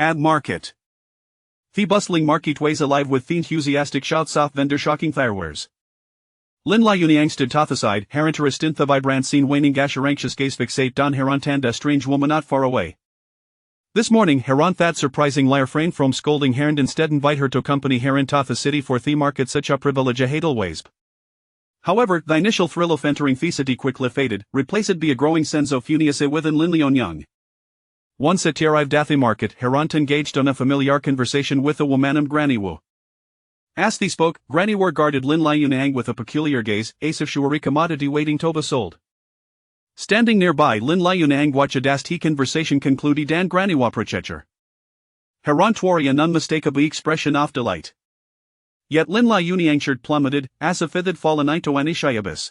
Ad market. The bustling market ways alive with the enthusiastic shouts off vendor shocking firewares. Lin Lai Uniang stood aside, Harantarist in the vibrant scene waning gasher anxious gaze fixate don Haran tanda strange woman not far away. This morning Haran that surprising liar refrained from scolding Haran instead invite her to accompany Haran to the city for the market such a privilege a hadal ways. However, the initial thrill of entering the city quickly faded, replaced by a growing sense of unease within Lin Lianyang. Once at arrived at the market, Haran engaged on a familiar conversation with a womanum Granny Wu. As they spoke, Granny Wu regarded Lin Lai Yunang with a peculiar gaze, as if she were a commodity waiting to be sold. Standing nearby, Lin Lai Yunang watched as the conversation concluded and Granny Wu prochecher. Haran tore an unmistakable expression of delight. Yet Lin Lai Yunang shirt plummeted, as if it had fallen into an ishy abyss.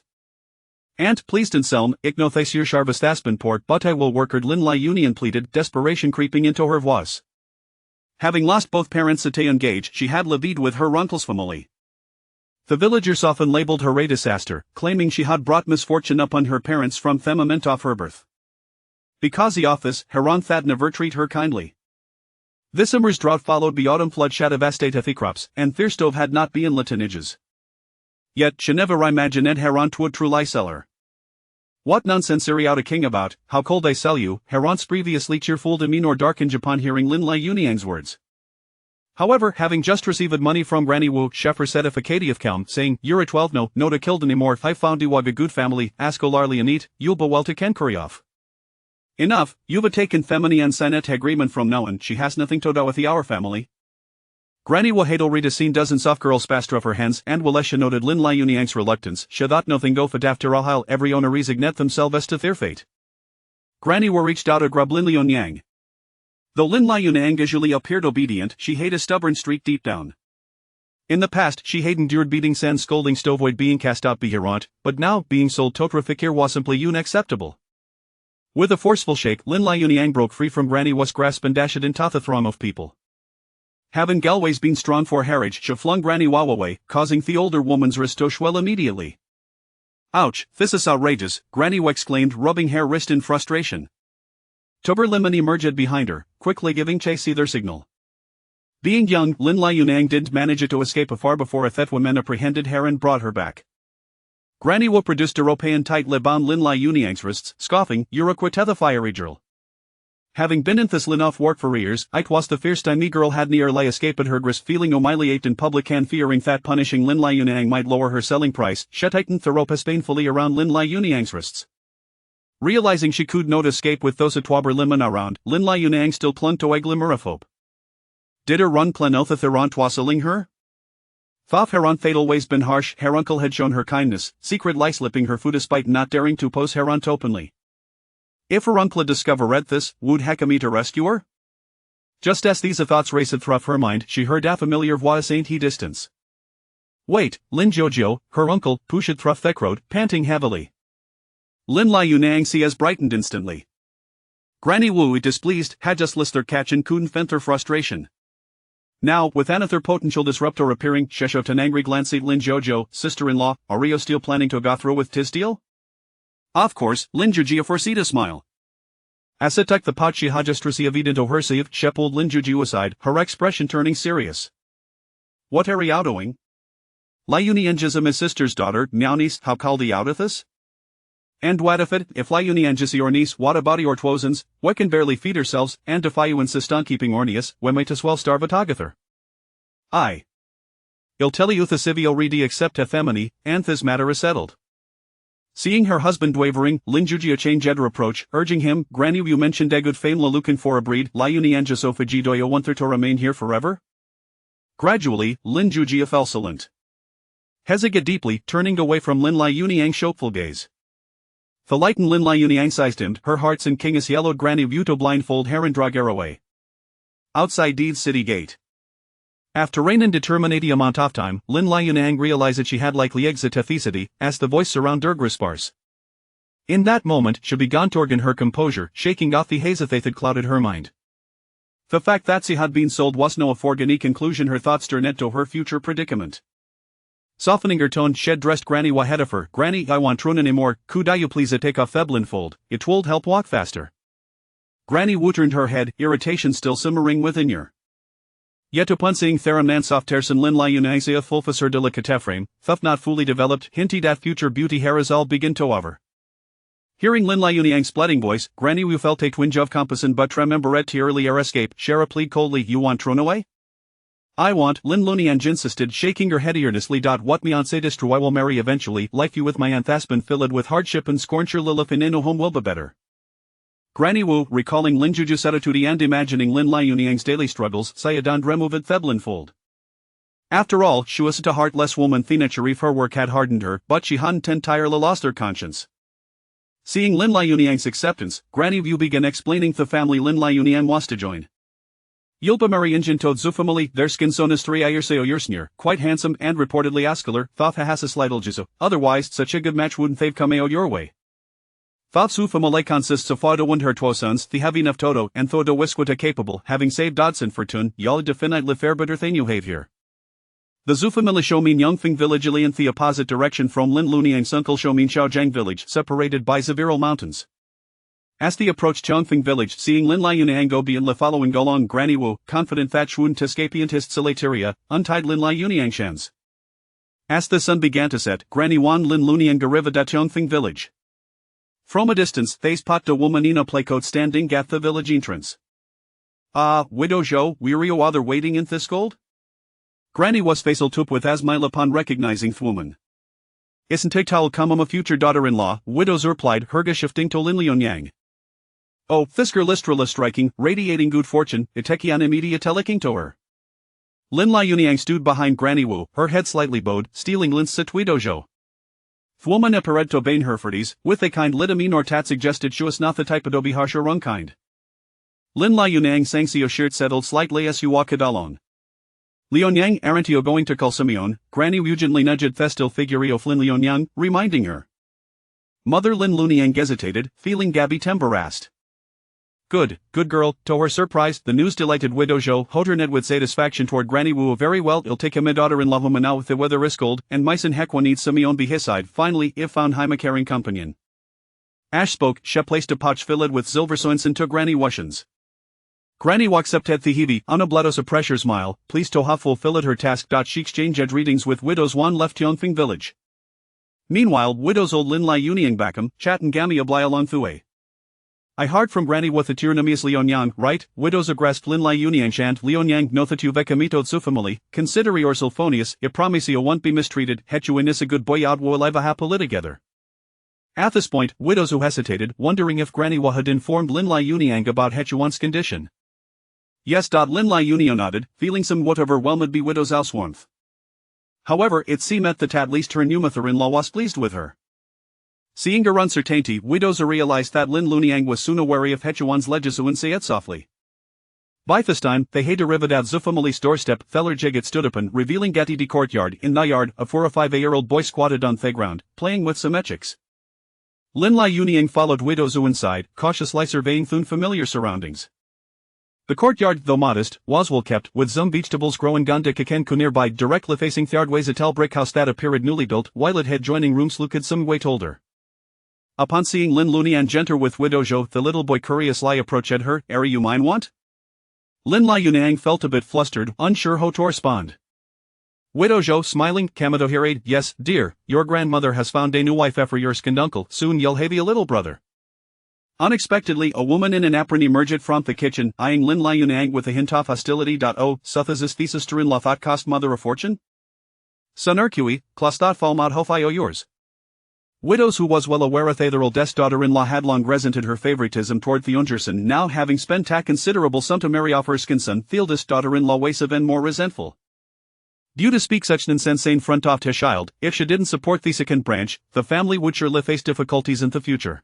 And pleased and selm, ignothasier sharvest aspen port but I will workard Lin Lai Union pleaded, desperation creeping into her voice. Having lost both parents at engage, she had lived with her uncle's family. The villagers often labeled her a disaster, claiming she had brought misfortune upon her parents from the moment of her birth. Because the office, Haran had never treat her kindly. This summer's drought followed the autumn flood devastated the crops, and Thirstove had not been litanages. Yet she never imagined Haran would truly sell her. What nonsense are you out a king about, how cold they sell you, Haran's previously cheerful demeanor darkened upon hearing Lin Lai Uniang's words. However, having just received money from Granny Wu, Sheffer said if Acadie of Kelm, saying, you're a 12 no to killed anymore, I found you a good family, asko larly and eat, you'll be well to ken curry off. Enough, you've taken femini and signet agreement from now on, she has nothing to do with our family. Granny Wu hadal read a scene dozens of girls passed off her hands and Walesha noted Lin Lai Uniang's reluctance, she thought nothing go for after all every owner resignate themselves to their fate. Granny Wu reached out to grab Lin Lianyang. Though Lin Lai Uniang usually appeared obedient, she had a stubborn streak deep down. In the past, she had endured beatings and scolding stovevoid being cast out by her aunt, but now, being sold to Trafikir was simply unacceptable. With a forceful shake, Lin Lai Uniang broke free from Granny Wu's grasp and dashed into the throng of people. Having always been strong for harriage, she flung Granny Wu away, causing the older woman's wrist to swell immediately. Ouch, this is outrageous, Granny Wu exclaimed, rubbing her wrist in frustration. Tober Limon emerged behind her, quickly giving chase their signal. Being young, Lin Lai Yunang didn't manage to escape afar before a that woman apprehended her and brought her back. Granny Wu produced a rope and tight lib on Lin Lai Yunang's wrists, scoffing, you're a quit the fiery girl. Having been in this Lin off work for years, it was the first time me girl had nearly escaped her grist feeling humiliated in public and fearing that punishing Lin Lai Yunang might lower her selling price, she tightened the rope as painfully around Lin Lai Yunang's wrists. Realizing she could not escape with those atwaber limon around, Lin Lai Yunang still clung to a glimmeraphobe. Did her run planoth if her aunt was selling her? Though her aunt had always been harsh, her uncle had shown her kindness, secret lie-slipping her food despite not daring to pose her aunt openly. If her uncle had discovered this, would Hakami to rescue her? Just as these thoughts raced through her mind, she heard a familiar voice ain't he distance. Wait, Lin Jojo, her uncle, pushed through the road, panting heavily. Lin Lai Yunang has brightened instantly. Granny Wu, displeased, had just lost their catch and couldn't vent their frustration. Now, with another potential disruptor appearing, she shot an angry glance at Lin Jojo, sister-in-law, are you still planning to go through with this deal? Of course, Lin Jojo foreseed a smile. As it took the pot she had just received into her sieve, she pulled Lin Jojo aside, her expression turning serious. What are you doing? Lai Yuniang is my sister's daughter, now niece, how called you out of this? And what if Lai Yuniang is your niece, what about your twosins, we can barely feed ourselves, and if you insist on keeping Orneus, we might as well starve a together. Aye. I'll tell you the civio ready accept Hethemony, and this matter is settled. Seeing her husband wavering, Lin Jojo changed her approach, urging him, Granny you mentioned a good fame la looking for a breed, Lai Yuniang is Ophagidoyo want her to remain here forever? Gradually, Lin Jojo fell silent. Hesiga deeply, turning away from Lin Lai Yuniang's shopeful gaze. The light in Lin Lai Yuniang sized him, her hearts and kingus yellowed Granny view to blindfold her and drag her away. Outside Deed's city gate. After rain and determinati amount of time, Lin Lai Yunang realized that she had likely exit the city, as the voice around Durgris sparse. In that moment, she began to regain her composure, shaking off the haze that had clouded her mind. The fact that she had been sold was no foregone conclusion her thoughts turned to her future predicament. Softening her tone, she dressed Granny ahead of her. Granny, I want run anymore, could you please take off the blindfold, it would help walk faster. Granny Wu turned her head, irritation still simmering within her. Yet upon seeing Therum Nansof Terson Lin Lai Unaisia Fulfasur de la Cateframe, Thuff not fully developed, hinted at future beauty Harazal begin to over. Hearing Lin Lai Uniang's splitting voice, Granny Wu felt a twinge of compassen but remembered to early air escape. Shara plead coldly, you want thrown away? I want, Lin Luniang insisted, shaking her head earnestly. What me on say destroy will marry eventually, life you with my anthaspen filled with hardship and scornture lilith in no home will be better. Granny Wu, recalling Lin Juju's attitude and imagining Lin Lai Uniang's daily struggles, sayadand removed theblinfold. After all, she was a heartless woman. Thina Sharif her work had hardened her, but she hadn't entirely lost her conscience. Seeing Lin Lai Uniang's acceptance, Granny Wu began explaining the family Lin Lai Uniang was to join. Yulpa Mary Injin told Zufamali, their skin sonus 3 Ayurseo Yursnir, quite handsome and reportedly ascular, Thoth has a little jizo, otherwise such a good match wouldn't they've come out your way. Thoth Zufamali consists of Fado and her 2 sons, the heavy enough Toto and Thodo Wisquita capable, having saved Dodson for Tun, y'all definite le fair better thing you have here. The Zufamili show mean Yongfing village in the opposite direction from Lin Luniang's uncle show mean Xiaojiang village, separated by Zaviral mountains. As they approached Chongfing village, seeing Lin Lai Uniang go beyond the following along Granny Wu, confident that Shun Tescapian Tist Salateria, untied Lin Lai Uniang shans. As the sun began to set, Granny Wan Lin Luniang arrived at Chongfing village. From a distance, they spot a woman in a playcoat standing at the village entrance. Widow Zhou, weary o other waiting in this gold? Granny was facial tup with asmile upon recognizing the woman. Isn't Tigtal come a future daughter-in-law, widows replied, herga shifting to Lin Liunyang. Oh, Thisker Listrala striking, radiating good fortune, Itekian immediate telecking to her. Lin Lai Uniang stood behind Granny Wu, her head slightly bowed, stealing Lin's situidojo. Thwoman appared to bane herfordies, with a kind litamine or tat suggested she was not the type of dobi harsher rung kind. Lin Lai Uniang sangsio shirt settled slightly as you walked along. Liunyang arentio going to call Simeon, Granny Wu gently nudged Thestil figure of Lin Liunyang, reminding her. Mother Lin Luniang hesitated, feeling Gabby tembarrassed. Good girl. To her surprise, the news delighted widow Zhou held her net with satisfaction toward Granny Wu. Very well, it'll take a me daughter-in-law woman now with the weather is cold, and Myson Hekwa needs Simeon be his side. Finally, if found him a caring companion. Ash spoke, she placed a pouch filled with silver soins into Granny Wushins. Granny accepted the heavy, unoblados a pressure smile, pleased to have fulfilled her task. She exchanged readings with widows Wan left Yongfing village. Meanwhile, widows old Lin Lai Uniang Backham, chat and Gammy obly along Thue. I heard from Granny with the Tyrnamius Lionyang, right, widows agrest Lin Lai Uniang shant Lionyang nothatu vecamito tsufamili, consideri or sulphonius, ipromisio won't be mistreated, hetu in is a good boy outwo aliva hapoli together. At this point, widows who hesitated, wondering if Granny Wa had informed Lin Lai Uniang about Hechuan's condition. Yes. Lin Lai Unio nodded, feeling somewhat overwhelmed by widow's housewarmth. However, it seemed that at least her new mother-in-law was pleased with her. Seeing her uncertainty, widows realized that Lin Luniang was soon wary of Hechuan's legisu and said softly. By this time, they had arrived at Zufamali's doorstep. Feller Jigat stood upon, revealing Gatti de courtyard. In the yard, a 4 or 5-year-old boy squatted on the ground, playing with some etchiks. Lin Lai Uniang followed widow Zhou inside, cautiously surveying Thun familiar surroundings. The courtyard, though modest, was well kept, with some vegetables growing ganda kakenku nearby, directly facing Thiardway's Atel brick house that appeared newly built, while it had joining rooms looked some way older. Upon seeing Lin Luniang enter with widow Zhou, the little boy curiously approached her. Are you mine want? Lin Lai Uniang felt a bit flustered, unsure how to respond. Widow Zhou, smiling, Kamado hirade, yes, dear, your grandmother has found a new wife for your skinduncle, soon you'll have a little brother. Unexpectedly, a woman in an apron emerged from the kitchen, eyeing Lin Lai Uniang with a hint of hostility. Oh, Suthas thesis in thought cost mother a fortune? Son Urqui, Clostot falmod hofio yours. Widows, who was well aware of their oldest daughter-in-law had long resented her favoritism toward Theungerson, now having spent a considerable sum to marry off her skinson, fieldest daughter-in-law was even more resentful. Due to speak such nonsense in front of her child, if she didn't support the second branch, the family would surely face difficulties in the future.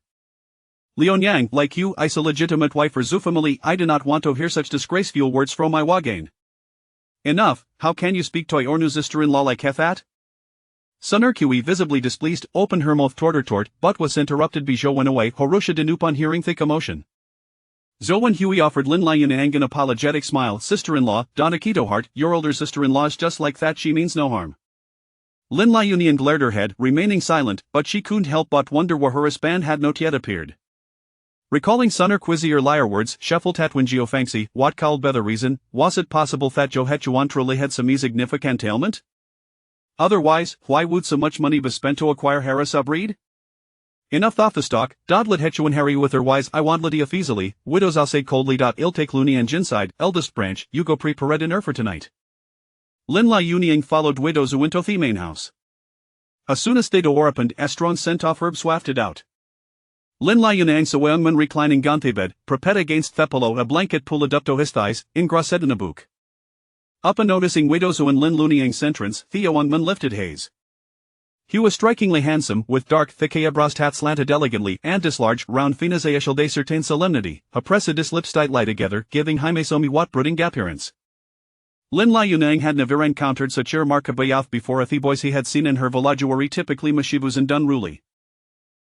Liunyang, like you, I's a legitimate wife for Zufamili. I do not want to hear such disgraceful words from my wagain. Enough, how can you speak to your new sister-in-law like that? Son Urqui, visibly displeased, opened her mouth toward her tort, but was interrupted by Zhou went away. Horusha Danup on hearing the commotion. Zhou and Huey offered Lin Lai Uniang an apologetic smile. Sister-in-law, Donna Kitohart, your older sister-in-law is just like that, she means no harm. Lin Lai Uniang glared her head, remaining silent, but she couldn't help but wonder where her husband had not yet appeared. Recalling Sunner Quizier liar words, shuffle tatwin geofangsi, what called be the reason, was it possible that Zhou Hechuan truly had some significant ailment? Otherwise, why would so much money be spent to acquire Harisa breed? Enough off the stock, let Hechuan Harry with her wise I want Lydia feasibly, widows I'll say coldly. Ill take Looney and Jinside, eldest branch, you go pre-pared dinner for tonight. Lin Lai Uniang followed widow Zhou into the main house. As soon as they door opened, Estron sent off herb swafted out. Lin Lai Uniang sa man reclining gante bed, prepet against thepolo a blanket pulled up to his thighs, in grosset in a book. Upon noticing widow Zhou and Lin Luniang's entrance, Theo man lifted haze. He was strikingly handsome, with dark thick eyebrows hat slanted elegantly, and this large, round finas a de certain solemnity, oppressed his lips tight lie together, giving Jaime Somi what brooding appearance. Lin Lai Uniang had never encountered such remarkable youth before a the boys he had seen in her villagerie typically mashibus and unruly.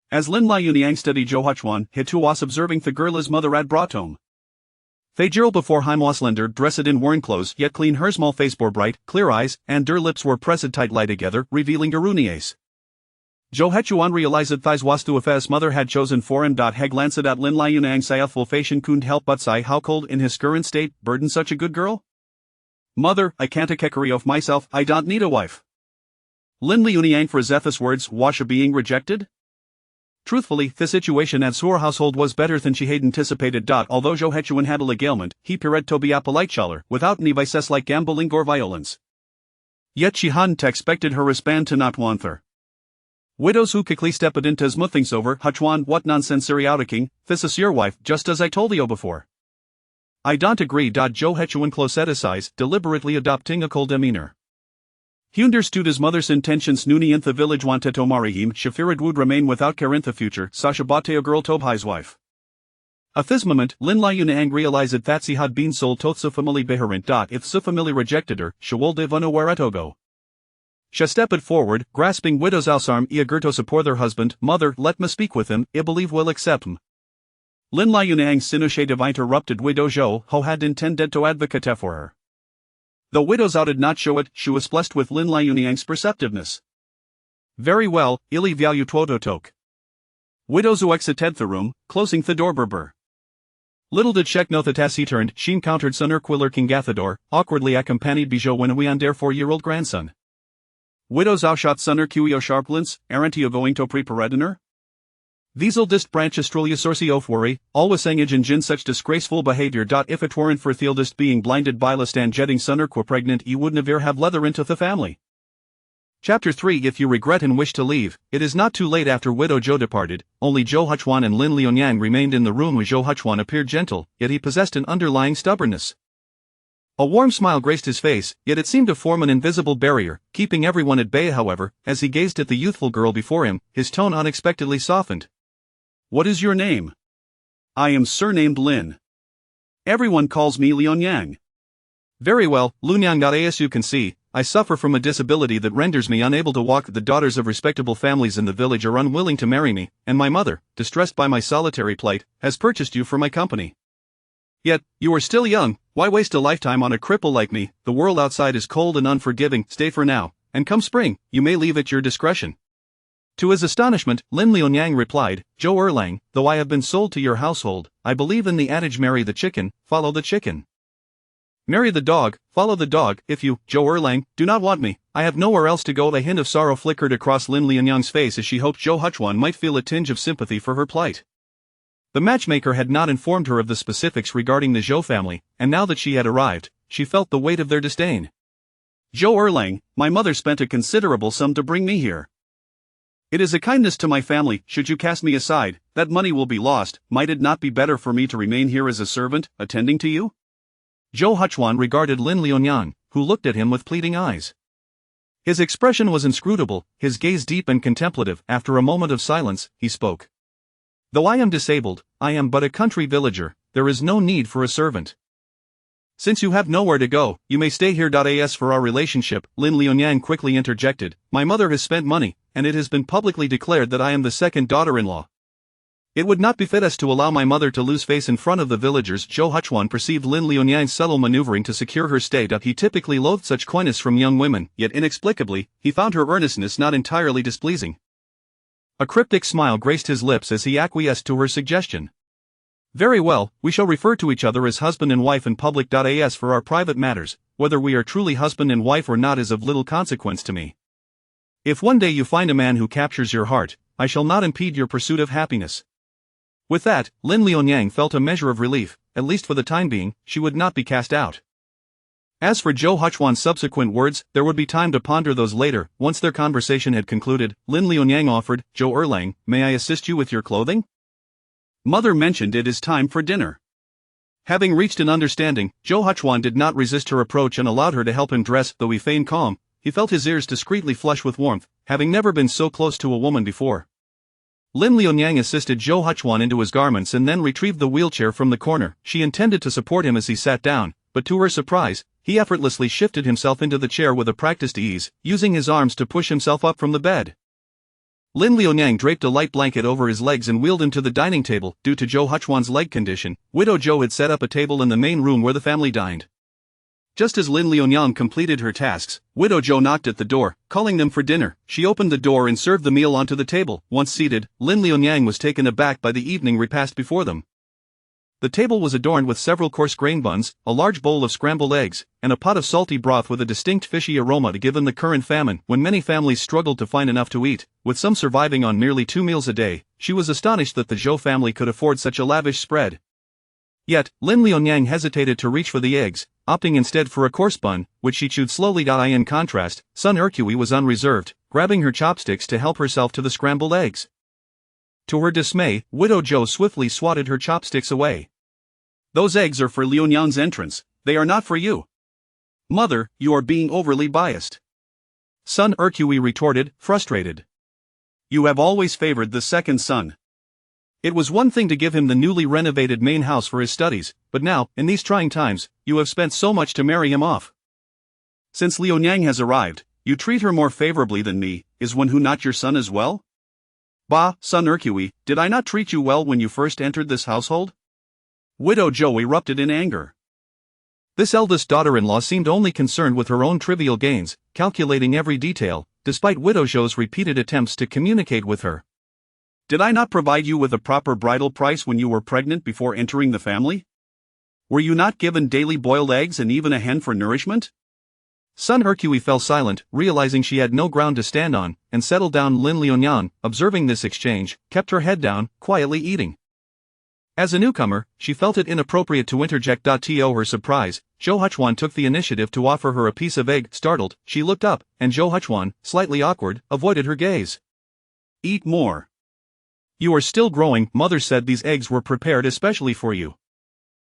As Lin Lai Uniang studied Zhou Hechuan, he too was observing the girl his mother had brought home. They girl before Heim was slender, dressed in worn clothes, yet clean her small face bore bright, clear eyes, and her lips were pressed tight lie together, revealing garunies. Zhou Hechuan realized that thighs was the his mother had chosen for him. He glanced at Lin Lai Uniang's youthful face and couldn't help but sigh how cold in his current state, burden such a good girl? Mother, I can't a keckery of myself, I don't need a wife. Lin Lai Uniang for Zeth's words, wash a being rejected? Truthfully, the situation at Sur household was better than she had anticipated. Although Zhou Hechuan had a legalment, he pered to be a polite chaler, without any vices like gambling or violence. Yet she hadn't expected her respond to not want her. Widows who quickly stepped into his muthings over, Hechuan, what nonsense are you outing, this is your wife, just as I told you before. I don't agree. Zhou Hechuan closet his eyes, deliberately adopting a cold demeanor. He understood his mother's intentions. Nooni in the village wanted to marry him, Shafirid would remain without care in the future, Sasha bate a girl Tobhai's wife. At this moment, Lin Lai Uniang realized that she had been sold to the family beherent. If the family rejected her, she would have nowhere to go. She stepped forward, grasping widow's alsarm eager to support her husband. Mother, let me speak with him, I believe will accept him. Lin Lai Uniang's sinuative interrupted widow Zhou, who had intended to advocate for her. Though widow Zhou did not show it, she was blessed with Lin Lai Uniang's perceptiveness. Very well, illy value tuoto tok. Widow Zhou exited the room, closing the door berber. Little did Shek know that as he turned, she encountered Sunner Quiller King Gathador, awkwardly accompanied by Zhou Wenhui their 4-year-old grandson. Widow Zhou shot Sunner Qio sharp glance, aren't you going to pre-pared dinner? These oldest branches truly sorcy of worry, always saying in Jin such disgraceful behavior. If it weren't for Thealdest being blinded by lust and jetting Sunner Qua pregnant, you would never have leather into the family. Chapter 3 If you regret and wish to leave, it is not too late. After widow Zhou departed, only Zhou Hechuan and Lin Liunyang remained in the room. Where Zhou Hechuan appeared gentle, yet he possessed an underlying stubbornness. A warm smile graced his face, yet it seemed to form an invisible barrier, keeping everyone at bay. However, as he gazed at the youthful girl before him, his tone unexpectedly softened. What is your name? I am surnamed Lin. Everyone calls me Liunyang. Very well, Lunyang. As you can see, I suffer from a disability that renders me unable to walk. The daughters of respectable families in the village are unwilling to marry me, and my mother, distressed by my solitary plight, has purchased you for my company. Yet, you are still young, why waste a lifetime on a cripple like me? The world outside is cold and unforgiving. Stay for now, and come spring, you may leave at your discretion. To his astonishment, Lin Liunyang replied, Zhou Erlang, though I have been sold to your household, I believe in the adage marry the chicken, follow the chicken. Marry the dog, follow the dog. If you, Zhou Erlang, do not want me, I have nowhere else to go. A hint of sorrow flickered across Lin Liunyang's face as she hoped Zhou Hechuan might feel a tinge of sympathy for her plight. The matchmaker had not informed her of the specifics regarding the Zhou family, and now that she had arrived, she felt the weight of their disdain. Zhou Erlang, my mother spent a considerable sum to bring me here. It is a kindness to my family. Should you cast me aside, that money will be lost. Might it not be better for me to remain here as a servant, attending to you? Zhou Hechuan regarded Lin Liunyang, who looked at him with pleading eyes. His expression was inscrutable, his gaze deep and contemplative. After a moment of silence, he spoke. Though I am disabled, I am but a country villager, there is no need for a servant. Since you have nowhere to go, you may stay here. As for our relationship, Lin Liunyang quickly interjected, my mother has spent money, and it has been publicly declared that I am the second daughter-in-law. It would not befit us to allow my mother to lose face in front of the villagers. Zhou Hechuan perceived Lin Liunyang's subtle maneuvering to secure her stay. He typically loathed such coyness from young women, yet inexplicably, he found her earnestness not entirely displeasing. A cryptic smile graced his lips as he acquiesced to her suggestion. Very well, we shall refer to each other as husband and wife in public. As for our private matters, whether we are truly husband and wife or not is of little consequence to me. If one day you find a man who captures your heart, I shall not impede your pursuit of happiness. With that, Lin Liunyang felt a measure of relief. At least for the time being, she would not be cast out. As for Zhou Huchuan's subsequent words, there would be time to ponder those later. Once their conversation had concluded, Lin Liunyang offered, "Zhou Erlang, may I assist you with your clothing? Mother mentioned it is time for dinner." Having reached an understanding, Zhou Huchuan did not resist her approach and allowed her to help him dress. Though he feigned calm, he felt his ears discreetly flush with warmth, having never been so close to a woman before. Lin Liunyang assisted Zhou Huchuan into his garments and then retrieved the wheelchair from the corner. She intended to support him as he sat down, but to her surprise, he effortlessly shifted himself into the chair with a practiced ease, using his arms to push himself up from the bed. Lin Liunyang draped a light blanket over his legs and wheeled him to the dining table. Due to Zhou Huchuan's leg condition, Widow Zhou had set up a table in the main room where the family dined. Just as Lin Liunyang completed her tasks, Widow Zhou knocked at the door, calling them for dinner. She opened the door and served the meal onto the table. Once seated, Lin Liunyang was taken aback by the evening repast before them. The table was adorned with several coarse grain buns, a large bowl of scrambled eggs, and a pot of salty broth with a distinct fishy aroma to give them the current famine when many families struggled to find enough to eat, with some surviving on merely 2 meals a day. She was astonished that the Zhou family could afford such a lavish spread. Yet, Lin Liunyang hesitated to reach for the eggs, opting instead for a coarse bun, which she chewed slowly. In contrast, Sun Ercui was unreserved, grabbing her chopsticks to help herself to the scrambled eggs. To her dismay, Widow Zhou swiftly swatted her chopsticks away. "Those eggs are for Liunyang's entrance, they are not for you. Mother, you are being overly biased," Sun Ercui retorted, frustrated. "You have always favored the second son. It was one thing to give him the newly renovated main house for his studies, but now, in these trying times, you have spent so much to marry him off. Since Liunyang has arrived, you treat her more favorably than me. Is one who not your son as well? Bah, Sun Ercui, did I not treat you well when you first entered this household?" Widow Zhou erupted in anger. This eldest daughter-in-law seemed only concerned with her own trivial gains, calculating every detail, despite Widow Zhou's repeated attempts to communicate with her. "Did I not provide you with a proper bridal price when you were pregnant before entering the family? Were you not given daily boiled eggs and even a hen for nourishment?" Sun Ercui fell silent, realizing she had no ground to stand on, and settled down. Lin Liunyang, observing this exchange, kept her head down, quietly eating. As a newcomer, she felt it inappropriate to interject. To her surprise, Zhou Huchuan took the initiative to offer her a piece of egg. Startled, she looked up, and Zhou Huchuan, slightly awkward, avoided her gaze. "Eat more. You are still growing," Mother said. "These eggs were prepared especially for you."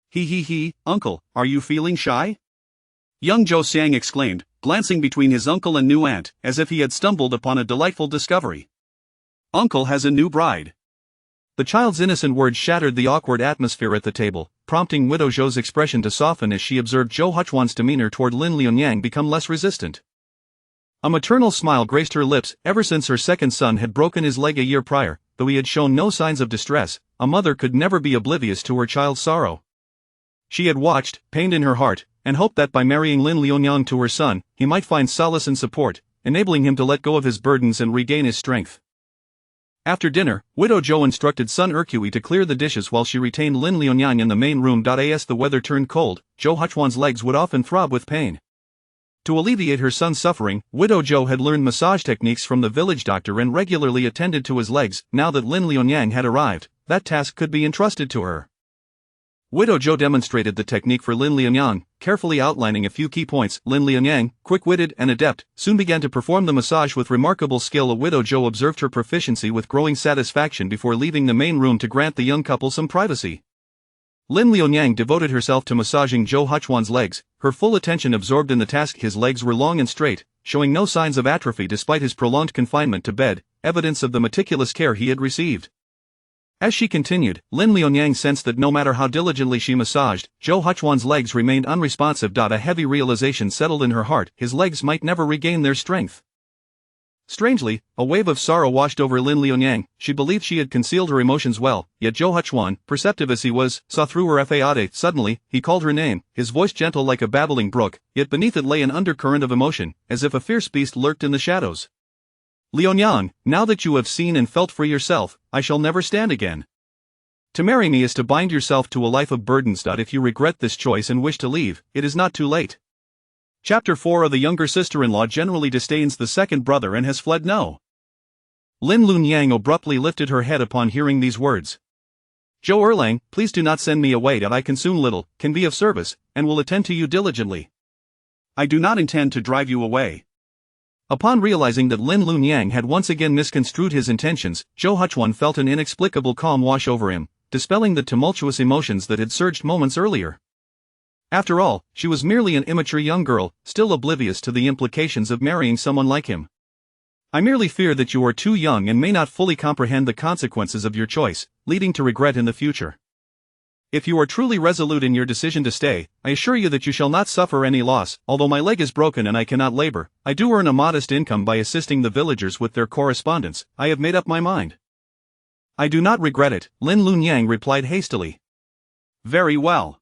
He, uncle, are you feeling shy?" Young Zhou Xiang exclaimed, glancing between his uncle and new aunt, as if he had stumbled upon a delightful discovery. "Uncle has a new bride." The child's innocent words shattered the awkward atmosphere at the table, prompting Widow Zhou's expression to soften as she observed Zhou Huchuan's demeanor toward Lin Liunyang become less resistant. A maternal smile graced her lips. Ever since her second son had broken his leg a year prior, though he had shown no signs of distress, a mother could never be oblivious to her child's sorrow. She had watched, pained in her heart, and hoped that by marrying Lin Liunyang to her son, he might find solace and support, enabling him to let go of his burdens and regain his strength. After dinner, Widow Zhou instructed Sun Ercui to clear the dishes while she retained Lin Liunyang in the main room. As the weather turned cold, Zhou Huchuan's legs would often throb with pain. To alleviate her son's suffering, Widow Zhou had learned massage techniques from the village doctor and regularly attended to his legs. Now that Lin Liunyang had arrived, that task could be entrusted to her. Widow Zhou demonstrated the technique for Lin Liunyang, carefully outlining a few key points. Lin Liunyang, quick-witted and adept, soon began to perform the massage with remarkable skill. Widow Zhou observed her proficiency with growing satisfaction before leaving the main room to grant the young couple some privacy. Lin Liunyang devoted herself to massaging Zhou Huchuan's legs, her full attention absorbed in the task. His legs were long and straight, showing no signs of atrophy despite his prolonged confinement to bed, evidence of the meticulous care he had received. As she continued, Lin Liunyang sensed that no matter how diligently she massaged, Zhou Huchuan's legs remained unresponsive. A heavy realization settled in her heart: his legs might never regain their strength. Strangely, a wave of sorrow washed over Lin Liunyang. She believed she had concealed her emotions well, yet Zhou Huchuan, perceptive as he was, saw through her facade. Suddenly, he called her name, his voice gentle like a babbling brook, yet beneath it lay an undercurrent of emotion, as if a fierce beast lurked in the shadows. "Liunyang, now that you have seen and felt for yourself, I shall never stand again. To marry me is to bind yourself to a life of burdens. If you regret this choice and wish to leave, it is not too late. Chapter 4 of the younger sister-in-law generally disdains the second brother and has fled. No. Lin Lunyang abruptly lifted her head upon hearing these words. Zhou Erlang, please do not send me away. I can soon little, can be of service, and will attend to you diligently. I do not intend to drive you away. Upon realizing that Lin Lunyang had once again misconstrued his intentions, Zhou Huchuan felt an inexplicable calm wash over him, dispelling the tumultuous emotions that had surged moments earlier. After all, she was merely an immature young girl, still oblivious to the implications of marrying someone like him. I merely fear that you are too young and may not fully comprehend the consequences of your choice, leading to regret in the future. If you are truly resolute in your decision to stay, I assure you that you shall not suffer any loss. Although my leg is broken and I cannot labor, I do earn a modest income by assisting the villagers with their correspondence. I have made up my mind. I do not regret it, Lin Lunyang replied hastily. Very well.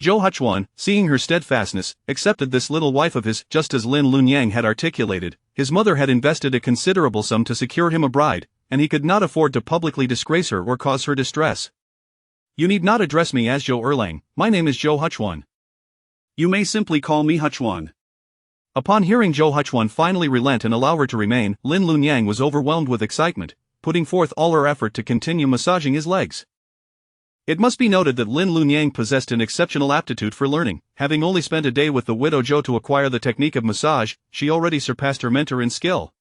Zhou Huchuan, seeing her steadfastness, accepted this little wife of his. Just as Lin Lunyang had articulated, his mother had invested a considerable sum to secure him a bride, and he could not afford to publicly disgrace her or cause her distress. You need not address me as Zhou Erlang, my name is Zhou Huchuan. You may simply call me Huchuan. Upon hearing Zhou Huchuan finally relent and allow her to remain, Lin Lunyang was overwhelmed with excitement, putting forth all her effort to continue massaging his legs. It must be noted that Lin Lunyang possessed an exceptional aptitude for learning. Having only spent a day with the widow Zhou to acquire the technique of massage, she already surpassed her mentor in skill.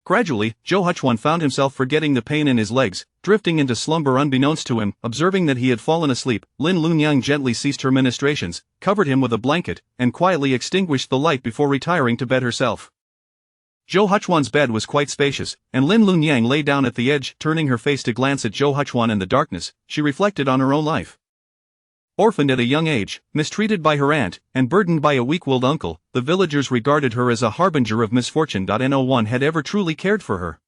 Gradually, Zhou Huchuan found himself forgetting the pain in his legs, drifting into slumber unbeknownst to him. Observing that he had fallen asleep, Lin Lunyang gently ceased her ministrations, covered him with a blanket, and quietly extinguished the light before retiring to bed herself. Zhou Huchuan's bed was quite spacious, and Lin Lunyang lay down at the edge. Turning her face to glance at Zhou Huchuan in the darkness, she reflected on her own life. Orphaned at a young age, mistreated by her aunt, and burdened by a weak-willed uncle, the villagers regarded her as a harbinger of misfortune. No one had ever truly cared for her.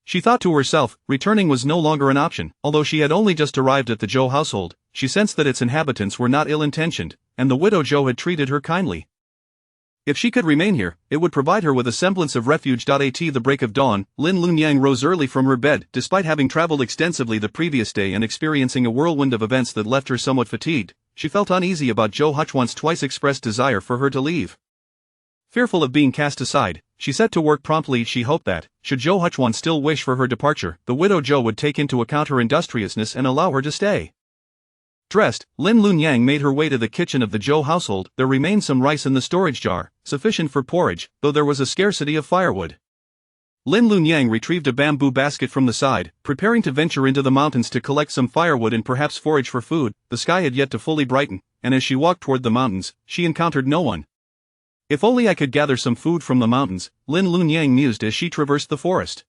She thought to herself, returning was no longer an option. Although she had only just arrived at the Zhou household, she sensed that its inhabitants were not ill-intentioned, and the widow Zhou had treated her kindly. If she could remain here, it would provide her with a semblance of refuge. At the break of dawn, Lin Lunyang rose early from her bed. Despite having traveled extensively the previous day and experiencing a whirlwind of events that left her somewhat fatigued, she felt uneasy about Zhou Huchuan's twice expressed desire for her to leave. Fearful of being cast aside, she set to work promptly. She hoped that, should Zhou Huchuan still wish for her departure, the widow Zhou would take into account her industriousness and allow her to stay. Dressed, Lin Lunyang made her way to the kitchen of the Zhou household. There remained some rice in the storage jar, sufficient for porridge, though there was a scarcity of firewood. Lin Lunyang retrieved a bamboo basket from the side, preparing to venture into the mountains to collect some firewood and perhaps forage for food. The sky had yet to fully brighten, and as she walked toward the mountains, she encountered no one. If only I could gather some food from the mountains, Lin Lunyang mused as she traversed the forest.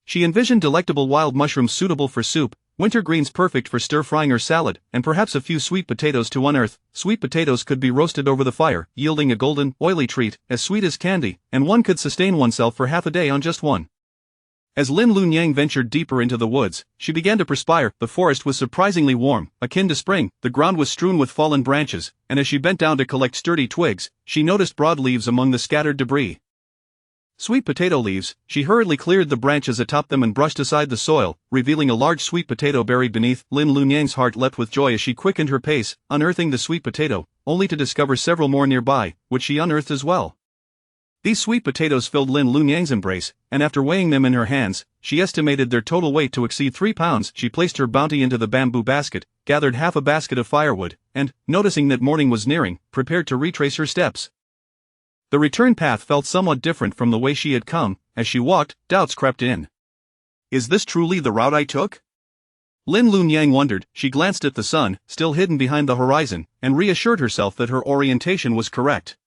She envisioned delectable wild mushrooms suitable for soup, winter greens perfect for stir-frying or salad, and perhaps a few sweet potatoes to unearth. Sweet potatoes could be roasted over the fire, yielding a golden, oily treat, as sweet as candy, and one could sustain oneself for half a day on just one. As Lin Lunyang ventured deeper into the woods, she began to perspire. The forest was surprisingly warm, akin to spring. The ground was strewn with fallen branches, and as she bent down to collect sturdy twigs, she noticed broad leaves among the scattered debris. Sweet potato leaves. She hurriedly cleared the branches atop them and brushed aside the soil, revealing a large sweet potato buried beneath. Lin Lunyang's heart leapt with joy as she quickened her pace, unearthing the sweet potato, only to discover several more nearby, which she unearthed as well. These sweet potatoes filled Lin Lunyang's embrace, and after weighing them in her hands, she estimated their total weight to exceed 3 pounds. She placed her bounty into the bamboo basket, gathered half a basket of firewood, and, noticing that morning was nearing, prepared to retrace her steps. The return path felt somewhat different from the way she had come. As she walked, doubts crept in. Is this truly the route I took? Lin Lunyang wondered. She glanced at the sun, still hidden behind the horizon, and reassured herself that her orientation was correct.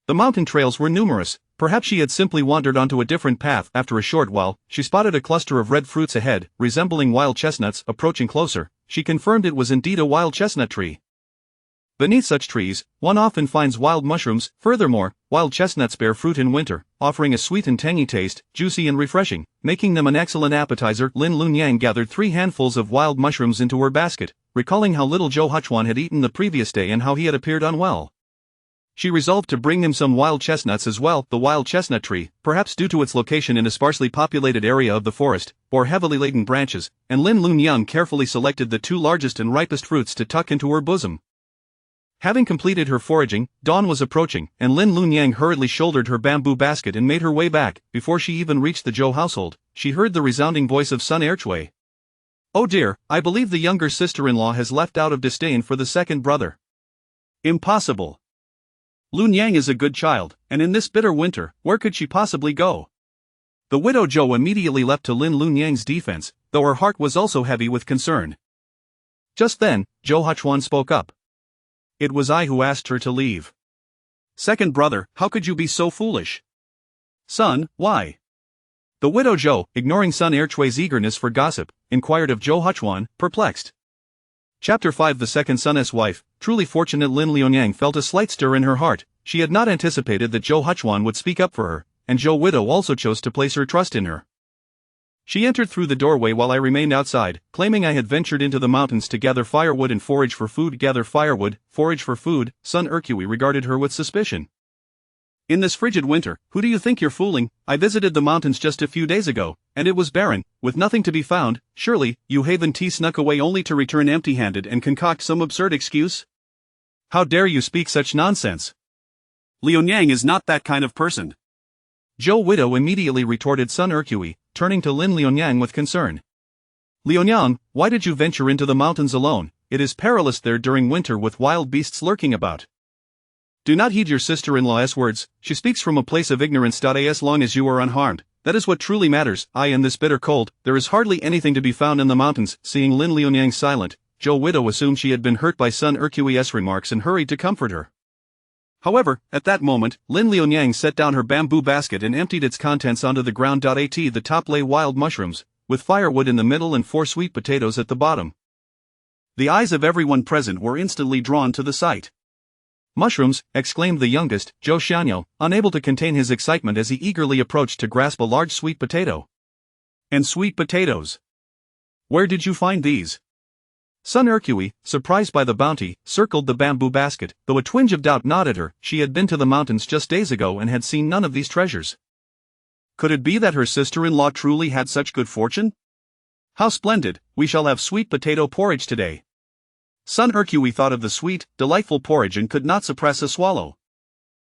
The mountain trails were numerous. Perhaps she had simply wandered onto a different path. After a short while, she spotted a cluster of red fruits ahead, resembling wild chestnuts. Approaching closer, she confirmed it was indeed a wild chestnut tree. Beneath such trees, one often finds wild mushrooms. Furthermore, wild chestnuts bear fruit in winter, offering a sweet and tangy taste, juicy and refreshing, making them an excellent appetizer. Lin Lunyang gathered 3 handfuls of wild mushrooms into her basket, recalling how little Zhou Huchuan had eaten the previous day and how he had appeared unwell. She resolved to bring him some wild chestnuts as well. The wild chestnut tree, perhaps due to its location in a sparsely populated area of the forest, bore heavily laden branches, and Lin Lunyang carefully selected the two largest and ripest fruits to tuck into her bosom. Having completed her foraging, dawn was approaching, and Lin Lunyang hurriedly shouldered her bamboo basket and made her way back. Before she even reached the Zhou household, she heard the resounding voice of Sun Erchui. "Oh dear, I believe the younger sister-in-law has left out of disdain for the second brother." "Impossible. Lunyang is a good child, and in this bitter winter, where could she possibly go?" The widow Zhou immediately leapt to Lin Lunyang's defense, though her heart was also heavy with concern. Just then, Zhou Huchuan spoke up. "It was I who asked her to leave." "Second brother, how could you be so foolish?" "Son, why?" The widow Zhou, ignoring Sun Erchui's eagerness for gossip, inquired of Zhou Huchuan, perplexed. Chapter 5. The second son's wife. Truly fortunate Lin Lunyang felt a slight stir in her heart. She had not anticipated that Zhou Huchuan would speak up for her, and Zhou widow also chose to place her trust in her. She entered through the doorway while I remained outside, claiming I had ventured into the mountains to gather firewood and forage for food. Gather firewood, forage for food. Sun Erchui regarded her with suspicion. "In this frigid winter, who do you think you're fooling? I visited the mountains just a few days ago, and it was barren, with nothing to be found. Surely, you haven't snuck away only to return empty-handed and concoct some absurd excuse? How dare you speak such nonsense? Lunyang is not that kind of person." Zhou widow immediately retorted Sun Erchui, turning to Lin Lunyang with concern. "Lunyang, why did you venture into the mountains alone? It is perilous there during winter with wild beasts lurking about." "Do not heed your sister-in-law's words, she speaks from a place of ignorance. As long as you are unharmed, that is what truly matters. In this bitter cold, there is hardly anything to be found in the mountains." Seeing Lin Lunyang silent, Zhou widow assumed she had been hurt by Sun Ercui's remarks and hurried to comfort her. However, at that moment, Lin Lunyang set down her bamboo basket and emptied its contents onto the ground. At the top lay wild mushrooms, with firewood in the middle and 4 sweet potatoes at the bottom. The eyes of everyone present were instantly drawn to the sight. "Mushrooms!" exclaimed the youngest, Zhou Xianyou, unable to contain his excitement as he eagerly approached to grasp a large sweet potato. "And sweet potatoes? Where did you find these?" Sun Erchui, surprised by the bounty, circled the bamboo basket, though a twinge of doubt gnawed at her. She had been to the mountains just days ago and had seen none of these treasures. Could it be that her sister-in-law truly had such good fortune? "How splendid, we shall have sweet potato porridge today." Sun Erchui thought of the sweet, delightful porridge and could not suppress a swallow.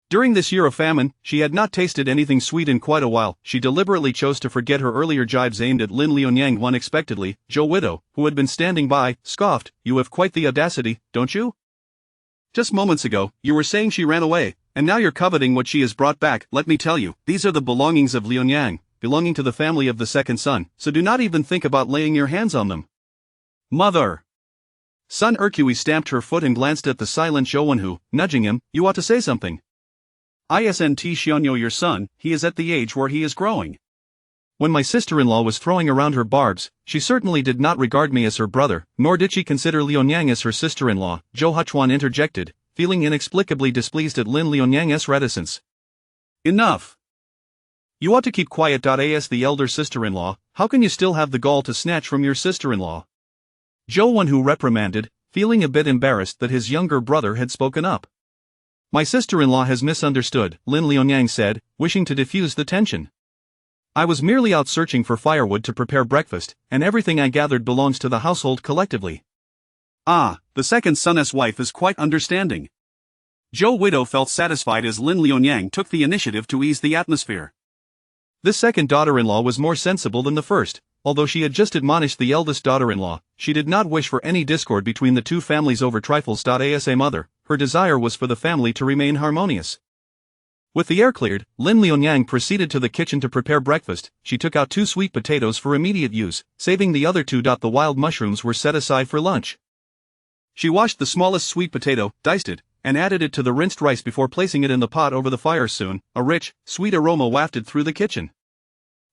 During this year of famine, she had not tasted anything sweet in quite a while. She deliberately chose to forget her earlier jibes aimed at Lin Lunyang. Unexpectedly, Zhou widow, who had been standing by, scoffed, "You have quite the audacity, don't you? Just moments ago, you were saying she ran away, and now you're coveting what she has brought back. Let me tell you, these are the belongings of Lunyang, belonging to the family of the second son, so do not even think about laying your hands on them." "Mother!" Sun Erchui stamped her foot and glanced at the silent Zhou, nudging him. "You ought to say something. Isn't Xianyou your son? He is at the age where he is growing." "When my sister-in-law was throwing around her barbs, she certainly did not regard me as her brother, nor did she consider Lunyang as her sister-in-law," Zhou Huchuan interjected, feeling inexplicably displeased at Lin Lunyang's reticence. "Enough! You ought to keep quiet. As the elder sister-in-law, how can you still have the gall to snatch from your sister-in-law?" Zhou reprimanded, feeling a bit embarrassed that his younger brother had spoken up. "My sister-in-law has misunderstood," Lin Lunyang said, wishing to diffuse the tension. "I was merely out searching for firewood to prepare breakfast, and everything I gathered belongs to the household collectively." "Ah, the second son's wife is quite understanding." Zhou widow felt satisfied as Lin Lunyang took the initiative to ease the atmosphere. This second daughter-in-law was more sensible than the first. Although she had just admonished the eldest daughter-in-law, she did not wish for any discord between the two families over trifles. As a mother, her desire was for the family to remain harmonious. With the air cleared, Lin Lunyang proceeded to the kitchen to prepare breakfast. She took out 2 sweet potatoes for immediate use, saving the other 2. The wild mushrooms were set aside for lunch. She washed the smallest sweet potato, diced it, and added it to the rinsed rice before placing it in the pot over the fire. Soon, a rich, sweet aroma wafted through the kitchen.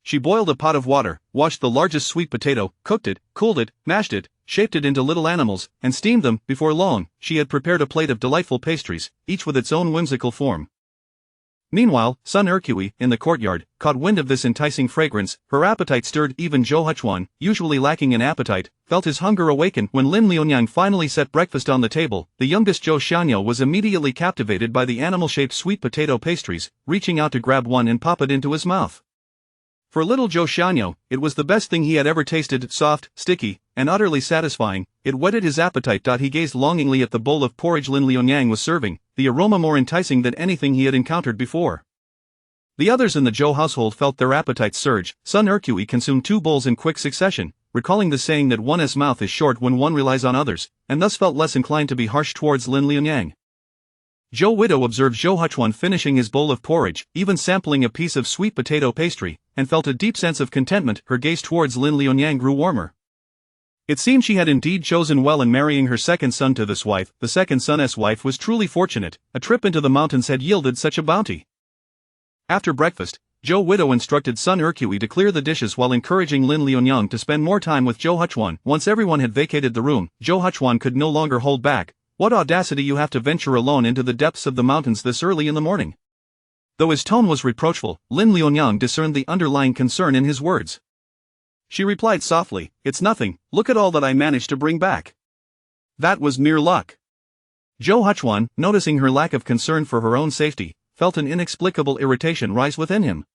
She boiled a pot of water, washed the largest sweet potato, cooked it, cooled it, mashed it, shaped it into little animals, and steamed them. Before long, she had prepared a plate of delightful pastries, each with its own whimsical form. Meanwhile, Sun Ercui, in the courtyard, caught wind of this enticing fragrance. Her appetite stirred. Even Zhou Huchuan, usually lacking in appetite, felt his hunger awaken. When Lin Liunyang finally set breakfast on the table, the youngest Zhou Xianyo was immediately captivated by the animal-shaped sweet potato pastries, reaching out to grab one and pop it into his mouth. For little Zhou Xianyo, it was the best thing he had ever tasted, soft, sticky, and utterly satisfying. It whetted his appetite. He gazed longingly at the bowl of porridge Lin Liunyang was serving, the aroma more enticing than anything he had encountered before. The others in the Zhou household felt their appetites surge. Sun Ercui consumed 2 bowls in quick succession, recalling the saying that one's mouth is short when one relies on others, and thus felt less inclined to be harsh towards Lin Liunyang. Zhou Widow observed Zhou Huchuan finishing his bowl of porridge, even sampling a piece of sweet potato pastry, and felt a deep sense of contentment. Her gaze towards Lin Liunyang grew warmer. It seemed she had indeed chosen well in marrying her second son to this wife. The second son's wife was truly fortunate. A trip into the mountains had yielded such a bounty. After breakfast, Zhou Widow instructed Sun Ercui to clear the dishes while encouraging Lin Liunyang to spend more time with Zhou Huchuan. Once everyone had vacated the room, Zhou Huchuan could no longer hold back. What audacity you have to venture alone into the depths of the mountains this early in the morning. Though his tone was reproachful, Lin Liunyang discerned the underlying concern in his words. She replied softly, "It's nothing, look at all that I managed to bring back. That was mere luck." Zhou Huchuan, noticing her lack of concern for her own safety, felt an inexplicable irritation rise within him.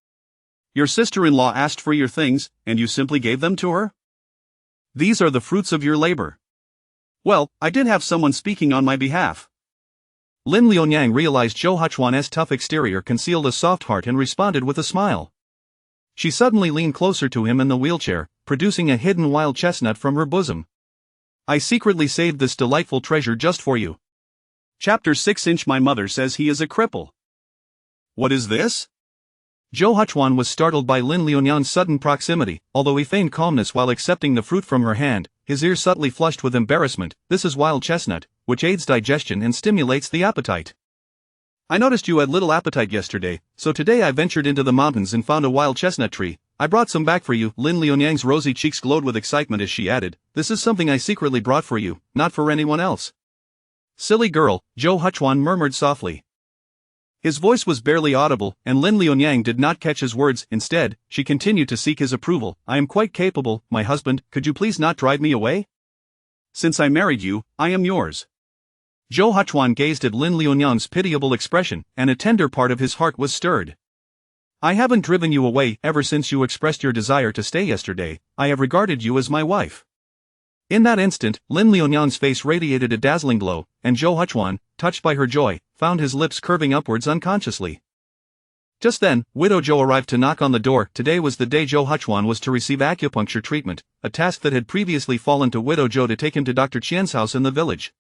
"Your sister-in-law asked for your things, and you simply gave them to her? These are the fruits of your labor." "Well, I did have someone speaking on my behalf." Lin Liunyang realized Zhou Huchuan's tough exterior concealed a soft heart and responded with a smile. She suddenly leaned closer to him in the wheelchair, producing a hidden wild chestnut from her bosom. "I secretly saved this delightful treasure just for you." Chapter 6. My mother says he is a cripple. What is this? Zhou Huchuan was startled by Lin Liunyang's sudden proximity. Although he feigned calmness while accepting the fruit from her hand, his ears subtly flushed with embarrassment. "This is wild chestnut, which aids digestion and stimulates the appetite. I noticed you had little appetite yesterday, so today I ventured into the mountains and found a wild chestnut tree. I brought some back for you." Lin Liunyang's rosy cheeks glowed with excitement as she added, "This is something I secretly brought for you, not for anyone else." "Silly girl," Zhou Huchuan murmured softly. His voice was barely audible, and Lin Liunyang did not catch his words. Instead, she continued to seek his approval. "I am quite capable, my husband, could you please not drive me away? Since I married you, I am yours." Zhou Huchuan gazed at Lin Liunyang's pitiable expression, and a tender part of his heart was stirred. "I haven't driven you away. Ever since you expressed your desire to stay yesterday, I have regarded you as my wife." In that instant, Lin Liunyang's face radiated a dazzling glow, and Zhou Huchuan, touched by her joy, found his lips curving upwards unconsciously. Just then, Widow Zhou arrived to knock on the door. Today was the day Zhou Huchuan was to receive acupuncture treatment, a task that had previously fallen to Widow Zhou to take him to Dr. Qian's house in the village.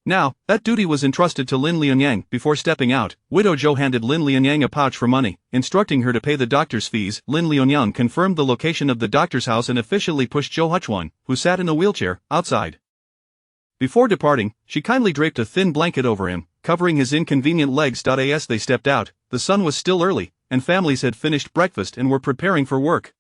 Now, that duty was entrusted to Lin Liunyang. Before stepping out, Widow Zhou handed Lin Liunyang a pouch for money, instructing her to pay the doctor's fees. Lin Liunyang confirmed the location of the doctor's house and officially pushed Zhou Huchuan, who sat in a wheelchair, outside. Before departing, she kindly draped a thin blanket over him, covering his inconvenient legs. As they stepped out, the sun was still early, and families had finished breakfast and were preparing for work.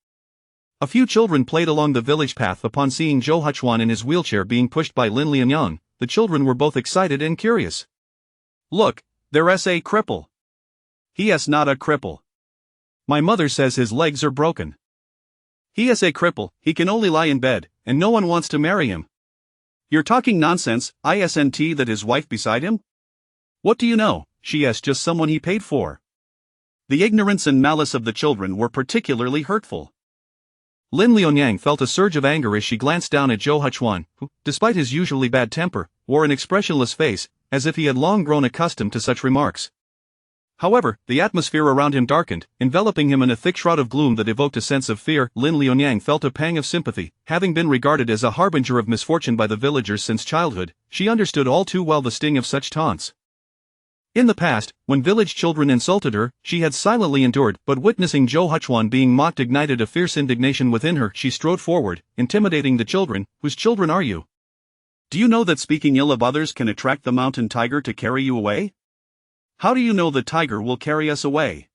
A few children played along the village path. Upon seeing Zhou Huchuan in his wheelchair being pushed by Lin Liunyang, the children were both excited and curious. "Look, there's a cripple." "He is not a cripple. My mother says his legs are broken." "He is a cripple, he can only lie in bed, and no one wants to marry him." "You're talking nonsense, isn't that his wife beside him? What do you know, she is just someone he paid for." The ignorance and malice of the children were particularly hurtful. Lin Liunyang felt a surge of anger as she glanced down at Zhou Huchuan, who, despite his usually bad temper, wore an expressionless face, as if he had long grown accustomed to such remarks. However, the atmosphere around him darkened, enveloping him in a thick shroud of gloom that evoked a sense of fear. Lin Liunyang felt a pang of sympathy. Having been regarded as a harbinger of misfortune by the villagers since childhood, she understood all too well the sting of such taunts. In the past, when village children insulted her, she had silently endured, but witnessing Zhou Huchuan being mocked ignited a fierce indignation within her. She strode forward, intimidating the children. "Whose children are you? Do you know that speaking ill of others can attract the mountain tiger to carry you away? How do you know the tiger will carry us away?"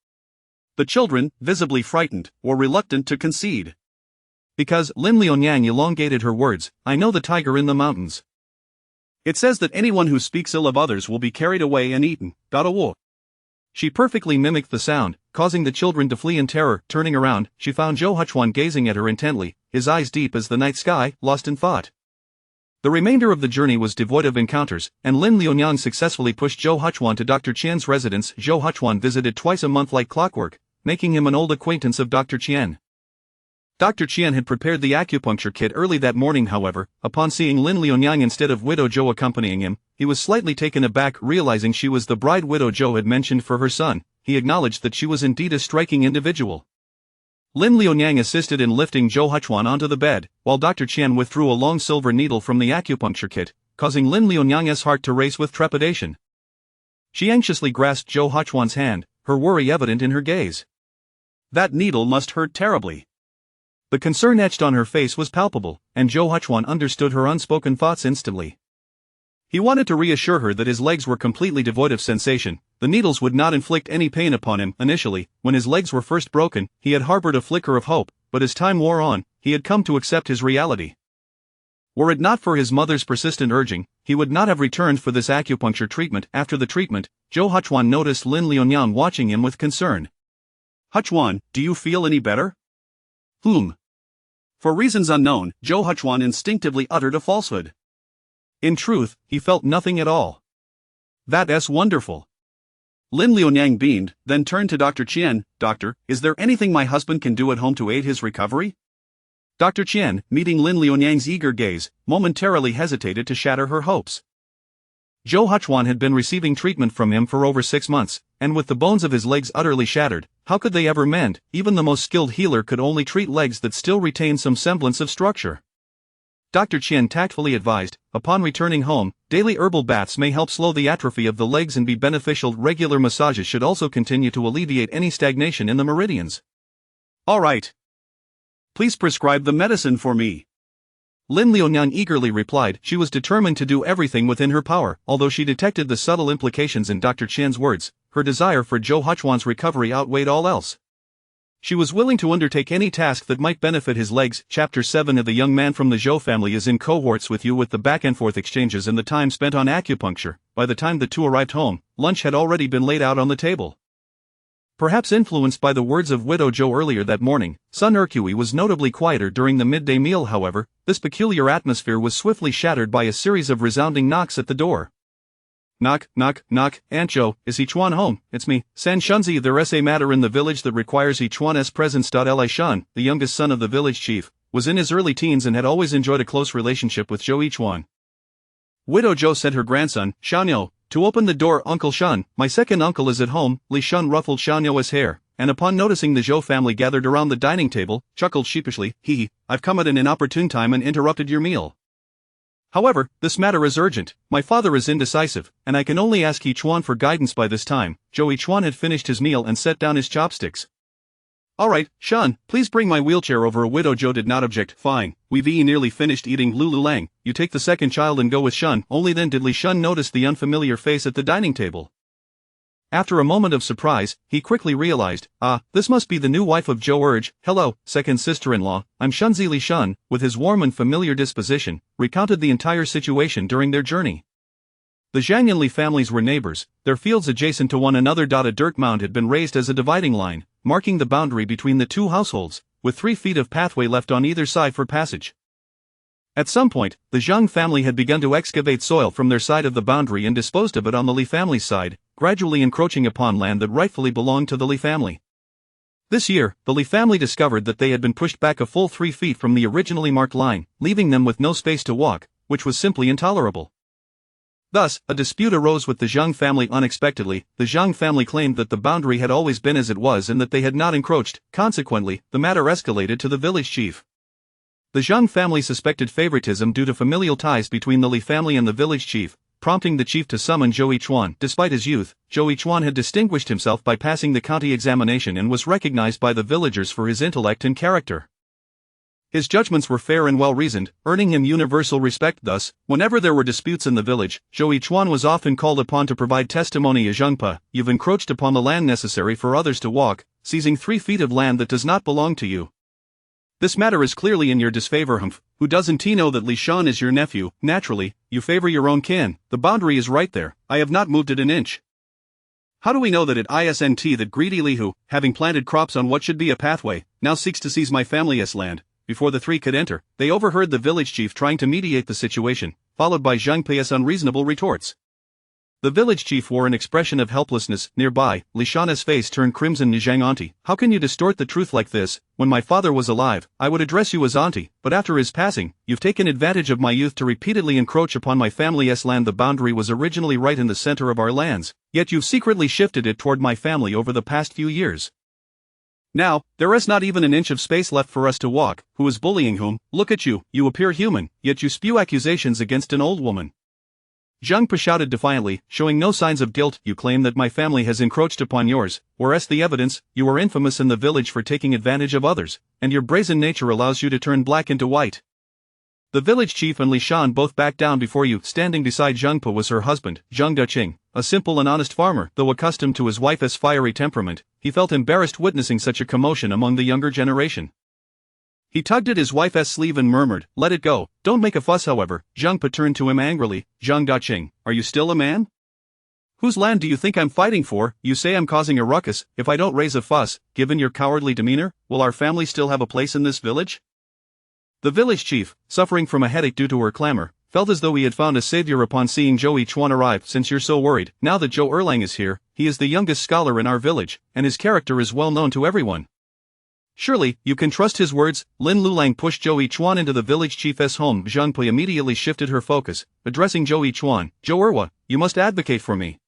The children, visibly frightened, were reluctant to concede. "Because," Lin Liunyang elongated her words, "I know the tiger in the mountains. It says that anyone who speaks ill of others will be carried away and eaten." She perfectly mimicked the sound, causing the children to flee in terror. Turning around, she found Zhou Huchuan gazing at her intently, his eyes deep as the night sky, lost in thought. The remainder of the journey was devoid of encounters, and Lin Liunyang successfully pushed Zhou Huchuan to Dr. Qian's residence. Zhou Huchuan visited twice a month like clockwork, making him an old acquaintance of Dr. Qian. Dr. Qian had prepared the acupuncture kit early that morning. However, upon seeing Lin Liunyang instead of widow Zhou accompanying him, he was slightly taken aback. Realizing she was the bride widow Zhou had mentioned for her son, he acknowledged that she was indeed a striking individual. Lin Liunyang assisted in lifting Zhou Huchuan onto the bed, while Dr. Qian withdrew a long silver needle from the acupuncture kit, causing Lin Liunyang's heart to race with trepidation. She anxiously grasped Zhou Huchuan's hand, her worry evident in her gaze. That needle must hurt terribly. The concern etched on her face was palpable, and Zhou Huchuan understood her unspoken thoughts instantly. He wanted to reassure her that his legs were completely devoid of sensation. The needles would not inflict any pain upon him. Initially, when his legs were first broken, he had harbored a flicker of hope, but as time wore on, he had come to accept his reality. Were it not for his mother's persistent urging, he would not have returned for this acupuncture treatment. After the treatment, Zhou Huchuan noticed Lin Liunyang watching him with concern. "Huchuan, do you feel any better?" For reasons unknown, Zhou Huchuan instinctively uttered a falsehood. In truth, he felt nothing at all. "That's wonderful." Lin Liunyang beamed, then turned to Dr. Qian. "Doctor, is there anything my husband can do at home to aid his recovery?" Dr. Qian, meeting Lin Liunyang's eager gaze, momentarily hesitated to shatter her hopes. Zhou Huchuan had been receiving treatment from him for over 6 months, and with the bones of his legs utterly shattered, how could they ever mend? Even the most skilled healer could only treat legs that still retained some semblance of structure. Dr. Qian tactfully advised, upon returning home, daily herbal baths may help slow the atrophy of the legs and be beneficial. Regular massages should also continue to alleviate any stagnation in the meridians. "All right. Please prescribe the medicine for me." Lin Liunyang eagerly replied. She was determined to do everything within her power. Although she detected the subtle implications in Dr. Qian's words, her desire for Zhou Huchuan's recovery outweighed all else. She was willing to undertake any task that might benefit his legs. Chapter 7 of The Young Man from the Zhou Family is in cohorts with you, with the back-and-forth exchanges and the time spent on acupuncture. By the time the two arrived home, lunch had already been laid out on the table. Perhaps influenced by the words of widow Zhou earlier that morning, Sun Ercui was notably quieter during the midday meal. However, this peculiar atmosphere was swiftly shattered by a series of resounding knocks at the door. "Knock, knock, knock. Aunt Zhou, is Yichuan home? It's me, San Shunzi. There's a matter in the village that requires Yichuan's presence." Li Shun, the youngest son of the village chief, was in his early teens and had always enjoyed a close relationship with Zhou Yichuan. Widow Zhou sent her grandson, Xiaonyou, to open the door. "Uncle Shun, my second uncle is at home." Li Shun ruffled Xiaonyou's hair, and upon noticing the Zhou family gathered around the dining table, chuckled sheepishly. I've come at an inopportune time and interrupted your meal. However, this matter is urgent. My father is indecisive, and I can only ask Yichuan for guidance." By this time, Zhou Yichuan had finished his meal and set down his chopsticks. "All right, Shun, please bring my wheelchair over." Widow Zhou did not object. "Fine, we've nearly finished eating. Lulu Lang, you take the second child and go with Shun." Only then did Li Shun notice the unfamiliar face at the dining table. After a moment of surprise, he quickly realized, this must be the new wife of Zhou Urge. "Hello, second sister-in-law, I'm Shunzi." Li Shun, with his warm and familiar disposition, recounted the entire situation during their journey. The Zhangyan Li families were neighbors, their fields adjacent to one another. A dirt mound had been raised as a dividing line, marking the boundary between the two households, with 3 feet of pathway left on either side for passage. At some point, the Zhang family had begun to excavate soil from their side of the boundary and disposed of it on the Li family's side, gradually encroaching upon land that rightfully belonged to the Li family. This year, the Li family discovered that they had been pushed back a full 3 feet from the originally marked line, leaving them with no space to walk, which was simply intolerable. Thus, a dispute arose with the Zhang family. Unexpectedly, the Zhang family claimed that the boundary had always been as it was and that they had not encroached. Consequently, the matter escalated to the village chief. The Zhang family suspected favoritism due to familial ties between the Li family and the village chief, prompting the chief to summon Zhou Yichuan. Despite his youth, Zhou Yichuan had distinguished himself by passing the county examination and was recognized by the villagers for his intellect and character. His judgments were fair and well-reasoned, earning him universal respect. Thus, whenever there were disputes in the village, Zhou Yichuan was often called upon to provide testimony. "Zhengpa, you've encroached upon the land necessary for others to walk, seizing 3 feet of land that does not belong to you. This matter is clearly in your disfavor. Who doesn't know that Li Shan is your nephew? Naturally, you favor your own kin. The boundary is right there. I have not moved it an inch." How do we know that it isn't that greedy Lihu, having planted crops on what should be a pathway, now seeks to seize my family's land? Before the three could enter, they overheard the village chief trying to mediate the situation, followed by Zhang Pei's unreasonable retorts. The village chief wore an expression of helplessness. Nearby, Li Shan's face turned crimson. Zhang auntie, how can you distort the truth like this? When my father was alive, I would address you as auntie, but after his passing, you've taken advantage of my youth to repeatedly encroach upon my family's land. The boundary was originally right in the center of our lands, yet you've secretly shifted it toward my family over the past few years. Now, there is not even an inch of space left for us to walk. Who is bullying whom? Look at you, you appear human, yet you spew accusations against an old woman. Zhang Pe shouted defiantly, showing no signs of guilt. You claim that my family has encroached upon yours, whereas the evidence, you are infamous in the village for taking advantage of others, and your brazen nature allows you to turn black into white. The village chief and Li Shan both backed down before you. Standing beside Zhang Pe was her husband, Zhang Deqing, a simple and honest farmer. Though accustomed to his wife's fiery temperament, he felt embarrassed witnessing such a commotion among the younger generation. He tugged at his wife's sleeve and murmured, "Let it go, don't make a fuss." However, Zhang Pe turned to him angrily. Zhang Deqing, are you still a man? Whose land do you think I'm fighting for? You say I'm causing a ruckus. If I don't raise a fuss, given your cowardly demeanor, will our family still have a place in this village? The village chief, suffering from a headache due to her clamor, felt as though he had found a savior upon seeing Zhou Yichuan arrive. Since you're so worried, now that Zhou Erlang is here, he is the youngest scholar in our village, and his character is well known to everyone. Surely, you can trust his words. Lin Lulang pushed Zhou Yichuan into the village chief's home. Zhang Pe immediately shifted her focus, addressing Zhou Yichuan. Zhou Erwa, you must advocate for me.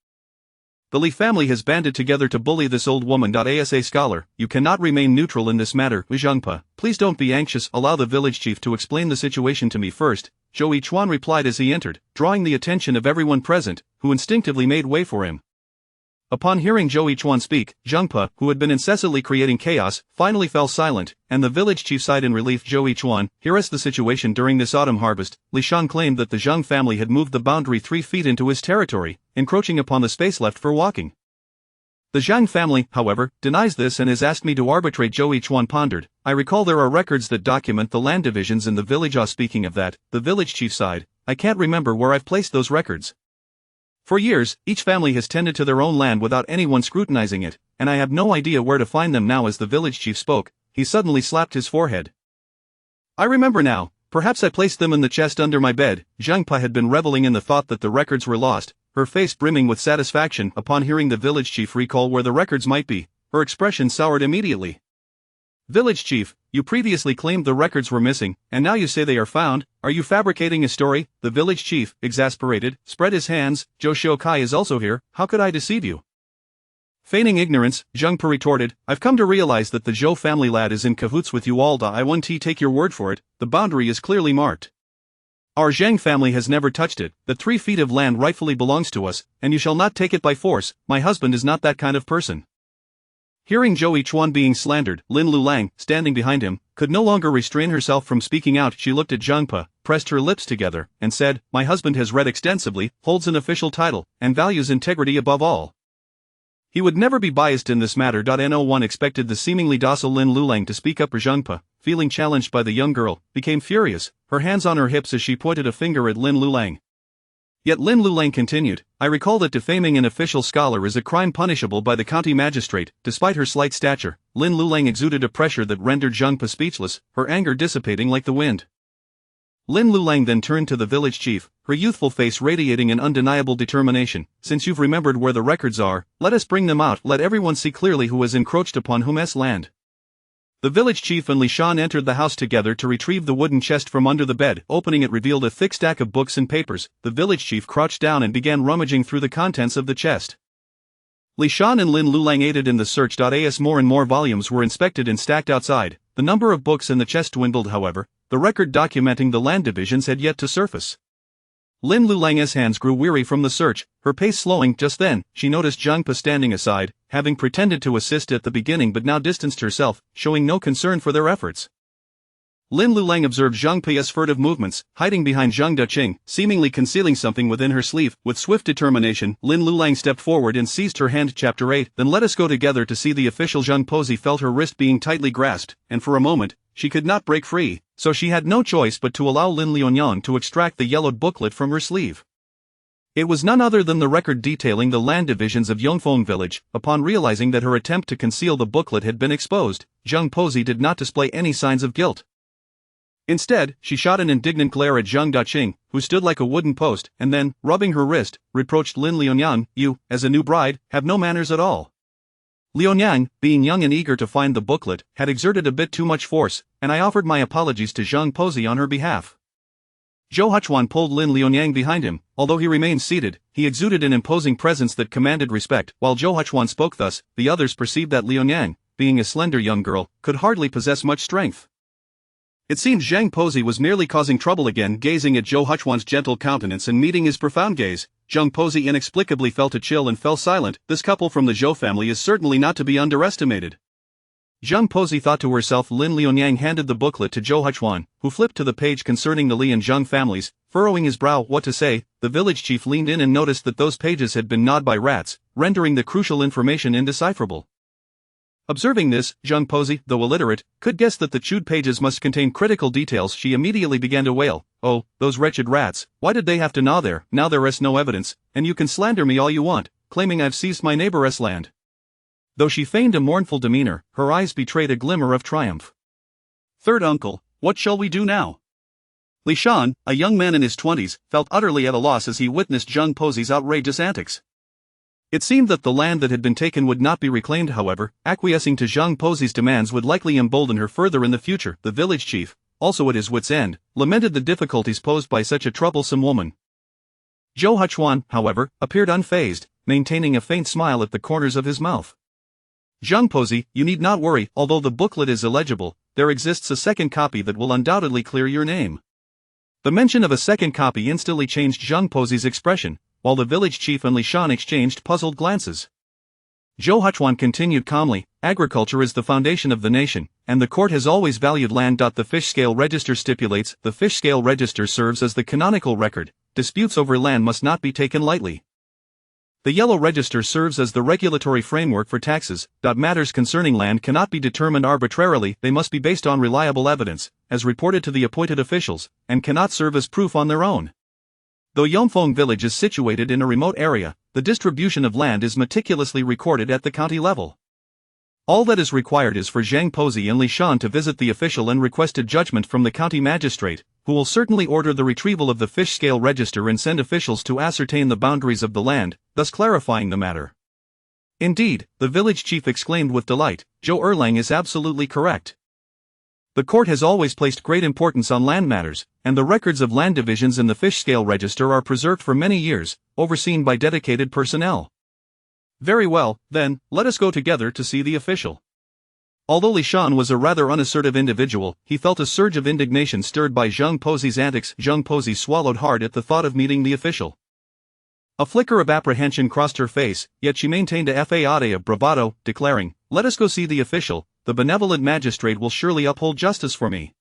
The Li family has banded together to bully this old woman. Asa scholar, you cannot remain neutral in this matter. Zhang Pe, please don't be anxious. Allow the village chief to explain the situation to me first. Zhou Yichuan replied as he entered, drawing the attention of everyone present, who instinctively made way for him. Upon hearing Zhou Yichuan speak, Zhang Pe, who had been incessantly creating chaos, finally fell silent, and the village chief sighed in relief. Zhou Yichuan, here is the situation during this autumn harvest. Li Shan claimed that the Zhang family had moved the boundary 3 feet into his territory, encroaching upon the space left for walking. The Zhang family, however, denies this and has asked me to arbitrate. Zhou Yichuan pondered. I recall there are records that document the land divisions in the village. Speaking of that, the village chief sighed, I can't remember where I've placed those records. For years, each family has tended to their own land without anyone scrutinizing it, and I have no idea where to find them now. As the village chief spoke, he suddenly slapped his forehead. I remember now, perhaps I placed them in the chest under my bed. Zhang Pe had been reveling in the thought that the records were lost, her face brimming with satisfaction. Upon hearing the village chief recall where the records might be, her expression soured immediately. Village chief, you previously claimed the records were missing, and now you say they are found. Are you fabricating a story? The village chief, exasperated, spread his hands. Zhou Xiukai is also here, how could I deceive you? Feigning ignorance, Zhang Pe retorted, I've come to realize that the Zhou family lad is in cahoots with you all. I won't take your word for it, the boundary is clearly marked. Our Zhang family has never touched it. The 3 feet of land rightfully belongs to us, and you shall not take it by force. My husband is not that kind of person. Hearing Zhou Yichuan being slandered, Lin Lulang, standing behind him, could no longer restrain herself from speaking out. She looked at Zhang Pe, pressed her lips together, and said, My husband has read extensively, holds an official title, and values integrity above all. He would never be biased in this matter. No one expected the seemingly docile Lin Lulang to speak up. Zhang Pe, feeling challenged by the young girl, became furious, her hands on her hips as she pointed a finger at Lin Lulang. Yet Lin Lulang continued, I recall that defaming an official scholar is a crime punishable by the county magistrate. Despite her slight stature, Lin Lulang exuded a pressure that rendered Zhang Pe speechless, her anger dissipating like the wind. Lin Lulang then turned to the village chief, her youthful face radiating an undeniable determination. Since you've remembered where the records are, let us bring them out. Let everyone see clearly who has encroached upon whom's land. The village chief and Li Shan entered the house together to retrieve the wooden chest from under the bed. Opening it revealed a thick stack of books and papers. The village chief crouched down and began rummaging through the contents of the chest. Li Shan and Lin Lulang aided in the search. As more and more volumes were inspected and stacked outside, the number of books in the chest dwindled. However, the record documenting the land divisions had yet to surface. Lin Lulang's hands grew weary from the search, her pace slowing. Just then, she noticed Zhang Pe standing aside, having pretended to assist at the beginning but now distanced herself, showing no concern for their efforts. Lin Lulang observed Zhang Pe's furtive movements, hiding behind Zhang Deqing, seemingly concealing something within her sleeve. With swift determination, Lin Lulang stepped forward and seized her hand. Chapter 8. Then let us go together to see the official. Zhang Pozi felt her wrist being tightly grasped, and for a moment, she could not break free, so she had no choice but to allow Lin Lianyang to extract the yellowed booklet from her sleeve. It was none other than the record detailing the land divisions of Yongfeng village. Upon realizing that her attempt to conceal the booklet had been exposed, Zheng Pozi did not display any signs of guilt. Instead, she shot an indignant glare at Zhang Daqing, who stood like a wooden post, and then, rubbing her wrist, reproached Lin Lianyang, "You, as a new bride, have no manners at all." Lianyang, being young and eager to find the booklet, had exerted a bit too much force, and I offered my apologies to Zhang Pozi on her behalf. Zhou Huchuan pulled Lin Lianyang behind him. Although he remained seated, he exuded an imposing presence that commanded respect. While Zhou Huchuan spoke thus, the others perceived that Lianyang, being a slender young girl, could hardly possess much strength. It seemed Zhang Pozi was merely causing trouble again. Gazing at Zhou Huchuan's gentle countenance and meeting his profound gaze, Zhang Pozi inexplicably felt a chill and fell silent. This couple from the Zhou family is certainly not to be underestimated. Zhang Pozi thought to herself. Lin Lianyang handed the booklet to Zhou Huchuan, who flipped to the page concerning the Li and Zhang families, furrowing his brow. What to say? The village chief leaned in and noticed that those pages had been gnawed by rats, rendering the crucial information indecipherable. Observing this, Zhang Pozi, though illiterate, could guess that the chewed pages must contain critical details. She immediately began to wail, "Oh, those wretched rats, why did they have to gnaw there? Now there rests no evidence, and you can slander me all you want, claiming I've seized my neighbor's land." Though she feigned a mournful demeanor, her eyes betrayed a glimmer of triumph. "Third uncle, what shall we do now?" Li Shan, a young man in his 20s, felt utterly at a loss as he witnessed Zhang Pozi's outrageous antics. It seemed that the land that had been taken would not be reclaimed. However, acquiescing to Zhang Pozi's demands would likely embolden her further in the future. The village chief, also at his wits' end, lamented the difficulties posed by such a troublesome woman. Zhou Huchuan, however, appeared unfazed, maintaining a faint smile at the corners of his mouth. "Zhang Pozi, you need not worry. Although the booklet is illegible, there exists a second copy that will undoubtedly clear your name." The mention of a second copy instantly changed Zhang Pozi's expression, while the village chief and Li Shan exchanged puzzled glances. Zhou Huchuan continued calmly, "Agriculture is the foundation of the nation, and the court has always valued land. The fish scale register stipulates, the fish scale register serves as the canonical record. Disputes over land must not be taken lightly. The yellow register serves as the regulatory framework for taxes. Matters concerning land cannot be determined arbitrarily. They must be based on reliable evidence, as reported to the appointed officials, and cannot serve as proof on their own. Though Yongfeng village is situated in a remote area, the distribution of land is meticulously recorded at the county level. All that is required is for Zhang Pozi and Li Shan to visit the official and request a judgment from the county magistrate, who will certainly order the retrieval of the fish scale register and send officials to ascertain the boundaries of the land, thus clarifying the matter. Indeed, the village chief exclaimed with delight, "Zhou Erlang is absolutely correct. The court has always placed great importance on land matters, and the records of land divisions in the fish scale register are preserved for many years, overseen by dedicated personnel." "Very well, then, let us go together to see the official." Although Li Shan was a rather unassertive individual, he felt a surge of indignation stirred by Zhang Pozi's antics. Zhang Pozi swallowed hard at the thought of meeting the official. A flicker of apprehension crossed her face, yet she maintained a facade of bravado, declaring, "Let us go see the official. The benevolent magistrate will surely uphold justice for me."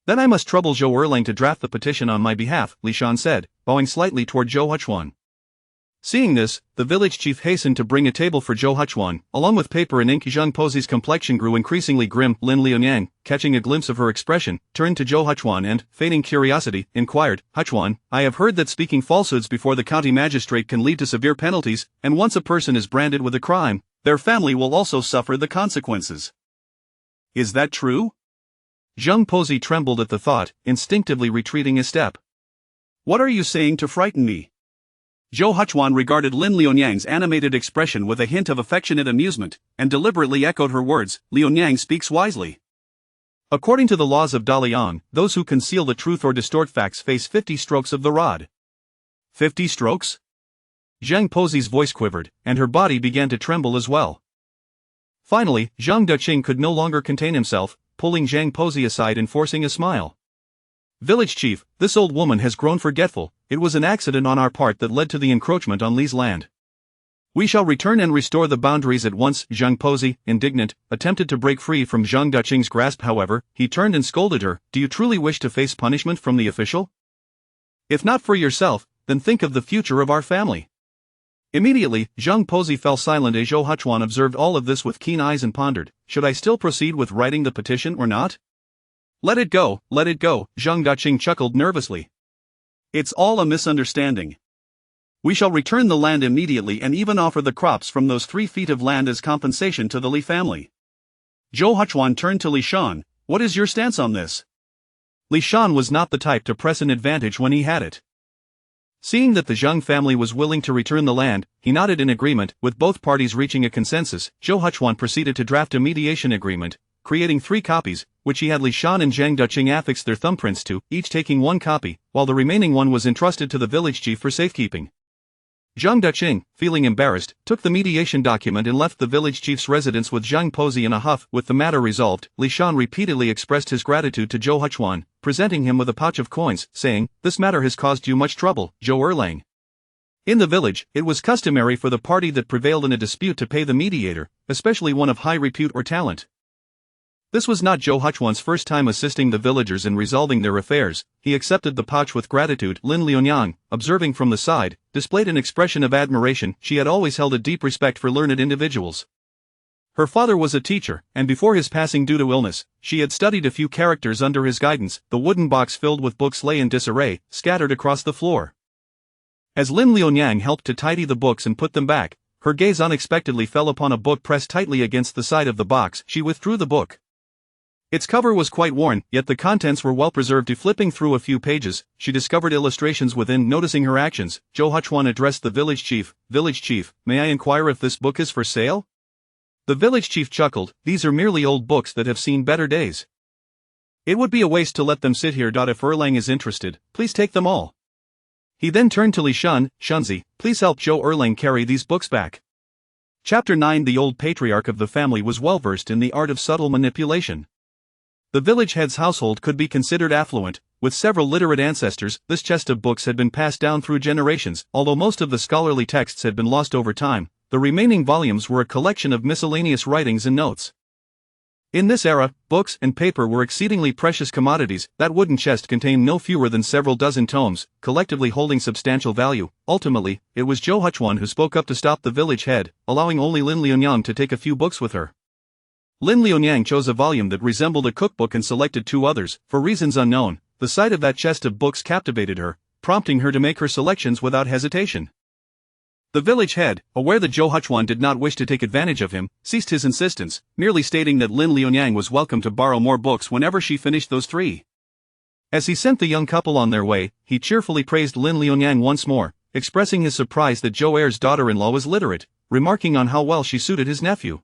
"Then I must trouble Zhou Erlang to draft the petition on my behalf," Li Shan said, bowing slightly toward Zhou Huchuan. Seeing this, the village chief hastened to bring a table for Zhou Huchuan, along with paper and ink. Zhang Pozi's complexion grew increasingly grim. Lin Lianyang, catching a glimpse of her expression, turned to Zhou Huchuan and, feigning curiosity, inquired, "Huchuan, I have heard that speaking falsehoods before the county magistrate can lead to severe penalties, and once a person is branded with a crime, their family will also suffer the consequences. Is that true?" Zhang Pozi trembled at the thought, instinctively retreating a step. "What are you saying to frighten me?" Zhou Huchuan regarded Lin Lianyang's animated expression with a hint of affectionate amusement, and deliberately echoed her words, "Lianyang speaks wisely. According to the laws of Dalian, those who conceal the truth or distort facts face 50 strokes of the rod." 50 strokes? Zhang Pozi's voice quivered, and her body began to tremble as well. Finally, Zhang Daqing could no longer contain himself, pulling Zhang Pozi aside and forcing a smile. "Village chief, this old woman has grown forgetful. It was an accident on our part that led to the encroachment on Li's land. We shall return and restore the boundaries at once." Zhang Pozi, indignant, attempted to break free from Zhang Daqing's grasp. However, he turned and scolded her, "Do you truly wish to face punishment from the official? If not for yourself, then think of the future of our family." Immediately, Zhang Pozi fell silent as Zhou Huchuan observed all of this with keen eyes and pondered, "Should I still proceed with writing the petition or not?" Let it go, Zhang Daqing chuckled nervously. "It's all a misunderstanding. We shall return the land immediately and even offer the crops from those 3 feet of land as compensation to the Li family. Zhou Huchuan turned to Li Shan. What is your stance on this? Li Shan was not the type to press an advantage when he had it. Seeing that the Zhang family was willing to return the land, he nodded in agreement. With both parties reaching a consensus, Zhou Huchuan proceeded to draft a mediation agreement, creating 3 copies, which he had Li Shan and Zhang Duqing affix their thumbprints to, each taking 1 copy, while the remaining one was entrusted to the village chief for safekeeping. Zhang Duqing, feeling embarrassed, took the mediation document and left the village chief's residence with Zhang Pozi in a huff. With the matter resolved, Li Shan repeatedly expressed his gratitude to Zhou Huchuan, presenting him with a pouch of coins, saying, "This matter has caused you much trouble, Zhou Erlang." In the village, it was customary for the party that prevailed in a dispute to pay the mediator, especially one of high repute or talent. This was not Zhou Huchuan's first time assisting the villagers in resolving their affairs. He accepted the pouch with gratitude. Lin Liunyang, observing from the side, displayed an expression of admiration. She had always held a deep respect for learned individuals. Her father was a teacher, and before his passing due to illness, she had studied a few characters under his guidance. The wooden box filled with books lay in disarray, scattered across the floor. As Lin Liunyang helped to tidy the books and put them back, her gaze unexpectedly fell upon a book pressed tightly against the side of the box. She withdrew the book. Its cover was quite worn, yet the contents were well preserved. Flipping through a few pages, she discovered illustrations within. Noticing her actions, Zhou Huchuan addressed the village chief. "Village chief, may I inquire if this book is for sale?" The village chief chuckled. "These are merely old books that have seen better days. It would be a waste to let them sit here. If Erlang is interested, please take them all." He then turned to Li Shan. "Shunzi, please help Zhou Erlang carry these books back." Chapter 9. The old patriarch of the family was well versed in the art of subtle manipulation. The village head's household could be considered affluent, with several literate ancestors. This chest of books had been passed down through generations. Although most of the scholarly texts had been lost over time, the remaining volumes were a collection of miscellaneous writings and notes. In this era, books and paper were exceedingly precious commodities. That wooden chest contained no fewer than several dozen tomes, collectively holding substantial value. Ultimately, it was Zhou Huchuan who spoke up to stop the village head, allowing only Lin Liunyang to take a few books with her. Lin Liunyang chose a volume that resembled a cookbook and selected 2 others. For reasons unknown, the sight of that chest of books captivated her, prompting her to make her selections without hesitation. The village head, aware that Zhou Huchuan did not wish to take advantage of him, ceased his insistence, merely stating that Lin Liunyang was welcome to borrow more books whenever she finished those 3. As he sent the young couple on their way, he cheerfully praised Lin Liunyang once more, expressing his surprise that Zhou Er's daughter-in-law was literate, remarking on how well she suited his nephew.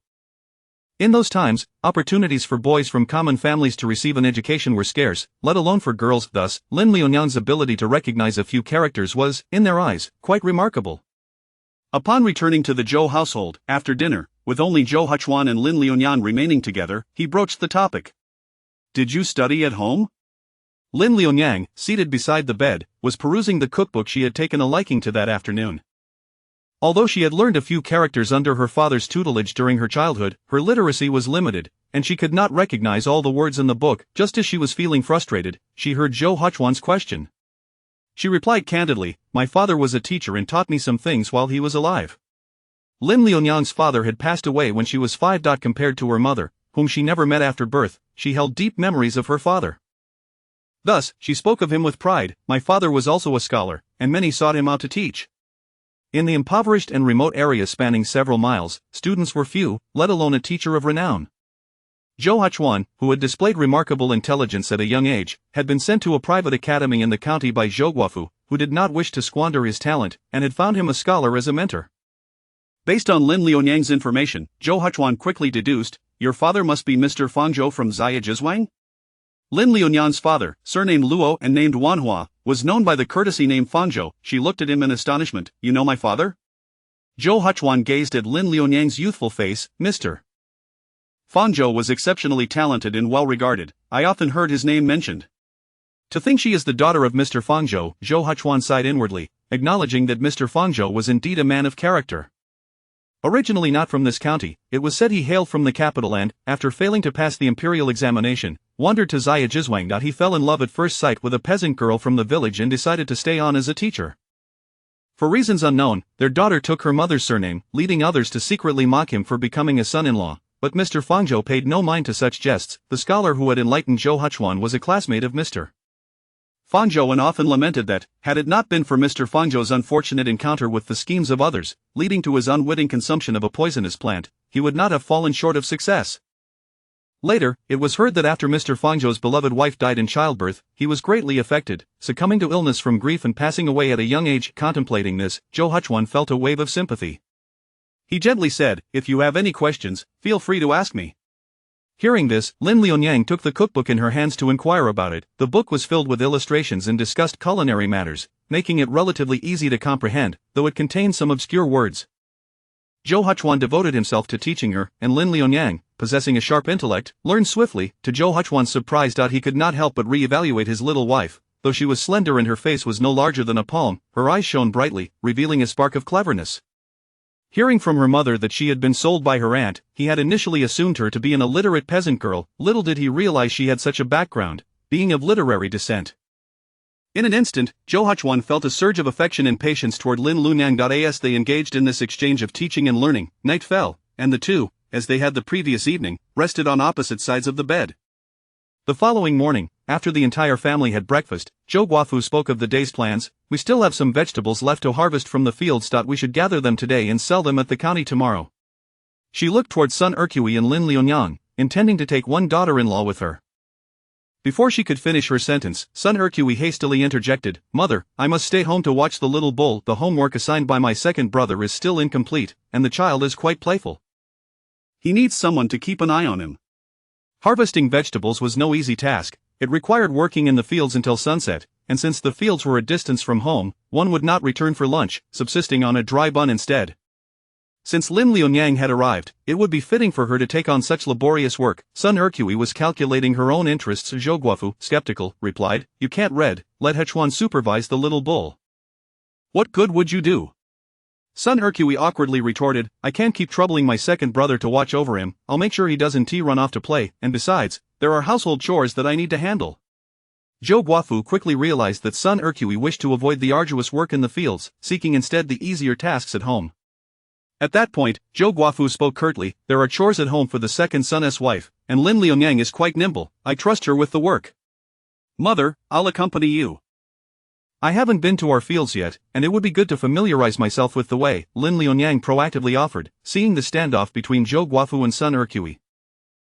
In those times, opportunities for boys from common families to receive an education were scarce, let alone for girls. Thus, Lin Liunyang's ability to recognize a few characters was, in their eyes, quite remarkable. Upon returning to the Zhou household, after dinner, with only Zhou Huchuan and Lin Liunyang remaining together, he broached the topic. "Did you study at home?" Lin Liunyang, seated beside the bed, was perusing the cookbook she had taken a liking to that afternoon. Although she had learned a few characters under her father's tutelage during her childhood, her literacy was limited, and she could not recognize all the words in the book. Just as she was feeling frustrated, she heard Zhou Huchuan's question. She replied candidly, "My father was a teacher and taught me some things while he was alive." Lin Liunyang's father had passed away when she was 5. Compared to her mother, whom she never met after birth, she held deep memories of her father. Thus, she spoke of him with pride. "My father was also a scholar, and many sought him out to teach." In the impoverished and remote areas spanning several miles, students were few, let alone a teacher of renown. Zhou Huchuan, who had displayed remarkable intelligence at a young age, had been sent to a private academy in the county by Zhou Guofu, who did not wish to squander his talent, and had found him a scholar as a mentor. Based on Lin Liunyang's information, Zhou Huchuan quickly deduced, "Your father must be Mr. Fang Zhou from Ziyajizwang?" Lin Liunyang's father, surnamed Luo and named Wanhua, was known by the courtesy name Fang Zhou. She looked at him in astonishment. "You know my father?" Zhou Huchuan gazed at Lin Liunyang's youthful face. "Mr. Fang Zhou was exceptionally talented and well regarded. I often heard his name mentioned." To think she is the daughter of Mr. Fang Zhou, Zhou Huchuan sighed inwardly, acknowledging that Mr. Fang Zhou was indeed a man of character. Originally not from this county, it was said he hailed from the capital and, after failing to pass the imperial examination, wandered to Ziyajizwang. He fell in love at first sight with a peasant girl from the village and decided to stay on as a teacher. For reasons unknown, their daughter took her mother's surname, leading others to secretly mock him for becoming a son-in-law. But Mr. Fang Zhou paid no mind to such jests. The scholar who had enlightened Zhou Huchuan was a classmate of Mr. Fangzhou often lamented that, had it not been for Mr. Fangzhou's unfortunate encounter with the schemes of others, leading to his unwitting consumption of a poisonous plant, he would not have fallen short of success. Later, it was heard that after Mr. Fangzhou's beloved wife died in childbirth, he was greatly affected, succumbing to illness from grief and passing away at a young age. Contemplating this, Zhou Huchuan felt a wave of sympathy. He gently said, "If you have any questions, feel free to ask me." Hearing this, Lin Liunyang took the cookbook in her hands to inquire about it. The book was filled with illustrations and discussed culinary matters, making it relatively easy to comprehend, though it contained some obscure words. Zhou Huchuan devoted himself to teaching her, and Lin Liunyang, possessing a sharp intellect, learned swiftly. To Zhou Huchuan's surprise, he could not help but re-evaluate his little wife. Though she was slender and her face was no larger than a palm, her eyes shone brightly, revealing a spark of cleverness. Hearing from her mother that she had been sold by her aunt, he had initially assumed her to be an illiterate peasant girl. Little did he realize she had such a background, being of literary descent. In an instant, Zhou Huchuan felt a surge of affection and patience toward Lin Liunyang. As they engaged in this exchange of teaching and learning, night fell, and the two, as they had the previous evening, rested on opposite sides of the bed. The following morning, after the entire family had breakfast, Zhou Guofu spoke of the day's plans. "We still have some vegetables left to harvest from the fields. We should gather them today and sell them at the county tomorrow." She looked toward Sun Ercui and Lin Liunyang, intending to take one daughter-in-law with her. Before she could finish her sentence, Sun Ercui hastily interjected, "Mother, I must stay home to watch the little bull. The homework assigned by my second brother is still incomplete, and the child is quite playful. He needs someone to keep an eye on him." Harvesting vegetables was no easy task. It required working in the fields until sunset, and since the fields were a distance from home, one would not return for lunch, subsisting on a dry bun instead. Since Lin Liunyang had arrived, it would be fitting for her to take on such laborious work. Sun Ercui was calculating her own interests. Zhou Guofu, skeptical, replied, "You can't let Huchuan supervise the little bull. What good would you do?" Sun Ercui awkwardly retorted, "I can't keep troubling my second brother to watch over him. I'll make sure he doesn't run off to play, and besides, there are household chores that I need to handle." Zhou Guofu quickly realized that Sun Ercui wished to avoid the arduous work in the fields, seeking instead the easier tasks at home. At that point, Zhou Guofu spoke curtly, "There are chores at home for the second son's wife, and Lin Liunyang is quite nimble. I trust her with the work. Mother, I'll accompany you." "I haven't been to our fields yet, and it would be good to familiarize myself with the way," Lin Liunyang proactively offered, seeing the standoff between Zhou Guofu and Sun Ercui.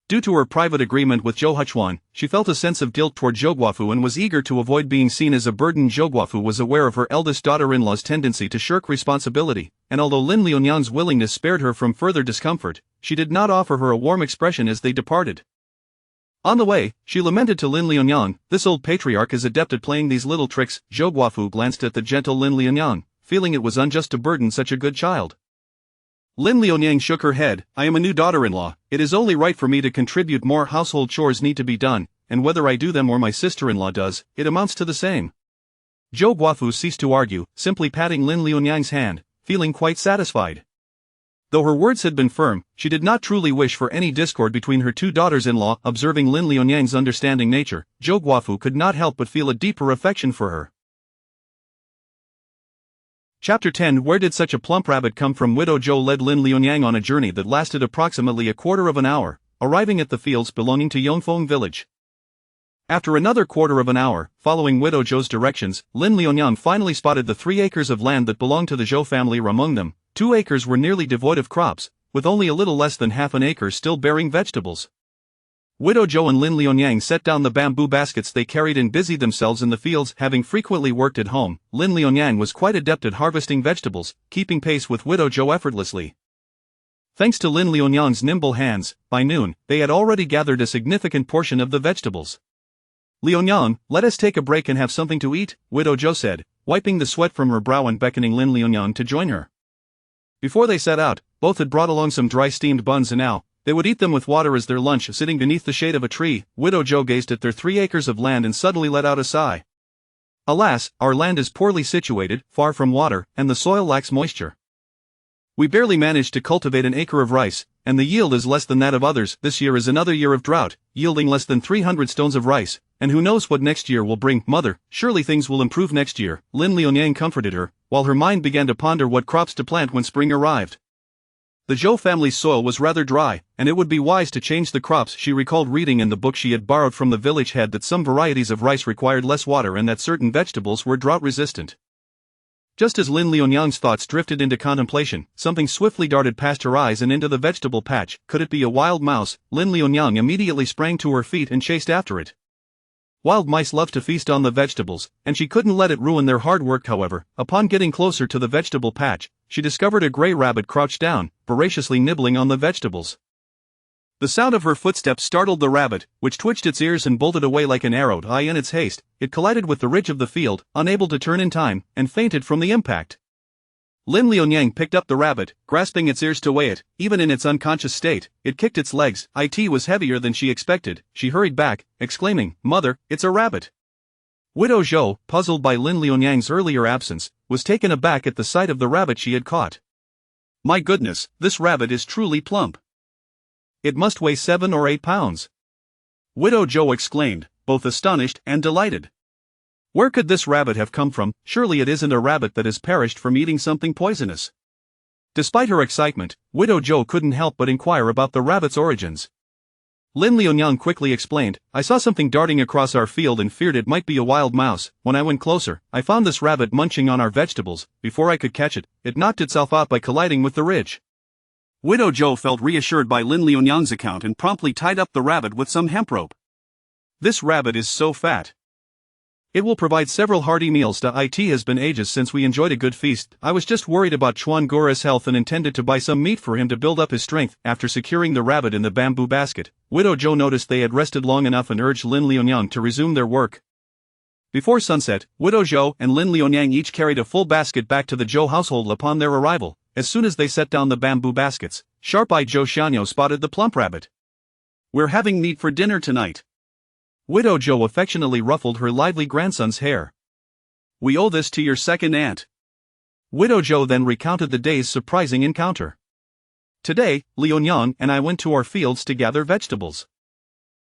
Due to her private agreement with Zhou Huchuan, she felt a sense of guilt toward Zhou Guofu and was eager to avoid being seen as a burden. Zhou Guofu was aware of her eldest daughter-in-law's tendency to shirk responsibility, and although Lin Liunyang's willingness spared her from further discomfort, she did not offer her a warm expression as they departed. On the way, she lamented to Lin Liunyang, "This old patriarch is adept at playing these little tricks." Zhou Guofu glanced at the gentle Lin Liunyang, feeling it was unjust to burden such a good child. Lin Liunyang shook her head, "I am a new daughter-in-law, it is only right for me to contribute. More household chores need to be done, and whether I do them or my sister-in-law does, it amounts to the same." Zhou Guofu ceased to argue, simply patting Lin Liunyang's hand, feeling quite satisfied. Though her words had been firm, she did not truly wish for any discord between her two daughters-in-law. Observing Lin Liunyang's understanding nature, Zhou Guofu could not help but feel a deeper affection for her. Chapter 10 Where did such a plump rabbit come from? Widow Zhou led Lin Liunyang on a journey that lasted approximately a quarter of an hour, arriving at the fields belonging to Yongfeng village. After another quarter of an hour, following Widow Zhou's directions, Lin Liunyang finally spotted the 3 acres of land that belonged to the Zhou family. Among them, 2 acres were nearly devoid of crops, with only a little less than half an acre still bearing vegetables. Widow Zhou and Lin Liunyang set down the bamboo baskets they carried and busied themselves in the fields. Having frequently worked at home, Lin Liunyang was quite adept at harvesting vegetables, keeping pace with Widow Zhou effortlessly. Thanks to Lin Liunyang's nimble hands, by noon, they had already gathered a significant portion of the vegetables. "Liunyang, let us take a break and have something to eat," Widow Zhou said, wiping the sweat from her brow and beckoning Lin Liunyang to join her. Before they set out, both had brought along some dry steamed buns and now, they would eat them with water as their lunch. Sitting beneath the shade of a tree, Widow Zhou gazed at their 3 acres of land and suddenly let out a sigh. "Alas, our land is poorly situated, far from water, and the soil lacks moisture. We barely managed to cultivate an acre of rice, and the yield is less than that of others. This year is another year of drought, yielding less than 300 stones of rice, and who knows what next year will bring." "Mother, surely things will improve next year," Lin Liunyang comforted her, while her mind began to ponder what crops to plant when spring arrived. The Zhou family's soil was rather dry, and it would be wise to change the crops. She recalled reading in the book she had borrowed from the village head that some varieties of rice required less water and that certain vegetables were drought-resistant. Just as Lin Liunyang's thoughts drifted into contemplation, something swiftly darted past her eyes and into the vegetable patch. Could it be a wild mouse? Lin Liunyang immediately sprang to her feet and chased after it. Wild mice love to feast on the vegetables, and she couldn't let it ruin their hard work. However, upon getting closer to the vegetable patch, she discovered a gray rabbit crouched down, voraciously nibbling on the vegetables. The sound of her footsteps startled the rabbit, which twitched its ears and bolted away like an arrow. In its haste, it collided with the ridge of the field, unable to turn in time, and fainted from the impact. Lin Liunyang picked up the rabbit, grasping its ears to weigh it. Even in its unconscious state, it kicked its legs. It was heavier than she expected. She hurried back, exclaiming, "Mother, it's a rabbit!" Widow Zhou, puzzled by Lin Liunyang's earlier absence, was taken aback at the sight of the rabbit she had caught. "My goodness, this rabbit is truly plump. It must weigh 7 or 8 pounds. Widow Zhou exclaimed, both astonished and delighted. Where could this rabbit have come from? Surely it isn't a rabbit that has perished from eating something poisonous. Despite her excitement, Widow Zhou couldn't help but inquire about the rabbit's origins. Lin Liunyang quickly explained, "I saw something darting across our field and feared it might be a wild mouse. When I went closer, I found this rabbit munching on our vegetables. Before I could catch it, it knocked itself out by colliding with the ridge." Widow Zhou felt reassured by Lin Liunyang's account and promptly tied up the rabbit with some hemp rope. "This rabbit is so fat. It will provide several hearty meals. It has been ages since we enjoyed a good feast. I was just worried about Chuan Gora's health and intended to buy some meat for him to build up his strength." After securing the rabbit in the bamboo basket, Widow Zhou noticed they had rested long enough and urged Lin Liunyang to resume their work. Before sunset, Widow Zhou and Lin Liunyang each carried a full basket back to the Zhou household. Upon their arrival, as soon as they set down the bamboo baskets, sharp-eyed Zhou Xianyo spotted the plump rabbit. "We're having meat for dinner tonight." Widow Zhou affectionately ruffled her lively grandson's hair. "We owe this to your second aunt." Widow Zhou then recounted the day's surprising encounter. "Today, Liunyang and I went to our fields to gather vegetables.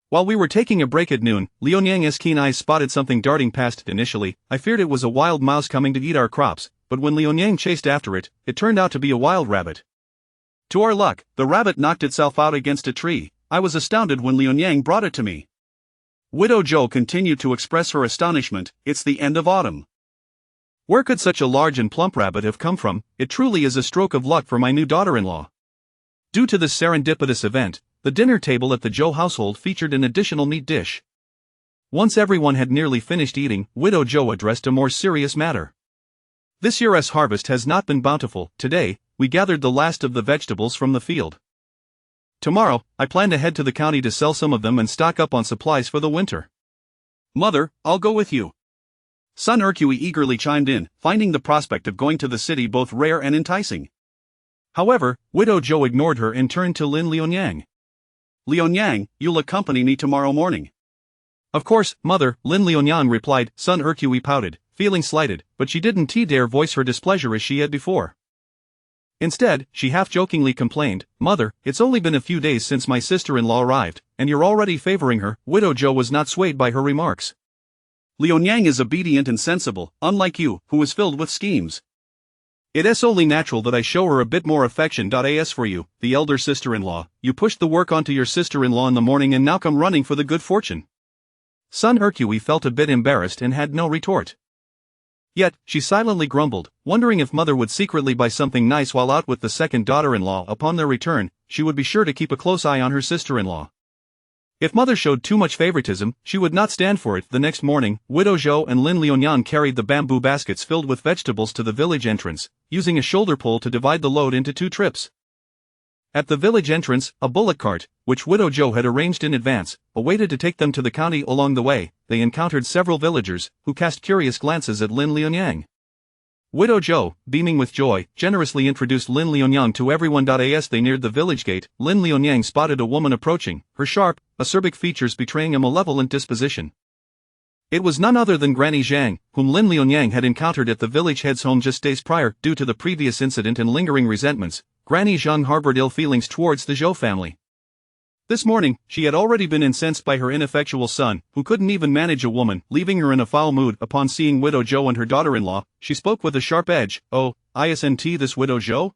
While we were taking a break at noon, Liunyang's keen eyes spotted something darting past. Initially, I feared it was a wild mouse coming to eat our crops, but when Liunyang chased after it, it turned out to be a wild rabbit. To our luck, the rabbit knocked itself out against a tree. I was astounded when Liunyang brought it to me." Widow Zhou continued to express her astonishment. "It's the end of autumn. Where could such a large and plump rabbit have come from? It truly is a stroke of luck for my new daughter-in-law." Due to this serendipitous event, the dinner table at the Zhou household featured an additional meat dish. Once everyone had nearly finished eating, Widow Zhou addressed a more serious matter. "This year's harvest has not been bountiful. Today, we gathered the last of the vegetables from the field. Tomorrow, I plan to head to the county to sell some of them and stock up on supplies for the winter." "Mother, I'll go with you." Son Ercui eagerly chimed in, finding the prospect of going to the city both rare and enticing. However, Widow Zhou ignored her and turned to Lin Liunyang. "Liunyang, you'll accompany me tomorrow morning." "Of course, Mother," Lin Liunyang replied. Son Ercui pouted, feeling slighted, but she didn't dare voice her displeasure as she had before. Instead, she half-jokingly complained, "Mother, it's only been a few days since my sister-in-law arrived, and you're already favoring her." Widow Zhou was not swayed by her remarks. "Liunyang is obedient and sensible, unlike you, who is filled with schemes. It's only natural that I show her a bit more affection. As for you, the elder sister-in-law, you pushed the work onto your sister-in-law in the morning and now come running for the good fortune." Son Ercui felt a bit embarrassed and had no retort. Yet, she silently grumbled, wondering if Mother would secretly buy something nice while out with the second daughter-in-law. Upon their return, she would be sure to keep a close eye on her sister-in-law. If Mother showed too much favoritism, she would not stand for it. The next morning, Widow Zhou and Lin Liunyang carried the bamboo baskets filled with vegetables to the village entrance, using a shoulder pole to divide the load into 2 trips. At the village entrance, a bullock cart, which Widow Zhou had arranged in advance, awaited to take them to the county. Along the way, they encountered several villagers, who cast curious glances at Lin Liunyang. Widow Zhou, beaming with joy, generously introduced Lin Liunyang to everyone. As they neared the village gate, Lin Liunyang spotted a woman approaching, her sharp, acerbic features betraying a malevolent disposition. It was none other than Granny Zhang, whom Lin Liunyang had encountered at the village head's home just days prior. Due to the previous incident and lingering resentments, Granny Zhang harbored ill feelings towards the Zhou family. This morning, she had already been incensed by her ineffectual son, who couldn't even manage a woman, leaving her in a foul mood. Upon seeing Widow Zhou and her daughter-in-law, she spoke with a sharp edge. "Oh, isn't this Widow Zhou?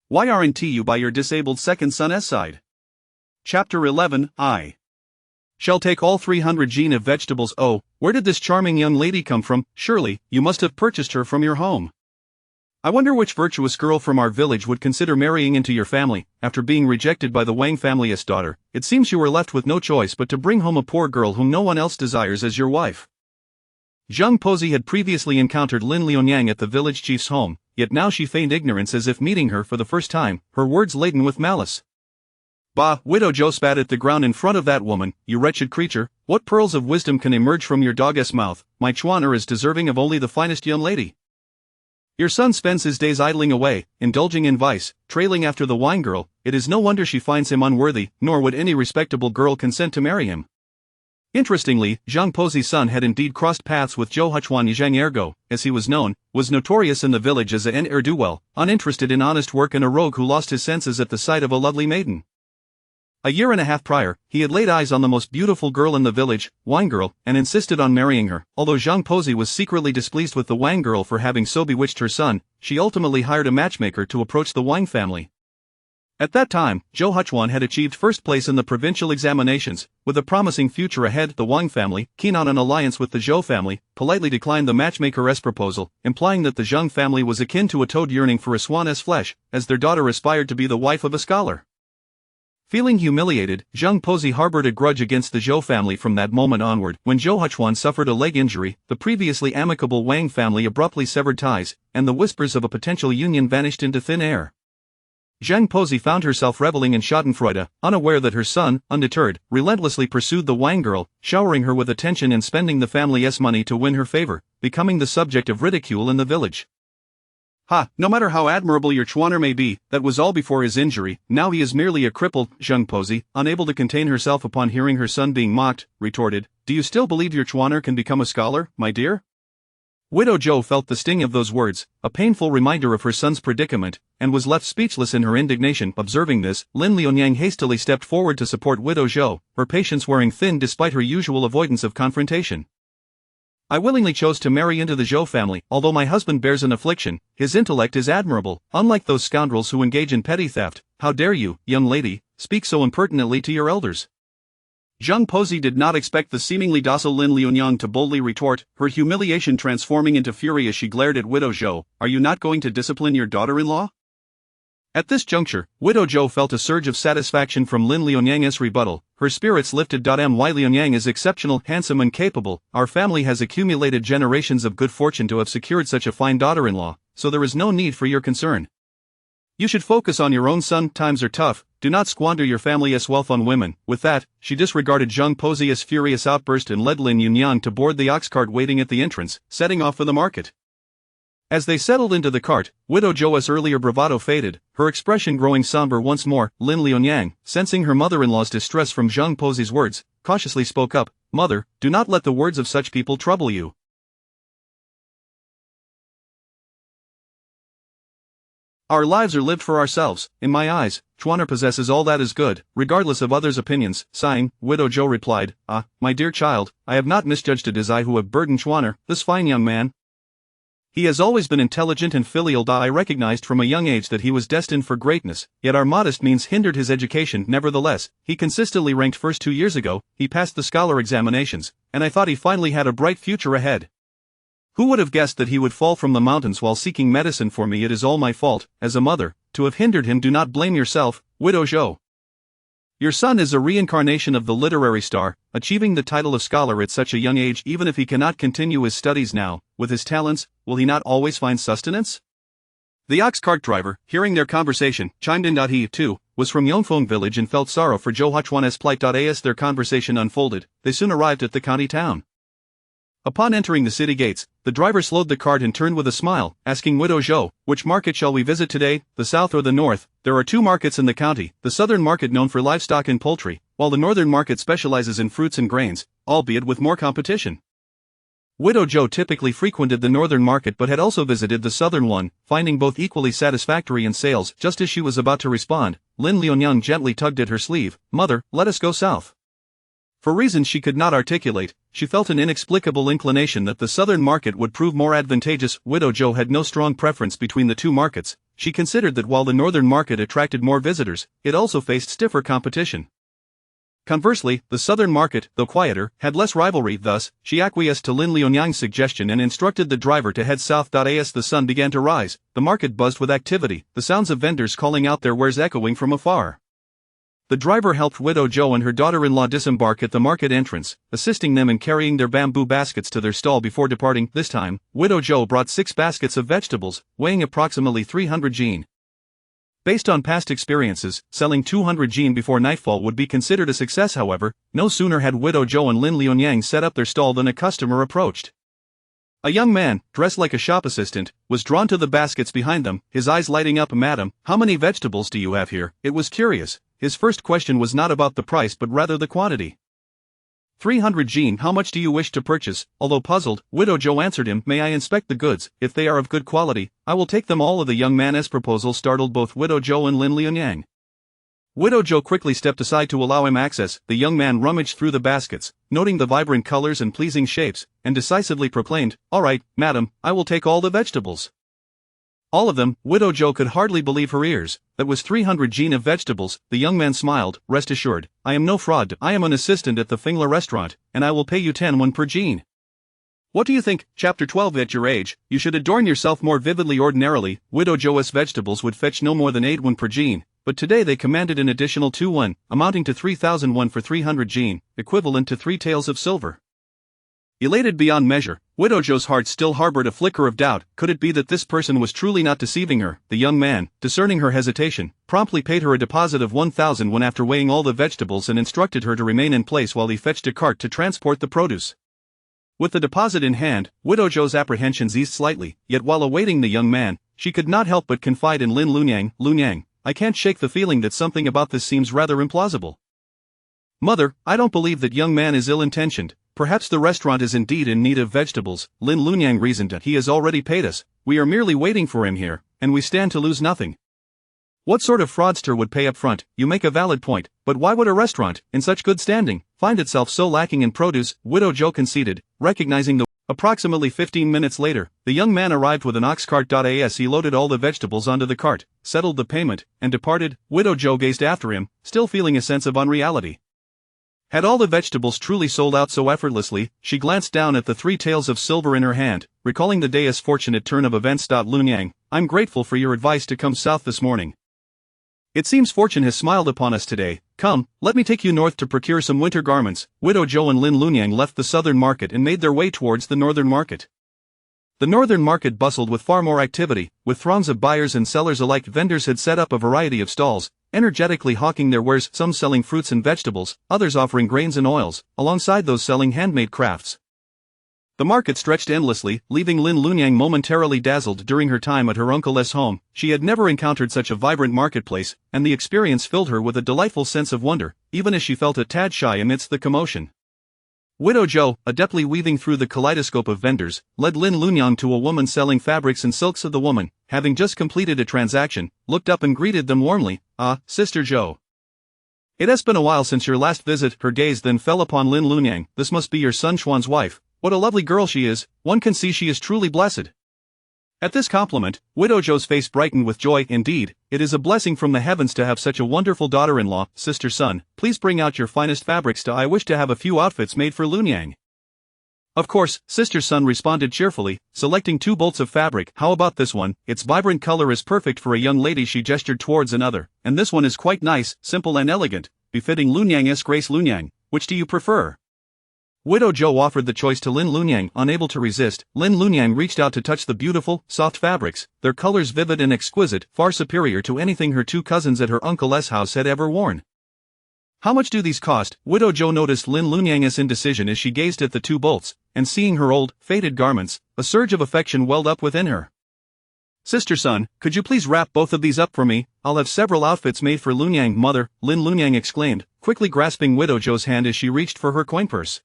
Why aren't you by your disabled second son's side? Chapter 11, I shall take all 300 gene of vegetables. Oh, where did this charming young lady come from? Surely, you must have purchased her from your home. I wonder which virtuous girl from our village would consider marrying into your family. After being rejected by the Wang family's daughter, it seems you were left with no choice but to bring home a poor girl whom no one else desires as your wife. Zhang Pozi had previously encountered Lin Liunyang at the village chief's home, yet now she feigned ignorance as if meeting her for the first time, her words laden with malice. Bah! Widow Zhou spat at the ground in front of that woman. You wretched creature, what pearls of wisdom can emerge from your dog's mouth? My Chuaner is deserving of only the finest young lady. Your son spends his days idling away, indulging in vice, trailing after the wine girl. It is no wonder she finds him unworthy, nor would any respectable girl consent to marry him. Interestingly, Zhang Pozi's son had indeed crossed paths with Zhou Huchuan. Zhang Ergo, as he was known, was notorious in the village as a ne'er-do-well, uninterested in honest work and a rogue who lost his senses at the sight of a lovely maiden. A year and a half prior, he had laid eyes on the most beautiful girl in the village, Wang girl, and insisted on marrying her. Although Zhang Pozi was secretly displeased with the Wang girl for having so bewitched her son, she ultimately hired a matchmaker to approach the Wang family. At that time, Zhou Huchuan had achieved first place in the provincial examinations. With a promising future ahead, the Wang family, keen on an alliance with the Zhou family, politely declined the matchmaker's proposal, implying that the Zhang family was akin to a toad yearning for a swan's flesh, as their daughter aspired to be the wife of a scholar. Feeling humiliated, Zhang Pozi harbored a grudge against the Zhou family from that moment onward. When Zhou Huchuan suffered a leg injury, the previously amicable Wang family abruptly severed ties, and the whispers of a potential union vanished into thin air. Zhang Pozi found herself reveling in schadenfreude, unaware that her son, undeterred, relentlessly pursued the Wang girl, showering her with attention and spending the family's money to win her favor, becoming the subject of ridicule in the village. Ha! No matter how admirable your Chuaner may be, that was all before his injury. Now he is merely a crippled. Zhang Pozi, unable to contain herself upon hearing her son being mocked, retorted, Do you still believe your Chuaner can become a scholar, my dear? Widow Zhou felt the sting of those words, a painful reminder of her son's predicament, and was left speechless in her indignation. Observing this, Lin Liunyang hastily stepped forward to support Widow Zhou, her patience wearing thin despite her usual avoidance of confrontation. I willingly chose to marry into the Zhou family. Although my husband bears an affliction, his intellect is admirable, unlike those scoundrels who engage in petty theft. How dare you, young lady, speak so impertinently to your elders? Zhang Pozi did not expect the seemingly docile Lin Liunyang to boldly retort, her humiliation transforming into fury as she glared at Widow Zhou. Are you not going to discipline your daughter-in-law? At this juncture, Widow Zhou felt a surge of satisfaction from Lin Liunyang's rebuttal. Her spirits lifted. My Liunyang is exceptional, handsome and capable. Our family has accumulated generations of good fortune to have secured such a fine daughter-in-law, so there is no need for your concern. You should focus on your own son. Times are tough, do not squander your family's wealth on women. With that, she disregarded Zhang Pozi's furious outburst and led Lin Liunyang to board the ox cart waiting at the entrance, setting off for the market. As they settled into the cart, Widow Zhou's earlier bravado faded, her expression growing somber once more. Lin Liunyang, sensing her mother-in-law's distress from Zhang Pozi's words, cautiously spoke up, Mother, do not let the words of such people trouble you. Our lives are lived for ourselves. In my eyes, Chuaner possesses all that is good, regardless of others' opinions. Sighing, Widow Zhou replied, Ah, my dear child, I have not misjudged. It is I who have burdened Chuaner, this fine young man. He has always been intelligent and filial. I recognized from a young age that he was destined for greatness, yet our modest means hindered his education. Nevertheless, he consistently ranked first 2 years ago, he passed the scholar examinations, and I thought he finally had a bright future ahead. Who would have guessed that he would fall from the mountains while seeking medicine for me? It is all my fault, as a mother, to have hindered him. Do not blame yourself, Widow Zhou. Your son is a reincarnation of the literary star, achieving the title of scholar at such a young age. Even if he cannot continue his studies now, with his talents, will he not always find sustenance? The ox cart driver, hearing their conversation, chimed in. He, too, was from Yongfeng village and felt sorrow for Zhou Huchuan's plight. As their conversation unfolded, they soon arrived at the county town. Upon entering the city gates, the driver slowed the cart and turned with a smile, asking Widow Zhou, Which market shall we visit today, the south or the north? There are 2 markets in the county, the southern market known for livestock and poultry, while the northern market specializes in fruits and grains, albeit with more competition. Widow Zhou typically frequented the northern market but had also visited the southern one, finding both equally satisfactory in sales. Just as she was about to respond, Lin Liunyang gently tugged at her sleeve, Mother, let us go south. For reasons she could not articulate, she felt an inexplicable inclination that the southern market would prove more advantageous. Widow Zhou had no strong preference between the 2 markets, she considered that while the northern market attracted more visitors, it also faced stiffer competition. Conversely, the southern market, though quieter, had less rivalry. Thus, she acquiesced to Lin Liunyang's suggestion and instructed the driver to head south. As the sun began to rise, the market buzzed with activity, the sounds of vendors calling out their wares echoing from afar. The driver helped Widow Zhou and her daughter-in-law disembark at the market entrance, assisting them in carrying their bamboo baskets to their stall before departing. This time, Widow Zhou brought 6 baskets of vegetables, weighing approximately 300 jin. Based on past experiences, selling 200 jin before nightfall would be considered a success. However, no sooner had Widow Zhou and Lin Liunyang set up their stall than a customer approached. A young man, dressed like a shop assistant, was drawn to the baskets behind them, his eyes lighting up. "Madam, how many vegetables do you have here?" It was curious. His first question was not about the price but rather the quantity. 300 jin. How much do you wish to purchase? Although puzzled, Widow Zhou answered him, "May I inspect the goods? If they are of good quality, I will take them all." The young man's proposal startled both Widow Zhou and Lin Liunyang. Widow Zhou quickly stepped aside to allow him access. The young man rummaged through the baskets, noting the vibrant colors and pleasing shapes, and decisively proclaimed, "All right, madam, I will take all the vegetables." All of them. Widow Zhou could hardly believe her ears. That was 300 jin of vegetables. The young man smiled. "Rest assured, I am no fraud. I am an assistant at the Fingla restaurant, and I will pay you 10 won per jin. What do you think?" Chapter 12. At your age, you should adorn yourself more vividly. Ordinarily, Widow Zhou's vegetables would fetch no more than 8 won per jin, but today they commanded an additional 2 won, amounting to 3,000 won for 300 jin, equivalent to 3 taels of silver. Elated beyond measure, Widow Zhou's heart still harbored a flicker of doubt. Could it be that this person was truly not deceiving her? The young man, discerning her hesitation, promptly paid her a deposit of 1,000 won after weighing all the vegetables and instructed her to remain in place while he fetched a cart to transport the produce. With the deposit in hand, Widow Zhou's apprehensions eased slightly, yet while awaiting the young man, she could not help but confide in Lin Liunyang. "Liunyang, I can't shake the feeling that something about this seems rather implausible." "Mother, I don't believe that young man is ill-intentioned. Perhaps the restaurant is indeed in need of vegetables," Lin Liunyang reasoned. "He has already paid us, we are merely waiting for him here, and we stand to lose nothing." "What sort of fraudster would pay up front?" "You make a valid point, but why would a restaurant, in such good standing, find itself so lacking in produce?" Widow Zhou conceded, recognizing the Approximately 15 minutes later, the young man arrived with an ox cart. As he loaded all the vegetables onto the cart, settled the payment, and departed, Widow Zhou gazed after him, still feeling a sense of unreality. Had all the vegetables truly sold out so effortlessly? She glanced down at the 3 taels of silver in her hand, recalling the day's fortunate turn of events. Liunyang, I'm grateful for your advice to come south this morning. It seems fortune has smiled upon us today. Come, let me take you north to procure some winter garments. Widow Zhou and Lin Liunyang left the southern market and made their way towards the northern market. The northern market bustled with far more activity, with throngs of buyers and sellers alike. Vendors had set up a variety of stalls, energetically hawking their wares, some selling fruits and vegetables, others offering grains and oils, alongside those selling handmade crafts. The market stretched endlessly, leaving Lin Liunyang momentarily dazzled. During her time at her uncle's home, she had never encountered such a vibrant marketplace, and the experience filled her with a delightful sense of wonder, even as she felt a tad shy amidst the commotion. Widow Zhou, adeptly weaving through the kaleidoscope of vendors, led Lin Liunyang to a woman selling fabrics and silks. The woman, having just completed a transaction, looked up and greeted them warmly. "Ah, Sister Zhou. It has been a while since your last visit." Her gaze then fell upon Lin Liunyang. "This must be your son Xuan's wife. What a lovely girl she is, one can see she is truly blessed." At this compliment, Widow Zhou's face brightened with joy. "Indeed, it is a blessing from the heavens to have such a wonderful daughter-in-law. Sister Sun, please bring out your finest fabrics. I wish to have a few outfits made for Liunyang." "Of course," Sister Sun responded cheerfully, selecting 2 bolts of fabric. "How about this one? Its vibrant color is perfect for a young lady." She gestured towards another. "And this one is quite nice, simple and elegant, befitting Liunyang's grace. Liunyang, which do you prefer?" Widow Zhou offered the choice to Lin Liunyang. Unable to resist, Lin Liunyang reached out to touch the beautiful, soft fabrics, their colors vivid and exquisite, far superior to anything her 2 cousins at her uncle's house had ever worn. "How much do these cost?" Widow Zhou noticed Lin Liunyang's indecision as she gazed at the 2 bolts, and seeing her old, faded garments, a surge of affection welled up within her. "Sister Sun, could you please wrap both of these up for me? I'll have several outfits made for Liunyang." "Mother," Lin Liunyang exclaimed, quickly grasping Widow Zhou's hand as she reached for her coin purse.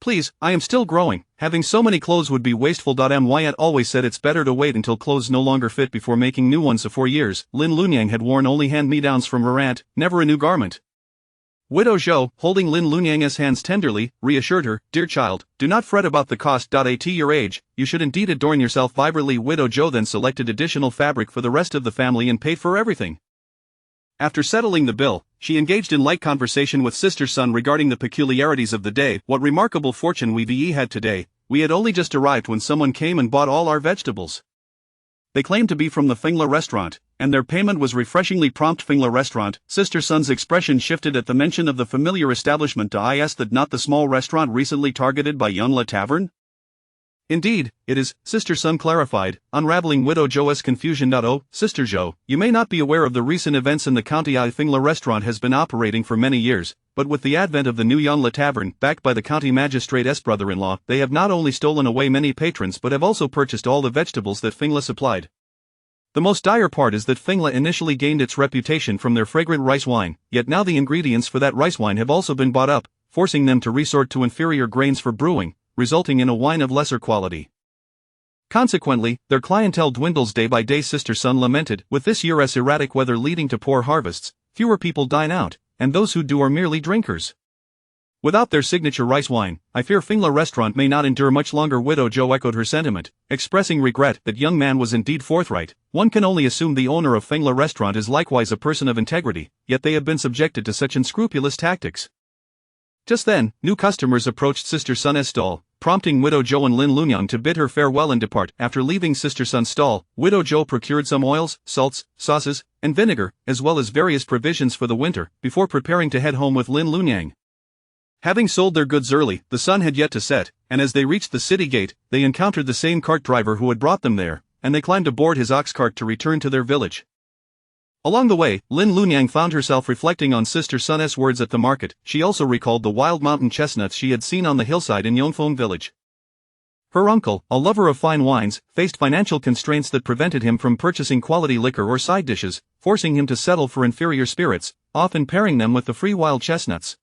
"Please, I am still growing. Having so many clothes would be wasteful. Myat always said it's better to wait until clothes no longer fit before making new ones." For years, Lin Liunyang had worn only hand-me-downs from her aunt, never a new garment. Widow Zhou, holding Lin Lunyang's hands tenderly, reassured her, "Dear child, do not fret about the cost. At your age, you should indeed adorn yourself vibrantly." Widow Zhou then selected additional fabric for the rest of the family and paid for everything. After settling the bill, she engaged in light conversation with Sister Sun regarding the peculiarities of the day. "What remarkable fortune we had today. We had only just arrived when someone came and bought all our vegetables. They claimed to be from the Fingla restaurant, and their payment was refreshingly prompt." Fingla restaurant. Sister Sun's expression shifted at the mention of the familiar establishment. "I asked that not the small restaurant recently targeted by Yunla Tavern?" "Indeed, it is," Sister Sun clarified, unraveling Widow Zhou's confusion. "Oh, Sister Zhou, you may not be aware of the recent events in the county. Fingla restaurant has been operating for many years, but with the advent of the new Yunla Tavern, backed by the county magistrate's brother-in-law, they have not only stolen away many patrons but have also purchased all the vegetables that Fingla supplied. The most dire part is that Fingla initially gained its reputation from their fragrant rice wine, yet now the ingredients for that rice wine have also been bought up, forcing them to resort to inferior grains for brewing, resulting in a wine of lesser quality. Consequently, their clientele dwindles day by day." Sister Sun lamented, "With this year's erratic weather leading to poor harvests, fewer people dine out, and those who do are merely drinkers. Without their signature rice wine, I fear Fingla restaurant may not endure much longer." Widow Zhou echoed her sentiment, expressing regret. That young man was indeed forthright. One can only assume the owner of Fingla restaurant is likewise a person of integrity, yet they have been subjected to such unscrupulous tactics. Just then, new customers approached Sister Sun's stall, prompting Widow Zhou and Lin Lunyang to bid her farewell and depart. After leaving Sister Sun's stall, Widow Zhou procured some oils, salts, sauces, and vinegar, as well as various provisions for the winter, before preparing to head home with Lin Lunyang. Having sold their goods early, the sun had yet to set, and as they reached the city gate, they encountered the same cart driver who had brought them there, and they climbed aboard his ox cart to return to their village. Along the way, Lin Lunyang found herself reflecting on Sister Sun's words at the market. She also recalled the wild mountain chestnuts she had seen on the hillside in Yongfeng village. Her uncle, a lover of fine wines, faced financial constraints that prevented him from purchasing quality liquor or side dishes, forcing him to settle for inferior spirits, often pairing them with the free wild chestnuts.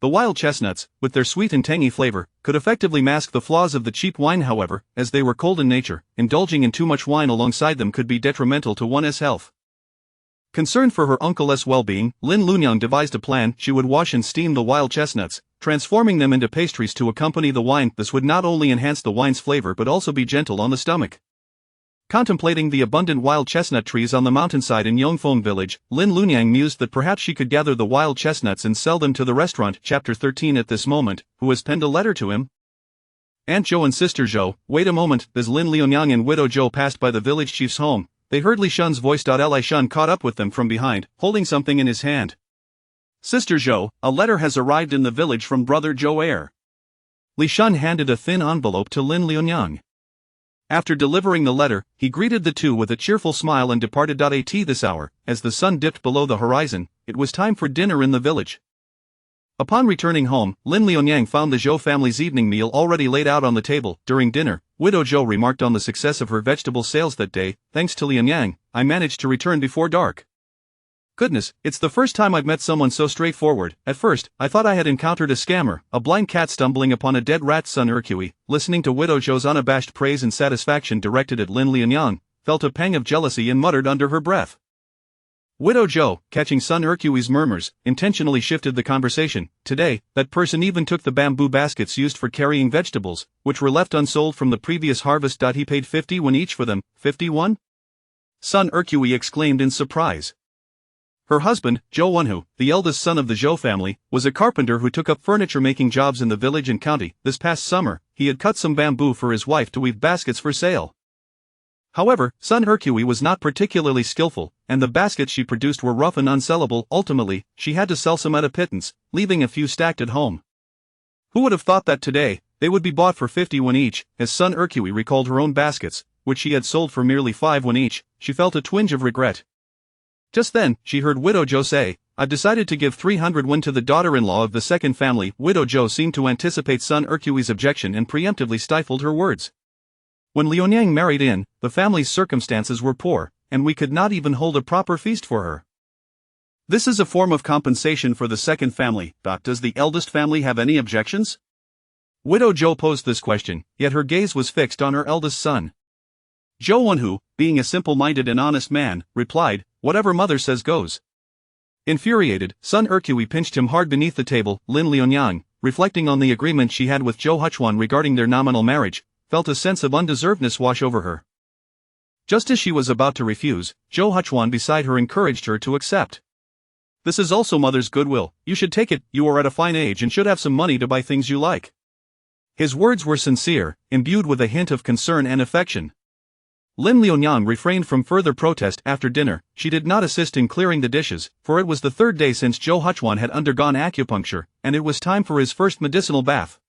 The wild chestnuts, with their sweet and tangy flavor, could effectively mask the flaws of the cheap wine. However, as they were cold in nature, indulging in too much wine alongside them could be detrimental to one's health. Concerned for her uncle's well-being, Lin Lunyang devised a plan. She would wash and steam the wild chestnuts, transforming them into pastries to accompany the wine. This would not only enhance the wine's flavor but also be gentle on the stomach. Contemplating the abundant wild chestnut trees on the mountainside in Yongfeng village, Lin Lunyang mused that perhaps she could gather the wild chestnuts and sell them to the restaurant. Chapter 13. At this moment, who has penned a letter to him? Aunt Zhou and Sister Zhou. Wait a moment. As Lin Lunyang and Widow Zhou passed by the village chief's home, they heard Li Shun's voice. Li Shun caught up with them from behind, holding something in his hand. "Sister Zhou, a letter has arrived in the village from Brother Zhou." Li Shun handed a thin envelope to Lin Lunyang. After delivering the letter, he greeted the two with a cheerful smile and departed. At this hour, as the sun dipped below the horizon, it was time for dinner in the village. Upon returning home, Lin Lunyang found the Zhou family's evening meal already laid out on the table. During dinner, Widow Zhou remarked on the success of her vegetable sales that day. "Thanks to Lunyang, I managed to return before dark. Goodness, it's the first time I've met someone so straightforward. At first, I thought I had encountered a scammer, a blind cat stumbling upon a dead rat." Sun Ercui, listening to Widow Zhou's unabashed praise and satisfaction directed at Lin Lunyang, felt a pang of jealousy and muttered under her breath. Widow Zhou, catching Sun Ercui's murmurs, intentionally shifted the conversation. "Today, that person even took the bamboo baskets used for carrying vegetables, which were left unsold from the previous harvest. He paid 50 each for them." 51? Sun Ercui exclaimed in surprise. Her husband, Zhou Wenhu, the eldest son of the Zhou family, was a carpenter who took up furniture-making jobs in the village and county. This past summer, he had cut some bamboo for his wife to weave baskets for sale. However, Sun Ercui was not particularly skillful, and the baskets she produced were rough and unsellable. Ultimately, she had to sell some at a pittance, leaving a few stacked at home. Who would have thought that today, they would be bought for 50 each? As Sun Ercui recalled her own baskets, which she had sold for merely 5 each, she felt a twinge of regret. Just then, she heard Widow Zhou say, "I've decided to give 300 to the daughter-in-law of the second family." Widow Zhou seemed to anticipate Sun Ercui's objection and preemptively stifled her words. "When Liunyang married in, the family's circumstances were poor, and we could not even hold a proper feast for her. This is a form of compensation for the second family. Does the eldest family have any objections?" Widow Zhou posed this question, yet her gaze was fixed on her eldest son. Zhou Wenhu, being a simple-minded and honest man, replied, "Whatever mother says goes." Infuriated, Sun Erqui pinched him hard beneath the table. Lin Lianyang, reflecting on the agreement she had with Zhou Huchuan regarding their nominal marriage, felt a sense of undeservedness wash over her. Just as she was about to refuse, Zhou Huchuan beside her encouraged her to accept. This is also mother's goodwill, you should take it, you are at a fine age and should have some money to buy things you like. His words were sincere, imbued with a hint of concern and affection. Lin Lianyang refrained from further protest after dinner. She did not assist in clearing the dishes, for it was the third day since Zhou Huchuan had undergone acupuncture, and it was time for his first medicinal bath.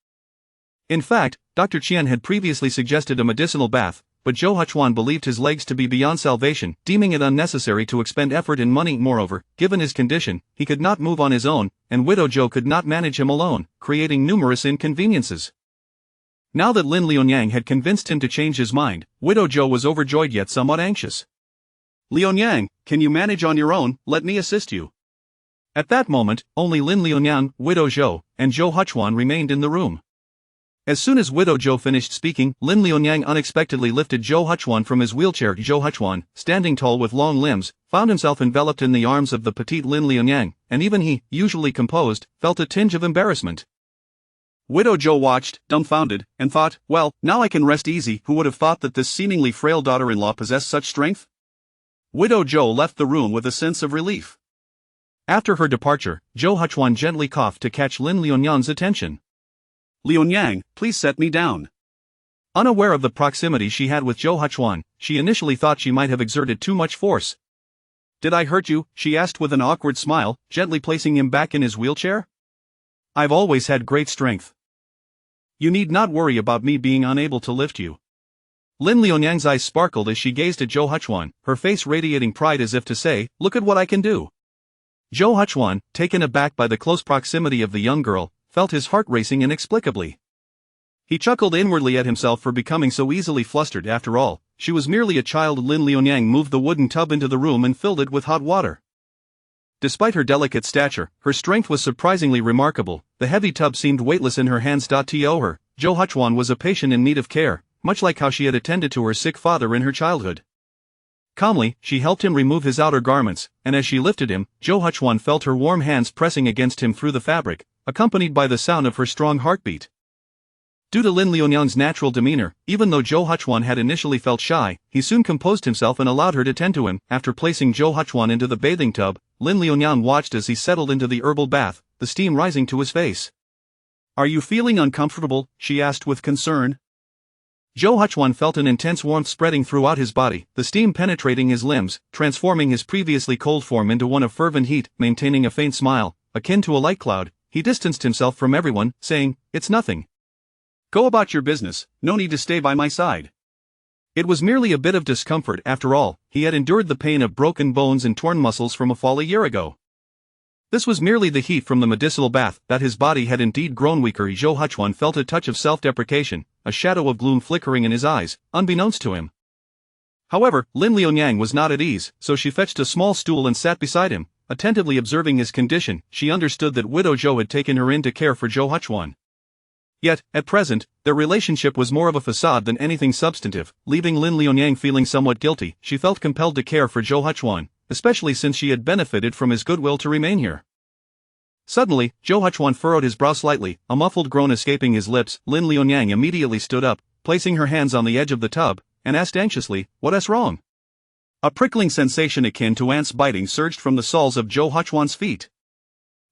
In fact, Dr. Qian had previously suggested a medicinal bath, but Zhou Huchuan believed his legs to be beyond salvation, deeming it unnecessary to expend effort and money. Moreover, given his condition, he could not move on his own, and Widow Zhou could not manage him alone, creating numerous inconveniences. Now that Lin Lianyang had convinced him to change his mind, Widow Zhou was overjoyed yet somewhat anxious. Lianyang, can you manage on your own? Let me assist you. At that moment, only Lin Lianyang, Widow Zhou, and Zhou Huchuan remained in the room. As soon as Widow Zhou finished speaking, Lin Lianyang unexpectedly lifted Zhou Huchuan from his wheelchair. Zhou Huchuan, standing tall with long limbs, found himself enveloped in the arms of the petite Lin Lianyang, and even he, usually composed, felt a tinge of embarrassment. Widow Zhou watched, dumbfounded, and thought, well, now I can rest easy. Who would have thought that this seemingly frail daughter-in-law possessed such strength? Widow Zhou left the room with a sense of relief. After her departure, Zhou Huchuan gently coughed to catch Lin Lianyang's attention. Lianyang, please set me down. Unaware of the proximity she had with Zhou Huchuan, she initially thought she might have exerted too much force. Did I hurt you? She asked with an awkward smile, gently placing him back in his wheelchair. I've always had great strength. You need not worry about me being unable to lift you. Lin Lianyang's eyes sparkled as she gazed at Zhou Huchuan, her face radiating pride as if to say, look at what I can do. Zhou Huchuan, taken aback by the close proximity of the young girl, felt his heart racing inexplicably. He chuckled inwardly at himself for becoming so easily flustered. After all, she was merely a child. Lin Lianyang moved the wooden tub into the room and filled it with hot water. Despite her delicate stature, her strength was surprisingly remarkable. The heavy tub seemed weightless in her hands. To her, Zhou Huchuan was a patient in need of care, much like how she had attended to her sick father in her childhood. Calmly, she helped him remove his outer garments, and as she lifted him, Zhou Huchuan felt her warm hands pressing against him through the fabric, accompanied by the sound of her strong heartbeat. Due to Lin Lianyang's natural demeanor, even though Zhou Huchuan had initially felt shy, he soon composed himself and allowed her to tend to him. After placing Zhou Huchuan into the bathing tub, Lin Lianyang watched as he settled into the herbal bath, the steam rising to his face. Are you feeling uncomfortable? She asked with concern. Zhou Huchuan felt an intense warmth spreading throughout his body, the steam penetrating his limbs, transforming his previously cold form into one of fervent heat. Maintaining a faint smile, akin to a light cloud, he distanced himself from everyone, saying, it's nothing. Go about your business, no need to stay by my side. It was merely a bit of discomfort. After all, he had endured the pain of broken bones and torn muscles from a fall a year ago. This was merely the heat from the medicinal bath. That his body had indeed grown weaker. Zhou Huchuan felt a touch of self-deprecation, a shadow of gloom flickering in his eyes, unbeknownst to him. However, Lin Lianyang was not at ease, so she fetched a small stool and sat beside him, attentively observing his condition. She understood that Widow Zhou had taken her in to care for Zhou Huchuan. Yet, at present, their relationship was more of a facade than anything substantive, leaving Lin Lianyang feeling somewhat guilty. She felt compelled to care for Zhou Huchuan, especially since she had benefited from his goodwill to remain here. Suddenly, Zhou Huchuan furrowed his brow slightly, a muffled groan escaping his lips. Lin Lianyang immediately stood up, placing her hands on the edge of the tub, and asked anxiously, "What's wrong?" A prickling sensation akin to ants biting surged from the soles of Zhou Huchuan's feet.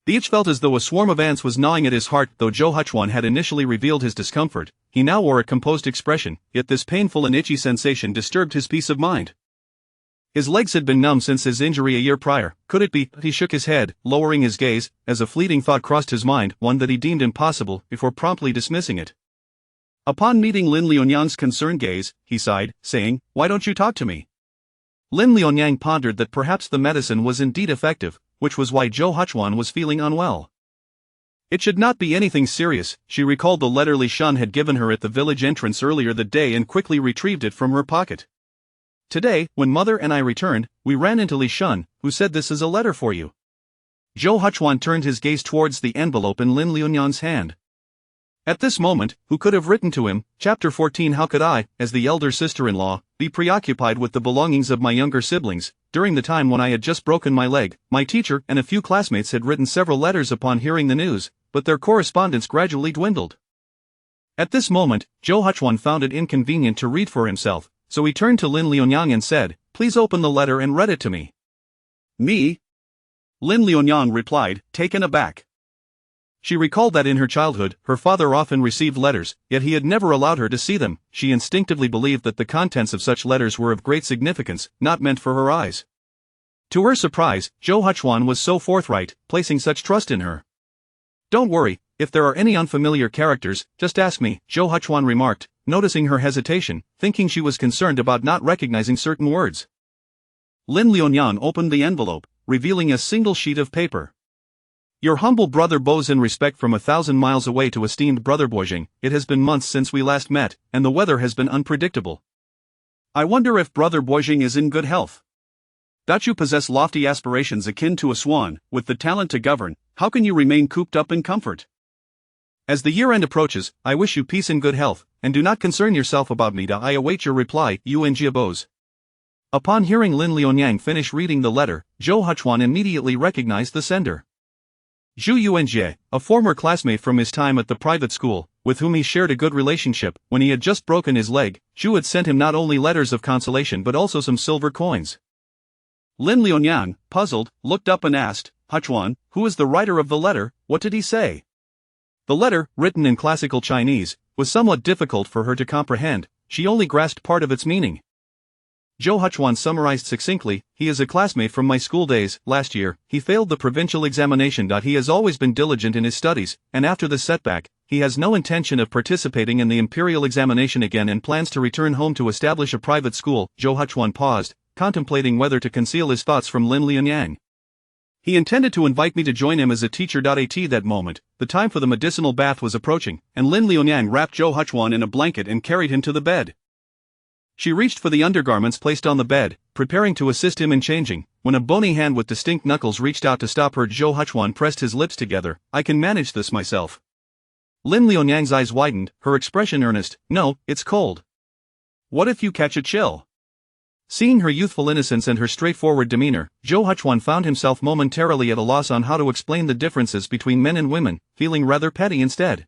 He each felt as though a swarm of ants was gnawing at his heart. Though Zhou Huchuan had initially revealed his discomfort, he now wore a composed expression, yet this painful and itchy sensation disturbed his peace of mind. His legs had been numb since his injury a year prior. Could it be? He shook his head, lowering his gaze, as a fleeting thought crossed his mind, one that he deemed impossible, before promptly dismissing it. Upon meeting Lin Lianyang's concerned gaze, he sighed, saying, "Why don't you talk to me?" Lin Lianyang pondered that perhaps the medicine was indeed effective, which was why Zhou Huchuan was feeling unwell. It should not be anything serious. She recalled the letter Li Shun had given her at the village entrance earlier that day and quickly retrieved it from her pocket. Today, when Mother and I returned, we ran into Li Shun, who said this is a letter for you. Zhou Huchuan turned his gaze towards the envelope in Lin Lianyang's hand. At this moment, who could have written to him? Chapter 14. How could I, as the elder sister-in-law, be preoccupied with the belongings of my younger siblings? During the time when I had just broken my leg, my teacher and a few classmates had written several letters upon hearing the news, but their correspondence gradually dwindled. At this moment, Zhou Huchuan found it inconvenient to read for himself, so he turned to Lin Liunyang and said, "Please open the letter and read it to me." "Me?" Lin Liunyang replied, taken aback. She recalled that in her childhood, her father often received letters, yet he had never allowed her to see them. She instinctively believed that the contents of such letters were of great significance, not meant for her eyes. To her surprise, Zhou Huchuan was so forthright, placing such trust in her. "Don't worry, if there are any unfamiliar characters, just ask me," Zhou Huchuan remarked, noticing her hesitation, thinking she was concerned about not recognizing certain words. Lin Liunyang opened the envelope, revealing a single sheet of paper. "Your humble brother bows in respect from 1,000 miles away to esteemed brother Boijing. It has been months since we last met, and the weather has been unpredictable. I wonder if brother Boijing is in good health. You possess lofty aspirations akin to a swan, with the talent to govern. How can you remain cooped up in comfort? As the year-end approaches, I wish you peace and good health, and do not concern yourself about me. I await your reply, Yuan Jiabos." Upon hearing Lin Liunyang finish reading the letter, Zhou Huchuan immediately recognized the sender. Zhu Yuanjie, a former classmate from his time at the private school, with whom he shared a good relationship. When he had just broken his leg, Zhu had sent him not only letters of consolation but also some silver coins. Lin Liunyang, puzzled, looked up and asked, "Huchuan, who is the writer of the letter? What did he say?" The letter, written in classical Chinese, was somewhat difficult for her to comprehend. She only grasped part of its meaning. Zhou Huchuan summarized succinctly, "He is a classmate from my school days. Last year, he failed the provincial examination. He has always been diligent in his studies, and after this setback, he has no intention of participating in the imperial examination again and plans to return home to establish a private school." Zhou Huchuan paused, contemplating whether to conceal his thoughts from Lin Liunyang. He intended to invite me to join him as a teacher. At that moment, the time for the medicinal bath was approaching, and Lin Liunyang wrapped Zhou Huchuan in a blanket and carried him to the bed. She reached for the undergarments placed on the bed, preparing to assist him in changing, when a bony hand with distinct knuckles reached out to stop her. Zhou Huchuan pressed his lips together. "I can manage this myself." Lin Liunyang's eyes widened, her expression earnest. "No, it's cold. What if you catch a chill?" Seeing her youthful innocence and her straightforward demeanor, Zhou Huchuan found himself momentarily at a loss on how to explain the differences between men and women, feeling rather petty instead.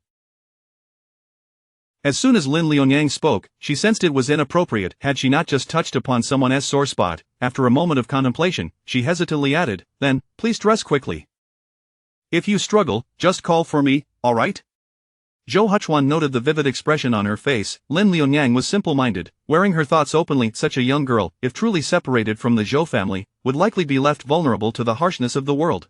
As soon as Lin Liunyang spoke, she sensed it was inappropriate. Had she not just touched upon someone's sore spot? After a moment of contemplation, she hesitantly added, "Then, please dress quickly. If you struggle, just call for me, all right?" Zhou Huchuan noted the vivid expression on her face. Lin Liunyang was simple-minded, wearing her thoughts openly. Such a young girl, if truly separated from the Zhou family, would likely be left vulnerable to the harshness of the world.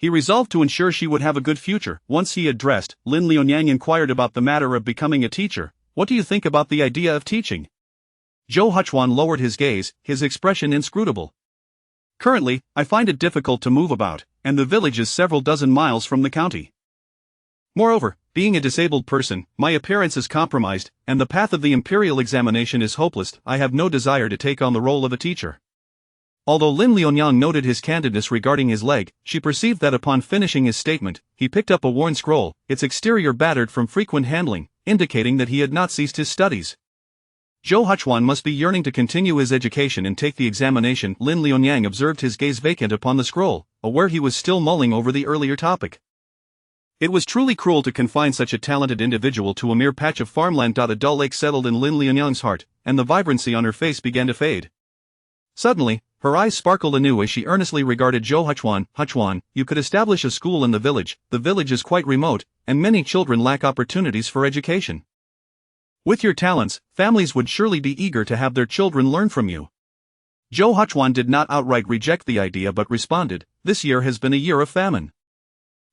He resolved to ensure she would have a good future. Once he had dressed, Lin Liunyang inquired about the matter of becoming a teacher. "What do you think about the idea of teaching?" Zhou Huchuan lowered his gaze, his expression inscrutable. "Currently, I find it difficult to move about, and the village is several dozen miles from the county. Moreover, being a disabled person, my appearance is compromised, and the path of the imperial examination is hopeless. I have no desire to take on the role of a teacher." Although Lin Liunyang noted his candidness regarding his leg, she perceived that upon finishing his statement, he picked up a worn scroll, its exterior battered from frequent handling, indicating that he had not ceased his studies. Zhou Huchuan must be yearning to continue his education and take the examination. Lin Liunyang observed his gaze vacant upon the scroll, aware he was still mulling over the earlier topic. It was truly cruel to confine such a talented individual to a mere patch of farmland. A dull ache settled in Lin Liunyang's heart, and the vibrancy on her face began to fade. Suddenly, her eyes sparkled anew as she earnestly regarded Zhou Huchuan. "Huchuan, you could establish a school in the village. The village is quite remote, and many children lack opportunities for education. With your talents, families would surely be eager to have their children learn from you." Zhou Huchuan did not outright reject the idea but responded, "This year has been a year of famine.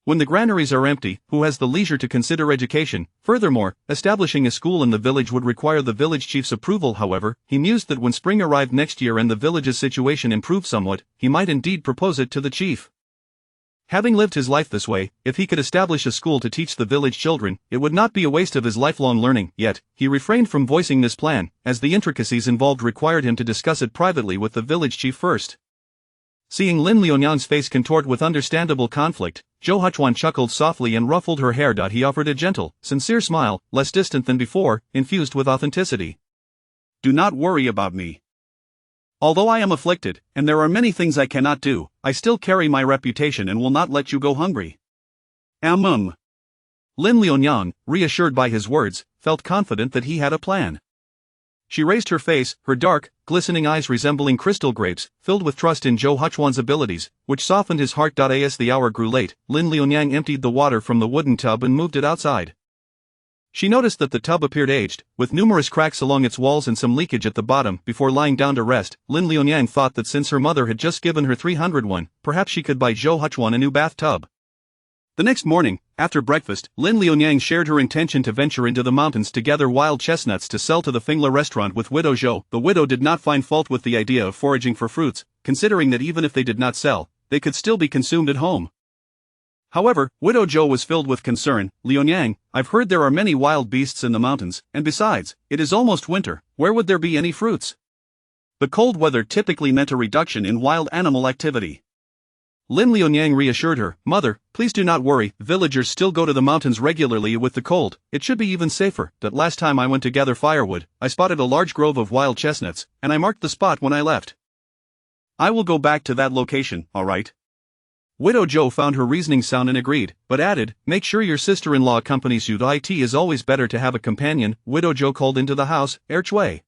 When the granaries are empty, who has the leisure to consider education? Furthermore, establishing a school in the village would require the village chief's approval." However, he mused that when spring arrived next year and the village's situation improved somewhat, he might indeed propose it to the chief. Having lived his life this way, if he could establish a school to teach the village children, it would not be a waste of his lifelong learning. Yet, he refrained from voicing this plan, as the intricacies involved required him to discuss it privately with the village chief first. Seeing Lin Liunyang's face contort with understandable conflict, Zhou Huchuan chuckled softly and ruffled her hair. He offered a gentle, sincere smile, less distant than before, infused with authenticity. Do not worry about me. Although I am afflicted, and there are many things I cannot do, I still carry my reputation and will not let you go hungry. Lin Liunyang, reassured by his words, felt confident that he had a plan. She raised her face, her dark, glistening eyes resembling crystal grapes, filled with trust in Zhou Huchuan's abilities, which softened his heart. As the hour grew late, Lin Liunyang emptied the water from the wooden tub and moved it outside. She noticed that the tub appeared aged, with numerous cracks along its walls and some leakage at the bottom. Before lying down to rest, Lin Liunyang thought that since her mother had just given her 300 won, perhaps she could buy Zhou Huchuan a new bathtub. The next morning, after breakfast, Lin Liunyang shared her intention to venture into the mountains to gather wild chestnuts to sell to the Fingla restaurant with widow Zhou. The widow did not find fault with the idea of foraging for fruits, considering that even if they did not sell, they could still be consumed at home. However, widow Zhou was filled with concern. Liunyang, I've heard there are many wild beasts in the mountains, and besides, it is almost winter, where would there be any fruits? The cold weather typically meant a reduction in wild animal activity. Lin Liunyang reassured her, Mother, please do not worry, villagers still go to the mountains regularly with the cold. It should be even safer. That last time I went to gather firewood, I spotted a large grove of wild chestnuts, and I marked the spot when I left. I will go back to that location, alright? Widow Zhou found her reasoning sound and agreed, but added, make sure your sister-in-law accompanies you. It is always better to have a companion. Widow Zhou called into the house. Erchui.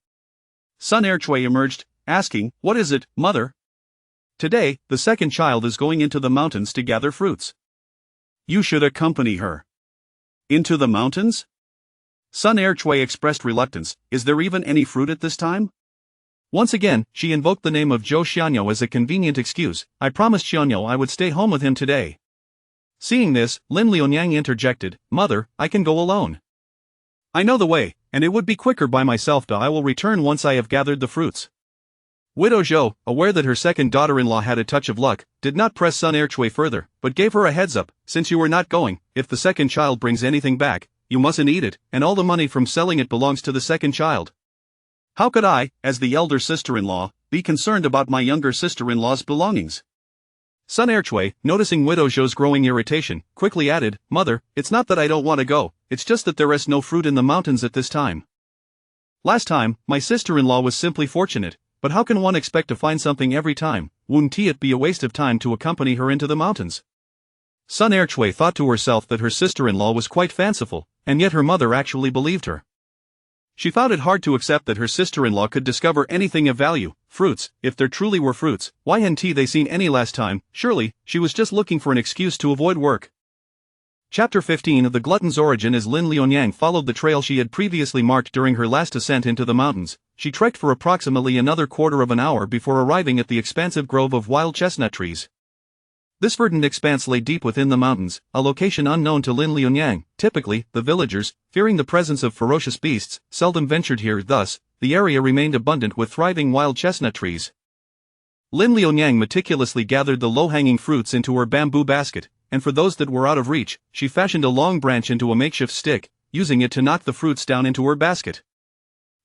Son Erchui emerged, asking, what is it, mother? Today, the second child is going into the mountains to gather fruits. You should accompany her. Into the mountains? Son Erchui expressed reluctance. Is there even any fruit at this time? Once again, she invoked the name of Zhou Xianyo as a convenient excuse. I promised Xianyo I would stay home with him today. Seeing this, Lin Liunyang interjected, Mother, I can go alone. I know the way, and it would be quicker by myself. I will return once I have gathered the fruits. Widow Zhou, aware that her second daughter-in-law had a touch of luck, did not press Sun Erchui further, but gave her a heads up. Since you are not going, if the second child brings anything back, you mustn't eat it, and all the money from selling it belongs to the second child. How could I, as the elder sister-in-law, be concerned about my younger sister-in-law's belongings? Sun Erchui, noticing Widow Zhou's growing irritation, quickly added, Mother, it's not that I don't want to go, it's just that there is no fruit in the mountains at this time. Last time, my sister-in-law was simply fortunate, but how can one expect to find something every time? Wouldn't it be a waste of time to accompany her into the mountains? Sun Erchui thought to herself that her sister-in-law was quite fanciful, and yet her mother actually believed her. She found it hard to accept that her sister-in-law could discover anything of value. Fruits, if there truly were fruits, why hadn't they seen any last time? Surely, she was just looking for an excuse to avoid work. Chapter 15 of The Glutton's Origin. As Lin Liunyang followed the trail she had previously marked during her last ascent into the mountains, she trekked for approximately another quarter of an hour before arriving at the expansive grove of wild chestnut trees. This verdant expanse lay deep within the mountains, a location unknown to Lin Liunyang. Typically, the villagers, fearing the presence of ferocious beasts, seldom ventured here. Thus, the area remained abundant with thriving wild chestnut trees. Lin Liunyang meticulously gathered the low-hanging fruits into her bamboo basket, and for those that were out of reach, she fashioned a long branch into a makeshift stick, using it to knock the fruits down into her basket.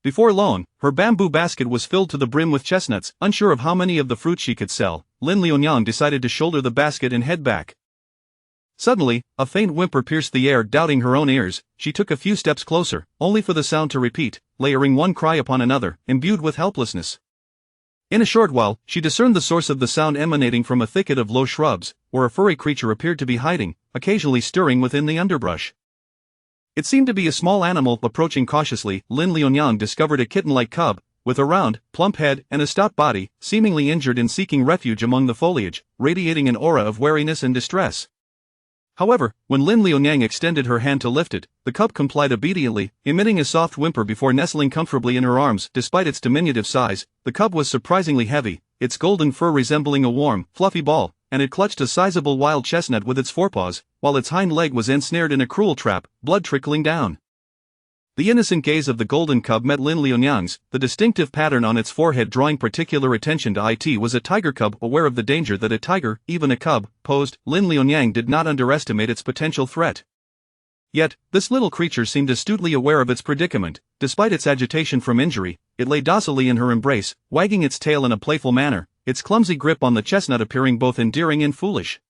Before long, her bamboo basket was filled to the brim with chestnuts. Unsure of how many of the fruits she could sell, Lin Liunyang decided to shoulder the basket and head back. Suddenly, a faint whimper pierced the air. Doubting her own ears, she took a few steps closer, only for the sound to repeat, layering one cry upon another, imbued with helplessness. In a short while, she discerned the source of the sound emanating from a thicket of low shrubs, where a furry creature appeared to be hiding, occasionally stirring within the underbrush. It seemed to be a small animal. Approaching cautiously, Lin Liunyang discovered a kitten-like cub, with a round, plump head and a stout body, seemingly injured and seeking refuge among the foliage, radiating an aura of wariness and distress. However, when Lin Liunyang extended her hand to lift it, the cub complied obediently, emitting a soft whimper before nestling comfortably in her arms. Despite its diminutive size, the cub was surprisingly heavy, its golden fur resembling a warm, fluffy ball, and it clutched a sizable wild chestnut with its forepaws, while its hind leg was ensnared in a cruel trap, blood trickling down. The innocent gaze of the golden cub met Lin Liunyang's, the distinctive pattern on its forehead drawing particular attention to it. Was a tiger cub. Aware of the danger that a tiger, even a cub, posed, Lin Liunyang did not underestimate its potential threat. Yet, this little creature seemed astutely aware of its predicament. Despite its agitation from injury, it lay docilely in her embrace, wagging its tail in a playful manner, its clumsy grip on the chestnut appearing both endearing and foolish.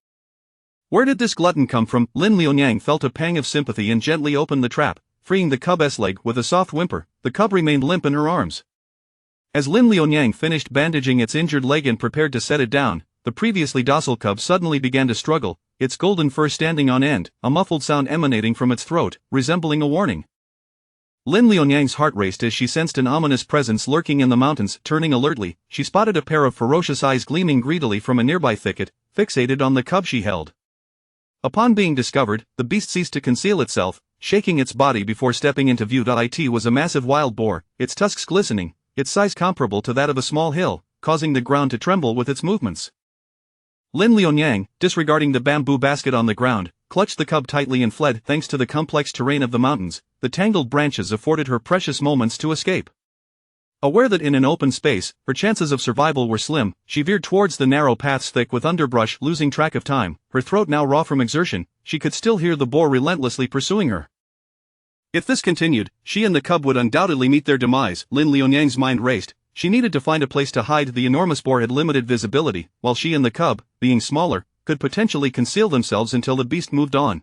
Where did this glutton come from? Lin Liunyang felt a pang of sympathy and gently opened the trap, freeing the cub's leg with a soft whimper. The cub remained limp in her arms. As Lin Liunyang finished bandaging its injured leg and prepared to set it down, the previously docile cub suddenly began to struggle, its golden fur standing on end, a muffled sound emanating from its throat, resembling a warning. Lin Liunyang's heart raced as she sensed an ominous presence lurking in the mountains. Turning alertly, she spotted a pair of ferocious eyes gleaming greedily from a nearby thicket, fixated on the cub she held. Upon being discovered, the beast ceased to conceal itself, shaking its body before stepping into view. It was a massive wild boar, its tusks glistening, its size comparable to that of a small hill, causing the ground to tremble with its movements. Lin Liunyang, disregarding the bamboo basket on the ground, clutched the cub tightly and fled. Thanks to the complex terrain of the mountains, the tangled branches afforded her precious moments to escape. Aware that in an open space, her chances of survival were slim, she veered towards the narrow paths thick with underbrush. Losing track of time, her throat now raw from exertion, she could still hear the boar relentlessly pursuing her. If this continued, she and the cub would undoubtedly meet their demise. Lin Liunyang's mind raced. She needed to find a place to hide. The enormous boar had limited visibility, while she and the cub, being smaller, could potentially conceal themselves until the beast moved on.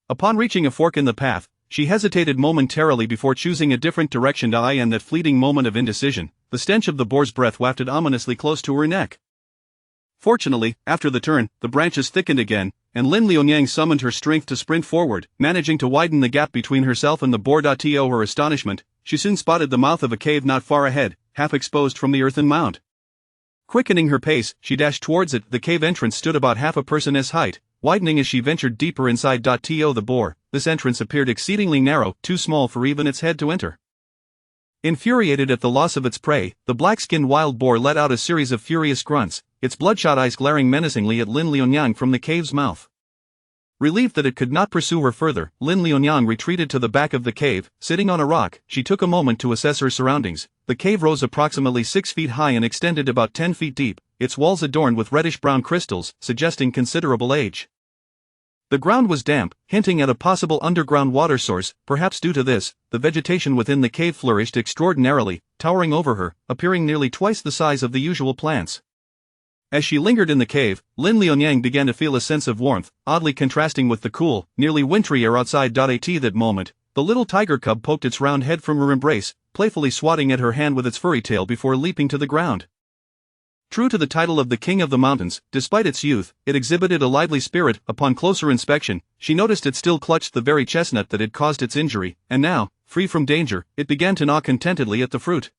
Upon reaching a fork in the path, she hesitated momentarily before choosing a different direction. In that fleeting moment of indecision, the stench of the boar's breath wafted ominously close to her neck. Fortunately, after the turn, the branches thickened again, and Lin Liunyang summoned her strength to sprint forward, managing to widen the gap between herself and the boar. To her astonishment, she soon spotted the mouth of a cave not far ahead, half exposed from the earthen mound. Quickening her pace, she dashed towards it. The cave entrance stood about half a person's height, widening as she ventured deeper inside. To the boar, this entrance appeared exceedingly narrow, too small for even its head to enter. Infuriated at the loss of its prey, the black-skinned wild boar let out a series of furious grunts, its bloodshot eyes glaring menacingly at Lin Liunyang from the cave's mouth. Relieved that it could not pursue her further, Lin Liunyang retreated to the back of the cave. Sitting on a rock, she took a moment to assess her surroundings. The cave rose approximately 6 feet high and extended about 10 feet deep, its walls adorned with reddish-brown crystals, suggesting considerable age. The ground was damp, hinting at a possible underground water source. Perhaps due to this, the vegetation within the cave flourished extraordinarily, towering over her, appearing nearly twice the size of the usual plants. As she lingered in the cave, Lin Liunyang began to feel a sense of warmth, oddly contrasting with the cool, nearly wintry air outside. At that moment, the little tiger cub poked its round head from her embrace, playfully swatting at her hand with its furry tail before leaping to the ground. True to the title of the King of the Mountains, despite its youth, it exhibited a lively spirit. Upon closer inspection, she noticed it still clutched the very chestnut that had caused its injury, and now, free from danger, it began to gnaw contentedly at the fruit.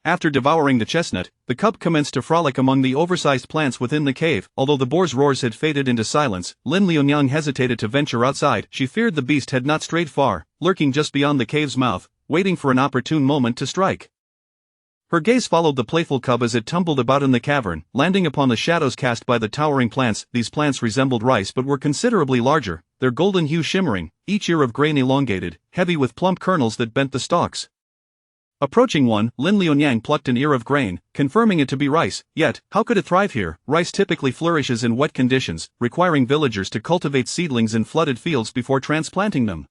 After devouring the chestnut, the cub commenced to frolic among the oversized plants within the cave. Although the boar's roars had faded into silence, Lin Liunyang hesitated to venture outside. She feared the beast had not strayed far, lurking just beyond the cave's mouth, waiting for an opportune moment to strike. Her gaze followed the playful cub as it tumbled about in the cavern, landing upon the shadows cast by the towering plants. These plants resembled rice but were considerably larger, their golden hue shimmering, each ear of grain elongated, heavy with plump kernels that bent the stalks. Approaching one, Lin Liunyang plucked an ear of grain, confirming it to be rice. Yet, how could it thrive here? Rice typically flourishes in wet conditions, requiring villagers to cultivate seedlings in flooded fields before transplanting them.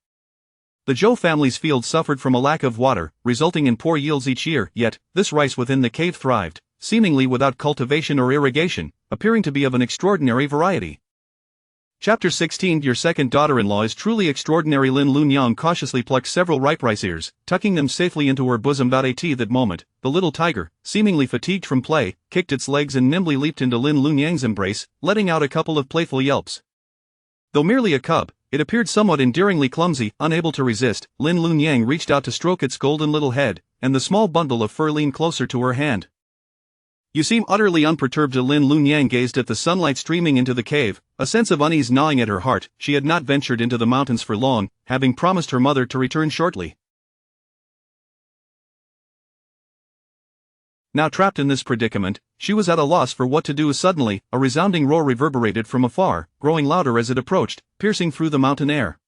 The Zhou family's field suffered from a lack of water, resulting in poor yields each year. Yet, this rice within the cave thrived, seemingly without cultivation or irrigation, appearing to be of an extraordinary variety. Chapter 16. Your second daughter-in-law is truly extraordinary. Lin Liunyang cautiously plucked several ripe rice ears, tucking them safely into her bosom. At that moment, the little tiger, seemingly fatigued from play, kicked its legs and nimbly leaped into Lin Liunyang's embrace, letting out a couple of playful yelps. Though merely a cub, it appeared somewhat endearingly clumsy. Unable to resist, Lin Liunyang reached out to stroke its golden little head, and the small bundle of fur leaned closer to her hand. You seem utterly unperturbed. Lin Liunyang gazed at the sunlight streaming into the cave, a sense of unease gnawing at her heart. She had not ventured into the mountains for long, having promised her mother to return shortly. Now trapped in this predicament, she was at a loss for what to do. Suddenly, a resounding roar reverberated from afar, growing louder as it approached, piercing through the mountain air.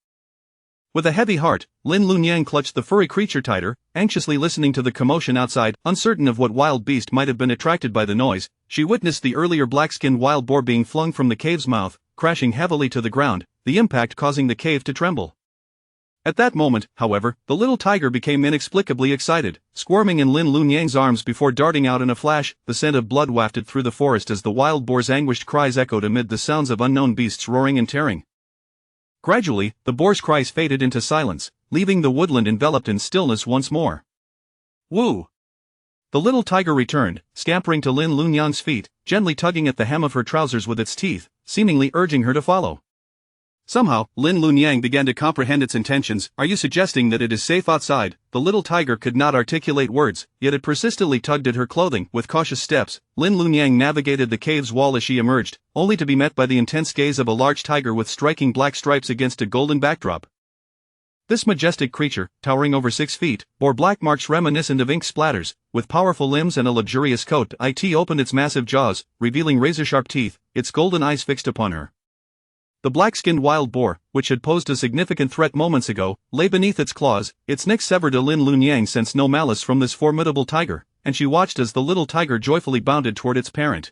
With a heavy heart, Lin Liunyang clutched the furry creature tighter, anxiously listening to the commotion outside. Uncertain of what wild beast might have been attracted by the noise, she witnessed the earlier black-skinned wild boar being flung from the cave's mouth, crashing heavily to the ground, the impact causing the cave to tremble. At that moment, however, the little tiger became inexplicably excited, squirming in Lin Lunyang's arms before darting out in a flash. The scent of blood wafted through the forest as the wild boar's anguished cries echoed amid the sounds of unknown beasts roaring and tearing. Gradually, the boar's cries faded into silence, leaving the woodland enveloped in stillness once more. Woo! The little tiger returned, scampering to Lin Lunyang's feet, gently tugging at the hem of her trousers with its teeth, seemingly urging her to follow. Somehow, Lin Lunyang began to comprehend its intentions. Are you suggesting that it is safe outside? The little tiger could not articulate words, yet it persistently tugged at her clothing. With cautious steps, Lin Lunyang navigated the cave's wall as she emerged, only to be met by the intense gaze of a large tiger with striking black stripes against a golden backdrop. This majestic creature, towering over 6 feet, bore black marks reminiscent of ink splatters. With powerful limbs and a luxurious coat, it opened its massive jaws, revealing razor-sharp teeth, its golden eyes fixed upon her. The black-skinned wild boar, which had posed a significant threat moments ago, lay beneath its claws, its neck severed. Lin Lunyang sensed no malice from this formidable tiger, and she watched as the little tiger joyfully bounded toward its parent.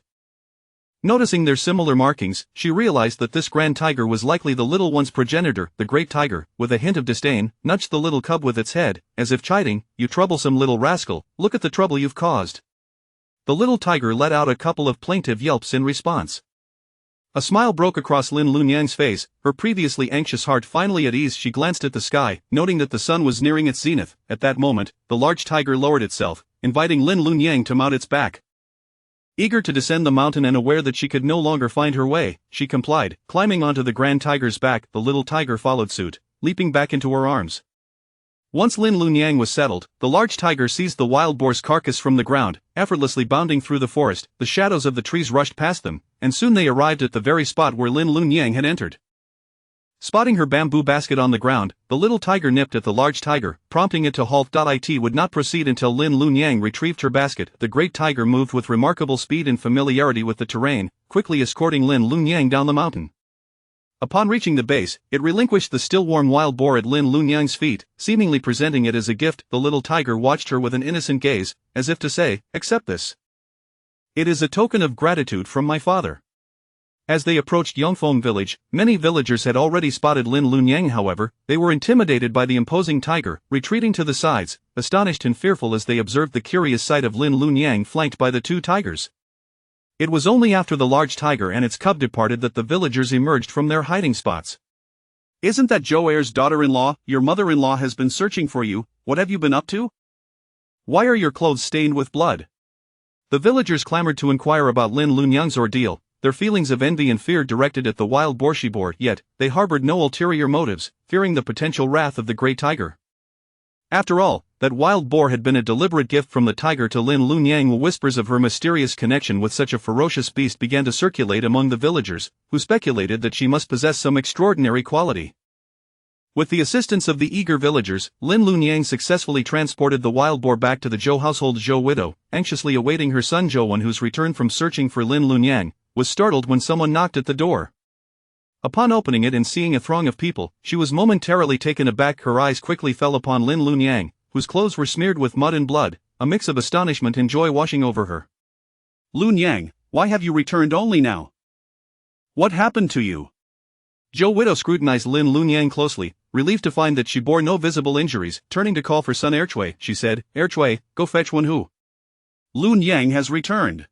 Noticing their similar markings, she realized that this grand tiger was likely the little one's progenitor. The great tiger, with a hint of disdain, nudged the little cub with its head, as if chiding, "You troublesome little rascal, look at the trouble you've caused." The little tiger let out a couple of plaintive yelps in response. A smile broke across Lin Lunyang's face, her previously anxious heart finally at ease. She glanced at the sky, noting that the sun was nearing its zenith. At that moment, the large tiger lowered itself, inviting Lin Lunyang to mount its back. Eager to descend the mountain and aware that she could no longer find her way, she complied, climbing onto the grand tiger's back. The little tiger followed suit, leaping back into her arms. Once Lin Lunyang was settled, the large tiger seized the wild boar's carcass from the ground, effortlessly bounding through the forest. The shadows of the trees rushed past them, and soon they arrived at the very spot where Lin Lunyang had entered. Spotting her bamboo basket on the ground, the little tiger nipped at the large tiger, prompting it to halt. It would not proceed until Lin Lunyang retrieved her basket. The great tiger moved with remarkable speed and familiarity with the terrain, quickly escorting Lin Lunyang down the mountain. Upon reaching the base, it relinquished the still warm wild boar at Lin Lunyang's feet, seemingly presenting it as a gift. The little tiger watched her with an innocent gaze, as if to say, "Accept this. It is a token of gratitude from my father." As they approached Yongfeng village, many villagers had already spotted Lin Lunyang. However, they were intimidated by the imposing tiger, retreating to the sides, astonished and fearful as they observed the curious sight of Lin Lunyang flanked by the 2 tigers. It was only after the large tiger and its cub departed that the villagers emerged from their hiding spots. "Isn't that Zhou Heir's daughter-in-law? Your mother-in-law has been searching for you. What have you been up to? Why are your clothes stained with blood?" The villagers clamored to inquire about Lin Lunyang's ordeal, their feelings of envy and fear directed at the wild boar she bore, yet they harbored no ulterior motives, fearing the potential wrath of the great tiger. After all, that wild boar had been a deliberate gift from the tiger to Lin Lunyang. Whispers of her mysterious connection with such a ferocious beast began to circulate among the villagers, who speculated that she must possess some extraordinary quality. With the assistance of the eager villagers, Lin Lunyang successfully transported the wild boar back to the Zhou household. Zhou widow, anxiously awaiting her son Zhou, whose return from searching for Lin Lunyang, was startled when someone knocked at the door. Upon opening it and seeing a throng of people, she was momentarily taken aback. Her eyes quickly fell upon Lin Lunyang, whose clothes were smeared with mud and blood, a mix of astonishment and joy washing over her. "Lunyang, why have you returned only now? What happened to you?" Zhou widow scrutinized Lin Lunyang closely, relieved to find that she bore no visible injuries. Turning to call for son Erchui, she said, "Erchui, go fetch Wenhu. Lunyang has returned."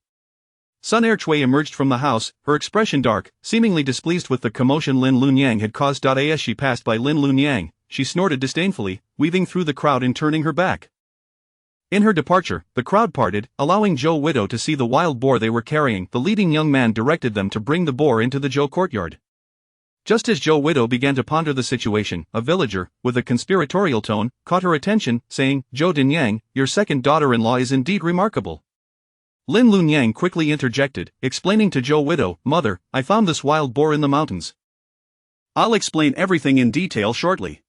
Son Erchui emerged from the house, her expression dark, seemingly displeased with the commotion Lin Lunyang had caused. As she passed by Lin Lunyang, she snorted disdainfully, weaving through the crowd and turning her back. In her departure, the crowd parted, allowing Zhou widow to see the wild boar they were carrying. The leading young man directed them to bring the boar into the Zhou courtyard. Just as Zhou widow began to ponder the situation, a villager, with a conspiratorial tone, caught her attention, saying, "Zhou Dinyang, your second daughter-in-law is indeed remarkable." Lin Lunyang quickly interjected, explaining to Zhou widow, "Mother, I found this wild boar in the mountains. I'll explain everything in detail shortly."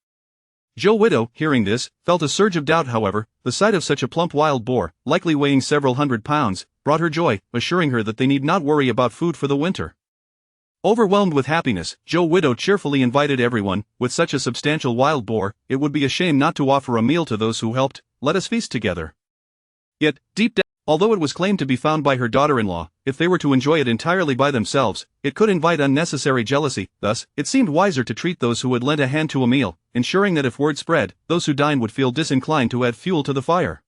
Zhou widow, hearing this, felt a surge of doubt. However, the sight of such a plump wild boar, likely weighing several hundred pounds, brought her joy, assuring her that they need not worry about food for the winter. Overwhelmed with happiness, Zhou widow cheerfully invited everyone. "With such a substantial wild boar, it would be a shame not to offer a meal to those who helped. Let us feast together." Yet, deep down, Although it was claimed to be found by her daughter-in-law, if they were to enjoy it entirely by themselves, it could invite unnecessary jealousy. Thus, it seemed wiser to treat those who had lent a hand to a meal, ensuring that if word spread, those who dined would feel disinclined to add fuel to the fire.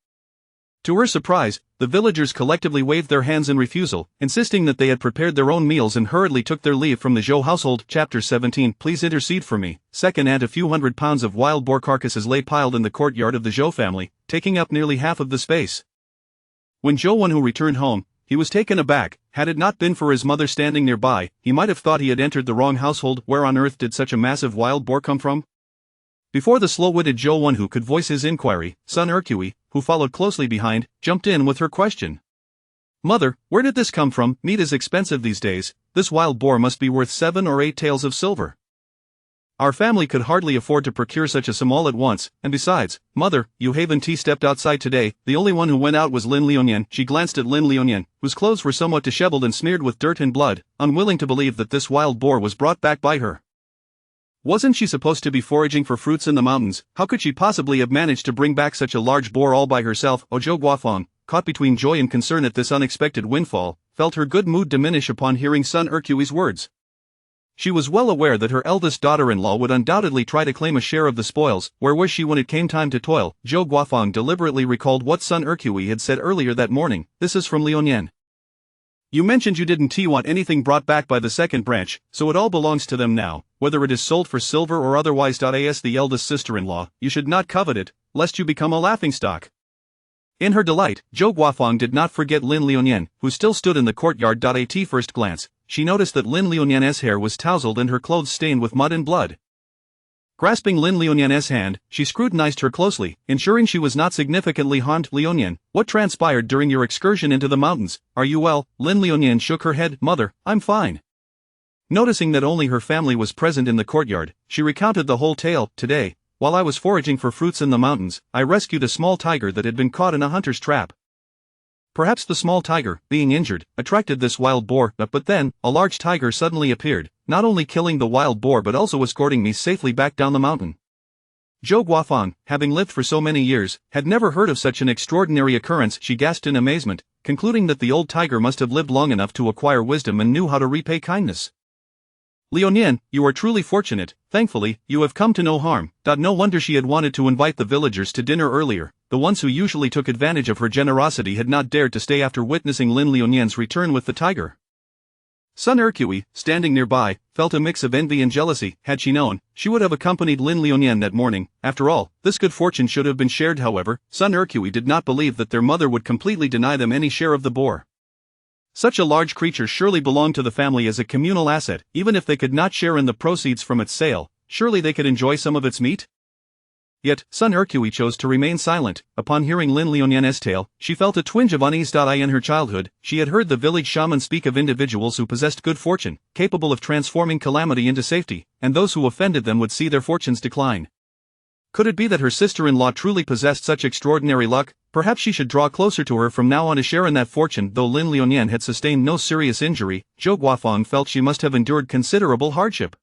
To her surprise, the villagers collectively waved their hands in refusal, insisting that they had prepared their own meals and hurriedly took their leave from the Zhou household. Chapter 17. Please intercede for me. Second, and a few hundred pounds of wild boar carcasses lay piled in the courtyard of the Zhou family, taking up nearly half of the space. When Zhou Wenhu returned home, he was taken aback. Had it not been for his mother standing nearby, he might have thought he had entered the wrong household. Where on earth did such a massive wild boar come from? Before the slow-witted Zhou Wenhu could voice his inquiry, Sun Ercui, who followed closely behind, jumped in with her question. Mother, where did this come from? Meat is expensive these days. This wild boar must be worth 7 or 8 taels of silver. Our family could hardly afford to procure such a sum all at once, and besides, Mother, Yu Haven Tea stepped outside today. The only one who went out was Lin Liunian. She glanced at Lin Liunian, whose clothes were somewhat disheveled and smeared with dirt and blood, unwilling to believe that this wild boar was brought back by her. Wasn't she supposed to be foraging for fruits in the mountains? How could she possibly have managed to bring back such a large boar all by herself? Zhou Guofang, caught between joy and concern at this unexpected windfall, felt her good mood diminish upon hearing Sun Ercui's words. She was well aware that her eldest daughter-in-law would undoubtedly try to claim a share of the spoils. Where was she when it came time to toil? Zhou Guofang deliberately recalled what Sun Ercui had said earlier that morning. This is from Liunian. You mentioned you didn't want anything brought back by the second branch, so it all belongs to them now, whether it is sold for silver or otherwise. As the eldest sister-in-law, you should not covet it, lest you become a laughingstock. In her delight, Zhou Guofang did not forget Lin Liunian, who still stood in the courtyard. At first glance, she noticed that Lin Liunian's hair was tousled and her clothes stained with mud and blood. Grasping Lin Liunian's hand, she scrutinized her closely, ensuring she was not significantly harmed. Liunian, what transpired during your excursion into the mountains? Are you well? Lin Liunian shook her head. Mother, I'm fine. Noticing that only her family was present in the courtyard, she recounted the whole tale. Today, while I was foraging for fruits in the mountains, I rescued a small tiger that had been caught in a hunter's trap. Perhaps the small tiger, being injured, attracted this wild boar, but then, a large tiger suddenly appeared, not only killing the wild boar but also escorting me safely back down the mountain. Zhou Guofang, having lived for so many years, had never heard of such an extraordinary occurrence. She gasped in amazement, concluding that the old tiger must have lived long enough to acquire wisdom and knew how to repay kindness. Liunian, you are truly fortunate. Thankfully, you have come to no harm. No wonder she had wanted to invite the villagers to dinner earlier. The ones who usually took advantage of her generosity had not dared to stay after witnessing Lin Liunian's return with the tiger. Sun Ercui, standing nearby, felt a mix of envy and jealousy. Had she known, she would have accompanied Lin Liunian that morning. After all, this good fortune should have been shared. However, Sun Ercui did not believe that their mother would completely deny them any share of the boar. Such a large creature surely belonged to the family as a communal asset. Even if they could not share in the proceeds from its sale, surely they could enjoy some of its meat? Yet, Sun Ercui chose to remain silent. Upon hearing Lin Liunian's tale, she felt a twinge of unease. In her childhood, she had heard the village shaman speak of individuals who possessed good fortune, capable of transforming calamity into safety, and those who offended them would see their fortunes decline. Could it be that her sister-in-law truly possessed such extraordinary luck? Perhaps she should draw closer to her from now on to share in that fortune. Though Lin Liunian had sustained no serious injury, Zhou Guofang felt she must have endured considerable hardship.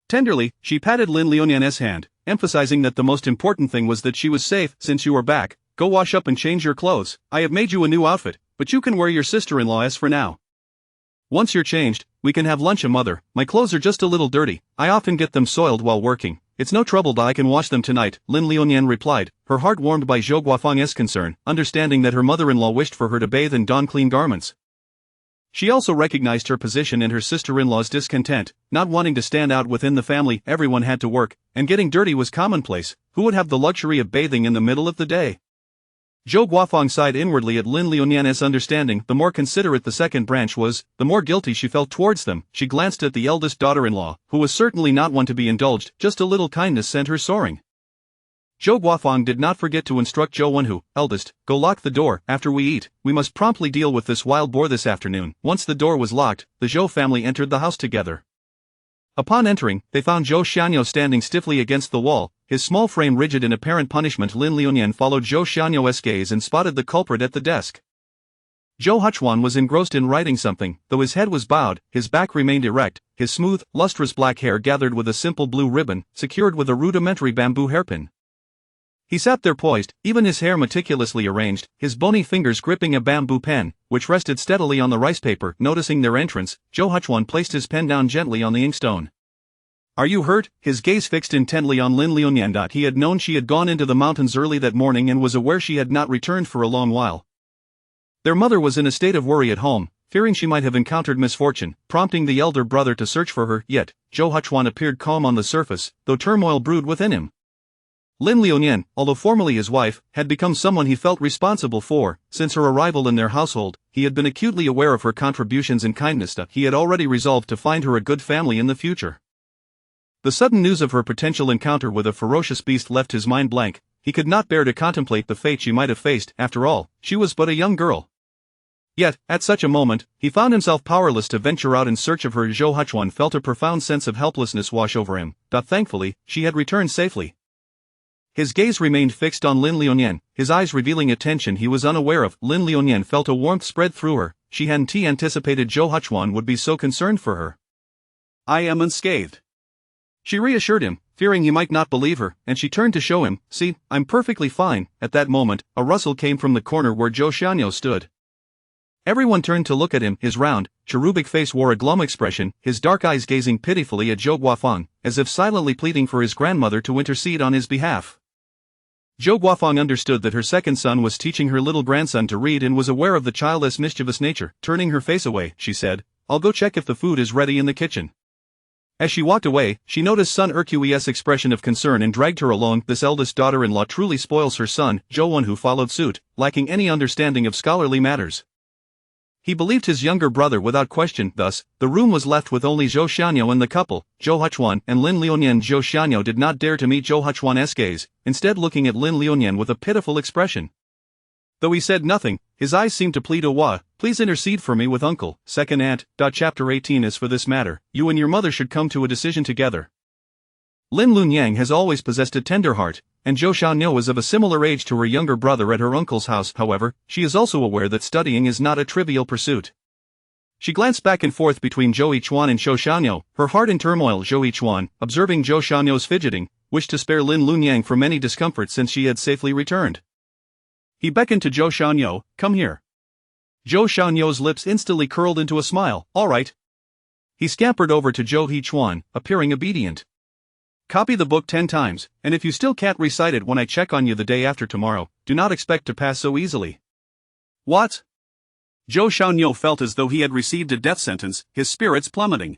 Tenderly, she patted Lin Liunian's hand, emphasizing that the most important thing was that she was safe. Since you are back, go wash up and change your clothes. I have made you a new outfit, but you can wear your sister-in-law's for now. Once you're changed, we can have lunch. Mother, my clothes are just a little dirty. I often get them soiled while working. It's no trouble. I can wash them tonight, Lin Liunian replied, her heart warmed by Zhou Guofang's concern, understanding that her mother-in-law wished for her to bathe and don clean garments. She also recognized her position and her sister-in-law's discontent. Not wanting to stand out within the family, everyone had to work, and getting dirty was commonplace. Who would have the luxury of bathing in the middle of the day? Zhou Guofang sighed inwardly at Lin Liunian's understanding. The more considerate the second branch was, the more guilty she felt towards them. She glanced at the eldest daughter-in-law, who was certainly not one to be indulged. Just a little kindness sent her soaring. Zhou Guofang did not forget to instruct Zhou Wenhu, eldest, go lock the door. After we eat, we must promptly deal with this wild boar this afternoon. Once the door was locked, the Zhou family entered the house together. Upon entering, they found Zhou Xianyo standing stiffly against the wall, his small frame rigid in apparent punishment. Lin Liunian followed Zhou Xianyo's gaze and spotted the culprit at the desk. Zhou Huchuan was engrossed in writing something. Though his head was bowed, his back remained erect, his smooth, lustrous black hair gathered with a simple blue ribbon, secured with a rudimentary bamboo hairpin. He sat there poised, even his hair meticulously arranged, his bony fingers gripping a bamboo pen, which rested steadily on the rice paper. Noticing their entrance, Zhou Huchuan placed his pen down gently on the inkstone. Are you hurt? His gaze fixed intently on Lin Liunian. He had known she had gone into the mountains early that morning and was aware she had not returned for a long while. Their mother was in a state of worry at home, fearing she might have encountered misfortune, prompting the elder brother to search for her. Yet, Zhou Huchuan appeared calm on the surface, though turmoil brewed within him. Lin Liunian, although formerly his wife, had become someone he felt responsible for. Since her arrival in their household, he had been acutely aware of her contributions and kindness. He had already resolved to find her a good family in the future. The sudden news of her potential encounter with a ferocious beast left his mind blank. He could not bear to contemplate the fate she might have faced. After all, she was but a young girl. Yet, at such a moment, he found himself powerless to venture out in search of her. Zhou Huchuan felt a profound sense of helplessness wash over him. Thankfully, she had returned safely. His gaze remained fixed on Lin Liunian, his eyes revealing a tension he was unaware of. Lin Liunian felt a warmth spread through her. She hadn't anticipated Zhou Huchuan would be so concerned for her. I am unscathed, she reassured him, fearing he might not believe her, and she turned to show him. See, I'm perfectly fine. At that moment, a rustle came from the corner where Zhou Xianyo stood. Everyone turned to look at him. His round, cherubic face wore a glum expression, his dark eyes gazing pitifully at Zhou Guofeng, as if silently pleading for his grandmother to intercede on his behalf. Zhou Guofeng understood that her second son was teaching her little grandson to read and was aware of the child's mischievous nature. Turning her face away, she said, I'll go check if the food is ready in the kitchen. As she walked away, she noticed son Erque's expression of concern and dragged her along. This eldest daughter-in-law truly spoils her son. Zhou Wen, who followed suit, lacking any understanding of scholarly matters. He believed his younger brother without question. Thus, the room was left with only Zhou Xianyo and the couple, Zhou Huchuan and Lin Liunian. Zhou Xianyo did not dare to meet Zhou Huchuan's gaze, instead looking at Lin Liunian with a pitiful expression. Though he said nothing, his eyes seemed to plead, please intercede for me with uncle. Second aunt. Chapter 18 is for this matter. You and your mother should come to a decision together. Lin Lunyang has always possessed a tender heart, and Zhou Xianyo was of a similar age to her younger brother at her uncle's house. However, she is also aware that studying is not a trivial pursuit. She glanced back and forth between Zhou Yichuan and Zhou Xianyo, her heart in turmoil. Zhou Yichuan, observing Zhou Xianyo's fidgeting, wished to spare Lin Lunyang from any discomfort since she had safely returned. He beckoned to Zhou Xianyo, come here. Zhou Xianyo's lips instantly curled into a smile. All right. He scampered over to Zhou Yichuan, appearing obedient. Copy the book 10 times, and if you still can't recite it when I check on you the day after tomorrow, do not expect to pass so easily. What? Zhou Xianyo felt as though he had received a death sentence, his spirits plummeting.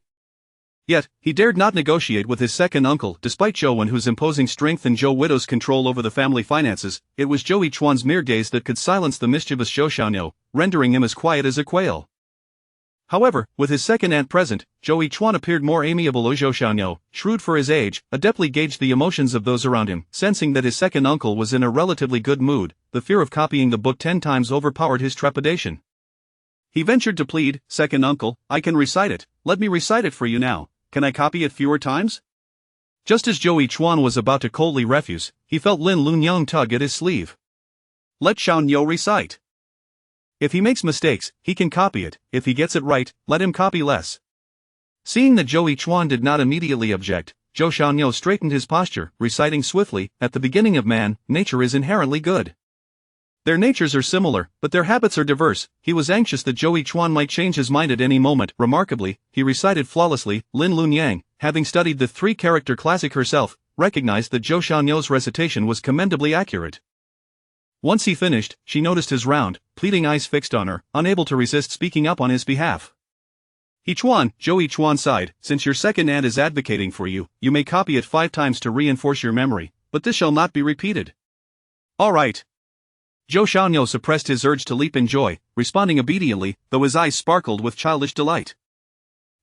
Yet, he dared not negotiate with his second uncle. Despite Zhou Wen, whose imposing strength and Zhou Widow's control over the family finances, it was Zhou Yichuan's mere gaze that could silence the mischievous Zhou Xianyo, rendering him as quiet as a quail. However, with his second aunt present, Zhou Yichuan appeared more amiable. Zhou Xianyo, shrewd for his age, adeptly gauged the emotions of those around him. Sensing that his second uncle was in a relatively good mood, the fear of copying the book 10 times overpowered his trepidation. He ventured to plead, second uncle, I can recite it, let me recite it for you now, can I copy it fewer times? Just as Zhou Yichuan was about to coldly refuse, he felt Lin Lunyang tug at his sleeve. Let Xianyo recite. If he makes mistakes, he can copy it. If he gets it right, let him copy less. Seeing that Zhou Yichuan did not immediately object, Zhou Xianyo straightened his posture, reciting swiftly, at the beginning of man, nature is inherently good. Their natures are similar, but their habits are diverse. He was anxious that Zhou Yichuan might change his mind at any moment. Remarkably, he recited flawlessly. Lin Lunyang, having studied the three-character classic herself, recognized that Zhou Xianyo's recitation was commendably accurate. Once he finished, she noticed his round, pleading eyes fixed on her, unable to resist speaking up on his behalf. Yichuan, Zhou Yichuan sighed, since your second aunt is advocating for you, you may copy it 5 times to reinforce your memory, but this shall not be repeated. All right. Zhou Xianyo suppressed his urge to leap in joy, responding obediently, though his eyes sparkled with childish delight.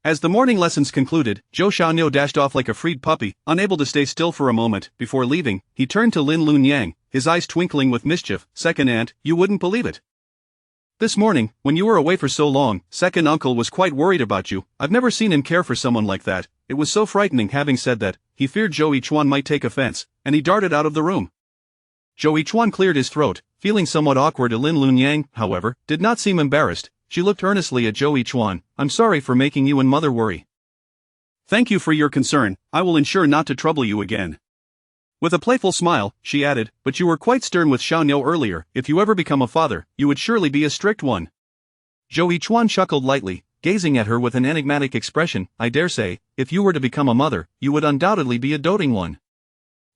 As the morning lessons concluded, Zhou Xianyo dashed off like a freed puppy, unable to stay still for a moment. Before leaving, he turned to Lin Lunyang, his eyes twinkling with mischief. Second aunt, you wouldn't believe it. This morning, when you were away for so long, second uncle was quite worried about you. I've never seen him care for someone like that. It was so frightening. Having said that, he feared Zhou Yichuan might take offense, and he darted out of the room. Zhou Yichuan cleared his throat, feeling somewhat awkward. Lin Lunyang, however, did not seem embarrassed. She looked earnestly at Zhou Yichuan. I'm sorry for making you and mother worry. Thank you for your concern, I will ensure not to trouble you again. With a playful smile, she added, but you were quite stern with Xiaoniu earlier. If you ever become a father, you would surely be a strict one. Zhou Yichuan chuckled lightly, gazing at her with an enigmatic expression. I dare say, if you were to become a mother, you would undoubtedly be a doting one.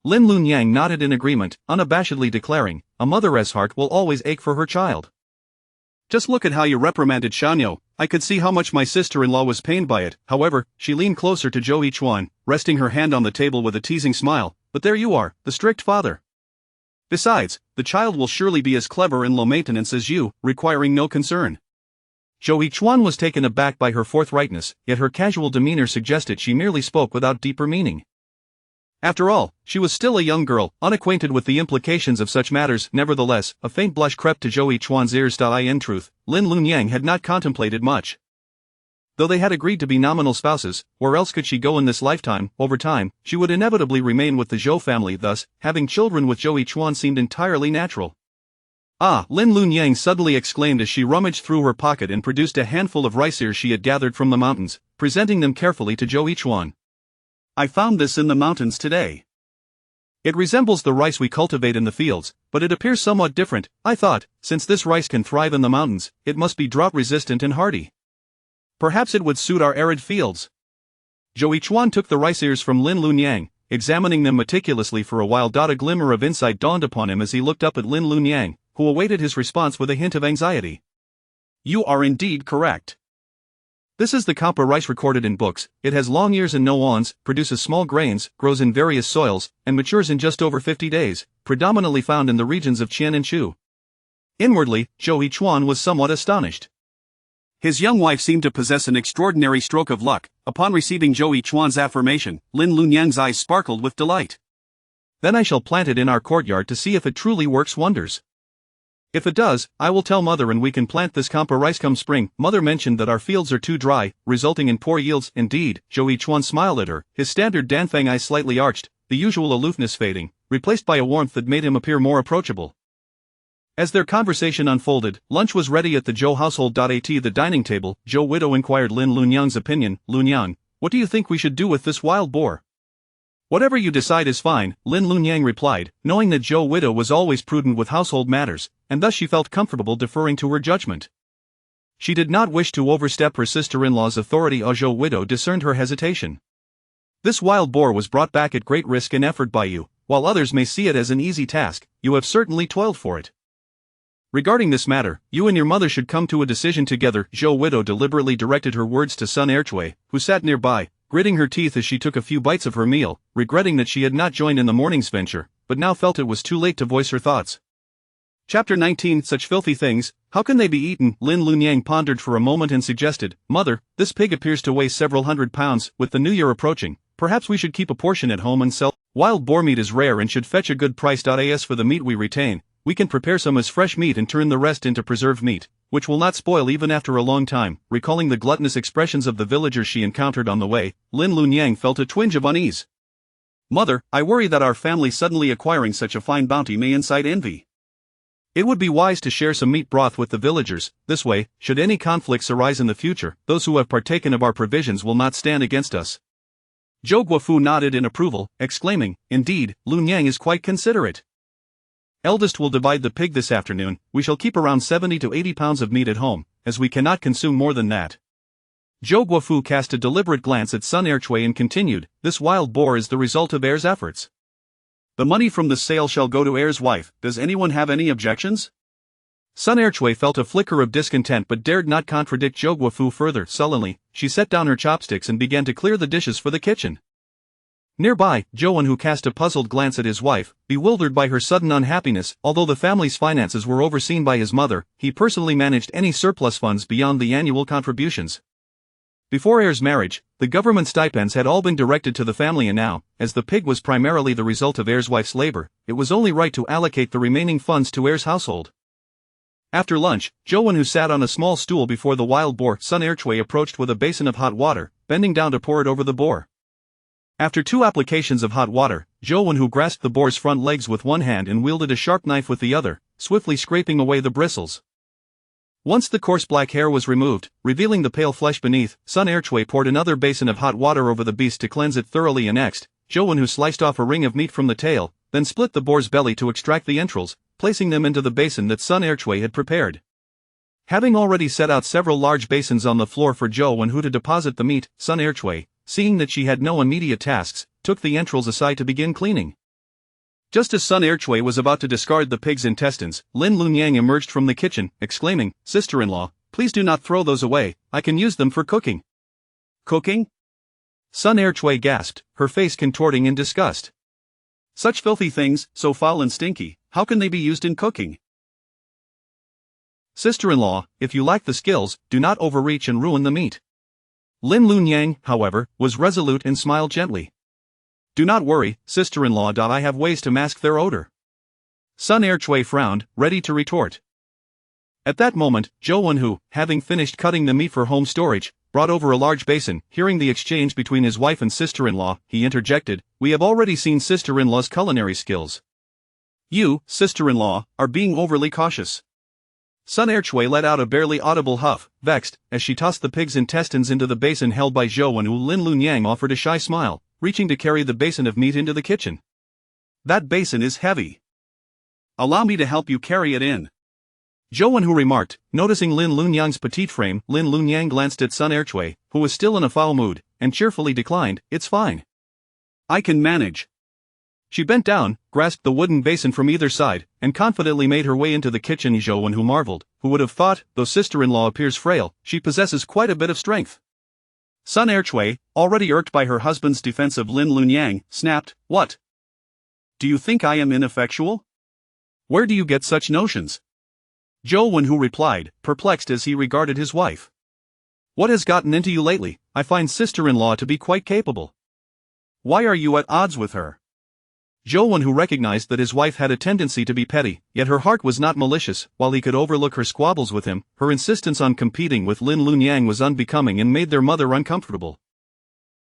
Lin Lunyang nodded in agreement, unabashedly declaring, a mother's heart will always ache for her child. Just look at how you reprimanded Xiaoniu. I could see how much my sister-in-law was pained by it. However, she leaned closer to Zhou Yichuan, resting her hand on the table with a teasing smile. But there you are, the strict father. Besides, the child will surely be as clever and low maintenance as you, requiring no concern. Zhou Yichuan was taken aback by her forthrightness, yet her casual demeanor suggested she merely spoke without deeper meaning. After all, she was still a young girl, unacquainted with the implications of such matters. Nevertheless, a faint blush crept to Zhou Yichuan's ears. In truth, Lin Lunyang had not contemplated much. Though they had agreed to be nominal spouses, where else could she go in this lifetime? Over time, she would inevitably remain with the Zhou family. Thus, having children with Zhou Yichuan seemed entirely natural. Ah! Lin Lunyang suddenly exclaimed as she rummaged through her pocket and produced a handful of rice ears she had gathered from the mountains, presenting them carefully to Zhou Yichuan. I found this in the mountains today. It resembles the rice we cultivate in the fields, but it appears somewhat different. I thought, since this rice can thrive in the mountains, it must be drought-resistant and hardy. Perhaps it would suit our arid fields. Zhou Yichuan took the rice ears from Lin Lunyang, examining them meticulously for a while. A glimmer of insight dawned upon him as he looked up at Lin Lunyang, who awaited his response with a hint of anxiety. You are indeed correct. This is the Kampa rice recorded in books. It has long ears and no awns, produces small grains, grows in various soils, and matures in just over 50 days, predominantly found in the regions of Qian and Shu. Inwardly, Zhou Yichuan was somewhat astonished. His young wife seemed to possess an extraordinary stroke of luck. Upon receiving Zhou Yichuan's affirmation, Lin Lunyang's eyes sparkled with delight. Then I shall plant it in our courtyard to see if it truly works wonders. If it does, I will tell Mother and we can plant this Kampa rice come spring. Mother mentioned that our fields are too dry, resulting in poor yields. Indeed, Zhou Yichuan smiled at her, his standard Danfeng eyes slightly arched, the usual aloofness fading, replaced by a warmth that made him appear more approachable. As their conversation unfolded, lunch was ready at the Zhou household. At the dining table, Zhou widow inquired Lin Lunyang's opinion. Lunyang, what do you think we should do with this wild boar? Whatever you decide is fine, Lin Lunyang replied, knowing that Zhou widow was always prudent with household matters, and thus she felt comfortable deferring to her judgment. She did not wish to overstep her sister-in-law's authority. Zhou widow discerned her hesitation. This wild boar was brought back at great risk and effort by you. While others may see it as an easy task, you have certainly toiled for it. Regarding this matter, you and your mother should come to a decision together. Zhou widow deliberately directed her words to Sun Erchui, who sat nearby, gritting her teeth as she took a few bites of her meal, regretting that she had not joined in the morning's venture, but now felt it was too late to voice her thoughts. Chapter 19 Such filthy things, how can they be eaten? Lin Lunyang pondered for a moment and suggested, Mother, this pig appears to weigh several hundred pounds. With the new year approaching, perhaps we should keep a portion at home and sell. Wild boar meat is rare and should fetch a good price. As for the meat we retain, we can prepare some as fresh meat and turn the rest into preserved meat, which will not spoil even after a long time. Recalling the gluttonous expressions of the villagers she encountered on the way, Lin Lunyang felt a twinge of unease. Mother, I worry that our family suddenly acquiring such a fine bounty may incite envy. It would be wise to share some meat broth with the villagers. This way, should any conflicts arise in the future, those who have partaken of our provisions will not stand against us. Zhou Guofu nodded in approval, exclaiming, Indeed, Lunyang is quite considerate. Eldest will divide the pig this afternoon. We shall keep around 70 to 80 pounds of meat at home, as we cannot consume more than that. Zhou Guofu cast a deliberate glance at Sun Erchui and continued, This wild boar is the result of heir's efforts. The money from the sale shall go to heir's wife. Does anyone have any objections? Sun Erchui felt a flicker of discontent but dared not contradict Zhou Guofu further. Sullenly, she set down her chopsticks and began to clear the dishes for the kitchen. Nearby, Zhou, who cast a puzzled glance at his wife, bewildered by her sudden unhappiness. Although the family's finances were overseen by his mother, he personally managed any surplus funds beyond the annual contributions. Before heir's marriage, the government stipends had all been directed to the family, and now, as the pig was primarily the result of heir's wife's labor, it was only right to allocate the remaining funds to heir's household. After lunch, Zhou, who sat on a small stool before the wild boar, Sun Erchui approached with a basin of hot water, bending down to pour it over the boar. After 2 applications of hot water, Zhou, who grasped the boar's front legs with one hand and wielded a sharp knife with the other, swiftly scraping away the bristles. Once the coarse black hair was removed, revealing the pale flesh beneath, Sun Erchui poured another basin of hot water over the beast to cleanse it thoroughly, and next, Zhou Wenhu sliced off a ring of meat from the tail, then split the boar's belly to extract the entrails, placing them into the basin that Sun Erchui had prepared. Having already set out several large basins on the floor for Zhou Wenhu to deposit the meat, Sun Erchui, seeing that she had no immediate tasks, took the entrails aside to begin cleaning. Just as Sun Erchui was about to discard the pig's intestines, Lin Lunyang emerged from the kitchen, exclaiming, "Sister-in-law, please do not throw those away, I can use them for cooking." "Cooking?" Sun Erchui gasped, her face contorting in disgust. "Such filthy things, so foul and stinky, how can they be used in cooking?" "Sister-in-law, if you lack the skills, do not overreach and ruin the meat." Lin Lunyang, however, was resolute and smiled gently. "Do not worry, sister-in-law. I have ways to mask their odor." Sun Erchui frowned, ready to retort. At that moment, Zhou Wenhu, having finished cutting the meat for home storage, brought over a large basin. Hearing the exchange between his wife and sister-in-law, he interjected, "We have already seen sister-in-law's culinary skills. You, sister-in-law, are being overly cautious." Sun Erchui let out a barely audible huff, vexed, as she tossed the pig's intestines into the basin held by Zhou Wenhu. Lin Lunyang offered a shy smile, reaching to carry the basin of meat into the kitchen. "That basin is heavy. Allow me to help you carry it in," Zhou Wenhu remarked, noticing Lin Lunyang's petite frame. Lin Lunyang glanced at Sun Erchui, who was still in a foul mood, and cheerfully declined, "It's fine. I can manage." She bent down, grasped the wooden basin from either side, and confidently made her way into the kitchen. Zhou Wenhu marveled, who would have thought, though sister-in-law appears frail, she possesses quite a bit of strength. Sun Erchui, already irked by her husband's defense of Lin Lunyang, snapped, "What? Do you think I am ineffectual? Where do you get such notions?" Zhou Wenhu replied, perplexed as he regarded his wife. "What has gotten into you lately? I find sister-in-law to be quite capable. Why are you at odds with her?" Zhou Wenhu recognized that his wife had a tendency to be petty, yet her heart was not malicious. While he could overlook her squabbles with him, her insistence on competing with Lin Lunyang was unbecoming and made their mother uncomfortable.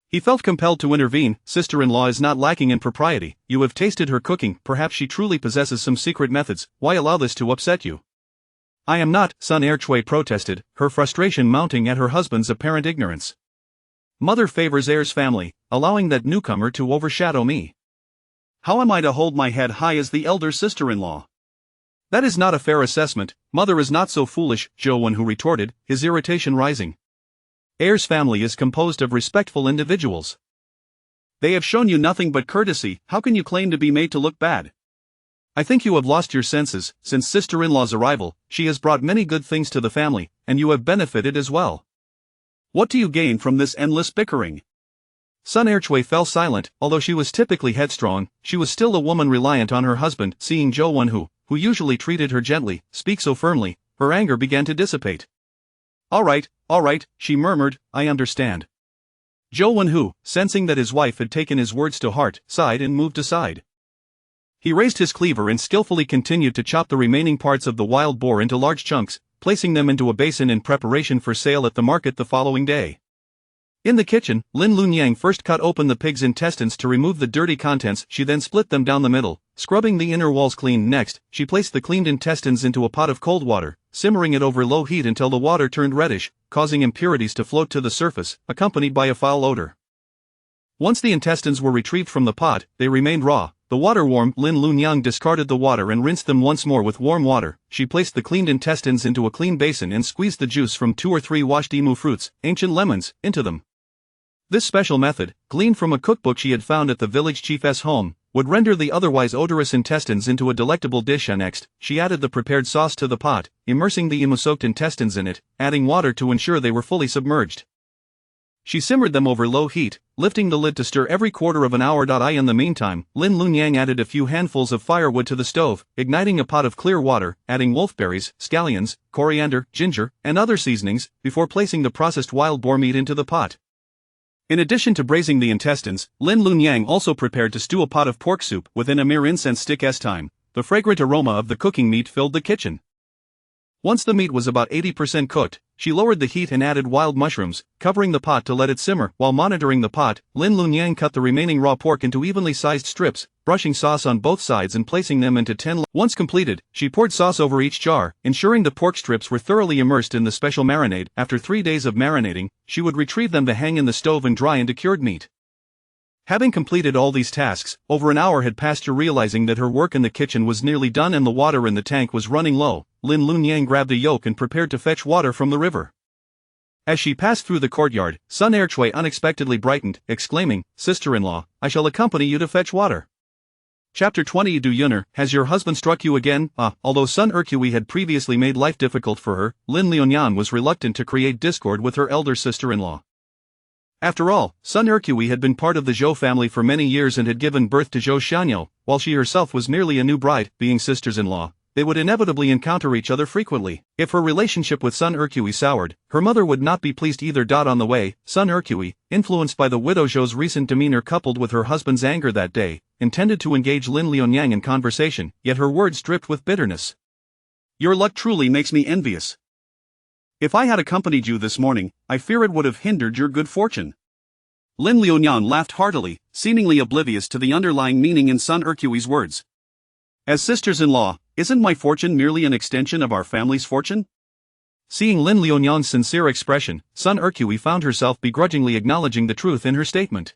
He felt compelled to intervene. "Sister-in-law is not lacking in propriety. You have tasted her cooking, perhaps she truly possesses some secret methods. Why allow this to upset you?" "I am not," Sun Erchui protested, her frustration mounting at her husband's apparent ignorance. "Mother favors heir's family, allowing that newcomer to overshadow me. How am I to hold my head high as the elder sister-in-law?" "That is not a fair assessment. Mother is not so foolish," Zhou Wenhu retorted, his irritation rising. "Heir's family is composed of respectful individuals. They have shown you nothing but courtesy. How can you claim to be made to look bad? I think you have lost your senses. Since sister-in-law's arrival, she has brought many good things to the family, and you have benefited as well. What do you gain from this endless bickering?" Sun Erchui fell silent. Although she was typically headstrong, she was still a woman reliant on her husband. Seeing Zhou Wenhu, who usually treated her gently, speak so firmly, her anger began to dissipate. All right, she murmured, "I understand." Zhou Wenhu, sensing that his wife had taken his words to heart, sighed and moved aside. He raised his cleaver and skillfully continued to chop the remaining parts of the wild boar into large chunks, placing them into a basin in preparation for sale at the market the following day. In the kitchen, Lin Lunyang first cut open the pig's intestines to remove the dirty contents. She then split them down the middle, scrubbing the inner walls clean. Next, she placed the cleaned intestines into a pot of cold water, simmering it over low heat until the water turned reddish, causing impurities to float to the surface, accompanied by a foul odor. Once the intestines were retrieved from the pot, they remained raw. The water warm. Lin Lunyang discarded the water and rinsed them once more with warm water. She placed the cleaned intestines into a clean basin and squeezed the juice from 2 or 3 washed emu fruits, ancient lemons, into them. This special method, gleaned from a cookbook she had found at the village chief's home, would render the otherwise odorous intestines into a delectable dish. Next, she added the prepared sauce to the pot, immersing the emu-soaked intestines in it, adding water to ensure they were fully submerged. She simmered them over low heat, lifting the lid to stir every quarter of an hour. In the meantime, Lin Lunyang added a few handfuls of firewood to the stove, igniting a pot of clear water, adding wolfberries, scallions, coriander, ginger, and other seasonings, before placing the processed wild boar meat into the pot. In addition to braising the intestines, Lin Lunyang also prepared to stew a pot of pork soup within a mere incense stick's time. The fragrant aroma of the cooking meat filled the kitchen. Once the meat was about 80% cooked, she lowered the heat and added wild mushrooms, covering the pot to let it simmer. While monitoring the pot, Lin Lunyang cut the remaining raw pork into evenly sized strips, brushing sauce on both sides and placing them into 10. Once completed, she poured sauce over each jar, ensuring the pork strips were thoroughly immersed in the special marinade. After 3 days of marinating, she would retrieve them to hang in the stove and dry into cured meat. Having completed all these tasks, over an hour had passed to realizing that her work in the kitchen was nearly done and the water in the tank was running low. Lin Lunyang grabbed a yoke and prepared to fetch water from the river. As she passed through the courtyard, Sun Erchui unexpectedly brightened, exclaiming, "Sister-in-law, I shall accompany you to fetch water." Chapter 20 Du Yuner, has your husband struck you again? Although Sun Erchui had previously made life difficult for her, Lin Lianyan was reluctant to create discord with her elder sister-in-law. After all, Sun Erchui had been part of the Zhou family for many years and had given birth to Zhou Xianyo, while she herself was merely a new bride. Being sisters-in-law, they would inevitably encounter each other frequently. If her relationship with Sun Erchui soured, her mother would not be pleased either. On the way, Sun Erchui, influenced by the widow Zhou's recent demeanor coupled with her husband's anger that day, intended to engage Lin Lianyang in conversation, yet her words dripped with bitterness. "Your luck truly makes me envious. If I had accompanied you this morning, I fear it would have hindered your good fortune." Lin Lianyan laughed heartily, seemingly oblivious to the underlying meaning in Sun Ercui's words. "As sisters-in-law, isn't my fortune merely an extension of our family's fortune?" Seeing Lin Lianyan's sincere expression, Sun Ercui found herself begrudgingly acknowledging the truth in her statement.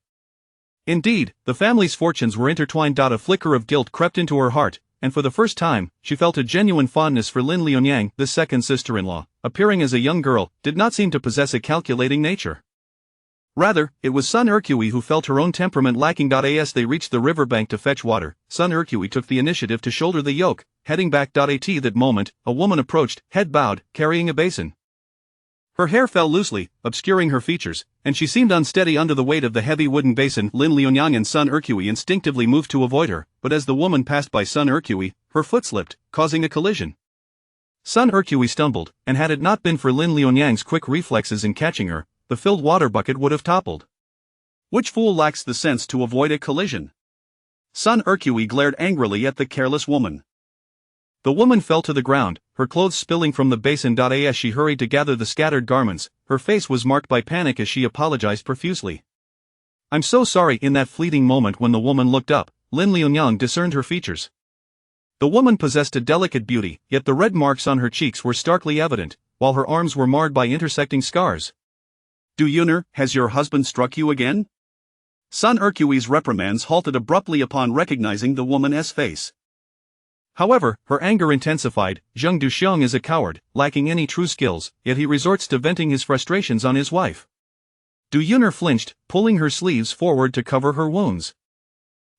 Indeed, the family's fortunes were intertwined. A flicker of guilt crept into her heart, and for the first time, she felt a genuine fondness for Lin Lianyang. This second sister-in-law, appearing as a young girl, did not seem to possess a calculating nature. Rather, it was Sun Ercui who felt her own temperament lacking. As they reached the riverbank to fetch water, Sun Ercui took the initiative to shoulder the yoke, heading back. At that moment, a woman approached, head bowed, carrying a basin. Her hair fell loosely, obscuring her features, and she seemed unsteady under the weight of the heavy wooden basin. Lin Lianyang and Sun Ercui instinctively moved to avoid her, but as the woman passed by Sun Ercui, her foot slipped, causing a collision. Sun Ercui stumbled, and had it not been for Lin Lianyang's quick reflexes in catching her, the filled water bucket would have toppled. Which fool lacks the sense to avoid a collision? Sun Ercui glared angrily at the careless woman. The woman fell to the ground, her clothes spilling from the basin. As she hurried to gather the scattered garments, her face was marked by panic as she apologized profusely. "I'm so sorry." In that fleeting moment when the woman looked up, Lin Lianyang discerned her features. The woman possessed a delicate beauty, yet the red marks on her cheeks were starkly evident, while her arms were marred by intersecting scars. "Du Yuner, has your husband struck you again?" Sun Ercui's reprimands halted abruptly upon recognizing the woman's face. However, her anger intensified. Zheng Duxiong is a coward, lacking any true skills, yet he resorts to venting his frustrations on his wife. Du Yuner flinched, pulling her sleeves forward to cover her wounds.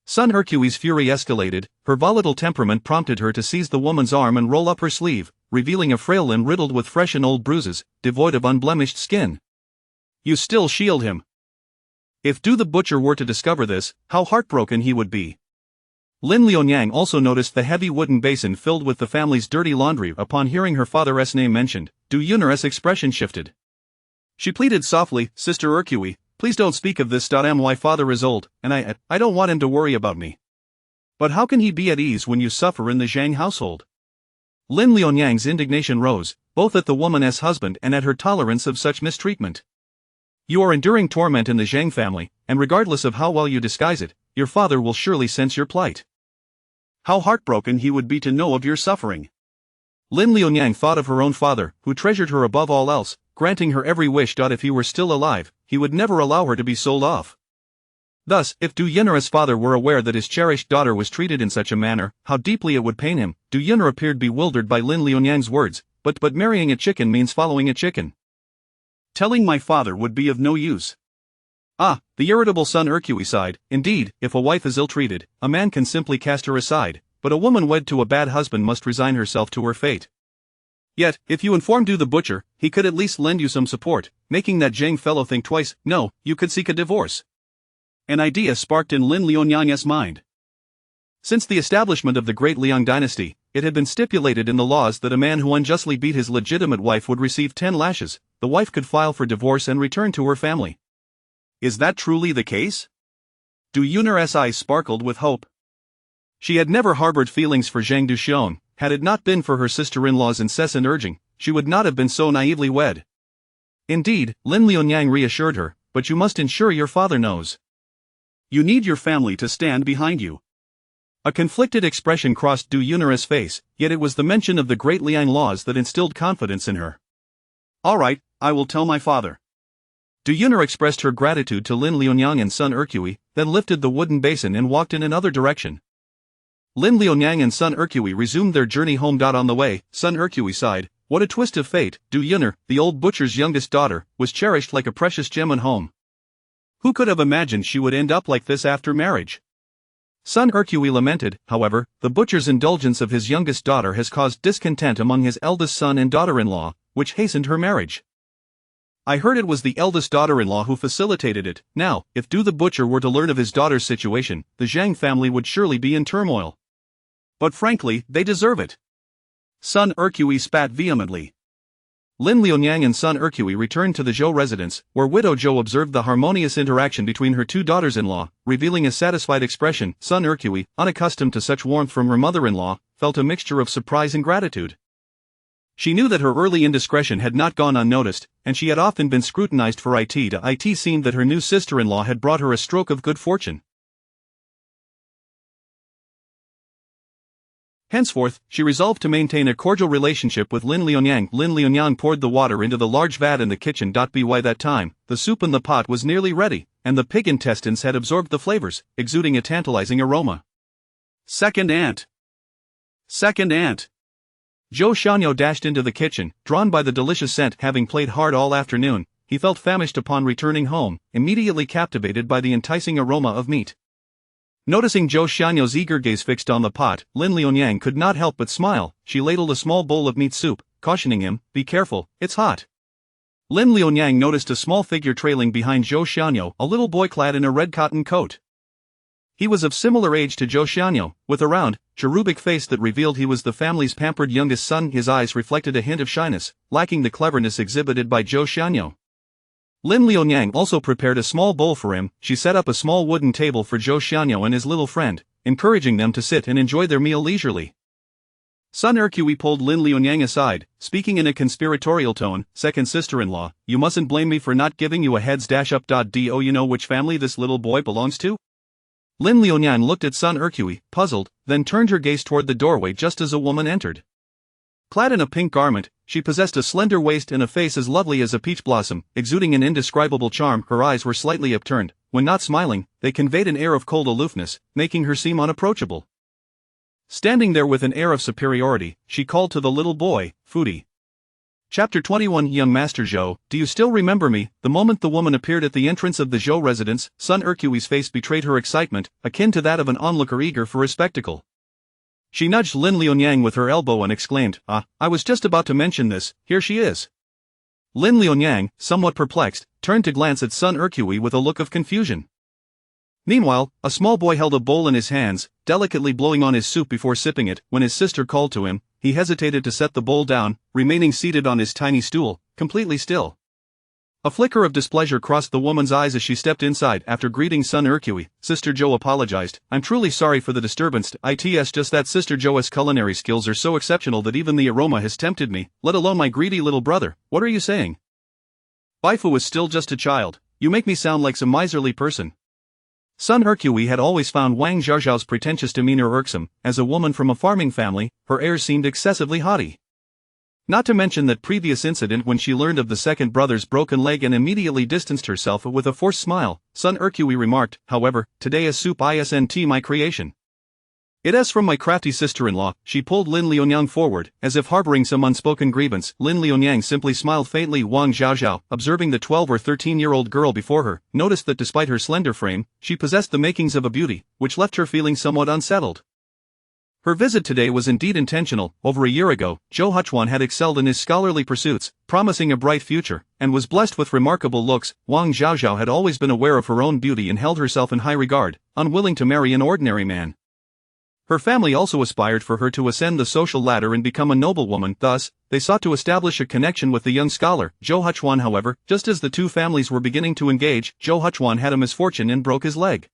Sun Ercui's fury escalated. Her volatile temperament prompted her to seize the woman's arm and roll up her sleeve, revealing a frail limb riddled with fresh and old bruises, devoid of unblemished skin. "You still shield him." If Du the butcher were to discover this, how heartbroken he would be. Lin Lianyang also noticed the heavy wooden basin filled with the family's dirty laundry. Upon hearing her father's name mentioned, Du Yuner's expression shifted. She pleaded softly, "Sister Ercui, please don't speak of this. My father is old, and I don't want him to worry about me." "But how can he be at ease when you suffer in the Zhang household?" Lin Lianyang's indignation rose, both at the woman's husband and at her tolerance of such mistreatment. "You are enduring torment in the Zhang family, and regardless of how well you disguise it, your father will surely sense your plight. How heartbroken he would be to know of your suffering." Lin Lianyang thought of her own father, who treasured her above all else, granting her every wish. If he were still alive, he would never allow her to be sold off. Thus, if Du Yuner's father were aware that his cherished daughter was treated in such a manner, how deeply it would pain him. Du Yuner appeared bewildered by Lin Lianyang's words, but marrying a chicken means following a chicken. "Telling my father would be of no use." The irritable Sun Ercui sighed. Indeed, if a wife is ill-treated, a man can simply cast her aside, but a woman wed to a bad husband must resign herself to her fate. Yet, if you inform Du the butcher, he could at least lend you some support, making that Zhang fellow think twice. No, you could seek a divorce. An idea sparked in Lin Lianyang's mind. Since the establishment of the Great Liang dynasty, it had been stipulated in the laws that a man who unjustly beat his legitimate wife would receive 10 lashes, the wife could file for divorce and return to her family. Is that truly the case? Du Yuner's eyes sparkled with hope. She had never harbored feelings for Zhang Duxiong. Had it not been for her sister-in-law's incessant urging, she would not have been so naively wed. Indeed, Lin Lianyang reassured her, but you must ensure your father knows. You need your family to stand behind you. A conflicted expression crossed Du Yuner's face, yet it was the mention of the Great Liang laws that instilled confidence in her. All right, I will tell my father. Du Yun'er expressed her gratitude to Lin Liunyang and Sun Ercui, then lifted the wooden basin and walked in another direction. Lin Liunyang and Sun Ercui resumed their journey home. On the way, Sun Ercui sighed, "What a twist of fate. Du Yun'er, the old butcher's youngest daughter, was cherished like a precious gem at home. Who could have imagined she would end up like this after marriage?" Sun Ercui lamented, however, the butcher's indulgence of his youngest daughter has caused discontent among his eldest son and daughter-in-law, which hastened her marriage. "I heard it was the eldest daughter-in-law who facilitated it. Now, if Du the butcher were to learn of his daughter's situation, the Zhang family would surely be in turmoil. But frankly, they deserve it." Sun Ercui spat vehemently. Lin Liunyang and Sun Ercui returned to the Zhou residence, where widow Zhou observed the harmonious interaction between her two daughters-in-law, revealing a satisfied expression. Sun Ercui, unaccustomed to such warmth from her mother-in-law, felt a mixture of surprise and gratitude. She knew that her early indiscretion had not gone unnoticed, and she had often been scrutinized for it. It seemed that her new sister-in-law had brought her a stroke of good fortune. Henceforth, she resolved to maintain a cordial relationship with Lin Liunyang. Lin Liunyang poured the water into the large vat in the kitchen. By that time, the soup in the pot was nearly ready, and the pig intestines had absorbed the flavors, exuding a tantalizing aroma. Second aunt. Second aunt. Zhou Xianyo dashed into the kitchen, drawn by the delicious scent. Having played hard all afternoon, he felt famished upon returning home, immediately captivated by the enticing aroma of meat. Noticing Zhou Xianyo's eager gaze fixed on the pot, Lin Liunyang could not help but smile. She ladled a small bowl of meat soup, cautioning him, "Be careful, it's hot." Lin Liunyang noticed a small figure trailing behind Zhou Xianyo, a little boy clad in a red cotton coat. He was of similar age to Zhou Xianyo, with a round, cherubic face that revealed he was the family's pampered youngest son. His eyes reflected a hint of shyness, lacking the cleverness exhibited by Zhou Xianyo. Lin Liunyang also prepared a small bowl for him. She set up a small wooden table for Zhou Xianyo and his little friend, encouraging them to sit and enjoy their meal leisurely. Sun Ercui pulled Lin Liunyang aside, speaking in a conspiratorial tone, "Second sister-in-law, you mustn't blame me for not giving you a heads-up. Do you know which family this little boy belongs to?" Lin Liunyang looked at Sun Ercui, puzzled, then turned her gaze toward the doorway just as a woman entered. Clad in a pink garment, she possessed a slender waist and a face as lovely as a peach blossom, exuding an indescribable charm. Her eyes were slightly upturned. When not smiling, they conveyed an air of cold aloofness, making her seem unapproachable. Standing there with an air of superiority, she called to the little boy, "Foodie." Chapter 21. Young Master Zhou, do you still remember me? The moment the woman appeared at the entrance of the Zhou residence, Sun Ercui's face betrayed her excitement, akin to that of an onlooker eager for a spectacle. She nudged Lin Liunyang with her elbow and exclaimed, "Ah, I was just about to mention this, here she is." Lin Liunyang, somewhat perplexed, turned to glance at Sun Ercui with a look of confusion. Meanwhile, a small boy held a bowl in his hands, delicately blowing on his soup before sipping it. When his sister called to him, he hesitated to set the bowl down, remaining seated on his tiny stool, completely still. A flicker of displeasure crossed the woman's eyes as she stepped inside. After greeting Sun Ercui, Sister Zhou apologized. "I'm truly sorry for the disturbance. It's just that Sister Zhou's culinary skills are so exceptional that even the aroma has tempted me, let alone my greedy little brother." "What are you saying? Baifu is still just a child. You make me sound like some miserly person." Sun Ercui had always found Wang Zhaozhao's pretentious demeanor irksome. As a woman from a farming family, her airs seemed excessively haughty. Not to mention that previous incident when she learned of the second brother's broken leg and immediately distanced herself with a forced smile. Sun Ercui remarked, "However, today is soup isn't my creation. It is from my crafty sister-in-law." She pulled Lin Liunyang forward, as if harboring some unspoken grievance. Lin Liunyang simply smiled faintly. Wang Zhaozhao, observing the 12 or 13-year-old girl before her, noticed that despite her slender frame, she possessed the makings of a beauty, which left her feeling somewhat unsettled. Her visit today was indeed intentional. Over a year ago, Zhou Huchuan had excelled in his scholarly pursuits, promising a bright future, and was blessed with remarkable looks. Wang Zhaozhao had always been aware of her own beauty and held herself in high regard, unwilling to marry an ordinary man. Her family also aspired for her to ascend the social ladder and become a noblewoman. Thus, they sought to establish a connection with the young scholar. Zhou Huchuan, however, just as the two families were beginning to engage, Zhou Huchuan had a misfortune and broke his leg.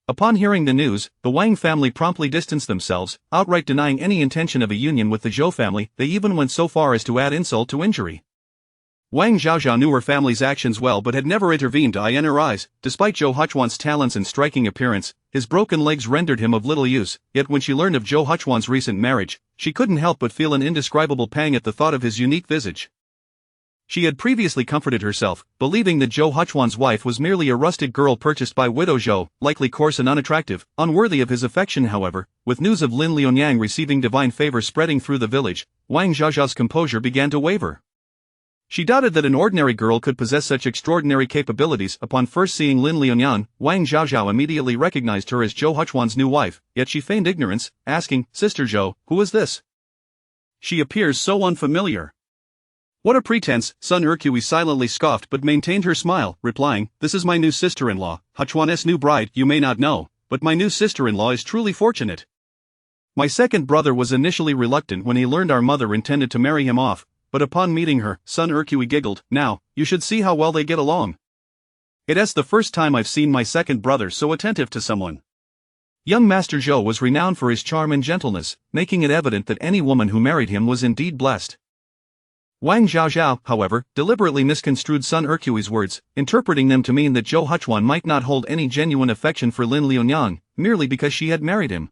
Upon hearing the news, the Wang family promptly distanced themselves, outright denying any intention of a union with the Zhou family. They even went so far as to add insult to injury. Wang Zhaozhao knew her family's actions well but had never intervened in her eyes. Despite Zhou Huchuan's talents and striking appearance, his broken legs rendered him of little use. Yet when she learned of Zhou Huchuan's recent marriage, she couldn't help but feel an indescribable pang at the thought of his unique visage. She had previously comforted herself, believing that Zhou Huchuan's wife was merely a rustic girl purchased by widow Zhou, likely coarse and unattractive, unworthy of his affection. However, with news of Lin Liunyang receiving divine favor spreading through the village, Wang Zhaozhao's composure began to waver. She doubted that an ordinary girl could possess such extraordinary capabilities. Upon first seeing Lin Liunyang, Wang Zhaozhao immediately recognized her as Zhou Huchuan's new wife, yet she feigned ignorance, asking, "Sister Zhou, who is this? She appears so unfamiliar." "What a pretense," Sun Erqui silently scoffed but maintained her smile, replying, "This is my new sister-in-law, Huchuan's new bride. You may not know, but my new sister-in-law is truly fortunate. My second brother was initially reluctant when he learned our mother intended to marry him off, but upon meeting her," Sun Erqui giggled, "now, you should see how well they get along. It's the first time I've seen my second brother so attentive to someone." Young Master Zhou was renowned for his charm and gentleness, making it evident that any woman who married him was indeed blessed. Wang Zhaozhao, however, deliberately misconstrued Sun Erqui's words, interpreting them to mean that Zhou Huchuan might not hold any genuine affection for Lin Liunyang, merely because she had married him.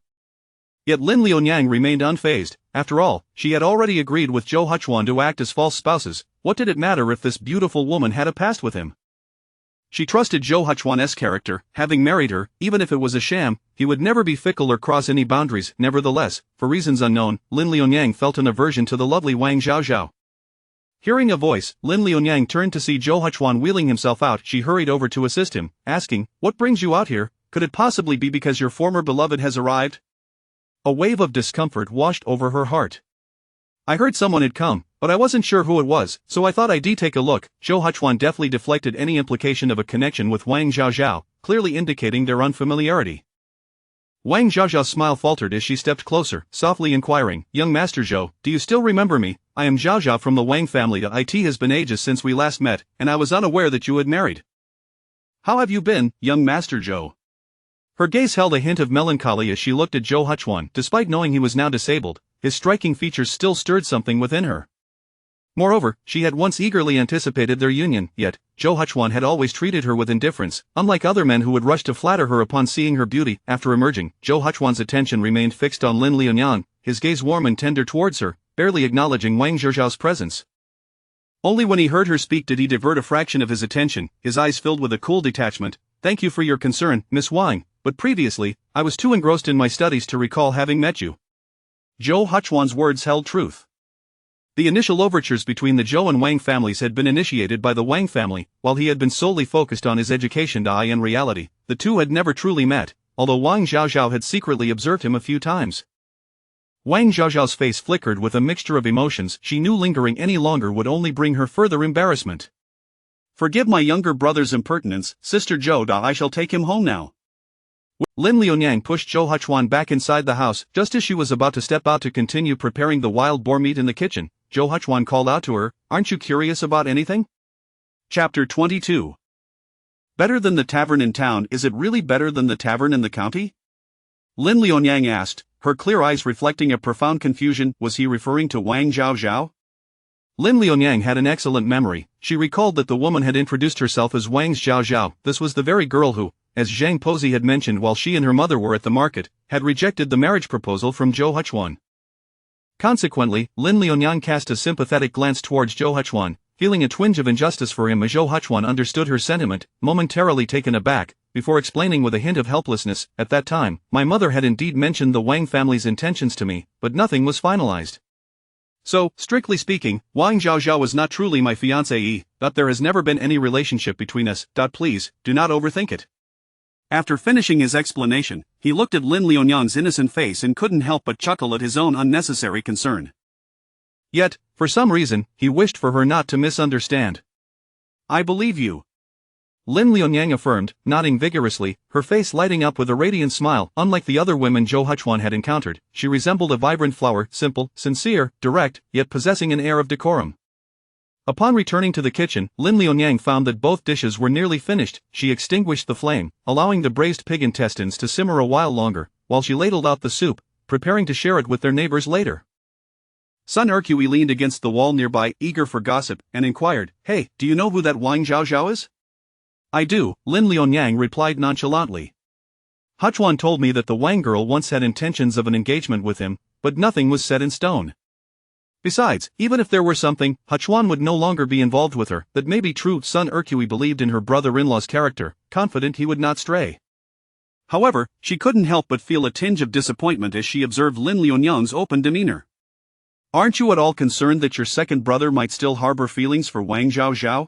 Yet Lin Liunyang remained unfazed. After all, she had already agreed with Zhou Huchuan to act as false spouses. What did it matter if this beautiful woman had a past with him? She trusted Zhou Huchuan's character. Having married her, even if it was a sham, he would never be fickle or cross any boundaries. Nevertheless, for reasons unknown, Lin Liunyang felt an aversion to the lovely Wang Zhaozhao. Hearing a voice, Lin Liunyang turned to see Zhou Huchuan wheeling himself out. She hurried over to assist him, asking, "What brings you out here? Could it possibly be because your former beloved has arrived?" A wave of discomfort washed over her heart. "I heard someone had come, but I wasn't sure who it was, so I thought I'd take a look." Zhou Huchuan deftly deflected any implication of a connection with Wang Zhaozhao, clearly indicating their unfamiliarity. Wang Zhaozhao's smile faltered as she stepped closer, softly inquiring, "Young Master Zhou, do you still remember me? I am Zhaozhao from the Wang family. It has been ages since we last met, and I was unaware that you had married. How have you been, young Master Zhou?" Her gaze held a hint of melancholy as she looked at Zhou Huchuan. Despite knowing he was now disabled, his striking features still stirred something within her. Moreover, she had once eagerly anticipated their union, yet Zhou Huchuan had always treated her with indifference, unlike other men who would rush to flatter her upon seeing her beauty. After emerging, Zhou Huchuan's attention remained fixed on Lin Liunyang, his gaze warm and tender towards her, barely acknowledging Wang Zhaozhao's presence. Only when he heard her speak did he divert a fraction of his attention, his eyes filled with a cool detachment. "Thank you for your concern, Miss Wang, but previously, I was too engrossed in my studies to recall having met you." Zhou Huchuan's words held truth. The initial overtures between the Zhou and Wang families had been initiated by the Wang family, while he had been solely focused on his education. In reality, the two had never truly met, although Wang Zhaozhao had secretly observed him a few times. Wang Zhaozhao's face flickered with a mixture of emotions. She knew lingering any longer would only bring her further embarrassment. "Forgive my younger brother's impertinence, Sister Zhou. I shall take him home now." Lin Liunyang pushed Zhou Huchuan back inside the house. Just as she was about to step out to continue preparing the wild boar meat in the kitchen, Zhou Huchuan called out to her, "Aren't you curious about anything?" Chapter 22. Better than the tavern in town? Is it really better than the tavern in the county? Lin Liunyang asked, her clear eyes reflecting a profound confusion. Was he referring to Wang Zhaozhao? Lin Liunyang had an excellent memory. She recalled that the woman had introduced herself as Wang Zhaozhao. This was the very girl who, as Zhang Pozi had mentioned while she and her mother were at the market, had rejected the marriage proposal from Zhou Huchuan. Consequently, Lin Liunyang cast a sympathetic glance towards Zhou Huchuan, feeling a twinge of injustice for him as Zhou Huchuan understood her sentiment, momentarily taken aback, before explaining with a hint of helplessness, "At that time, my mother had indeed mentioned the Wang family's intentions to me, but nothing was finalized. So, strictly speaking, Wang Zhaozhao was not truly my fiancée, but there has never been any relationship between us. Please, do not overthink it." After finishing his explanation, he looked at Lin Liunyang's innocent face and couldn't help but chuckle at his own unnecessary concern. Yet, for some reason, he wished for her not to misunderstand. "I believe you," Lin Liunyang affirmed, nodding vigorously, her face lighting up with a radiant smile. Unlike the other women Zhou Huchuan had encountered, she resembled a vibrant flower, simple, sincere, direct, yet possessing an air of decorum. Upon returning to the kitchen, Lin Liunyang found that both dishes were nearly finished. She extinguished the flame, allowing the braised pig intestines to simmer a while longer, while she ladled out the soup, preparing to share it with their neighbors later. Sun Erqui leaned against the wall nearby, eager for gossip, and inquired, "Hey, do you know who that Wang Zhaozhao is?" "I do," Lin Liunyang replied nonchalantly. "Huchuan told me that the Wang girl once had intentions of an engagement with him, but nothing was set in stone." Besides, even if there were something, Huchuan would no longer be involved with her. That may be true. Sun Ercui believed in her brother-in-law's character, confident he would not stray. However, she couldn't help but feel a tinge of disappointment as she observed Lin Liunyang's open demeanor. Aren't you at all concerned that your second brother might still harbor feelings for Wang Zhao?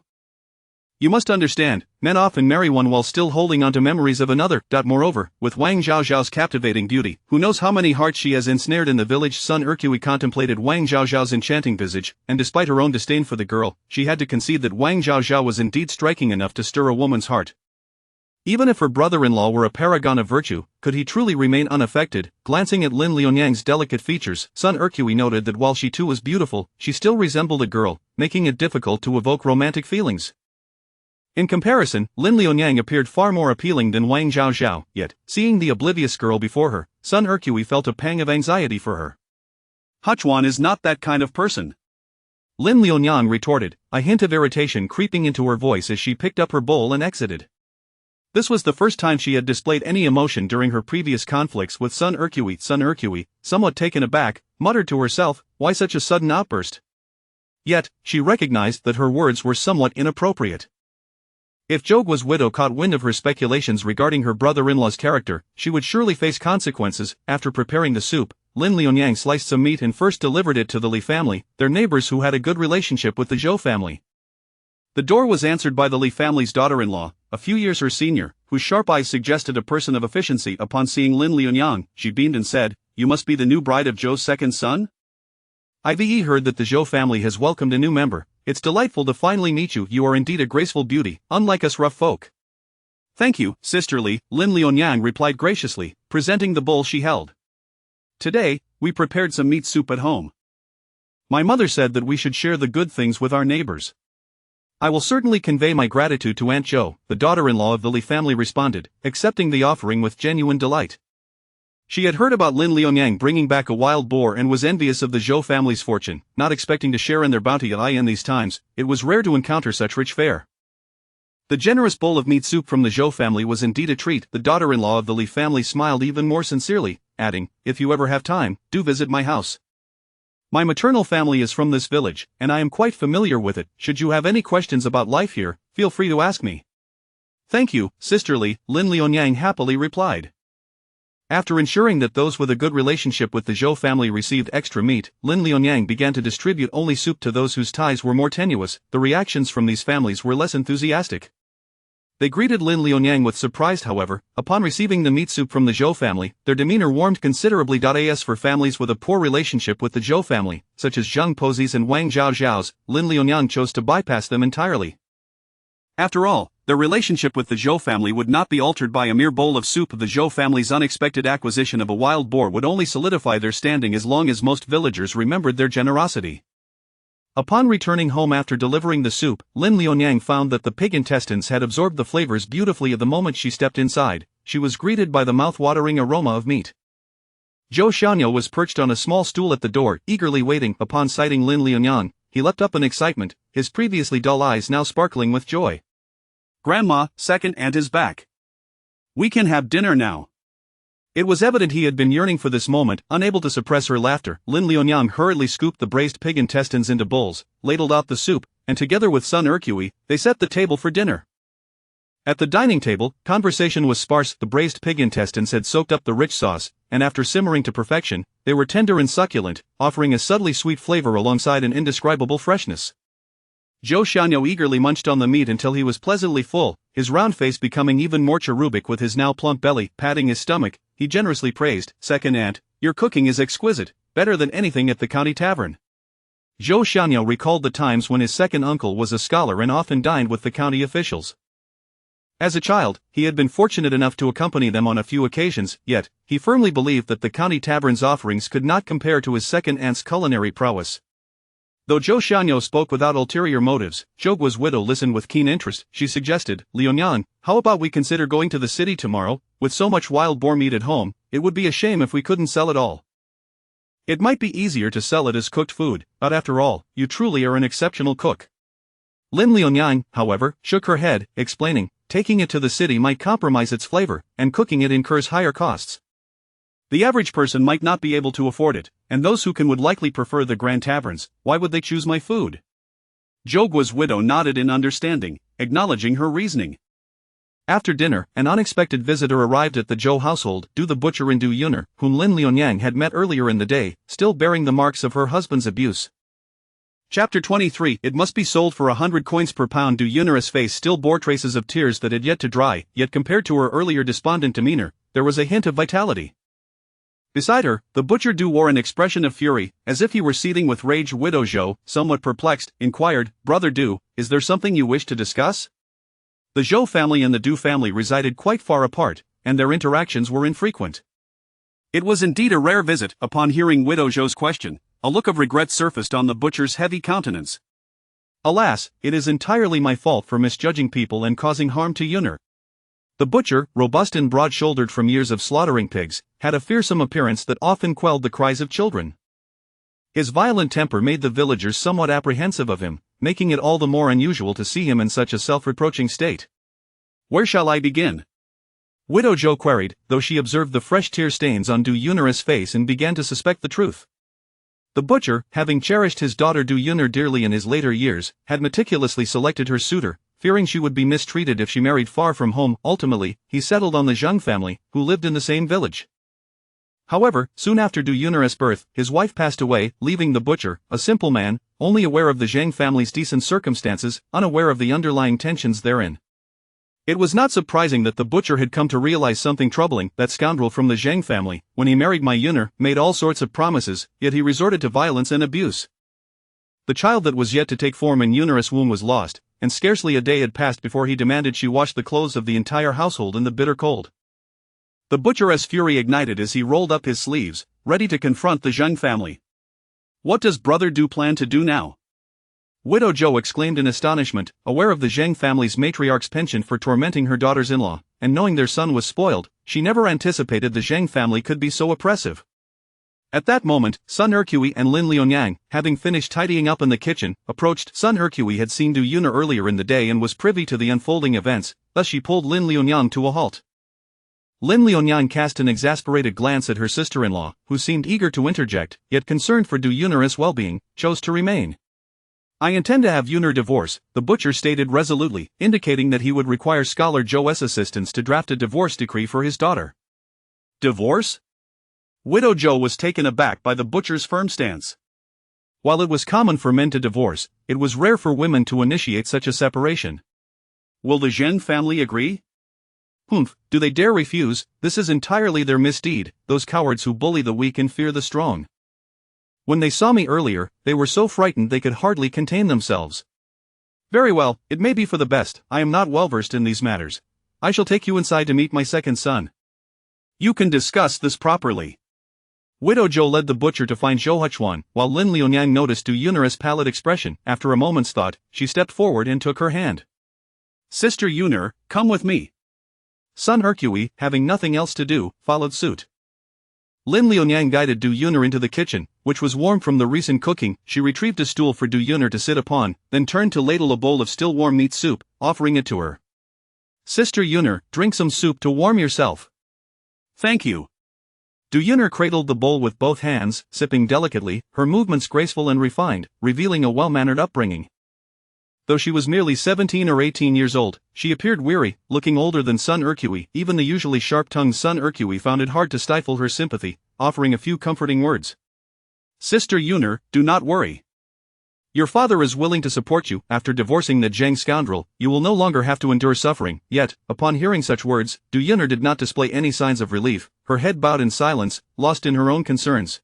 You must understand, men often marry one while still holding on to memories of another. Moreover, with Wang Zhao's captivating beauty, who knows how many hearts she has ensnared in the village. Sun Ercui contemplated Wang Zhao's enchanting visage, and despite her own disdain for the girl, she had to concede that Wang Zhao was indeed striking enough to stir a woman's heart. Even if her brother-in-law were a paragon of virtue, could he truly remain unaffected? Glancing at Lin Liunyang's delicate features, Sun Ercui noted that while she too was beautiful, she still resembled a girl, making it difficult to evoke romantic feelings. In comparison, Lin Liunyang appeared far more appealing than Wang Zhao, yet, seeing the oblivious girl before her, Sun Ercui felt a pang of anxiety for her. Huchuan is not that kind of person, Lin Liunyang retorted, a hint of irritation creeping into her voice as she picked up her bowl and exited. This was the first time she had displayed any emotion during her previous conflicts with Sun Ercui. Sun Ercui, somewhat taken aback, muttered to herself, why such a sudden outburst? Yet, she recognized that her words were somewhat inappropriate. If Zhou's widow caught wind of her speculations regarding her brother-in-law's character, she would surely face consequences. After preparing the soup, Lin Liunyang sliced some meat and first delivered it to the Li family, their neighbors who had a good relationship with the Zhou family. The door was answered by the Li family's daughter-in-law, a few years her senior, whose sharp eyes suggested a person of efficiency. Upon seeing Lin Liunyang, she beamed and said, "You must be the new bride of Zhou's second son? I've heard that the Zhou family has welcomed a new member. It's delightful to finally meet you. You are indeed a graceful beauty, unlike us rough folk." "Thank you, Sister Li," Lin Liunyang replied graciously, presenting the bowl she held. "Today, we prepared some meat soup at home. My mother said that we should share the good things with our neighbors." "I will certainly convey my gratitude to Aunt Zhou," the daughter-in-law of the Li family responded, accepting the offering with genuine delight. She had heard about Lin Liunyang bringing back a wild boar and was envious of the Zhou family's fortune, not expecting to share in their bounty. In these times, it was rare to encounter such rich fare. The generous bowl of meat soup from the Zhou family was indeed a treat. The daughter-in-law of the Li family smiled even more sincerely, adding, "If you ever have time, do visit my house. My maternal family is from this village, and I am quite familiar with it. Should you have any questions about life here, feel free to ask me." "Thank you, Sister Li," Lin Liunyang happily replied. After ensuring that those with a good relationship with the Zhou family received extra meat, Lin Liunyang began to distribute only soup to those whose ties were more tenuous. The reactions from these families were less enthusiastic. They greeted Lin Liunyang with surprise. However, upon receiving the meat soup from the Zhou family, their demeanor warmed considerably. As for families with a poor relationship with the Zhou family, such as Zheng Pozi's and Wang Zhao's, Lin Liunyang chose to bypass them entirely. After all, their relationship with the Zhou family would not be altered by a mere bowl of soup. The Zhou family's unexpected acquisition of a wild boar would only solidify their standing as long as most villagers remembered their generosity. Upon returning home after delivering the soup, Lin Liunyang found that the pig intestines had absorbed the flavors beautifully. At the moment she stepped inside, she was greeted by the mouth-watering aroma of meat. Zhou Xianyo was perched on a small stool at the door, eagerly waiting. Upon sighting Lin Liunyang, he leapt up in excitement, his previously dull eyes now sparkling with joy. "Grandma, second aunt is back. We can have dinner now." It was evident he had been yearning for this moment. Unable to suppress her laughter, Lin Liunyang hurriedly scooped the braised pig intestines into bowls, ladled out the soup, and together with Sun Ercui, they set the table for dinner. At the dining table, conversation was sparse. The braised pig intestines had soaked up the rich sauce, and after simmering to perfection, they were tender and succulent, offering a subtly sweet flavor alongside an indescribable freshness. Zhou Xianyo eagerly munched on the meat until he was pleasantly full, his round face becoming even more cherubic with his now plump belly. Patting his stomach, he generously praised, "Second aunt, your cooking is exquisite, better than anything at the county tavern." Zhou Xianyo recalled the times when his second uncle was a scholar and often dined with the county officials. As a child, he had been fortunate enough to accompany them on a few occasions, yet, he firmly believed that the county tavern's offerings could not compare to his second aunt's culinary prowess. Though Zhou Xianyo spoke without ulterior motives, Zhou's widow listened with keen interest. She suggested, "Liunyang, how about we consider going to the city tomorrow? With so much wild boar meat at home, it would be a shame if we couldn't sell it all. It might be easier to sell it as cooked food, but after all, you truly are an exceptional cook." Lin Liunyang, however, shook her head, explaining, "Taking it to the city might compromise its flavor, and cooking it incurs higher costs." The average person might not be able to afford it, and those who can would likely prefer the grand taverns. Why would they choose my food? Zhou's widow nodded in understanding, acknowledging her reasoning. After dinner, an unexpected visitor arrived at the Zhou household, Du the butcher and Du Yuner, whom Lin Liunyang had met earlier in the day, still bearing the marks of her husband's abuse. Chapter 23. It must be sold for 100 coins per pound. Du Yuner's face still bore traces of tears that had yet to dry, yet compared to her earlier despondent demeanor, there was a hint of vitality. Beside her, the butcher Du wore an expression of fury, as if he were seething with rage. Widow Zhou, somewhat perplexed, inquired, "Brother Du, is there something you wish to discuss?" The Zhou family and the Du family resided quite far apart, and their interactions were infrequent. It was indeed a rare visit. Upon hearing Widow Zhou's question, a look of regret surfaced on the butcher's heavy countenance. "Alas, it is entirely my fault for misjudging people and causing harm to Yuner." The butcher, robust and broad-shouldered from years of slaughtering pigs, had a fearsome appearance that often quelled the cries of children. His violent temper made the villagers somewhat apprehensive of him, making it all the more unusual to see him in such a self-reproaching state. "Where shall I begin?" Widow Zhou queried, though she observed the fresh tear stains on Du Yuner's face and began to suspect the truth. The butcher, having cherished his daughter Du Yuner dearly in his later years, had meticulously selected her suitor, fearing she would be mistreated if she married far from home. Ultimately, he settled on the Zhang family, who lived in the same village. However, soon after Du Yuner's birth, his wife passed away, leaving the butcher, a simple man, only aware of the Zhang family's decent circumstances, unaware of the underlying tensions therein. It was not surprising that the butcher had come to realize something troubling. That scoundrel from the Zhang family, when he married my Yuner, made all sorts of promises, yet he resorted to violence and abuse. The child that was yet to take form in Yuner's womb was lost, and scarcely a day had passed before he demanded she wash the clothes of the entire household in the bitter cold. The butcher's fury ignited as he rolled up his sleeves, ready to confront the Zhang family. "What does Brother Du plan to do now?" Widow Zhou exclaimed in astonishment, aware of the Zhang family's matriarch's penchant for tormenting her daughters-in-law, and knowing their son was spoiled. She never anticipated the Zhang family could be so oppressive. At that moment, Sun Ercui and Lin Liunyang, having finished tidying up in the kitchen, approached. Sun Ercui had seen Du Yuner earlier in the day and was privy to the unfolding events, thus she pulled Lin Liunyang to a halt. Lin Liunyang cast an exasperated glance at her sister-in-law, who seemed eager to interject, yet concerned for Du Yuner's well-being, chose to remain. "I intend to have Yuner divorce," the butcher stated resolutely, indicating that he would require Scholar Zhou's assistance to draft a divorce decree for his daughter. "Divorce?" Widow Zhou was taken aback by the butcher's firm stance. While it was common for men to divorce, it was rare for women to initiate such a separation. "Will the Zheng family agree?" "Humph, do they dare refuse? This is entirely their misdeed, those cowards who bully the weak and fear the strong. When they saw me earlier, they were so frightened they could hardly contain themselves." "Very well, it may be for the best. I am not well versed in these matters. I shall take you inside to meet my second son. You can discuss this properly." Widow Zhou led the butcher to find Zhou Huchuan, while Lin Liunyang noticed Du Yuner's pallid expression. After a moment's thought, she stepped forward and took her hand. "Sister Yuner, come with me." Sun Ercui, having nothing else to do, followed suit. Lin Liunyang guided Du Yuner into the kitchen, which was warm from the recent cooking. She retrieved a stool for Du Yuner to sit upon, then turned to ladle a bowl of still warm meat soup, offering it to her. "Sister Yuner, drink some soup to warm yourself." "Thank you." Du Yuner cradled the bowl with both hands, sipping delicately, her movements graceful and refined, revealing a well-mannered upbringing. Though she was merely 17 or 18 years old, she appeared weary, looking older than Sun Ercui. Even the usually sharp-tongued Sun Ercui found it hard to stifle her sympathy, offering a few comforting words. "Sister Yuner, do not worry. Your father is willing to support you. After divorcing the Zheng scoundrel, you will no longer have to endure suffering." Yet, upon hearing such words, Du Yuner did not display any signs of relief, her head bowed in silence, lost in her own concerns.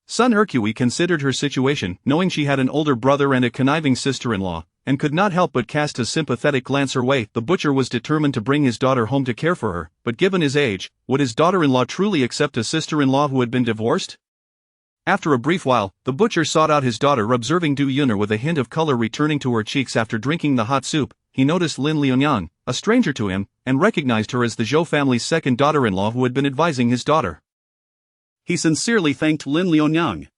Sun Ercui considered her situation, knowing she had an older brother and a conniving sister-in-law, and could not help but cast a sympathetic glance her way. The butcher was determined to bring his daughter home to care for her, but given his age, would his daughter-in-law truly accept a sister-in-law who had been divorced? After a brief while, the butcher sought out his daughter. Observing Du Yuner with a hint of color returning to her cheeks after drinking the hot soup, he noticed Lin Liunyang, a stranger to him, and recognized her as the Zhou family's second daughter-in-law who had been advising his daughter. He sincerely thanked Lin Liunyang.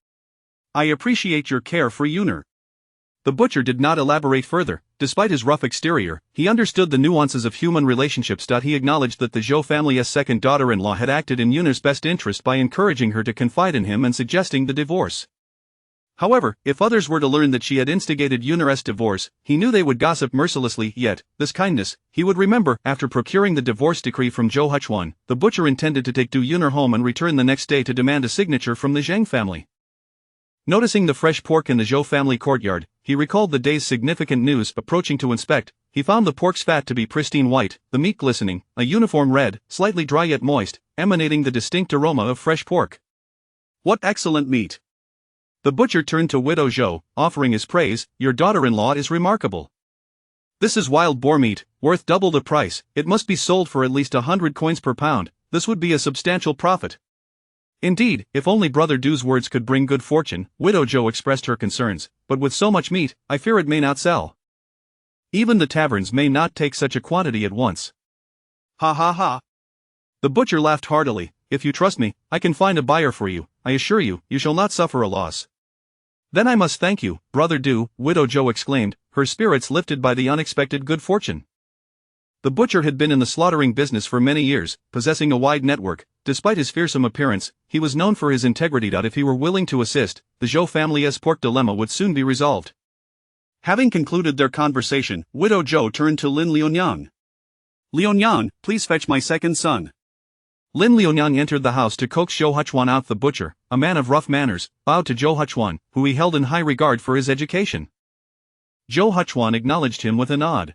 "I appreciate your care for Yuner." The butcher did not elaborate further, despite his rough exterior, he understood the nuances of human relationships. He acknowledged that the Zhou family's second daughter-in-law had acted in Yun'er's best interest by encouraging her to confide in him and suggesting the divorce. However, if others were to learn that she had instigated Yun'er's divorce, he knew they would gossip mercilessly. Yet, this kindness, he would remember. After procuring the divorce decree from Zhou Huchuan, the butcher intended to take Du Yun'er home and return the next day to demand a signature from the Zhang family. Noticing the fresh pork in the Zhou family courtyard, he recalled the day's significant news. Approaching to inspect, he found the pork's fat to be pristine white, the meat glistening, a uniform red, slightly dry yet moist, emanating the distinct aroma of fresh pork. What excellent meat! The butcher turned to Widow Zhou, offering his praise. Your daughter-in-law is remarkable. This is wild boar meat, worth double the price. It must be sold for at least 100 coins per pound. This would be a substantial profit. Indeed, if only Brother Du's words could bring good fortune. Widow Zhou expressed her concerns, but with so much meat, I fear it may not sell. Even the taverns may not take such a quantity at once. Ha ha ha. The butcher laughed heartily. If you trust me, I can find a buyer for you. I assure you, you shall not suffer a loss. Then I must thank you, Brother Du, Widow Zhou exclaimed, her spirits lifted by the unexpected good fortune. The butcher had been in the slaughtering business for many years, possessing a wide network. Despite his fearsome appearance, he was known for his integrity. If he were willing to assist, the Zhou family's pork dilemma would soon be resolved. Having concluded their conversation, Widow Zhou turned to Lin Liunyang. Liunyang, please fetch my second son. Lin Liunyang entered the house to coax Zhou Huchuan out. The butcher, a man of rough manners, bowed to Zhou Huchuan, who he held in high regard for his education. Zhou Huchuan acknowledged him with a nod.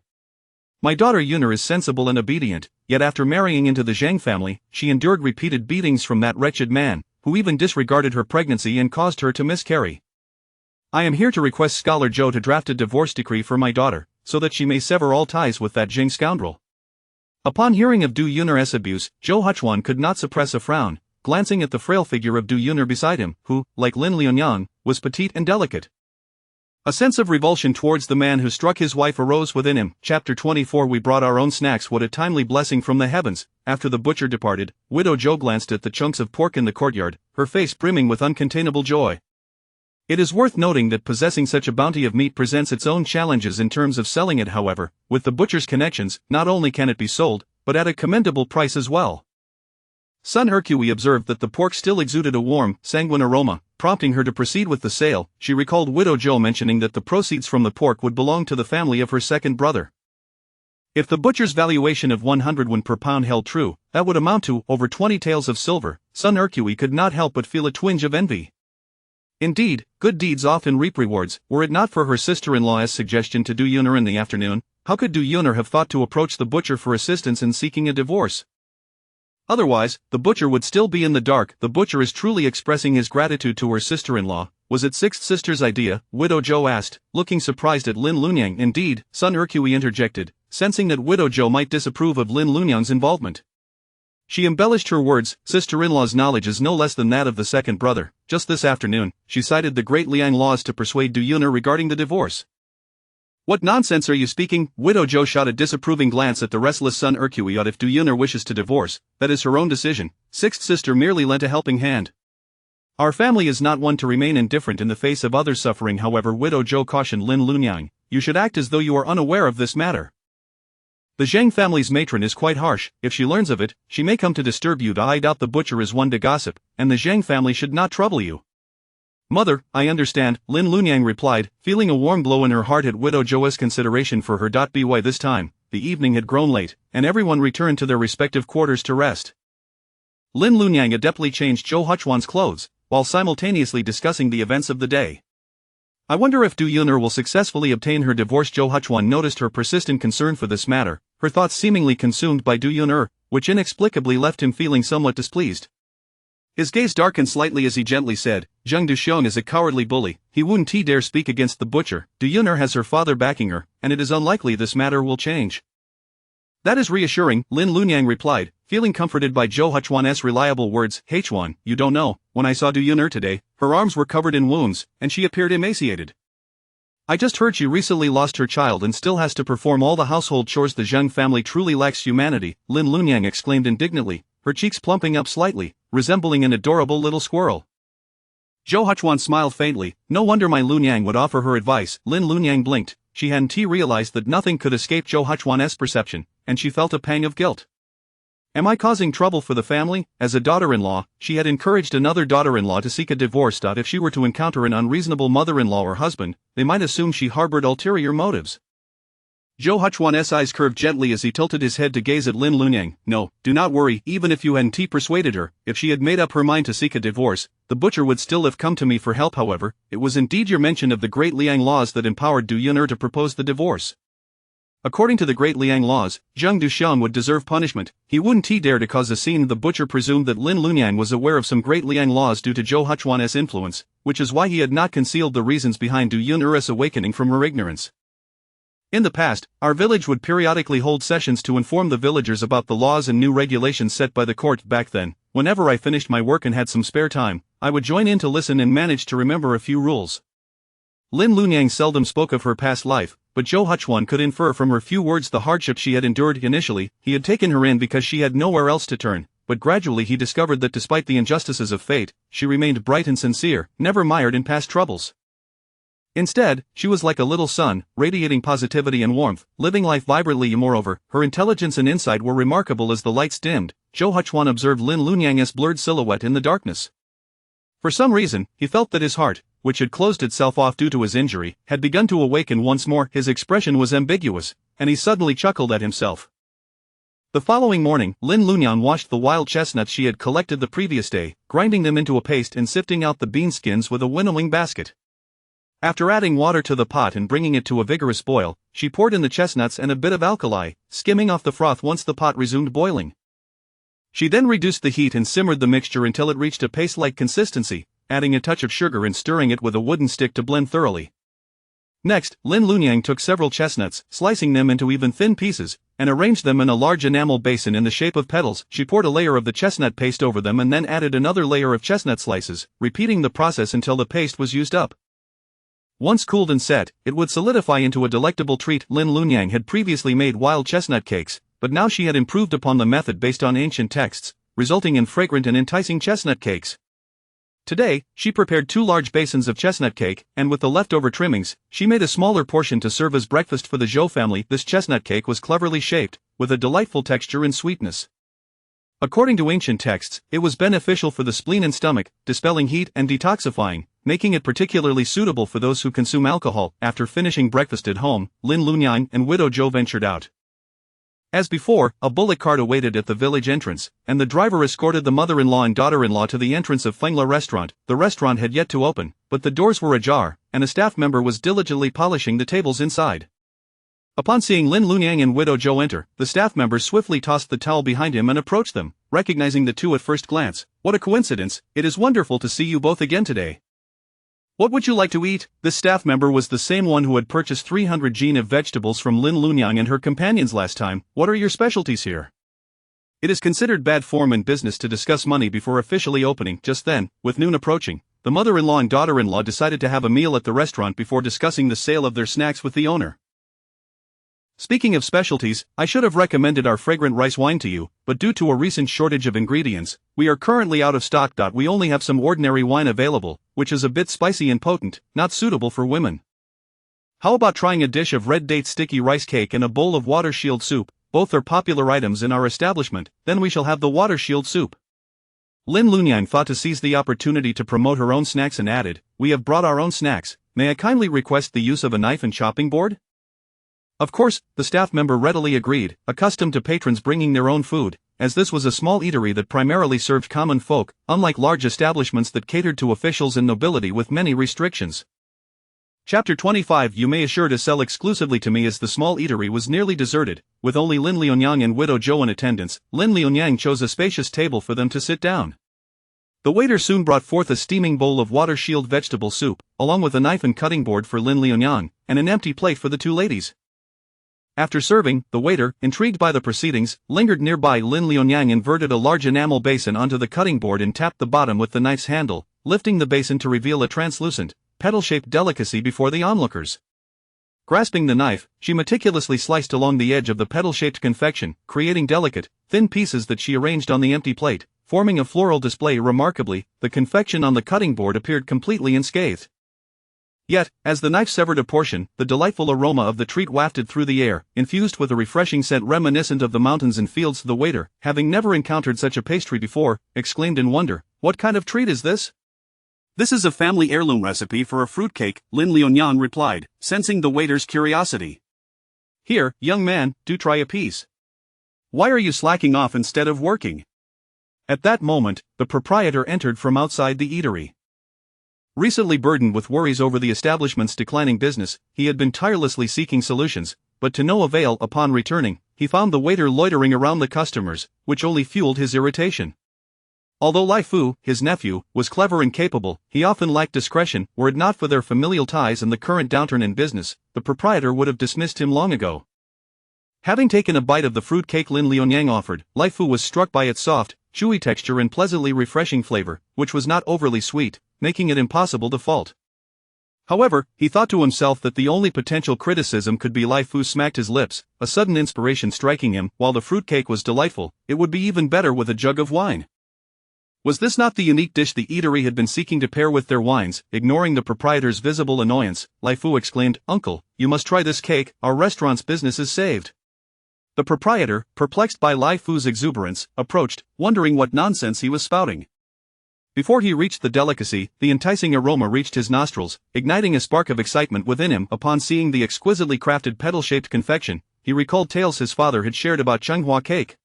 My daughter Yun'er is sensible and obedient, yet after marrying into the Zhang family, she endured repeated beatings from that wretched man, who even disregarded her pregnancy and caused her to miscarry. I am here to request Scholar Zhou to draft a divorce decree for my daughter, so that she may sever all ties with that Zhang scoundrel. Upon hearing of Du Yun'er's abuse, Zhou Huchuan could not suppress a frown, glancing at the frail figure of Du Yun'er beside him, who, like Lin Liunyang, was petite and delicate. A sense of revulsion towards the man who struck his wife arose within him. Chapter 24. We brought our own snacks. What a timely blessing from the heavens. After the butcher departed, Widow Zhou glanced at the chunks of pork in the courtyard, her face brimming with uncontainable joy. It is worth noting that possessing such a bounty of meat presents its own challenges in terms of selling it. However, with the butcher's connections, not only can it be sold, but at a commendable price as well. Sun Ercui observed that the pork still exuded a warm, sanguine aroma, prompting her to proceed with the sale. She recalled Widow Zhou mentioning that the proceeds from the pork would belong to the family of her second brother. If the butcher's valuation of 100 won per pound held true, that would amount to over 20 taels of silver. Sun Ercui could not help but feel a twinge of envy. Indeed, good deeds often reap rewards. Were it not for her sister-in-law's suggestion to Du Yun'er in the afternoon, how could Du Yun'er have thought to approach the butcher for assistance in seeking a divorce? Otherwise, the butcher would still be in the dark. The butcher is truly expressing his gratitude to her sister-in-law. Was it Sixth Sister's idea? Widow Zhou asked, looking surprised at Lin Liunyang. Indeed, Sun Ercui interjected, sensing that Widow Zhou might disapprove of Lin Lunyang's involvement. She embellished her words. Sister-in-law's knowledge is no less than that of the second brother. Just this afternoon, she cited the great Liang laws to persuade Du Yun'er regarding the divorce. What nonsense are you speaking? Widow Zhou shot a disapproving glance at the restless Sun Ercui. If Du Yun'er wishes to divorce, that is her own decision. Sixth Sister merely lent a helping hand. Our family is not one to remain indifferent in the face of others' suffering. However, Widow Zhou cautioned Lin Liunyang, you should act as though you are unaware of this matter. The Zhang family's matron is quite harsh. If she learns of it, she may come to disturb you. I doubt the butcher is one to gossip, and the Zhang family should not trouble you. Mother, I understand, Lin Liunyang replied, feeling a warm glow in her heart at Widow Zhou's consideration for her. By this time, the evening had grown late, and everyone returned to their respective quarters to rest. Lin Liunyang adeptly changed Zhou Huchuan's clothes, while simultaneously discussing the events of the day. I wonder if Du Yun'er will successfully obtain her divorce. Zhou Huchuan noticed her persistent concern for this matter, her thoughts seemingly consumed by Du Yun'er, which inexplicably left him feeling somewhat displeased. His gaze darkened slightly as he gently said, Zheng Duxiong is a cowardly bully, he wouldn't dare speak against the butcher. Du Yun'er has her father backing her, and it is unlikely this matter will change. That is reassuring, Lin Liunyang replied, feeling comforted by Zhou Huchuan's reliable words. Huchuan, you don't know, when I saw Du Yun'er today, her arms were covered in wounds, and she appeared emaciated. I just heard she recently lost her child and still has to perform all the household chores. The Zheng family truly lacks humanity, Lin Liunyang exclaimed indignantly, her cheeks plumping up slightly, resembling an adorable little squirrel. Zhou Huchuan smiled faintly. No wonder my Liunyang would offer her advice. Lin Liunyang blinked. she hadn't realized that nothing could escape Zhou Huchuan's perception, and she felt a pang of guilt. Am I causing trouble for the family? As a daughter-in-law, she had encouraged another daughter-in-law to seek a divorce. If she were to encounter an unreasonable mother-in-law or husband, they might assume she harbored ulterior motives. Zhou Huchuan's eyes curved gently as he tilted his head to gaze at Lin Lunyang. No, do not worry, even if you hadn't persuaded her, if she had made up her mind to seek a divorce, the butcher would still have come to me for help. However, it was indeed your mention of the Great Liang laws that empowered Du Yun'er to propose the divorce. According to the Great Liang laws, Zheng Duxiang would deserve punishment. He wouldn't dare to cause a scene. The butcher presumed that Lin Lunyang was aware of some Great Liang laws due to Zhou Huchuan's influence, which is why he had not concealed the reasons behind Du Yun'er's awakening from her ignorance. In the past, our village would periodically hold sessions to inform the villagers about the laws and new regulations set by the court. Back then, whenever I finished my work and had some spare time, I would join in to listen and manage to remember a few rules. Lin Lunyang seldom spoke of her past life, but Zhou Huchuan could infer from her few words the hardship she had endured. Initially, he had taken her in because she had nowhere else to turn, but gradually he discovered that despite the injustices of fate, she remained bright and sincere, never mired in past troubles. Instead, she was like a little sun, radiating positivity and warmth, living life vibrantly. Moreover, her intelligence and insight were remarkable. As the lights dimmed, Zhou Huchuan observed Lin Lunyang's blurred silhouette in the darkness. For some reason, he felt that his heart, which had closed itself off due to his injury, had begun to awaken once more. His expression was ambiguous, and he suddenly chuckled at himself. The following morning, Lin Lunyang washed the wild chestnuts she had collected the previous day, grinding them into a paste and sifting out the bean skins with a winnowing basket. After adding water to the pot and bringing it to a vigorous boil, she poured in the chestnuts and a bit of alkali, skimming off the froth once the pot resumed boiling. She then reduced the heat and simmered the mixture until it reached a paste-like consistency, adding a touch of sugar and stirring it with a wooden stick to blend thoroughly. Next, Lin Lunyang took several chestnuts, slicing them into even thin pieces, and arranged them in a large enamel basin in the shape of petals. She poured a layer of the chestnut paste over them and then added another layer of chestnut slices, repeating the process until the paste was used up. Once cooled and set, it would solidify into a delectable treat. Lin Lunyang had previously made wild chestnut cakes, but now she had improved upon the method based on ancient texts, resulting in fragrant and enticing chestnut cakes. Today, she prepared 2 large basins of chestnut cake, and with the leftover trimmings, she made a smaller portion to serve as breakfast for the Zhou family. This chestnut cake was cleverly shaped, with a delightful texture and sweetness. According to ancient texts, it was beneficial for the spleen and stomach, dispelling heat and detoxifying, making it particularly suitable for those who consume alcohol. After finishing breakfast at home, Lin Lunyang and widow Zhou ventured out. As before, a bullock cart awaited at the village entrance, and the driver escorted the mother-in-law and daughter-in-law to the entrance of Fengla restaurant. The restaurant had yet to open, but the doors were ajar, and a staff member was diligently polishing the tables inside. Upon seeing Lin Lunyang and widow Zhou enter, the staff member swiftly tossed the towel behind him and approached them, recognizing the two at first glance. What a coincidence, it is wonderful to see you both again today. What would you like to eat? This staff member was the same one who had purchased 300 jin of vegetables from Lin Lunyang and her companions last time. What are your specialties here? It is considered bad form in business to discuss money before officially opening. Just then, with noon approaching, the mother-in-law and daughter-in-law decided to have a meal at the restaurant before discussing the sale of their snacks with the owner. Speaking of specialties, I should have recommended our fragrant rice wine to you, but due to a recent shortage of ingredients, we are currently out of stock. We only have some ordinary wine available, which is a bit spicy and potent, not suitable for women. How about trying a dish of red date sticky rice cake and a bowl of water shield soup? Both are popular items in our establishment. Then we shall have the water shield soup. Lin Lunyang thought to seize the opportunity to promote her own snacks and added, "We have brought our own snacks. May I kindly request the use of a knife and chopping board?" Of course, the staff member readily agreed, accustomed to patrons bringing their own food, as this was a small eatery that primarily served common folk, unlike large establishments that catered to officials and nobility with many restrictions. Chapter 25. You may assure to sell exclusively to me. As the small eatery was nearly deserted, with only Lin Lunyang and widow Zhou in attendance, Lin Lunyang chose a spacious table for them to sit down. The waiter soon brought forth a steaming bowl of water shield vegetable soup, along with a knife and cutting board for Lin Lunyang, and an empty plate for the two ladies. After serving, the waiter, intrigued by the proceedings, lingered nearby. Lin Lunyang inverted a large enamel basin onto the cutting board and tapped the bottom with the knife's handle, lifting the basin to reveal a translucent, petal-shaped delicacy before the onlookers. Grasping the knife, she meticulously sliced along the edge of the petal-shaped confection, creating delicate, thin pieces that she arranged on the empty plate, forming a floral display. Remarkably, the confection on the cutting board appeared completely unscathed. Yet, as the knife severed a portion, the delightful aroma of the treat wafted through the air, infused with a refreshing scent reminiscent of the mountains and fields. The waiter, having never encountered such a pastry before, exclaimed in wonder, "What kind of treat is this?" "This is a family heirloom recipe for a fruitcake," Lin Liunyang replied, sensing the waiter's curiosity. "Here, young man, do try a piece. Why are you slacking off instead of working?" At that moment, the proprietor entered from outside the eatery. Recently burdened with worries over the establishment's declining business, he had been tirelessly seeking solutions, but to no avail. Upon returning, he found the waiter loitering around the customers, which only fueled his irritation. Although Lai Fu, his nephew, was clever and capable, he often lacked discretion. Were it not for their familial ties and the current downturn in business, the proprietor would have dismissed him long ago. Having taken a bite of the fruit cake Lin Liunyang offered, Lai Fu was struck by its soft, chewy texture and pleasantly refreshing flavor, which was not overly sweet, making it impossible to fault. However, he thought to himself that the only potential criticism could be Lai Fu smacked his lips, a sudden inspiration striking him. While the fruitcake was delightful, it would be even better with a jug of wine. Was this not the unique dish the eatery had been seeking to pair with their wines? Ignoring the proprietor's visible annoyance, Lai Fu exclaimed, "Uncle, you must try this cake, our restaurant's business is saved." The proprietor, perplexed by Lai Fu's exuberance, approached, wondering what nonsense he was spouting. Before he reached the delicacy, the enticing aroma reached his nostrils, igniting a spark of excitement within him. Upon seeing the exquisitely crafted petal-shaped confection, he recalled tales his father had shared about Chenghua cake.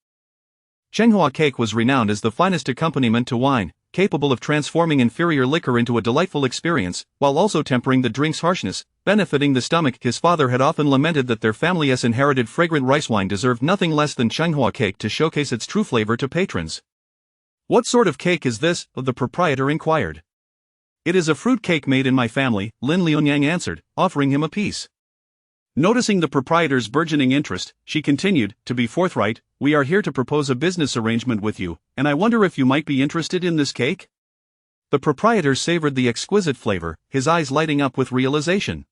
Chenghua cake was renowned as the finest accompaniment to wine, capable of transforming inferior liquor into a delightful experience, while also tempering the drink's harshness, benefiting the stomach. His father had often lamented that their family's inherited fragrant rice wine deserved nothing less than Chenghua cake to showcase its true flavor to patrons. "What sort of cake is this?" the proprietor inquired. "It is a fruit cake made in my family," Lin Liunyang answered, offering him a piece. Noticing the proprietor's burgeoning interest, she continued, "To be forthright, we are here to propose a business arrangement with you, and I wonder if you might be interested in this cake?" The proprietor savored the exquisite flavor, his eyes lighting up with realization.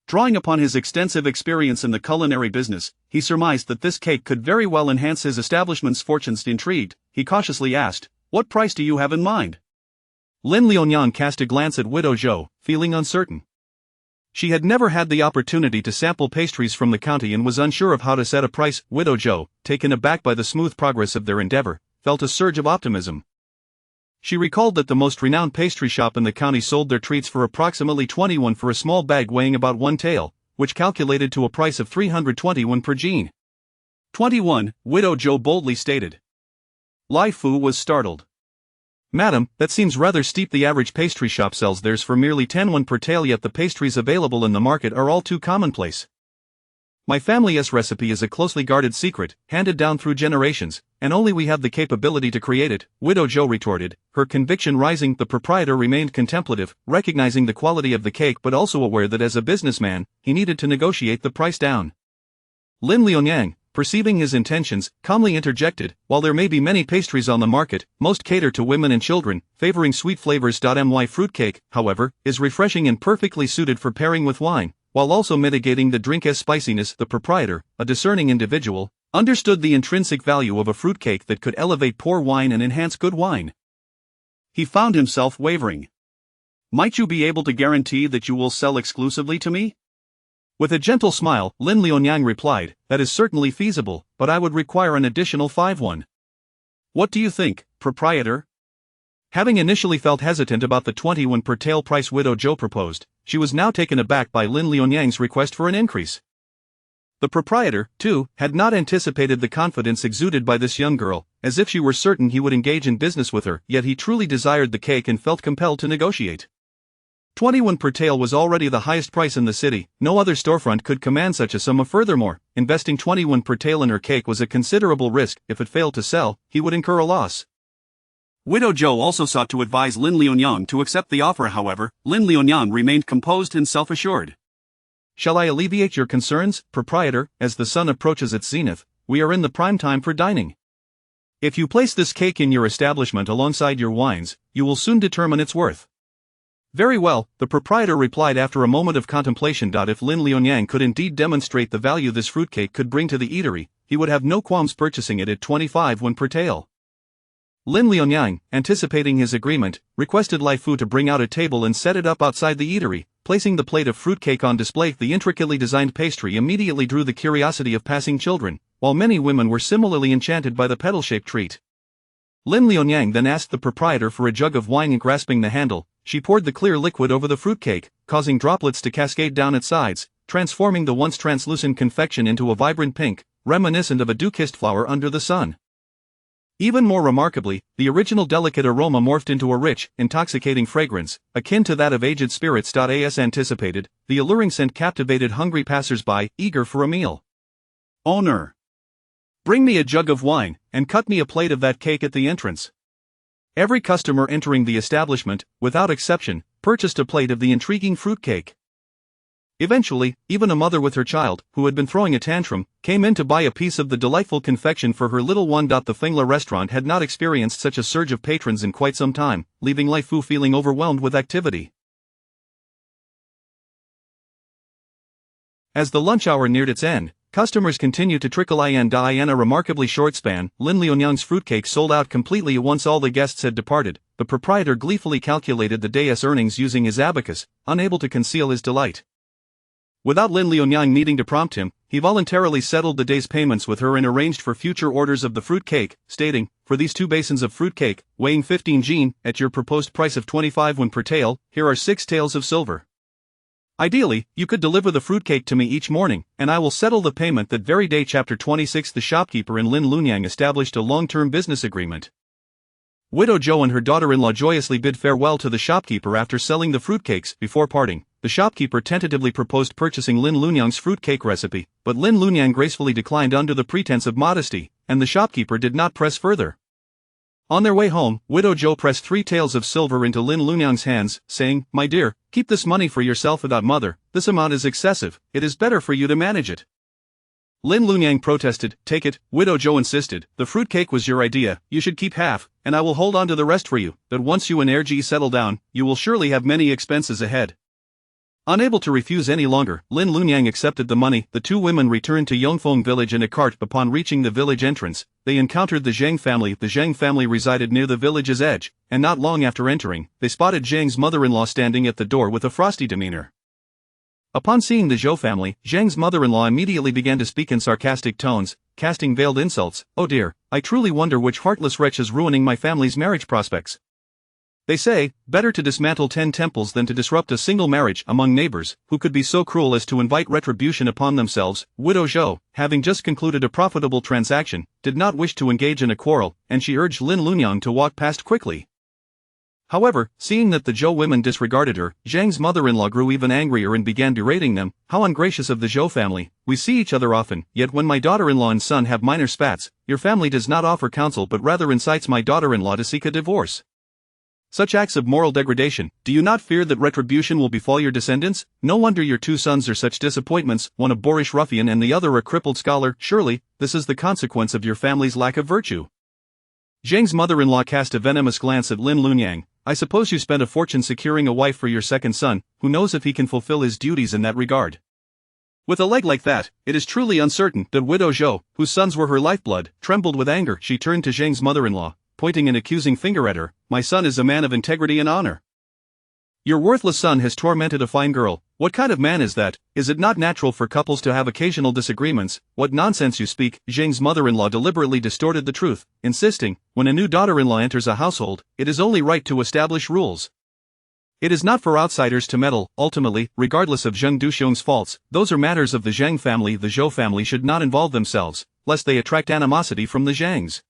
Drawing upon his extensive experience in the culinary business, he surmised that this cake could very well enhance his establishment's fortunes. Intrigued, he cautiously asked, "What price do you have in mind?" Lin Liunyang cast a glance at widow Zhou, feeling uncertain. She had never had the opportunity to sample pastries from the county and was unsure of how to set a price. Widow Zhou, taken aback by the smooth progress of their endeavor, felt a surge of optimism. She recalled that the most renowned pastry shop in the county sold their treats for approximately 21 for a small bag weighing about one tael, which calculated to a price of 321 per jean. 21, widow Zhou boldly stated. Lai Fu was startled. "Madam, that seems rather steep. The average pastry shop sells theirs for merely 10 per tael, yet the pastries available in the market are all too commonplace. My family's recipe is a closely guarded secret, handed down through generations, and only we have the capability to create it," widow Zhou retorted, her conviction rising. The proprietor remained contemplative, recognizing the quality of the cake but also aware that as a businessman, he needed to negotiate the price down. Lin Liunyang, perceiving his intentions, calmly interjected, "While there may be many pastries on the market, most cater to women and children, favoring sweet flavors. My fruitcake, however, is refreshing and perfectly suited for pairing with wine, while also mitigating the drink's spiciness." The proprietor, a discerning individual, understood the intrinsic value of a fruitcake that could elevate poor wine and enhance good wine. He found himself wavering. "Might you be able to guarantee that you will sell exclusively to me?" With a gentle smile, Lin Liunyang replied, "That is certainly feasible, but I would require an additional 5 won. What do you think, proprietor?" Having initially felt hesitant about the 20 per tael price widow Zhou proposed, she was now taken aback by Lin Liunyang's request for an increase. The proprietor, too, had not anticipated the confidence exuded by this young girl, as if she were certain he would engage in business with her, yet he truly desired the cake and felt compelled to negotiate. 21 per tael was already the highest price in the city, no other storefront could command such a sum. Furthermore, investing 21 per tael in her cake was a considerable risk. If it failed to sell, he would incur a loss. Widow Zhou also sought to advise Lin Liunyang to accept the offer. However, Lin Liunyang remained composed and self-assured. "Shall I alleviate your concerns, proprietor? As the sun approaches its zenith, we are in the prime time for dining. If you place this cake in your establishment alongside your wines, you will soon determine its worth." "Very well," the proprietor replied after a moment of contemplation. If Lin Liunyang could indeed demonstrate the value this fruitcake could bring to the eatery, he would have no qualms purchasing it at 25 per tael. Lin Liunyang, anticipating his agreement, requested Lai Fu to bring out a table and set it up outside the eatery, placing the plate of fruitcake on display. The intricately designed pastry immediately drew the curiosity of passing children, while many women were similarly enchanted by the petal-shaped treat. Lin Liunyang then asked the proprietor for a jug of wine, and grasping the handle, she poured the clear liquid over the fruitcake, causing droplets to cascade down its sides, transforming the once translucent confection into a vibrant pink, reminiscent of a dew-kissed flower under the sun. Even more remarkably, the original delicate aroma morphed into a rich, intoxicating fragrance, akin to that of aged spirits. As anticipated, the alluring scent captivated hungry passers-by, eager for a meal. "Owner, bring me a jug of wine, and cut me a plate of that cake at the entrance." Every customer entering the establishment, without exception, purchased a plate of the intriguing fruitcake. Eventually, even a mother with her child, who had been throwing a tantrum, came in to buy a piece of the delightful confection for her little one. The Fengla restaurant had not experienced such a surge of patrons in quite some time, leaving Lai Fu feeling overwhelmed with activity. As the lunch hour neared its end, customers continued to trickle in. In a remarkably short span, Lin Liunyang's fruitcake sold out completely. Once all the guests had departed, the proprietor gleefully calculated the day's earnings using his abacus, unable to conceal his delight. Without Lin Liunyang needing to prompt him, he voluntarily settled the day's payments with her and arranged for future orders of the fruitcake, stating, "For these 2 basins of fruitcake, weighing 15 jin, at your proposed price of 25 won per tael, here are 6 taels of silver. Ideally, you could deliver the fruitcake to me each morning, and I will settle the payment that very day." Chapter 26. The shopkeeper and Lin Liunyang established a long-term business agreement. Widow Zhou and her daughter-in-law joyously bid farewell to the shopkeeper after selling the fruitcakes. Before parting, the shopkeeper tentatively proposed purchasing Lin Liunyang's fruitcake recipe, but Lin Liunyang gracefully declined under the pretense of modesty, and the shopkeeper did not press further. On their way home, Widow Zhou pressed 3 taels of silver into Lin Liunyang's hands, saying, "My dear, keep this money for yourself." "Mother, this amount is excessive, it is better for you to manage it." Lin Liunyang protested. "Take it," Widow Zhou insisted, "the fruitcake was your idea, you should keep half, and I will hold on to the rest for you, that once you and Erji settle down, you will surely have many expenses ahead." Unable to refuse any longer, Lin Liunyang accepted the money. The 2 women returned to Yongfeng village in a cart. Upon reaching the village entrance, they encountered the Zhang family. The Zhang family resided near the village's edge, and not long after entering, they spotted Zhang's mother-in-law standing at the door with a frosty demeanor. Upon seeing the Zhou family, Zhang's mother-in-law immediately began to speak in sarcastic tones, casting veiled insults. "Oh dear, I truly wonder which heartless wretch is ruining my family's marriage prospects. They say, better to dismantle 10 temples than to disrupt a single marriage among neighbors, who could be so cruel as to invite retribution upon themselves." Widow Zhou, having just concluded a profitable transaction, did not wish to engage in a quarrel, and she urged Lin Liunyang to walk past quickly. However, seeing that the Zhou women disregarded her, Zhang's mother-in-law grew even angrier and began berating them. "How ungracious of the Zhou family, we see each other often, yet when my daughter-in-law and son have minor spats, your family does not offer counsel but rather incites my daughter-in-law to seek a divorce. Such acts of moral degradation, do you not fear that retribution will befall your descendants? No wonder your 2 sons are such disappointments, one a boorish ruffian and the other a crippled scholar. Surely, this is the consequence of your family's lack of virtue." Zhang's mother-in-law cast a venomous glance at Lin Liunyang. "I suppose you spent a fortune securing a wife for your second son, who knows if he can fulfill his duties in that regard? With a leg like that, it is truly uncertain." That Widow Zhou, whose sons were her lifeblood, trembled with anger. She turned to Zhang's mother-in-law, pointing an accusing finger at her. "My son is a man of integrity and honor. Your worthless son has tormented a fine girl. What kind of man is that? Is it not natural for couples to have occasional disagreements?" "What nonsense you speak!" Zhang's mother-in-law deliberately distorted the truth, insisting, "When a new daughter-in-law enters a household, it is only right to establish rules. It is not for outsiders to meddle. Ultimately, regardless of Zheng Duxiong's faults, those are matters of the Zhang family. The Zhou family should not involve themselves, lest they attract animosity from the Zhangs."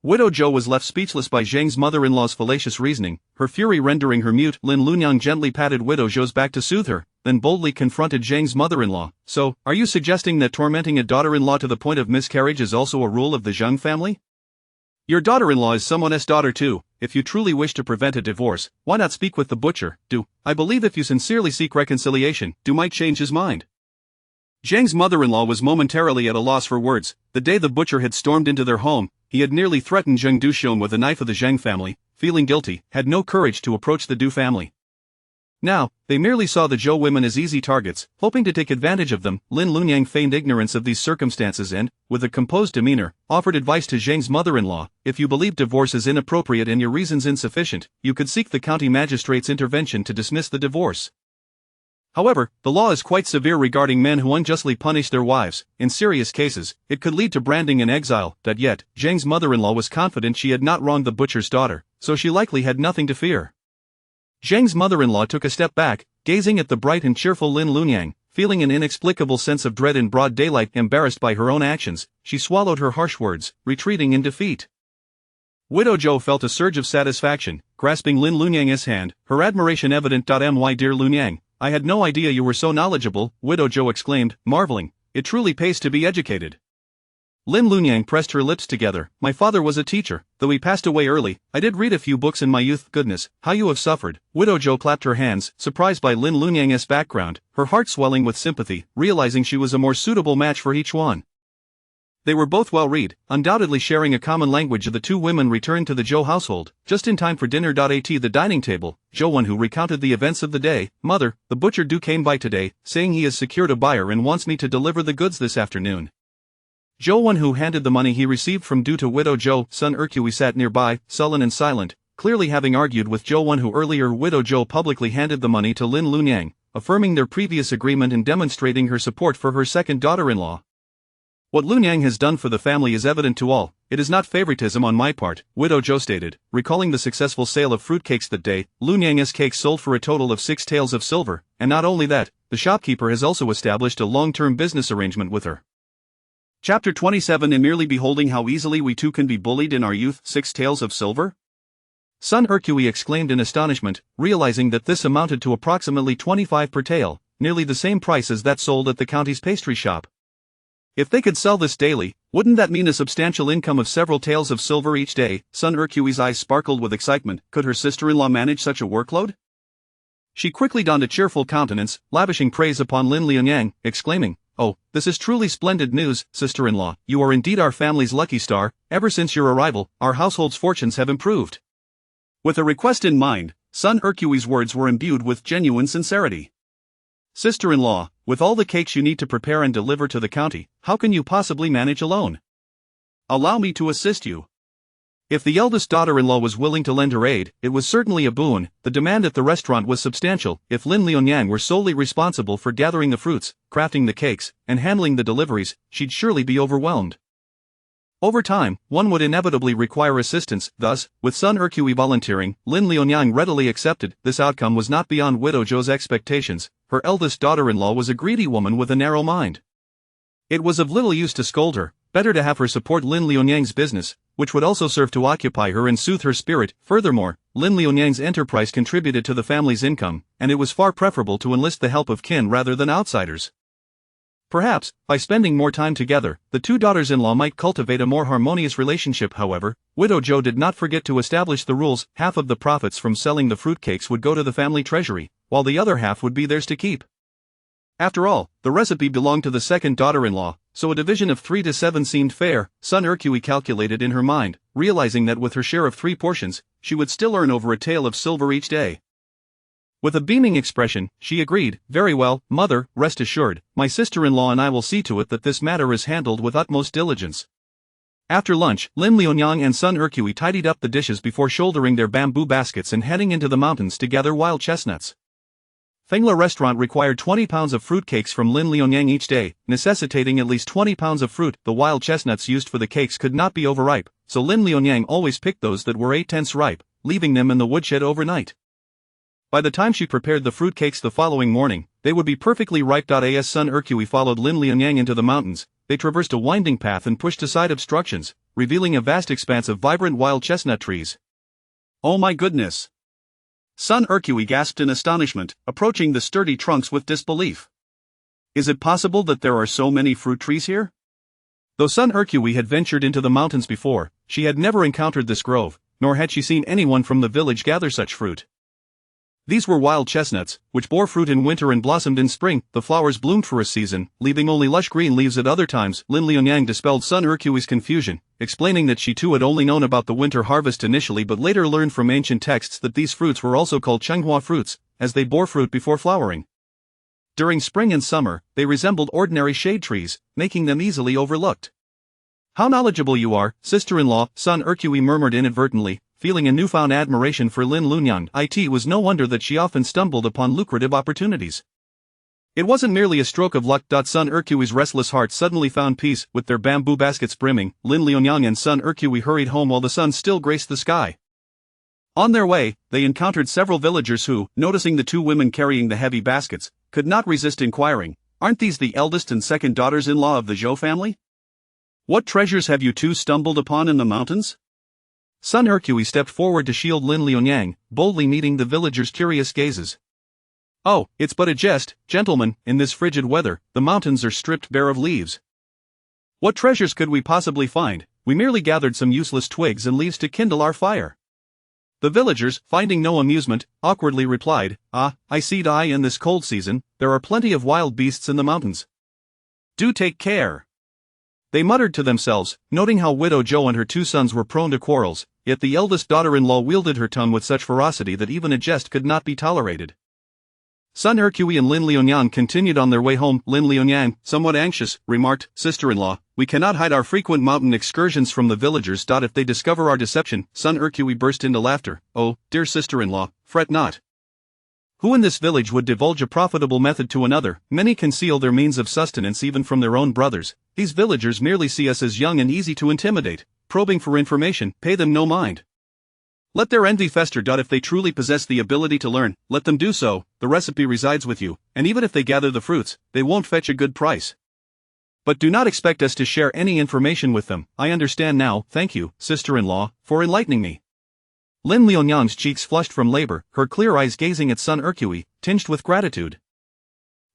Widow Zhou was left speechless by Zhang's mother-in-law's fallacious reasoning, her fury rendering her mute. Lin Liunyang gently patted Widow Zhou's back to soothe her, then boldly confronted Zhang's mother-in-law. "So, are you suggesting that tormenting a daughter-in-law to the point of miscarriage is also a rule of the Zhang family? Your daughter-in-law is someone's daughter too. If you truly wish to prevent a divorce, why not speak with the butcher? I believe if you sincerely seek reconciliation, might change his mind." Zhang's mother-in-law was momentarily at a loss for words. The day the butcher had stormed into their home, he had nearly threatened Zheng Duxiong with a knife. Of the Zhang family, feeling guilty, had no courage to approach the Du family. Now, they merely saw the Zhou women as easy targets, hoping to take advantage of them. Lin Liunyang feigned ignorance of these circumstances and, with a composed demeanor, offered advice to Zhang's mother-in-law. "If you believe divorce is inappropriate and your reasons insufficient, you could seek the county magistrate's intervention to dismiss the divorce. However, the law is quite severe regarding men who unjustly punish their wives. In serious cases, it could lead to branding and exile. Yet, Zhang's mother-in-law was confident she had not wronged the butcher's daughter, so she likely had nothing to fear. Zhang's mother-in-law took a step back, gazing at the bright and cheerful Lin Lunyang, feeling an inexplicable sense of dread in broad daylight. Embarrassed by her own actions, she swallowed her harsh words, retreating in defeat. Widow Zhou felt a surge of satisfaction, grasping Lin Lunyang's hand, her admiration evident. My dear Lunyang, I had no idea you were so knowledgeable, Widow Zhou exclaimed, marveling. It truly pays to be educated. Lin Lunyang pressed her lips together. My father was a teacher, though he passed away early. I did read a few books in my youth. Goodness, how you have suffered. Widow Zhou clapped her hands, surprised by Lin Lunyang's background, her heart swelling with sympathy, realizing she was a more suitable match for each one. They were both well-read, undoubtedly sharing a common language. The two women returned to the Zhou household, just in time for dinner. At the dining table, Zhou who recounted the events of the day. Mother, the butcher Du came by today, saying he has secured a buyer and wants me to deliver the goods this afternoon. Zhou who handed the money he received from Du to Widow Zhou. Son Ercui sat nearby, sullen and silent, clearly having argued with Zhou who earlier. Widow Zhou publicly handed the money to Lin Lunyang, affirming their previous agreement and demonstrating her support for her second daughter-in-law. What Lunyang has done for the family is evident to all. It is not favoritism on my part, Widow Zhou stated, recalling the successful sale of fruitcakes that day. Lunyang's cakes sold for a total of 6 taels of silver, and not only that, the shopkeeper has also established a long-term business arrangement with her. Chapter 27. In merely beholding how easily we too can be bullied in our youth. 6 taels of silver? Son Ercui exclaimed in astonishment, realizing that this amounted to approximately 25 per tael, nearly the same price as that sold at the county's pastry shop. If they could sell this daily, wouldn't that mean a substantial income of several taels of silver each day? Son Ercui's eyes sparkled with excitement. Could her sister-in-law manage such a workload? She quickly donned a cheerful countenance, lavishing praise upon Lin Lunyang, exclaiming, "Oh, this is truly splendid news, sister-in-law. You are indeed our family's lucky star. Ever since your arrival, our household's fortunes have improved." With a request in mind, Son Ercui's words were imbued with genuine sincerity. Sister-in-law, with all the cakes you need to prepare and deliver to the county, how can you possibly manage alone? Allow me to assist you. If the eldest daughter-in-law was willing to lend her aid, it was certainly a boon. The demand at the restaurant was substantial. If Lin Lunyang were solely responsible for gathering the fruits, crafting the cakes, and handling the deliveries, she'd surely be overwhelmed. Over time, one would inevitably require assistance. Thus, with Son Ercui volunteering, Lin Lunyang readily accepted. This outcome was not beyond Widow Zhou's expectations. Her eldest daughter-in-law was a greedy woman with a narrow mind. It was of little use to scold her, better to have her support Lin Lunyang's business, which would also serve to occupy her and soothe her spirit. Furthermore, Lin Lunyang's enterprise contributed to the family's income, and it was far preferable to enlist the help of kin rather than outsiders. Perhaps, by spending more time together, the two daughters-in-law might cultivate a more harmonious relationship. However, Widow Zhou did not forget to establish the rules. Half of the profits from selling the fruitcakes would go to the family treasury, while the other half would be theirs to keep. After all, the recipe belonged to the second daughter-in-law, so a division of 3 to 7 seemed fair. Son Ercui calculated in her mind, realizing that with her share of 3 portions, she would still earn over a tael of silver each day. With a beaming expression, she agreed. Very well, mother, rest assured, my sister-in-law and I will see to it that this matter is handled with utmost diligence. After lunch, Lin Lunyang and Son Ercui tidied up the dishes before shouldering their bamboo baskets and heading into the mountains to gather wild chestnuts. Fengla restaurant required 20 pounds of fruitcakes from Lin Lunyang each day, necessitating at least 20 pounds of fruit. The wild chestnuts used for the cakes could not be overripe, so Lin Lunyang always picked those that were 8/10 ripe, leaving them in the woodshed overnight. By the time she prepared the fruitcakes the following morning, they would be perfectly ripe. As Son Ercui followed Lin Lunyang into the mountains, they traversed a winding path and pushed aside obstructions, revealing a vast expanse of vibrant wild chestnut trees. Oh my goodness! Son Ercui gasped in astonishment, approaching the sturdy trunks with disbelief. Is it possible that there are so many fruit trees here? Though Son Ercui had ventured into the mountains before, she had never encountered this grove, nor had she seen anyone from the village gather such fruit. These were wild chestnuts, which bore fruit in winter and blossomed in spring. The flowers bloomed for a season, leaving only lush green leaves at other times. Lin Lunyang dispelled Son Ercui's confusion, explaining that she too had only known about the winter harvest initially but later learned from ancient texts that these fruits were also called Chenghua fruits, as they bore fruit before flowering. During spring and summer, they resembled ordinary shade trees, making them easily overlooked. How knowledgeable you are, sister-in-law, Son Ercui murmured inadvertently, feeling a newfound admiration for Lin Lunyang. It was no wonder that she often stumbled upon lucrative opportunities. It wasn't merely a stroke of luck. Sun Erkui's restless heart suddenly found peace. With their bamboo baskets brimming, Lin Liunyang and Sun Erkui hurried home while the sun still graced the sky. On their way, they encountered several villagers who, noticing the two women carrying the heavy baskets, could not resist inquiring, "Aren't these the eldest and second daughters-in-law of the Zhou family? What treasures have you two stumbled upon in the mountains?" Sun Erkui stepped forward to shield Lin Liunyang, boldly meeting the villagers' curious gazes. "Oh, it's but a jest, gentlemen. In this frigid weather, the mountains are stripped bare of leaves. What treasures could we possibly find? We merely gathered some useless twigs and leaves to kindle our fire." The villagers, finding no amusement, awkwardly replied, "Ah, I see. In this cold season, there are plenty of wild beasts in the mountains. Do take care." They muttered to themselves, noting how widow Zhou and her two sons were prone to quarrels, yet the eldest daughter-in-law wielded her tongue with such ferocity that even a jest could not be tolerated. Sun Erkui and Lin Liunyang continued on their way home. Lin Liunyang, somewhat anxious, remarked, "Sister-in-law, we cannot hide our frequent mountain excursions from the villagers. If they discover our deception." Sun Erkui burst into laughter. "Oh, dear sister-in-law, fret not. Who in this village would divulge a profitable method to another? Many conceal their means of sustenance even from their own brothers. These villagers merely see us as young and easy to intimidate, probing for information. Pay them no mind. Let their envy fester. If they truly possess the ability to learn, let them do so. The recipe resides with you, and even if they gather the fruits, they won't fetch a good price. But do not expect us to share any information with them." "I understand now. Thank you, sister-in-law, for enlightening me." Lin Liunyang's cheeks flushed from labor, her clear eyes gazing at Sun Erkui, tinged with gratitude.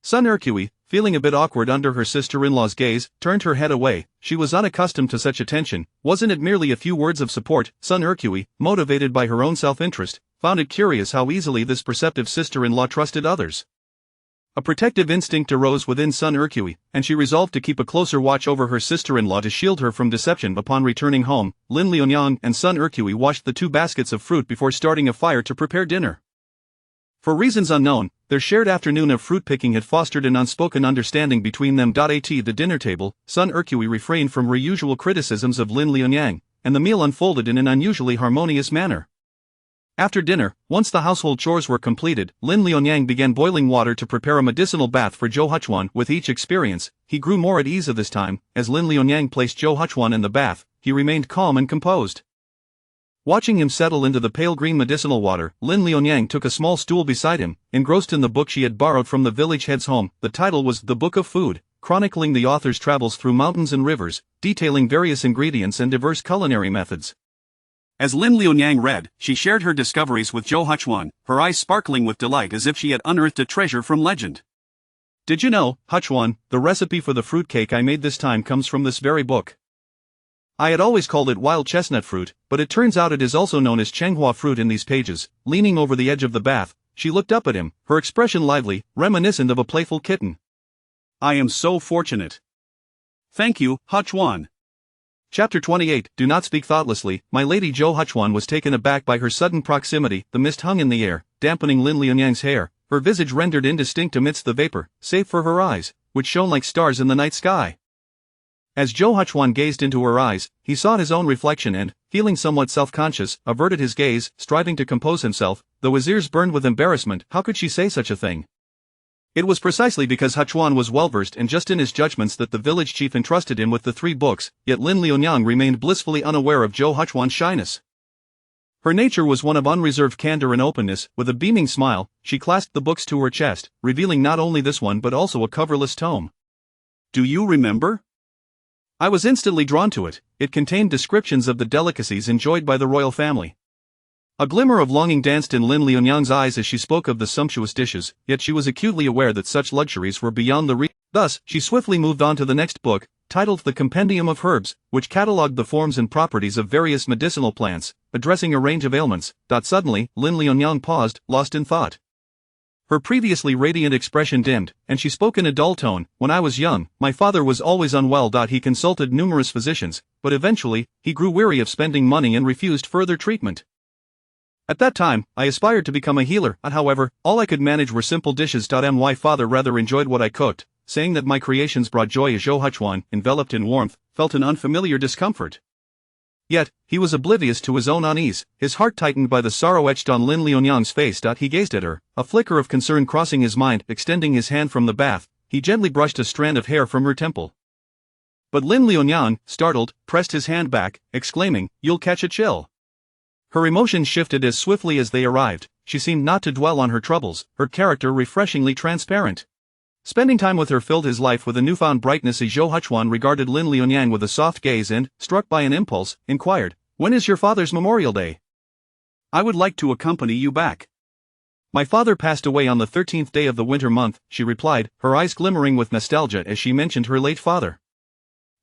Sun Erkui, feeling a bit awkward under her sister-in-law's gaze, turned her head away. She was unaccustomed to such attention. Wasn't it merely a few words of support? Sun Erkui, motivated by her own self-interest, found it curious how easily this perceptive sister-in-law trusted others. A protective instinct arose within Sun Erkui, and she resolved to keep a closer watch over her sister-in-law to shield her from deception. Upon returning home, Lin Liunyang and Sun Erkui washed the two baskets of fruit before starting a fire to prepare dinner. For reasons unknown, their shared afternoon of fruit picking had fostered an unspoken understanding between them. At the dinner table, Sun Erkui refrained from her usual criticisms of Lin Liunyang, and the meal unfolded in an unusually harmonious manner. After dinner, once the household chores were completed, Lin Liunyang began boiling water to prepare a medicinal bath for Zhou Huchuan. With each experience, he grew more at ease. Of this time, as Lin Liunyang placed Zhou Huchuan in the bath, he remained calm and composed. Watching him settle into the pale green medicinal water, Lin Liunyang took a small stool beside him, engrossed in the book she had borrowed from the village head's home. The title was The Book of Food, chronicling the author's travels through mountains and rivers, detailing various ingredients and diverse culinary methods. As Lin Liunyang read, she shared her discoveries with Zhou Huchuan, her eyes sparkling with delight as if she had unearthed a treasure from legend. "Did you know, Huchuan, the recipe for the fruit cake I made this time comes from this very book? I had always called it wild chestnut fruit, but it turns out it is also known as Chenghua fruit in these pages." Leaning over the edge of the bath, she looked up at him, her expression lively, reminiscent of a playful kitten. "I am so fortunate. Thank you, Huchuan." Chapter 28. Do not speak thoughtlessly. My lady Zhou Huchuan was taken aback by her sudden proximity. The mist hung in the air, dampening Lin Liunyang's hair, her visage rendered indistinct amidst the vapor, save for her eyes, which shone like stars in the night sky. As Zhou Huchuan gazed into her eyes, he saw his own reflection and, feeling somewhat self-conscious, averted his gaze, striving to compose himself, though his ears burned with embarrassment. How could she say such a thing? It was precisely because Huchuan was well-versed and just in his judgments that the village chief entrusted him with the 3 books, yet Lin Liunyang remained blissfully unaware of Zhou Huchuan's shyness. Her nature was one of unreserved candor and openness. With a beaming smile, she clasped the books to her chest, revealing not only this one but also a coverless tome. "Do you remember?" I was instantly drawn to it. It contained descriptions of the delicacies enjoyed by the royal family. A glimmer of longing danced in Lin Liunyang's eyes as she spoke of the sumptuous dishes, yet she was acutely aware that such luxuries were beyond the reach. Thus, she swiftly moved on to the next book, titled The Compendium of Herbs, which catalogued the forms and properties of various medicinal plants, addressing a range of ailments. Suddenly, Lin Liunyang paused, lost in thought. Her previously radiant expression dimmed, and she spoke in a dull tone. "When I was young, my father was always unwell. He consulted numerous physicians, but eventually, he grew weary of spending money and refused further treatment. At that time, I aspired to become a healer, however, all I could manage were simple dishes. My father rather enjoyed what I cooked, saying that my creations brought joy. Zhou Huchuan, enveloped in warmth, felt an unfamiliar discomfort. Yet, he was oblivious to his own unease, his heart tightened by the sorrow etched on Lin Liunyang's face. He gazed at her, a flicker of concern crossing his mind. Extending his hand from the bath, he gently brushed a strand of hair from her temple. But Lin Liunyang, startled, pressed his hand back, exclaiming, "You'll catch a chill." Her emotions shifted as swiftly as they arrived. She seemed not to dwell on her troubles, her character refreshingly transparent. Spending time with her filled his life with a newfound brightness. Zhou Huchuan regarded Lin Liunyang with a soft gaze and, struck by an impulse, inquired, "When is your father's Memorial Day?" "I would like to accompany you back." "My father passed away on the 13th day of the winter month," she replied, her eyes glimmering with nostalgia as she mentioned her late father.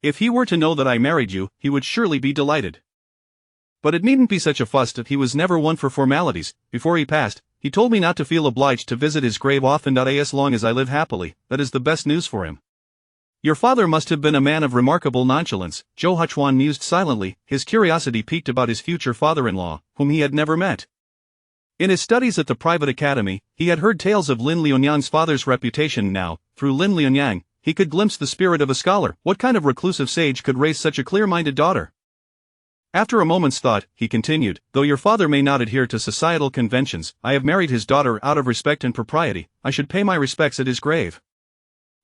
"If he were to know that I married you, he would surely be delighted. But it needn't be such a fuss. He was never one for formalities. Before he passed, he told me not to feel obliged to visit his grave often. As long as I live happily, that is the best news for him." "Your father must have been a man of remarkable nonchalance," Zhou Huchuan mused silently, his curiosity piqued about his future father-in-law, whom he had never met. In his studies at the private academy, he had heard tales of Lin Liunyang's father's reputation. Now, through Lin Liunyang, he could glimpse the spirit of a scholar. What kind of reclusive sage could raise such a clear-minded daughter? After a moment's thought, he continued, "Though your father may not adhere to societal conventions, I have married his daughter out of respect and propriety. I should pay my respects at his grave.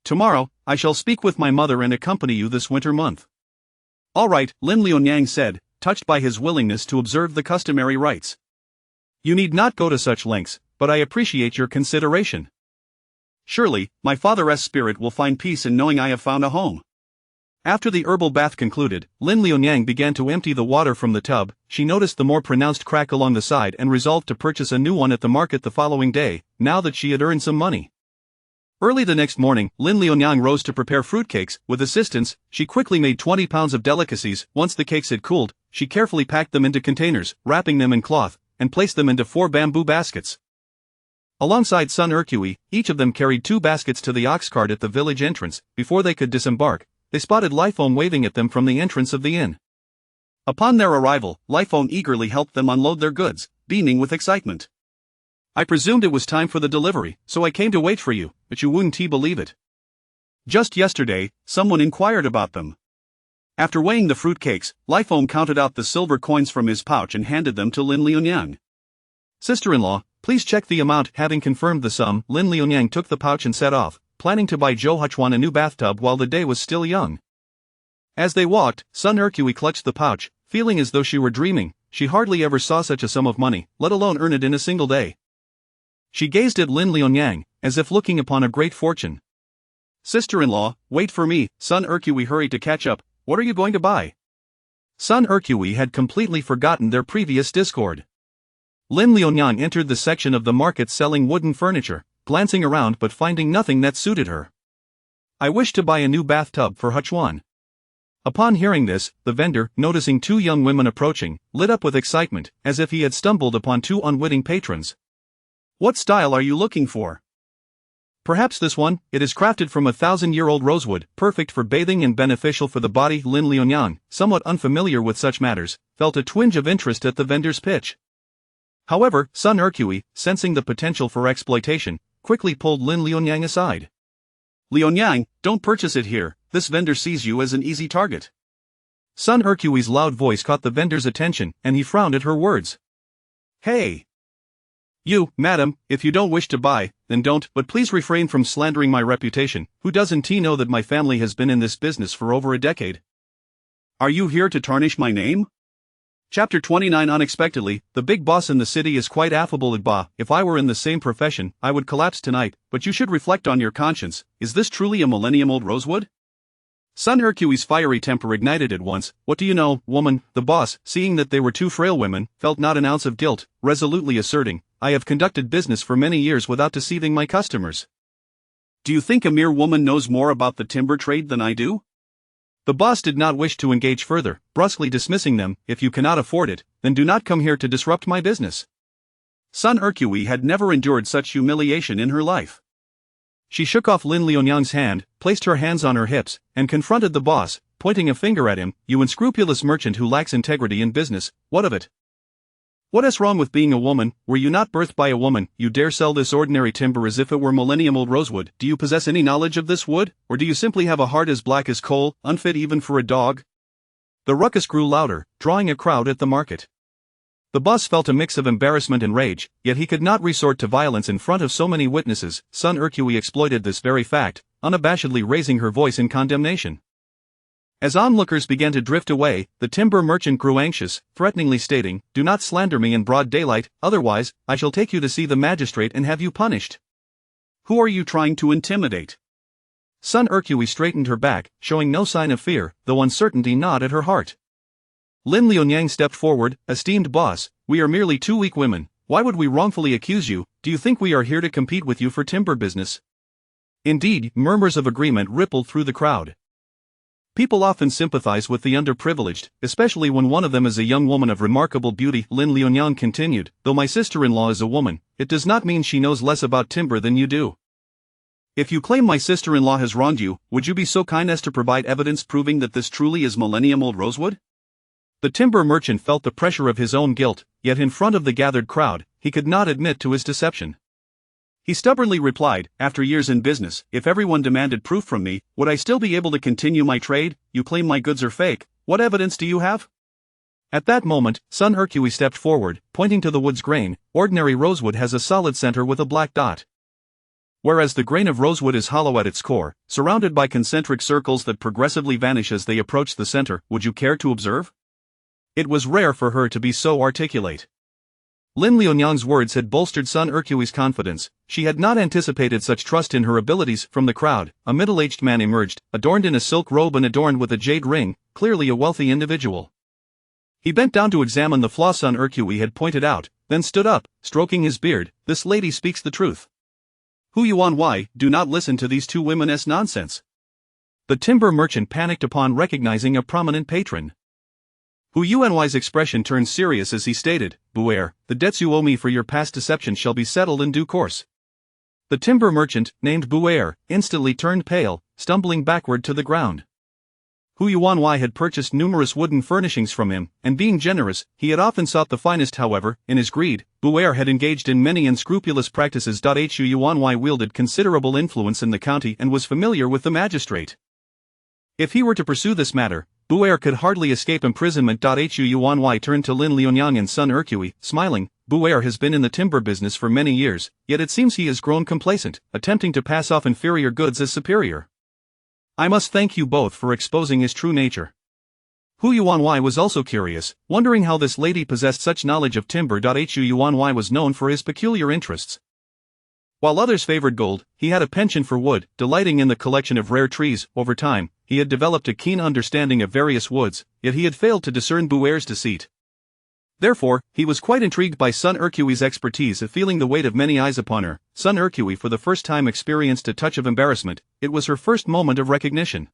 Tomorrow, I shall speak with my mother and accompany you this winter month." "All right," Lin Liunyang said, touched by his willingness to observe the customary rites. "You need not go to such lengths, but I appreciate your consideration. Surely, my father's spirit will find peace in knowing I have found a home." After the herbal bath concluded, Lin Liunyang began to empty the water from the tub. She noticed the more pronounced crack along the side and resolved to purchase a new one at the market the following day, now that she had earned some money. Early the next morning, Lin Liunyang rose to prepare fruitcakes. With assistance, she quickly made 20 pounds of delicacies. Once the cakes had cooled, she carefully packed them into containers, wrapping them in cloth, and placed them into 4 bamboo baskets. Alongside Sun Ercui, each of them carried 2 baskets to the ox cart at the village entrance. Before they could disembark, they spotted Lifeon waving at them from the entrance of the inn. Upon their arrival, Lifeon eagerly helped them unload their goods, beaming with excitement. "I presumed it was time for the delivery, so I came to wait for you, but you wouldn't believe it. Just yesterday, someone inquired about them." After weighing the fruitcakes, Lifeon counted out the silver coins from his pouch and handed them to Lin Liunyang. "Sister-in-law, please check the amount." Having confirmed the sum, Lin Liunyang took the pouch and set off, planning to buy Zhou Huchuan a new bathtub while the day was still young. As they walked, Sun Ercui clutched the pouch, feeling as though she were dreaming. She hardly ever saw such a sum of money, let alone earn it in a single day. She gazed at Lin Liunyang, as if looking upon a great fortune. "Sister-in-law, wait for me." Sun Ercui hurried to catch up. "What are you going to buy?" Sun Ercui had completely forgotten their previous discord. Lin Liunyang entered the section of the market selling wooden furniture, glancing around but finding nothing that suited her. "I wish to buy a new bathtub for Huchuan." Upon hearing this, the vendor, noticing 2 young women approaching, lit up with excitement, as if he had stumbled upon 2 unwitting patrons. "What style are you looking for?" "Perhaps this one. It is crafted from 1,000-year-old rosewood, perfect for bathing and beneficial for the body." Lin Liunyang, somewhat unfamiliar with such matters, felt a twinge of interest at the vendor's pitch. However, Sun Ercui, sensing the potential for exploitation, quickly pulled Lin Liunyang aside. "Liunyang, don't purchase it here. This vendor sees you as an easy target." Sun Ercui's loud voice caught the vendor's attention, and he frowned at her words. "Hey! You, madam, if you don't wish to buy, then don't, but please refrain from slandering my reputation. Who doesn't know that my family has been in this business for over a decade? Are you here to tarnish my name?" Chapter 29. Unexpectedly, the big boss in the city is quite affable. "Bah, if I were in the same profession, I would collapse tonight, but you should reflect on your conscience. Is this truly a millennium-old rosewood?" Sun Ercui's fiery temper ignited at once. "What do you know, woman?" The boss, seeing that they were 2 frail women, felt not an ounce of guilt, resolutely asserting, "I have conducted business for many years without deceiving my customers." "Do you think a mere woman knows more about the timber trade than I do?" The boss did not wish to engage further, brusquely dismissing them. "If you cannot afford it, then do not come here to disrupt my business." Sun Ercui had never endured such humiliation in her life. She shook off Lin Liunyang's hand, placed her hands on her hips, and confronted the boss, pointing a finger at him. "You unscrupulous merchant who lacks integrity in business, what of it? What is wrong with being a woman? Were you not birthed by a woman? You dare sell this ordinary timber as if it were millennium-old rosewood. Do you possess any knowledge of this wood, or do you simply have a heart as black as coal, unfit even for a dog?" The ruckus grew louder, drawing a crowd at the market. The boss felt a mix of embarrassment and rage, yet he could not resort to violence in front of so many witnesses. Sun Ercui exploited this very fact, unabashedly raising her voice in condemnation. As onlookers began to drift away, the timber merchant grew anxious, threateningly stating, "Do not slander me in broad daylight, otherwise, I shall take you to see the magistrate and have you punished." "Who are you trying to intimidate?" Sun Ercui straightened her back, showing no sign of fear, though uncertainty gnawed at her heart. Lin Liunyang stepped forward. "Esteemed boss, we are merely two weak women. Why would we wrongfully accuse you? Do you think we are here to compete with you for timber business?" Indeed, murmurs of agreement rippled through the crowd. People often sympathize with the underprivileged, especially when one of them is a young woman of remarkable beauty. Lin Liunyang continued, "Though my sister-in-law is a woman, it does not mean she knows less about timber than you do. If you claim my sister-in-law has wronged you, would you be so kind as to provide evidence proving that this truly is millennium-old rosewood?" The timber merchant felt the pressure of his own guilt, yet in front of the gathered crowd, he could not admit to his deception. He stubbornly replied, "After years in business, if everyone demanded proof from me, would I still be able to continue my trade? You claim my goods are fake. What evidence do you have?" At that moment, Sun Ercui stepped forward, pointing to the wood's grain. "Ordinary rosewood has a solid center with a black dot, whereas the grain of rosewood is hollow at its core, surrounded by concentric circles that progressively vanish as they approach the center. Would you care to observe?" It was rare for her to be so articulate. Lin Liunyang's words had bolstered Sun Ercui's confidence. She had not anticipated such trust in her abilities. From the crowd, a middle-aged man emerged, adorned in a silk robe and adorned with a jade ring, clearly a wealthy individual. He bent down to examine the flaw Sun Ercui had pointed out, then stood up, stroking his beard. "This lady speaks the truth. Hu Yuan, why, do not listen to these two women's nonsense." The timber merchant panicked upon recognizing a prominent patron. Hu Yuan's expression turned serious as he stated, "Beware, the debts you owe me for your past deception shall be settled in due course." The timber merchant, named Beware, instantly turned pale, stumbling backward to the ground. Hu Yuan had purchased numerous wooden furnishings from him, and being generous, he had often sought the finest. However, in his greed, Beware had engaged in many unscrupulous practices. Hu Yuan wielded considerable influence in the county and was familiar with the magistrate. If he were to pursue this matter, Beware could hardly escape imprisonment. Hu Yuan turned to Lin Liunyang and Sun Ercui, smiling. "Beware has been in the timber business for many years, yet it seems he has grown complacent, attempting to pass off inferior goods as superior. I must thank you both for exposing his true nature." Hu Yuan was also curious, wondering how this lady possessed such knowledge of timber. Hu Yuan was known for his peculiar interests. While others favored gold, he had a penchant for wood, delighting in the collection of rare trees. Over time, he had developed a keen understanding of various woods, yet he had failed to discern Beware's deceit. Therefore, he was quite intrigued by Sun Ercui's expertise. Feeling the weight of many eyes upon her, Sun Ercui for the first time experienced a touch of embarrassment. It was her first moment of recognition.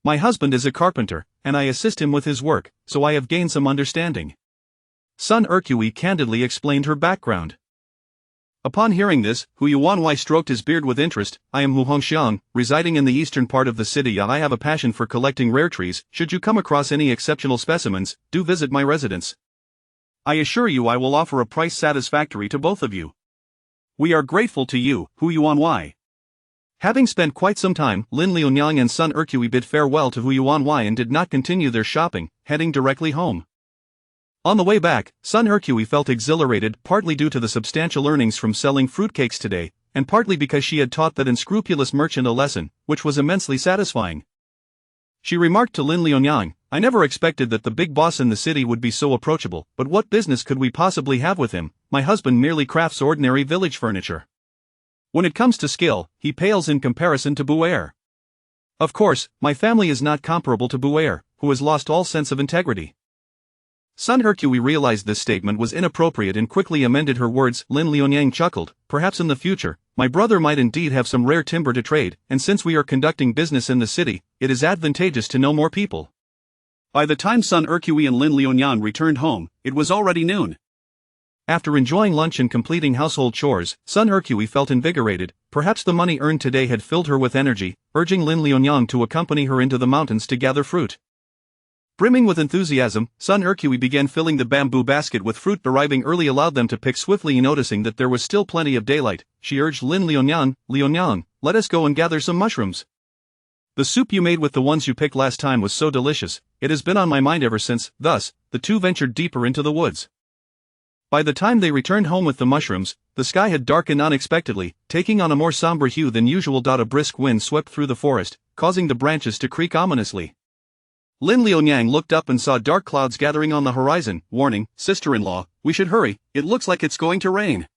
"My husband is a carpenter, and I assist him with his work, so I have gained some understanding." Sun Ercui candidly explained her background. Upon hearing this, Hu Yuan stroked his beard with interest. "I am Hu Hongxiang, residing in the eastern part of the city. I have a passion for collecting rare trees. Should you come across any exceptional specimens, do visit my residence. I assure you I will offer a price satisfactory to both of you. We are grateful to you, Hu Yuan." Having spent quite some time, Lin Liunyang and Sun Ercui bid farewell to Hu Yuan and did not continue their shopping, heading directly home. On the way back, Sun Ercui felt exhilarated, partly due to the substantial earnings from selling fruitcakes today, and partly because she had taught that unscrupulous merchant a lesson, which was immensely satisfying. She remarked to Lin Liunyang, "I never expected that the big boss in the city would be so approachable, but what business could we possibly have with him? My husband merely crafts ordinary village furniture. When it comes to skill, he pales in comparison to Beware. Of course, my family is not comparable to Beware, who has lost all sense of integrity." Sun Ercui realized this statement was inappropriate and quickly amended her words. Lin Liunyang chuckled, "Perhaps in the future, my brother might indeed have some rare timber to trade, and since we are conducting business in the city, it is advantageous to know more people." By the time Sun Ercui and Lin Liunyang returned home, it was already noon. After enjoying lunch and completing household chores, Sun Ercui felt invigorated. Perhaps the money earned today had filled her with energy, urging Lin Liunyang to accompany her into the mountains to gather fruit. Brimming with enthusiasm, Sun Ercui began filling the bamboo basket with fruit. Arriving early allowed them to pick swiftly. Noticing that there was still plenty of daylight, she urged Lin Liunyang, "Liunyang, let us go and gather some mushrooms." The soup you made with the ones you picked last time was so delicious, it has been on my mind ever since. Thus, the two ventured deeper into the woods. By the time they returned home with the mushrooms, the sky had darkened unexpectedly, taking on a more somber hue than usual. A brisk wind swept through the forest, causing the branches to creak ominously. Lin Liunyang looked up and saw dark clouds gathering on the horizon, warning, "Sister-in-law, we should hurry, it looks like it's going to rain."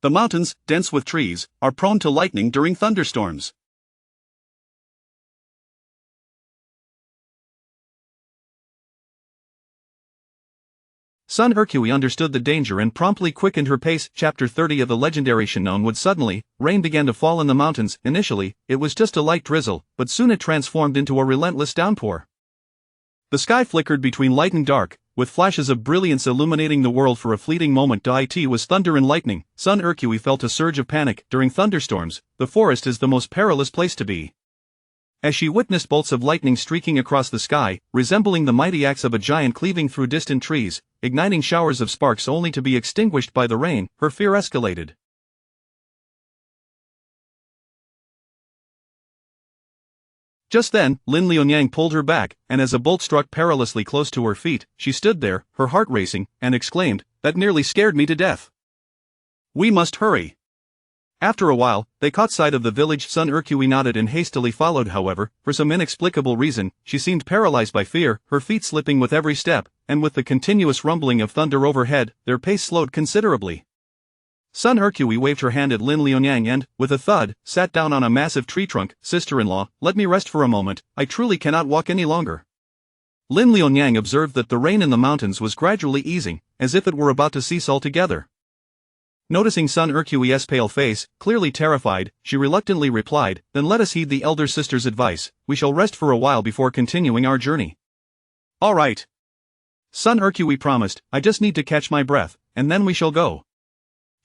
The mountains, dense with trees, are prone to lightning during thunderstorms. Sun Ercui understood the danger and promptly quickened her pace. Chapter 30 of the legendary Shinon would suddenly, rain began to fall in the mountains. Initially, it was just a light drizzle, but soon it transformed into a relentless downpour. The sky flickered between light and dark, with flashes of brilliance illuminating the world for a fleeting moment. It was thunder and lightning. Sun Ercui felt a surge of panic. During thunderstorms, the forest is the most perilous place to be. As she witnessed bolts of lightning streaking across the sky, resembling the mighty axe of a giant cleaving through distant trees, igniting showers of sparks only to be extinguished by the rain, her fear escalated. Just then, Lin Liunyang pulled her back, and as a bolt struck perilously close to her feet, she stood there, her heart racing, and exclaimed, "That nearly scared me to death. We must hurry." After a while, they caught sight of the village. Sun Ercui nodded and hastily followed. However, for some inexplicable reason, she seemed paralyzed by fear, her feet slipping with every step, and with the continuous rumbling of thunder overhead, their pace slowed considerably. Sun Ercui waved her hand at Lin Liunyang and, with a thud, sat down on a massive tree trunk. "Sister-in-law, let me rest for a moment, I truly cannot walk any longer." Lin Liunyang observed that the rain in the mountains was gradually easing, as if it were about to cease altogether. Noticing Sun Ercui's pale face, clearly terrified, she reluctantly replied, "Then let us heed the elder sister's advice, we shall rest for a while before continuing our journey." "All right," Sun Ercui promised, "I just need to catch my breath, and then we shall go."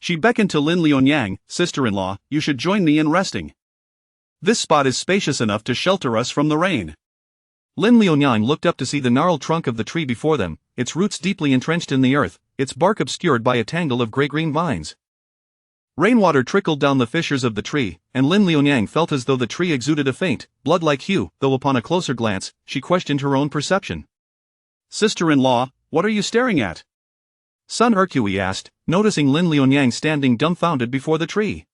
She beckoned to Lin Liunyang, "Sister-in-law, you should join me in resting. This spot is spacious enough to shelter us from the rain." Lin Liunyang looked up to see the gnarled trunk of the tree before them, its roots deeply entrenched in the earth, its bark obscured by a tangle of gray-green vines. Rainwater trickled down the fissures of the tree, and Lin Liunyang felt as though the tree exuded a faint, blood-like hue, though upon a closer glance, she questioned her own perception. "Sister-in-law, what are you staring at?" Sun Ercui asked, noticing Lin Liunyang standing dumbfounded before the tree.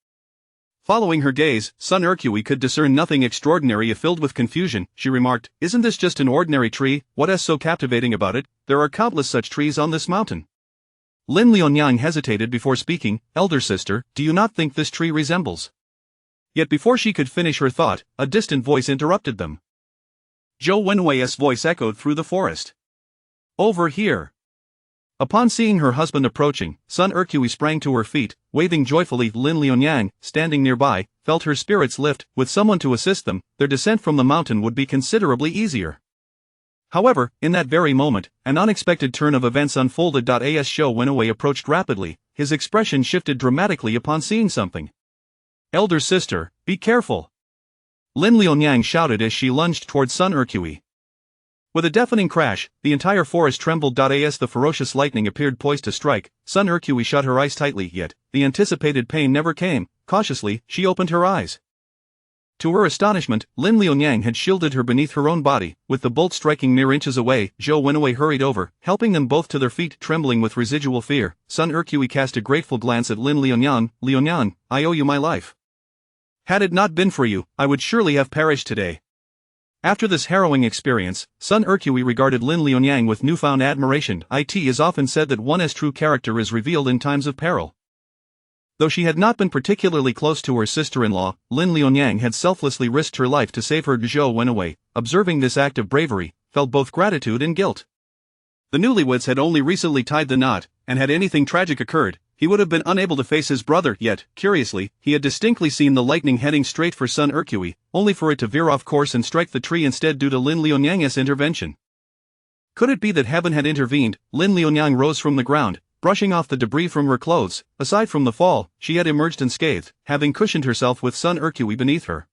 Following her gaze, Sun Ercui could discern nothing extraordinary. Filled with confusion, she remarked, "Isn't this just an ordinary tree? What is so captivating about it? There are countless such trees on this mountain." Lin Liunyang hesitated before speaking, "Elder sister, do you not think this tree resembles?" Yet before she could finish her thought, a distant voice interrupted them. Zhou Wenwei's voice echoed through the forest. "Over here." Upon seeing her husband approaching, Sun Ercui sprang to her feet, waving joyfully. Lin Liunyang, standing nearby, felt her spirits lift. With someone to assist them, their descent from the mountain would be considerably easier. However, in that very moment, an unexpected turn of events unfolded. As Zhou Wenwei approached rapidly, his expression shifted dramatically upon seeing something. "Elder sister, be careful!" Lin Liunyang shouted as she lunged towards Sun Ercui. With a deafening crash, the entire forest trembled. As the ferocious lightning appeared poised to strike, Sun Ercui shut her eyes tightly, yet the anticipated pain never came. Cautiously, she opened her eyes. To her astonishment, Lin Liunyang had shielded her beneath her own body, with the bolt striking mere inches away. Zhou Wenwei hurried over, helping them both to their feet. Trembling with residual fear, Sun Ercui cast a grateful glance at Lin Liunyang. "Liunyang, I owe you my life. Had it not been for you, I would surely have perished today." After this harrowing experience, Sun Ercui regarded Lin Liunyang with newfound admiration. It is often said that one's true character is revealed in times of peril. Though she had not been particularly close to her sister-in-law, Lin Liunyang had selflessly risked her life to save her. Zhou Wenwei, observing this act of bravery, felt both gratitude and guilt. The newlyweds had only recently tied the knot, and had anything tragic occurred, he would have been unable to face his brother. Yet, curiously, he had distinctly seen the lightning heading straight for Sun Ercui, only for it to veer off course and strike the tree instead due to Lin Liunyang's intervention. Could it be that heaven had intervened? Lin Liunyang rose from the ground, brushing off the debris from her clothes. Aside from the fall, she had emerged unscathed, having cushioned herself with Sun Ercui beneath her.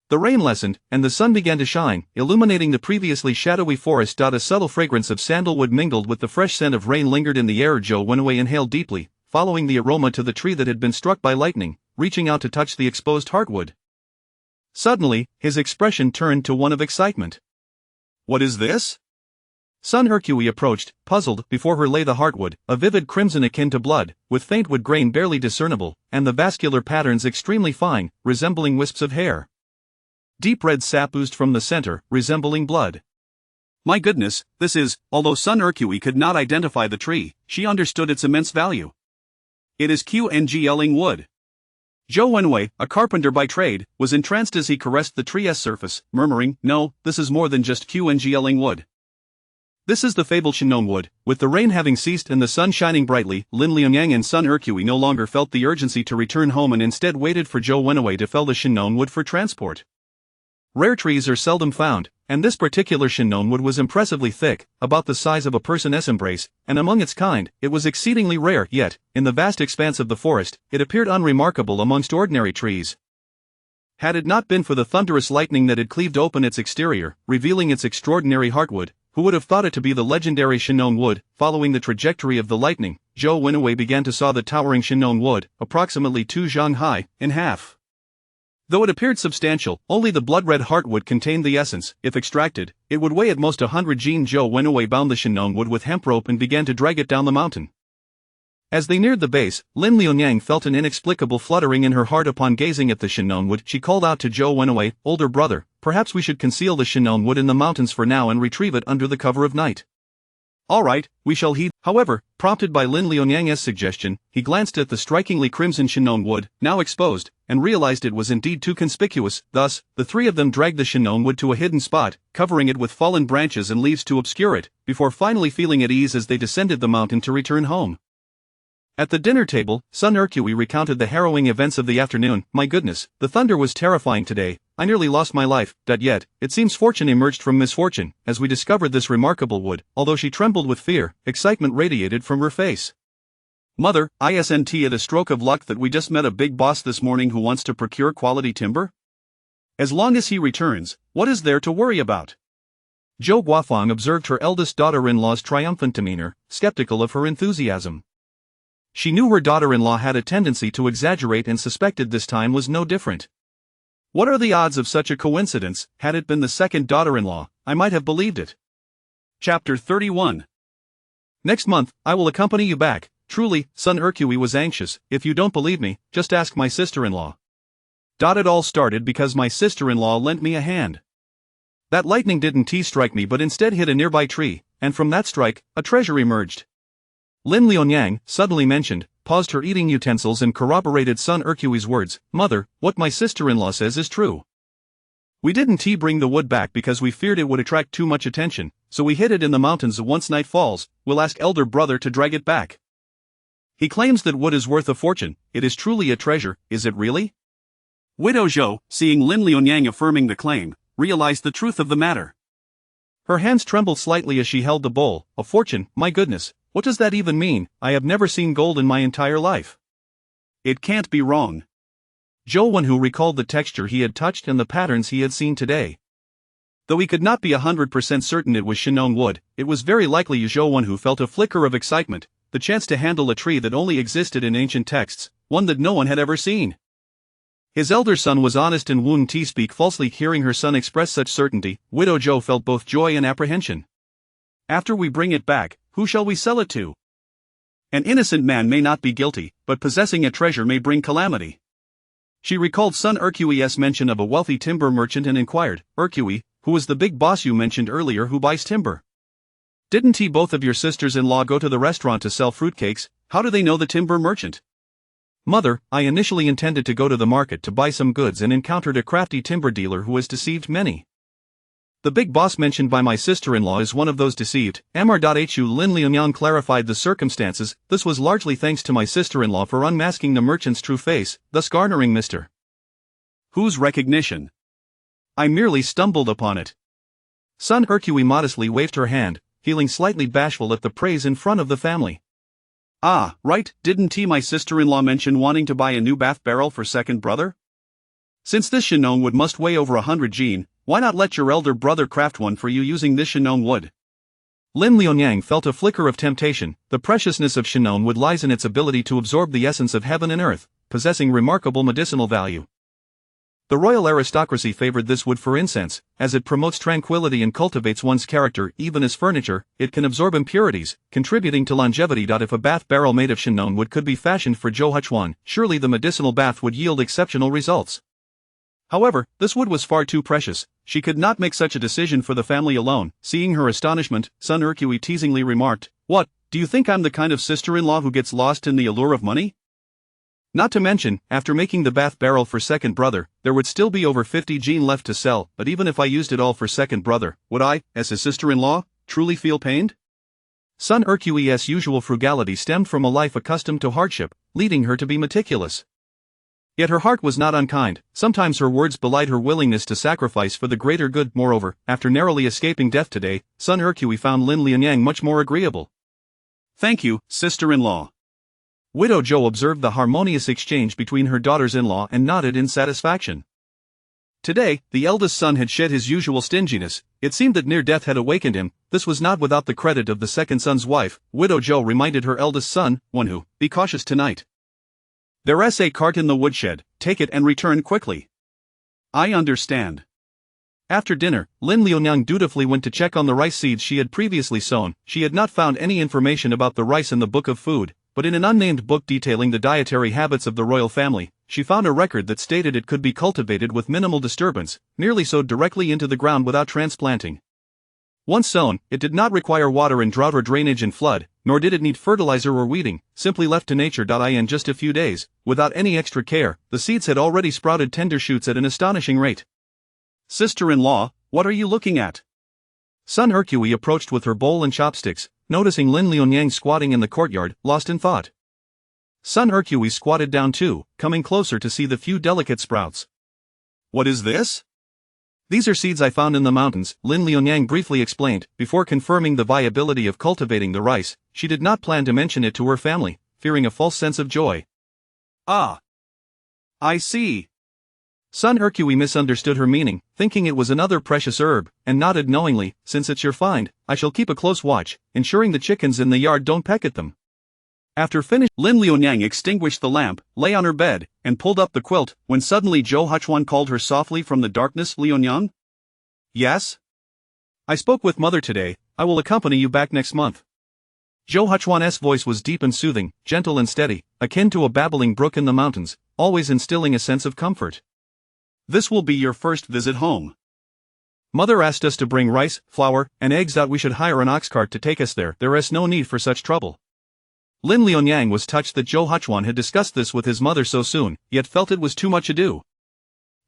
The rain lessened, and the sun began to shine, illuminating the previously shadowy forest. A subtle fragrance of sandalwood mingled with the fresh scent of rain lingered in the air. Zhou Wenwei inhaled deeply, following the aroma to the tree that had been struck by lightning, reaching out to touch the exposed heartwood. Suddenly, his expression turned to one of excitement. What is this? Son Hercule approached, puzzled. Before her lay the heartwood, a vivid crimson akin to blood, with faint wood grain barely discernible, and the vascular patterns extremely fine, resembling wisps of hair. Deep red sap oozed from the center, resembling blood. My goodness, this is, although Son Hercule could not identify the tree, she understood its immense value. It is QNGLing wood. Zhou Wenwei, a carpenter by trade, was entranced as he caressed the tree's surface, murmuring, "No, this is more than just QNGLing wood. This is the fabled Shinnon wood." With the rain having ceased and the sun shining brightly, Lin Lianyang and Son Hercule no longer felt the urgency to return home and instead waited for Zhou Wenwei to fell the Shinnon wood for transport. Rare trees are seldom found, and this particular Shinnon wood was impressively thick, about the size of a person's embrace, and among its kind, it was exceedingly rare. Yet, in the vast expanse of the forest, it appeared unremarkable amongst ordinary trees. Had it not been for the thunderous lightning that had cleaved open its exterior, revealing its extraordinary heartwood, who would have thought it to be the legendary Shinnon wood? Following the trajectory of the lightning, Zhou Wenwei began to saw the towering Shinnon wood, approximately 2 zhang high, in half. Though it appeared substantial, only the blood-red heartwood contained the essence. If extracted, it would weigh at most 100 jin. Zhou Wenwei bound the Shinnon wood with hemp rope and began to drag it down the mountain. As they neared the base, Lin Lianyang felt an inexplicable fluttering in her heart upon gazing at the Shinnon wood. She called out to Zhou Wenwei, "Older brother, perhaps we should conceal the Shinnon wood in the mountains for now and retrieve it under the cover of night." "All right, we shall heed." However, prompted by Lin Lianyang's suggestion, he glanced at the strikingly crimson Shinnon wood, now exposed, and realized it was indeed too conspicuous. Thus, the three of them dragged the Shinnon wood to a hidden spot, covering it with fallen branches and leaves to obscure it, before finally feeling at ease as they descended the mountain to return home. At the dinner table, Son Hercule recounted the harrowing events of the afternoon. "My goodness, the thunder was terrifying today. I nearly lost my life, yet, it seems fortune emerged from misfortune, as we discovered this remarkable wood." Although she trembled with fear, excitement radiated from her face. "Mother, isn't it a stroke of luck that we just met a big boss this morning who wants to procure quality timber? As long as he returns, what is there to worry about?" Zhou Guofang observed her eldest daughter-in-law's triumphant demeanor, skeptical of her enthusiasm. She knew her daughter-in-law had a tendency to exaggerate and suspected this time was no different. "What are the odds of such a coincidence? Had it been the second daughter-in-law, I might have believed it." Chapter 31. "Next month, I will accompany you back." Truly, Son Hercule was anxious. "If you don't believe me, just ask my sister-in-law. It all started because my sister-in-law lent me a hand. That lightning didn't strike me but instead hit a nearby tree, and from that strike, a treasure emerged." Lin Lianyang, suddenly mentioned, paused her eating utensils and corroborated Son Hercule's words. "Mother, what my sister-in-law says is true. We didn't bring the wood back because we feared it would attract too much attention, so we hid it in the mountains. Once night falls, we'll ask elder brother to drag it back. He claims that wood is worth a fortune. It is truly a treasure, is it really?" Widow Zhou, seeing Lin Lianyang affirming the claim, realized the truth of the matter. Her hands trembled slightly as she held the bowl. "A fortune, my goodness, what does that even mean? I have never seen gold in my entire life. It can't be wrong." Zhou Wenhu recalled the texture he had touched and the patterns he had seen today. Though he could not be 100% certain it was Shinnon wood, it was very likely. Zhou Wenhu felt a flicker of excitement, the chance to handle a tree that only existed in ancient texts, one that no one had ever seen. His elder son was honest and wouldn't speak falsely. Hearing her son express such certainty, Widow Zhou felt both joy and apprehension. "After we bring it back, who shall we sell it to? An innocent man may not be guilty, but possessing a treasure may bring calamity." She recalled Son Hercule's mention of a wealthy timber merchant and inquired, "Hercule, who is the big boss you mentioned earlier who buys timber? Didn't both of your sisters-in-law go to the restaurant to sell fruitcakes? How do they know the timber merchant?" "Mother, I initially intended to go to the market to buy some goods and encountered a crafty timber dealer who has deceived many. The big boss mentioned by my sister-in-law is one of those deceived." Mr.Hu Lin Lianyang clarified the circumstances. "This was largely thanks to my sister-in-law for unmasking the merchant's true face, thus garnering Mr. Hu's recognition. I merely stumbled upon it." Son Hercule modestly waved her hand, feeling slightly bashful at the praise in front of the family. "Ah, right, didn't my sister-in-law mention wanting to buy a new bath barrel for second brother? Since this Shinnon wood must weigh over 100 jin, why not let your elder brother craft one for you using this Shinnon wood?" Lin Lianyang felt a flicker of temptation. The preciousness of Shinnon wood lies in its ability to absorb the essence of heaven and earth, possessing remarkable medicinal value. The royal aristocracy favored this wood for incense, as it promotes tranquility and cultivates one's character. Even as furniture, it can absorb impurities, contributing to longevity. If a bath barrel made of Shinnon wood could be fashioned for Zhou Huchuan, surely the medicinal bath would yield exceptional results. However, this wood was far too precious. She could not make such a decision for the family alone. Seeing her astonishment, Sun Ercui teasingly remarked, "What, do you think I'm the kind of sister-in-law who gets lost in the allure of money? Not to mention, after making the bath barrel for second brother, there would still be over 50 gene left to sell. But even if I used it all for second brother, would I, as his sister-in-law, truly feel pained?" Sun Ercui's usual frugality stemmed from a life accustomed to hardship, leading her to be meticulous. Yet her heart was not unkind. Sometimes her words belied her willingness to sacrifice for the greater good. Moreover, after narrowly escaping death today, Sun Ercui found Lin Lianyang much more agreeable. "Thank you, sister-in-law." Widow Zhou observed the harmonious exchange between her daughters-in-law and nodded in satisfaction. Today, the eldest son had shed his usual stinginess. It seemed that near death had awakened him. This was not without the credit of the second son's wife. Widow Zhou reminded her eldest son, "Wenhu, be cautious tonight. There's a cart in the woodshed, take it and return quickly." "I understand." After dinner, Lin Lianyang dutifully went to check on the rice seeds she had previously sown. She had not found any information about the rice in the Book of Food, but in an unnamed book detailing the dietary habits of the royal family, she found a record that stated it could be cultivated with minimal disturbance, merely sowed directly into the ground without transplanting. Once sown, it did not require water in drought or drainage in flood, nor did it need fertilizer or weeding, simply left to nature. In just a few days, without any extra care, the seeds had already sprouted tender shoots at an astonishing rate. "Sister-in-law, what are you looking at?" Sun Ercui approached with her bowl and chopsticks, noticing Lin Lianyang squatting in the courtyard, lost in thought. Sun Ercui squatted down too, coming closer to see the few delicate sprouts. "What is this?" "These are seeds I found in the mountains," Lin Lianyang briefly explained. Before confirming the viability of cultivating the rice, she did not plan to mention it to her family, fearing a false sense of joy. "Ah. I see." Sun Ercui misunderstood her meaning, thinking it was another precious herb, and nodded knowingly. "Since it's your find, I shall keep a close watch, ensuring the chickens in the yard don't peck at them." After finishing, Lin Lianyang extinguished the lamp, lay on her bed, and pulled up the quilt, when suddenly Zhou Huchuan called her softly from the darkness. "Lianyang?" "Yes?" "I spoke with mother today. I will accompany you back next month." Zhou Huchuan's voice was deep and soothing, gentle and steady, akin to a babbling brook in the mountains, always instilling a sense of comfort. "This will be your first visit home. Mother asked us to bring rice, flour, and eggs. We should hire an ox cart to take us there. There is no need for such trouble." Lin Lianyang was touched that Zhou Huchuan had discussed this with his mother so soon, yet felt it was too much ado.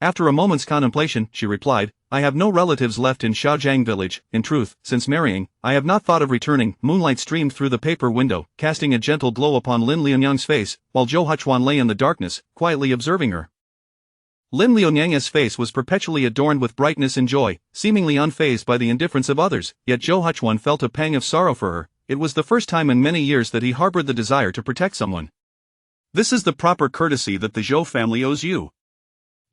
After a moment's contemplation, she replied, "I have no relatives left in Shaojiang village. In truth, since marrying, I have not thought of returning." Moonlight streamed through the paper window, casting a gentle glow upon Lin Lianyang's face, while Zhou Huchuan lay in the darkness, quietly observing her. Lin Lianyang's face was perpetually adorned with brightness and joy, seemingly unfazed by the indifference of others, yet Zhou Huchuan felt a pang of sorrow for her. It was the first time in many years that he harbored the desire to protect someone. "This is the proper courtesy that the Zhou family owes you."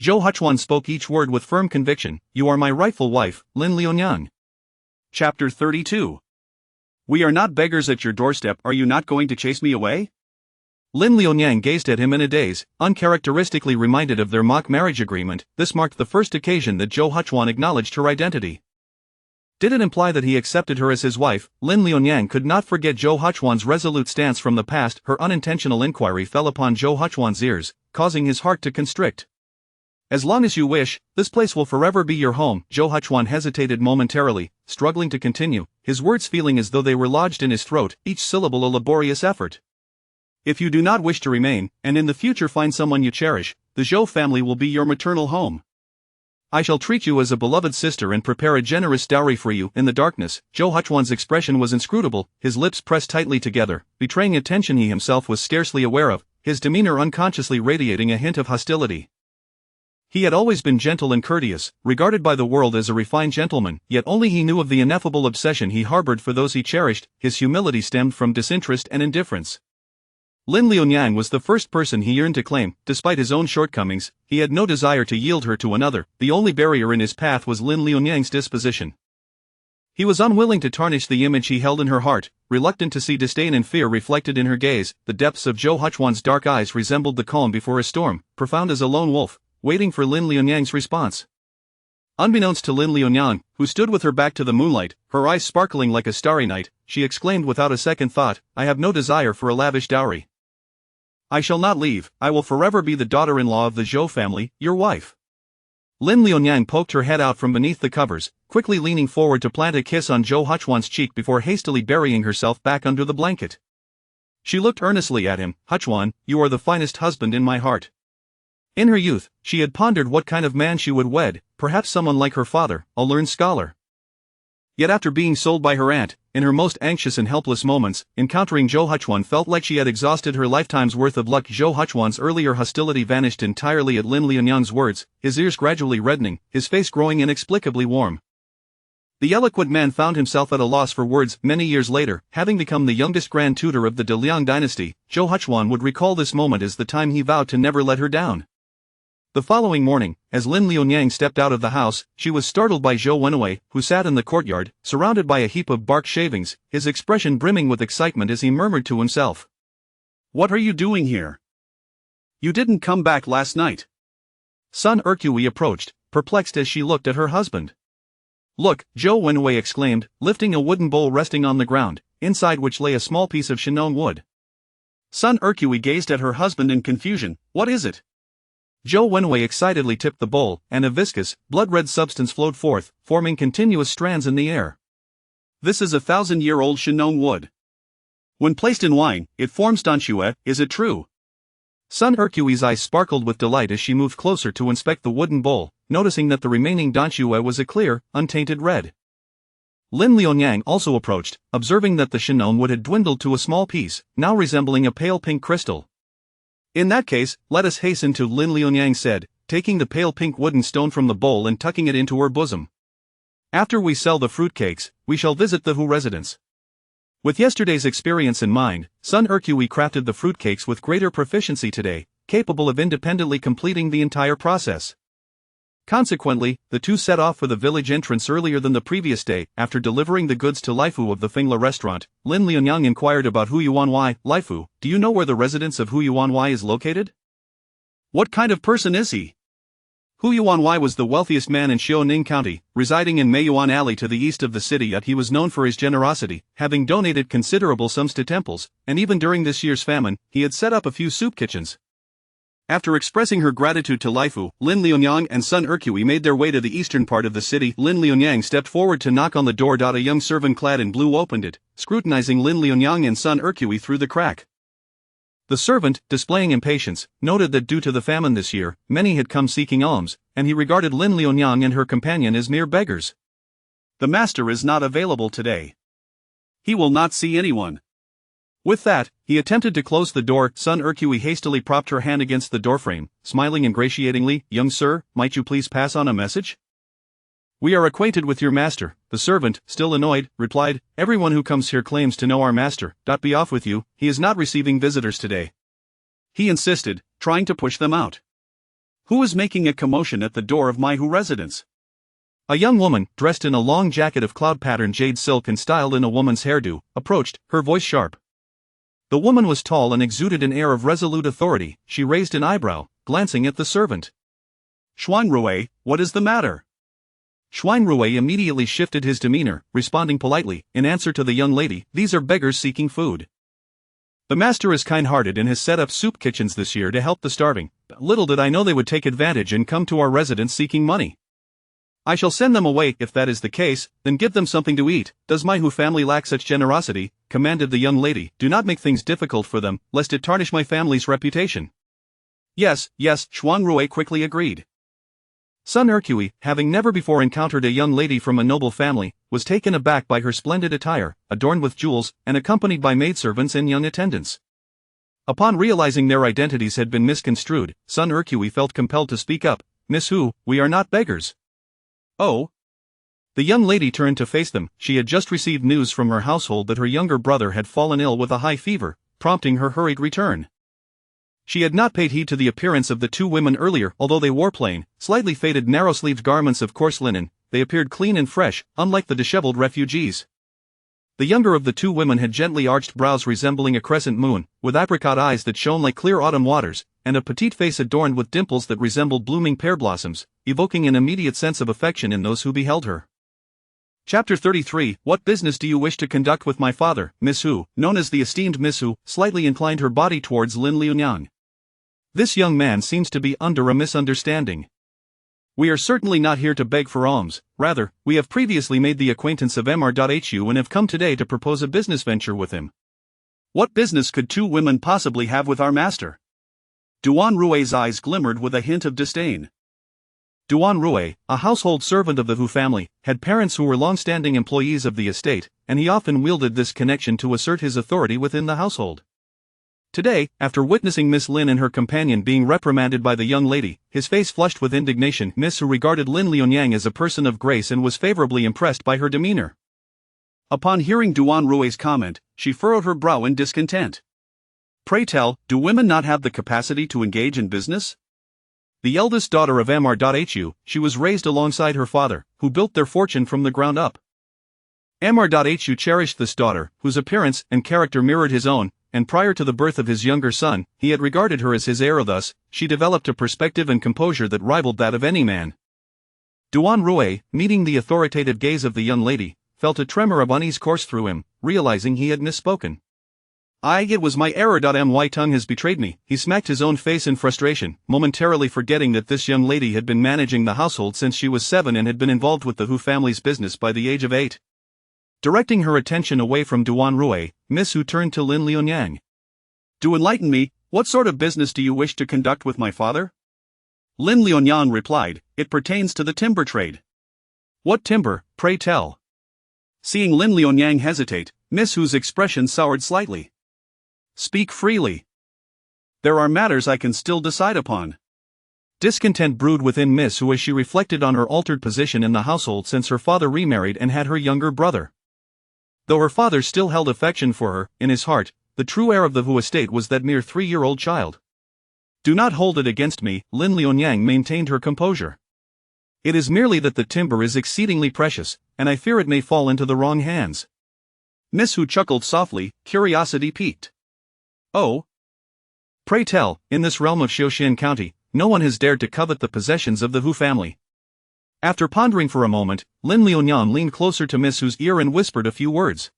Zhou Huchuan spoke each word with firm conviction. "You are my rightful wife, Lin Lianyang." Chapter 32. "We are not beggars at your doorstep. Are you not going to chase me away?" Lin Lianyang gazed at him in a daze, uncharacteristically reminded of their mock marriage agreement. This marked the first occasion that Zhou Huchuan acknowledged her identity. Did it imply that he accepted her as his wife? Lin Lianyang could not forget Zhou Huchuan's resolute stance from the past. Her unintentional inquiry fell upon Zhou Huchuan's ears, causing his heart to constrict. "As long as you wish, this place will forever be your home." Zhou Huchuan hesitated momentarily, struggling to continue, his words feeling as though they were lodged in his throat, each syllable a laborious effort. "If you do not wish to remain, and in the future find someone you cherish, the Zhou family will be your maternal home. I shall treat you as a beloved sister and prepare a generous dowry for you." In the darkness, Zhou Huchuan's expression was inscrutable, his lips pressed tightly together, betraying a tension he himself was scarcely aware of, his demeanor unconsciously radiating a hint of hostility. He had always been gentle and courteous, regarded by the world as a refined gentleman, yet only he knew of the ineffable obsession he harbored for those he cherished. His humility stemmed from disinterest and indifference. Lin Lianyang was the first person he yearned to claim. Despite his own shortcomings, he had no desire to yield her to another. The only barrier in his path was Lin Lianyang's disposition. He was unwilling to tarnish the image he held in her heart, reluctant to see disdain and fear reflected in her gaze. The depths of Zhou Huchuan's dark eyes resembled the calm before a storm, profound as a lone wolf, waiting for Lin Lianyang's response. Unbeknownst to Lin Lianyang, who stood with her back to the moonlight, her eyes sparkling like a starry night, she exclaimed without a second thought, "I have no desire for a lavish dowry. I shall not leave, I will forever be the daughter-in-law of the Zhou family, your wife." Lin Lianyang poked her head out from beneath the covers, quickly leaning forward to plant a kiss on Zhou Huchuan's cheek before hastily burying herself back under the blanket. She looked earnestly at him. "Huchuan, you are the finest husband in my heart." In her youth, she had pondered what kind of man she would wed, perhaps someone like her father, a learned scholar. Yet after being sold by her aunt, in her most anxious and helpless moments, encountering Zhou Huchuan felt like she had exhausted her lifetime's worth of luck. Zhou Huchuan's earlier hostility vanished entirely at Lin Lianyang's words, his ears gradually reddening, his face growing inexplicably warm. The eloquent man found himself at a loss for words. Many years later, having become the youngest grand tutor of the Deliang dynasty, Zhou Huchuan would recall this moment as the time he vowed to never let her down. The following morning, as Lin Lianyang stepped out of the house, she was startled by Zhou Wenwei, who sat in the courtyard, surrounded by a heap of bark shavings, his expression brimming with excitement as he murmured to himself, "What are you doing here? You didn't come back last night." Sun Ercui approached, perplexed as she looked at her husband. "Look," Zhou Wenwei exclaimed, lifting a wooden bowl resting on the ground, inside which lay a small piece of Shinon wood. Sun Ercui gazed at her husband in confusion. "What is it?" Zhou Wenwei excitedly tipped the bowl, and a viscous, blood-red substance flowed forth, forming continuous strands in the air. "This is 1,000-year-old Shinon wood. When placed in wine, it forms danxue, is it true?" Sun Ercui's eyes sparkled with delight as she moved closer to inspect the wooden bowl, noticing that the remaining danxue was a clear, untainted red. Lin Lianyang also approached, observing that the Shinon wood had dwindled to a small piece, now resembling a pale pink crystal. "In that case, let us hasten to," Lin Lianyang said, taking the pale pink wooden stone from the bowl and tucking it into her bosom. "After we sell the fruitcakes, we shall visit the Hu residence." With yesterday's experience in mind, Sun Ercui crafted the fruitcakes with greater proficiency today, capable of independently completing the entire process. Consequently, the two set off for the village entrance earlier than the previous day. After delivering the goods to Laifu of the Fingla restaurant, Lin Lianyang inquired about Hu Yuanwei. "Laifu, do you know where the residence of Hu Yuanwei is located? What kind of person is he?" Hu Yuanwei was the wealthiest man in Xiaoning County, residing in Meiyuan Alley to the east of the city. Yet he was known for his generosity, having donated considerable sums to temples, and even during this year's famine, he had set up a few soup kitchens. After expressing her gratitude to Laifu, Lin Lianyang and Sun Ercui made their way to the eastern part of the city. Lin Lianyang stepped forward to knock on the door. A young servant clad in blue opened it, scrutinizing Lin Lianyang and Sun Ercui through the crack. The servant, displaying impatience, noted that due to the famine this year, many had come seeking alms, and he regarded Lin Lianyang and her companion as mere beggars. "The master is not available today. He will not see anyone." With that, he attempted to close the door. Sun Ercui hastily propped her hand against the doorframe, smiling ingratiatingly. "Young sir, might you please pass on a message?" "We are acquainted with your master," the servant, still annoyed, replied. "Everyone who comes here claims to know our master. Be off with you, he is not receiving visitors today," he insisted, trying to push them out. "Who is making a commotion at the door of my Hu residence?" A young woman, dressed in a long jacket of cloud-patterned jade silk and styled in a woman's hairdo, approached, her voice sharp. The woman was tall and exuded an air of resolute authority. She raised an eyebrow, glancing at the servant. "Xuanrui, what is the matter?" Xuanrui immediately shifted his demeanor, responding politely, in answer to the young lady, "These are beggars seeking food. The master is kind-hearted and has set up soup kitchens this year to help the starving. Little did I know they would take advantage and come to our residence seeking money. I shall send them away. If that is the case, then give them something to eat." "Does my Hu family lack such generosity?" commanded the young lady. "Do not make things difficult for them, lest it tarnish my family's reputation." Yes, Xuanrui quickly agreed. Sun Ercui, having never before encountered a young lady from a noble family, was taken aback by her splendid attire, adorned with jewels, and accompanied by maidservants and young attendants. Upon realizing their identities had been misconstrued, Sun Ercui felt compelled to speak up. "Miss Hu, we are not beggars." "Oh?" The young lady turned to face them. She had just received news from her household that her younger brother had fallen ill with a high fever, prompting her hurried return. She had not paid heed to the appearance of the two women earlier. Although they wore plain, slightly faded narrow-sleeved garments of coarse linen, they appeared clean and fresh, unlike the disheveled refugees. The younger of the two women had gently arched brows resembling a crescent moon, with apricot eyes that shone like clear autumn waters, and a petite face adorned with dimples that resembled blooming pear blossoms, evoking an immediate sense of affection in those who beheld her. Chapter 33. What business do you wish to conduct with my father, Miss Hu? Known as the esteemed Miss Hu, slightly inclined her body towards Lin Liunyang. This young man seems to be under a misunderstanding. We are certainly not here to beg for alms, rather, we have previously made the acquaintance of Mr.Hu and have come today to propose a business venture with him. What business could two women possibly have with our master? Duan Rui's eyes glimmered with a hint of disdain. Duan Rui, a household servant of the Hu family, had parents who were long-standing employees of the estate, and he often wielded this connection to assert his authority within the household. Today, after witnessing Miss Lin and her companion being reprimanded by the young lady, his face flushed with indignation. Miss Hu regarded Lin Liunyang as a person of grace and was favorably impressed by her demeanor. Upon hearing Duan Rui's comment, she furrowed her brow in discontent. Pray tell, do women not have the capacity to engage in business? The eldest daughter of Mr.Hu, she was raised alongside her father, who built their fortune from the ground up. Mr.Hu cherished this daughter, whose appearance and character mirrored his own, and prior to the birth of his younger son, he had regarded her as his heir. Thus, she developed a perspective and composure that rivaled that of any man. Duan Rui, meeting the authoritative gaze of the young lady, felt a tremor of unease course through him, realizing he had misspoken. It was my error. My tongue has betrayed me. He smacked his own face in frustration, momentarily forgetting that this young lady had been managing the household since she was 7 and had been involved with the Hu family's business by the age of 8. Directing her attention away from Duan Rui, Miss Hu turned to Lin Liunyang. Do enlighten me, what sort of business do you wish to conduct with my father? Lin Liunyang replied, it pertains to the timber trade. What timber, pray tell? Seeing Lin Liunyang hesitate, Miss Hu's expression soured slightly. Speak freely. There are matters I can still decide upon. Discontent brewed within Miss Hu as she reflected on her altered position in the household since her father remarried and had her younger brother. Though her father still held affection for her, in his heart, the true heir of the Hu estate was that mere 3-year-old child. Do not hold it against me, Lin Liunyang maintained her composure. It is merely that the timber is exceedingly precious, and I fear it may fall into the wrong hands. Miss Hu chuckled softly, curiosity piqued. Oh? Pray tell, in this realm of Xiaoxian County, no one has dared to covet the possessions of the Hu family. After pondering for a moment, Lin Liunyang leaned closer to Miss Hu's ear and whispered a few words.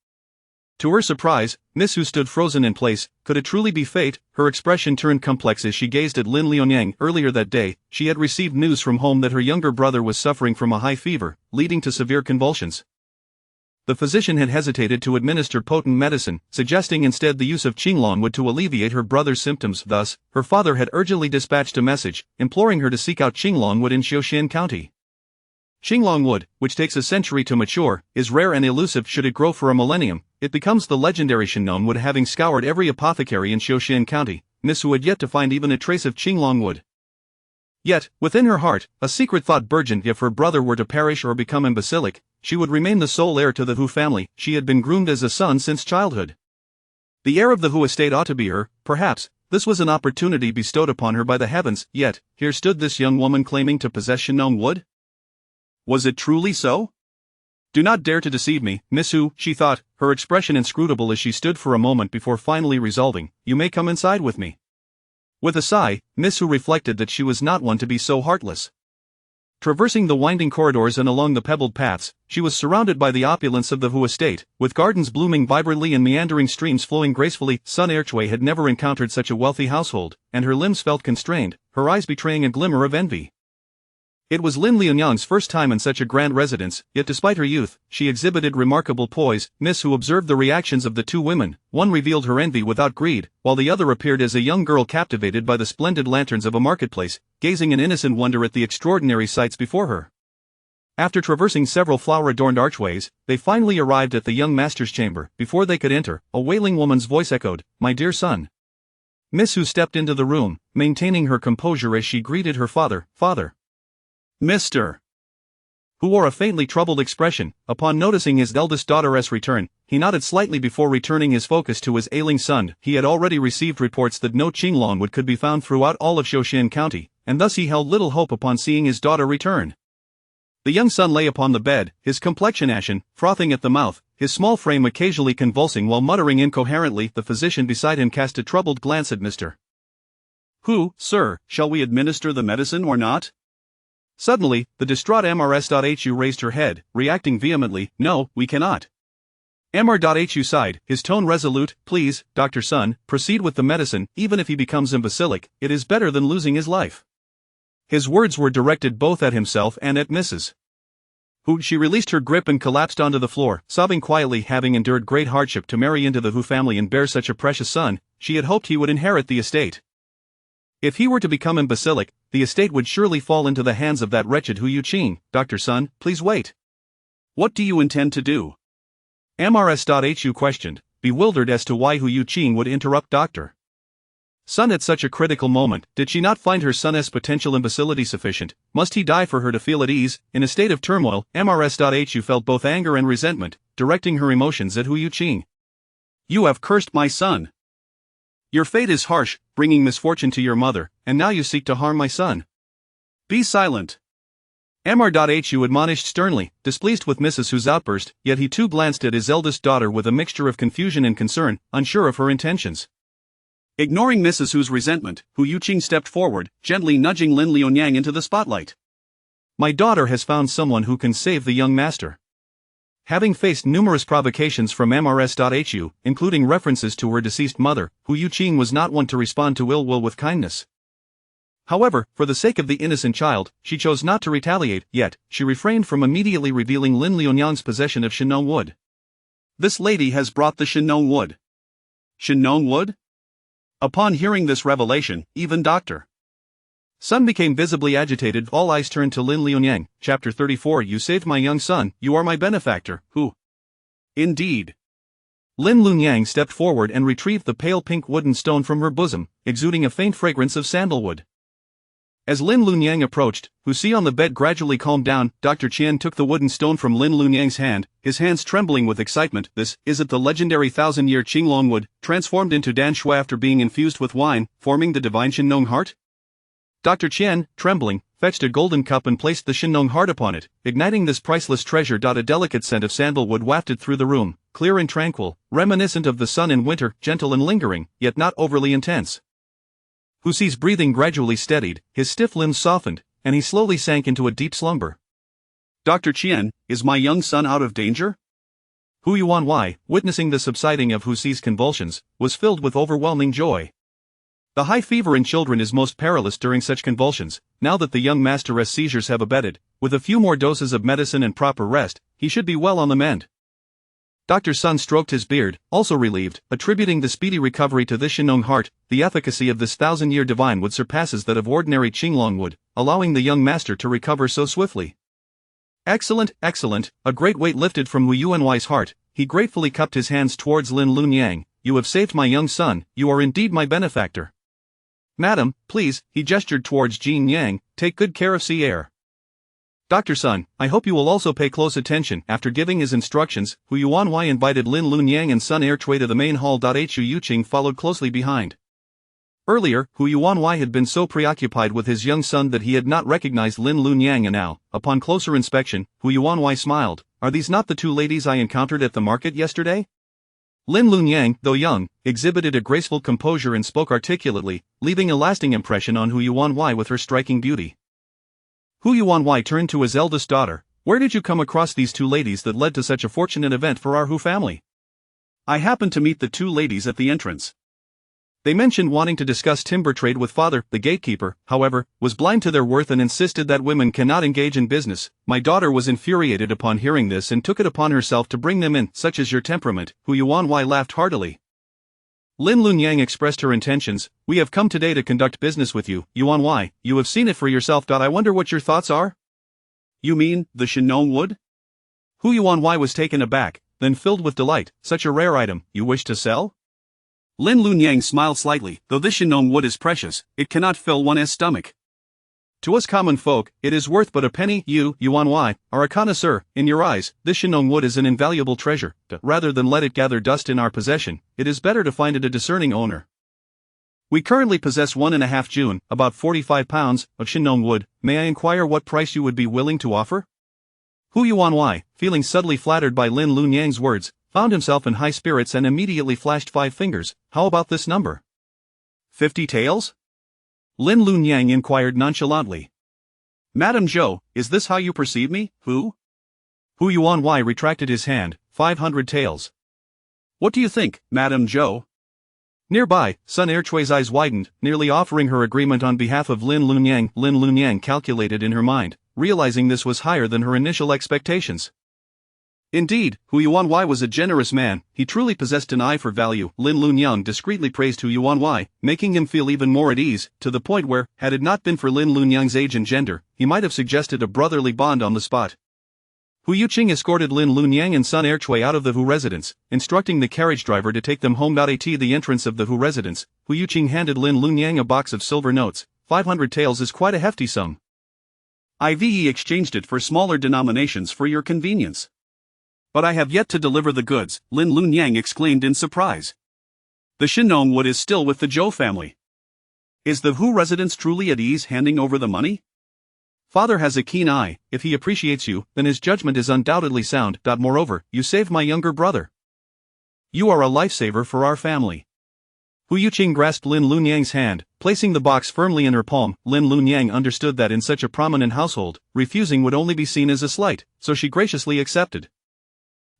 To her surprise, Miss Hu stood frozen in place. Could it truly be fate? Her expression turned complex as she gazed at Lin Liunyang. Earlier that day, she had received news from home that her younger brother was suffering from a high fever, leading to severe convulsions. The physician had hesitated to administer potent medicine, suggesting instead the use of qinglong wood to alleviate her brother's symptoms. Thus, her father had urgently dispatched a message, imploring her to seek out qinglong wood in Xiaoxian County. Qinglong wood, which takes a century to mature, is rare and elusive. Should it grow for a millennium, it becomes the legendary Shinnon wood. Having scoured every apothecary in Xiaoxian County, Miss Hu had yet to find even a trace of qinglong wood. Yet, within her heart, a secret thought burgeoned. If her brother were to perish or become imbecilic, she would remain the sole heir to the Hu family. She had been groomed as a son since childhood. The heir of the Hu estate ought to be her. Perhaps this was an opportunity bestowed upon her by the heavens. Yet, here stood this young woman claiming to possess Shinnon wood? Was it truly so? Do not dare to deceive me, Miss Hu, she thought, her expression inscrutable as she stood for a moment before finally resolving, you may come inside with me. With a sigh, Miss Hu reflected that she was not one to be so heartless. Traversing the winding corridors and along the pebbled paths, she was surrounded by the opulence of the Hu estate, with gardens blooming vibrantly and meandering streams flowing gracefully. Sun Erchwei had never encountered such a wealthy household, and her limbs felt constrained, her eyes betraying a glimmer of envy. It was Lin Liunyang's first time in such a grand residence, yet despite her youth, she exhibited remarkable poise. Miss Hu observed the reactions of the two women. One revealed her envy without greed, while the other appeared as a young girl captivated by the splendid lanterns of a marketplace, gazing in innocent wonder at the extraordinary sights before her. After traversing several flower-adorned archways, they finally arrived at the young master's chamber. Before they could enter, a wailing woman's voice echoed, "My dear son." Miss Hu stepped into the room, maintaining her composure as she greeted her father. "Father." Mr. Hu wore a faintly troubled expression. Upon noticing his eldest daughter's return, he nodded slightly before returning his focus to his ailing son. He had already received reports that no qinglong wood could be found throughout all of Xiaoxian County, and thus he held little hope upon seeing his daughter return. The young son lay upon the bed, his complexion ashen, frothing at the mouth, his small frame occasionally convulsing while muttering incoherently. The physician beside him cast a troubled glance at Mr. Who, sir, shall we administer the medicine or not? Suddenly, the distraught MRS.HU raised her head, reacting vehemently, no, we cannot. MR.HU sighed, his tone resolute, please, Dr. Sun, proceed with the medicine, even if he becomes imbecilic, it is better than losing his life. His words were directed both at himself and at Mrs. Hu. She released her grip and collapsed onto the floor, sobbing quietly. Having endured great hardship to marry into the Hu family and bear such a precious son, she had hoped he would inherit the estate. If he were to become imbecilic, the estate would surely fall into the hands of that wretched Hu Yuqing. Dr. Sun, please wait. What do you intend to do? MRS.HU questioned, bewildered as to why Hu Yuqing would interrupt Dr. Sun at such a critical moment. Did she not find her son's potential imbecility sufficient? Must he die for her to feel at ease? In a state of turmoil, MRS.HU felt both anger and resentment, directing her emotions at Hu Yuqing. You have cursed my son. Your fate is harsh, bringing misfortune to your mother, and now you seek to harm my son. Be silent. MR.HU admonished sternly, displeased with Mrs. Hu's outburst, yet he too glanced at his eldest daughter with a mixture of confusion and concern, unsure of her intentions. Ignoring Mrs. Hu's resentment, Hu Yuqing stepped forward, gently nudging Lin Liunyang into the spotlight. My daughter has found someone who can save the young master. Having faced numerous provocations from MRS.HU, including references to her deceased mother, Hu Yuqing was not one to respond to ill will with kindness. However, for the sake of the innocent child, she chose not to retaliate, yet, she refrained from immediately revealing Lin Liunyang's possession of Shenong wood. This lady has brought the Shenong wood. Shenong wood? Upon hearing this revelation, even Dr. Sun became visibly agitated. All eyes turned to Lin Liunyang. Chapter 34. You saved my young son, you are my benefactor. Who? Indeed. Lin Liunyang stepped forward and retrieved the pale pink wooden stone from her bosom, exuding a faint fragrance of sandalwood. As Lin Liunyang approached, Hu Si on the bed gradually calmed down. Dr. Qian took the wooden stone from Lin Liunyang's hand, his hands trembling with excitement. This, is it the legendary thousand-year Qinglong wood, transformed into Dan Shui after being infused with wine, forming the divine Shenong heart? Dr. Qian, trembling, fetched a golden cup and placed the Shenong heart upon it, igniting this priceless treasure. A delicate scent of sandalwood wafted through the room, clear and tranquil, reminiscent of the sun in winter, gentle and lingering, yet not overly intense. Hu Si's breathing gradually steadied, his stiff limbs softened, and he slowly sank into a deep slumber. Dr. Qian, is my young son out of danger? Hu Yuanwei, witnessing the subsiding of Hu Si's convulsions, was filled with overwhelming joy. The high fever in children is most perilous during such convulsions. Now that the young master's seizures have abated, with a few more doses of medicine and proper rest, he should be well on the mend. Dr. Sun stroked his beard, also relieved, attributing the speedy recovery to this Shenong heart. The efficacy of this thousand-year divine wood surpasses that of ordinary Qinglong wood, allowing the young master to recover so swiftly. Excellent, excellent, a great weight lifted from Hu Yuanwei's heart. He gratefully cupped his hands towards Lin Liunyang. You have saved my young son, you are indeed my benefactor. Madam, please, he gestured towards Jin Yang, take good care of Sierre. Dr. Sun, I hope you will also pay close attention. After giving his instructions, Hu Yuanwei invited Lin Liunyang and Sun Erchui to the main hall. Hu Yuqing followed closely behind. Earlier, Hu Yuanwei had been so preoccupied with his young son that he had not recognized Lin Liunyang, and now, upon closer inspection, Hu Yuanwei smiled. Are these not the two ladies I encountered at the market yesterday? Lin Liunyang, though young, exhibited a graceful composure and spoke articulately, leaving a lasting impression on Hu Yuanwei with her striking beauty. Hu Yuanwei turned to his eldest daughter. Where did you come across these two ladies that led to such a fortunate event for our Hu family? I happened to meet the two ladies at the entrance. They mentioned wanting to discuss timber trade with father. The gatekeeper, however, was blind to their worth and insisted that women cannot engage in business. My daughter was infuriated upon hearing this and took it upon herself to bring them in. Such is your temperament. Hu Yuanwei laughed heartily. Lin Liunyang expressed her intentions. We have come today to conduct business with you, Yuanwei. You have seen it for yourself. I wonder what your thoughts are? You mean, the Shenong wood? Hu Yuanwei was taken aback, then filled with delight. Such a rare item, you wish to sell? Lin Liunyang smiled slightly. Though this Shenong wood is precious, it cannot fill one's stomach. To us common folk, it is worth but a penny. You, Yuanwei, are a connoisseur. In your eyes, this Shenong wood is an invaluable treasure. Rather than let it gather dust in our possession, it is better to find it a discerning owner. We currently possess 1.5 June, about 45 pounds, of Shenong wood. May I inquire what price you would be willing to offer? Hu Yuanwei, feeling subtly flattered by Lin Liunyang's words, found himself in high spirits and immediately flashed 5 fingers. How about this number? 50 taels? Lin Lunyang inquired nonchalantly. Madame Zhou, is this how you perceive me? Who? Hu Yuanwei retracted his hand, 500 taels. What do you think, Madame Zhou? Nearby, Sun Erchui's eyes widened, nearly offering her agreement on behalf of Lin Lunyang. Lin Lunyang calculated in her mind, realizing this was higher than her initial expectations. Indeed, Hu Yuanwei was a generous man, he truly possessed an eye for value. Lin Lunyang discreetly praised Hu Yuanwei, making him feel even more at ease, to the point where, had it not been for Lin Lunyang's age and gender, he might have suggested a brotherly bond on the spot. Hu Yuqing escorted Lin Lunyang and Sun Erchui out of the Hu residence, instructing the carriage driver to take them home. At the entrance of the Hu residence, Hu Yuqing handed Lin Lunyang a box of silver notes. 500 taels is quite a hefty sum. I've exchanged it for smaller denominations for your convenience. But I have yet to deliver the goods, Lin Lunyang exclaimed in surprise. The Shinong wood is still with the Zhou family. Is the Hu residence truly at ease handing over the money? Father has a keen eye, if he appreciates you, then his judgment is undoubtedly sound. Moreover, you saved my younger brother. You are a lifesaver for our family. Hu Yuqing grasped Lin Lunyang's hand, placing the box firmly in her palm. Lin Lunyang understood that in such a prominent household, refusing would only be seen as a slight, so she graciously accepted.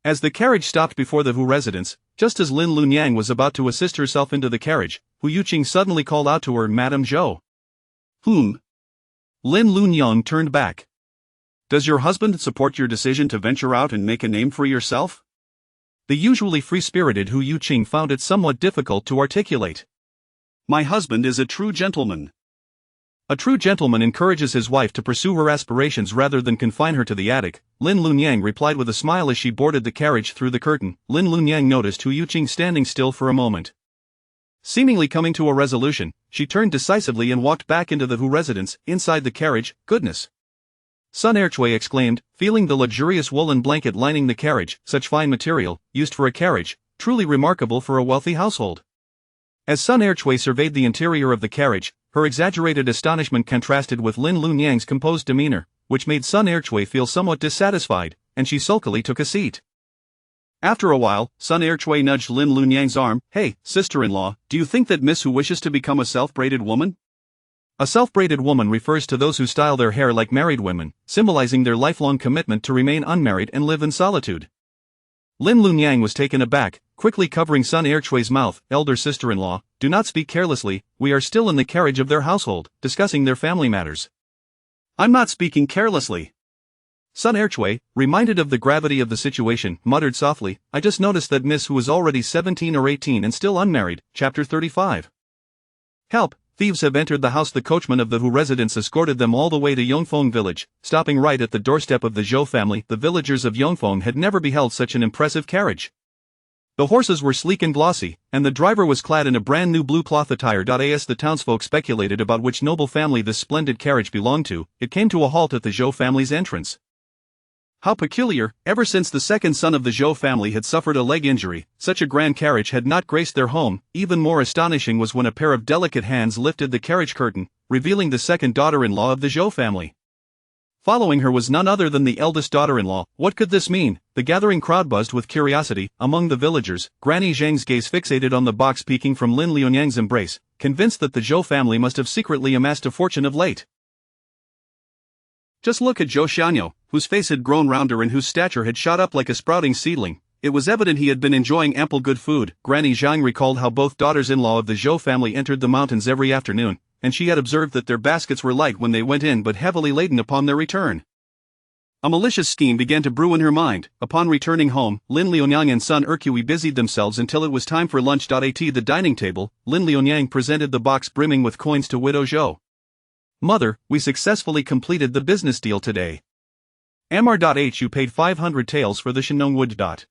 As the carriage stopped before the Hu residence, just as Lin Lunyang was about to assist herself into the carriage, Hu Yuqing suddenly called out to her, Madame Zhou. Lin Lunyang turned back. Does your husband support your decision to venture out and make a name for yourself? The usually free-spirited Hu Yuqing found it somewhat difficult to articulate. My husband is a true gentleman. A true gentleman encourages his wife to pursue her aspirations rather than confine her to the attic, Lin Lunyang replied with a smile as she boarded the carriage through the curtain. Lin Lunyang noticed Hu Yuqing standing still for a moment. Seemingly coming to a resolution, she turned decisively and walked back into the Hu residence. Inside the carriage, goodness! Sun Erchui exclaimed, feeling the luxurious woolen blanket lining the carriage, such fine material, used for a carriage, truly remarkable for a wealthy household. As Sun Erchui surveyed the interior of the carriage, her exaggerated astonishment contrasted with Lin Lunyang's composed demeanor, which made Sun Erchui feel somewhat dissatisfied, and she sulkily took a seat. After a while, Sun Erchui nudged Lin Lunyang's arm. Hey, sister-in-law, do you think that Miss Hu wishes to become a self-braided woman? A self-braided woman refers to those who style their hair like married women, symbolizing their lifelong commitment to remain unmarried and live in solitude. Lin Lunyang was taken aback, quickly covering Sun Erchui's mouth. Elder sister-in-law, do not speak carelessly, we are still in the carriage of their household, discussing their family matters. I'm not speaking carelessly. Sun Erchui, reminded of the gravity of the situation, muttered softly, I just noticed that Miss Hu is already 17 or 18 and still unmarried. Chapter 35. Help, thieves have entered the house. The coachman of the Hu residence escorted them all the way to Yongfeng village, stopping right at the doorstep of the Zhou family. The villagers of Yongfeng had never beheld such an impressive carriage. The horses were sleek and glossy, and the driver was clad in a brand new blue cloth attire. As the townsfolk speculated about which noble family this splendid carriage belonged to, it came to a halt at the Zhou family's entrance. How peculiar, ever since the second son of the Zhou family had suffered a leg injury, such a grand carriage had not graced their home. Even more astonishing was when a pair of delicate hands lifted the carriage curtain, revealing the second daughter-in-law of the Zhou family. Following her was none other than the eldest daughter-in-law. What could this mean? The gathering crowd buzzed with curiosity. Among the villagers, Granny Zhang's gaze fixated on the box peeking from Lin Lunyang's embrace, convinced that the Zhou family must have secretly amassed a fortune of late. Just look at Zhou Xianyo, whose face had grown rounder and whose stature had shot up like a sprouting seedling. It was evident he had been enjoying ample good food. Granny Zhang recalled how both daughters-in-law of the Zhou family entered the mountains every afternoon, and she had observed that their baskets were light when they went in but heavily laden upon their return. A malicious scheme began to brew in her mind. Upon returning home, Lin Lunyang and Sun Erchui busied themselves until it was time for lunch. At the dining table, Lin Lunyang presented the box brimming with coins to Widow Zhou. Mother, we successfully completed the business deal today. Mr.Hu paid 500 taels for the Shinong wood.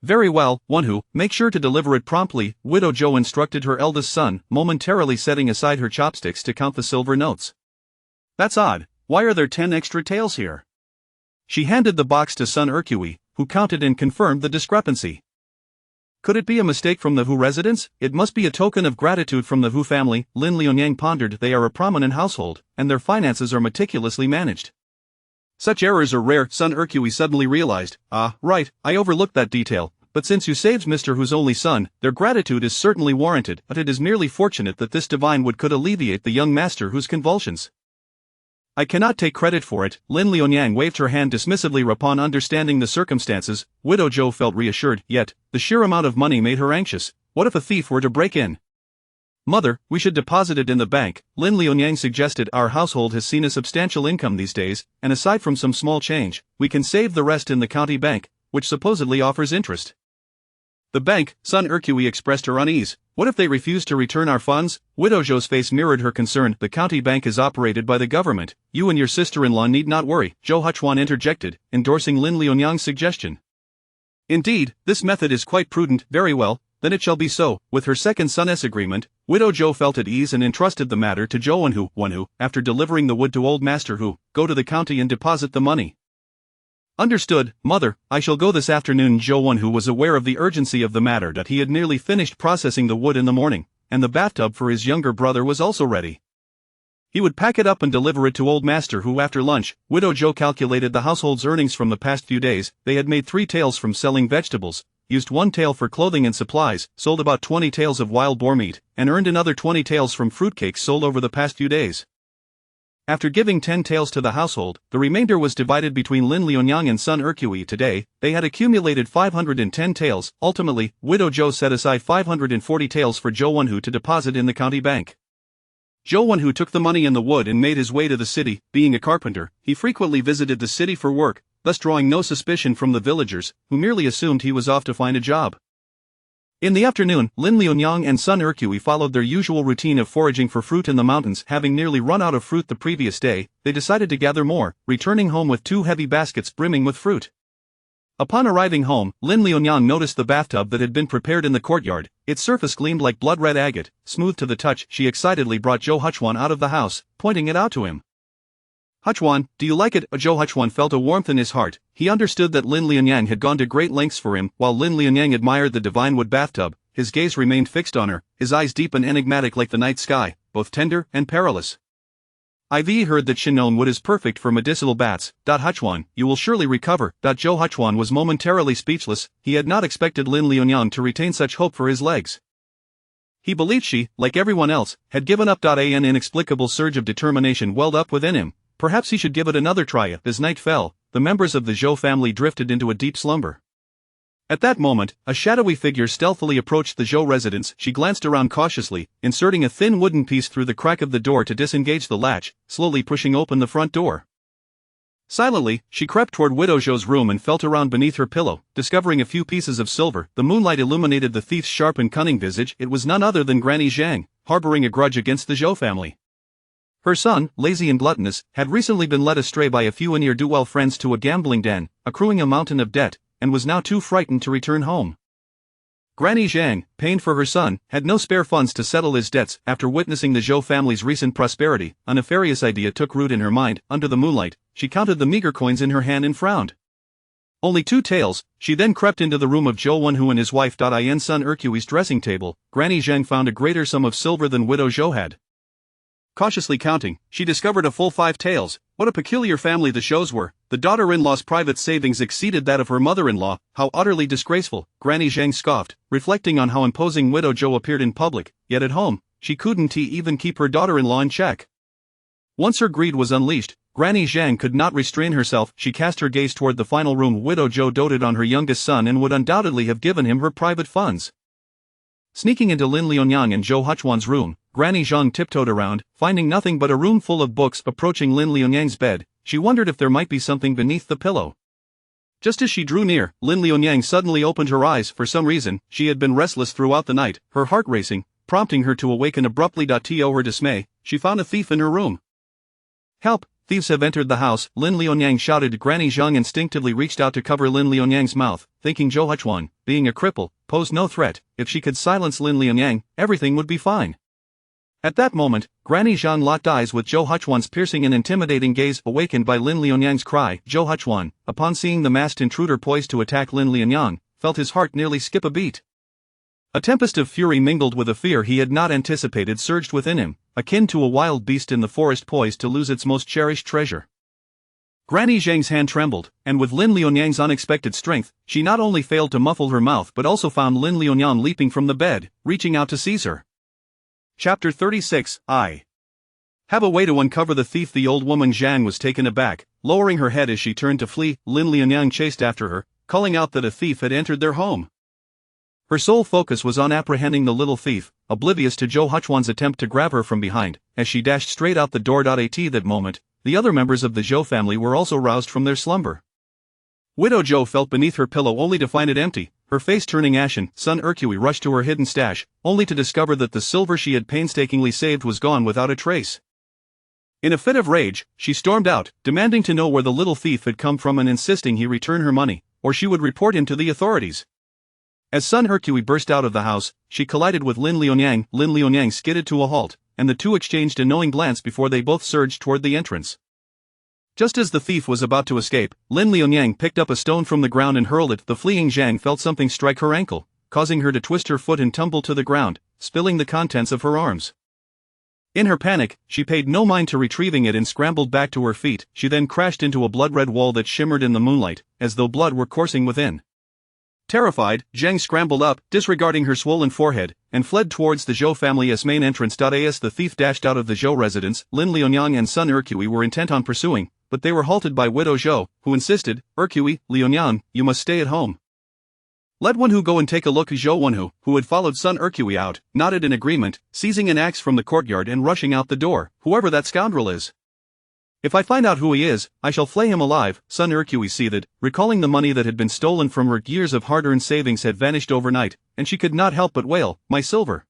Very well, Wonhu, make sure to deliver it promptly, Widow Zhou instructed her eldest son, momentarily setting aside her chopsticks to count the silver notes. That's odd, why are there 10 extra taels here? She handed the box to Sun Erchui, who counted and confirmed the discrepancy. Could it be a mistake from the Hu residence? It must be a token of gratitude from the Hu family. Lin Lunyang pondered. They are a prominent household, and their finances are meticulously managed. Such errors are rare. Sun Erchui suddenly realized, right, I overlooked that detail. but since you saved Mr. Hu's only son, their gratitude is certainly warranted, but it is merely fortunate that this divine wood could alleviate the young Master Hu's convulsions. I cannot take credit for it. Lin Liunyang waved her hand dismissively. Upon understanding the circumstances, Widow Zhou felt reassured, yet, the sheer amount of money made her anxious. What if a thief were to break in? Mother, we should deposit it in the bank, Lin Liunyang suggested. Our household has seen a substantial income these days, and aside from some small change, we can save the rest in the county bank, which supposedly offers interest. The bank, Sun Erqui expressed her unease. What if they refuse to return our funds? Widow Zhou's face mirrored her concern. The county bank is operated by the government. You and your sister-in-law need not worry, Zhou Huchuan interjected, endorsing Lin Liunyang's suggestion. Indeed, this method is quite prudent. Very well, then it shall be so. With her second son's agreement, Widow Zhou felt at ease and entrusted the matter to Zhou Wenhu, after delivering the wood to old Master Hu, go to the county and deposit the money. Understood, mother, I shall go this afternoon. Zhou Wenhu was aware of the urgency of the matter, that he had nearly finished processing the wood in the morning, and the bathtub for his younger brother was also ready. He would pack it up and deliver it to old Master Hu after lunch. Widow Zhou calculated the household's earnings from the past few days. They had made 3 taels from selling vegetables, used 1 tael for clothing and supplies, sold about 20 taels of wild boar meat, and earned another 20 taels from fruitcakes sold over the past few days. After giving 10 taels to the household, the remainder was divided between Lin Liunyang and Sun Erqui. Today, they had accumulated 510 taels. Ultimately, Widow Zhou set aside 540 taels for Zhou Wenhu to deposit in the county bank. Zhou Wenhu took the money and the wood and made his way to the city. Being a carpenter, he frequently visited the city for work, thus drawing no suspicion from the villagers, who merely assumed he was off to find a job. In the afternoon, Lin Liunyang and Sun Erqui followed their usual routine of foraging for fruit in the mountains. Having nearly run out of fruit the previous day, they decided to gather more, returning home with 2 heavy baskets brimming with fruit. Upon arriving home, Lin Liunyang noticed the bathtub that had been prepared in the courtyard. Its surface gleamed like blood-red agate, smooth to the touch. She excitedly brought Zhou Huchuan out of the house, pointing it out to him. Huchuan, do you like it? Zhou Huchuan felt a warmth in his heart. He understood that Lin Liunyang had gone to great lengths for him. While Lin Liunyang admired the divine wood bathtub, his gaze remained fixed on her, his eyes deep and enigmatic like the night sky, both tender and perilous. I've heard that Shinon wood is perfect for medicinal baths. Huchuan, you will surely recover. Zhou Huchuan was momentarily speechless. He had not expected Lin Liunyang to retain such hope for his legs. He believed she, like everyone else, had given up. An inexplicable surge of determination welled up within him. Perhaps he should give it another try. As night fell, the members of the Zhou family drifted into a deep slumber. At that moment, a shadowy figure stealthily approached the Zhou residence. She glanced around cautiously, inserting a thin wooden piece through the crack of the door to disengage the latch, slowly pushing open the front door. Silently, she crept toward Widow Zhou's room and felt around beneath her pillow, discovering a few pieces of silver. The moonlight illuminated the thief's sharp and cunning visage. It was none other than Granny Zhang, harboring a grudge against the Zhou family. Her son, lazy and gluttonous, had recently been led astray by a few ne'er-do-well friends to a gambling den, accruing a mountain of debt, and was now too frightened to return home. Granny Zhang, pained for her son, had no spare funds to settle his debts. After witnessing the Zhou family's recent prosperity, a nefarious idea took root in her mind. Under the moonlight, she counted the meager coins in her hand and frowned. Only 2 taels. She then crept into the room of Zhou Wenhu and his wife. In Sun Erqui's dressing table, Granny Zhang found a greater sum of silver than Widow Zhou had. Cautiously counting, she discovered a full 5 taels. What a peculiar family the Zhous were. The daughter-in-law's private savings exceeded that of her mother-in-law. How utterly disgraceful, Granny Zhang scoffed, reflecting on how imposing Widow Zhou appeared in public, yet at home, she couldn't even keep her daughter-in-law in check. Once her greed was unleashed, Granny Zhang could not restrain herself. She cast her gaze toward the final room. Widow Zhou doted on her youngest son and would undoubtedly have given him her private funds. Sneaking into Lin Liunyang and Zhou Huchuan's room, Granny Zhang tiptoed around, finding nothing but a room full of books. Approaching Lin Liunyang's bed, she wondered if there might be something beneath the pillow. Just as she drew near, Lin Liunyang suddenly opened her eyes. For some reason, she had been restless throughout the night, her heart racing, prompting her to awaken abruptly. To her dismay, she found a thief in her room. Help! Thieves have entered the house, Lin Liunyang shouted. Granny Zhang instinctively reached out to cover Lin Liunyang's mouth, thinking Zhou Huchuan, being a cripple, posed no threat. If she could silence Lin Liunyang, everything would be fine. At that moment, Granny Zhang locked eyes with Zhou Huchuan's piercing and intimidating gaze. Awakened by Lin Liunyang's cry, Zhou Huchuan, upon seeing the masked intruder poised to attack Lin Liunyang, felt his heart nearly skip a beat. A tempest of fury mingled with a fear he had not anticipated surged within him, akin to a wild beast in the forest poised to lose its most cherished treasure. Granny Zhang's hand trembled, and with Lin Lianyang's unexpected strength, she not only failed to muffle her mouth but also found Lin Lianyang leaping from the bed, reaching out to seize her. Chapter 36. I have a way to uncover the thief. The old woman Zhang was taken aback, lowering her head as she turned to flee. Lin Lianyang chased after her, calling out that a thief had entered their home. Her sole focus was on apprehending the little thief, oblivious to Zhou Huchuan's attempt to grab her from behind, as she dashed straight out the door. At that moment, the other members of the Zhou family were also roused from their slumber. Widow Zhou felt beneath her pillow only to find it empty, her face turning ashen. Sun Ercui rushed to her hidden stash, only to discover that the silver she had painstakingly saved was gone without a trace. In a fit of rage, she stormed out, demanding to know where the little thief had come from and insisting he return her money, or she would report him to the authorities. As Sun Ercui burst out of the house, she collided with Lin Lianyang. Lin Lianyang skidded to a halt, and the two exchanged a knowing glance before they both surged toward the entrance. Just as the thief was about to escape, Lin Lianyang picked up a stone from the ground and hurled it. The fleeing Zhang felt something strike her ankle, causing her to twist her foot and tumble to the ground, spilling the contents of her arms. In her panic, she paid no mind to retrieving it and scrambled back to her feet. She then crashed into a blood-red wall that shimmered in the moonlight, as though blood were coursing within. Terrified, Zhang scrambled up, disregarding her swollen forehead, and fled towards the Zhou family's main entrance. As the thief dashed out of the Zhou residence, Lin Lianyang and Sun Ercui were intent on pursuing, but they were halted by Widow Zhou, who insisted, "Ercui, Lianyang, you must stay at home. Let one who go and take a look." Zhou Wenhu, who had followed Sun Ercui out, nodded in agreement, seizing an axe from the courtyard and rushing out the door. "Whoever that scoundrel is. If I find out who he is, I shall flay him alive." Sun Ercui seethed, recalling the money that had been stolen from her. Years of hard-earned savings had vanished overnight, and she could not help but wail, "My silver."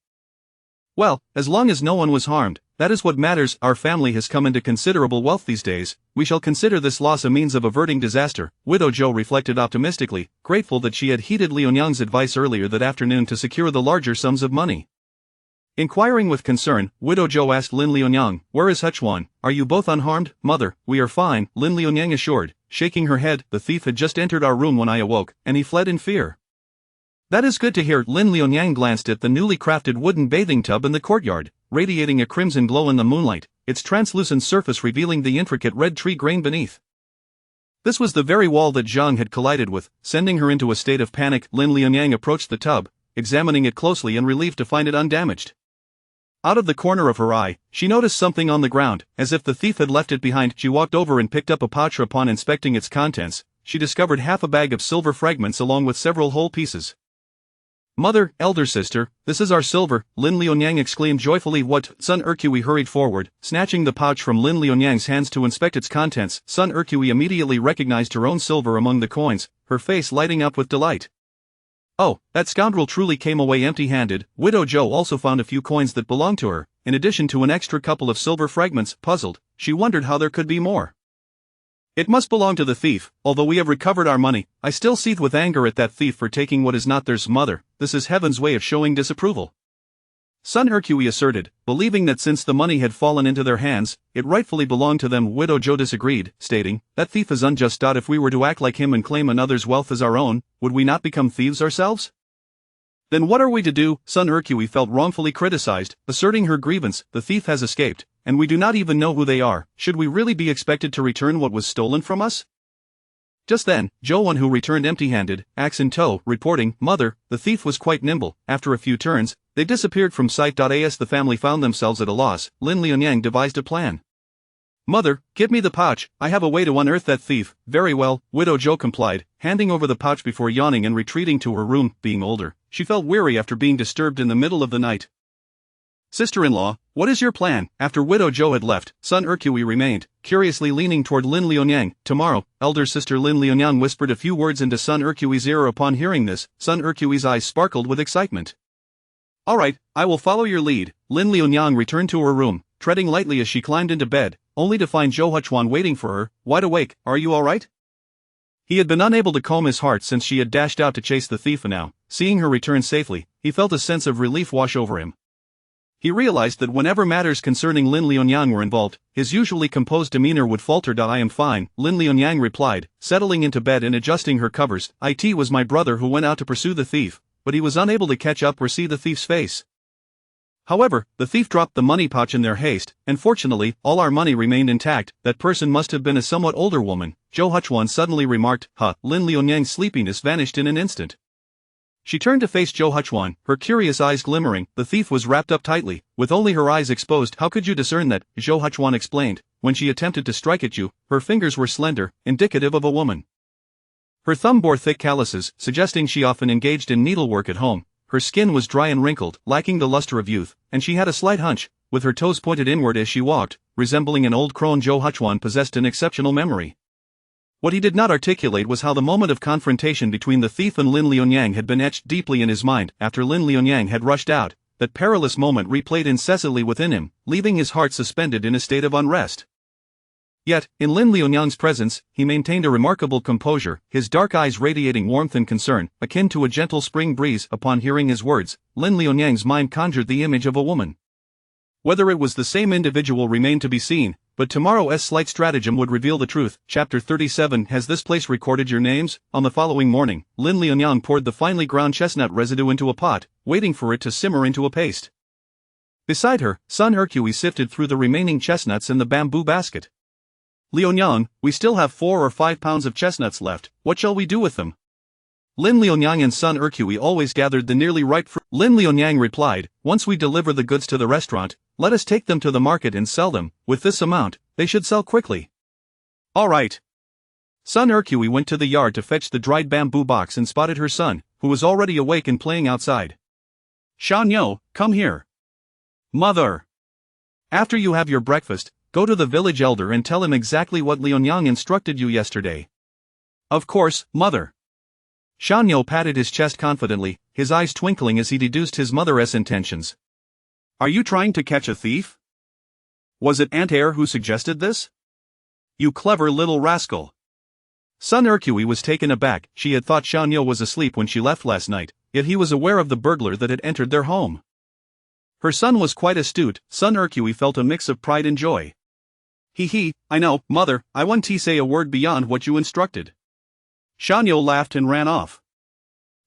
"Well, as long as no one was harmed, that is what matters. Our family has come into considerable wealth these days. We shall consider this loss a means of averting disaster." Widow Zhou reflected optimistically, grateful that she had heeded Lianyang's advice earlier that afternoon to secure the larger sums of money. Inquiring with concern, Widow Zhou asked Lin Lianyang, "Where is Huchuan? Are you both unharmed?" "Mother, we are fine," Lin Lianyang assured, shaking her head. "The thief had just entered our room when I awoke, and he fled in fear." "That is good to hear." Lin Lianyang glanced at the newly crafted wooden bathing tub in the courtyard, radiating a crimson glow in the moonlight, its translucent surface revealing the intricate red tree grain beneath. This was the very wall that Zhang had collided with, sending her into a state of panic. Lin Lianyang approached the tub, examining it closely and relieved to find it undamaged. Out of the corner of her eye, she noticed something on the ground, as if the thief had left it behind. She walked over and picked up a pouch. Upon inspecting its contents, she discovered half a bag of silver fragments along with several whole pieces. "Mother, elder sister, this is our silver," Lin Lianyang exclaimed joyfully. "What?" Sun Ercui hurried forward, snatching the pouch from Lin Lianyang's hands to inspect its contents. Sun Ercui immediately recognized her own silver among the coins, her face lighting up with delight. "Oh, that scoundrel truly came away empty-handed." Widow Zhou also found a few coins that belonged to her, in addition to an extra couple of silver fragments. Puzzled, she wondered how there could be more. "It must belong to the thief. Although we have recovered our money, I still seethe with anger at that thief for taking what is not theirs." "Mother, this is heaven's way of showing disapproval," Sun Ercui asserted, believing that since the money had fallen into their hands, it rightfully belonged to them. Widow Zhou disagreed, stating, "That thief is unjust. If we were to act like him and claim another's wealth as our own, would we not become thieves ourselves? Then what are we to do?" Sun Ercui felt wrongfully criticized, asserting her grievance. "The thief has escaped, and we do not even know who they are. Should we really be expected to return what was stolen from us?" Just then, Zhou Wenhu returned empty-handed, axe in tow, reporting, "Mother, the thief was quite nimble. After a few turns, they disappeared from sight." As the family found themselves at a loss, Lin Lianyang devised a plan. "Mother, give me the pouch. I have a way to unearth that thief." "Very well," Widow Zhou complied, handing over the pouch before yawning and retreating to her room. Being older, she felt weary after being disturbed in the middle of the night. "Sister-in-law, what is your plan?" After Widow Zhou had left, Sun Ercui remained, curiously leaning toward Lin Lianyang. "Tomorrow," elder sister Lin Lianyang whispered a few words into Sun Ercui's ear. Upon hearing this, Sun Ercui's eyes sparkled with excitement. "All right, I will follow your lead." Lin Lianyang returned to her room, treading lightly as she climbed into bed, only to find Zhou Huchuan waiting for her, wide awake. "Are you all right?" He had been unable to calm his heart since she had dashed out to chase the thief, and now, seeing her return safely, he felt a sense of relief wash over him. He realized that whenever matters concerning Lin Lianyang were involved, his usually composed demeanor would falter. "I am fine," Lin Lianyang replied, settling into bed and adjusting her covers. "It was my brother who went out to pursue the thief, but he was unable to catch up or see the thief's face." However, the thief dropped the money pouch in their haste, and fortunately, all our money remained intact. That person must have been a somewhat older woman, Zhou Huchuan suddenly remarked. Lin Liunyang's sleepiness vanished in an instant. She turned to face Zhou Huchuan, her curious eyes glimmering. The thief was wrapped up tightly, with only her eyes exposed. How could you discern that? Zhou Huchuan explained. When she attempted to strike at you, her fingers were slender, indicative of a woman. Her thumb bore thick calluses, suggesting she often engaged in needlework at home. Her skin was dry and wrinkled, lacking the luster of youth, and she had a slight hunch, with her toes pointed inward as she walked, resembling an old crone. Zhou Huchuan possessed an exceptional memory. What he did not articulate was how the moment of confrontation between the thief and Lin Liunyang had been etched deeply in his mind. After Lin Liunyang had rushed out, that perilous moment replayed incessantly within him, leaving his heart suspended in a state of unrest. Yet, in Lin Liunyang's presence, he maintained a remarkable composure, his dark eyes radiating warmth and concern, akin to a gentle spring breeze. Upon hearing his words, Lin Liunyang's mind conjured the image of a woman. Whether it was the same individual remained to be seen, but tomorrow's slight stratagem would reveal the truth. Chapter 37. Has this place recorded your names? On the following morning, Lin Liunyang poured the finely ground chestnut residue into a pot, waiting for it to simmer into a paste. Beside her, son Hercules sifted through the remaining chestnuts in the bamboo basket. Liunyang, we still have 4 or 5 pounds of chestnuts left. What shall we do with them? Lin Liunyang and son Hercules always gathered the nearly ripe fruit. Lin Liunyang replied, once we deliver the goods to the restaurant, let us take them to the market and sell them. With this amount, they should sell quickly. All right. Son Hercules went to the yard to fetch the dried bamboo box and spotted her son, who was already awake and playing outside. Shanyo, come here. Mother. After you have your breakfast, go to the village elder and tell him exactly what Liunyang instructed you yesterday. Of course, mother. Shanyo patted his chest confidently, his eyes twinkling as he deduced his mother's intentions. Are you trying to catch a thief? Was it Aunt Air who suggested this? You clever little rascal. Son Hercules was taken aback. She had thought Shanyo was asleep when she left last night, yet he was aware of the burglar that had entered their home. Her son was quite astute. Son Hercules felt a mix of pride and joy. I know, mother, I won't say a word beyond what you instructed. Shanyo laughed and ran off.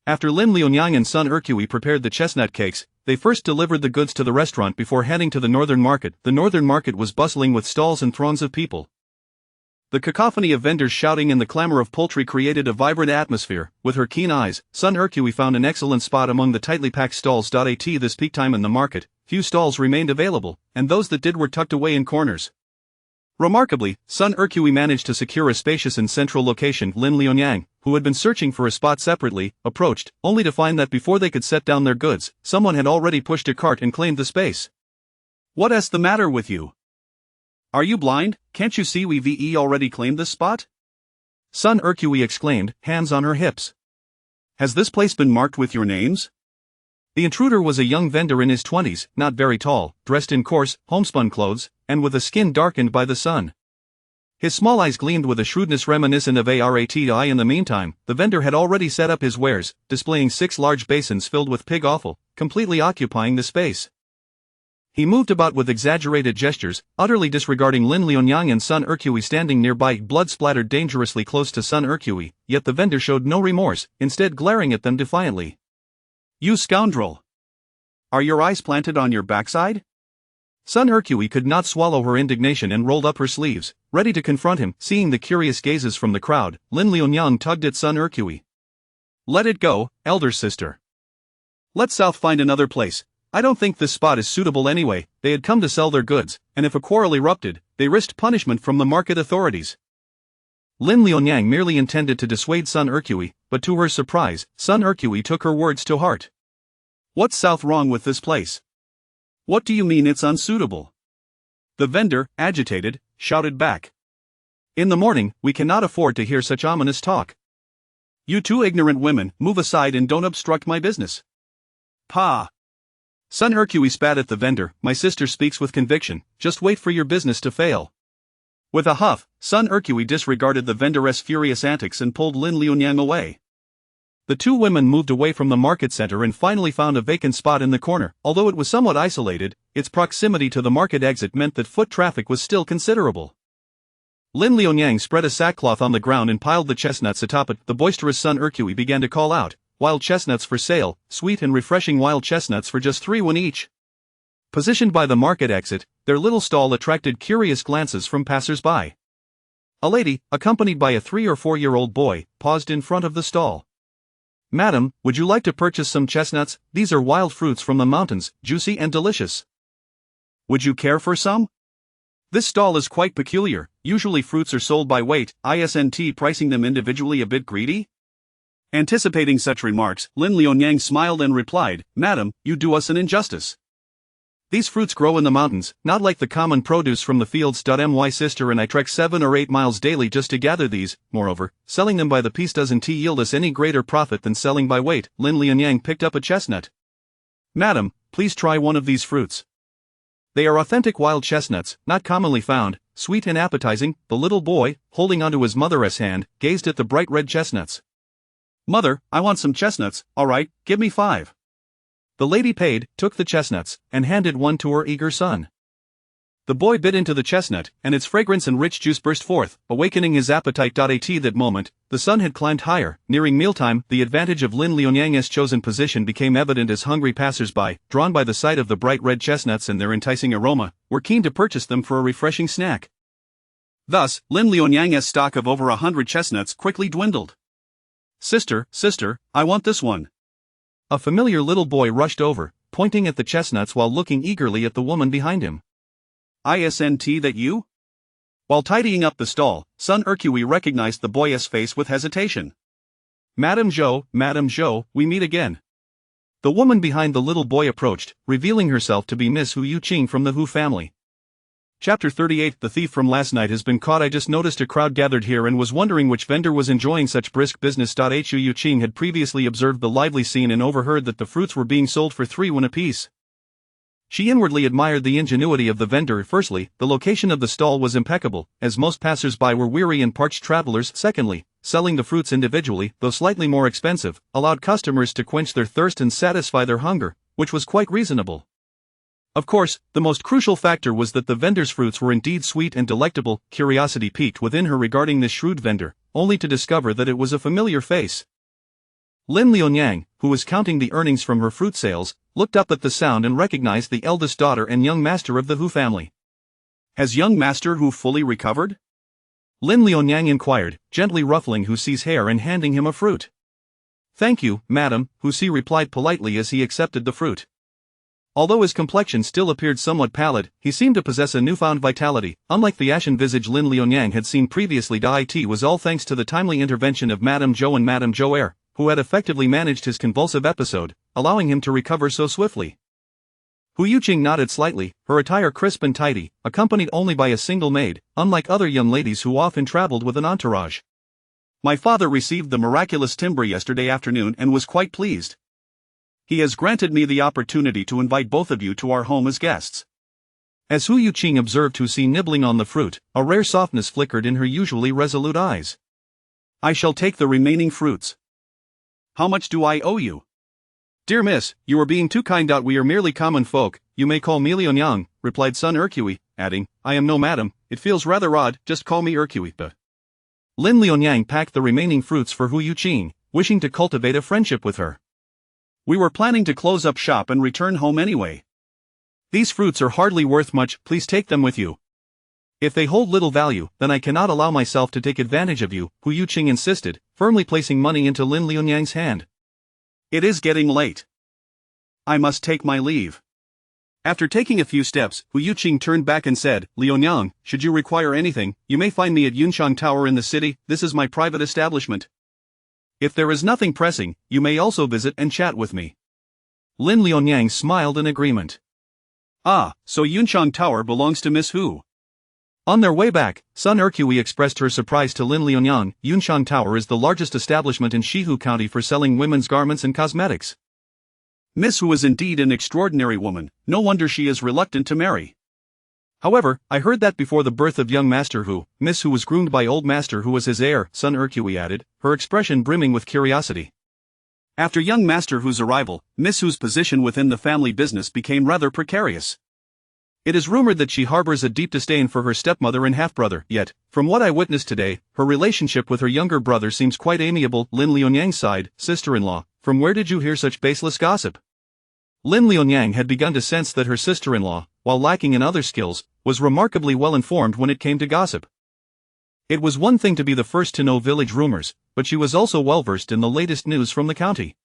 After Lin Liunyang and son Hercules prepared the chestnut cakes, they first delivered the goods to the restaurant before heading to the northern market. The northern market was bustling with stalls and throngs of people. The cacophony of vendors shouting and the clamor of poultry created a vibrant atmosphere. With her keen eyes, son Hercules found an excellent spot among the tightly packed stalls. At this peak time in the market, few stalls remained available, and those that did were tucked away in corners. Remarkably, son Hercules managed to secure a spacious and central location. Lin Liunyang, who had been searching for a spot separately, approached, only to find that before they could set down their goods, someone had already pushed a cart and claimed the space. What's the matter with you? Are you blind? Can't you see we've already claimed this spot? Son Hercules exclaimed, hands on her hips. Has this place been marked with your names? The intruder was a young vendor in his 20s, not very tall, dressed in coarse, homespun clothes, and with a skin darkened by the sun. His small eyes gleamed with a shrewdness reminiscent of Arati. In the meantime, the vendor had already set up his wares, displaying 6 large basins filled with pig offal, completely occupying the space. He moved about with exaggerated gestures, utterly disregarding Lin Liunyang and son Hercules standing nearby. Blood splattered dangerously close to son Hercules, yet the vendor showed no remorse, instead glaring at them defiantly. You scoundrel! Are your eyes planted on your backside? Son Hercules could not swallow her indignation and rolled up her sleeves, ready to confront him. Seeing the curious gazes from the crowd, Lin Liunyang tugged at son Hercules. Let it go, elder sister. Let's South find another place. I don't think this spot is suitable anyway. They had come to sell their goods, and if a quarrel erupted, they risked punishment from the market authorities. Lin Liunyang merely intended to dissuade son Hercules, but to her surprise, son Hercules took her words to heart. What's South wrong with this place? What do you mean it's unsuitable? The vendor, agitated, shouted back. In the morning, we cannot afford to hear such ominous talk. You 2 ignorant women, move aside and don't obstruct my business. Pa! Son Hercules spat at the vendor. My sister speaks with conviction, just wait for your business to fail. With a huff, son Hercules disregarded the vendor's furious antics and pulled Lin Liunyang away. The 2 women moved away from the market center and finally found a vacant spot in the corner. Although it was somewhat isolated, its proximity to the market exit meant that foot traffic was still considerable. Lin Liunyang spread a sackcloth on the ground and piled the chestnuts atop it. The boisterous son Hercules began to call out, wild chestnuts for sale, sweet and refreshing wild chestnuts for just 3 won each. Positioned by the market exit, their little stall attracted curious glances from passers-by. A lady, accompanied by a 3 or 4-year-old boy, paused in front of the stall. "Madam, would you like to purchase some chestnuts? These are wild fruits from the mountains, juicy and delicious. Would you care for some? This stall is quite peculiar, usually fruits are sold by weight, isn't pricing them individually a bit greedy?" Anticipating such remarks, Lin Lianyang smiled and replied, "Madam, you do us an injustice. These fruits grow in the mountains, not like the common produce from the fields. My sister and I trek 7 or 8 miles daily just to gather these. Moreover, selling them by the piece doesn't yield us any greater profit than selling by weight." Lin Lianyang picked up a chestnut. "Madam, please try one of these fruits. They are authentic wild chestnuts, not commonly found, sweet and appetizing." The little boy, holding onto his mother's hand, gazed at the bright red chestnuts. "Mother, I want some chestnuts. All right, give me 5. The lady paid, took the chestnuts, and handed one to her eager son. The boy bit into the chestnut, and its fragrance and rich juice burst forth, awakening his appetite. At that moment, the sun had climbed higher. Nearing mealtime, the advantage of Lin Lianyang's chosen position became evident as hungry passers-by, drawn by the sight of the bright red chestnuts and their enticing aroma, were keen to purchase them for a refreshing snack. Thus, Lin Lianyang's stock of over 100 chestnuts quickly dwindled. Sister, I want this one." A familiar little boy rushed over, pointing at the chestnuts while looking eagerly at the woman behind him. "Isn't that you?" While tidying up the stall, Sun Ercui recognized the boy's face with hesitation. Madame Zhou, we meet again." The woman behind the little boy approached, revealing herself to be Miss Hu Yuqing from the Hu family. Chapter 38. The thief from last night has been caught. I just noticed a crowd gathered here and was wondering which vendor was enjoying such brisk business. Hu Yuqing had previously observed the lively scene and overheard that the fruits were being sold for 3 won apiece. She inwardly admired the ingenuity of the vendor. Firstly, the location of the stall was impeccable, as most passers-by were weary and parched travelers. Secondly, selling the fruits individually, though slightly more expensive, allowed customers to quench their thirst and satisfy their hunger, which was quite reasonable. Of course, the most crucial factor was that the vendor's fruits were indeed sweet and delectable. Curiosity piqued within her regarding this shrewd vendor, only to discover that it was a familiar face. Lin Lianyang, who was counting the earnings from her fruit sales, looked up at the sound and recognized the eldest daughter and young master of the Hu family. "Has young master Hu fully recovered?" Lin Lianyang inquired, gently ruffling Hu Si's hair and handing him a fruit. "Thank you, madam," Hu Si replied politely as he accepted the fruit. Although his complexion still appeared somewhat pallid, he seemed to possess a newfound vitality, unlike the ashen visage Lin Lianyang had seen previously. It was all thanks to the timely intervention of Madame Zhou and Madame Zhou, who had effectively managed his convulsive episode, allowing him to recover so swiftly. Hu Yuqing nodded slightly, her attire crisp and tidy, accompanied only by a single maid, unlike other young ladies who often traveled with an entourage. "My father received the miraculous timbre yesterday afternoon and was quite pleased. He has granted me the opportunity to invite both of you to our home as guests." As Hu Yuqing observed Hu Si nibbling on the fruit, a rare softness flickered in her usually resolute eyes. "I shall take the remaining fruits. How much do I owe you?" "Dear miss, you are being too kind. We are merely common folk. You may call me Lianyang," replied Sun Ercui, adding, "I am no madam, it feels rather odd, just call me Ercui." Lin Lianyang packed the remaining fruits for Hu Yuqing, wishing to cultivate a friendship with her. "We were planning to close up shop and return home anyway. These fruits are hardly worth much, please take them with you." "If they hold little value, then I cannot allow myself to take advantage of you," Hu Yuqing insisted, firmly placing money into Lin Lianyang's hand. "It is getting late. I must take my leave." After taking a few steps, Hu Yuqing turned back and said, "Lianyang, should you require anything, you may find me at Yunshang Tower in the city. This is my private establishment. If there is nothing pressing, you may also visit and chat with me." Lin Lianyang smiled in agreement. "Ah, so Yunshang Tower belongs to Miss Hu." On their way back, Sun Ercui expressed her surprise to Lin Lianyang. Yunshang Tower is the largest establishment in Shihu County for selling women's garments and cosmetics. Miss Hu is indeed an extraordinary woman, no wonder she is reluctant to marry. "However, I heard that before the birth of young Master Hu, Miss Hu was groomed by old Master Hu as his heir," Sun Ercui added, her expression brimming with curiosity. After young Master Hu's arrival, Miss Hu's position within the family business became rather precarious. It is rumored that she harbors a deep disdain for her stepmother and half-brother, yet, from what I witnessed today, her relationship with her younger brother seems quite amiable. Lin Lianyang sighed, "Sister-in-law, from where did you hear such baseless gossip?" Lin Lianyang had begun to sense that her sister-in-law, while lacking in other skills, was remarkably well informed when it came to gossip. It was one thing to be the first to know village rumors, but she was also well-versed in the latest news from the county.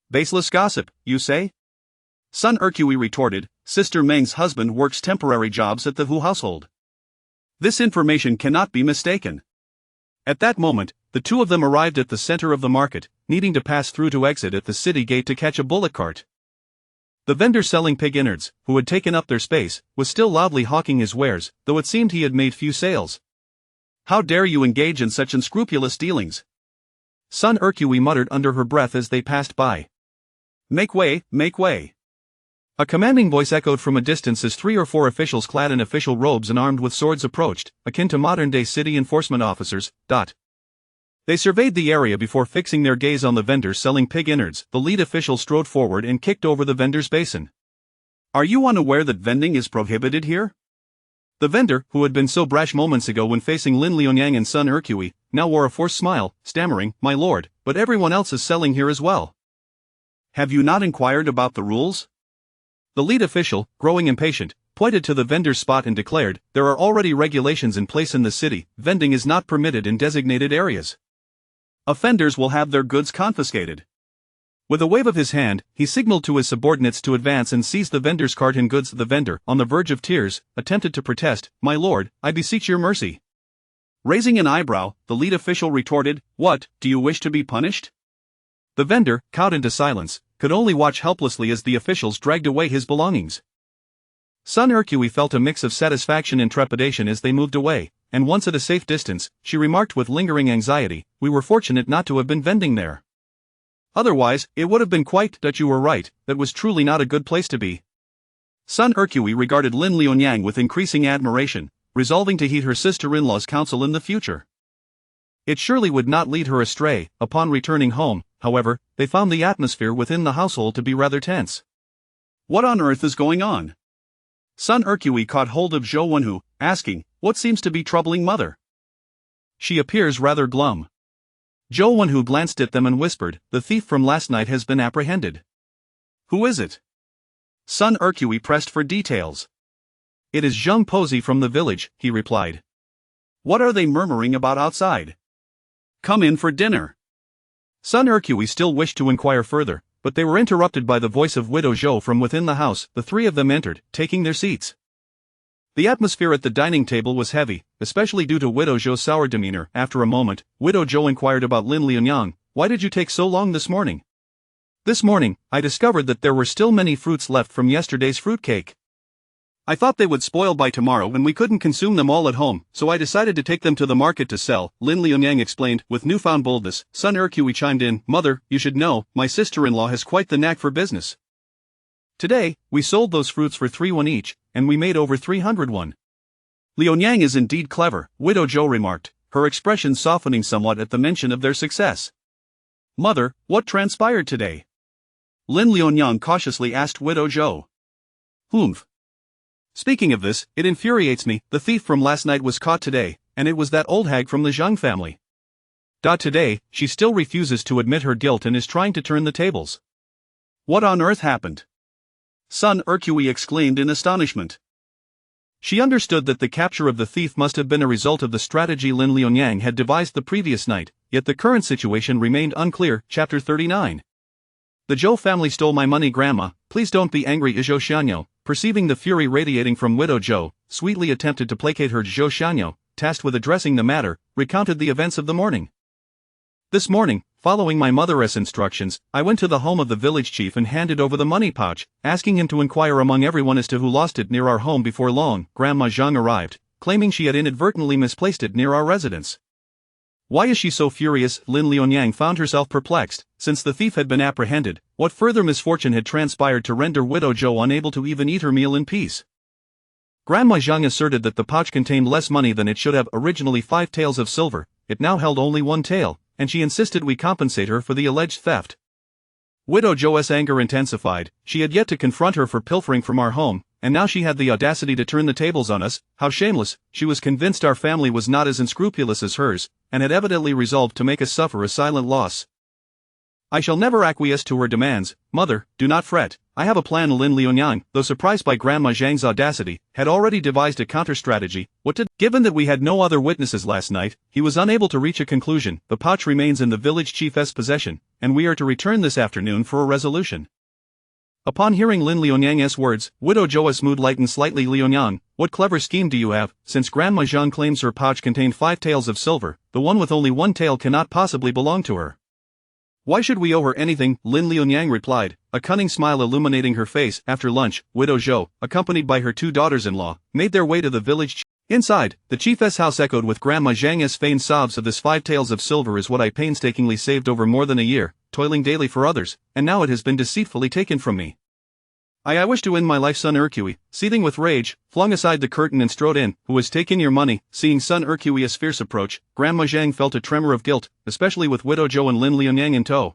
Baseless gossip, you say? Sun Ercui retorted, Sister Meng's husband works temporary jobs at the Hu household. This information cannot be mistaken. At that moment, the two of them arrived at the center of the market, needing to pass through to exit at the city gate to catch a bullock cart. The vendor selling pig innards, who had taken up their space, was still loudly hawking his wares, though it seemed he had made few sales. How dare you engage in such unscrupulous dealings? Sun Ercui muttered under her breath as they passed by. Make way, make way. A commanding voice echoed from a distance as 3 or 4 officials clad in official robes and armed with swords approached, akin to modern-day city enforcement officers. They surveyed the area before fixing their gaze on the vendor selling pig innards. The lead official strode forward and kicked over the vendor's basin. Are you unaware that vending is prohibited here? The vendor, who had been so brash moments ago when facing Lin Lianyang and Sun Ercui, now wore a forced smile, stammering, My lord, but everyone else is selling here as well. Have you not inquired about the rules? The lead official, growing impatient, pointed to the vendor's spot and declared, There are already regulations in place in the city, vending is not permitted in designated areas. Offenders will have their goods confiscated. With a wave of his hand, he signaled to his subordinates to advance and seize the vendor's cart and goods. The vendor, on the verge of tears, attempted to protest, My lord, I beseech your mercy. Raising an eyebrow, the lead official retorted, What, do you wish to be punished? The vendor, cowed into silence, could only watch helplessly as the officials dragged away his belongings. Sun Ercui felt a mix of satisfaction and trepidation as they moved away, and once at a safe distance, she remarked with lingering anxiety, We were fortunate not to have been vending there. Otherwise, it would have been quite that you were right, that was truly not a good place to be. Sun Ercui regarded Lin Lianyang with increasing admiration, resolving to heed her sister-in-law's counsel in the future. It surely would not lead her astray. Upon returning home, however, they found the atmosphere within the household to be rather tense. What on earth is going on? Sun Ercui caught hold of Zhou Wenhu, asking, What seems to be troubling mother? She appears rather glum. Zhou Wenhu glanced at them and whispered, The thief from last night has been apprehended. Who is it? Sun Ercui pressed for details. It is Zheng Posey from the village, he replied. What are they murmuring about outside? Come in for dinner. Sun Ercui still wished to inquire further, but they were interrupted by the voice of Widow Zhou from within the house. The 3 of them entered, taking their seats. The atmosphere at the dining table was heavy, especially due to Widow Zhou's sour demeanor. After a moment, Widow Zhou inquired about Lin Lianyang, Why did you take so long this morning? This morning, I discovered that there were still many fruits left from yesterday's fruitcake. I thought they would spoil by tomorrow and we couldn't consume them all at home, so I decided to take them to the market to sell, Lin Lianyang explained. With newfound boldness, Sun Ercui chimed in, Mother, you should know, my sister-in-law has quite the knack for business. Today, we sold those fruits for 3 won each, and we made over 300 won. Lianyang is indeed clever, Widow Zhou remarked, her expression softening somewhat at the mention of their success. Mother, what transpired today? Lin Lianyang cautiously asked Widow Zhou. Humph. Speaking of this, it infuriates me, the thief from last night was caught today, and it was that old hag from the Zhang family. Today, she still refuses to admit her guilt and is trying to turn the tables. What on earth happened? Sun Ercui exclaimed in astonishment. She understood that the capture of the thief must have been a result of the strategy Lin Lianyang had devised the previous night, yet the current situation remained unclear. Chapter 39. The Zhou family stole my money, Grandma, please don't be angry. Zhou Xianyo, perceiving the fury radiating from Widow Zhou, sweetly attempted to placate her. Zhou Xianyo, tasked with addressing the matter, recounted the events of the morning. This morning, following my mother's instructions, I went to the home of the village chief and handed over the money pouch, asking him to inquire among everyone as to who lost it near our home. Before long, Grandma Zhang arrived, claiming she had inadvertently misplaced it near our residence. Why is she so furious? Lin Lianyang found herself perplexed. Since the thief had been apprehended, what further misfortune had transpired to render Widow Zhou unable to even eat her meal in peace? Grandma Zhang asserted that the pouch contained less money than it should have. Originally 5 taels of silver, it now held only 1 tael, and she insisted we compensate her for the alleged theft. Widow Zhou's anger intensified. She had yet to confront her for pilfering from our home, and now she had the audacity to turn the tables on us. How shameless! She was convinced our family was not as unscrupulous as hers, and had evidently resolved to make us suffer a silent loss. I shall never acquiesce to her demands. Mother, do not fret. I have a plan. Lin Liunyang, though surprised by Grandma Zhang's audacity, had already devised a counter-strategy. Given that we had no other witnesses last night, he was unable to reach a conclusion. The pouch remains in the village chief's possession, and we are to return this afternoon for a resolution. Upon hearing Lin Liunyang's words, Widow Zhou's mood lightened slightly. Liunyang, what clever scheme do you have? Since Grandma Zhang claims her pouch contained 5 taels of silver, the one with only 1 tael cannot possibly belong to her. Why should we owe her anything? Lin Liunyang replied, a cunning smile illuminating her face. After lunch, Widow Zhou, accompanied by her 2 daughters-in-law, made their way to the village. Inside, the chief's house echoed with Grandma Zhang's feigned sobs of this 5 taels of silver is what I painstakingly saved over more than a year, toiling daily for others, and now it has been deceitfully taken from me. I wish to end my life. Son Ercui, seething with rage, flung aside the curtain and strode in. Who has taken your money? Seeing Son Ercui's fierce approach, Grandma Zhang felt a tremor of guilt, especially with Widow Zhou and Lin Liunyang in tow.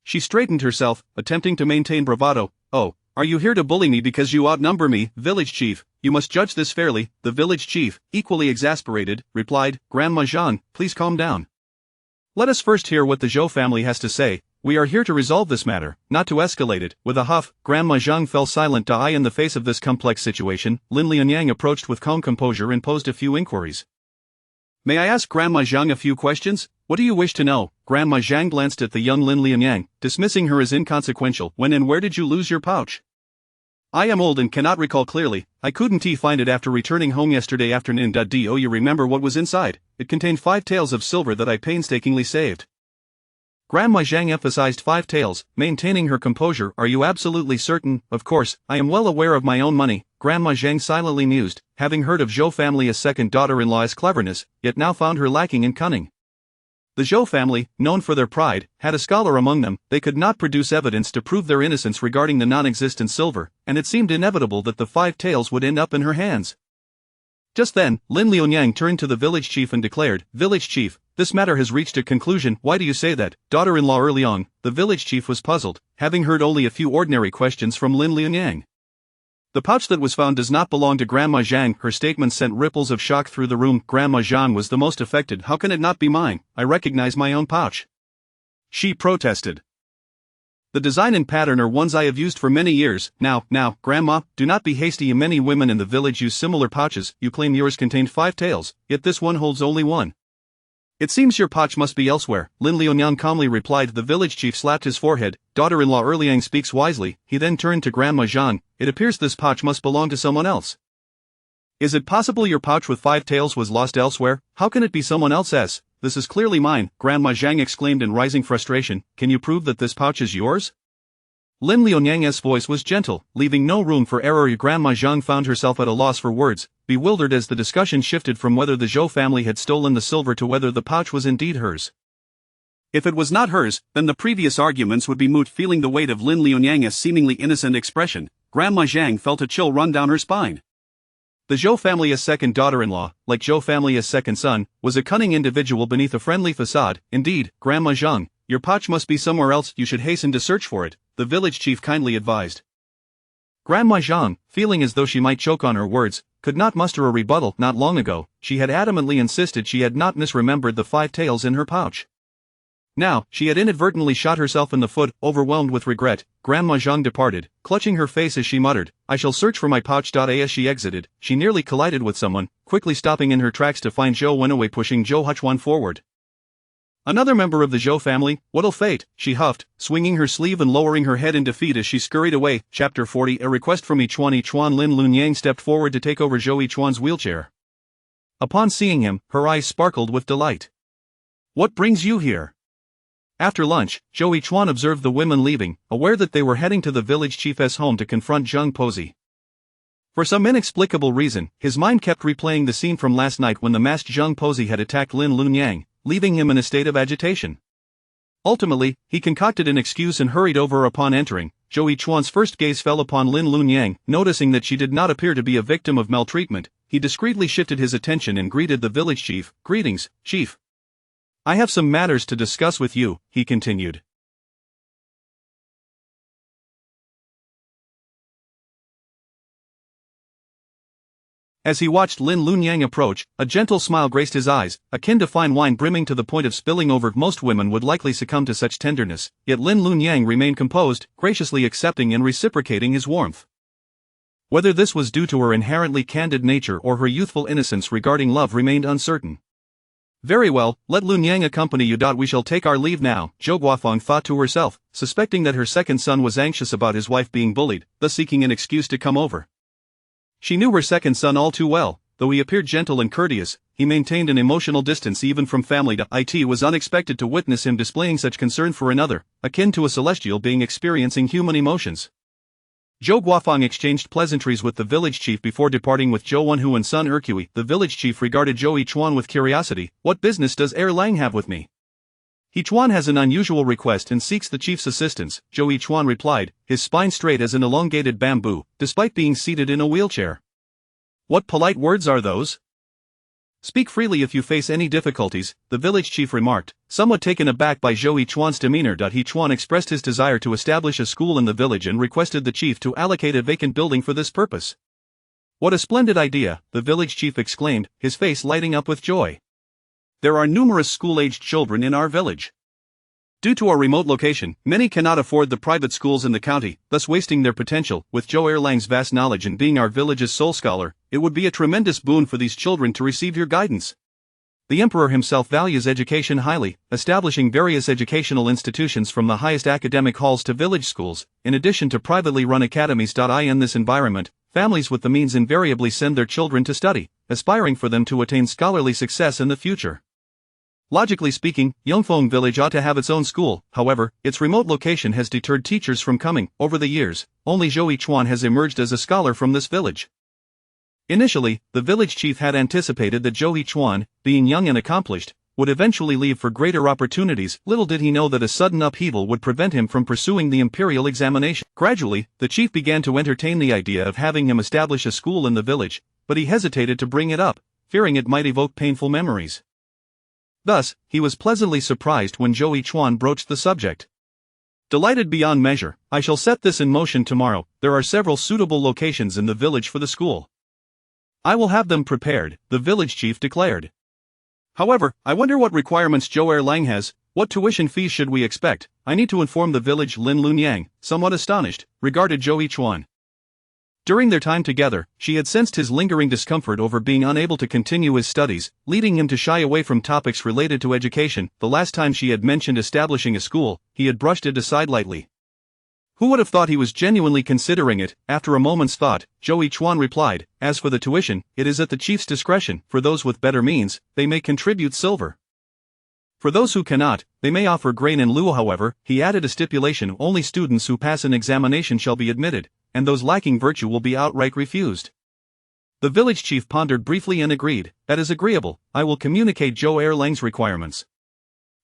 She straightened herself, attempting to maintain bravado. Oh, are you here to bully me because you outnumber me? Village chief, you must judge this fairly. The village chief, equally exasperated, replied, Grandma Zhang, please calm down. Let us first hear what the Zhou family has to say. We are here to resolve this matter, not to escalate it. With a huff, Grandma Zhang fell silent. In the face of this complex situation, Lin Liunyang approached with calm composure and posed a few inquiries. May I ask Grandma Zhang a few questions? What do you wish to know? Grandma Zhang glanced at the young Lin Liunyang, dismissing her as inconsequential. When and where did you lose your pouch? I am old and cannot recall clearly. I couldn't find it after returning home yesterday afternoon. Do you remember what was inside? It contained 5 taels of silver that I painstakingly saved. Grandma Zhang emphasized 5 taels, maintaining her composure. Are you absolutely certain? Of course, I am well aware of my own money. Grandma Zhang silently mused, having heard of Zhou family's second daughter-in-law's cleverness, yet now found her lacking in cunning. The Zhou family, known for their pride, had a scholar among them. They could not produce evidence to prove their innocence regarding the non-existent silver, and it seemed inevitable that the 5 taels would end up in her hands. Just then, Lin Liunyang turned to the village chief and declared, Village chief, this matter has reached a conclusion. Why do you say that? Daughter-in-law Liang, the village chief was puzzled, having heard only a few ordinary questions from Lin Liunyang. The pouch that was found does not belong to Grandma Zhang. Her statement sent ripples of shock through the room. Grandma Zhang was the most affected. How can it not be mine? I recognize my own pouch. She protested. The design and pattern are ones I have used for many years. Now, Grandma, do not be hasty. Many women in the village use similar pouches. You claim yours contained 5 taels, yet this one holds only 1. It seems your pouch must be elsewhere. Lin Liunyang calmly replied. The village chief slapped his forehead. Daughter-in-law Liang speaks wisely. He then turned to Grandma Zhang. It appears this pouch must belong to someone else. Is it possible your pouch with 5 taels was lost elsewhere? How can it be someone else's? This is clearly mine, Grandma Zhang exclaimed in rising frustration. Can you prove that this pouch is yours? Lin Liunyang's voice was gentle, leaving no room for error. Grandma Zhang found herself at a loss for words, bewildered as the discussion shifted from whether the Zhou family had stolen the silver to whether the pouch was indeed hers. If it was not hers, then the previous arguments would be moot. Feeling the weight of Lin Liunyang's seemingly innocent expression, Grandma Zhang felt a chill run down her spine. The Zhou family's second daughter-in-law, like Zhou family's second son, was a cunning individual beneath a friendly facade. Indeed, Grandma Zhang, your pouch must be somewhere else. You should hasten to search for it, the village chief kindly advised. Grandma Zhang, feeling as though she might choke on her words, could not muster a rebuttal. Not long ago, she had adamantly insisted she had not misremembered the 5 taels in her pouch. Now, she had inadvertently shot herself in the foot. Overwhelmed with regret, Grandma Zhang departed, clutching her face as she muttered, I shall search for my pouch. As she exited, she nearly collided with someone, quickly stopping in her tracks to find Zhou Wenwei pushing Zhou Huchuan forward. Another member of the Zhou family? What'll fate? She huffed, swinging her sleeve and lowering her head in defeat as she scurried away. Chapter 40. A request from Yichuan. Lin Liunyang stepped forward to take over Zhou Yichuan's wheelchair. Upon seeing him, her eyes sparkled with delight. What brings you here? After lunch, Zhou Yichuan observed the women leaving, aware that they were heading to the village chief's home to confront Zheng Pozi. For some inexplicable reason, his mind kept replaying the scene from last night when the masked Zheng Pozi had attacked Lin Liunyang, leaving him in a state of agitation. Ultimately, he concocted an excuse and hurried over. Upon entering, Zhou Yichuan's first gaze fell upon Lin Liunyang. Noticing that she did not appear to be a victim of maltreatment, he discreetly shifted his attention and greeted the village chief. Greetings, chief. I have some matters to discuss with you, he continued. As he watched Lin Lunyang approach, a gentle smile graced his eyes, akin to fine wine brimming to the point of spilling over. Most women would likely succumb to such tenderness, yet Lin Lunyang remained composed, graciously accepting and reciprocating his warmth. Whether this was due to her inherently candid nature or her youthful innocence regarding love remained uncertain. Very well, let Lunyang accompany you. We shall take our leave now, Zhou Guofeng thought to herself, suspecting that her second son was anxious about his wife being bullied, thus seeking an excuse to come over. She knew her second son all too well. Though he appeared gentle and courteous, he maintained an emotional distance even from family. It was unexpected to witness him displaying such concern for another, akin to a celestial being experiencing human emotions. Zhou Guofeng exchanged pleasantries with the village chief before departing with Zhou Wenhu and son Erqui. The village chief regarded Zhou Yichuan with curiosity. What business does Lang have with me? Yichuan has an unusual request and seeks the chief's assistance, Zhou Yichuan replied, his spine straight as an elongated bamboo, despite being seated in a wheelchair. What polite words are those? Speak freely if you face any difficulties, the village chief remarked, somewhat taken aback by Zhou Yichuan's demeanor. Yichuan expressed his desire to establish a school in the village and requested the chief to allocate a vacant building for this purpose. What a splendid idea, the village chief exclaimed, his face lighting up with joy. There are numerous school-aged children in our village. Due to our remote location, many cannot afford the private schools in the county, thus wasting their potential. With Zhou Erlang's vast knowledge and being our village's sole scholar, it would be a tremendous boon for these children to receive your guidance. The emperor himself values education highly, establishing various educational institutions from the highest academic halls to village schools, in addition to privately run academies. In this environment, families with the means invariably send their children to study, aspiring for them to attain scholarly success in the future. Logically speaking, Yongfeng village ought to have its own school. However, its remote location has deterred teachers from coming. Over the years, only Zhou Yichuan has emerged as a scholar from this village. Initially, the village chief had anticipated that Zhou Yichuan, being young and accomplished, would eventually leave for greater opportunities. Little did he know that a sudden upheaval would prevent him from pursuing the imperial examination. Gradually, the chief began to entertain the idea of having him establish a school in the village, but he hesitated to bring it up, fearing it might evoke painful memories. Thus, he was pleasantly surprised when Zhou Yichuan broached the subject. Delighted beyond measure, I shall set this in motion tomorrow. There are several suitable locations in the village for the school. I will have them prepared, the village chief declared. However, I wonder what requirements Zhou Erlang has. What tuition fees should we expect? I need to inform the village. Lin Lunyang, somewhat astonished, regarded Zhou Yichuan. During their time together, she had sensed his lingering discomfort over being unable to continue his studies, leading him to shy away from topics related to education. The last time she had mentioned establishing a school, he had brushed it aside lightly. Who would have thought he was genuinely considering it? After a moment's thought, Zhou Yichuan replied, as for the tuition, it is at the chief's discretion. For those with better means, they may contribute silver. For those who cannot, they may offer grain in lieu. However, he added a stipulation: only students who pass an examination shall be admitted, and those lacking virtue will be outright refused. The village chief pondered briefly and agreed, that is agreeable, I will communicate Zhou Erlang's requirements.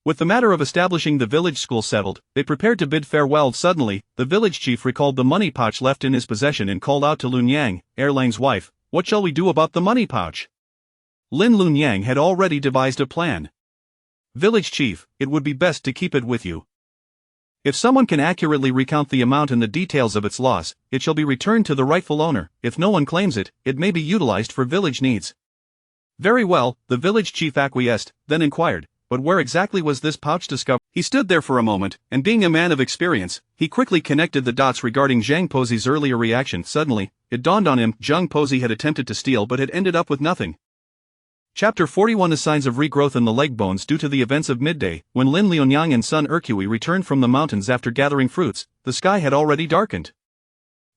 With the matter of establishing the village school settled, they prepared to bid farewell. Suddenly, the village chief recalled the money pouch left in his possession and called out to Lunyang, Erlang's wife, what shall we do about the money pouch? Lin Lunyang had already devised a plan. Village chief, it would be best to keep it with you. If someone can accurately recount the amount and the details of its loss, it shall be returned to the rightful owner. If no one claims it, it may be utilized for village needs. Very well, the village chief acquiesced, then inquired, but where exactly was this pouch discovered? He stood there for a moment, and being a man of experience, he quickly connected the dots regarding Zhang Pozi's earlier reaction. Suddenly, it dawned on him, Zhang Pozi had attempted to steal but had ended up with nothing. Chapter 41: The signs of regrowth in the leg bones. Due to the events of midday, when Lin Lianyang and son Erqui returned from the mountains after gathering fruits, the sky had already darkened.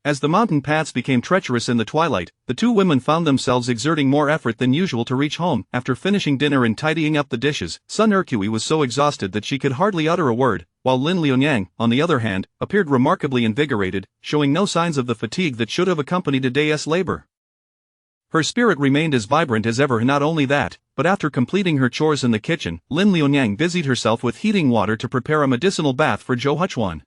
As the mountain paths became treacherous in the twilight, the two women found themselves exerting more effort than usual to reach home. After finishing dinner and tidying up the dishes, son Erqui was so exhausted that she could hardly utter a word, while Lin Lianyang, on the other hand, appeared remarkably invigorated, showing no signs of the fatigue that should have accompanied a day's labor. Her spirit remained as vibrant as ever. Not only that, but after completing her chores in the kitchen, Lin Lianyang busied herself with heating water to prepare a medicinal bath for Zhou Huchuan.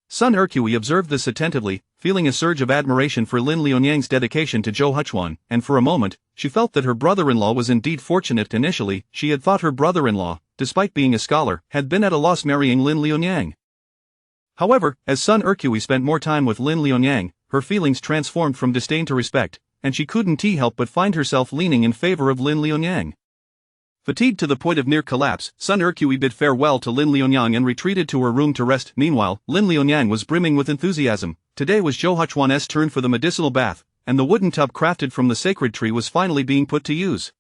Son Erqui observed this attentively, feeling a surge of admiration for Lin Lianyang's dedication to Zhou Huchuan, and for a moment, she felt that her brother-in-law was indeed fortunate. Initially, she had thought her brother-in-law, despite being a scholar, had been at a loss marrying Lin Lianyang. However, as son Erqui spent more time with Lin Lianyang, her feelings transformed from disdain to respect, and she couldn't help but find herself leaning in favor of Lin Liunyang. Fatigued to the point of near collapse, Sun Ercui bid farewell to Lin Liunyang and retreated to her room to rest. Meanwhile, Lin Liunyang was brimming with enthusiasm. Today was Zhou Huchuan's turn for the medicinal bath, and the wooden tub crafted from the sacred tree was finally being put to use.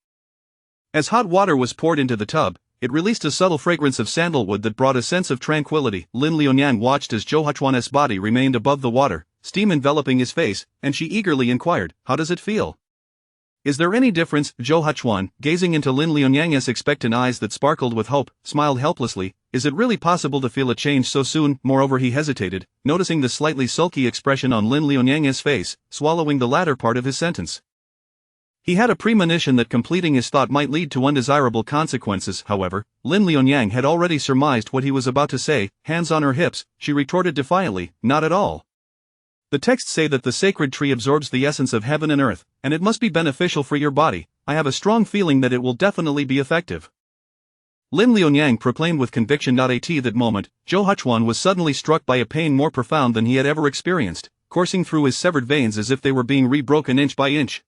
As hot water was poured into the tub, it released a subtle fragrance of sandalwood that brought a sense of tranquility. Lin Liunyang watched as Zhou Huchuan's body remained above the water, steam enveloping his face, and she eagerly inquired, "How does it feel? Is there any difference?" Zhou Huchuan, gazing into Lin Liunyang's expectant eyes that sparkled with hope, smiled helplessly. "Is it really possible to feel a change so soon?" Moreover, he hesitated, noticing the slightly sulky expression on Lin Liunyang's face, swallowing the latter part of his sentence. He had a premonition that completing his thought might lead to undesirable consequences. However, Lin Liunyang had already surmised what he was about to say. Hands on her hips, she retorted defiantly, "Not at all. The texts say that the sacred tree absorbs the essence of heaven and earth, and it must be beneficial for your body. I have a strong feeling that it will definitely be effective." Lin Liunyang proclaimed with conviction. At that moment, Zhou Huchuan was suddenly struck by a pain more profound than he had ever experienced, coursing through his severed veins as if they were being rebroken inch by inch.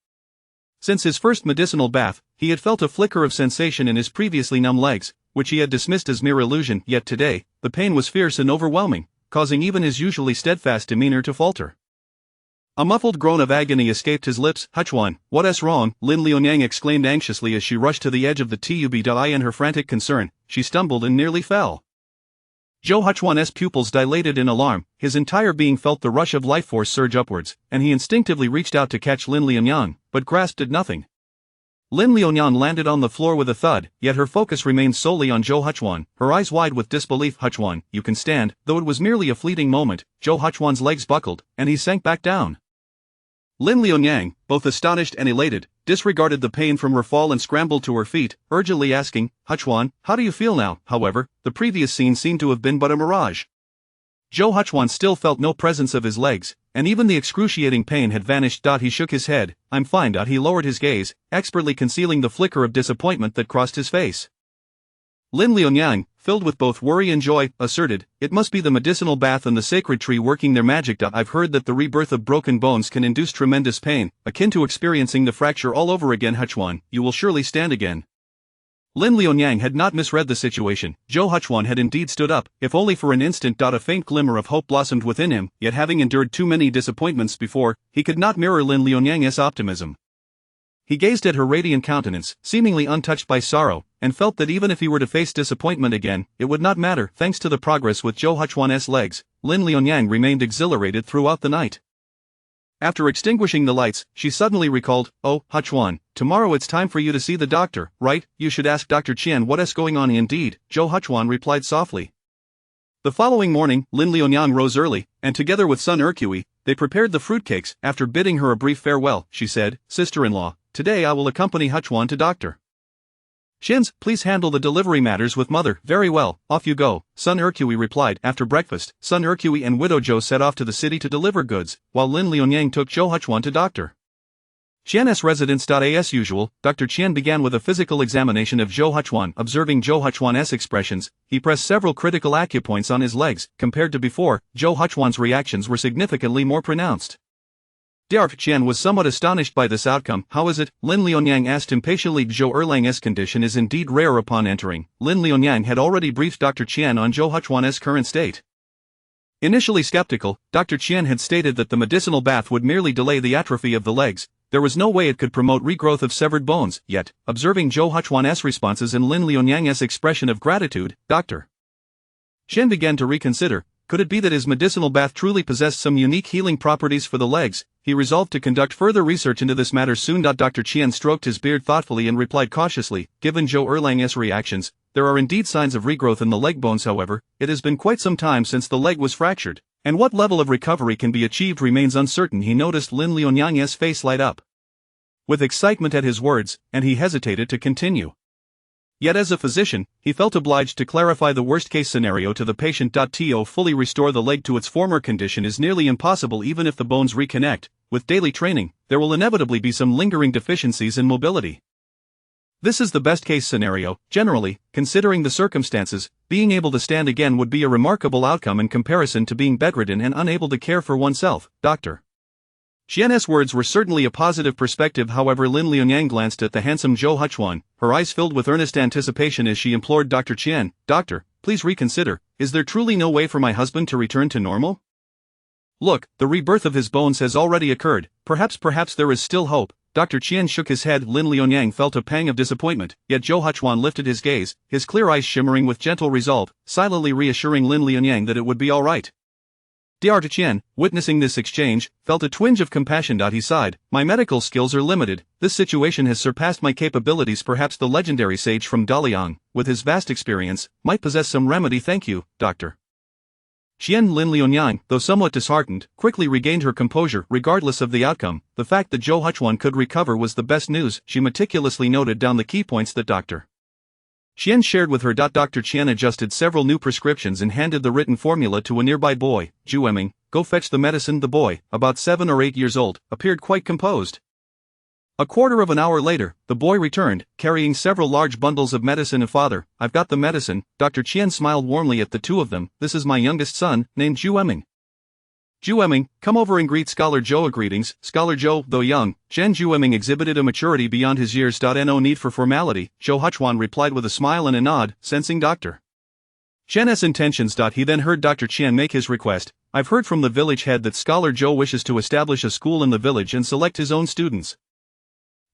Since his first medicinal bath, he had felt a flicker of sensation in his previously numb legs, which he had dismissed as mere illusion. Yet today, the pain was fierce and overwhelming, causing even his usually steadfast demeanor to falter. A muffled groan of agony escaped his lips. "Huchuan, what's wrong?" Lin Liunyang exclaimed anxiously as she rushed to the edge of the tub. In her frantic concern, she stumbled and nearly fell. Zhou Huchuan's pupils dilated in alarm, his entire being felt the rush of life force surge upwards, and he instinctively reached out to catch Lin Liunyang, but grasped at nothing. Lin Liunyang landed on the floor with a thud, yet her focus remained solely on Zhou Huchuan, her eyes wide with disbelief. "Huchuan, you can stand." Though it was merely a fleeting moment, Zhou Huchuan's legs buckled, and he sank back down. Lin Liunyang, both astonished and elated, disregarded the pain from her fall and scrambled to her feet, urgently asking, "Huchuan, how do you feel now?" However, the previous scene seemed to have been but a mirage. Zhou Huchuan still felt no presence of his legs, and even the excruciating pain had vanished. He shook his head. "I'm fine." He lowered his gaze, expertly concealing the flicker of disappointment that crossed his face. Lin Liunyang, filled with both worry and joy, asserted, "It must be the medicinal bath and the sacred tree working their magic. I've heard that the rebirth of broken bones can induce tremendous pain, akin to experiencing the fracture all over again. Huchuan, you will surely stand again." Lin Liunyang had not misread the situation. Zhou Huchuan had indeed stood up, if only for an instant. A faint glimmer of hope blossomed within him, yet having endured too many disappointments before, he could not mirror Lin Liunyang's optimism. He gazed at her radiant countenance, seemingly untouched by sorrow, and felt that even if he were to face disappointment again, it would not matter. Thanks to the progress with Zhou Huchuan's legs, Lin Liunyang remained exhilarated throughout the night. After extinguishing the lights, she suddenly recalled, "Oh, Huchuan, tomorrow it's time for you to see the doctor, right? You should ask Dr. Qian what's going on." "Indeed," Zhou Huchuan replied softly. The following morning, Lin Liunyang rose early, and together with Sun Ercui, they prepared the fruitcakes. After bidding her a brief farewell, she said, "Sister-in-law, today I will accompany Huchuan to Dr. Qian's. Please handle the delivery matters with mother." "Very well, off you go," Sun Ercui replied. After breakfast, Sun Ercui and widow Zhou set off to the city to deliver goods, while Lin Liunyang took Zhou Huchuan to Dr. Qian's residence. As usual, Dr. Qian began with a physical examination of Zhou Huchuan. Observing Zhou Huchuan's expressions, he pressed several critical acupoints on his legs. Compared to before, Zhou Huchuan's reactions were significantly more pronounced. Dr. Qian was somewhat astonished by this outcome. "How is it?" Lin Liunyang asked impatiently. Zhou Erlang's condition is indeed rare. Upon entering, Lin Liunyang had already briefed Dr. Qian on Zhou Huchuan's current state. Initially skeptical, Dr. Qian had stated that the medicinal bath would merely delay the atrophy of the legs. There was no way it could promote regrowth of severed bones. Yet, observing Zhou Huchuan's responses and Lin Liunyang's expression of gratitude, Dr. Qian began to reconsider. Could it be that his medicinal bath truly possessed some unique healing properties for the legs? He resolved to conduct further research into this matter soon. Dr. Qian stroked his beard thoughtfully and replied cautiously, "Given Zhou Erlang's reactions, there are indeed signs of regrowth in the leg bones. However, it has been quite some time since the leg was fractured, and what level of recovery can be achieved remains uncertain." He noticed Lin Liunyang's face light up with excitement at his words, and he hesitated to continue. Yet as a physician, he felt obliged to clarify the worst-case scenario to the patient. To fully restore the leg to its former condition is nearly impossible even if the bones reconnect. With daily training, there will inevitably be some lingering deficiencies in mobility. This is the best-case scenario. Generally, considering the circumstances, being able to stand again would be a remarkable outcome in comparison to being bedridden and unable to care for oneself. Dr. Xian's words were certainly a positive perspective. However, Lin Liunyang glanced at the handsome Zhou Huchuan, her eyes filled with earnest anticipation as she implored Dr. Qian, "Doctor, please reconsider. Is there truly no way for my husband to return to normal? Look, the rebirth of his bones has already occurred. Perhaps there is still hope." Dr. Qian shook his head. Lin Liunyang felt a pang of disappointment, yet Zhou Huchuan lifted his gaze, his clear eyes shimmering with gentle resolve, silently reassuring Lin Liunyang that it would be all right. Dr. Qian, witnessing this exchange, felt a twinge of compassion. He sighed, "My medical skills are limited. This situation has surpassed my capabilities. Perhaps the legendary sage from Daliang, with his vast experience, might possess some remedy." "Thank you, doctor." Lin Liunyang, though somewhat disheartened, quickly regained her composure. Regardless of the outcome, the fact that Zhou Huchuan could recover was the best news. She meticulously noted down the key points that Dr. Qian shared with her. Dr. Qian adjusted several new prescriptions and handed the written formula to a nearby boy. "Zhu Eming, go fetch the medicine." The boy, about 7 or 8 years old, appeared quite composed. A quarter of an hour later, the boy returned, carrying several large bundles of medicine. "Father, I've got the medicine." Dr. Qian smiled warmly at the two of them. "This is my youngest son, named Zhu Eming. Zhu Eming, come over and greet Scholar Zhou." "Greetings, Scholar Zhou." Though young, Zhu Eming exhibited a maturity beyond his years. No need for formality, Zhou Huchuan replied with a smile and a nod, sensing Dr. Qian's intentions. He then heard Dr. Qian make his request. "I've heard from the village head that Scholar Zhou wishes to establish a school in the village and select his own students.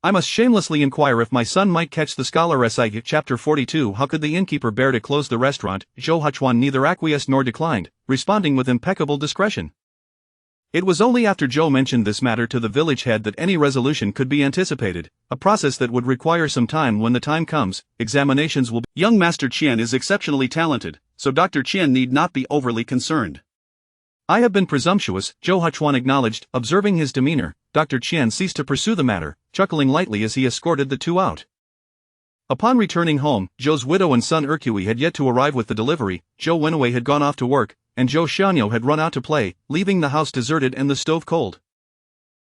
I must shamelessly inquire if my son might catch the scholar." Chapter 42. How could the innkeeper bear to close the restaurant? Zhou Huchuan neither acquiesced nor declined, responding with impeccable discretion. It was only after Zhou mentioned this matter to the village head that any resolution could be anticipated, a process that would require some time. When the time comes, examinations will be. Young Master Qian is exceptionally talented, so Dr. Qian need not be overly concerned. "I have been presumptuous," Zhou Huchuan acknowledged. Observing his demeanor, Dr. Qian ceased to pursue the matter, chuckling lightly as he escorted the two out. Upon returning home, Zhou's widow and son Erqui had yet to arrive with the delivery. Zhou Wenwei had gone off to work, and Zhou Xianyo had run out to play, leaving the house deserted and the stove cold.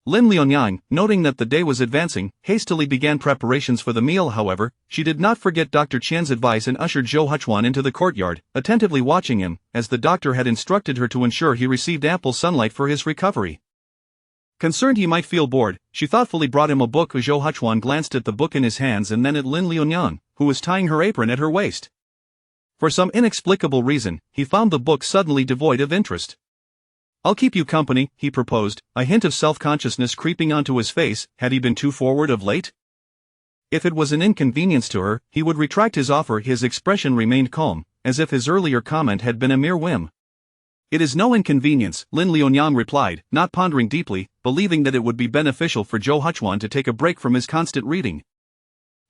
Lin Liunyang, noting that the day was advancing, hastily began preparations for the meal. However, she did not forget Dr. Qian's advice and ushered Zhou Huchuan into the courtyard, attentively watching him, as the doctor had instructed her to ensure he received ample sunlight for his recovery. Concerned he might feel bored, she thoughtfully brought him a book. Zhou Huchuan glanced at the book in his hands and then at Lin Liunyang, who was tying her apron at her waist. For some inexplicable reason, he found the book suddenly devoid of interest. "I'll keep you company," he proposed, a hint of self-consciousness creeping onto his face. Had he been too forward of late? If it was an inconvenience to her, he would retract his offer. His expression remained calm, as if his earlier comment had been a mere whim. "It is no inconvenience," Lin Liunyang replied, not pondering deeply, believing that it would be beneficial for Zhou Huchuan to take a break from his constant reading.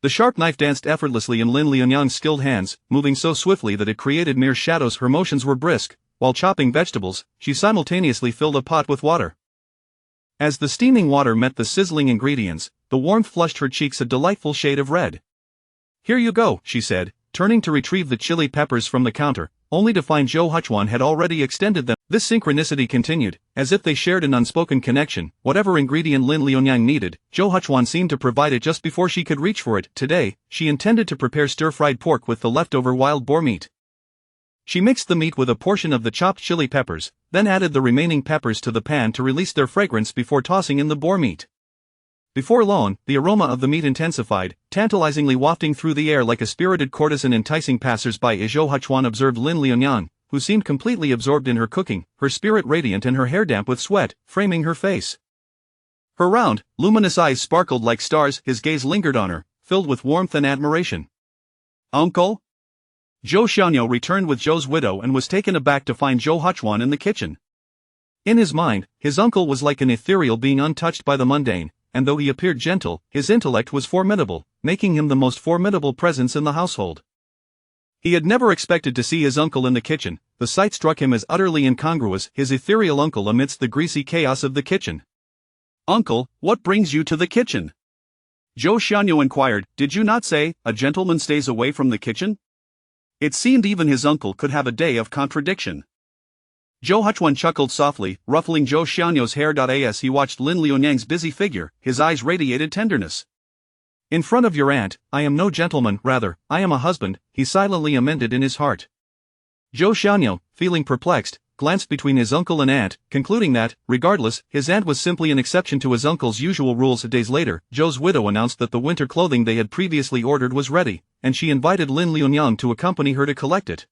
The sharp knife danced effortlessly in Lin Liunyang's skilled hands, moving so swiftly that it created mere shadows. Her motions were brisk. While chopping vegetables, she simultaneously filled a pot with water. As the steaming water met the sizzling ingredients, the warmth flushed her cheeks a delightful shade of red. "Here you go," she said, turning to retrieve the chili peppers from the counter, only to find Zhou Huchuan had already extended them. This synchronicity continued, as if they shared an unspoken connection. Whatever ingredient Lin Liunyang needed, Zhou Huchuan seemed to provide it just before she could reach for it. Today, she intended to prepare stir-fried pork with the leftover wild boar meat. She mixed the meat with a portion of the chopped chili peppers, then added the remaining peppers to the pan to release their fragrance before tossing in the boar meat. Before long, the aroma of the meat intensified, tantalizingly wafting through the air like a spirited courtesan enticing passers-by. Zhou Huchuan observed Lin Liunyang, who seemed completely absorbed in her cooking, her spirit radiant and her hair damp with sweat, framing her face. Her round, luminous eyes sparkled like stars. His gaze lingered on her, filled with warmth and admiration. "Uncle?" Zhou Xianyo returned with Zhou's widow and was taken aback to find Zhou Huchuan in the kitchen. In his mind, his uncle was like an ethereal being untouched by the mundane, and though he appeared gentle, his intellect was formidable, making him the most formidable presence in the household. He had never expected to see his uncle in the kitchen. The sight struck him as utterly incongruous, his ethereal uncle amidst the greasy chaos of the kitchen. "Uncle, what brings you to the kitchen?" Zhou Xianyo inquired. "Did you not say, a gentleman stays away from the kitchen?" It seemed even his uncle could have a day of contradiction. Zhou Huchuan chuckled softly, ruffling Zhou Xianyo's hair. As he watched Lin Liunyang's busy figure, his eyes radiated tenderness. "In front of your aunt, I am no gentleman, rather, I am a husband," he silently amended in his heart. Zhou Xianyo, feeling perplexed, glanced between his uncle and aunt, concluding that, regardless, his aunt was simply an exception to his uncle's usual rules. Days later, Zhou's widow announced that the winter clothing they had previously ordered was ready, and she invited Lin Lianyang to accompany her to collect it.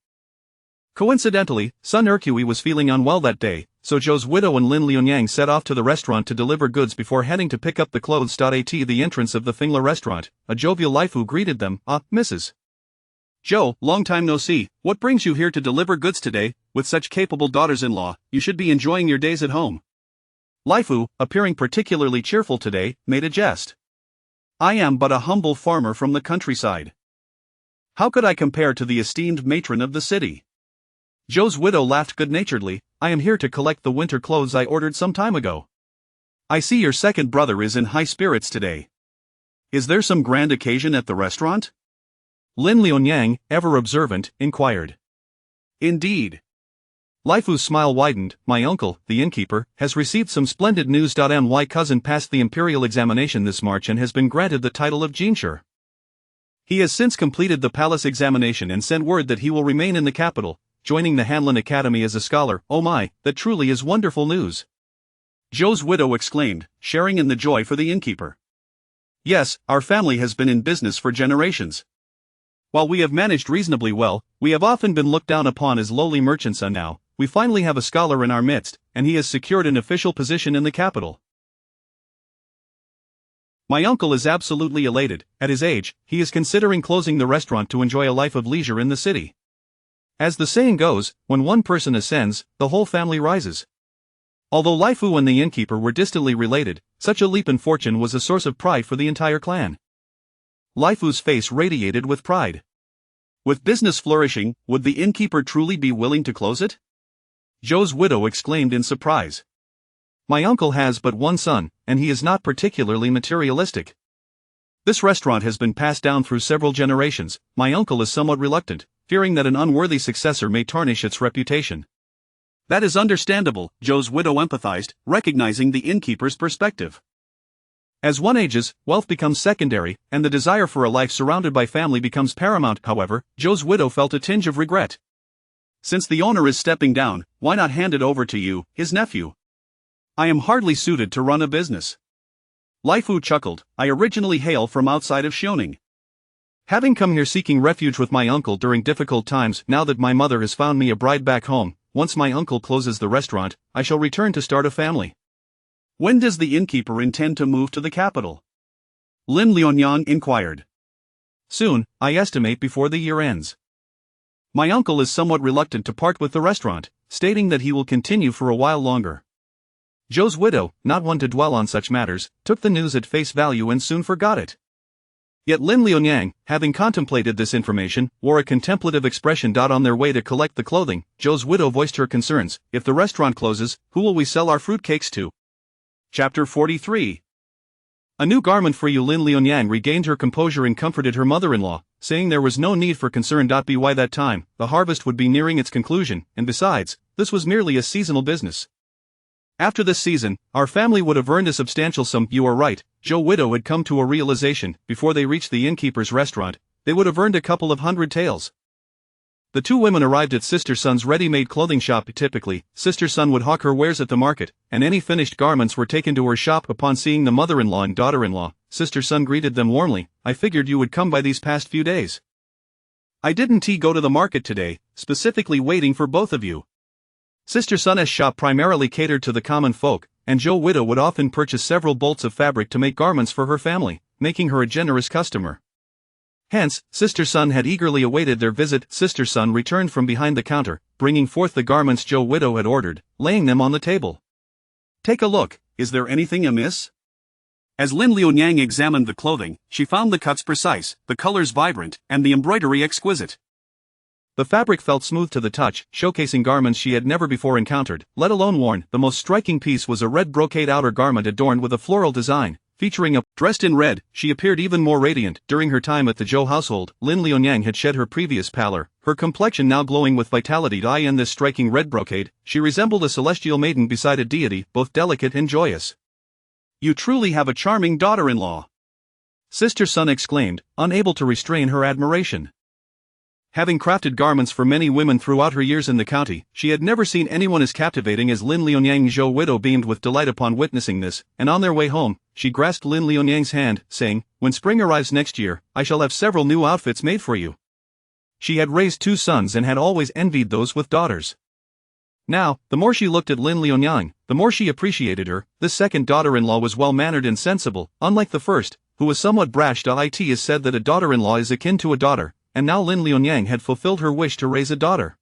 Coincidentally, Sun Ercui was feeling unwell that day, so Zhou's widow and Lin Lianyang set off to the restaurant to deliver goods before heading to pick up the clothes. At the entrance of the Fingla restaurant, a jovial Laifu greeted them. Mrs. Zhou, long time no see, what brings you here to deliver goods today? With such capable daughters-in-law, you should be enjoying your days at home. Laifu, appearing particularly cheerful today, made a jest. I am but a humble farmer from the countryside. How could I compare to the esteemed matron of the city? Zhou's widow laughed good-naturedly. I am here to collect the winter clothes I ordered some time ago. I see your second brother is in high spirits today. Is there some grand occasion at the restaurant? Lin Lianyang, ever observant, inquired. Indeed. Laifu's smile widened. My uncle, the innkeeper, has received some splendid news. My cousin passed the imperial examination this March and has been granted the title of Jinshi. He has since completed the palace examination and sent word that he will remain in the capital, joining the Hanlin Academy as a scholar. Oh my, that truly is wonderful news. Zhou's widow exclaimed, sharing in the joy for the innkeeper. Yes, our family has been in business for generations. While we have managed reasonably well, we have often been looked down upon as lowly merchants, and now, we finally have a scholar in our midst, and he has secured an official position in the capital. My uncle is absolutely elated. At his age, he is considering closing the restaurant to enjoy a life of leisure in the city. As the saying goes, when one person ascends, the whole family rises. Although Laifu and the innkeeper were distantly related, such a leap in fortune was a source of pride for the entire clan. Laifu's face radiated with pride. With business flourishing, would the innkeeper truly be willing to close it? Zhou's widow exclaimed in surprise. My uncle has but one son, and he is not particularly materialistic. This restaurant has been passed down through several generations. My uncle is somewhat reluctant, fearing that an unworthy successor may tarnish its reputation. That is understandable, Zhou's widow empathized, recognizing the innkeeper's perspective. As one ages, wealth becomes secondary, and the desire for a life surrounded by family becomes paramount. However, Zhou's widow felt a tinge of regret. Since the owner is stepping down, why not hand it over to you, his nephew? I am hardly suited to run a business. Laifu chuckled. I originally hail from outside of Xiaoning. Having come here seeking refuge with my uncle during difficult times, now that my mother has found me a bride back home, once my uncle closes the restaurant, I shall return to start a family. When does the innkeeper intend to move to the capital? Lin Lianyang inquired. Soon, I estimate before the year ends. My uncle is somewhat reluctant to part with the restaurant, stating that he will continue for a while longer. Zhou's widow, not one to dwell on such matters, took the news at face value and soon forgot it. Yet Lin Lianyang, having contemplated this information, wore a contemplative expression. On their way to collect the clothing, Zhou's widow voiced her concerns. If the restaurant closes, who will we sell our fruitcakes to? Chapter 43. A new garment for you. Lin Lianyang regained her composure and comforted her mother-in-law, saying there was no need for concern. By that time, the harvest would be nearing its conclusion, and besides, this was merely a seasonal business. After this season, our family would have earned a substantial sum. You are right, Zhou widow had come to a realization. Before they reached the innkeeper's restaurant, they would have earned a couple of hundred taels. The two women arrived at Sister Sun's ready-made clothing shop. Typically, Sister Sun would hawk her wares at the market, and any finished garments were taken to her shop. Upon seeing the mother-in-law and daughter-in-law, Sister Sun greeted them warmly. I figured you would come by these past few days. I didn't go to the market today, specifically waiting for both of you. Sister Sun's shop primarily catered to the common folk, and Zhou widow would often purchase several bolts of fabric to make garments for her family, making her a generous customer. Hence, Sister Sun had eagerly awaited their visit. Sister Sun returned from behind the counter, bringing forth the garments Zhou widow had ordered, laying them on the table. Take a look, is there anything amiss? As Lin Lianyang examined the clothing, she found the cuts precise, the colors vibrant, and the embroidery exquisite. The fabric felt smooth to the touch, showcasing garments she had never before encountered, let alone worn. The most striking piece was a red brocade outer garment adorned with a floral design. Featuring dressed in red, she appeared even more radiant. During her time at the Zhou household, Lin Lianyang had shed her previous pallor, her complexion now glowing with vitality. In this striking red brocade, she resembled a celestial maiden beside a deity, both delicate and joyous. You truly have a charming daughter-in-law, Sister Sun exclaimed, unable to restrain her admiration. Having crafted garments for many women throughout her years in the county, she had never seen anyone as captivating as Lin Lianyang. Zhou widow beamed with delight upon witnessing this, and on their way home, she grasped Lin Lianyang's hand, saying, "When spring arrives next year, I shall have several new outfits made for you." She had raised 2 sons and had always envied those with daughters. Now, the more she looked at Lin Lianyang, the more she appreciated her. This second daughter-in-law was well-mannered and sensible, unlike the first, who was somewhat brash. It is said that a daughter-in-law is akin to a daughter, and now Lin Lianyang had fulfilled her wish to raise a daughter.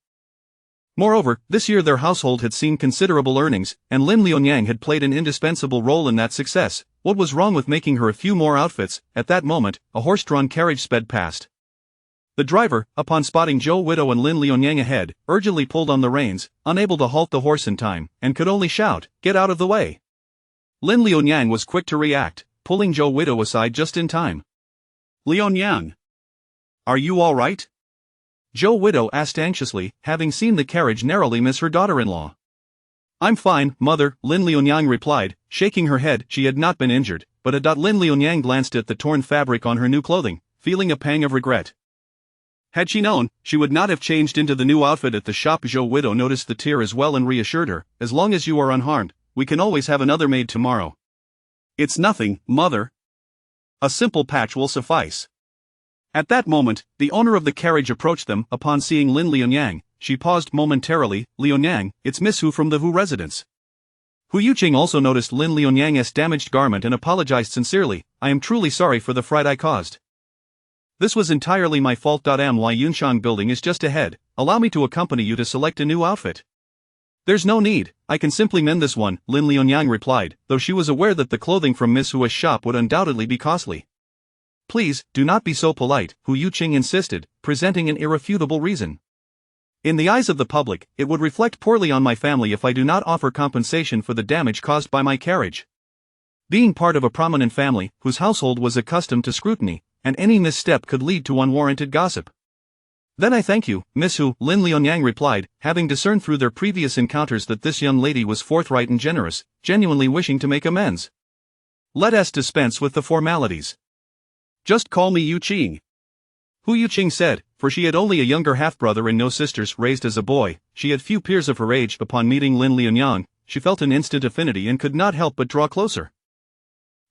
Moreover, this year their household had seen considerable earnings, and Lin Lianyang had played an indispensable role in that success. What was wrong with making her a few more outfits? At that moment, a horse-drawn carriage sped past. The driver, upon spotting Zhou widow and Lin Lianyang ahead, urgently pulled on the reins, unable to halt the horse in time, and could only shout, "Get out of the way!" Lin Lianyang was quick to react, pulling Zhou widow aside just in time. "Lianyang, are you all right?" Zhou widow asked anxiously, having seen the carriage narrowly miss her daughter-in-law. "I'm fine, mother," Lin Lianyang replied, shaking her head. She had not been injured, but Lin Lianyang glanced at the torn fabric on her new clothing, feeling a pang of regret. Had she known, she would not have changed into the new outfit at the shop. Zhou widow noticed the tear as well and reassured her, "As long as you are unharmed, we can always have another made tomorrow." "It's nothing, mother. A simple patch will suffice." At that moment, the owner of the carriage approached them. Upon seeing Lin Lianyang, she paused momentarily. "Lianyang, it's Miss Hu from the Hu residence." Hu Yuqing also noticed Lin Lianyang's damaged garment and apologized sincerely. "I am truly sorry for the fright I caused. This was entirely my fault. My Yunshang building is just ahead. Allow me to accompany you to select a new outfit." "There's no need, I can simply mend this one," Lin Lianyang replied, though she was aware that the clothing from Miss Hu's shop would undoubtedly be costly. "Please, do not be so polite," Hu Yuqing insisted, presenting an irrefutable reason. "In the eyes of the public, it would reflect poorly on my family if I do not offer compensation for the damage caused by my carriage. Being part of a prominent family, whose household was accustomed to scrutiny, and any misstep could lead to unwarranted gossip." "Then I thank you, Miss Hu," Lin Lianyang replied, having discerned through their previous encounters that this young lady was forthright and generous, genuinely wishing to make amends. "Let us dispense with the formalities. Just call me Yuqing." Hu Yuqing said, for she had only a younger half-brother and no sisters. Raised as a boy, she had few peers of her age. Upon meeting Lin Lianyang, she felt an instant affinity and could not help but draw closer.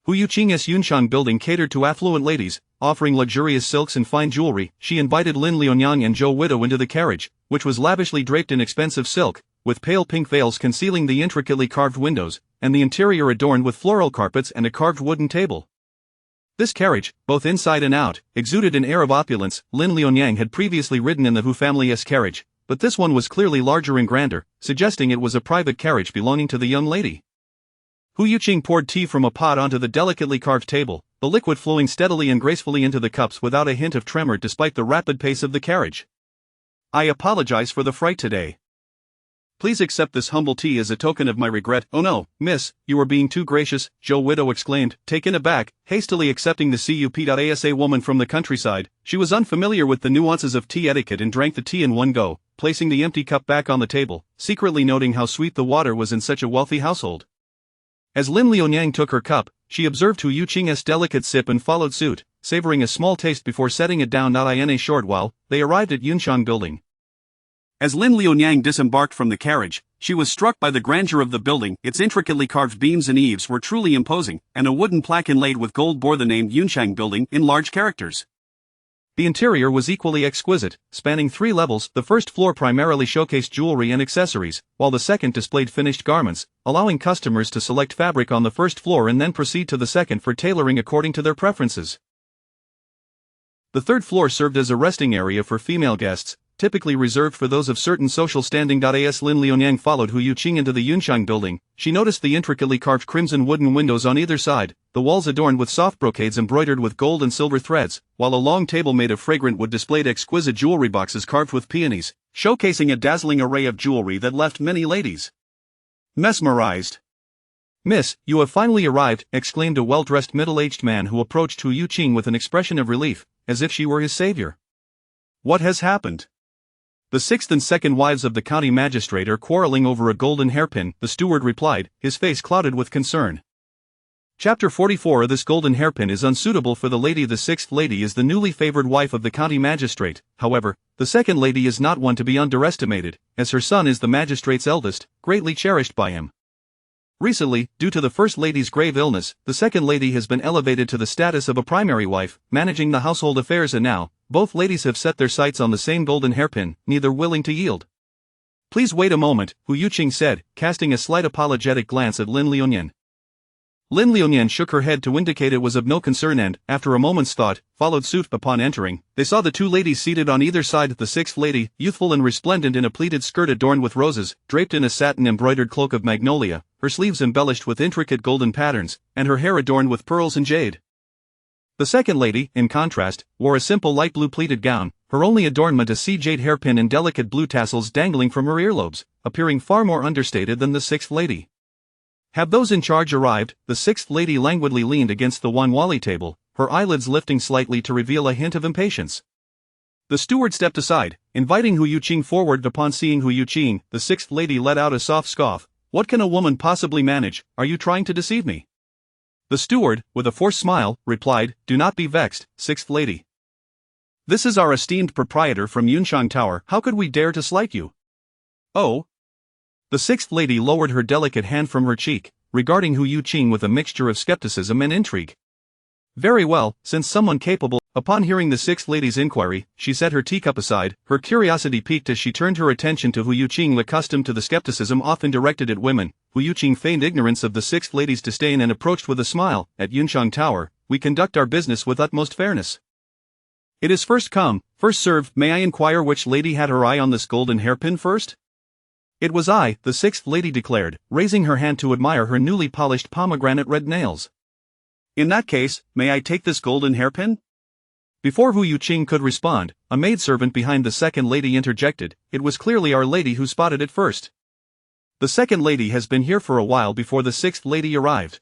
Hu Yuqing's Yunshang building catered to affluent ladies, offering luxurious silks and fine jewelry. She invited Lin Lianyang and Zhou widow into the carriage, which was lavishly draped in expensive silk, with pale pink veils concealing the intricately carved windows, and the interior adorned with floral carpets and a carved wooden table. This carriage, both inside and out, exuded an air of opulence. Lin Lianyang had previously ridden in the Hu family's carriage, but this one was clearly larger and grander, suggesting it was a private carriage belonging to the young lady. Hu Yuqing poured tea from a pot onto the delicately carved table, the liquid flowing steadily and gracefully into the cups without a hint of tremor despite the rapid pace of the carriage. "I apologize for the fright today. Please accept this humble tea as a token of my regret." "Oh no, miss, you are being too gracious," Zhou widow exclaimed, taken aback, hastily accepting the cup as a woman from the countryside. She was unfamiliar with the nuances of tea etiquette and drank the tea in one go, placing the empty cup back on the table, secretly noting how sweet the water was in such a wealthy household. As Lin Lianyang took her cup, she observed Hu Yuqing's delicate sip and followed suit, savoring a small taste before setting it down. In a short while, they arrived at Yunshang building. As Lin Lianyang disembarked from the carriage, she was struck by the grandeur of the building. Its intricately carved beams and eaves were truly imposing, and a wooden plaque inlaid with gold bore the name Yunshang building in large characters. The interior was equally exquisite, spanning 3 levels. The first floor primarily showcased jewelry and accessories, while the second displayed finished garments, allowing customers to select fabric on the first floor and then proceed to the second for tailoring according to their preferences. The third floor served as a resting area for female guests, typically reserved for those of certain social standing. As Lin Lianyang followed Hu Yuqing into the Yunshang building, she noticed the intricately carved crimson wooden windows on either side, the walls adorned with soft brocades embroidered with gold and silver threads, while a long table made of fragrant wood displayed exquisite jewelry boxes carved with peonies, showcasing a dazzling array of jewelry that left many ladies mesmerized. "Miss, you have finally arrived," exclaimed a well-dressed middle-aged man who approached Hu Yuqing with an expression of relief, as if she were his savior. "What has happened?" "The 6th and 2nd wives of the county magistrate are quarreling over a golden hairpin," the steward replied, his face clouded with concern. Chapter 44. This golden hairpin is unsuitable for the lady. The sixth lady is the newly favored wife of the county magistrate. However, the second lady is not one to be underestimated, as her son is the magistrate's eldest, greatly cherished by him. Recently, due to the first lady's grave illness, the second lady has been elevated to the status of a primary wife, managing the household affairs, and now, both ladies have set their sights on the same golden hairpin, neither willing to yield. "Please wait a moment," Hu Yuqing said, casting a slight apologetic glance at Lin Liunian. Lin Liunian shook her head to indicate it was of no concern and, after a moment's thought, followed suit. Upon entering, they saw the two ladies seated on either side. The sixth lady, youthful and resplendent in a pleated skirt adorned with roses, draped in a satin-embroidered cloak of magnolia, her sleeves embellished with intricate golden patterns, and her hair adorned with pearls and jade. The second lady, in contrast, wore a simple light blue pleated gown, her only adornment a sea-jade hairpin and delicate blue tassels dangling from her earlobes, appearing far more understated than the sixth lady. "Have those in charge arrived?" The sixth lady languidly leaned against the Wanwali table, her eyelids lifting slightly to reveal a hint of impatience. The steward stepped aside, inviting Hu Yuqing forward. Upon seeing Hu Yuqing, the sixth lady let out a soft scoff. "What can a woman possibly manage? Are you trying to deceive me?" The steward, with a forced smile, replied, "Do not be vexed, sixth lady. This is our esteemed proprietor from Yunshang Tower. How could we dare to slight you?" "Oh." The sixth lady lowered her delicate hand from her cheek, regarding Hu Yuqing with a mixture of skepticism and intrigue. "Very well, since someone capable..." Upon hearing the sixth lady's inquiry, she set her teacup aside, her curiosity piqued as she turned her attention to Hu Yuqing. Accustomed to the skepticism often directed at women, Hu Yuqing feigned ignorance of the sixth lady's disdain and approached with a smile. "At Yunshang Tower, we conduct our business with utmost fairness. It is first come, first served. May I inquire which lady had her eye on this golden hairpin first?" "It was I," the sixth lady declared, raising her hand to admire her newly polished pomegranate red nails. "In that case, may I take this golden hairpin?" Before Hu Yuqing could respond, a maidservant behind the second lady interjected. It was clearly Our Lady who spotted it first. "The second lady has been here for a while before the sixth lady arrived."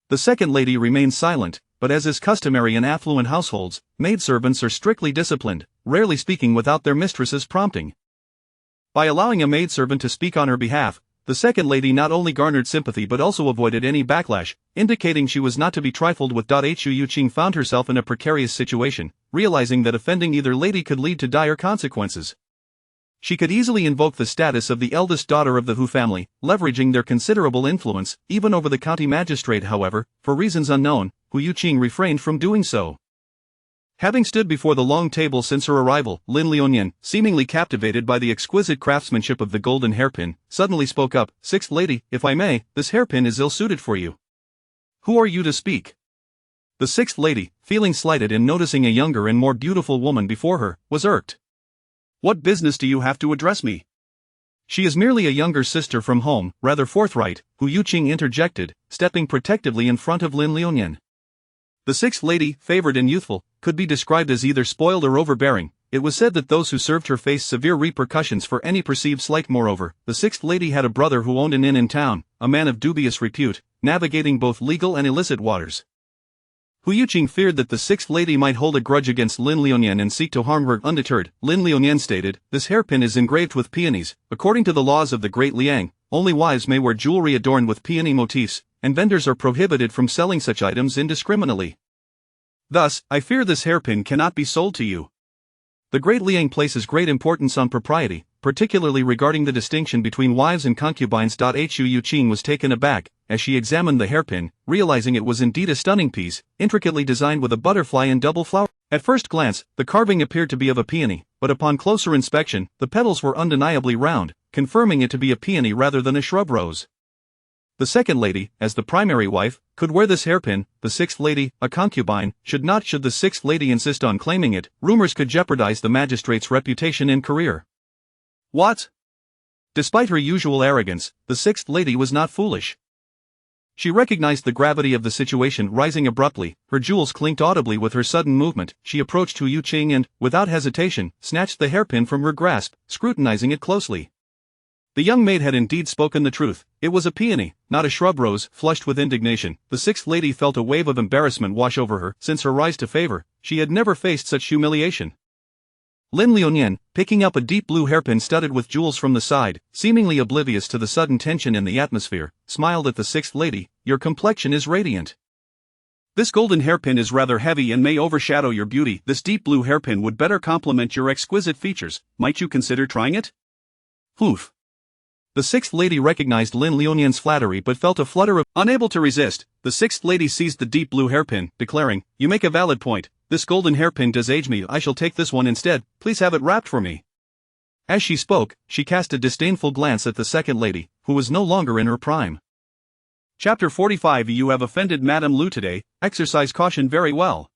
The second lady remained silent, but as is customary in affluent households, maidservants are strictly disciplined, rarely speaking without their mistress's prompting. By allowing a maidservant to speak on her behalf, the second lady not only garnered sympathy but also avoided any backlash, indicating she was not to be trifled with. Hu Yuqing found herself in a precarious situation, realizing that offending either lady could lead to dire consequences. She could easily invoke the status of the eldest daughter of the Hu family, leveraging their considerable influence, even over the county magistrate. However, for reasons unknown, Hu Yuqing refrained from doing so. Having stood before the long table since her arrival, Lin Liunian, seemingly captivated by the exquisite craftsmanship of the golden hairpin, suddenly spoke up. "Sixth lady, if I may, this hairpin is ill-suited for you. Who are you to speak?" The sixth lady, feeling slighted and noticing a younger and more beautiful woman before her, was irked. "What business do you have to address me?" "She is merely a younger sister from home, rather forthright," Hu Yuqing interjected, stepping protectively in front of Lin Liunian. The sixth lady, favored and youthful, could be described as either spoiled or overbearing. It was said that those who served her faced severe repercussions for any perceived slight. Moreover, the sixth lady had a brother who owned an inn in town, a man of dubious repute, navigating both legal and illicit waters. Hu Yuqing feared that the sixth lady might hold a grudge against Lin Liunian and seek to harm her. Undeterred, Lin Liunian stated, "This hairpin is engraved with peonies. According to the laws of the Great Liang, only wives may wear jewelry adorned with peony motifs, and vendors are prohibited from selling such items indiscriminately. Thus, I fear this hairpin cannot be sold to you. The Great Liang places great importance on propriety, particularly regarding the distinction between wives and concubines. Hu Yuqing was taken aback, as she examined the hairpin, realizing it was indeed a stunning piece, intricately designed with a butterfly and double flower. At first glance, the carving appeared to be of a peony, but upon closer inspection, the petals were undeniably round, confirming it to be a peony rather than a shrub rose. The second lady, as the primary wife, could wear this hairpin. The sixth lady, a concubine, should not. Should the sixth lady insist on claiming it, rumors could jeopardize the magistrate's reputation and career. What? Despite her usual arrogance, the sixth lady was not foolish. She recognized the gravity of the situation. Rising abruptly, her jewels clinked audibly with her sudden movement. She approached Hu Yuqing and, without hesitation, snatched the hairpin from her grasp, scrutinizing it closely. The young maid had indeed spoken the truth. It was a peony, not a shrub rose. Flushed with indignation, the sixth lady felt a wave of embarrassment wash over her. Since her rise to favor, she had never faced such humiliation. Lin Liunian, picking up a deep blue hairpin studded with jewels from the side, seemingly oblivious to the sudden tension in the atmosphere, smiled at the sixth lady. Your complexion is radiant. This golden hairpin is rather heavy and may overshadow your beauty. This deep blue hairpin would better complement your exquisite features. Might you consider trying it? Hoof. The sixth lady recognized Lin Liunian's flattery but felt a flutter of. Unable to resist, the sixth lady seized the deep blue hairpin, declaring, "You make a valid point. This golden hairpin does age me. I shall take this one instead. Please have it wrapped for me." As she spoke, she cast a disdainful glance at the second lady, who was no longer in her prime. Chapter 45. You have offended Madame Lu today. Exercise caution very well.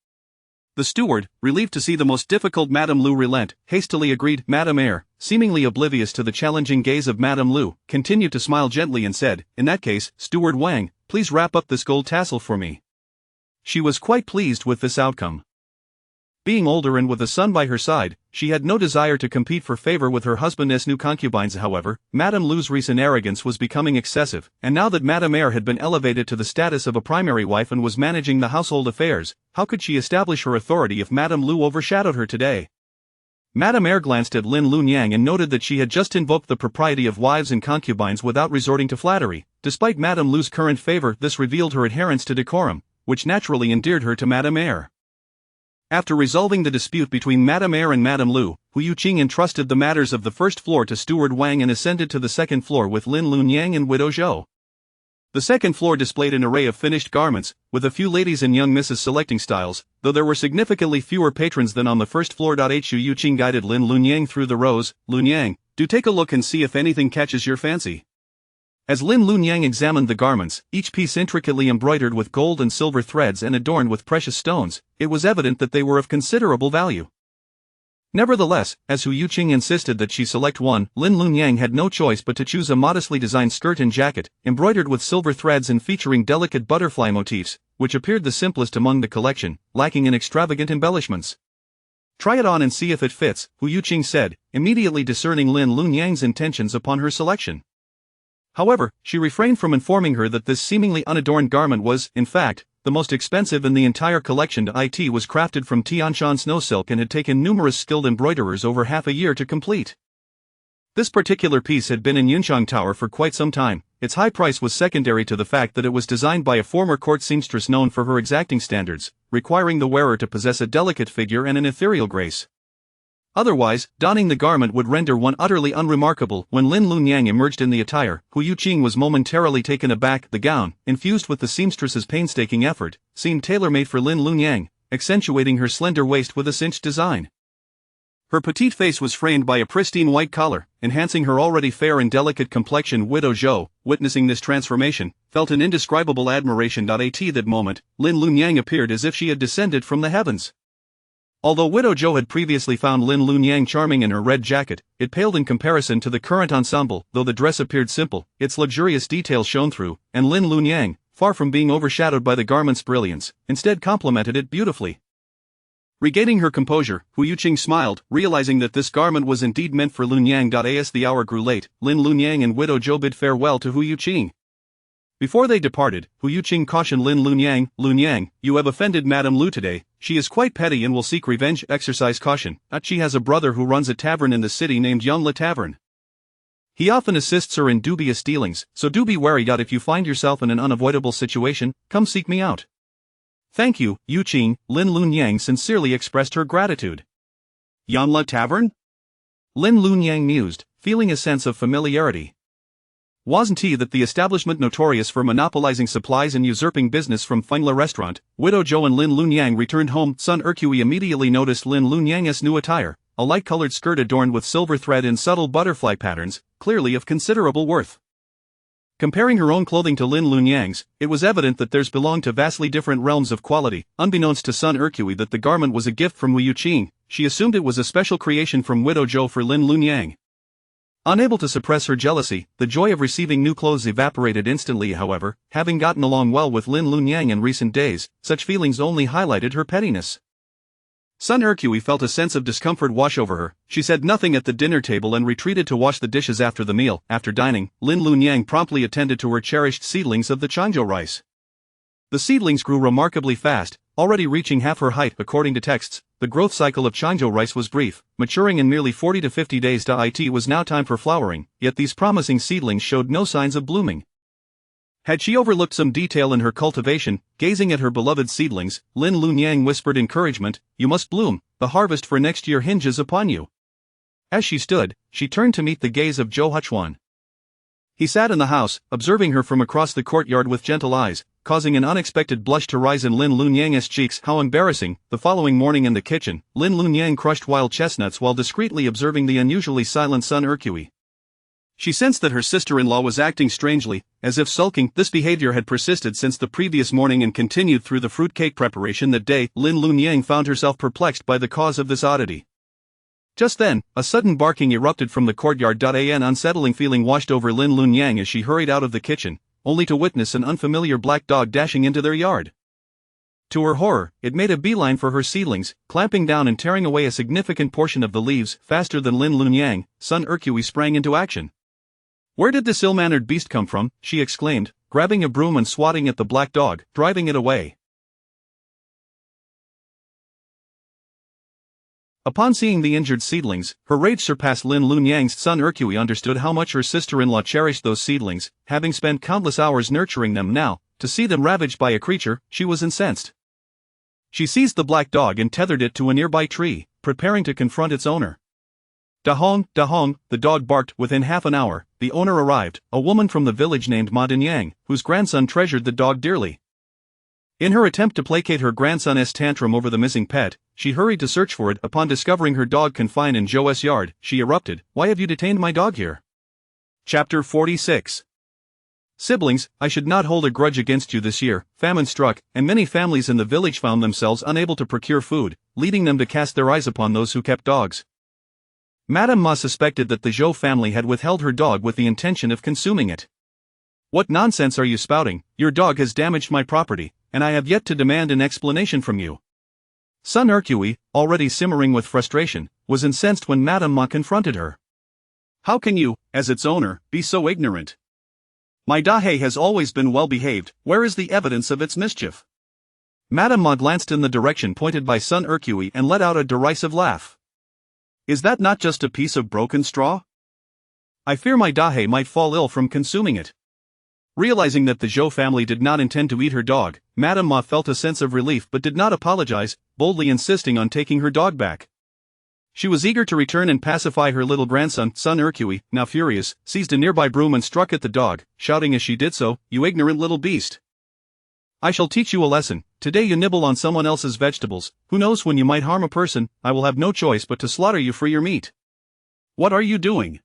The steward, relieved to see the most difficult Madame Lu relent, hastily agreed. Madame Eyre, seemingly oblivious to the challenging gaze of Madame Lu, continued to smile gently and said, "In that case, Steward Wang, please wrap up this gold tassel for me." She was quite pleased with this outcome. Being older and with a son by her side, she had no desire to compete for favor with her husband's new concubines. However, Madame Lu's recent arrogance was becoming excessive, and now that Madame Eyre had been elevated to the status of a primary wife and was managing the household affairs, how could she establish her authority if Madame Lu overshadowed her today? Madame Eyre glanced at Lin Lunyang and noted that she had just invoked the propriety of wives and concubines without resorting to flattery. Despite Madame Lu's current favor, this revealed her adherence to decorum, which naturally endeared her to Madame Eyre. After resolving the dispute between Madame Eyre and Madame Lu, Hu Yuqing entrusted the matters of the first floor to Steward Wang and ascended to the second floor with Lin Lunyang and Widow Zhou. The second floor displayed an array of finished garments, with a few ladies and young misses selecting styles, though there were significantly fewer patrons than on the first floor. Hu Yuqing guided Lin Lunyang through the rows. "Lunyang, do take a look and see if anything catches your fancy." As Lin Lunyang examined the garments, each piece intricately embroidered with gold and silver threads and adorned with precious stones, it was evident that they were of considerable value. Nevertheless, as Hu Yuqing insisted that she select one, Lin Lunyang had no choice but to choose a modestly designed skirt and jacket, embroidered with silver threads and featuring delicate butterfly motifs, which appeared the simplest among the collection, lacking in extravagant embellishments. "Try it on and see if it fits," Hu Yuqing said, immediately discerning Lin Lunyang's intentions upon her selection. However, she refrained from informing her that this seemingly unadorned garment was, in fact, the most expensive in the entire collection. It was crafted from Tianshan snow silk and had taken numerous skilled embroiderers over half a year to complete. This particular piece had been in Yunchang Tower for quite some time. Its high price was secondary to the fact that it was designed by a former court seamstress known for her exacting standards, requiring the wearer to possess a delicate figure and an ethereal grace. Otherwise, donning the garment would render one utterly unremarkable. When Lin Lunyang emerged in the attire, Hu Yuqing was momentarily taken aback. The gown, infused with the seamstress's painstaking effort, seemed tailor-made for Lin Lunyang, accentuating her slender waist with a cinched design. Her petite face was framed by a pristine white collar, enhancing her already fair and delicate complexion. Widow Zhou, witnessing this transformation, felt an indescribable admiration. At that moment, Lin Lunyang appeared as if she had descended from the heavens. Although Widow Zhou had previously found Lin Lunyang charming in her red jacket, it paled in comparison to the current ensemble. Though the dress appeared simple, its luxurious details shone through, and Lin Lunyang, far from being overshadowed by the garment's brilliance, instead complemented it beautifully. Regaining her composure, Hu Yuqing smiled, realizing that this garment was indeed meant for Lunyang. As the hour grew late, Lin Lunyang and Widow Zhou bid farewell to Hu Yuqing. Before they departed, Hu Yuqing cautioned Lin Lunyang, "Lunyang, you have offended Madame Lu today. She is quite petty and will seek revenge. Exercise caution. She has a brother who runs a tavern in the city named Yongla Tavern. He often assists her in dubious dealings, so do be wary. If you find yourself in an unavoidable situation, come seek me out." "Thank you, Yuqing," Lin Lunyang sincerely expressed her gratitude. "Yongla Tavern?" Lin Lunyang mused, feeling a sense of familiarity. Wasn't he that the establishment notorious for monopolizing supplies and usurping business from Fengla Restaurant? Widow Zhou and Lin Lunyang returned home. Sun Ercui immediately noticed Lin Lunyang's new attire, a light-colored skirt adorned with silver thread and subtle butterfly patterns, clearly of considerable worth. Comparing her own clothing to Lin Lunyang's, it was evident that theirs belonged to vastly different realms of quality. Unbeknownst to Sun Ercui that the garment was a gift from Hu Yuqing, she assumed it was a special creation from Widow Zhou for Lin Lunyang. Unable to suppress her jealousy, the joy of receiving new clothes evaporated instantly. However, having gotten along well with Lin Lunyang in recent days, such feelings only highlighted her pettiness. Sun Ercui felt a sense of discomfort wash over her. She said nothing at the dinner table and retreated to wash the dishes after the meal. After dining, Lin Lunyang promptly attended to her cherished seedlings of the Changzhou rice. The seedlings grew remarkably fast, already reaching half her height according to texts. The growth cycle of Changzhou rice was brief, maturing in merely 40 to 50 days. It was now time for flowering, yet these promising seedlings showed no signs of blooming. Had she overlooked some detail in her cultivation? Gazing at her beloved seedlings, Lin Lunyang whispered encouragement, "You must bloom, the harvest for next year hinges upon you." As she stood, she turned to meet the gaze of Zhou Huchuan. He sat in the house, observing her from across the courtyard with gentle eyes, causing an unexpected blush to rise in Lin Lunyang's cheeks. How embarrassing! The following morning in the kitchen, Lin Lunyang crushed wild chestnuts while discreetly observing the unusually silent Sun Ercui. She sensed that her sister-in-law was acting strangely, as if sulking. This behavior had persisted since the previous morning and continued through the fruitcake preparation that day. Lin Lunyang found herself perplexed by the cause of this oddity. Just then, a sudden barking erupted from the courtyard. An unsettling feeling washed over Lin Lunyang as she hurried out of the kitchen, only to witness an unfamiliar black dog dashing into their yard. To her horror, it made a beeline for her seedlings, clamping down and tearing away a significant portion of the leaves. Faster than Lin Lunyang, Sun Ercui sprang into action. "Where did this ill-mannered beast come from?" she exclaimed, grabbing a broom and swatting at the black dog, driving it away. Upon seeing the injured seedlings, her rage surpassed Lin Lunyang's. Sun Ercui understood how much her sister-in-law cherished those seedlings, having spent countless hours nurturing them. Now, to see them ravaged by a creature, she was incensed. She seized the black dog and tethered it to a nearby tree, preparing to confront its owner. "Dahong, Dahong," the dog barked. Within half an hour, the owner arrived, a woman from the village named Ma Dinyang, whose grandson treasured the dog dearly. In her attempt to placate her grandson's tantrum over the missing pet, she hurried to search for it. Upon discovering her dog confined in Zhou's yard, she erupted, "Why have you detained my dog here?" Chapter 46. Siblings, I should not hold a grudge against you this year. Famine struck, and many families in the village found themselves unable to procure food, leading them to cast their eyes upon those who kept dogs. Madame Ma suspected that the Zhou family had withheld her dog with the intention of consuming it. "What nonsense are you spouting? Your dog has damaged my property, and I have yet to demand an explanation from you." Sun Ercui, already simmering with frustration, was incensed when Madame Ma confronted her. "How can you, as its owner, be so ignorant? My Dahe has always been well behaved. Where is the evidence of its mischief?" Madame Ma glanced in the direction pointed by Sun Ercui and let out a derisive laugh. "Is that not just a piece of broken straw? I fear my Dahe might fall ill from consuming it." Realizing that the Zhou family did not intend to eat her dog, Madame Ma felt a sense of relief but did not apologize, boldly insisting on taking her dog back. She was eager to return and pacify her little grandson. Sun Ercui, now furious, seized a nearby broom and struck at the dog, shouting as she did so, "You ignorant little beast! I shall teach you a lesson. Today you nibble on someone else's vegetables, who knows when you might harm a person. I will have no choice but to slaughter you for your meat." "What are you doing?"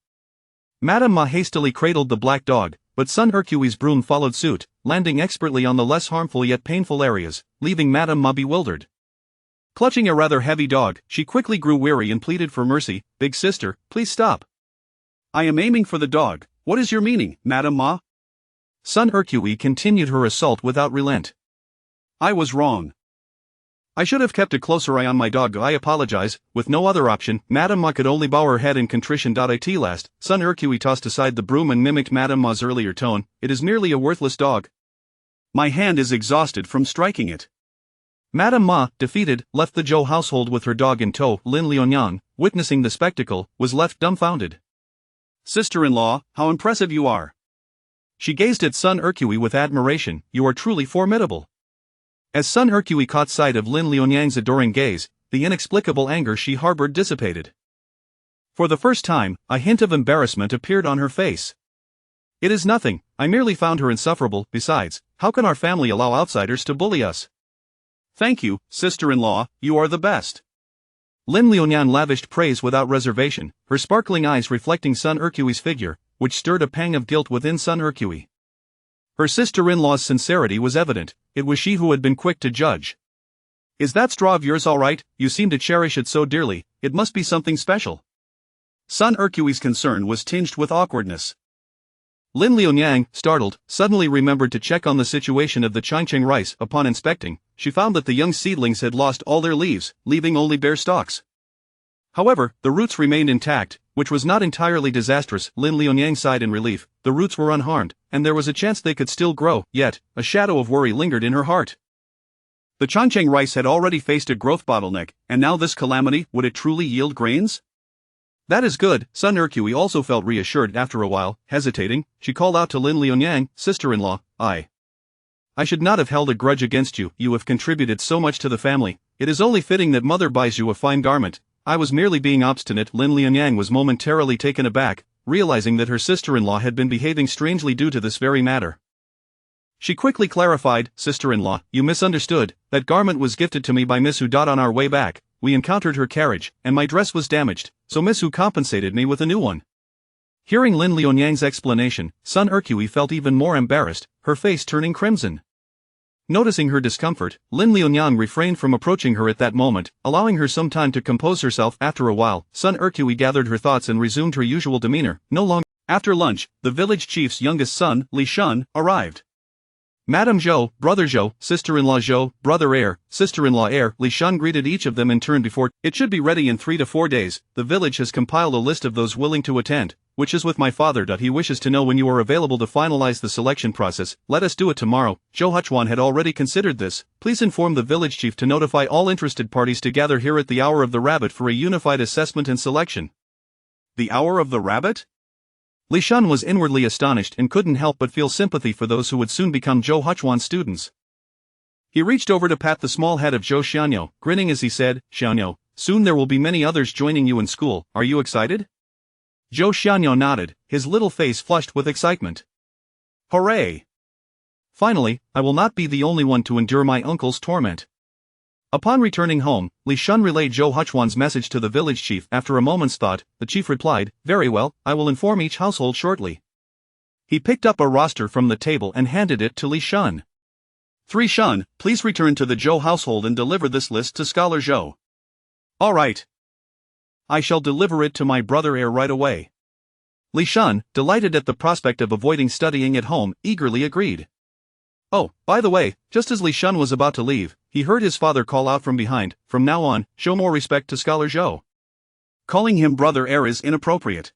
Madame Ma hastily cradled the black dog, but Sun Ercui's broom followed suit, landing expertly on the less harmful yet painful areas, leaving Madame Ma bewildered. Clutching a rather heavy dog, she quickly grew weary and pleaded for mercy. "Big sister, please stop. I am aiming for the dog. What is your meaning, Madame Ma?" Sun Ercui continued her assault without relent. "I was wrong. I should have kept a closer eye on my dog. I apologize." With no other option, Madame Ma could only bow her head in contrition. At last, Sun Ercui tossed aside the broom and mimicked Madame Ma's earlier tone, "It is merely a worthless dog. My hand is exhausted from striking it." Madame Ma, defeated, left the Zhou household with her dog in tow. Lin Lianyang, witnessing the spectacle, was left dumbfounded. "Sister-in-law, how impressive you are." She gazed at Sun Ercui with admiration. "You are truly formidable." As Sun Ercui caught sight of Lin Lianyang's adoring gaze, the inexplicable anger she harbored dissipated. For the first time, a hint of embarrassment appeared on her face. "It is nothing, I merely found her insufferable. Besides, how can our family allow outsiders to bully us?" "Thank you, sister-in-law, you are the best." Lin Lianyang lavished praise without reservation, her sparkling eyes reflecting Sun Ercui's figure, which stirred a pang of guilt within Sun Ercui. Her sister-in-law's sincerity was evident. It was she who had been quick to judge. "Is that straw of yours all right? You seem to cherish it so dearly, it must be something special." Sun Ercui's concern was tinged with awkwardness. Lin Lianyang, startled, suddenly remembered to check on the situation of the Changcheng rice. Upon inspecting, she found that the young seedlings had lost all their leaves, leaving only bare stalks. However, the roots remained intact, which was not entirely disastrous. Lin Lianyang sighed in relief. The roots were unharmed, and there was a chance they could still grow, yet, a shadow of worry lingered in her heart. The Chongqing rice had already faced a growth bottleneck, and now this calamity, would it truly yield grains? That is good. Sun Ercui also felt reassured after a while. Hesitating, she called out to Lin Lianyang, sister-in-law, I should not have held a grudge against you. You have contributed so much to the family. It is only fitting that mother buys you a fine garment. I was merely being obstinate. Lin Lianyang was momentarily taken aback, realizing that her sister-in-law had been behaving strangely due to this very matter. She quickly clarified, sister-in-law, you misunderstood. That garment was gifted to me by Miss Hu. On our way back, we encountered her carriage, and my dress was damaged, so Miss Hu compensated me with a new one. Hearing Lin Lianyang's explanation, Sun Ercui felt even more embarrassed, her face turning crimson. Noticing her discomfort, Lin Lianyang refrained from approaching her at that moment, allowing her some time to compose herself. After a while, Sun Ercui gathered her thoughts and resumed her usual demeanor. No longer. After lunch, the village chief's youngest son, Li Shun, arrived. Madame Zhou, brother Zhou, sister-in-law Zhou, brother heir, sister-in-law heir, Li Shun greeted each of them in turn before. It should be ready in 3 to 4 days. The village has compiled a list of those willing to attend, which is with my father. He wishes to know when you are available to finalize the selection process. Let us do it tomorrow. Zhou Huchuan had already considered this. Please inform the village chief to notify all interested parties to gather here at the Hour of the Rabbit for a unified assessment and selection. The Hour of the Rabbit? Li Shun was inwardly astonished and couldn't help but feel sympathy for those who would soon become Zhou Huchuan's students. He reached over to pat the small head of Zhou Xianyo, grinning as he said, Xianyo, soon there will be many others joining you in school. Are you excited? Zhou Xianyo nodded, his little face flushed with excitement. Hooray! Finally, I will not be the only one to endure my uncle's torment. Upon returning home, Li Shun relayed Zhou Huchuan's message to the village chief. After a moment's thought, the chief replied, very well, I will inform each household shortly. He picked up a roster from the table and handed it to Li Shun. 3 Shun, please return to the Zhou household and deliver this list to Scholar Zhou. All right. I shall deliver it to my brother heir right away. Li Shun, delighted at the prospect of avoiding studying at home, eagerly agreed. Oh, by the way, just as Li Shun was about to leave, he heard his father call out from behind, from now on, show more respect to Scholar Zhou. Calling him brother heir is inappropriate.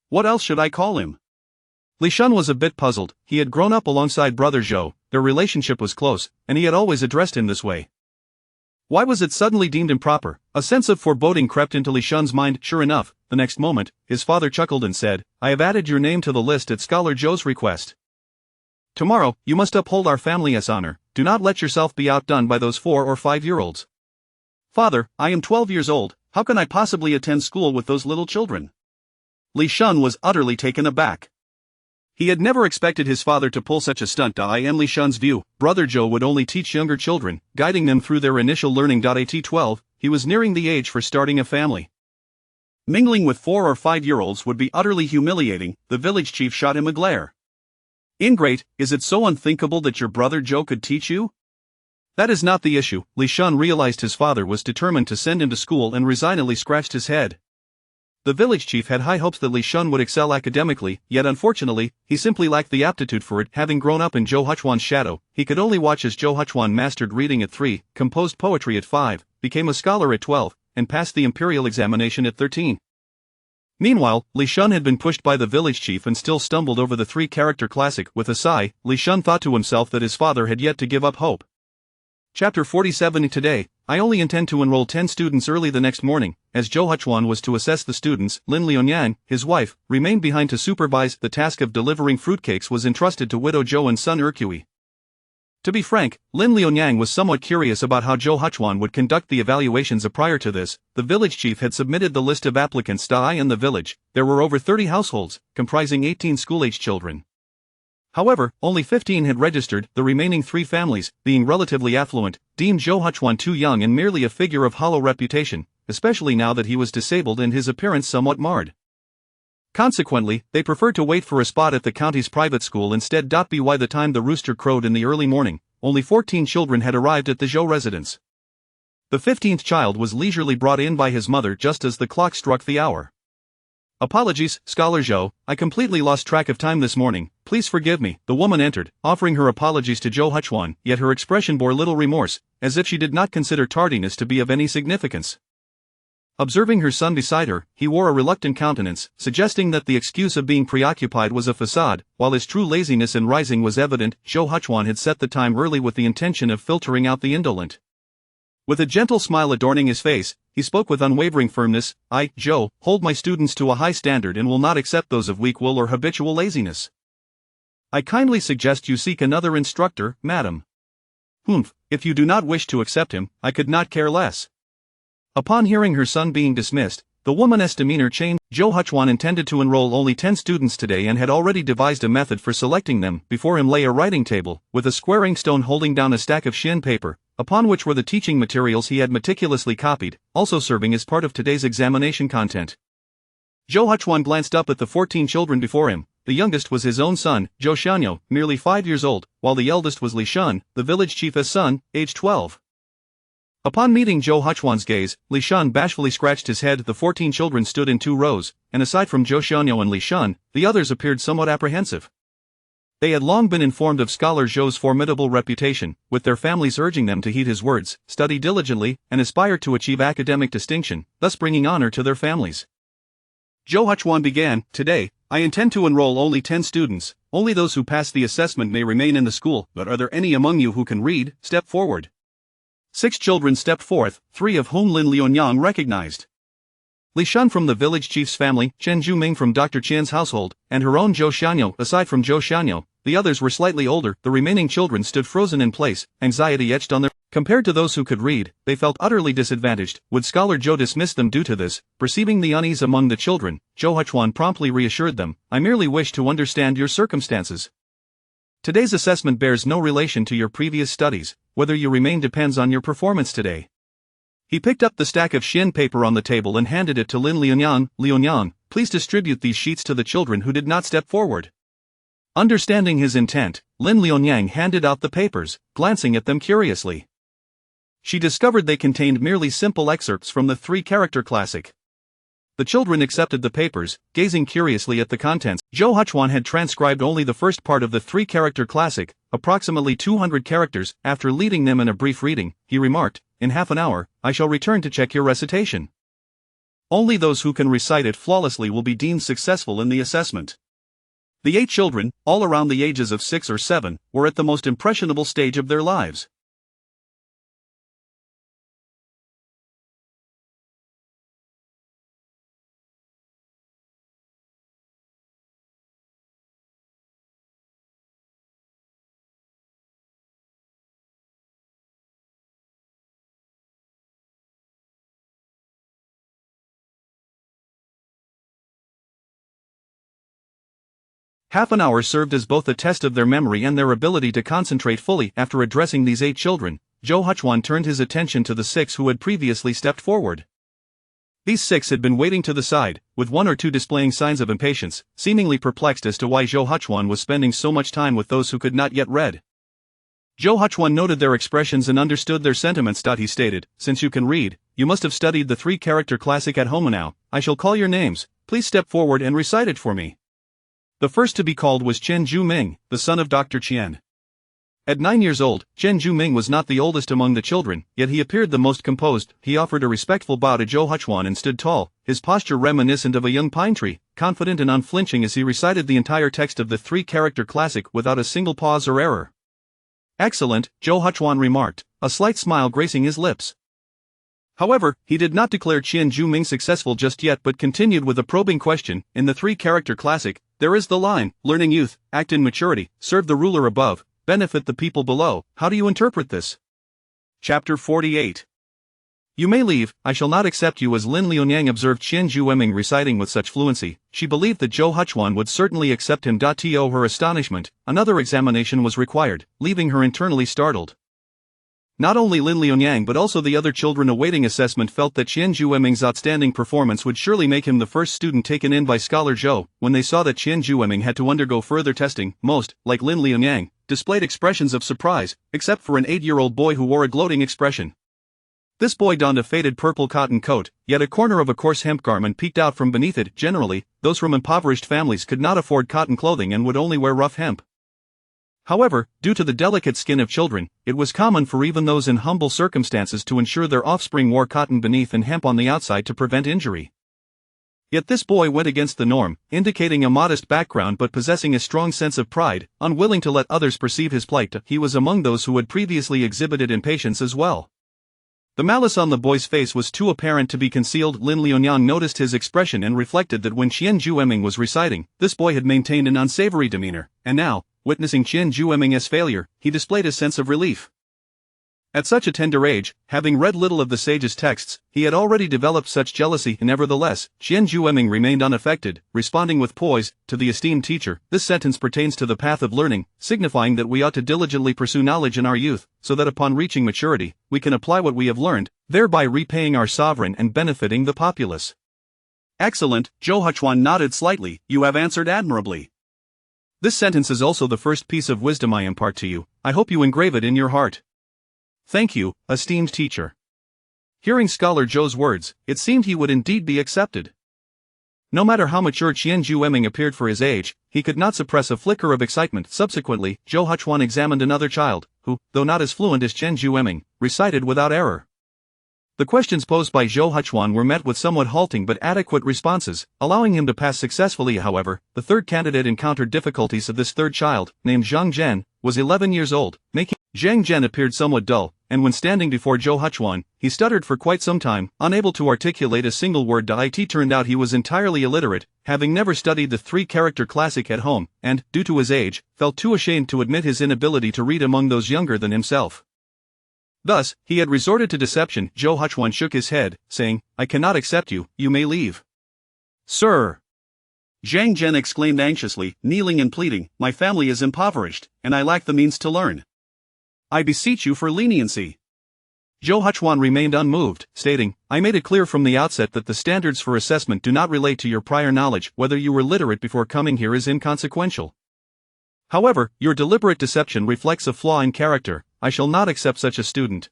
What else should I call him? Li Shun was a bit puzzled. He had grown up alongside brother Zhou, their relationship was close, and he had always addressed him this way. Why was it suddenly deemed improper? A sense of foreboding crept into Li Shun's mind. Sure enough, the next moment, his father chuckled and said, I have added your name to the list at Scholar Zhou's request. Tomorrow, you must uphold our family's honor. Do not let yourself be outdone by those 4 or 5-year-olds. Father, I am 12 years old, how can I possibly attend school with those little children? Li Shun was utterly taken aback. He had never expected his father to pull such a stunt. In Li Shun's view, brother Zhou would only teach younger children, guiding them through their initial learning. At 12, he was nearing the age for starting a family. Mingling with 4 or 5-year-olds would be utterly humiliating. The village chief shot him a glare. Ingrate, is it so unthinkable that your brother Zhou could teach you? That is not the issue. Li Shun realized his father was determined to send him to school and resignedly scratched his head. The village chief had high hopes that Li Shun would excel academically, yet unfortunately, he simply lacked the aptitude for it. Having grown up in Zhou Huchuan's shadow, he could only watch as Zhou Huchuan mastered reading at 3, composed poetry at 5, became a scholar at 12, and passed the imperial examination at 13. Meanwhile, Li Shun had been pushed by the village chief and still stumbled over the 3-character classic. With a sigh, Li Shun thought to himself that his father had yet to give up hope. Chapter 47. Today, I only intend to enroll 10 students early the next morning. As Zhou Huchuan was to assess the students, Lin Lianyang, his wife, remained behind to supervise. The task of delivering fruitcakes was entrusted to widow Zhou and Sun Ercui. To be frank, Lin Lianyang was somewhat curious about how Zhou Huchuan would conduct the evaluations. Prior to this, the village chief had submitted the list of applicants. In the village, there were over 30 households, comprising 18 school-age children. However, only 15 had registered. The remaining 3 families, being relatively affluent, deemed Zhou Huchuan too young and merely a figure of hollow reputation, especially now that he was disabled and his appearance somewhat marred. Consequently, they preferred to wait for a spot at the county's private school instead. By the time the rooster crowed in the early morning, only 14 children had arrived at the Zhou residence. The 15th child was leisurely brought in by his mother just as the clock struck the hour. Apologies, Scholar Zhou, I completely lost track of time this morning, please forgive me. The woman entered, offering her apologies to Zhou Huchuan, yet her expression bore little remorse, as if she did not consider tardiness to be of any significance. Observing her son beside her, he wore a reluctant countenance, suggesting that the excuse of being preoccupied was a facade, while his true laziness in rising was evident. Zhou Huchuan had set the time early with the intention of filtering out the indolent. With a gentle smile adorning his face, he spoke with unwavering firmness, "I, Zhou, hold my students to a high standard and will not accept those of weak will or habitual laziness. I kindly suggest you seek another instructor, madam." "Humph, if you do not wish to accept him, I could not care less." Upon hearing her son being dismissed, the woman's demeanor changed. Zhou Huchuan intended to enroll only 10 students today and had already devised a method for selecting them. Before him lay a writing table, with a square inkstone holding down a stack of Xin paper, upon which were the teaching materials he had meticulously copied, also serving as part of today's examination content. Zhou Huchuan glanced up at the 14 children before him. The youngest was his own son, Zhou Xianyo, merely 5 years old, while the eldest was Li Shun, the village chief's son, aged 12. Upon meeting Zhou Huchuan's gaze, Li Shun bashfully scratched his head. The 14 children stood in 2 rows, and aside from Zhou Xianyo and Li Shun, the others appeared somewhat apprehensive. They had long been informed of Scholar Zhou's formidable reputation, with their families urging them to heed his words, study diligently, and aspire to achieve academic distinction, thus bringing honor to their families. Zhou Huchuan began, "Today, I intend to enroll only 10 students. Only those who pass the assessment may remain in the school, but are there any among you who can read? Step forward." 6 children stepped forth, 3 of whom Lin Lianyang recognized. Li Shun from the village chief's family, Chen Zhuming from Dr. Qian's household, and her own Zhou Xianyo. Aside from Zhou Xianyo, the others were slightly older. The remaining children stood frozen in place, anxiety etched on their. Compared to those who could read, they felt utterly disadvantaged. Would Scholar Zhou dismiss them due to this? Perceiving the unease among the children, Zhou Huchuan promptly reassured them, "I merely wish to understand your circumstances. Today's assessment bears no relation to your previous studies. Whether you remain depends on your performance today." He picked up the stack of Xin paper on the table and handed it to Lin Lianyang. "Lianyang, please distribute these sheets to the children who did not step forward." Understanding his intent, Lin Lianyang handed out the papers, glancing at them curiously. She discovered they contained merely simple excerpts from the 3-character classic. The children accepted the papers, gazing curiously at the contents. Zhou Huchuan had transcribed only the first part of the 3-character classic, approximately 200 characters. After leading them in a brief reading, he remarked, "In half an hour, I shall return to check your recitation. Only those who can recite it flawlessly will be deemed successful in the assessment." The 8 children, all around the ages of 6 or 7, were at the most impressionable stage of their lives. Half an hour served as both a test of their memory and their ability to concentrate fully. After addressing these 8 children, Zhou Huchuan turned his attention to the 6 who had previously stepped forward. These 6 had been waiting to the side, with 1 or 2 displaying signs of impatience, seemingly perplexed as to why Zhou Huchuan was spending so much time with those who could not yet read. Zhou Huchuan noted their expressions and understood their sentiments. He stated, "Since you can read, you must have studied the 3-character classic at home now. I shall call your names, please step forward and recite it for me." The first to be called was Chen Zhuming, the son of Dr. Qian. At 9 years old, Chen Zhuming was not the oldest among the children, yet he appeared the most composed. He offered a respectful bow to Zhou Huchuan and stood tall, his posture reminiscent of a young pine tree, confident and unflinching as he recited the entire text of the 3-character classic without a single pause or error. "Excellent," Zhou Huchuan remarked, a slight smile gracing his lips. However, he did not declare Chen Zhuming successful just yet but continued with a probing question. "In the 3-character classic, there is the line, learning youth, act in maturity, serve the ruler above, benefit the people below. How do you interpret this?" Chapter 48. "You may leave, I shall not accept you," as Lin Lianyang observed Qian Zhueming reciting with such fluency. She believed that Zhou Huchuan would certainly accept him. To her astonishment, another examination was required, leaving her internally startled. Not only Lin Lianyang but also the other children awaiting assessment felt that Qian Zhueming's outstanding performance would surely make him the first student taken in by Scholar Zhou. When they saw that Qian Zhueming had to undergo further testing, most, like Lin Lianyang, displayed expressions of surprise, except for an 8-year-old boy who wore a gloating expression. This boy donned a faded purple cotton coat, yet a corner of a coarse hemp garment peeked out from beneath it. Generally, those from impoverished families could not afford cotton clothing and would only wear rough hemp. However, due to the delicate skin of children, it was common for even those in humble circumstances to ensure their offspring wore cotton beneath and hemp on the outside to prevent injury. Yet this boy went against the norm, indicating a modest background but possessing a strong sense of pride, unwilling to let others perceive his plight. He was among those who had previously exhibited impatience as well. The malice on the boy's face was too apparent to be concealed. Lin Liunyang noticed his expression and reflected that when Qian Jueming was reciting, this boy had maintained an unsavory demeanor, and now, witnessing Qian Jueming's failure, he displayed a sense of relief. At such a tender age, having read little of the sage's texts, he had already developed such jealousy. Nevertheless, Qian Jueming remained unaffected, responding with poise to the esteemed teacher. This sentence pertains to the path of learning, signifying that we ought to diligently pursue knowledge in our youth, so that upon reaching maturity, we can apply what we have learned, thereby repaying our sovereign and benefiting the populace. Excellent, Zhou Huchuan nodded slightly. You have answered admirably. This sentence is also the first piece of wisdom I impart to you. I hope you engrave it in your heart. Thank you, esteemed teacher. Hearing Scholar Zhou's words, it seemed he would indeed be accepted. No matter how mature Qian Jueming appeared for his age, he could not suppress a flicker of excitement. Subsequently, Zhou Huchuan examined another child, who, though not as fluent as Qian Jueming, recited without error. The questions posed by Zhou Huchuan were met with somewhat halting but adequate responses, allowing him to pass successfully. However, the third candidate encountered difficulties. This third child, named Zhang Zhen, was 11 years old, making Zhang Zhen appeared somewhat dull, and when standing before Zhou Huchuan, he stuttered for quite some time, unable to articulate a single word. It turned out he was entirely illiterate, having never studied the three-character classic at home, and, due to his age, felt too ashamed to admit his inability to read among those younger than himself. Thus, he had resorted to deception. Zhou Huchuan shook his head, saying, I cannot accept you, you may leave. Sir! Zhang Zhen exclaimed anxiously, kneeling and pleading, my family is impoverished, and I lack the means to learn. I beseech you for leniency. Zhou Huchuan remained unmoved, stating, I made it clear from the outset that the standards for assessment do not relate to your prior knowledge. Whether you were literate before coming here is inconsequential. However, your deliberate deception reflects a flaw in character. I shall not accept such a student.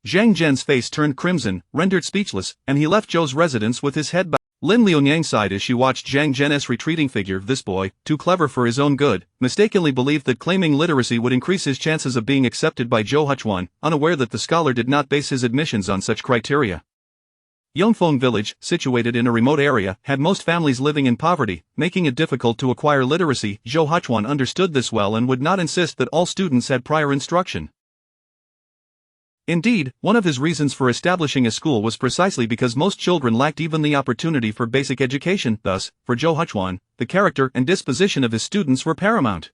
Zhang Zhen's face turned crimson, rendered speechless, and he left Zhou's residence with his head bowed. Lin Liunyang sighed as she watched Zhang Zhen's retreating figure. This boy, too clever for his own good, mistakenly believed that claiming literacy would increase his chances of being accepted by Zhou Huchuan, unaware that the scholar did not base his admissions on such criteria. Yongfeng village, situated in a remote area, had most families living in poverty, making it difficult to acquire literacy. Zhou Huchuan understood this well and would not insist that all students had prior instruction. Indeed, one of his reasons for establishing a school was precisely because most children lacked even the opportunity for basic education. Thus, for Zhou Huchuan, the character and disposition of his students were paramount.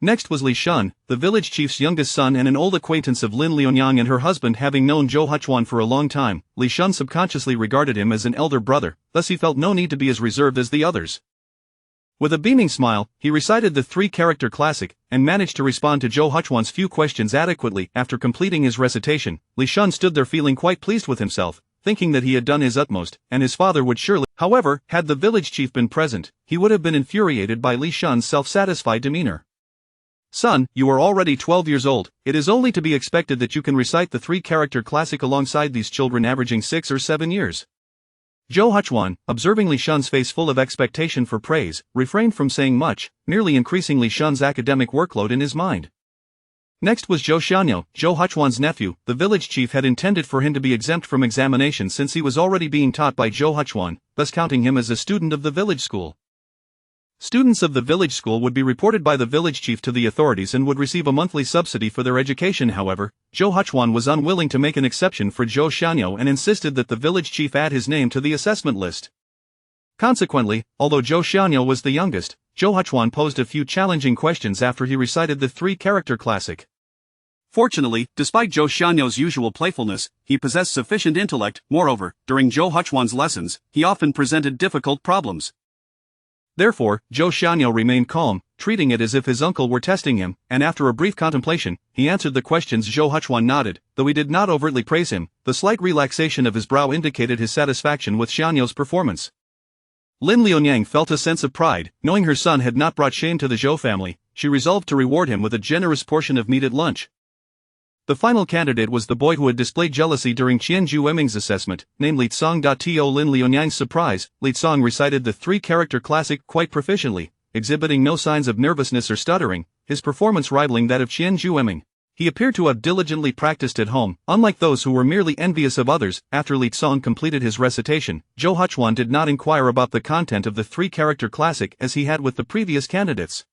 Next was Li Shun, the village chief's youngest son and an old acquaintance of Lin Liunyang and her husband. Having known Zhou Huchuan for a long time, Li Shun subconsciously regarded him as an elder brother, thus he felt no need to be as reserved as the others. With a beaming smile, he recited the three-character classic, and managed to respond to Zhou Huchuan's few questions adequately. After completing his recitation, Li Shun stood there feeling quite pleased with himself, thinking that he had done his utmost, and his father would surely. However, had the village chief been present, he would have been infuriated by Li Shun's self-satisfied demeanor. Son, you are already 12 years old, it is only to be expected that you can recite the three-character classic alongside these children averaging 6 or 7 years. Zhou Huchuan, observing Li Shun's face full of expectation for praise, refrained from saying much, merely increasing Li Shun's academic workload in his mind. Next was Zhou Xianyo, Zhou Huchuan's nephew. The village chief had intended for him to be exempt from examination since he was already being taught by Zhou Huchuan, thus counting him as a student of the village school. Students of the village school would be reported by the village chief to the authorities and would receive a monthly subsidy for their education. However, Zhou Huchuan was unwilling to make an exception for Zhou Xianyo and insisted that the village chief add his name to the assessment list. Consequently, although Zhou Xianyo was the youngest, Zhou Huchuan posed a few challenging questions after he recited the three-character classic. Fortunately, despite Zhou Xianyo's usual playfulness, he possessed sufficient intellect. Moreover, during Zhou Huchuan's lessons, he often presented difficult problems. Therefore, Zhou Xianyo remained calm, treating it as if his uncle were testing him, and after a brief contemplation, he answered the questions. Zhou Huchuan nodded, though he did not overtly praise him. The slight relaxation of his brow indicated his satisfaction with Xianyo's performance. Lin Liunyang felt a sense of pride, knowing her son had not brought shame to the Zhou family. She resolved to reward him with a generous portion of meat at lunch. The final candidate was the boy who had displayed jealousy during Qian Jueming's assessment, named Li Tsong. To Lin Liunyang's surprise, Li Tsong recited the three-character classic quite proficiently, exhibiting no signs of nervousness or stuttering. his performance rivaling that of Qian Zhu. He appeared to have diligently practiced at home, unlike those who were merely envious of others. After Li Tsong completed his recitation, Zhou Huchuan did not inquire about the content of the three-character classic as he had with the previous candidates.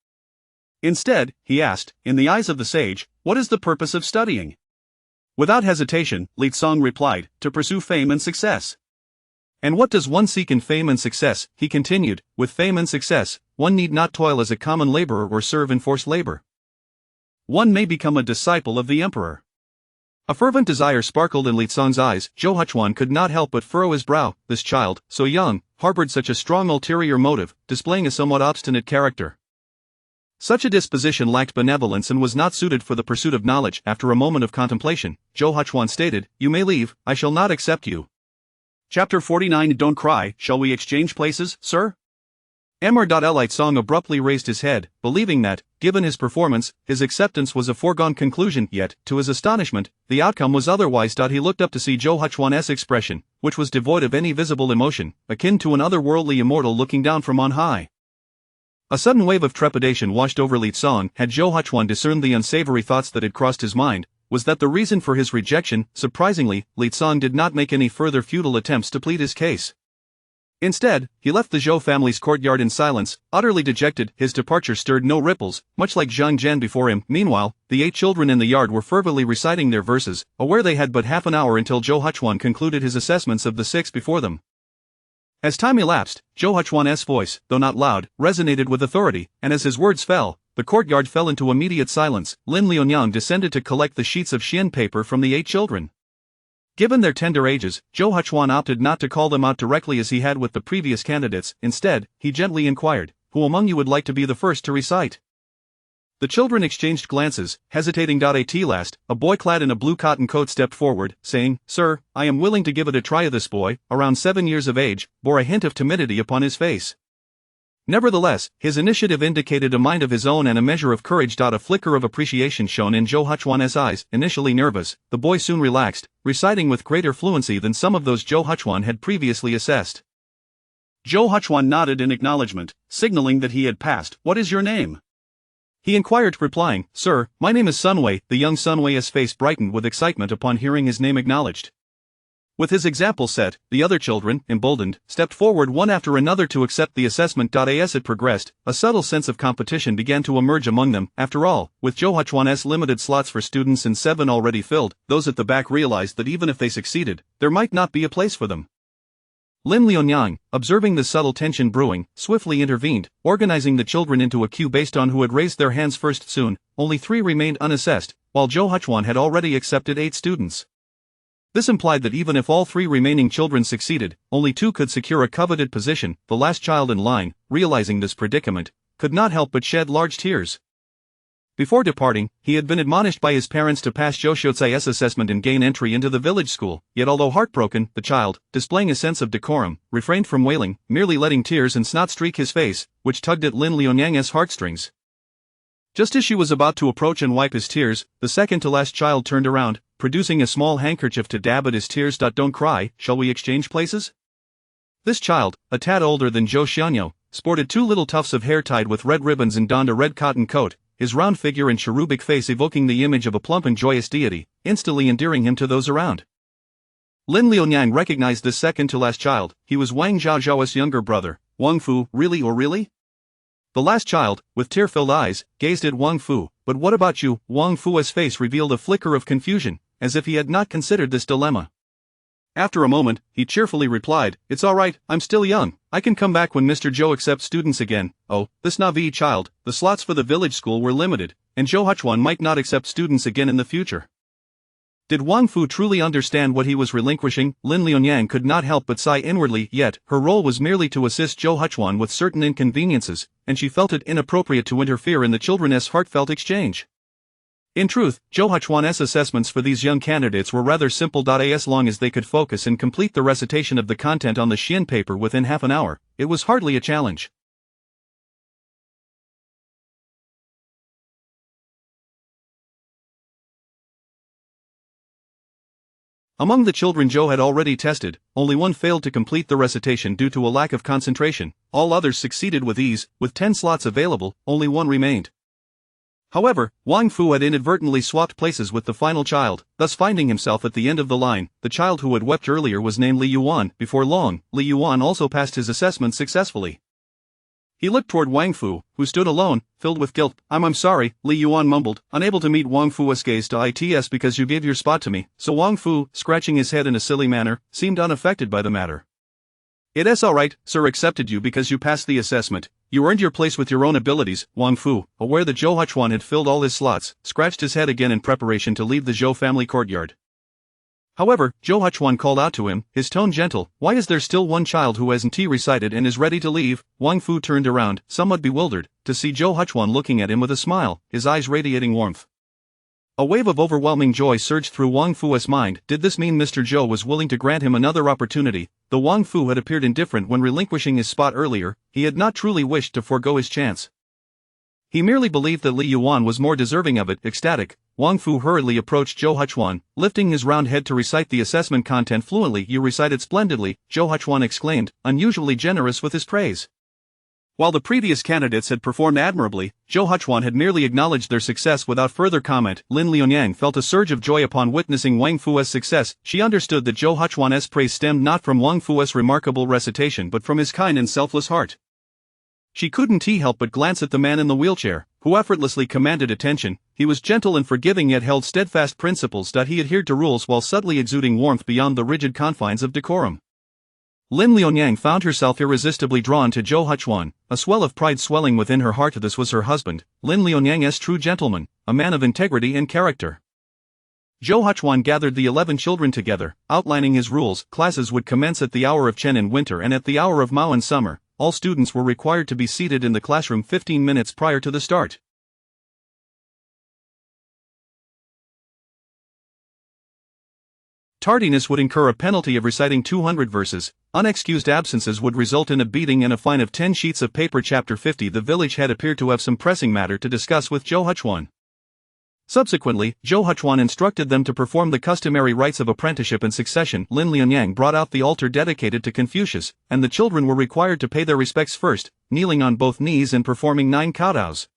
Instead, he asked, in the eyes of the sage, what is the purpose of studying? Without hesitation, Li Tsong replied, to pursue fame and success. And what does one seek in fame and success? He continued, with fame and success, one need not toil as a common laborer or serve in forced labor. One may become a disciple of the emperor. A fervent desire sparkled in Li Tsong's eyes. Zhou Huchuan could not help but furrow his brow. This child, so young, harbored such a strong ulterior motive, displaying a somewhat obstinate character. Such a disposition lacked benevolence and was not suited for the pursuit of knowledge. After a moment of contemplation, Zhou Huchuan stated, "You may leave, I shall not accept you." Chapter 49. Don't cry, shall we exchange places, sir? Li Tsong abruptly raised his head, believing that, given his performance, his acceptance was a foregone conclusion. Yet, to his astonishment, the outcome was otherwise. He looked up to see Zhou Huchuan's expression, which was devoid of any visible emotion, akin to an otherworldly immortal looking down from on high. A sudden wave of trepidation washed over Li Tsong. Had Zhou Huchuan discerned the unsavory thoughts that had crossed his mind? Was that the reason for his rejection? Surprisingly, Li Tsong did not make any further futile attempts to plead his case. Instead, he left the Zhou family's courtyard in silence, utterly dejected. His departure stirred no ripples, much like Zhang Jian before him. Meanwhile, the 8 children in the yard were fervently reciting their verses, aware they had but half an hour until Zhou Huchuan concluded his assessments of the 6 before them. As time elapsed, Zhou Huchuan's voice, though not loud, resonated with authority, and as his words fell, the courtyard fell into immediate silence. Lin Liunyang descended to collect the sheets of xian paper from the 8 children. Given their tender ages, Zhou Huchuan opted not to call them out directly as he had with the previous candidates. Instead, he gently inquired, "Who among you would like to be the first to recite?" The children exchanged glances, hesitating. At last, a boy clad in a blue cotton coat stepped forward, saying, "Sir, I am willing to give it a try." This boy, around 7 years of age, bore a hint of timidity upon his face. Nevertheless, his initiative indicated a mind of his own and a measure of courage. A flicker of appreciation shone in Zhou Huchuan's eyes. Initially nervous, the boy soon relaxed, reciting with greater fluency than some of those Zhou Huchuan had previously assessed. Zhou Huchuan nodded in acknowledgement, signaling that he had passed. "What is your name?" he inquired, replying, "Sir, my name is Sunwei." The young Sunwei's face brightened with excitement upon hearing his name acknowledged. With his example set, the other children, emboldened, stepped forward one after another to accept the assessment. As it progressed, a subtle sense of competition began to emerge among them. After all, with Zhou Huchuan's limited slots for students and 7 already filled, those at the back realized that even if they succeeded, there might not be a place for them. Lin Liunyang, observing the subtle tension brewing, swiftly intervened, organizing the children into a queue based on who had raised their hands first. Soon, only 3 remained unassessed, while Zhou Huchuan had already accepted 8 students. This implied that even if all 3 remaining children succeeded, only 2 could secure a coveted position. The last child in line, realizing this predicament, could not help but shed large tears. Before departing, he had been admonished by his parents to pass Zhou Xiucai's assessment and gain entry into the village school. Yet although heartbroken, the child, displaying a sense of decorum, refrained from wailing, merely letting tears and snot streak his face, which tugged at Lin Liunyang's heartstrings. Just as she was about to approach and wipe his tears, the second-to-last child turned around, producing a small handkerchief to dab at his tears. "Don't cry, shall we exchange places?" This child, a tad older than Zhou Xianyo, sported 2 little tufts of hair tied with red ribbons and donned a red cotton coat, his round figure and cherubic face evoking the image of a plump and joyous deity, instantly endearing him to those around. Lin Liunyang recognized this second-to-last child. He was Wang Zhaozhao's younger brother. "Wang Fu, really or really?" The last child, with tear-filled eyes, gazed at Wang Fu. "But what about you?" Wang Fu's face revealed a flicker of confusion, as if he had not considered this dilemma. After a moment, he cheerfully replied, "It's all right, I'm still young. I can come back when Mr. Zhou accepts students again." Oh, this naive child, the slots for the village school were limited, and Zhou Huchuan might not accept students again in the future. Did Wang Fu truly understand what he was relinquishing? Lin Liunyang could not help but sigh inwardly. Yet, her role was merely to assist Zhou Huchuan with certain inconveniences, and she felt it inappropriate to interfere in the children's heartfelt exchange. In truth, Zhou Huchuan's assessments for these young candidates were rather simple. As long as they could focus and complete the recitation of the content on the xian paper within half an hour, it was hardly a challenge. Among the children Zhou had already tested, only 1 failed to complete the recitation due to a lack of concentration. All others succeeded with ease. With 10 slots available, only 1 remained. However, Wang Fu had inadvertently swapped places with the final child, thus finding himself at the end of the line. The child who had wept earlier was named Li Yuan. Before long, Li Yuan also passed his assessment successfully. He looked toward Wang Fu, who stood alone, filled with guilt. I'm sorry, Li Yuan mumbled, unable to meet Wang Fu's gaze. It's because you gave your spot to me. So Wang Fu, scratching his head in a silly manner, seemed unaffected by the matter. It's alright, sir, accepted you because you passed the assessment. You earned your place with your own abilities. Wang Fu, aware that Zhou Huchuan had filled all his slots, scratched his head again in preparation to leave the Zhou family courtyard. However, Zhou Huchuan called out to him, his tone gentle. Why is there still one child who hasn't recited and is ready to leave? Wang Fu turned around, somewhat bewildered, to see Zhou Huchuan looking at him with a smile, his eyes radiating warmth. A wave of overwhelming joy surged through Wang Fu's mind. Did this mean Mr. Zhou was willing to grant him another opportunity? Though Wang Fu had appeared indifferent when relinquishing his spot earlier, he had not truly wished to forego his chance. He merely believed that Li Yuan was more deserving of it. Ecstatic, Wang Fu hurriedly approached Zhou Huchuan, lifting his round head to recite the assessment content fluently. You recited splendidly, Zhou Huchuan exclaimed, unusually generous with his praise. While the previous candidates had performed admirably, Zhou Huchuan had merely acknowledged their success without further comment. Lin Lianyang felt a surge of joy upon witnessing Wang Fu's success. She understood that Zhou Huchuan's praise stemmed not from Wang Fu's remarkable recitation but from his kind and selfless heart. She couldn't help but glance at the man in the wheelchair, who effortlessly commanded attention. He was gentle and forgiving yet held steadfast principles. He adhered to rules while subtly exuding warmth beyond the rigid confines of decorum. Lin Lianyang found herself irresistibly drawn to Zhou Huchuan, a swell of pride swelling within her heart. This was her husband, Lin Lianyang's true gentleman, a man of integrity and character. Zhou Huchuan gathered the 11 children together, outlining his rules. Classes would commence at the hour of Chen in winter and at the hour of Mao in summer. All students were required to be seated in the classroom 15 minutes prior to the start. Tardiness would incur a penalty of reciting 200 verses. Unexcused absences would result in a beating and a fine of 10 sheets of paper. Chapter 50. The village head appeared to have some pressing matter to discuss with Zhou Huchuan. Subsequently, Zhou Huchuan instructed them to perform the customary rites of apprenticeship and succession. Lin Lianyang brought out the altar dedicated to Confucius, and the children were required to pay their respects first, kneeling on both knees and performing 9 kowtows.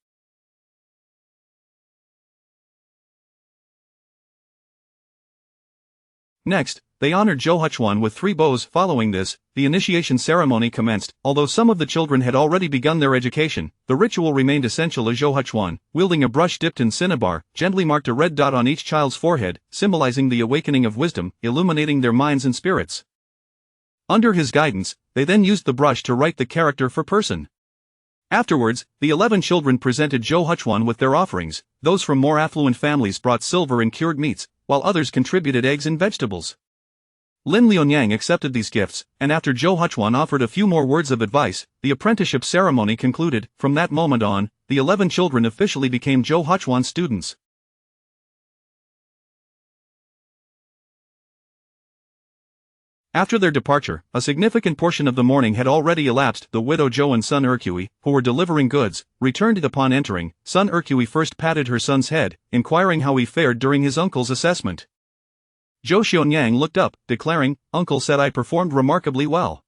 Next, they honored Zhou Huchuan with 3 bows. Following this, the initiation ceremony commenced. Although some of the children had already begun their education, the ritual remained essential. Zhou Huchuan, wielding a brush dipped in cinnabar, gently marked a red dot on each child's forehead, symbolizing the awakening of wisdom, illuminating their minds and spirits. Under his guidance, they then used the brush to write the character for person. Afterwards, the 11 children presented Zhou Huchuan with their offerings. Those from more affluent families brought silver and cured meats, while others contributed eggs and vegetables. Lin Lianyang accepted these gifts, and after Zhou Huchuan offered a few more words of advice, the apprenticeship ceremony concluded. From that moment on, the 11 children officially became Zhou Huchuan's students. After their departure, a significant portion of the morning had already elapsed. The widow Zhou and son Ercui, who were delivering goods, returned. Upon entering, son Ercui first patted her son's head, inquiring how he fared during his uncle's assessment. Zhou Xianyang looked up, declaring, "Uncle said I performed remarkably well."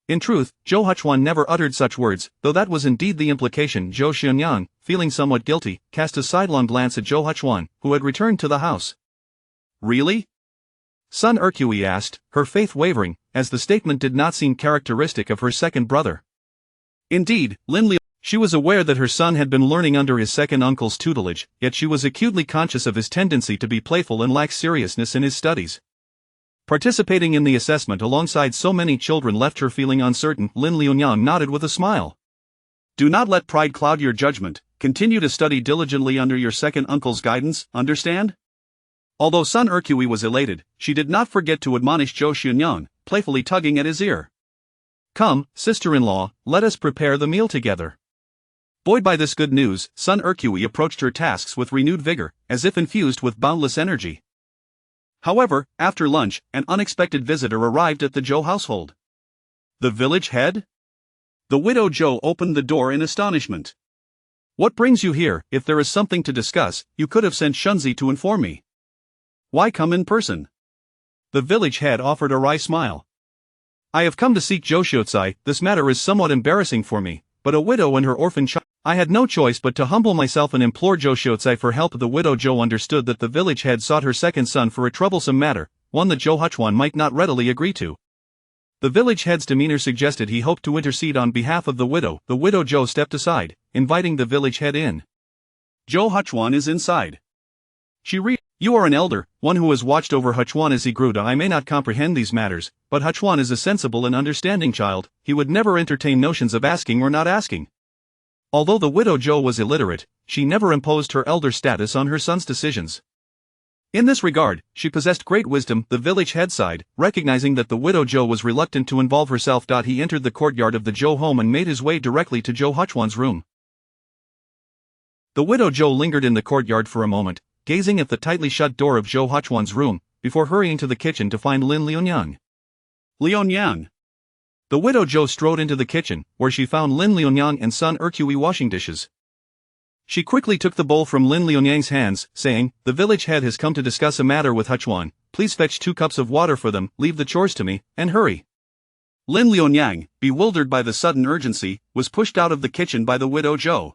In truth, Zhou Huchuan never uttered such words, though that was indeed the implication. Zhou Xianyang, feeling somewhat guilty, cast a sidelong glance at Zhou Huchuan, who had returned to the house. Really? Son Ercui asked, her faith wavering, as the statement did not seem characteristic of her second brother. Indeed, she was aware that her son had been learning under his second uncle's tutelage, yet she was acutely conscious of his tendency to be playful and lack seriousness in his studies. Participating in the assessment alongside so many children left her feeling uncertain. Lin Lianyang nodded with a smile. Do not let pride cloud your judgment. Continue to study diligently under your second uncle's guidance, understand? Although son Ercui was elated, she did not forget to admonish Zhou Xianyang, playfully tugging at his ear. Come, sister-in-law, let us prepare the meal together. Buoyed by this good news, son Ercui approached her tasks with renewed vigor, as if infused with boundless energy. However, after lunch, an unexpected visitor arrived at the Zhou household. The village head? The widow Zhou opened the door in astonishment. What brings you here? If there is something to discuss, you could have sent Shunzi to inform me. Why come in person? The village head offered a wry smile. I have come to seek Zhou Xiuzai. This matter is somewhat embarrassing for me, but a widow and her orphan child. I had no choice but to humble myself and implore Zhou Xiaotsai for help. The widow Zhou understood that the village head sought her second son for a troublesome matter, one that Zhou Huchuan might not readily agree to. The village head's demeanor suggested he hoped to intercede on behalf of the widow. The widow Zhou stepped aside, inviting the village head in. Zhou Huchuan is inside. You are an elder, one who has watched over Huchuan as he grew. I may not comprehend these matters, but Huchuan is a sensible and understanding child. He would never entertain notions of asking or not asking. Although the widow Zhou was illiterate, she never imposed her elder status on her son's decisions. In this regard, she possessed great wisdom. The village head sighed, recognizing that the widow Zhou was reluctant to involve herself. He entered the courtyard of the Zhou home and made his way directly to Zhou Huchuan's room. The widow Zhou lingered in the courtyard for a moment, gazing at the tightly shut door of Zhou Huchuan's room, before hurrying to the kitchen to find Lin Liunyang. Liunyang. The widow Zhou strode into the kitchen, where she found Lin Liunyang and son Erqui washing dishes. She quickly took the bowl from Lin Liunyang's hands, saying, "The village head has come to discuss a matter with Huchuan. Please fetch 2 cups of water for them, leave the chores to me, and hurry." Lin Liunyang, bewildered by the sudden urgency, was pushed out of the kitchen by the widow Zhou.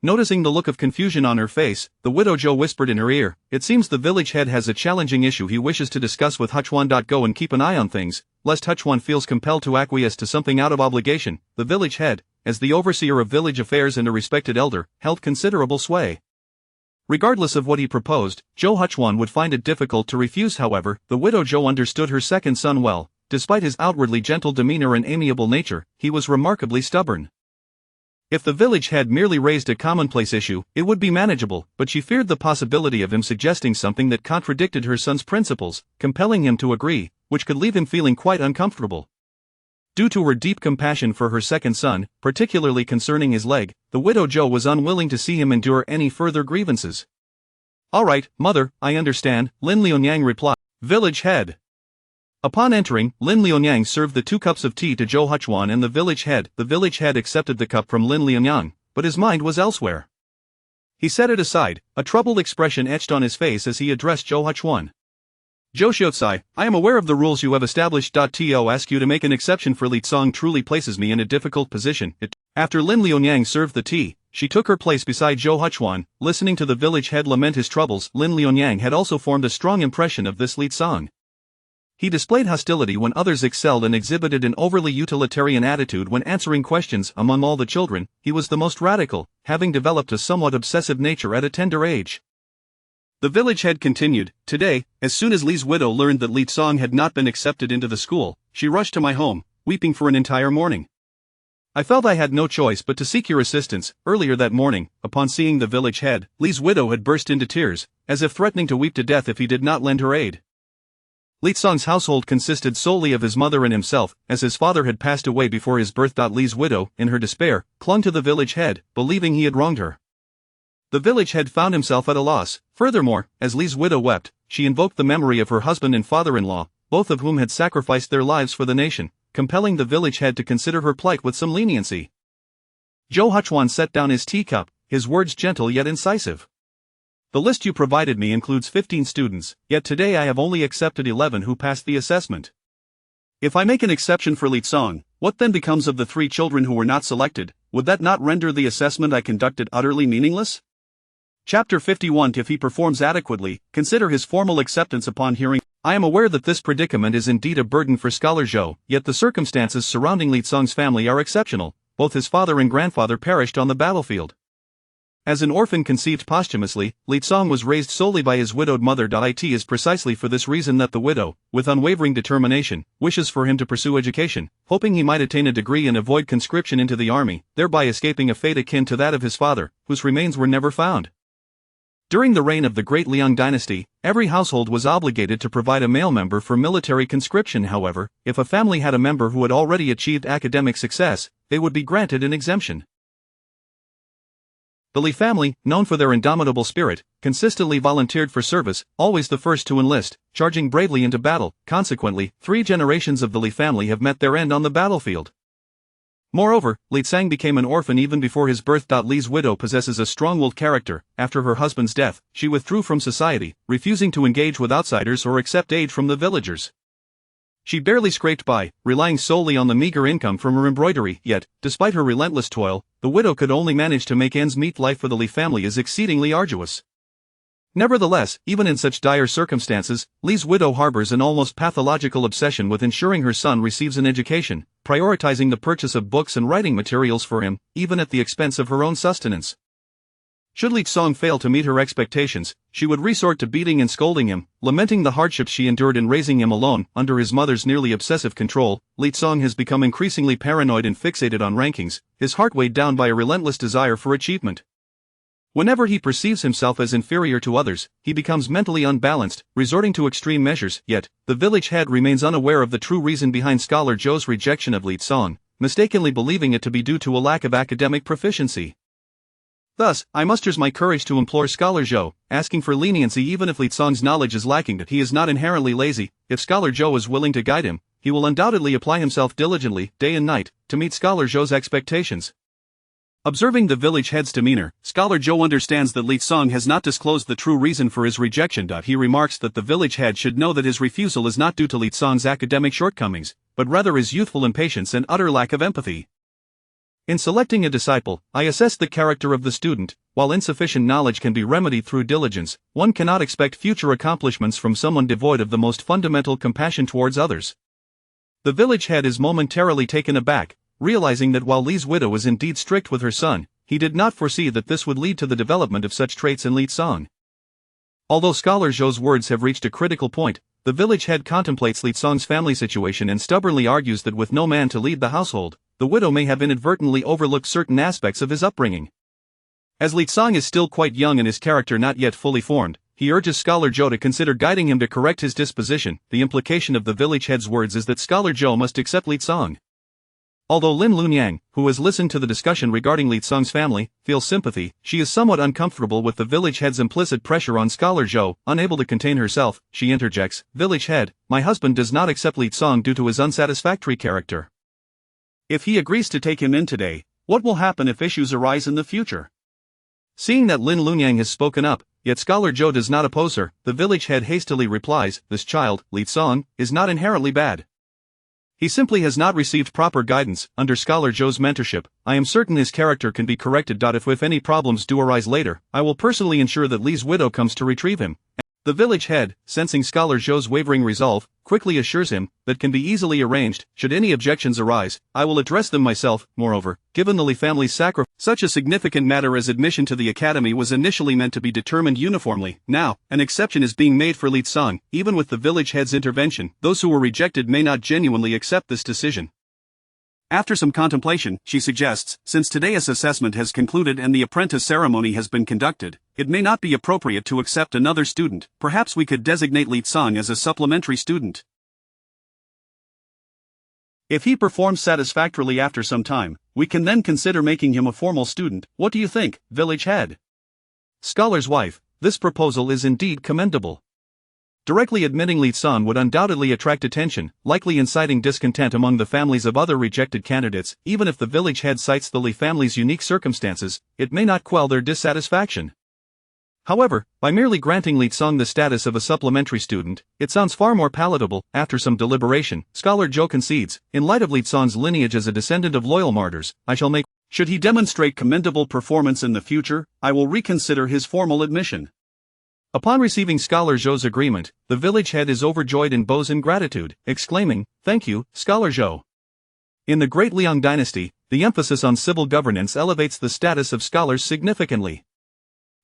Noticing the look of confusion on her face, the widow Zhou whispered in her ear, "It seems the village head has a challenging issue he wishes to discuss with Huchuan. Go and keep an eye on things, lest Huchuan feels compelled to acquiesce to something out of obligation." The village head, as the overseer of village affairs and a respected elder, held considerable sway. Regardless of what he proposed, Zhou Huchuan would find it difficult to refuse. However, the widow Zhou understood her second son well. Despite his outwardly gentle demeanor and amiable nature, he was remarkably stubborn. If the village head merely raised a commonplace issue, it would be manageable, but she feared the possibility of him suggesting something that contradicted her son's principles, compelling him to agree, which could leave him feeling quite uncomfortable. Due to her deep compassion for her second son, particularly concerning his leg, the widow Zhou was unwilling to see him endure any further grievances. "All right, mother, I understand," Lin Liunyang replied. Village head. Upon entering, Lin Liunyang served the 2 cups of tea to Zhou Huchuan and the village head. The village head accepted the cup from Lin Liunyang, but his mind was elsewhere. He set it aside, a troubled expression etched on his face as he addressed Zhou Huchuan. "Zhou Xiaotsai, I am aware of the rules you have established. To ask you to make an exception for Li Tsong truly places me in a difficult position." After Lin Liunyang served the tea, she took her place beside Zhou Huchuan, listening to the village head lament his troubles. Lin Liunyang had also formed a strong impression of this Li Tsong. He displayed hostility when others excelled and exhibited an overly utilitarian attitude when answering questions. Among all the children, he was the most radical, having developed a somewhat obsessive nature at a tender age. The village head continued, "Today, as soon as Li's widow learned that Li Tsong had not been accepted into the school, she rushed to my home, weeping for an entire morning. I felt I had no choice but to seek your assistance." Earlier that morning, upon seeing the village head, Li's widow had burst into tears, as if threatening to weep to death if he did not lend her aid. Li Tsong's household consisted solely of his mother and himself, as his father had passed away before his birth. Li's widow, in her despair, clung to the village head, believing he had wronged her. The village head found himself at a loss. Furthermore, as Li's widow wept, she invoked the memory of her husband and father-in-law, both of whom had sacrificed their lives for the nation, compelling the village head to consider her plight with some leniency. Zhou Huchuan set down his teacup, his words gentle yet incisive. "The list you provided me includes 15 students, yet today I have only accepted 11 who passed the assessment. If I make an exception for Li Tsong, what then becomes of the 3 children who were not selected? Would that not render the assessment I conducted utterly meaningless?" Chapter 51. If he performs adequately, consider his formal acceptance upon hearing. I am aware that this predicament is indeed a burden for Scholar Zhou, yet the circumstances surrounding Li Tsong's family are exceptional. Both his father and grandfather perished on the battlefield. As an orphan conceived posthumously, Li Tsong was raised solely by his widowed mother. It is precisely for this reason that the widow, with unwavering determination, wishes for him to pursue education, hoping he might attain a degree and avoid conscription into the army, thereby escaping a fate akin to that of his father, whose remains were never found. During the reign of the Great Liang dynasty, every household was obligated to provide a male member for military conscription. However, if a family had a member who had already achieved academic success, they would be granted an exemption. The Li family, known for their indomitable spirit, consistently volunteered for service, always the first to enlist, charging bravely into battle. Consequently, 3 generations of the Li family have met their end on the battlefield. Moreover, Li Tsang became an orphan even before his birth. Li's widow possesses a strong-willed character. After her husband's death, she withdrew from society, refusing to engage with outsiders or accept aid from the villagers. She barely scraped by, relying solely on the meager income from her embroidery, yet, despite her relentless toil, the widow could only manage to make ends meet. Life for the Li family is exceedingly arduous. Nevertheless, even in such dire circumstances, Li's widow harbors an almost pathological obsession with ensuring her son receives an education, prioritizing the purchase of books and writing materials for him, even at the expense of her own sustenance. Should Li Song fail to meet her expectations, she would resort to beating and scolding him, lamenting the hardships she endured in raising him alone. Under his mother's nearly obsessive control, Li Song has become increasingly paranoid and fixated on rankings, his heart weighed down by a relentless desire for achievement. Whenever he perceives himself as inferior to others, he becomes mentally unbalanced, resorting to extreme measures. Yet, the village head remains unaware of the true reason behind Scholar Zhou's rejection of Li Song, mistakenly believing it to be due to a lack of academic proficiency. Thus, I musters my courage to implore Scholar Zhou, asking for leniency even if Li Song's knowledge is lacking. That he is not inherently lazy. If Scholar Zhou is willing to guide him, he will undoubtedly apply himself diligently, day and night, to meet Scholar Zhou's expectations. Observing the village head's demeanor, Scholar Zhou understands that Li Song has not disclosed the true reason for his rejection. He remarks that the village head should know that his refusal is not due to Li Song's academic shortcomings, but rather his youthful impatience and utter lack of empathy. In selecting a disciple, I assess the character of the student. While insufficient knowledge can be remedied through diligence, one cannot expect future accomplishments from someone devoid of the most fundamental compassion towards others. The village head is momentarily taken aback, realizing that while Li's widow is indeed strict with her son, he did not foresee that this would lead to the development of such traits in Li Song. Although Scholar Zhou's words have reached a critical point, the village head contemplates Li Song's family situation and stubbornly argues that with no man to lead the household, the widow may have inadvertently overlooked certain aspects of his upbringing. As Li Song is still quite young and his character not yet fully formed, he urges Scholar Zhou to consider guiding him to correct his disposition. The implication of the village head's words is that Scholar Zhou must accept Li Song. Although Lin Lunyang, who has listened to the discussion regarding Li Song's family, feels sympathy, she is somewhat uncomfortable with the village head's implicit pressure on Scholar Zhou. Unable to contain herself, she interjects, "Village head, my husband does not accept Li Song due to his unsatisfactory character. If he agrees to take him in today, what will happen if issues arise in the future?" Seeing that Lin Lunyang has spoken up, yet Scholar Zhou does not oppose her, the village head hastily replies, "This child, Li Song, is not inherently bad. He simply has not received proper guidance. Under Scholar Zhou's mentorship, I am certain his character can be corrected. If any problems do arise later, I will personally ensure that Li's widow comes to retrieve him." The village head, sensing Scholar Zhou's wavering resolve, quickly assures him that can be easily arranged. Should any objections arise, I will address them myself. Moreover, given the Li family's sacrifice, such a significant matter as admission to the academy was initially meant to be determined uniformly. Now, an exception is being made for Li Song. Even with the village head's intervention, those who were rejected may not genuinely accept this decision. After some contemplation, she suggests, since today's assessment has concluded and the apprentice ceremony has been conducted, it may not be appropriate to accept another student. Perhaps we could designate Li Song as a supplementary student. If he performs satisfactorily after some time, we can then consider making him a formal student. What do you think, village head? Scholar's wife, this proposal is indeed commendable. Directly admitting Li Song would undoubtedly attract attention, likely inciting discontent among the families of other rejected candidates. Even if the village head cites the Li family's unique circumstances, it may not quell their dissatisfaction. However, by merely granting Li Song the status of a supplementary student, it sounds far more palatable. After some deliberation, Scholar Zhou concedes, in light of Li Song's lineage as a descendant of loyal martyrs, I shall make. Should he demonstrate commendable performance in the future, I will reconsider his formal admission. Upon receiving Scholar Zhou's agreement, the village head is overjoyed and bows in gratitude, exclaiming, "Thank you, Scholar Zhou." In the Great Liang dynasty, the emphasis on civil governance elevates the status of scholars significantly.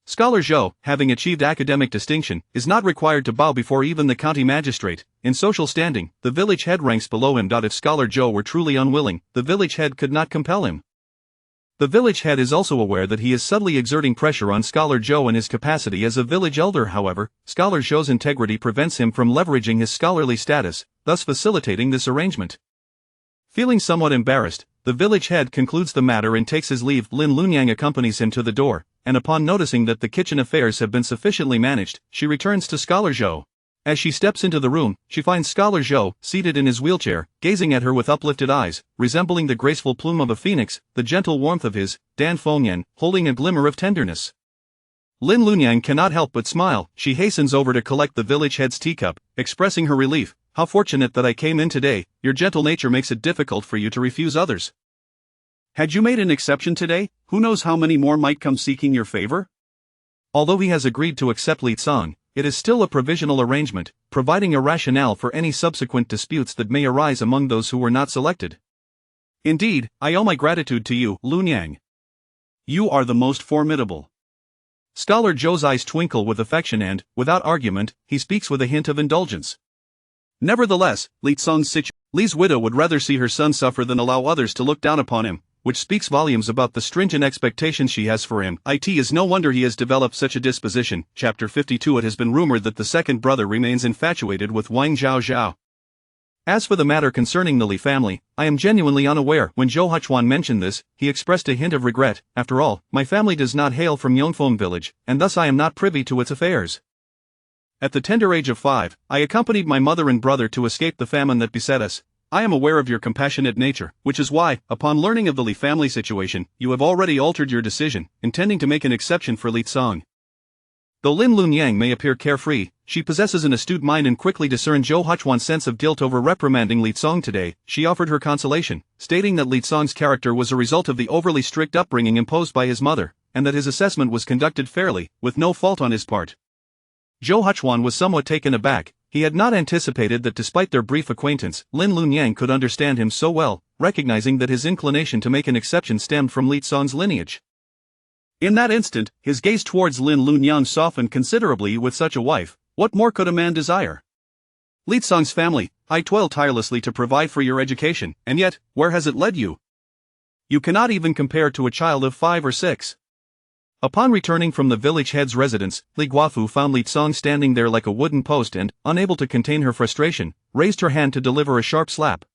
Scholar Zhou, having achieved academic distinction, is not required to bow before even the county magistrate. In social standing, the village head ranks below him. If Scholar Zhou were truly unwilling, the village head could not compel him. The village head is also aware that he is subtly exerting pressure on Scholar Zhou in his capacity as a village elder. However, Scholar Zhou's integrity prevents him from leveraging his scholarly status, thus facilitating this arrangement. Feeling somewhat embarrassed, the village head concludes the matter and takes his leave. Lin Lunyang accompanies him to the door, and upon noticing that the kitchen affairs have been sufficiently managed, she returns to Scholar Zhou. As she steps into the room, she finds Scholar Zhou, seated in his wheelchair, gazing at her with uplifted eyes, resembling the graceful plume of a phoenix, the gentle warmth of his, Dan Fengyan, holding a glimmer of tenderness. Lin Lunyang cannot help but smile. She hastens over to collect the village head's teacup, expressing her relief, How fortunate that I came in today. Your gentle nature makes it difficult for you to refuse others. Had you made an exception today, who knows how many more might come seeking your favor? Although he has agreed to accept Li Tsang, it is still a provisional arrangement, providing a rationale for any subsequent disputes that may arise among those who were not selected. Indeed, I owe my gratitude to you, Lun Yang. You are the most formidable. Scholar Zhou's eyes twinkle with affection and, without argument, he speaks with a hint of indulgence. Nevertheless, Li's widow would rather see her son suffer than allow others to look down upon him, which speaks volumes about the stringent expectations she has for him. It is no wonder he has developed such a disposition. Chapter 52. It has been rumored that the second brother remains infatuated with Wang Zhao. As for the matter concerning the Li family, I am genuinely unaware. When Zhou Huchuan mentioned this, he expressed a hint of regret. After all, my family does not hail from Yongfeng village, and thus I am not privy to its affairs. At the tender age of 5, I accompanied my mother and brother to escape the famine that beset us. I am aware of your compassionate nature, which is why, upon learning of the Li family situation, you have already altered your decision, intending to make an exception for Li Tsang. Though Lin Lunyang may appear carefree, she possesses an astute mind and quickly discerned Zhou Huchuan's sense of guilt over reprimanding Li Tsang today. She offered her consolation, stating that Li Tsang's character was a result of the overly strict upbringing imposed by his mother, and that his assessment was conducted fairly, with no fault on his part. Zhou Huchuan was somewhat taken aback. He had not anticipated that despite their brief acquaintance, Lin Lunyang could understand him so well, recognizing that his inclination to make an exception stemmed from Li Tsang's lineage. In that instant, his gaze towards Lin Lunyang softened considerably. With such a wife, what more could a man desire? Li Tsang's family, I toil tirelessly to provide for your education, and yet, where has it led you? You cannot even compare to a child of 5 or 6. Upon returning from the village head's residence, Li Guafu found Li Tsang standing there like a wooden post and, unable to contain her frustration, raised her hand to deliver a sharp slap.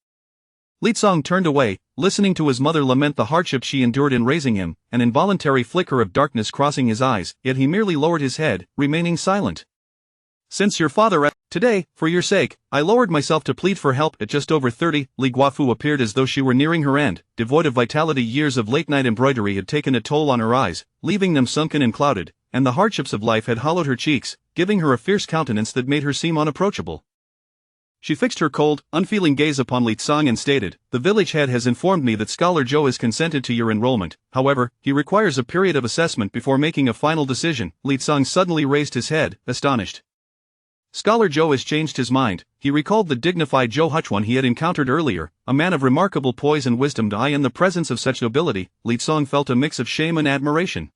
Li Tsang turned away, listening to his mother lament the hardship she endured in raising him, an involuntary flicker of darkness crossing his eyes, yet he merely lowered his head, remaining silent. Since your father today, for your sake, I lowered myself to plead for help. At just over 30, Li Guafu appeared as though she were nearing her end. Devoid of vitality, years of late-night embroidery had taken a toll on her eyes, leaving them sunken and clouded, and the hardships of life had hollowed her cheeks, giving her a fierce countenance that made her seem unapproachable. She fixed her cold, unfeeling gaze upon Li Tsang and stated, "The village head has informed me that Scholar Zhou has consented to your enrollment. However, he requires a period of assessment before making a final decision." Li Tsang suddenly raised his head, astonished. Scholar Zhou has changed his mind. He recalled the dignified Zhou Huchuan he had encountered earlier, a man of remarkable poise and wisdom. In the presence of such nobility, Li Tsang felt a mix of shame and admiration.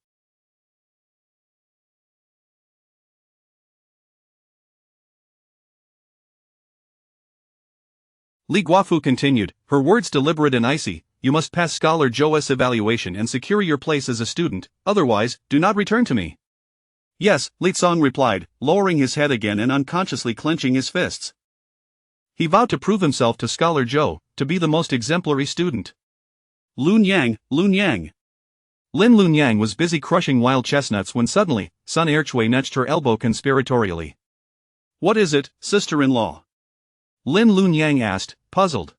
Li Guafu continued, her words deliberate and icy. "You must pass Scholar Zhou's evaluation and secure your place as a student, otherwise, do not return to me." "Yes," Li Tsang replied, lowering his head again and unconsciously clenching his fists. He vowed to prove himself to Scholar Zhou, to be the most exemplary student. Lun Yang. Lin Lunyang was busy crushing wild chestnuts when suddenly, Sun Erchui nudged her elbow conspiratorially. "What is it, sister-in-law?" Lin Lunyang asked, puzzled.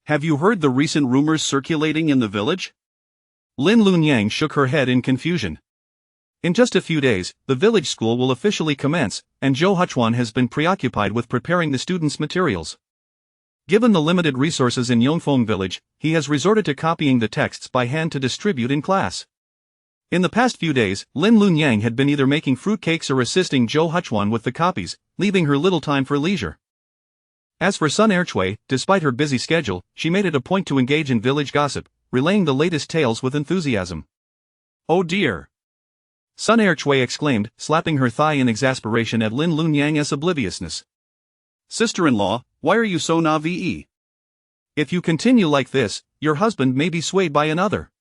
"Have you heard the recent rumors circulating in the village?" Lin Lunyang shook her head in confusion. In just a few days, the village school will officially commence, and Zhou Huchuan has been preoccupied with preparing the students' materials. Given the limited resources in Yongfeng village, he has resorted to copying the texts by hand to distribute in class. In the past few days, Lin Lunyang had been either making fruitcakes or assisting Zhou Huchuan with the copies, leaving her little time for leisure. As for Sun Erchui, despite her busy schedule, she made it a point to engage in village gossip, relaying the latest tales with enthusiasm. "Oh dear!" Sun Erchui exclaimed, slapping her thigh in exasperation at Lin Lunyang's obliviousness. "Sister-in-law, why are you so naive? If you continue like this, your husband may be swayed by another."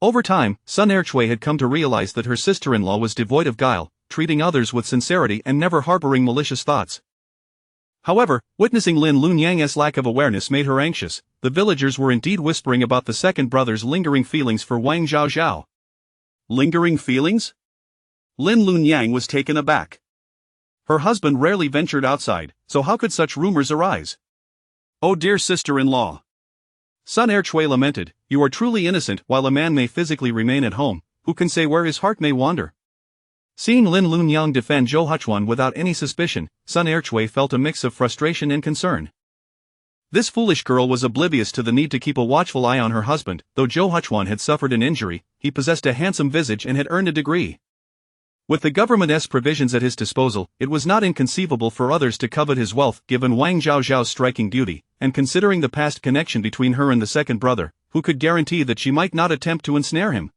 Over time, Sun Erchui had come to realize that her sister-in-law was devoid of guile, treating others with sincerity and never harboring malicious thoughts. However, witnessing Lin Lunyang's lack of awareness made her anxious. The villagers were indeed whispering about the second brother's lingering feelings for Wang Zhao. Lingering feelings? Lin Lunyang was taken aback. Her husband rarely ventured outside, so how could such rumors arise? "Oh dear sister-in-law," Sun Erchui lamented, "you are truly innocent. While a man may physically remain at home, who can say where his heart may wander?" Seeing Lin Lunyang defend Zhou Huchuan without any suspicion, Sun Erchui felt a mix of frustration and concern. This foolish girl was oblivious to the need to keep a watchful eye on her husband. Though Zhou Huchuan had suffered an injury, he possessed a handsome visage and had earned a degree. With the government's provisions at his disposal, it was not inconceivable for others to covet his wealth given Wang Zhaozhao's striking beauty, and considering the past connection between her and the second brother, who could guarantee that she might not attempt to ensnare him?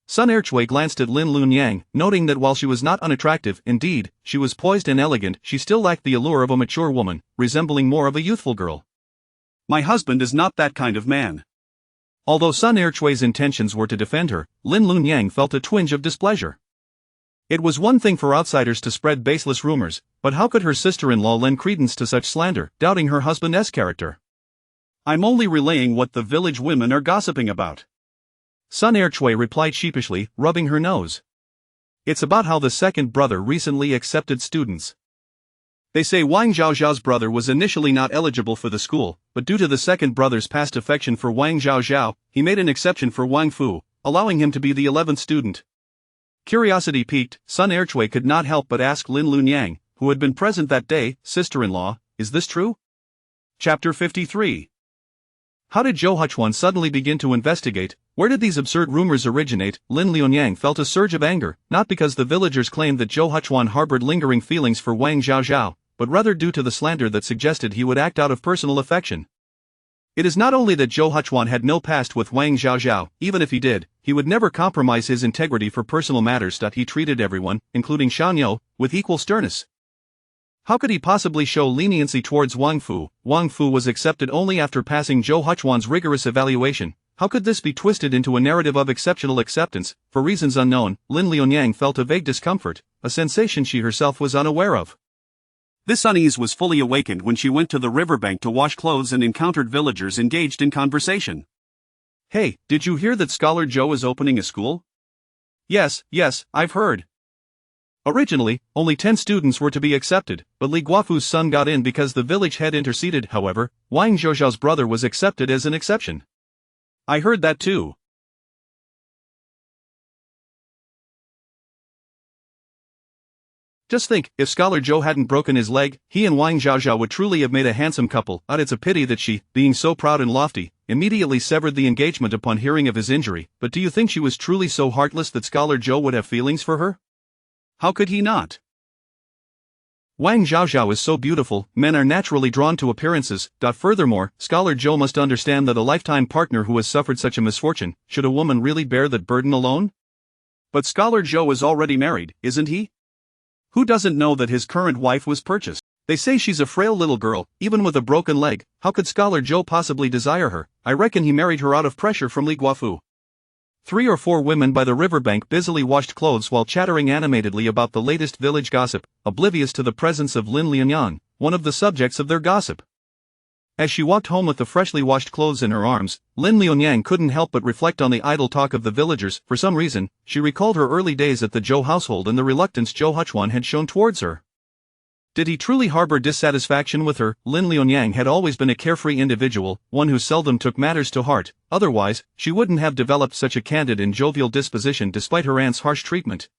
Sun Erchui glanced at Lin Lunyang, noting that while she was not unattractive, indeed, she was poised and elegant, she still lacked the allure of a mature woman, resembling more of a youthful girl. My husband is not that kind of man. Although Sun Erchui's intentions were to defend her, Lin Lunyang felt a twinge of displeasure. It was one thing for outsiders to spread baseless rumors, but how could her sister-in-law lend credence to such slander, doubting her husband's character? I'm only relaying what the village women are gossiping about. Sun Erchui replied sheepishly, rubbing her nose. It's about how the second brother recently accepted students. They say Wang Zhaozhao's brother was initially not eligible for the school, but due to the second brother's past affection for Wang Zhaozhao, he made an exception for Wang Fu, allowing him to be the 11th student. Curiosity piqued, Sun Erchui could not help but ask Lin Lunyang, who had been present that day, sister-in-law, is this true? Chapter 53. How did Zhou Huchuan suddenly begin to investigate? Where did these absurd rumors originate? Lin Lunyang felt a surge of anger, not because the villagers claimed that Zhou Huchuan harbored lingering feelings for Wang Zhaozhao, but rather due to the slander that suggested he would act out of personal affection. It is not only that Zhou Huchuan had no past with Wang Zhaozhao, even if he did, he would never compromise his integrity for personal matters. He treated everyone, including Shan You, with equal sternness. How could he possibly show leniency towards Wang Fu? Wang Fu was accepted only after passing Zhou Huchuan's rigorous evaluation. How could this be twisted into a narrative of exceptional acceptance? For reasons unknown, Lin Lunyang felt a vague discomfort, a sensation she herself was unaware of. This unease was fully awakened when she went to the riverbank to wash clothes and encountered villagers engaged in conversation. Hey, did you hear that Scholar Zhou is opening a school? Yes, I've heard. Originally, only 10 students were to be accepted, but Li Guofu's son got in because the village head interceded. However, Wang Zhaozhao's brother was accepted as an exception. I heard that too. Just think, if Scholar Zhou hadn't broken his leg, he and Wang Zhaozhao would truly have made a handsome couple. It's a pity that she, being so proud and lofty, immediately severed the engagement upon hearing of his injury. But do you think she was truly so heartless that Scholar Zhou would have feelings for her? How could he not? Wang Zhaozhao is so beautiful, men are naturally drawn to appearances. Furthermore, Scholar Zhou must understand that a lifetime partner who has suffered such a misfortune, should a woman really bear that burden alone? But Scholar Zhou is already married, isn't he? Who doesn't know that his current wife was purchased? They say she's a frail little girl, even with a broken leg. How could Scholar Zhou possibly desire her? I reckon he married her out of pressure from Li Guofu. 3 or 4 women by the riverbank busily washed clothes while chattering animatedly about the latest village gossip, oblivious to the presence of Lin Lunyang, one of the subjects of their gossip. As she walked home with the freshly washed clothes in her arms, Lin Lunyang couldn't help but reflect on the idle talk of the villagers. For some reason, she recalled her early days at the Zhou household and the reluctance Zhou Huchuan had shown towards her. Did he truly harbor dissatisfaction with her? Lin Lunyang had always been a carefree individual, one who seldom took matters to heart. Otherwise, she wouldn't have developed such a candid and jovial disposition despite her aunt's harsh treatment.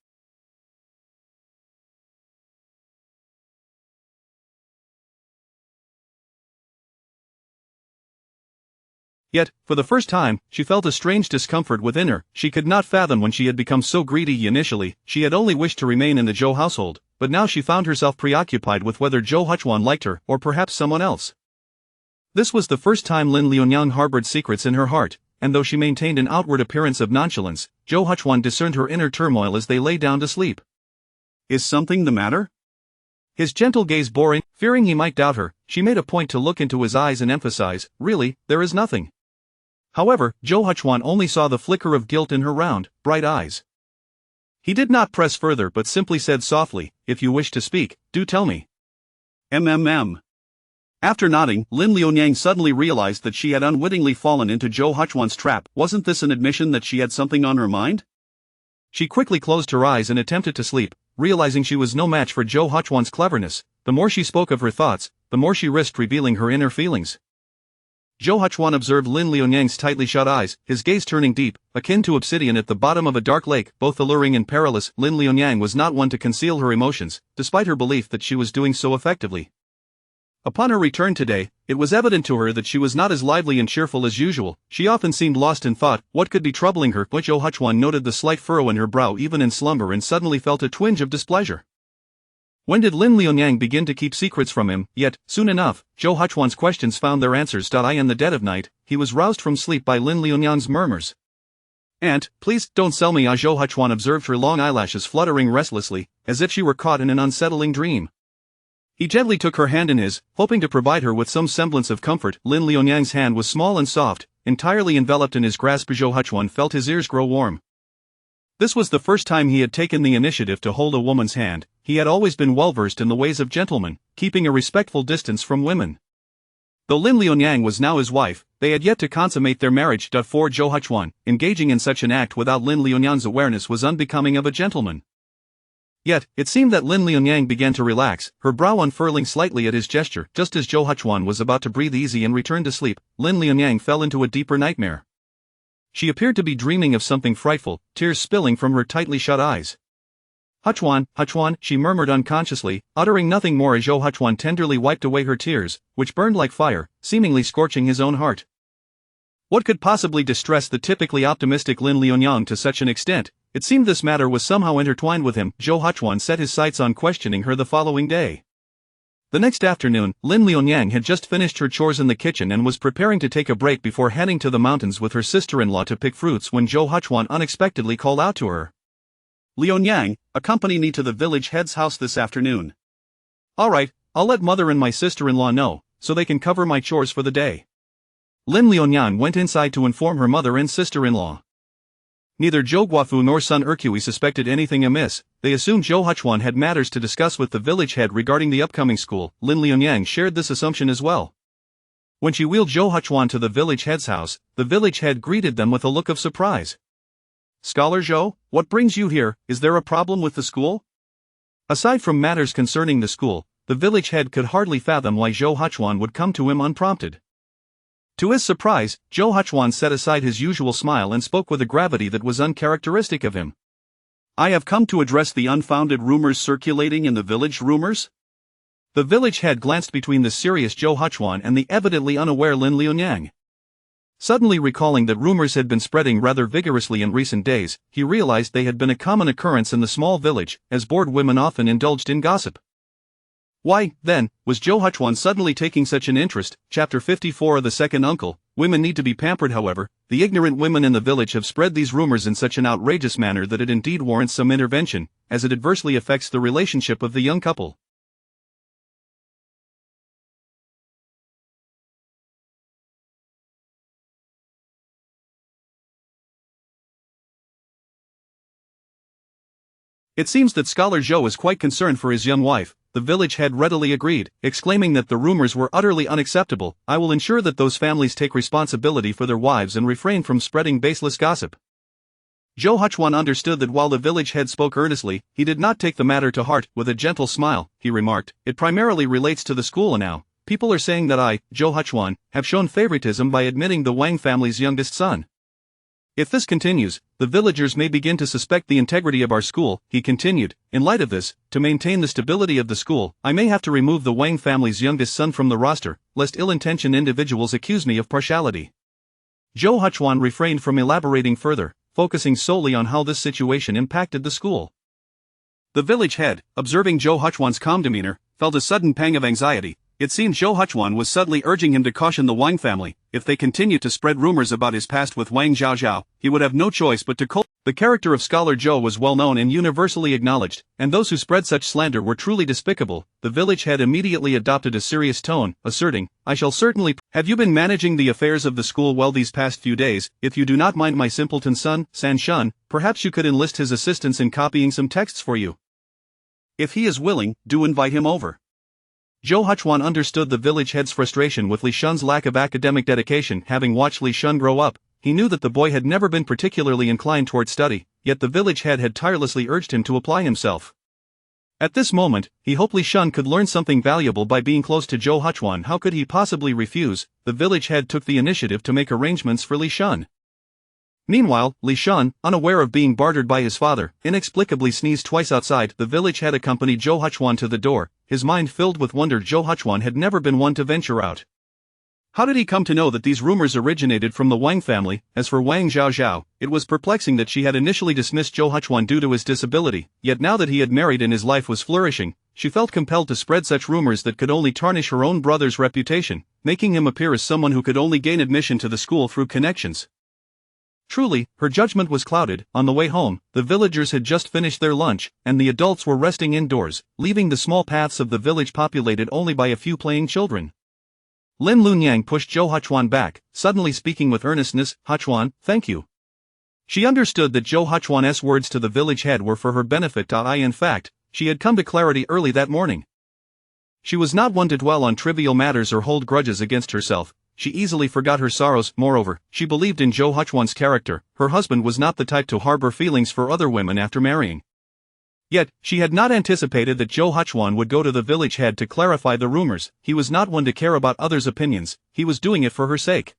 Yet, for the first time, she felt a strange discomfort within her. She could not fathom when she had become so greedy. Initially, she had only wished to remain in the Zhou household, but now she found herself preoccupied with whether Zhou Huchuan liked her, or perhaps someone else. This was the first time Lin Lunyang harbored secrets in her heart, and though she maintained an outward appearance of nonchalance, Zhou Huchuan discerned her inner turmoil as they lay down to sleep. Is something the matter? His gentle gaze boring, fearing he might doubt her, she made a point to look into his eyes and emphasize, really, there is nothing. However, Zhou Huchuan only saw the flicker of guilt in her round, bright eyes. He did not press further but simply said softly, if you wish to speak, do tell me. After nodding, Lin Lunyang suddenly realized that she had unwittingly fallen into Zhou Huchuan's trap. Wasn't this an admission that she had something on her mind? She quickly closed her eyes and attempted to sleep, realizing she was no match for Zhou Huchuan's cleverness. The more she spoke of her thoughts, the more she risked revealing her inner feelings. Zhou Huchuan observed Lin Liunyang's tightly shut eyes, his gaze turning deep, akin to obsidian at the bottom of a dark lake, both alluring and perilous. Lin Liunyang was not one to conceal her emotions, despite her belief that she was doing so effectively. Upon her return today, it was evident to her that she was not as lively and cheerful as usual. She often seemed lost in thought. What could be troubling her? But Zhou Huchuan noted the slight furrow in her brow even in slumber and suddenly felt a twinge of displeasure. When did Lin Liunyang begin to keep secrets from him? Yet, soon enough, Zhou Huchuan's questions found their answers. In the dead of night, he was roused from sleep by Lin Liunyang's murmurs. "Aunt, please, don't sell me." Zhou Huchuan observed her long eyelashes fluttering restlessly, as if she were caught in an unsettling dream. He gently took her hand in his, hoping to provide her with some semblance of comfort. Lin Liunyang's hand was small and soft, entirely enveloped in his grasp. Zhou Huchuan felt his ears grow warm. This was the first time he had taken the initiative to hold a woman's hand. He had always been well-versed in the ways of gentlemen, keeping a respectful distance from women. Though Lin Liunyang was now his wife, they had yet to consummate their marriage. For Zhou Huchuan, engaging in such an act without Lin Liunyang's awareness was unbecoming of a gentleman. Yet, it seemed that Lin Liunyang began to relax, her brow unfurling slightly at his gesture. Just as Zhou Huchuan was about to breathe easy and return to sleep, Lin Liunyang fell into a deeper nightmare. She appeared to be dreaming of something frightful, tears spilling from her tightly shut eyes. "Huchuan, Huchuan," she murmured unconsciously, uttering nothing more as Zhou Huchuan tenderly wiped away her tears, which burned like fire, seemingly scorching his own heart. What could possibly distress the typically optimistic Lin Liunyang to such an extent? It seemed this matter was somehow intertwined with him. Zhou Huchuan set his sights on questioning her the following day. The next afternoon, Lin Liunyang had just finished her chores in the kitchen and was preparing to take a break before heading to the mountains with her sister-in-law to pick fruits when Zhou Huchuan unexpectedly called out to her. "Liunyang, accompany me to the village head's house this afternoon." "All right, I'll let mother and my sister-in-law know, so they can cover my chores for the day." Lin Liunyang went inside to inform her mother and sister-in-law. Neither Zhou Guofu nor Sun Ercui suspected anything amiss. They assumed Zhou Huchuan had matters to discuss with the village head regarding the upcoming school. Lin Liunyang shared this assumption as well. When she wheeled Zhou Huchuan to the village head's house, the village head greeted them with a look of surprise. "Scholar Zhou, what brings you here? Is there a problem with the school?" Aside from matters concerning the school, the village head could hardly fathom why Zhou Huchuan would come to him unprompted. To his surprise, Zhou Huchuan set aside his usual smile and spoke with a gravity that was uncharacteristic of him. "I have come to address the unfounded rumors circulating in the village." "Rumors?" The village head glanced between the serious Zhou Huchuan and the evidently unaware Lin Liunyang. Suddenly recalling that rumors had been spreading rather vigorously in recent days, he realized they had been a common occurrence in the small village, as bored women often indulged in gossip. Why, then, was Zhou Huchuan suddenly taking such an interest? Chapter 54 of The Second Uncle. Women need to be pampered. However, the ignorant women in the village have spread these rumors in such an outrageous manner that it indeed warrants some intervention, as it adversely affects the relationship of the young couple. It seems that Scholar Zhou is quite concerned for his young wife, the village head readily agreed, exclaiming that the rumors were utterly unacceptable. "I will ensure that those families take responsibility for their wives and refrain from spreading baseless gossip." Zhou Huchuan understood that while the village head spoke earnestly, he did not take the matter to heart. With a gentle smile, he remarked, "It primarily relates to the school now. People are saying that I, Zhou Huchuan, have shown favoritism by admitting the Wang family's youngest son. If this continues, the villagers may begin to suspect the integrity of our school." He continued. "In light of this, to maintain the stability of the school, I may have to remove the Wang family's youngest son from the roster, lest ill-intentioned individuals accuse me of partiality." Zhou Huchuan refrained from elaborating further, focusing solely on how this situation impacted the school. The village head, observing Zhou Huchuan's calm demeanor, felt a sudden pang of anxiety. It seemed Zhou Huchuan was subtly urging him to caution the Wang family. If they continued to spread rumors about his past with Wang Zhaozhao, he would have no choice but to The character of Scholar Zhou was well known and universally acknowledged, and those who spread such slander were truly despicable. The village head immediately adopted a serious tone, asserting, "I shall certainly Have you been managing the affairs of the school well these past few days? If you do not mind my simpleton son, San Shun, perhaps you could enlist his assistance in copying some texts for you. If he is willing, do invite him over." Zhou Huchuan understood the village head's frustration with Li Shun's lack of academic dedication. Having watched Li Shun grow up, he knew that the boy had never been particularly inclined toward study, yet the village head had tirelessly urged him to apply himself. At this moment, he hoped Li Shun could learn something valuable by being close to Zhou Huchuan. How could he possibly refuse? The village head took the initiative to make arrangements for Li Shun. Meanwhile, Li Shun, unaware of being bartered by his father, inexplicably sneezed twice outside. The village head accompanied Zhou Huchuan to the door, his mind filled with wonder. Zhou Huchuan had never been one to venture out. How did he come to know that these rumors originated from the Wang family? As for Wang Zhaozhao, it was perplexing that she had initially dismissed Zhou Huchuan due to his disability, yet now that he had married and his life was flourishing, she felt compelled to spread such rumors that could only tarnish her own brother's reputation, making him appear as someone who could only gain admission to the school through connections. Truly, her judgment was clouded. On the way home, the villagers had just finished their lunch, and the adults were resting indoors, leaving the small paths of the village populated only by a few playing children. Lin Lunyang pushed Zhou Huchuan back, suddenly speaking with earnestness. Huchuan, thank you. She understood that Zhou Huchuan's words to the village head were for her benefit. In fact, she had come to clarity early that morning. She was not one to dwell on trivial matters or hold grudges against herself. She easily forgot her sorrows. Moreover, she believed in Zhou Huchuan's character. Her husband was not the type to harbor feelings for other women after marrying. Yet, she had not anticipated that Zhou Huchuan would go to the village head to clarify the rumors. He was not one to care about others' opinions, he was doing it for her sake.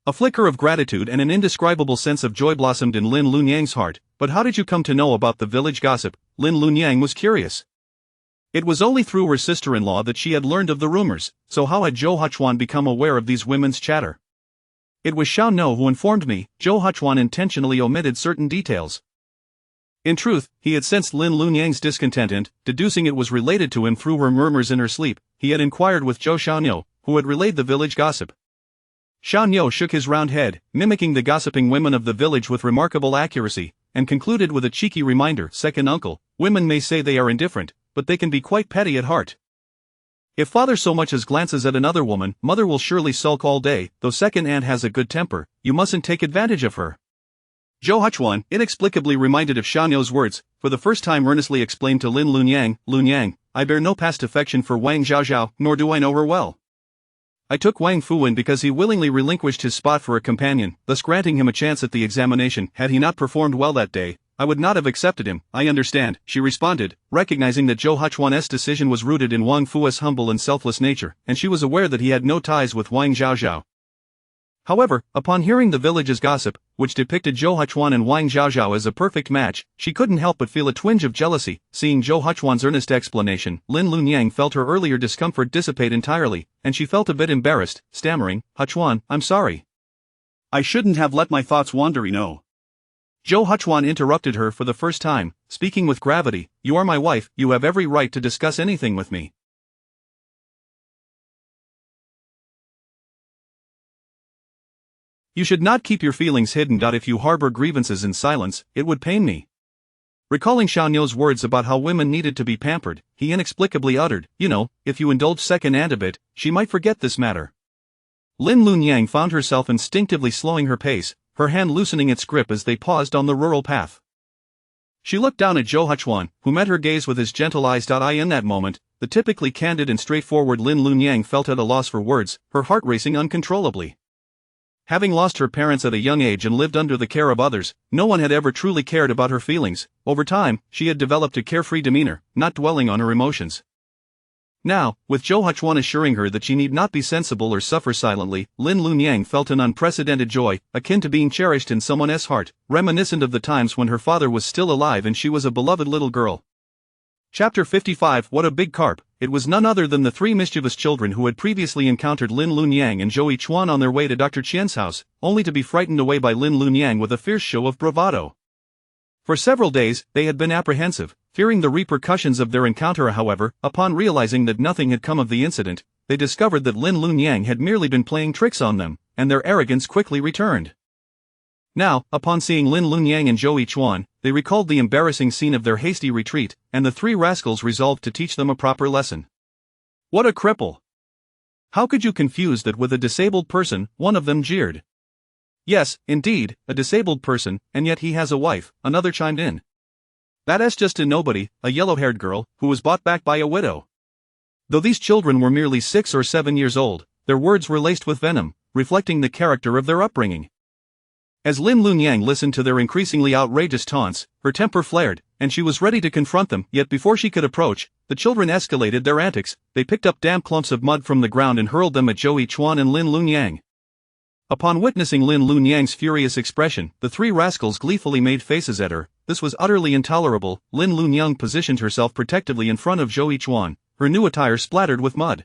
A flicker of gratitude and an indescribable sense of joy blossomed in Lin Lunyang's heart. But how did you come to know about the village gossip? Lin Lunyang was curious. It was only through her sister-in-law that she had learned of the rumors, so how had Zhou Huchuan become aware of these women's chatter? It was Xiao No who informed me. Zhou Huchuan intentionally omitted certain details. In truth, he had sensed Lin Lunyang's discontent and, deducing it was related to him through her murmurs in her sleep, he had inquired with Zhou Xiaoniu, who had relayed the village gossip. Xiaoniu shook his round head, mimicking the gossiping women of the village with remarkable accuracy, and concluded with a cheeky reminder. Second uncle, women may say they are indifferent, but they can be quite petty at heart. If father so much as glances at another woman, mother will surely sulk all day. Though second aunt has a good temper, you mustn't take advantage of her. Zhou Huchuan, inexplicably reminded of Xiaoniu's words, for the first time earnestly explained to Lin Lunyang, Lunyang, I bear no past affection for Wang Zhaozhao, nor do I know her well. I took Wang Fuwen because he willingly relinquished his spot for a companion, thus granting him a chance at the examination. Had he not performed well that day, I would not have accepted him. I understand, she responded, recognizing that Zhou Huchuan's decision was rooted in Wang Fu's humble and selfless nature, and she was aware that he had no ties with Wang Zhaozhao. However, upon hearing the village's gossip, which depicted Zhou Huchuan and Wang Zhaozhao as a perfect match, she couldn't help but feel a twinge of jealousy. Seeing Zhou Huchuan's earnest explanation, Lin Lunyang felt her earlier discomfort dissipate entirely, and she felt a bit embarrassed, stammering, Huchuan, I'm sorry. I shouldn't have let my thoughts wander, no. Zhou Huchuan interrupted her for the first time, speaking with gravity, you are my wife, you have every right to discuss anything with me. You should not keep your feelings hidden. If you harbor grievances in silence, it would pain me. Recalling Xiaoniu's words about how women needed to be pampered, he inexplicably uttered, you know, if you indulge second aunt a bit, she might forget this matter. Lin Lunyang found herself instinctively slowing her pace, her hand loosening its grip as they paused on the rural path. She looked down at Zhou Huchuan, who met her gaze with his gentle eyes. In that moment, the typically candid and straightforward Lin Lunyang felt at a loss for words, her heart racing uncontrollably. Having lost her parents at a young age and lived under the care of others, no one had ever truly cared about her feelings. Over time, she had developed a carefree demeanor, not dwelling on her emotions. Now, with Zhou Huchuan assuring her that she need not be sensible or suffer silently, Lin Lunyang felt an unprecedented joy, akin to being cherished in someone's heart, reminiscent of the times when her father was still alive and she was a beloved little girl. Chapter 55. What a big carp. It was none other than the three mischievous children who had previously encountered Lin Lunyang and Zhou Yichuan on their way to Dr. Qian's house, only to be frightened away by Lin Lunyang with a fierce show of bravado. For several days, they had been apprehensive, fearing the repercussions of their encounter. However, upon realizing that nothing had come of the incident, they discovered that Lin Lunyang had merely been playing tricks on them, and their arrogance quickly returned. Now, upon seeing Lin Lunyang and Zhou Yichuan, they recalled the embarrassing scene of their hasty retreat, and the three rascals resolved to teach them a proper lesson. What a cripple! How could you confuse that with a disabled person? One of them jeered. Yes, indeed, a disabled person, and yet he has a wife, another chimed in. That's just a nobody, a yellow-haired girl, who was bought back by a widow. Though these children were merely 6 or 7 years old, their words were laced with venom, reflecting the character of their upbringing. As Lin Lunyang listened to their increasingly outrageous taunts, her temper flared, and she was ready to confront them, yet before she could approach, the children escalated their antics. They picked up damp clumps of mud from the ground and hurled them at Zhou Chuan and Lin Lunyang. Upon witnessing Lin Lunyang's furious expression, the three rascals gleefully made faces at her. This was utterly intolerable. Lin Lunyang positioned herself protectively in front of Zhou Chuan, her new attire splattered with mud.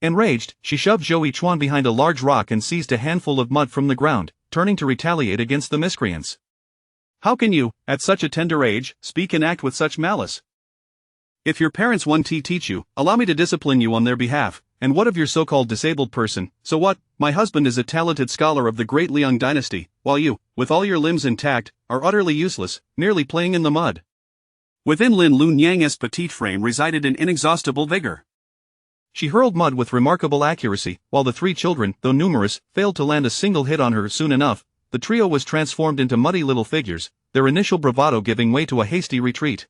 Enraged, she shoved Zhou Chuan behind a large rock and seized a handful of mud from the ground, turning to retaliate against the miscreants. How can you, at such a tender age, speak and act with such malice? If your parents want to teach you, allow me to discipline you on their behalf. And what of your so-called disabled person? So what? My husband is a talented scholar of the great Liang dynasty, while you, with all your limbs intact, are utterly useless, merely playing in the mud. Within Lin Lunyang's petite frame resided an inexhaustible vigor. She hurled mud with remarkable accuracy, while the three children, though numerous, failed to land a single hit on her. Soon enough, the trio was transformed into muddy little figures, their initial bravado giving way to a hasty retreat.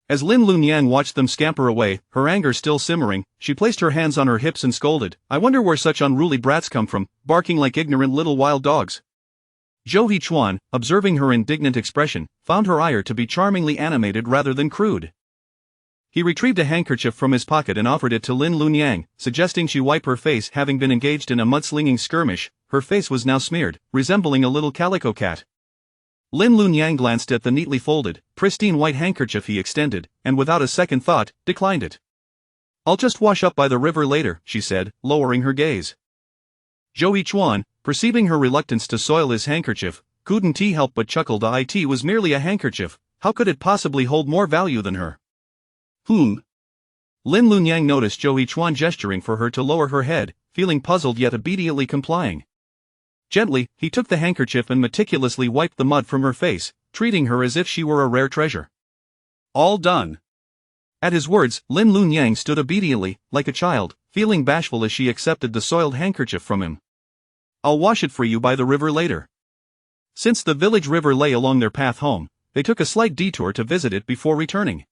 As Lin Lunyang watched them scamper away, her anger still simmering, she placed her hands on her hips and scolded, "I wonder where such unruly brats come from, barking like ignorant little wild dogs." Zhou Chuan, observing her indignant expression, found her ire to be charmingly animated rather than crude. He retrieved a handkerchief from his pocket and offered it to Lin Lunyang, suggesting she wipe her face. Having been engaged in a mudslinging skirmish, her face was now smeared, resembling a little calico cat. Lin Lunyang glanced at the neatly folded, pristine white handkerchief he extended, and without a second thought, declined it. "I'll just wash up by the river later," she said, lowering her gaze. Zhou Chuan, perceiving her reluctance to soil his handkerchief, couldn't help but chuckle. It was merely a handkerchief, how could it possibly hold more value than her? Lin Lunyang noticed Zhou Chuan gesturing for her to lower her head, feeling puzzled yet obediently complying. Gently, he took the handkerchief and meticulously wiped the mud from her face, treating her as if she were a rare treasure. All done. At his words, Lin Lunyang stood obediently, like a child, feeling bashful as she accepted the soiled handkerchief from him. "I'll wash it for you by the river later." Since the village river lay along their path home, they took a slight detour to visit it before returning.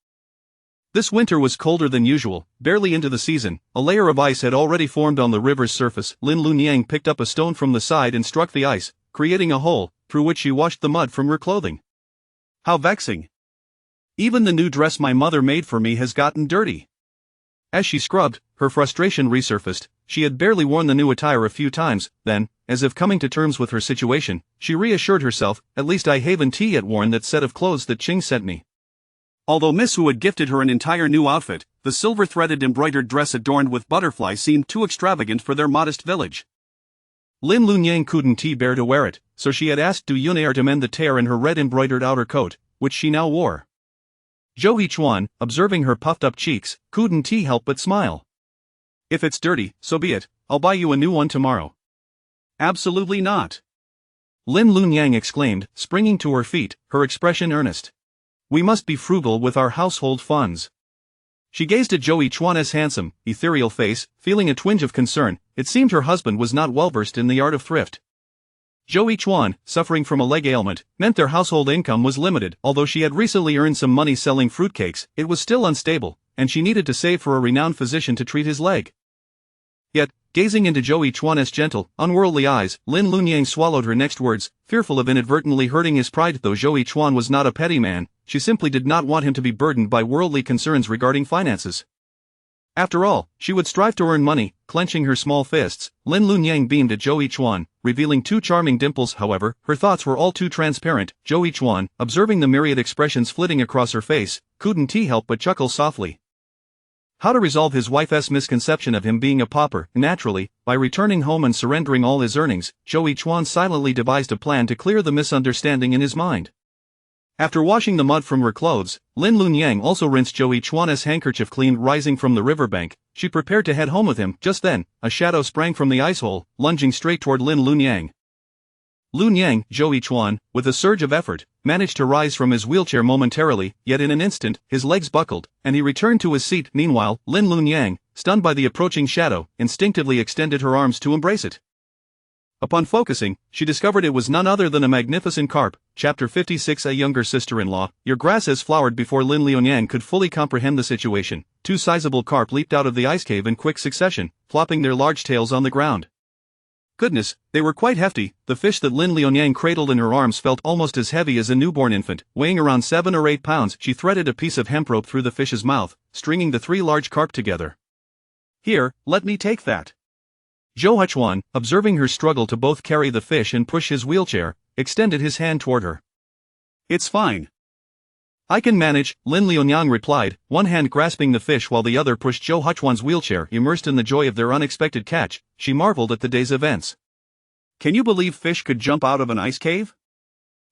This winter was colder than usual. Barely into the season, a layer of ice had already formed on the river's surface. Lin Lunyang picked up a stone from the side and struck the ice, creating a hole, through which she washed the mud from her clothing. "How vexing. Even the new dress my mother made for me has gotten dirty." As she scrubbed, her frustration resurfaced. She had barely worn the new attire a few times, then, as if coming to terms with her situation, she reassured herself, "At least I haven't yet worn that set of clothes that Ching sent me." Although Miss Hu had gifted her an entire new outfit, the silver-threaded embroidered dress adorned with butterflies seemed too extravagant for their modest village. Lin Lunyang couldn't bear to wear it, so she had asked Du Yun'er to mend the tear in her red embroidered outer coat, which she now wore. Zhou Chuan, observing her puffed-up cheeks, couldn't help but smile. "If it's dirty, so be it, I'll buy you a new one tomorrow." "Absolutely not," Lin Lunyang exclaimed, springing to her feet, her expression earnest. "We must be frugal with our household funds." She gazed at Zhou Chuan's handsome, ethereal face, feeling a twinge of concern. It seemed her husband was not well versed in the art of thrift. Zhou Chuan, suffering from a leg ailment, meant their household income was limited. Although she had recently earned some money selling fruitcakes, it was still unstable, and she needed to save for a renowned physician to treat his leg. Yet, gazing into Zhou Chuan's gentle, unworldly eyes, Lin Lunyang swallowed her next words, fearful of inadvertently hurting his pride. Though Zhou Chuan was not a petty man, she simply did not want him to be burdened by worldly concerns regarding finances. After all, she would strive to earn money. Clenching her small fists, Lin Lunyang beamed at Zhou Chuan, revealing two charming dimples. However, her thoughts were all too transparent. Zhou Chuan, observing the myriad expressions flitting across her face, couldn't help but chuckle softly. How to resolve his wife's misconception of him being a pauper? Naturally, by returning home and surrendering all his earnings, Zhou Chuan silently devised a plan to clear the misunderstanding in his mind. After washing the mud from her clothes, Lin Lunyang also rinsed Zhou Chuan's handkerchief clean. Rising from the riverbank, she prepared to head home with him. Just then, a shadow sprang from the ice hole, lunging straight toward Lin Lunyang. Lunyang, Zhou Chuan, with a surge of effort, managed to rise from his wheelchair momentarily, yet in an instant, his legs buckled, and he returned to his seat. Meanwhile, Lin Lunyang, stunned by the approaching shadow, instinctively extended her arms to embrace it. Upon focusing, she discovered it was none other than a magnificent carp. Chapter 56. A younger sister-in-law. Your grass has flowered. Before Lin Lunyang could fully comprehend the situation, two sizable carp leaped out of the ice cave in quick succession, flopping their large tails on the ground. Goodness, they were quite hefty. The fish that Lin Liunyang cradled in her arms felt almost as heavy as a newborn infant, weighing around 7 or 8 pounds. She threaded a piece of hemp rope through the fish's mouth, stringing the 3 large carp together. "Here, let me take that." Zhou Huchuan, observing her struggle to both carry the fish and push his wheelchair, extended his hand toward her. "It's fine. I can manage," Lin Liunyang replied, one hand grasping the fish while the other pushed Zhou Huchuan's wheelchair. Immersed in the joy of their unexpected catch, she marveled at the day's events. "Can you believe fish could jump out of an ice cave?"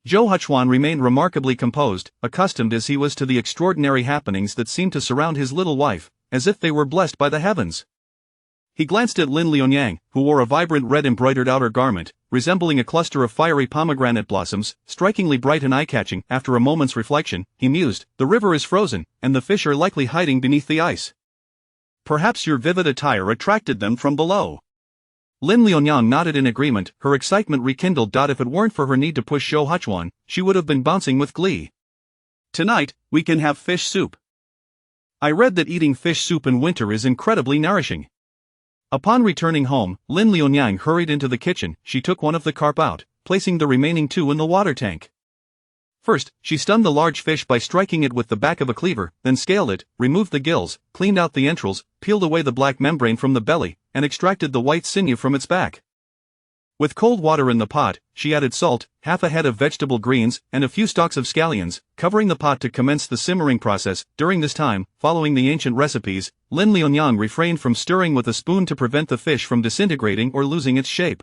Zhou Huchuan remained remarkably composed, accustomed as he was to the extraordinary happenings that seemed to surround his little wife, as if they were blessed by the heavens. He glanced at Lin Liunyang, who wore a vibrant red embroidered outer garment, resembling a cluster of fiery pomegranate blossoms, strikingly bright and eye-catching. After a moment's reflection, he mused, "The river is frozen, and the fish are likely hiding beneath the ice. Perhaps your vivid attire attracted them from below." Lin Liunyang nodded in agreement, her excitement rekindled. If it weren't for her need to push Zhou Huchuan, she would have been bouncing with glee. "Tonight, we can have fish soup. I read that eating fish soup in winter is incredibly nourishing." Upon returning home, Lin Liunyang hurried into the kitchen. She took one of the carp out, placing the remaining 2 in the water tank. First, she stunned the large fish by striking it with the back of a cleaver, then scaled it, removed the gills, cleaned out the entrails, peeled away the black membrane from the belly, and extracted the white sinew from its back. With cold water in the pot, she added salt, half a head of vegetable greens, and a few stalks of scallions, covering the pot to commence the simmering process. During this time, following the ancient recipes, Lin Liunyang refrained from stirring with a spoon to prevent the fish from disintegrating or losing its shape.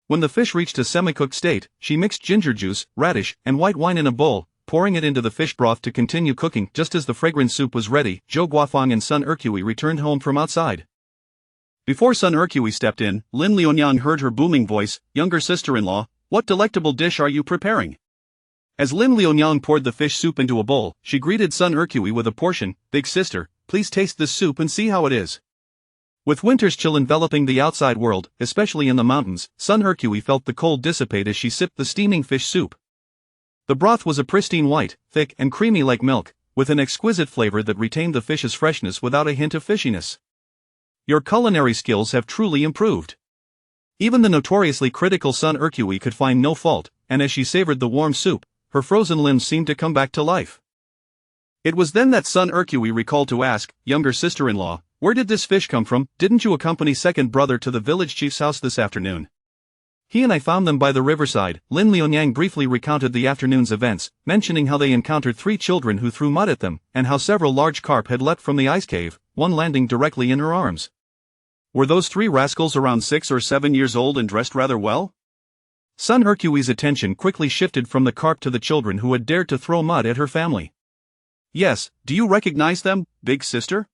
When the fish reached a semi-cooked state, she mixed ginger juice, radish, and white wine in a bowl, pouring it into the fish broth to continue cooking. Just as the fragrant soup was ready, Zhou Guofang and Sun Ercui returned home from outside. Before Sun Ercui stepped in, Lin Liunyang heard her booming voice, "Younger sister-in-law, what delectable dish are you preparing?" As Lin Liunyang poured the fish soup into a bowl, she greeted Sun Ercui with a portion. "Big sister, please taste this soup and see how it is." With winter's chill enveloping the outside world, especially in the mountains, Sun Ercui felt the cold dissipate as she sipped the steaming fish soup. The broth was a pristine white, thick and creamy like milk, with an exquisite flavor that retained the fish's freshness without a hint of fishiness. "Your culinary skills have truly improved." Even the notoriously critical Sun Ercui could find no fault, and as she savored the warm soup, her frozen limbs seemed to come back to life. It was then that Sun Ercui recalled to ask, "Younger sister-in-law, where did this fish come from? Didn't you accompany second brother to the village chief's house this afternoon?" "He and I found them by the riverside." Lin Liunyang briefly recounted the afternoon's events, mentioning how they encountered 3 children who threw mud at them, and how several large carp had leapt from the ice cave, one landing directly in her arms. "Were those 3 rascals around 6 or 7 years old and dressed rather well?" Sun Ercui's attention quickly shifted from the carp to the children who had dared to throw mud at her family. "Yes, do you recognize them, big sister?"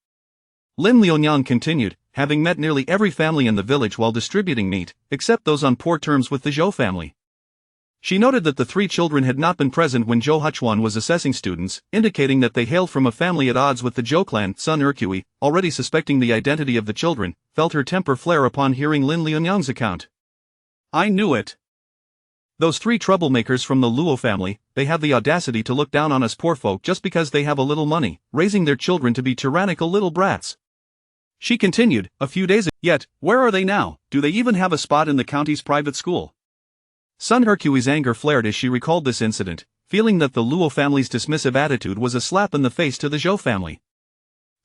Lin Liunyang continued, having met nearly every family in the village while distributing meat, except those on poor terms with the Zhou family. She noted that the 3 children had not been present when Zhou Huchuan was assessing students, indicating that they hailed from a family at odds with the Zhou clan. Sun Ercui, already suspecting the identity of the children, felt her temper flare upon hearing Lin Liunyang's account. "I knew it. Those 3 troublemakers from the Luo family, they have the audacity to look down on us poor folk just because they have a little money, raising their children to be tyrannical little brats." She continued, "A few days ago. Yet, where are they now? Do they even have a spot in the county's private school?" Sun Ercui's anger flared as she recalled this incident, feeling that the Luo family's dismissive attitude was a slap in the face to the Zhou family.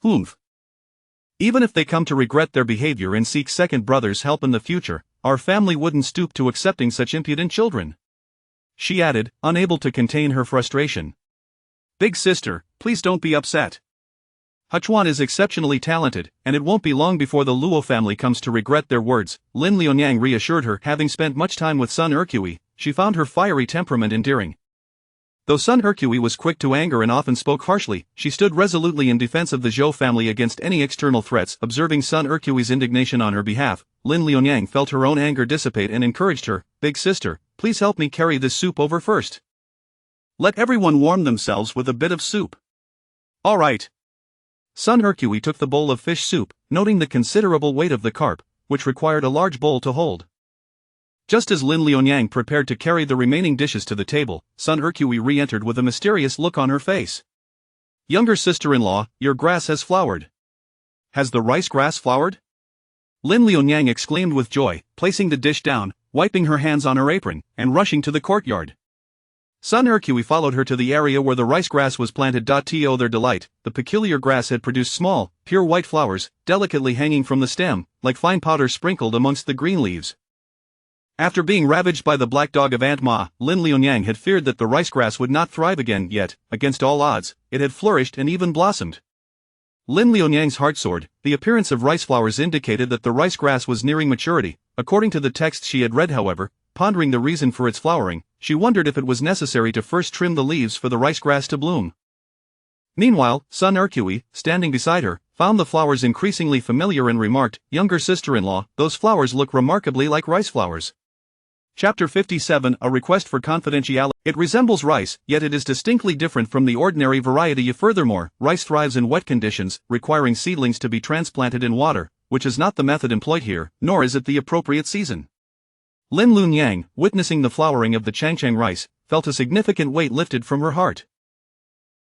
"Humph. Even if they come to regret their behavior and seek second brother's help in the future, our family wouldn't stoop to accepting such impudent children," she added, unable to contain her frustration. "Big sister, please don't be upset. Huchuan is exceptionally talented, and it won't be long before the Luo family comes to regret their words," Lin Liunyang reassured her. Having spent much time with Sun Ercui, she found her fiery temperament endearing. Though Sun Ercui was quick to anger and often spoke harshly, she stood resolutely in defense of the Zhou family against any external threats. Observing Sun Ercui's indignation on her behalf, Lin Liunyang felt her own anger dissipate and encouraged her, "Big sister, please help me carry this soup over first. Let everyone warm themselves with a bit of soup." "All right." Sun Ercui took the bowl of fish soup, noting the considerable weight of the carp, which required a large bowl to hold. Just as Lin Liunyang prepared to carry the remaining dishes to the table, Sun Ercui re-entered with a mysterious look on her face. "Younger sister-in-law, your grass has flowered." "Has the rice grass flowered?" Lin Liunyang exclaimed with joy, placing the dish down, wiping her hands on her apron, and rushing to the courtyard. Sun Ercui followed her to the area where the rice grass was planted. To their delight, the peculiar grass had produced small, pure white flowers, delicately hanging from the stem, like fine powder sprinkled amongst the green leaves. After being ravaged by the black dog of Aunt Ma, Lin Liunyang had feared that the rice grass would not thrive again, yet, against all odds, it had flourished and even blossomed. Lin Liunyang's heart soared. The appearance of rice flowers indicated that the rice grass was nearing maturity. According to the text she had read, however, pondering the reason for its flowering, she wondered if it was necessary to first trim the leaves for the rice grass to bloom. Meanwhile, Sun Ercui, standing beside her, found the flowers increasingly familiar and remarked, "Younger sister-in-law, those flowers look remarkably like rice flowers." Chapter 57, A Request for Confidentiality. It resembles rice, yet it is distinctly different from the ordinary variety. Furthermore, rice thrives in wet conditions, requiring seedlings to be transplanted in water, which is not the method employed here, nor is it the appropriate season. Lin Liunyang, witnessing the flowering of the Changchang rice, felt a significant weight lifted from her heart.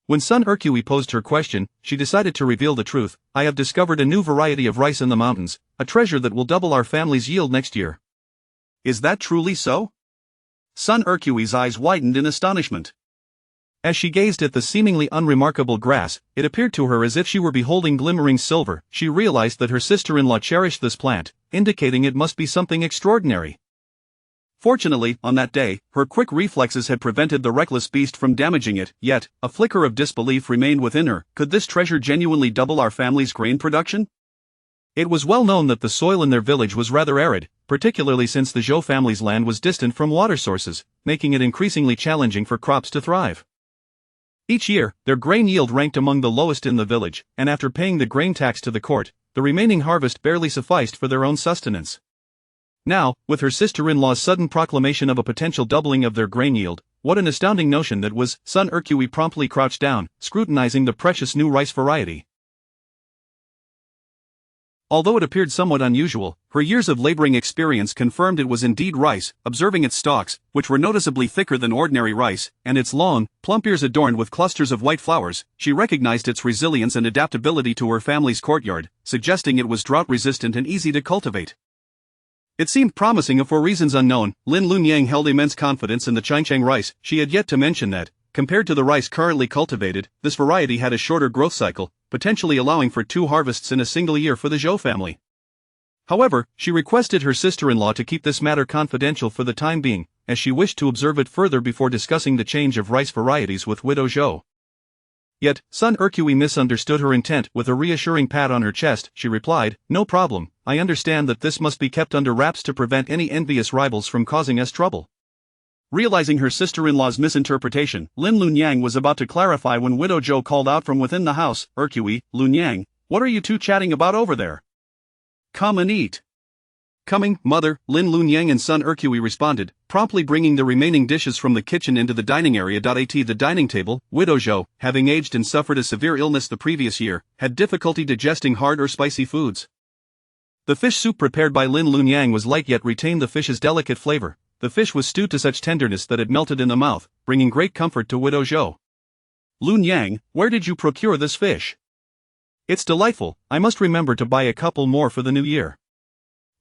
When Sun Ercui posed her question, she decided to reveal the truth. "I have discovered a new variety of rice in the mountains, a treasure that will double our family's yield next year." "Is that truly so?" Sun Ercui's eyes widened in astonishment. As she gazed at the seemingly unremarkable grass, it appeared to her as if she were beholding glimmering silver. She realized that her sister-in-law cherished this plant, indicating it must be something extraordinary. Fortunately, on that day, her quick reflexes had prevented the reckless beast from damaging it, yet, a flicker of disbelief remained within her. Could this treasure genuinely double our family's grain production? It was well known that the soil in their village was rather arid, particularly since the Zhou family's land was distant from water sources, making it increasingly challenging for crops to thrive. Each year, their grain yield ranked among the lowest in the village, and after paying the grain tax to the court, the remaining harvest barely sufficed for their own sustenance. Now, with her sister-in-law's sudden proclamation of a potential doubling of their grain yield, what an astounding notion that was. Sun Ercui promptly crouched down, scrutinizing the precious new rice variety. Although it appeared somewhat unusual, her years of laboring experience confirmed it was indeed rice. Observing its stalks, which were noticeably thicker than ordinary rice, and its long, plump ears adorned with clusters of white flowers, she recognized its resilience and adaptability to her family's courtyard, suggesting it was drought-resistant and easy to cultivate. It seemed promising, and for reasons unknown, Lin Liunyang held immense confidence in the Changchang rice. She had yet to mention that, compared to the rice currently cultivated, this variety had a shorter growth cycle, potentially allowing for 2 harvests in a single year for the Zhou family. However, she requested her sister-in-law to keep this matter confidential for the time being, as she wished to observe it further before discussing the change of rice varieties with widow Zhou. Yet, Sun Ercui misunderstood her intent. With a reassuring pat on her chest, she replied, "No problem, I understand that this must be kept under wraps to prevent any envious rivals from causing us trouble." Realizing her sister-in-law's misinterpretation, Lin Liunyang was about to clarify when widow Zhou called out from within the house, "Ercui, Liunyang, what are you two chatting about over there? Come and eat." "Coming, mother," Lin Liunyang and Sun Ercui responded, promptly bringing the remaining dishes from the kitchen into the dining area. At the dining table, widow Zhou, having aged and suffered a severe illness the previous year, had difficulty digesting hard or spicy foods. The fish soup prepared by Lin Liunyang was light yet retained the fish's delicate flavor. The fish was stewed to such tenderness that it melted in the mouth, bringing great comfort to widow Zhou. "Liunyang, where did you procure this fish? It's delightful, I must remember to buy a couple more for the new year."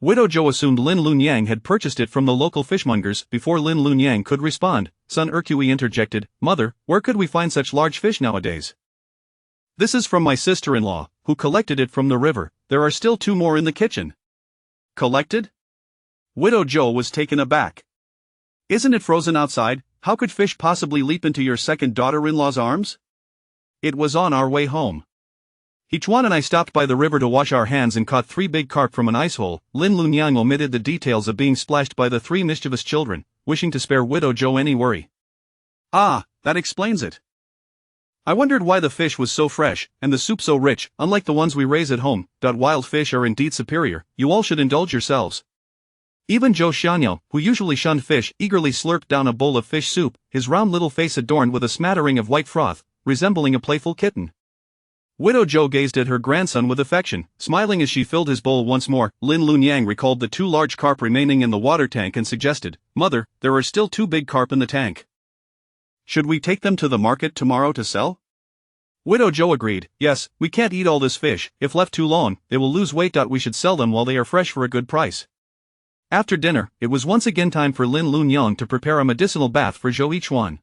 Widow Zhou assumed Lin Liunyang had purchased it from the local fishmongers. Before Lin Liunyang could respond, Sun Ercui interjected, "Mother, where could we find such large fish nowadays?" "This is from my sister-in-law, who collected it from the river. There are still 2 more in the kitchen." "Collected?" Widow Zhou was taken aback. "Isn't it frozen outside? How could fish possibly leap into your second daughter-in-law's arms?" "It was on our way home. Hichuan and I stopped by the river to wash our hands and caught 3 big carp from an ice hole." Lin Liunyang omitted the details of being splashed by the 3 mischievous children, wishing to spare widow Zhou any worry. "Ah, that explains it. I wondered why the fish was so fresh, and the soup so rich, unlike the ones we raise at home. Wild fish are indeed superior, you all should indulge yourselves." Even Zhou Xianyao, who usually shunned fish, eagerly slurped down a bowl of fish soup, his round little face adorned with a smattering of white froth, resembling a playful kitten. Widow Zhou gazed at her grandson with affection, smiling as she filled his bowl once more. Lin Liunyang recalled the 2 large carp remaining in the water tank and suggested, "Mother, there are still 2 big carp in the tank. Should we take them to the market tomorrow to sell?" Widow Zhou agreed, yes, we can't eat all this fish, if left too long, they will lose weight. We should sell them while they are fresh for a good price. After dinner, it was once again time for Lin Lunyang to prepare a medicinal bath for Zhou Yichuan.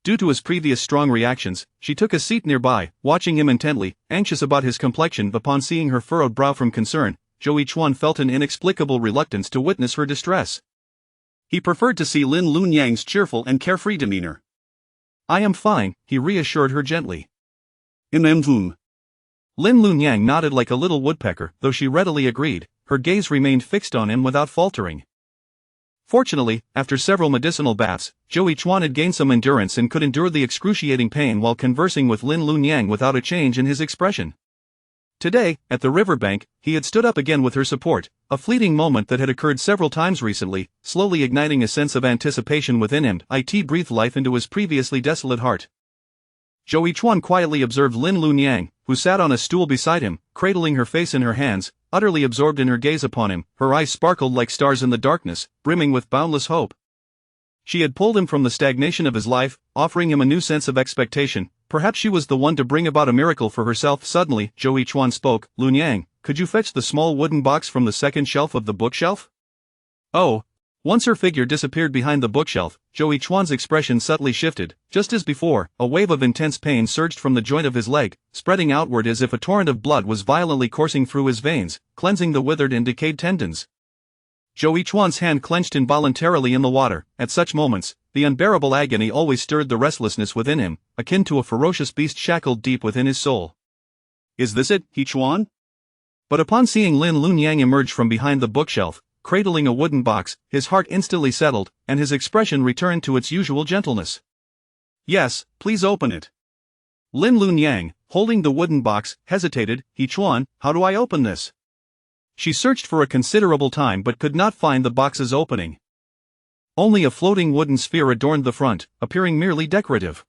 Due to his previous strong reactions, she took a seat nearby, watching him intently, anxious about his complexion. Upon seeing her furrowed brow from concern, Zhou Yichuan felt an inexplicable reluctance to witness her distress. He preferred to see Lin Lunyang's cheerful and carefree demeanor. I am fine, he reassured her gently. Lin Lunyang nodded like a little woodpecker, though she readily agreed. Her gaze remained fixed on him without faltering. Fortunately, after several medicinal baths, Zhou Yichuan had gained some endurance and could endure the excruciating pain while conversing with Lin Lunyang without a change in his expression. Today, at the riverbank, he had stood up again with her support, a fleeting moment that had occurred several times recently, slowly igniting a sense of anticipation within him. It breathed life into his previously desolate heart. Zhou Yichuan quietly observed Lin Lunyang, who sat on a stool beside him, cradling her face in her hands, utterly absorbed in her gaze upon him. Her eyes sparkled like stars in the darkness, brimming with boundless hope. She had pulled him from the stagnation of his life, offering him a new sense of expectation. Perhaps she was the one to bring about a miracle for herself. Suddenly, Zhou Yichuan spoke. Lunyang, could you fetch the small wooden box from the second shelf of the bookshelf? Oh. Once her figure disappeared behind the bookshelf, Zhou Yichuan's expression subtly shifted. Just as before, a wave of intense pain surged from the joint of his leg, spreading outward as if a torrent of blood was violently coursing through his veins, cleansing the withered and decayed tendons. Zhou Yichuan's hand clenched involuntarily in the water. At such moments, the unbearable agony always stirred the restlessness within him, akin to a ferocious beast shackled deep within his soul. Is this it, Yichuan? But upon seeing Lin Lunyang emerge from behind the bookshelf, cradling a wooden box, his heart instantly settled, and his expression returned to its usual gentleness. Yes, please open it. Lin Lunyang, holding the wooden box, hesitated. Yichuan, how do I open this? She searched for a considerable time but could not find the box's opening. Only a floating wooden sphere adorned the front, appearing merely decorative.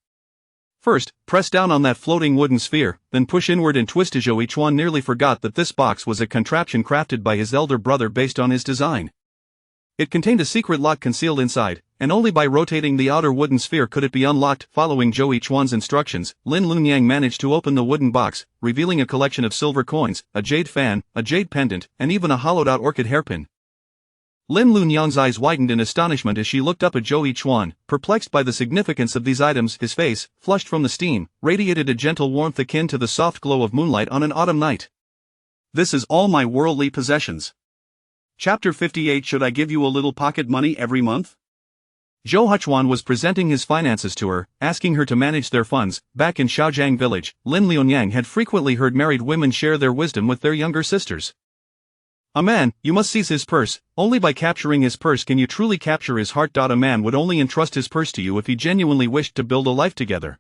First, press down on that floating wooden sphere, then push inward and twist. Zhou Yichuan nearly forgot that this box was a contraption crafted by his elder brother based on his design. It contained a secret lock concealed inside, and only by rotating the outer wooden sphere could it be unlocked. Following Zhou Yichuan's instructions, Lin Lunyang managed to open the wooden box, revealing a collection of silver coins, a jade fan, a jade pendant, and even a hollowed-out orchid hairpin. Lin Lunyang's eyes widened in astonishment as she looked up at Zhou Yichuan, perplexed by the significance of these items. His face, flushed from the steam, radiated a gentle warmth akin to the soft glow of moonlight on an autumn night. This is all my worldly possessions. Chapter 58. Should I give you a little pocket money every month? Zhou Yichuan was presenting his finances to her, asking her to manage their funds. Back in Shaojiang village, Lin Lunyang had frequently heard married women share their wisdom with their younger sisters. A man, you must seize his purse. Only by capturing his purse can you truly capture his heart. A man would only entrust his purse to you if he genuinely wished to build a life together.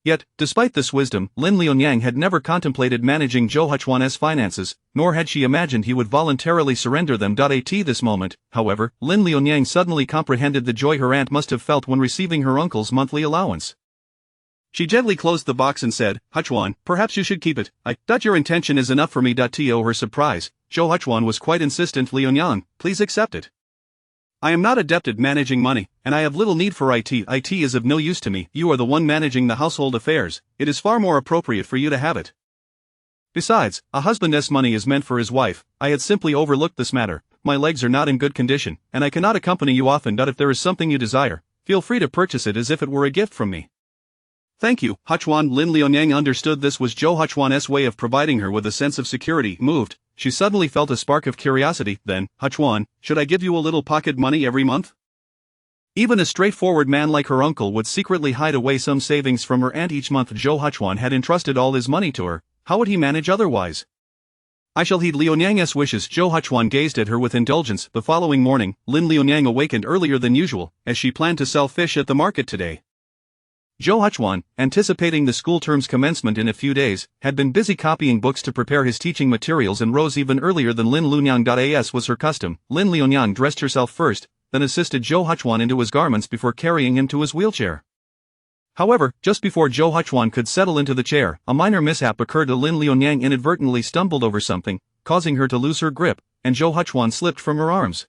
Yet, despite this wisdom, Lin Lunyang had never contemplated managing Zhou Yichuan's finances, nor had she imagined he would voluntarily surrender them. At this moment, however, Lin Lunyang suddenly comprehended the joy her aunt must have felt when receiving her uncle's monthly allowance. She gently closed the box and said, Yichuan, perhaps you should keep it. Your intention is enough for me. To her surprise, Zhou Yichuan was quite insistent. Lunyang, please accept it. I am not adept at managing money, and I have little need for it. It is of no use to me. You are the one managing the household affairs. It is far more appropriate for you to have it. Besides, a husband's money is meant for his wife. I had simply overlooked this matter. My legs are not in good condition, and I cannot accompany you often. If there is something you desire, feel free to purchase it as if it were a gift from me. Thank you, Yichuan. Lin Lunyang understood this was Zhou Yichuan's way of providing her with a sense of security. Moved, she suddenly felt a spark of curiosity. Then, Yichuan, should I give you a little pocket money every month? Even a straightforward man like her uncle would secretly hide away some savings from her aunt each month. Zhou Yichuan had entrusted all his money to her. How would he manage otherwise? I shall heed Lunyang's wishes. Zhou Yichuan gazed at her with indulgence. The following morning, Lin Lunyang awakened earlier than usual, as she planned to sell fish at the market today. Zhou Yichuan, anticipating the school term's commencement in a few days, had been busy copying books to prepare his teaching materials and rose even earlier than Lin Lunyang. As was her custom, Lin Lunyang dressed herself first, then assisted Zhou Yichuan into his garments before carrying him to his wheelchair. However, just before Zhou Yichuan could settle into the chair, a minor mishap occurred. Lin Lunyang inadvertently stumbled over something, causing her to lose her grip, and Zhou Yichuan slipped from her arms.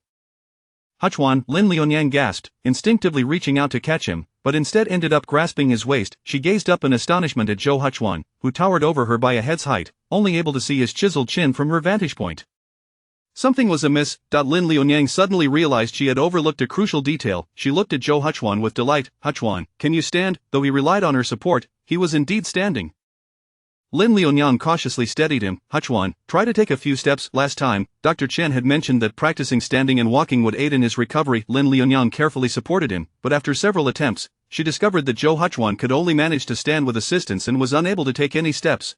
Yichuan, Lin Lunyang gasped, instinctively reaching out to catch him, but instead ended up grasping his waist. She gazed up in astonishment at Zhou Huchuan, who towered over her by a head's height, only able to see his chiseled chin from her vantage point. Something was amiss. Lin Liunyang suddenly realized she had overlooked a crucial detail. She looked at Zhou Huchuan with delight. Huchuan, can you stand? Though he relied on her support, he was indeed standing. Lin Liunyang cautiously steadied him. Huchuan, try to take a few steps. Last time, Dr. Chen had mentioned that practicing standing and walking would aid in his recovery. Lin Liunyang carefully supported him, but after several attempts, she discovered that Zhou Huchuan could only manage to stand with assistance and was unable to take any steps.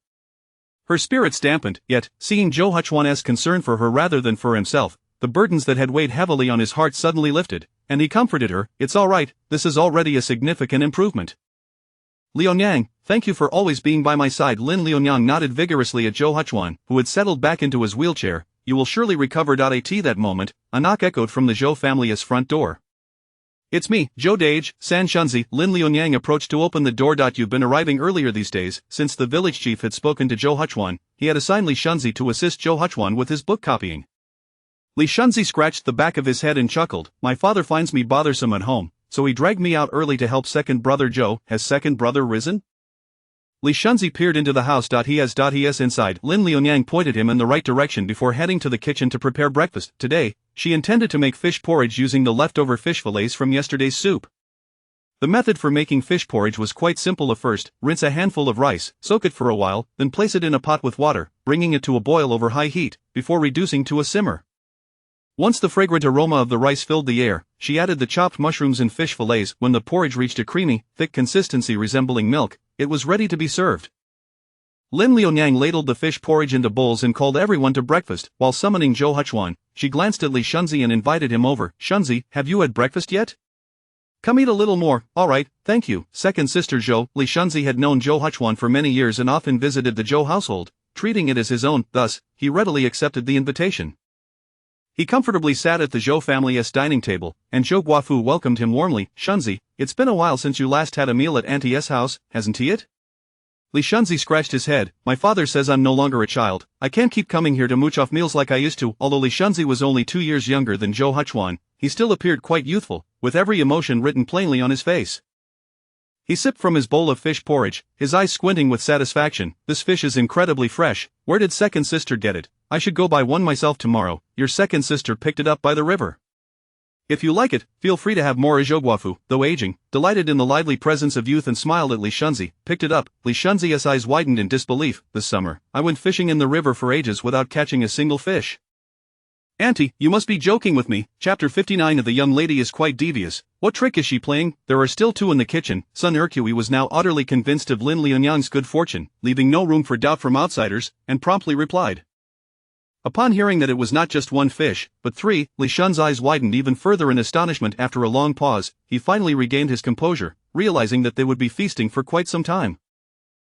Her spirits dampened, yet, seeing Zhou Huchuan's concern for her rather than for himself, the burdens that had weighed heavily on his heart suddenly lifted, and he comforted her. It's all right, this is already a significant improvement. Liunyang, thank you for always being by my side. Lin Liunyang nodded vigorously at Zhou Huchuan, who had settled back into his wheelchair. You will surely recover. At that moment, a knock echoed from the Zhou family's front door. It's me, Zhou Dage, San Shunzi. Lin Liunyang approached to open the door. You've been arriving earlier these days. Since the village chief had spoken to Zhou Huchuan, he had assigned Li Shunzi to assist Zhou Huchuan with his book copying. Li Shunzi scratched the back of his head and chuckled. My father finds me bothersome at home, so he dragged me out early to help second brother Zhou. Has second brother risen? Li Shunzi peered into the house. He is inside. Lin Liunyang pointed him in the right direction before heading to the kitchen to prepare breakfast. Today, she intended to make fish porridge using the leftover fish fillets from yesterday's soup. The method for making fish porridge was quite simple. First, rinse a handful of rice, soak it for a while, then place it in a pot with water, bringing it to a boil over high heat, before reducing to a simmer. Once the fragrant aroma of the rice filled the air, she added the chopped mushrooms and fish fillets. When the porridge reached a creamy, thick consistency resembling milk, it was ready to be served. Lin Liunyang ladled the fish porridge into bowls and called everyone to breakfast. While summoning Zhou Huchuan, she glanced at Li Shunzi and invited him over. Shunzi, have you had breakfast yet? Come eat a little more. All right, thank you. Second sister Zhou. Li Shunzi had known Zhou Huchuan for many years and often visited the Zhou household, treating it as his own. Thus, he readily accepted the invitation. He comfortably sat at the Zhou family's dining table, and Zhou Guofu welcomed him warmly. Shunzi, it's been a while since you last had a meal at Auntie's house, hasn't he it? Li Shunzi scratched his head. My father says I'm no longer a child. I can't keep coming here to mooch off meals like I used to. Although Li Shunzi was only 2 years younger than Zhou Huchuan, he still appeared quite youthful, with every emotion written plainly on his face. He sipped from his bowl of fish porridge, his eyes squinting with satisfaction. This fish is incredibly fresh. Where did second sister get it? I should go buy one myself tomorrow. Your second sister picked it up by the river. If you like it, feel free to have more. Zhou Guofu, though aging, delighted in the lively presence of youth and smiled at Li Shunzi. Picked it up. Li Shunzi's eyes widened in disbelief. This summer, I went fishing in the river for ages without catching a single fish. Auntie, you must be joking with me. Chapter 59 of The Young Lady is quite devious. What trick is she playing? There are still two in the kitchen. Sun Ercui was now utterly convinced of Lin Liunyang's good fortune, leaving no room for doubt from outsiders, and promptly replied. Upon hearing that it was not just one fish, but 3, Li Shun's eyes widened even further in astonishment. After a long pause, he finally regained his composure, realizing that they would be feasting for quite some time.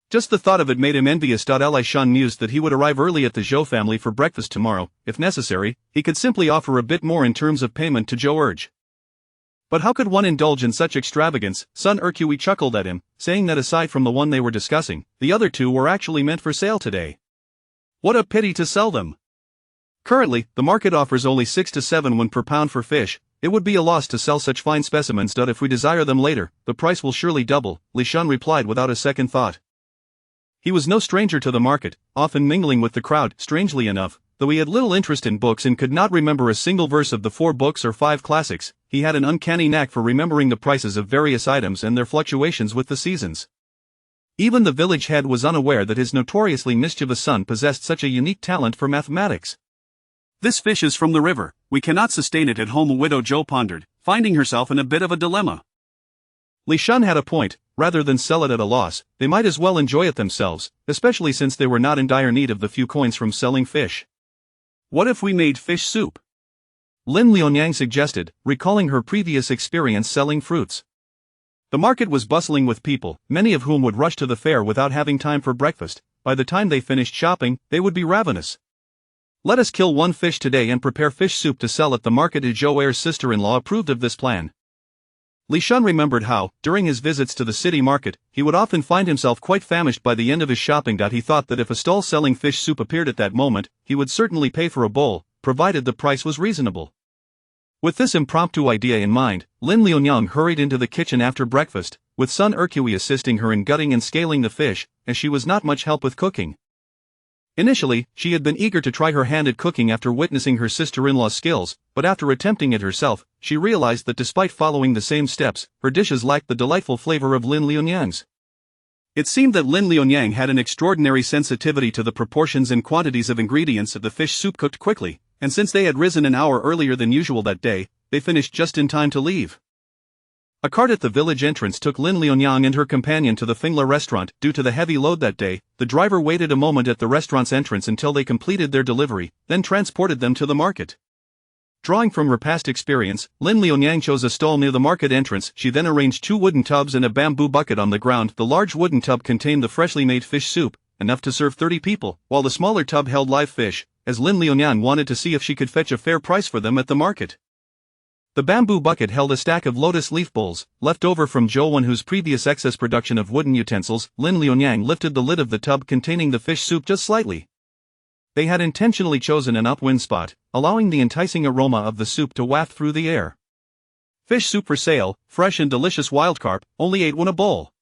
Just the thought of it made him envious. Li Shun mused that he would arrive early at the Zhou family for breakfast tomorrow. If necessary, he could simply offer a bit more in terms of payment to Zhou Urge. But how could one indulge in such extravagance? Sun Ercui chuckled at him, saying that aside from the one they were discussing, the other 2 were actually meant for sale today. What a pity to sell them! Currently, the market offers only 6 to 7 won per pound for fish. It would be a loss to sell such fine specimens. If we desire them later, the price will surely double, Li Shun replied without a second thought. He was no stranger to the market, often mingling with the crowd. Strangely enough, though he had little interest in books and could not remember a single verse of the 4 books or 5 classics, he had an uncanny knack for remembering the prices of various items and their fluctuations with the seasons. Even the village head was unaware that his notoriously mischievous son possessed such a unique talent for mathematics. This fish is from the river. We cannot sustain it at home, widow Zhou pondered, finding herself in a bit of a dilemma. Li Shun had a point. Rather than sell it at a loss, they might as well enjoy it themselves, especially since they were not in dire need of the few coins from selling fish. What if we made fish soup? Lin Liunyang suggested, recalling her previous experience selling fruits. The market was bustling with people, many of whom would rush to the fair without having time for breakfast. By the time they finished shopping, they would be ravenous. Let us kill one fish today and prepare fish soup to sell at the market. Zhou Er's sister-in-law approved of this plan. Li Shun remembered how, during his visits to the city market, he would often find himself quite famished by the end of his shopping. He thought that if a stall selling fish soup appeared at that moment, he would certainly pay for a bowl, provided the price was reasonable. With this impromptu idea in mind, Lin Liunyang hurried into the kitchen after breakfast, with Sun Ercui assisting her in gutting and scaling the fish, as she was not much help with cooking. Initially, she had been eager to try her hand at cooking after witnessing her sister-in-law's skills, but after attempting it herself, she realized that despite following the same steps, her dishes lacked the delightful flavor of Lin Liunyang's. It seemed that Lin Liunyang had an extraordinary sensitivity to the proportions and quantities of ingredients of the fish soup cooked quickly, and since they had risen an hour earlier than usual that day, they finished just in time to leave. A cart at the village entrance took Lin Liunyang and her companion to the Fingla restaurant. Due to the heavy load that day, the driver waited a moment at the restaurant's entrance until they completed their delivery, then transported them to the market. Drawing from her past experience, Lin Liunyang chose a stall near the market entrance. She then arranged 2 wooden tubs and a bamboo bucket on the ground. The large wooden tub contained the freshly made fish soup, enough to serve 30 people, while the smaller tub held live fish, as Lin Liunyang wanted to see if she could fetch a fair price for them at the market. The bamboo bucket held a stack of lotus leaf bowls, left over from Zhou, on whose previous excess production of wooden utensils. Lin Liunyang lifted the lid of the tub containing the fish soup just slightly. They had intentionally chosen an upwind spot, allowing the enticing aroma of the soup to waft through the air. Fish soup for sale, fresh and delicious wild carp, only 8 won a bowl.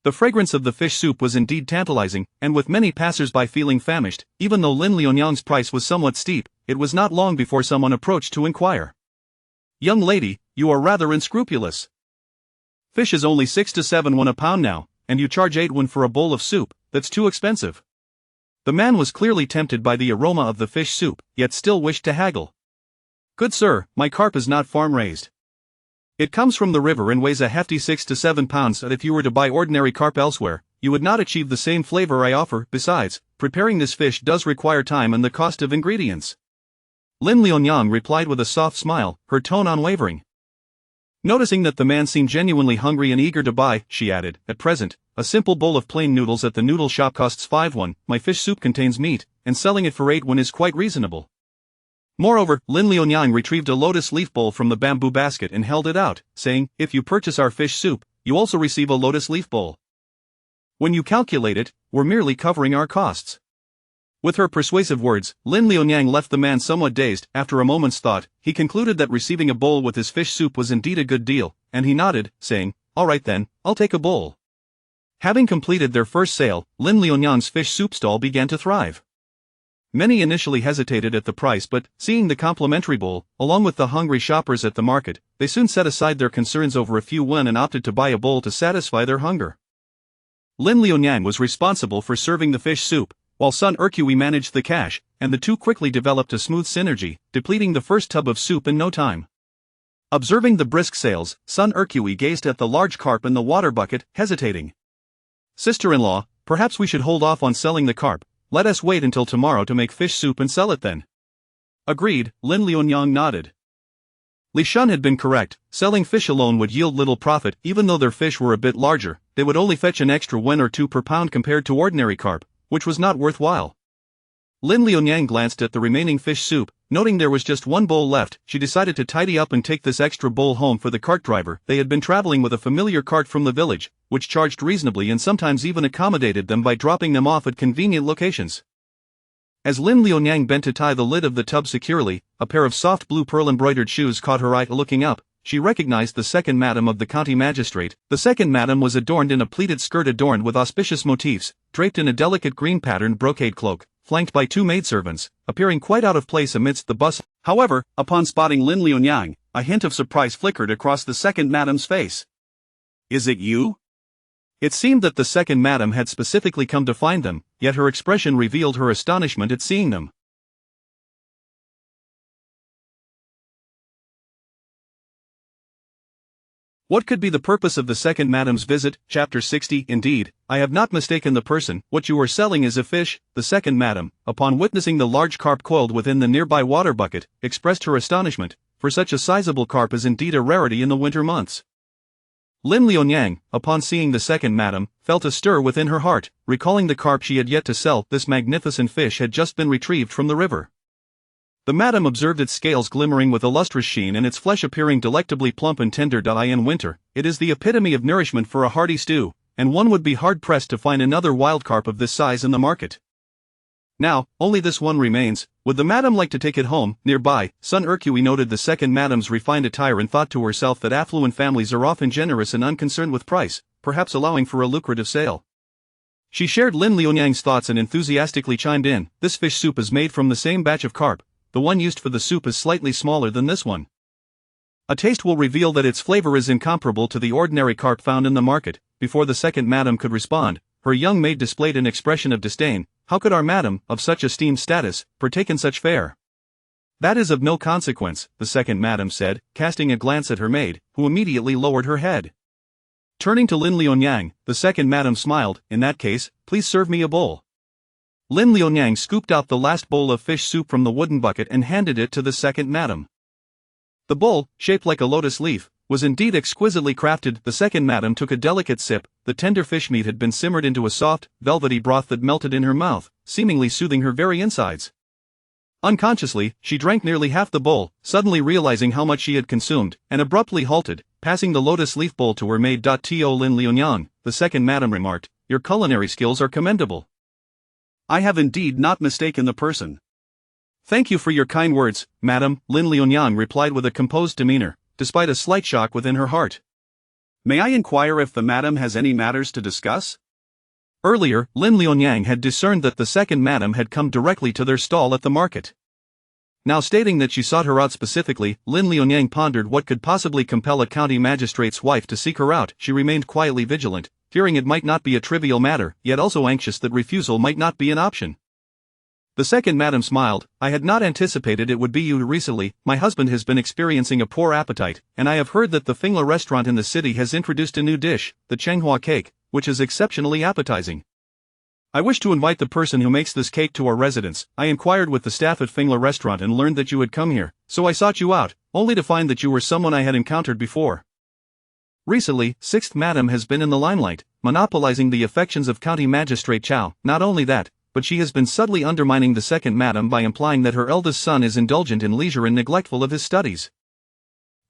The fragrance of the fish soup was indeed tantalizing, and with many passers-by feeling famished, even though Lin Liunyang's price was somewhat steep, it was not long before someone approached to inquire. "Young lady, you are rather unscrupulous. Fish is only 6 to 7 won a pound now, and you charge 8 won for a bowl of soup. That's too expensive." The man was clearly tempted by the aroma of the fish soup, yet still wished to haggle. "Good sir, my carp is not farm-raised. It comes from the river and weighs a hefty 6 to 7 pounds, and if you were to buy ordinary carp elsewhere, you would not achieve the same flavor I offer. Besides, preparing this fish does require time and the cost of ingredients." Lin Liunyang replied with a soft smile, her tone unwavering. Noticing that the man seemed genuinely hungry and eager to buy, she added, "At present, a simple bowl of plain noodles at the noodle shop costs 5 won, my fish soup contains meat, and selling it for 8 won is quite reasonable." Moreover, Lin Liunyang retrieved a lotus leaf bowl from the bamboo basket and held it out, saying, "If you purchase our fish soup, you also receive a lotus leaf bowl. When you calculate it, we're merely covering our costs." With her persuasive words, Lin Liunyang left the man somewhat dazed. After a moment's thought, he concluded that receiving a bowl with his fish soup was indeed a good deal, and he nodded, saying, "All right then, I'll take a bowl." Having completed their first sale, Lin Liunyang's fish soup stall began to thrive. Many initially hesitated at the price, but, seeing the complimentary bowl, along with the hungry shoppers at the market, they soon set aside their concerns over a few won and opted to buy a bowl to satisfy their hunger. Lin Liunyang was responsible for serving the fish soup, while Sun Ercui managed the cash, and the two quickly developed a smooth synergy, depleting the first tub of soup in no time. Observing the brisk sales, Sun Ercui gazed at the large carp in the water bucket, hesitating. "Sister-in-law, perhaps we should hold off on selling the carp. Let us wait until tomorrow to make fish soup and sell it then." Agreed, Lin Liunyang nodded. Li Shun had been correct, selling fish alone would yield little profit. Even though their fish were a bit larger, they would only fetch an extra 1 or 2 per pound compared to ordinary carp, which was not worthwhile. Lin Liunyang glanced at the remaining fish soup. Noting there was just 1 bowl left, she decided to tidy up and take this extra bowl home for the cart driver. They had been traveling with a familiar cart from the village, which charged reasonably and sometimes even accommodated them by dropping them off at convenient locations. As Lin Liunyang bent to tie the lid of the tub securely, a pair of soft blue pearl-embroidered shoes caught her eye. Looking up, she recognized the second madam of the county magistrate. The second madam was adorned in a pleated skirt adorned with auspicious motifs, draped in a delicate green-patterned brocade cloak, flanked by 2 maidservants, appearing quite out of place amidst the bustle. However, upon spotting Lin Liunyang, a hint of surprise flickered across the second madam's face. "Is it you?" It seemed that the second madam had specifically come to find them, yet her expression revealed her astonishment at seeing them. What could be the purpose of the second madam's visit? Chapter 60. Indeed, I have not mistaken the person. What you are selling is a fish. The second madam, upon witnessing the large carp coiled within the nearby water bucket, expressed her astonishment, for such a sizable carp is indeed a rarity in the winter months. Lin Liunyang, upon seeing the second madam, felt a stir within her heart, recalling the carp she had yet to sell. This magnificent fish had just been retrieved from the river. The madam observed its scales glimmering with a lustrous sheen and its flesh appearing delectably plump and tender. In winter, it is the epitome of nourishment for a hearty stew, and one would be hard-pressed to find another wild carp of this size in the market. Now, only this one remains. Would the madam like to take it home? Nearby, Sun Ercui noted the second madam's refined attire and thought to herself that affluent families are often generous and unconcerned with price, perhaps allowing for a lucrative sale. She shared Lin Liunyang's thoughts and enthusiastically chimed in, "This fish soup is made from the same batch of carp. The one used for the soup is slightly smaller than this one. A taste will reveal that its flavor is incomparable to the ordinary carp found in the market." Before the second madam could respond, her young maid displayed an expression of disdain. "How could our madam, of such esteemed status, partake in such fare?" "That is of no consequence," the second madam said, casting a glance at her maid, who immediately lowered her head. Turning to Lin Liunyang, the second madam smiled, "In that case, please serve me a bowl." Lin Liunyang scooped out the last bowl of fish soup from the wooden bucket and handed it to the second madam. The bowl, shaped like a lotus leaf, was indeed exquisitely crafted. The second madam took a delicate sip. The tender fish meat had been simmered into a soft, velvety broth that melted in her mouth, seemingly soothing her very insides. Unconsciously, she drank nearly half the bowl, suddenly realizing how much she had consumed, and abruptly halted, passing the lotus leaf bowl to her maid. To Lin Liunyang, the second madam remarked, "Your culinary skills are commendable. I have indeed not mistaken the person." "Thank you for your kind words, madam," Lin Liunyang replied with a composed demeanor, despite a slight shock within her heart. "May I inquire if the madam has any matters to discuss?" Earlier, Lin Liunyang had discerned that the second madam had come directly to their stall at the market. Now stating that she sought her out specifically, Lin Liunyang pondered what could possibly compel a county magistrate's wife to seek her out. She remained quietly vigilant, fearing it might not be a trivial matter, yet also anxious that refusal might not be an option. The second madam smiled. "I had not anticipated it would be you recently. My husband has been experiencing a poor appetite, and I have heard that the Fingla restaurant in the city has introduced a new dish, the Chenghua cake, which is exceptionally appetizing. I wish to invite the person who makes this cake to our residence. I inquired with the staff at Fingla restaurant and learned that you had come here, so I sought you out, only to find that you were someone I had encountered before." Recently, sixth madam has been in the limelight, monopolizing the affections of County Magistrate Zhou. Not only that, but she has been subtly undermining the second madam by implying that her eldest son is indulgent in leisure and neglectful of his studies.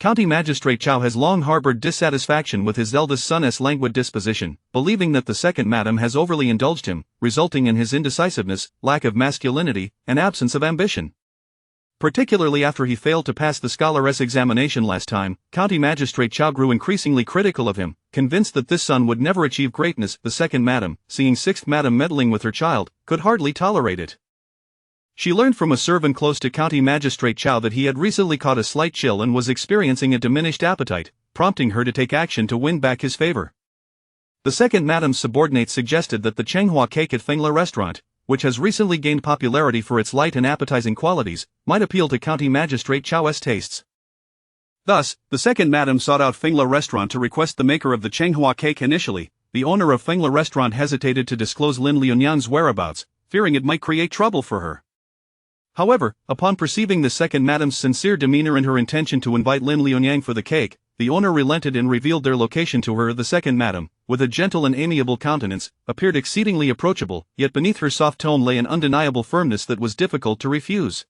County Magistrate Zhou has long harbored dissatisfaction with his eldest son's languid disposition, believing that the second madam has overly indulged him, resulting in his indecisiveness, lack of masculinity, and absence of ambition. Particularly after he failed to pass the scholar's examination last time, County Magistrate Zhou grew increasingly critical of him, convinced that this son would never achieve greatness. The second madam, seeing sixth madam meddling with her child, could hardly tolerate it. She learned from a servant close to County Magistrate Zhou that he had recently caught a slight chill and was experiencing a diminished appetite, prompting her to take action to win back his favor. The second madam's subordinate suggested that the Chenghua cake at Fingla restaurant, which has recently gained popularity for its light and appetizing qualities, might appeal to County Magistrate Zhou's tastes. Thus, the second madam sought out Fingla restaurant to request the maker of the Chenghua cake. Initially, the owner of Fingla restaurant hesitated to disclose Lin Liunyang's whereabouts, fearing it might create trouble for her. However, upon perceiving the second madam's sincere demeanor and her intention to invite Lin Liunyang for the cake, the owner relented and revealed their location to her. The second madam, with a gentle and amiable countenance, appeared exceedingly approachable, yet beneath her soft tone lay an undeniable firmness that was difficult to refuse.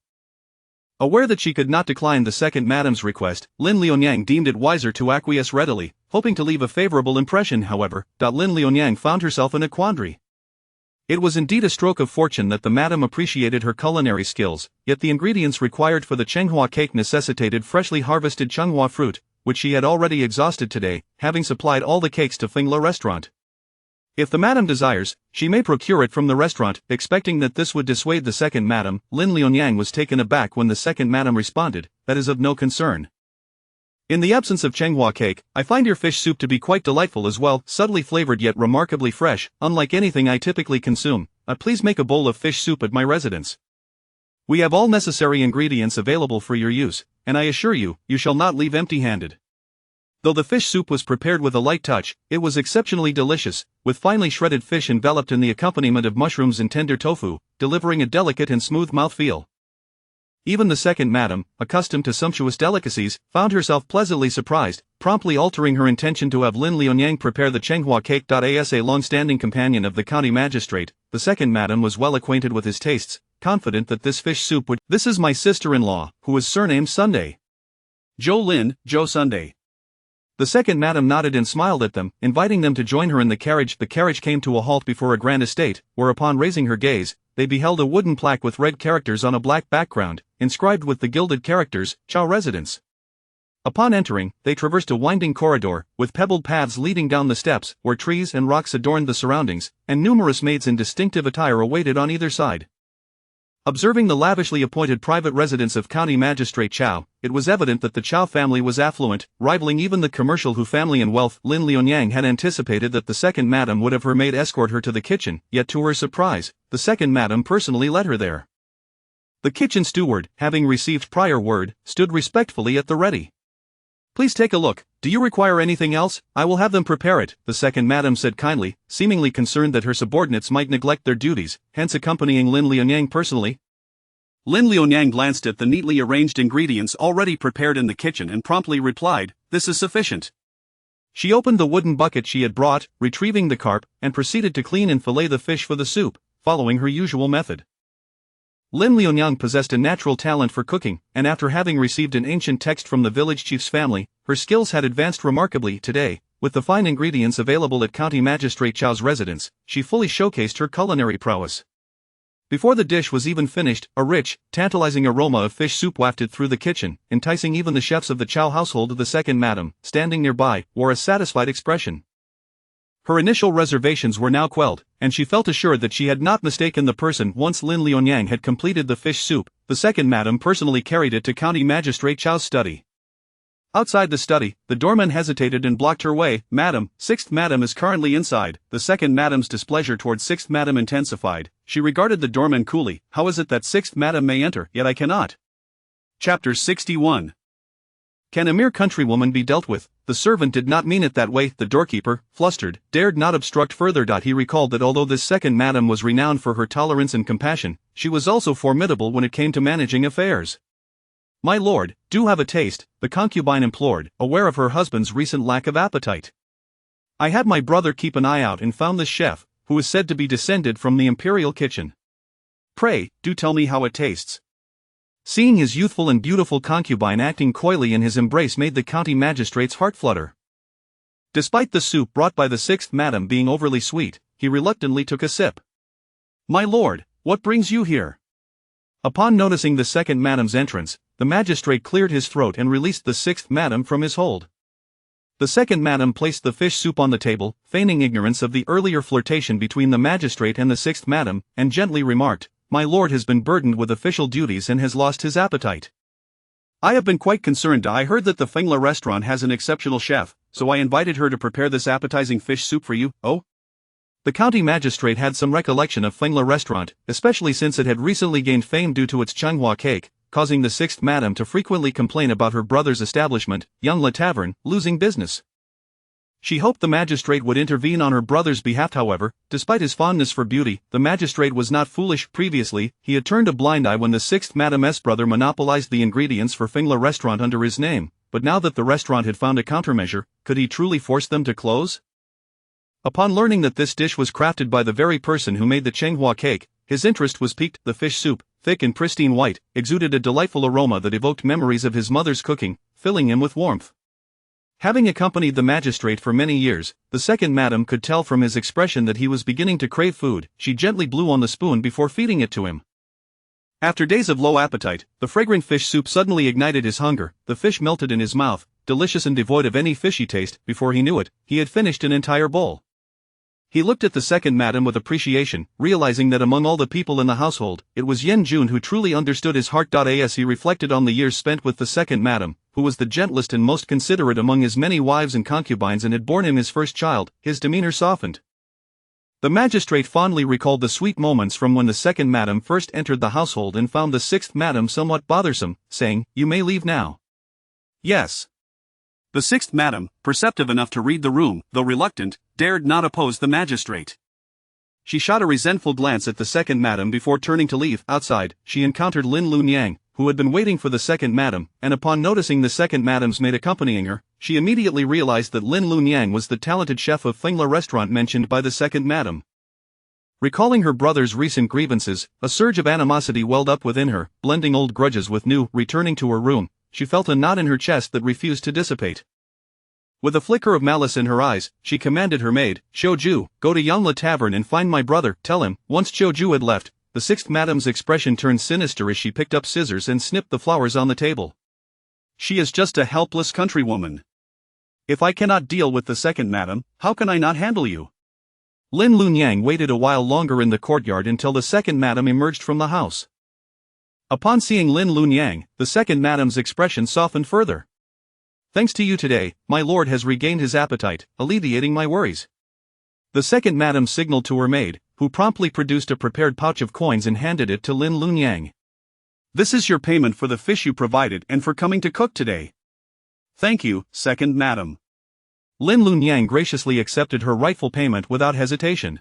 Aware that she could not decline the second madam's request, Lin Liunyang deemed it wiser to acquiesce readily, hoping to leave a favorable impression. However, Lin Liunyang found herself in a quandary. It was indeed a stroke of fortune that the madam appreciated her culinary skills, yet the ingredients required for the Chenghua cake necessitated freshly harvested Chenghua fruit, which she had already exhausted today, having supplied all the cakes to Fingla restaurant. If the madam desires, she may procure it from the restaurant. Expecting that this would dissuade the second madam, Lin Liunyang was taken aback when the second madam responded, "That is of no concern. In the absence of Chenghua cake, I find your fish soup to be quite delightful as well, subtly flavored yet remarkably fresh, unlike anything I typically consume. Please make a bowl of fish soup at my residence. We have all necessary ingredients available for your use, and I assure you, you shall not leave empty-handed." Though the fish soup was prepared with a light touch, it was exceptionally delicious, with finely shredded fish enveloped in the accompaniment of mushrooms and tender tofu, delivering a delicate and smooth mouthfeel. Even the second madam, accustomed to sumptuous delicacies, found herself pleasantly surprised, promptly altering her intention to have Lin Liunyang prepare the Chenghua cake. As a long-standing companion of the county magistrate, the second madam was well acquainted with his tastes, confident that this fish soup would. "This is my sister-in-law, who is surnamed Sunday. Zhou Lin, Zhou Sunday. The second madam nodded and smiled at them, inviting them to join her in the carriage. The carriage came to a halt before a grand estate, whereupon raising her gaze, they beheld a wooden plaque with red characters on a black background, inscribed with the gilded characters, Zhou Residence. Upon entering, they traversed a winding corridor, with pebbled paths leading down the steps, where trees and rocks adorned the surroundings, and numerous maids in distinctive attire awaited on either side. Observing the lavishly appointed private residence of County Magistrate Zhou, it was evident that the Zhou family was affluent, rivaling even the commercial Hu family in wealth. Lin Liunyang had anticipated that the second madam would have her maid escort her to the kitchen, yet to her surprise, the second madam personally led her there. The kitchen steward, having received prior word, stood respectfully at the ready. "Please take a look. Do you require anything else? I will have them prepare it," the second madam said kindly, seemingly concerned that her subordinates might neglect their duties, hence accompanying Lin Liunyang personally. Lin Liunyang glanced at the neatly arranged ingredients already prepared in the kitchen and promptly replied, "This is sufficient." She opened the wooden bucket she had brought, retrieving the carp, and proceeded to clean and fillet the fish for the soup, following her usual method. Lin Liunyang possessed a natural talent for cooking, and after having received an ancient text from the village chief's family, her skills had advanced remarkably. Today, with the fine ingredients available at County Magistrate Zhou's residence, she fully showcased her culinary prowess. Before the dish was even finished, a rich, tantalizing aroma of fish soup wafted through the kitchen, enticing even the chefs of the Zhou household. The second madam, standing nearby, wore a satisfied expression. Her initial reservations were now quelled, and she felt assured that she had not mistaken the person. Once Lin Liunyang had completed the fish soup, the second madam personally carried it to County Magistrate Zhou's study. Outside the study, the doorman hesitated and blocked her way. "Madam, sixth madam is currently inside." The second madam's displeasure towards sixth madam intensified. She regarded the doorman coolly. "How is it that sixth madam may enter, yet I cannot?" Chapter 61. Can a mere countrywoman be dealt with? The servant did not mean it that way. The doorkeeper, flustered, dared not obstruct further. He recalled that although this second madam was renowned for her tolerance and compassion, she was also formidable when it came to managing affairs. "My lord, do have a taste," the concubine implored, aware of her husband's recent lack of appetite. "I had my brother keep an eye out and found this chef, who is said to be descended from the imperial kitchen. Pray, do tell me how it tastes." Seeing his youthful and beautiful concubine acting coyly in his embrace made the county magistrate's heart flutter. Despite the soup brought by the sixth madam being overly sweet, he reluctantly took a sip. "My lord, what brings you here?" Upon noticing the second madam's entrance, the magistrate cleared his throat and released the sixth madam from his hold. The second madam placed the fish soup on the table, feigning ignorance of the earlier flirtation between the magistrate and the sixth madam, and gently remarked, "My lord has been burdened with official duties and has lost his appetite. I have been quite concerned. I heard that the Fengla restaurant has an exceptional chef, so I invited her to prepare this appetizing fish soup for you." "Oh?" The county magistrate had some recollection of Fengla restaurant, especially since it had recently gained fame due to its Changhua cake, causing the sixth madam to frequently complain about her brother's establishment, Young La Tavern, losing business. She hoped the magistrate would intervene on her brother's behalf. However, despite his fondness for beauty, the magistrate was not foolish. Previously, he had turned a blind eye when the sixth madam's brother monopolized the ingredients for Fengla restaurant under his name, but now that the restaurant had found a countermeasure, could he truly force them to close? Upon learning that this dish was crafted by the very person who made the Changhua cake, his interest was piqued. The fish soup, thick and pristine white, exuded a delightful aroma that evoked memories of his mother's cooking, filling him with warmth. Having accompanied the magistrate for many years, the second madam could tell from his expression that he was beginning to crave food. She gently blew on the spoon before feeding it to him. After days of low appetite, the fragrant fish soup suddenly ignited his hunger. The fish melted in his mouth, delicious and devoid of any fishy taste. Before he knew it, he had finished an entire bowl. He looked at the second madam with appreciation, realizing that among all the people in the household, it was Yen Jun who truly understood his heart. As he reflected on the years spent with the second madam, who was the gentlest and most considerate among his many wives and concubines and had borne him his first child, his demeanor softened. The magistrate fondly recalled the sweet moments from when the second madam first entered the household and found the sixth madam somewhat bothersome, saying, "You may leave now." "Yes." The sixth madam, perceptive enough to read the room, though reluctant, dared not oppose the magistrate. She shot a resentful glance at the second madam before turning to leave. Outside, she encountered Lin Lunyang, who had been waiting for the second madam, and upon noticing the second madam's maid accompanying her, she immediately realized that Lin Lunyang was the talented chef of Fengla restaurant mentioned by the second madam. Recalling her brother's recent grievances, a surge of animosity welled up within her, blending old grudges with new. Returning to her room, she felt a knot in her chest that refused to dissipate. With a flicker of malice in her eyes, she commanded her maid, Zhou, go to Yangla Tavern and find my brother, tell him. Once Zhou had left, the sixth madam's expression turned sinister as she picked up scissors and snipped the flowers on the table. She is just a helpless countrywoman. If I cannot deal with the second madam, how can I not handle you? Lin Lunyang waited a while longer in the courtyard until the second madam emerged from the house. Upon seeing Lin Lunyang, the second madam's expression softened further. Thanks to you today, my lord has regained his appetite, alleviating my worries. The second madam signaled to her maid, who promptly produced a prepared pouch of coins and handed it to Lin Lunyang. This is your payment for the fish you provided and for coming to cook today. Thank you, second madam. Lin Lunyang graciously accepted her rightful payment without hesitation.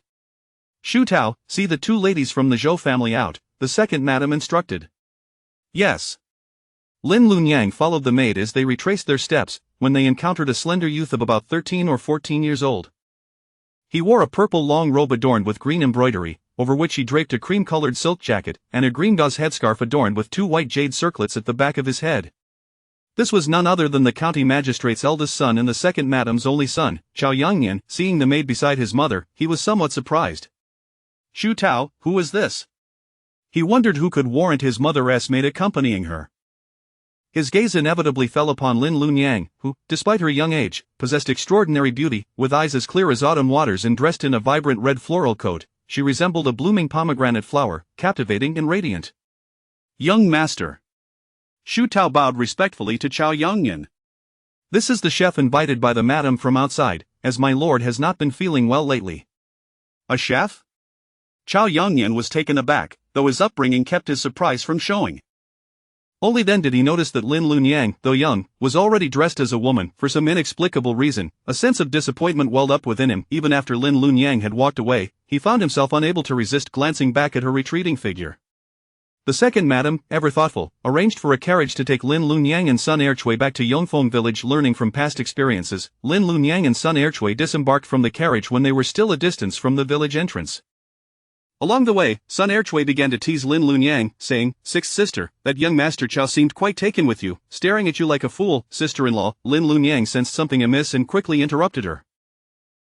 Shu Tao, see the two ladies from the Zhou family out, the second madam instructed. Yes. Lin Lunyang followed the maid as they retraced their steps, when they encountered a slender youth of about 13 or 14 years old. He wore a purple long robe adorned with green embroidery, over which he draped a cream-colored silk jacket, and a green gauze headscarf adorned with two white jade circlets at the back of his head. This was none other than the county magistrate's eldest son and the second madam's only son, Chao Yangnian. Seeing the maid beside his mother, he was somewhat surprised. Shu Tao, who is this? He wondered who could warrant his mother's maid accompanying her. His gaze inevitably fell upon Lin Lunyang, who, despite her young age, possessed extraordinary beauty. With eyes as clear as autumn waters and dressed in a vibrant red floral coat, she resembled a blooming pomegranate flower, captivating and radiant. Young master. Shu Tao bowed respectfully to Chao Yangnian. This is the chef invited by the madam from outside, as my lord has not been feeling well lately. A chef? Chao Yangnian was taken aback, though his upbringing kept his surprise from showing. Only then did he notice that Lin Lunyang, though young, was already dressed as a woman. For some inexplicable reason, a sense of disappointment welled up within him. Even after Lin Lunyang had walked away, he found himself unable to resist glancing back at her retreating figure. The second madam, ever thoughtful, arranged for a carriage to take Lin Lunyang and son Erchui back to Yongfeng village. Learning from past experiences, Lin Lunyang and son Erchui disembarked from the carriage when they were still a distance from the village entrance. Along the way, son Erchui began to tease Lin Lunyang, saying, "Sixth sister, that young master Chao seemed quite taken with you, staring at you like a fool." Sister-in-law, Lin Lunyang sensed something amiss and quickly interrupted her.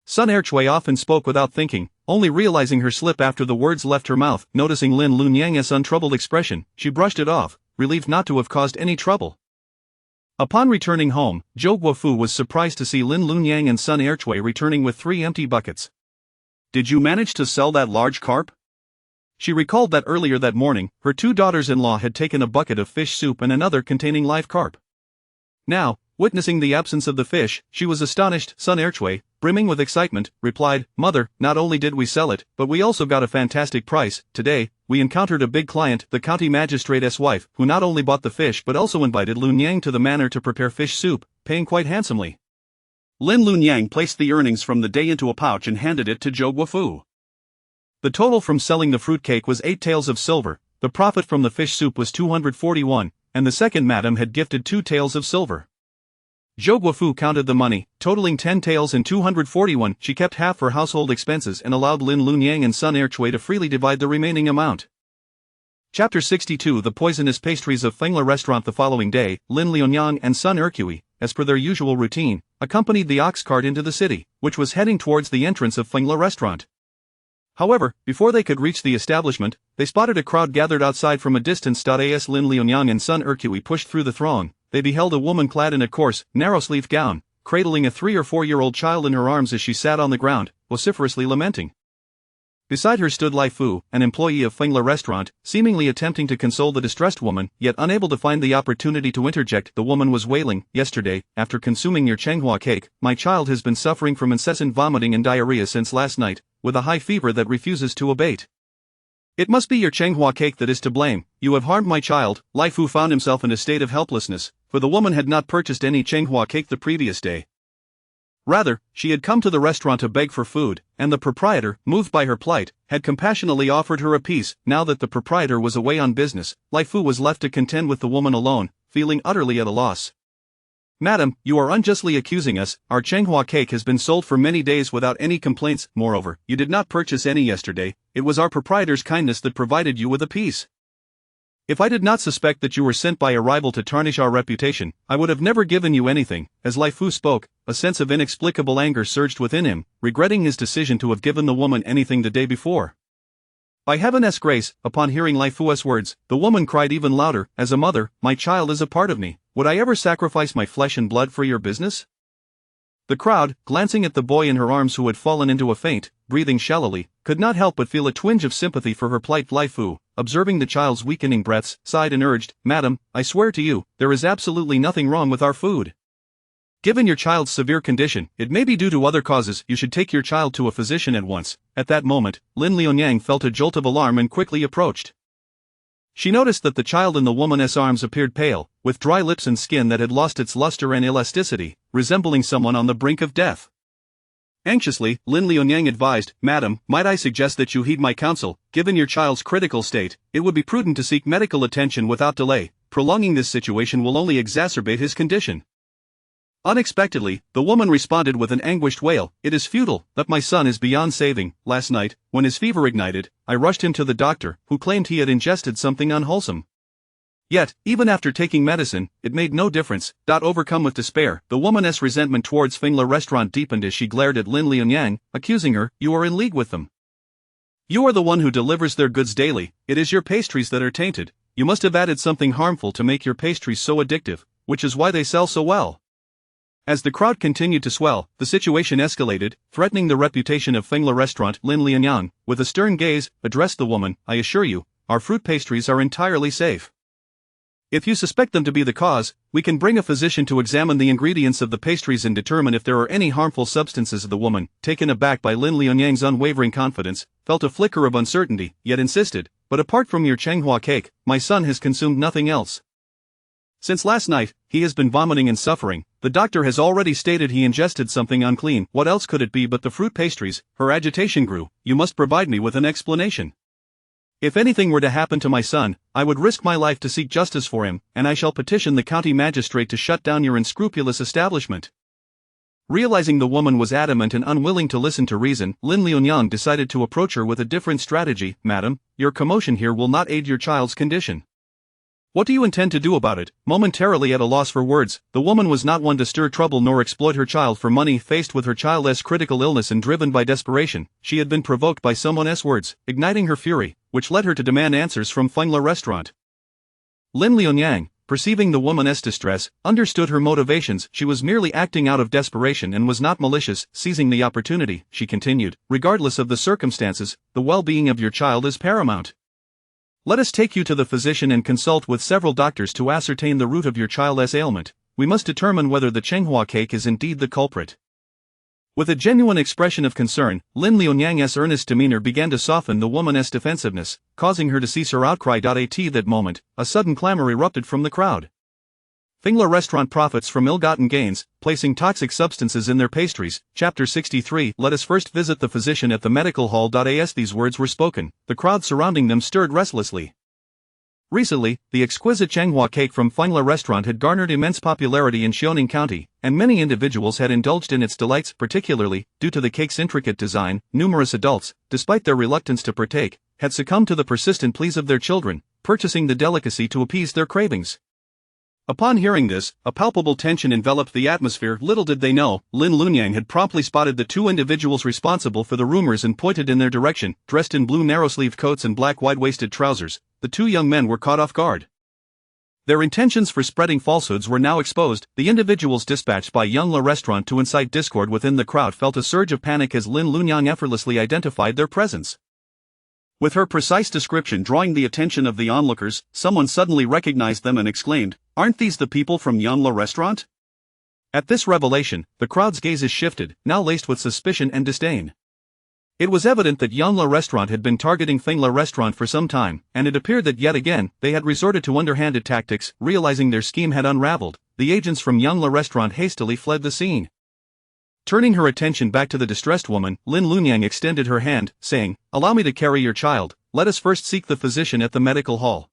Son Erchui often spoke without thinking, only realizing her slip after the words left her mouth. Noticing Lin Lunyang's untroubled expression, she brushed it off, relieved not to have caused any trouble. Upon returning home, Zhou Guofu was surprised to see Lin Lunyang and son Erchui returning with 3 empty buckets. "Did you manage to sell that large carp?" She recalled that earlier that morning, her 2 daughters-in-law had taken a bucket of fish soup and another containing live carp. Now, witnessing the absence of the fish, she was astonished. Son Erchui, brimming with excitement, replied, "Mother, not only did we sell it, but we also got a fantastic price. Today, we encountered a big client, the county magistrate's wife, who not only bought the fish but also invited Lunyang to the manor to prepare fish soup, paying quite handsomely." Lin Lunyang placed the earnings from the day into a pouch and handed it to Zhou Guofu. The total from selling the fruitcake was 8 taels of silver, the profit from the fish soup was 241, and the second madam had gifted 2 taels of silver. Zhou Guofu counted the money, totaling 10 taels and 241. She kept half for household expenses and allowed Lin Lunyang and son Erchui to freely divide the remaining amount. Chapter 62. The poisonous pastries of Fengla restaurant. The following day, Lin Lunyang and son Erchui, as per their usual routine, accompanied the ox cart into the city, which was heading towards the entrance of Fengla restaurant. However, before they could reach the establishment, they spotted a crowd gathered outside from a distance. As Lin Lunyang and son Erchui pushed through the throng, they beheld a woman clad in a coarse, narrow-sleeved gown, cradling a 3 or 4-year-old child in her arms as she sat on the ground, vociferously lamenting. Beside her stood Lai Fu, an employee of Fengla restaurant, seemingly attempting to console the distressed woman, yet unable to find the opportunity to interject. The woman was wailing, "Yesterday, after consuming your Chenghua cake, my child has been suffering from incessant vomiting and diarrhea since last night, with a high fever that refuses to abate. It must be your Chenghua cake that is to blame. You have harmed my child." Lai Fu found himself in a state of helplessness, for the woman had not purchased any Chenghua cake the previous day. Rather, she had come to the restaurant to beg for food, and the proprietor, moved by her plight, had compassionately offered her a piece. Now that the proprietor was away on business, Lai Fu was left to contend with the woman alone, feeling utterly at a loss. "Madam, you are unjustly accusing us. Our Chenghua cake has been sold for many days without any complaints. Moreover, you did not purchase any yesterday. It was our proprietor's kindness that provided you with a piece." If I did not suspect that you were sent by a rival to tarnish our reputation, I would have never given you anything." As Lai Fu spoke, a sense of inexplicable anger surged within him, regretting his decision to have given the woman anything the day before. By heaven's grace, upon hearing Lai Fu's words, the woman cried even louder, "As a mother, my child is a part of me. Would I ever sacrifice my flesh and blood for your business?" The crowd, glancing at the boy in her arms who had fallen into a faint, breathing shallowly, could not help but feel a twinge of sympathy for her plight. Lai Fu, observing the child's weakening breaths, sighed and urged, "Madam, I swear to you, there is absolutely nothing wrong with our food. Given your child's severe condition, it may be due to other causes. You should take your child to a physician at once." At that moment, Lin Liunyang felt a jolt of alarm and quickly approached. She noticed that the child in the woman's arms appeared pale, with dry lips and skin that had lost its luster and elasticity, resembling someone on the brink of death. Anxiously, Lin Liunyang advised, "Madam, might I suggest that you heed my counsel? Given your child's critical state, it would be prudent to seek medical attention without delay. Prolonging this situation will only exacerbate his condition." Unexpectedly, the woman responded with an anguished wail, "It is futile, that my son is beyond saving. Last night, when his fever ignited, I rushed him to the doctor, who claimed he had ingested something unwholesome. Yet, even after taking medicine, it made no difference." Overcome with despair, the woman's resentment towards Fingla restaurant deepened as she glared at Lin Liunyang, accusing her, "You are in league with them. You are the one who delivers their goods daily. It is your pastries that are tainted. You must have added something harmful to make your pastries so addictive, which is why they sell so well." As the crowd continued to swell, the situation escalated, threatening the reputation of Fingla restaurant. Lin Liunyang, with a stern gaze, addressed the woman, "I assure you, our fruit pastries are entirely safe. If you suspect them to be the cause, we can bring a physician to examine the ingredients of the pastries and determine if there are any harmful substances." The woman, taken aback by Lin Liunyang's unwavering confidence, felt a flicker of uncertainty, yet insisted, "But apart from your Chenghua cake, my son has consumed nothing else. Since last night, he has been vomiting and suffering. The doctor has already stated he ingested something unclean. What else could it be but the fruit pastries?" Her agitation grew. "You must provide me with an explanation. If anything were to happen to my son, I would risk my life to seek justice for him, and I shall petition the county magistrate to shut down your unscrupulous establishment." Realizing the woman was adamant and unwilling to listen to reason, Lin Liunyang decided to approach her with a different strategy. "Madam, your commotion here will not aid your child's condition. What do you intend to do about it?" Momentarily at a loss for words, the woman was not one to stir trouble nor exploit her child for money. Faced with her child's critical illness and driven by desperation, she had been provoked by someone's words, igniting her fury, which led her to demand answers from Fingla restaurant. Lin Liunyang, perceiving the woman's distress, understood her motivations. She was merely acting out of desperation and was not malicious. Seizing the opportunity, she continued, "Regardless of the circumstances, the well-being of your child is paramount. Let us take you to the physician and consult with several doctors to ascertain the root of your child's ailment. We must determine whether the Chenghua cake is indeed the culprit." With a genuine expression of concern, Lin Liunyang's earnest demeanor began to soften the woman's defensiveness, causing her to cease her outcry. At that moment, a sudden clamor erupted from the crowd. Fingla restaurant profits from ill-gotten gains, placing toxic substances in their pastries. Chapter 63. Let us first visit the physician at the medical hall. As these words were spoken, the crowd surrounding them stirred restlessly. Recently, the exquisite Chenghua cake from Fingla restaurant had garnered immense popularity in Xiaoning County, and many individuals had indulged in its delights. Particularly, due to the cake's intricate design, numerous adults, despite their reluctance to partake, had succumbed to the persistent pleas of their children, purchasing the delicacy to appease their cravings. Upon hearing this, a palpable tension enveloped the atmosphere. Little did they know, Lin Liunyang had promptly spotted the two individuals responsible for the rumors and pointed in their direction. Dressed in blue narrow-sleeved coats and black wide-waisted trousers, the two young men were caught off guard. Their intentions for spreading falsehoods were now exposed. The individuals dispatched by Young La Restaurant to incite discord within the crowd felt a surge of panic as Lin Liunyang effortlessly identified their presence. With her precise description drawing the attention of the onlookers, someone suddenly recognized them and exclaimed, "Aren't these the people from Young La Restaurant?" At this revelation, the crowd's gazes shifted, now laced with suspicion and disdain. It was evident that Young La Restaurant had been targeting Fingla Restaurant for some time, and it appeared that yet again, they had resorted to underhanded tactics. Realizing their scheme had unraveled, the agents from Young La Restaurant hastily fled the scene. Turning her attention back to the distressed woman, Lin Liunyang extended her hand, saying, "Allow me to carry your child. Let us first seek the physician at the medical hall."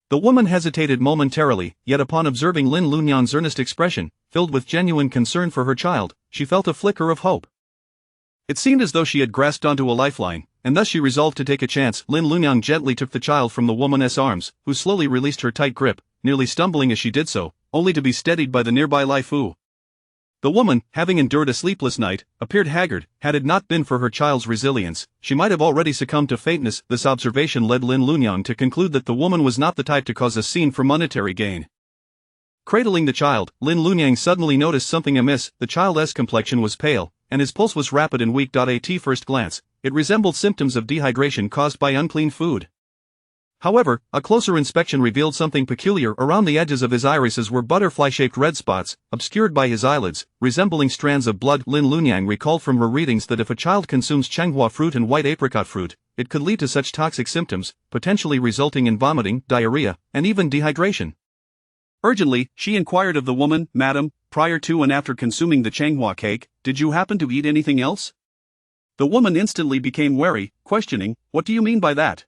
The woman hesitated momentarily, yet upon observing Lin Liunyang's earnest expression, filled with genuine concern for her child, she felt a flicker of hope. It seemed as though she had grasped onto a lifeline, and thus she resolved to take a chance. Lin Lunyang gently took the child from the woman's arms, who slowly released her tight grip, nearly stumbling as she did so, only to be steadied by the nearby Lai Fu. The woman, having endured a sleepless night, appeared haggard. Had it not been for her child's resilience, she might have already succumbed to faintness. This observation led Lin Lunyang to conclude that the woman was not the type to cause a scene for monetary gain. Cradling the child, Lin Lunyang suddenly noticed something amiss. The child's complexion was pale, and his pulse was rapid and weak. At first glance, it resembled symptoms of dehydration caused by unclean food. However, a closer inspection revealed something peculiar. Around the edges of his irises were butterfly-shaped red spots, obscured by his eyelids, resembling strands of blood. Lin Lunyang recalled from her readings that if a child consumes Chenghua fruit and white apricot fruit, it could lead to such toxic symptoms, potentially resulting in vomiting, diarrhea, and even dehydration. Urgently, she inquired of the woman, "Madam, prior to and after consuming the Chenghua cake, did you happen to eat anything else?" The woman instantly became wary, questioning, "What do you mean by that?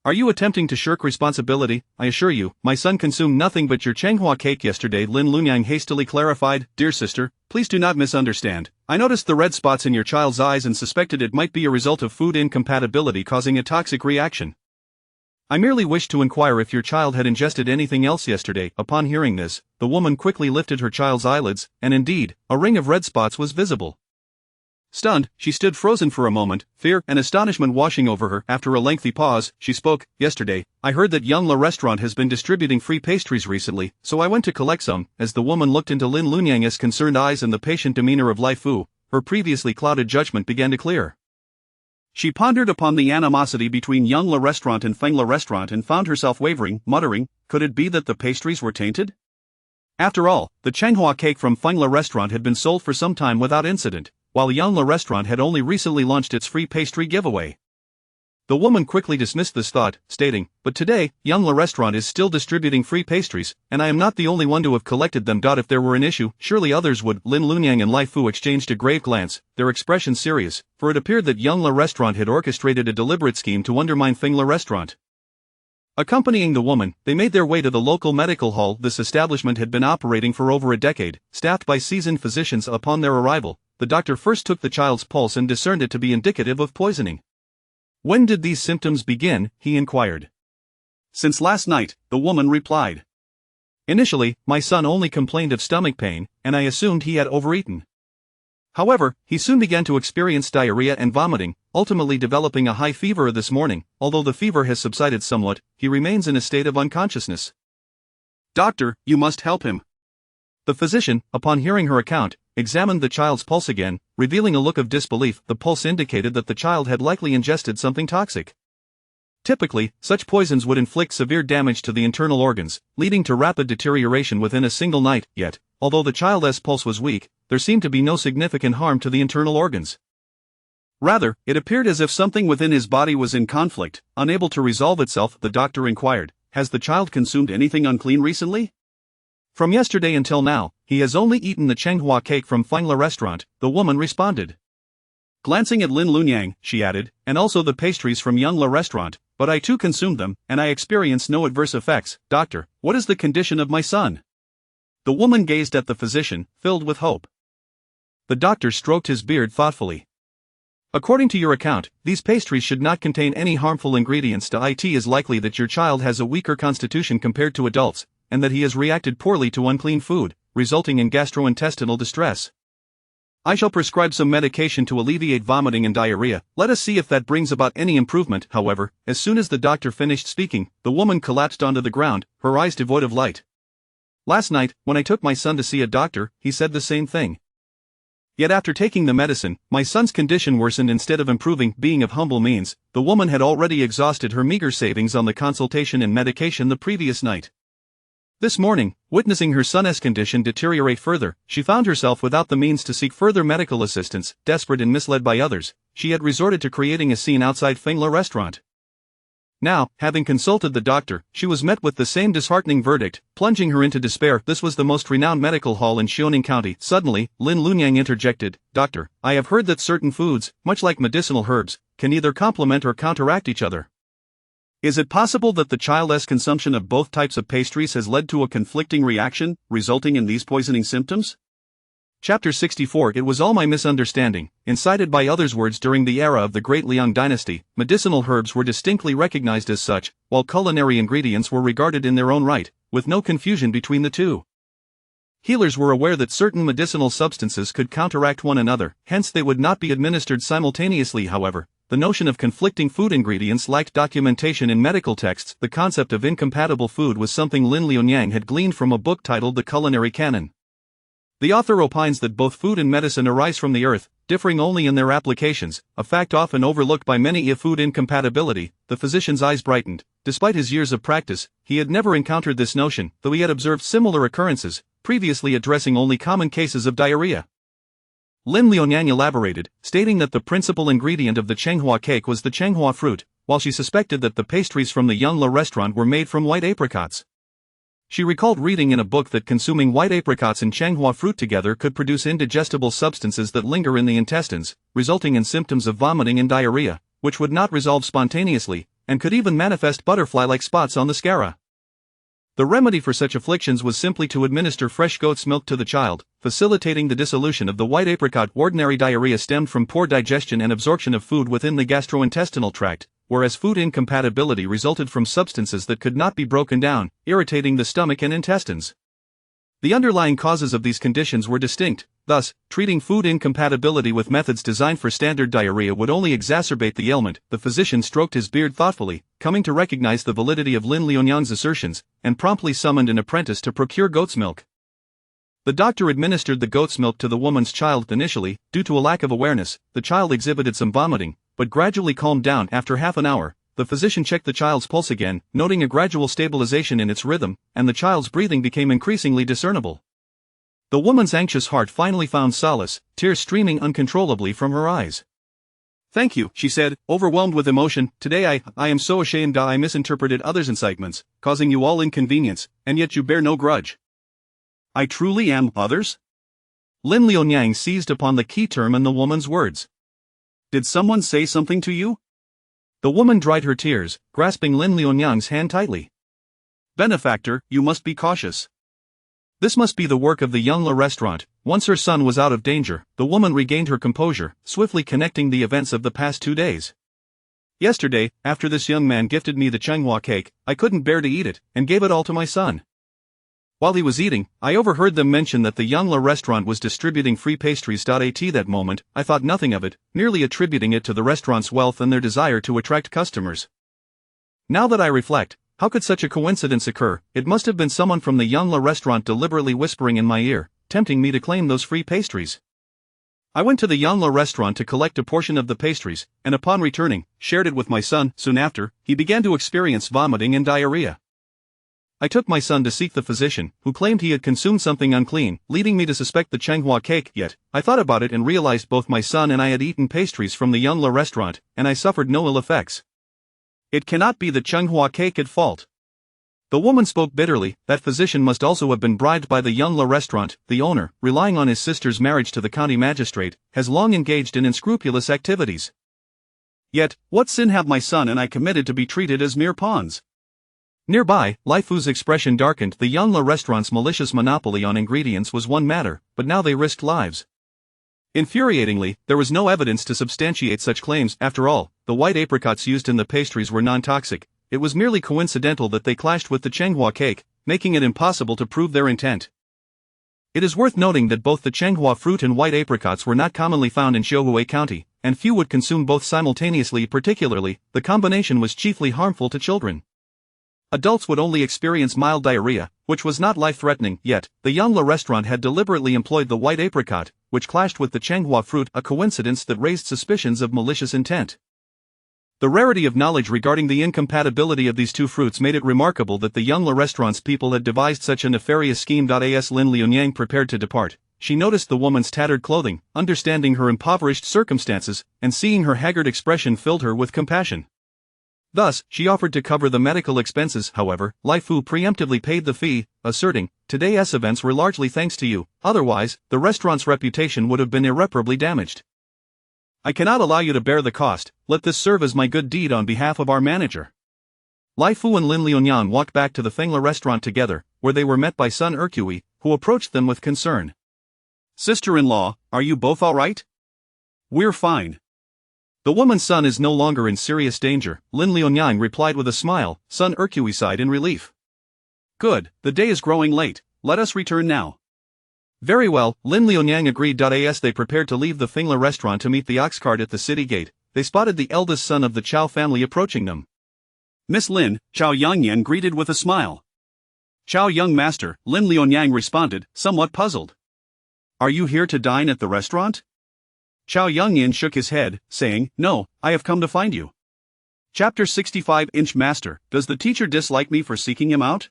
Are you attempting to shirk responsibility? I assure you, my son consumed nothing but your Chenghua cake yesterday." Lin Lunyang hastily clarified, "Dear sister, please do not misunderstand. I noticed the red spots in your child's eyes and suspected it might be a result of food incompatibility causing a toxic reaction. I merely wished to inquire if your child had ingested anything else yesterday." Upon hearing this, the woman quickly lifted her child's eyelids, and indeed, a ring of red spots was visible. Stunned, she stood frozen for a moment, fear and astonishment washing over her. After a lengthy pause, she spoke, "Yesterday, I heard that Young La Restaurant has been distributing free pastries recently, so I went to collect some." As the woman looked into Lin Lunyang's concerned eyes and the patient demeanor of Lai Fu, her previously clouded judgment began to clear. She pondered upon the animosity between Young La Restaurant and Feng La Restaurant and found herself wavering, muttering, could it be that the pastries were tainted? After all, the Chenghua cake from Feng La Restaurant had been sold for some time without incident, while Young La Restaurant had only recently launched its free pastry giveaway. The woman quickly dismissed this thought, stating, "But today, Young La Restaurant is still distributing free pastries, and I am not the only one to have collected them. If there were an issue, surely others would." Lin Lunyang and Lai Fu exchanged a grave glance, their expression serious, for it appeared that Young La Restaurant had orchestrated a deliberate scheme to undermine Feng La Restaurant. Accompanying the woman, they made their way to the local medical hall. This establishment had been operating for over a decade, staffed by seasoned physicians. Upon their arrival, the doctor first took the child's pulse and discerned it to be indicative of poisoning. "When did these symptoms begin?" he inquired. "Since last night," the woman replied. "Initially, my son only complained of stomach pain, and I assumed he had overeaten. However, he soon began to experience diarrhea and vomiting, ultimately developing a high fever. This morning, although the fever has subsided somewhat, he remains in a state of unconsciousness. Doctor, you must help him." The physician, upon hearing her account, examined the child's pulse again, revealing a look of disbelief. The pulse indicated that the child had likely ingested something toxic. Typically, such poisons would inflict severe damage to the internal organs, leading to rapid deterioration within a single night. Yet, although the child's pulse was weak, there seemed to be no significant harm to the internal organs. Rather, it appeared as if something within his body was in conflict, unable to resolve itself. The doctor inquired, "Has the child consumed anything unclean recently?" "From yesterday until now, he has only eaten the Chenghua cake from Feng La Restaurant," the woman responded. Glancing at Lin Lunyang, she added, "And also the pastries from Young La Restaurant, but I too consumed them, and I experienced no adverse effects. Doctor, what is the condition of my son?" The woman gazed at the physician, filled with hope. The doctor stroked his beard thoughtfully. "According to your account, these pastries should not contain any harmful ingredients. It is likely that your child has a weaker constitution compared to adults, and that he has reacted poorly to unclean food, resulting in gastrointestinal distress. I shall prescribe some medication to alleviate vomiting and diarrhea. Let us see if that brings about any improvement." However, as soon as the doctor finished speaking, the woman collapsed onto the ground, her eyes devoid of light. "Last night, when I took my son to see a doctor, he said the same thing. Yet after taking the medicine, my son's condition worsened instead of improving." Being of humble means, the woman had already exhausted her meager savings on the consultation and medication the previous night. This morning, witnessing her son's condition deteriorate further, she found herself without the means to seek further medical assistance. Desperate and misled by others, she had resorted to creating a scene outside Feng La Restaurant. Now, having consulted the doctor, she was met with the same disheartening verdict, plunging her into despair. This was the most renowned medical hall in Xiaoning County. Suddenly, Lin Lunyang interjected, "Doctor, I have heard that certain foods, much like medicinal herbs, can either complement or counteract each other. Is it possible that the child's consumption of both types of pastries has led to a conflicting reaction, resulting in these poisoning symptoms?" Chapter 64 It was all my misunderstanding. Incited by others' words during the era of the Great Liang dynasty, medicinal herbs were distinctly recognized as such, while culinary ingredients were regarded in their own right, with no confusion between the two. Healers were aware that certain medicinal substances could counteract one another, hence they would not be administered simultaneously. However, the notion of conflicting food ingredients lacked documentation in medical texts. The concept of incompatible food was something Lin Liunyang had gleaned from a book titled The Culinary Canon. The author opines that both food and medicine arise from the earth, differing only in their applications, a fact often overlooked by many. Food incompatibility, the physician's eyes brightened. Despite his years of practice, he had never encountered this notion, though he had observed similar occurrences, previously addressing only common cases of diarrhea. Lin Liunyang elaborated, stating that the principal ingredient of the Chenghua cake was the Chenghua fruit, while she suspected that the pastries from the Yongle restaurant were made from white apricots. She recalled reading in a book that consuming white apricots and Chenghua fruit together could produce indigestible substances that linger in the intestines, resulting in symptoms of vomiting and diarrhea, which would not resolve spontaneously, and could even manifest butterfly-like spots on the scara. The remedy for such afflictions was simply to administer fresh goat's milk to the child, facilitating the dissolution of the white apricot. Ordinary diarrhea stemmed from poor digestion and absorption of food within the gastrointestinal tract, whereas food incompatibility resulted from substances that could not be broken down, irritating the stomach and intestines. The underlying causes of these conditions were distinct, thus, treating food incompatibility with methods designed for standard diarrhea would only exacerbate the ailment. The physician stroked his beard thoughtfully, coming to recognize the validity of Lin Liunyang's assertions, and promptly summoned an apprentice to procure goat's milk. The doctor administered the goat's milk to the woman's child. Initially, due to a lack of awareness, the child exhibited some vomiting, but gradually calmed down. After half an hour, the physician checked the child's pulse again, noting a gradual stabilization in its rhythm, and the child's breathing became increasingly discernible. The woman's anxious heart finally found solace, tears streaming uncontrollably from her eyes. "Thank you," she said, overwhelmed with emotion. "Today I am so ashamed. I misinterpreted others' incitements, causing you all inconvenience, and yet you bear no grudge." "I truly am others?" Lin Liunyang seized upon the key term in the woman's words. "Did someone say something to you?" The woman dried her tears, grasping Lin Liunyang's hand tightly. "Benefactor, you must be cautious. This must be the work of the Yongle restaurant." Once her son was out of danger, the woman regained her composure, swiftly connecting the events of the past 2 days. "Yesterday, after this young man gifted me the Chenghua cake, I couldn't bear to eat it, and gave it all to my son. While he was eating, I overheard them mention that the Yongle restaurant was distributing free pastries. At that moment, I thought nothing of it, merely attributing it to the restaurant's wealth and their desire to attract customers. Now that I reflect, how could such a coincidence occur? It must have been someone from the Yongle restaurant deliberately whispering in my ear, tempting me to claim those free pastries. I went to the Yongle restaurant to collect a portion of the pastries, and upon returning, shared it with my son. Soon after, he began to experience vomiting and diarrhea. I took my son to seek the physician, who claimed he had consumed something unclean, leading me to suspect the Chenghua cake. Yet, I thought about it and realized both my son and I had eaten pastries from the Yongle restaurant, and I suffered no ill effects. It cannot be the Chenghua cake at fault." The woman spoke bitterly. That physician must also have been bribed by the Yongle restaurant. The owner, relying on his sister's marriage to the county magistrate, has long engaged in unscrupulous activities. Yet, what sin have my son and I committed to be treated as mere pawns? Nearby, Lai Fu's expression darkened. The Yongle restaurant's malicious monopoly on ingredients was one matter, but now they risked lives. Infuriatingly, there was no evidence to substantiate such claims. After all, the white apricots used in the pastries were non-toxic. It was merely coincidental that they clashed with the Chenghua cake, making it impossible to prove their intent. It is worth noting that both the Chenghua fruit and white apricots were not commonly found in Zhou County, and few would consume both simultaneously. Particularly, the combination was chiefly harmful to children. Adults would only experience mild diarrhea, which was not life-threatening. Yet, the Yongle restaurant had deliberately employed the white apricot, which clashed with the Chenghua fruit, a coincidence that raised suspicions of malicious intent. The rarity of knowledge regarding the incompatibility of these two fruits made it remarkable that the Yongle restaurant's people had devised such a nefarious scheme. As Lin Liunyang prepared to depart, she noticed the woman's tattered clothing, understanding her impoverished circumstances, and seeing her haggard expression filled her with compassion. Thus, she offered to cover the medical expenses. However, Lai Fu preemptively paid the fee, asserting, "Today's events were largely thanks to you, otherwise, the restaurant's reputation would have been irreparably damaged. I cannot allow you to bear the cost. Let this serve as my good deed on behalf of our manager." Lai Fu and Lin Liunyang walked back to the Fengla restaurant together, where they were met by Sun Erqui, who approached them with concern. Sister-in-law, are you both alright? We're fine. The woman's son is no longer in serious danger, Lin Liunyang replied with a smile. Sun Ercui sighed in relief. Good, the day is growing late, let us return now. Very well, Lin Liunyang agreed. As they prepared to leave the Fingla restaurant to meet the ox cart at the city gate, they spotted the eldest son of the Chao family approaching them. Miss Lin, Chao Yangyan greeted with a smile. Chao young master, Lin Liunyang responded, somewhat puzzled. Are you here to dine at the restaurant? Chao Yangyan shook his head, saying, no, I have come to find you. Chapter 65 Master, does the teacher dislike me for seeking him out?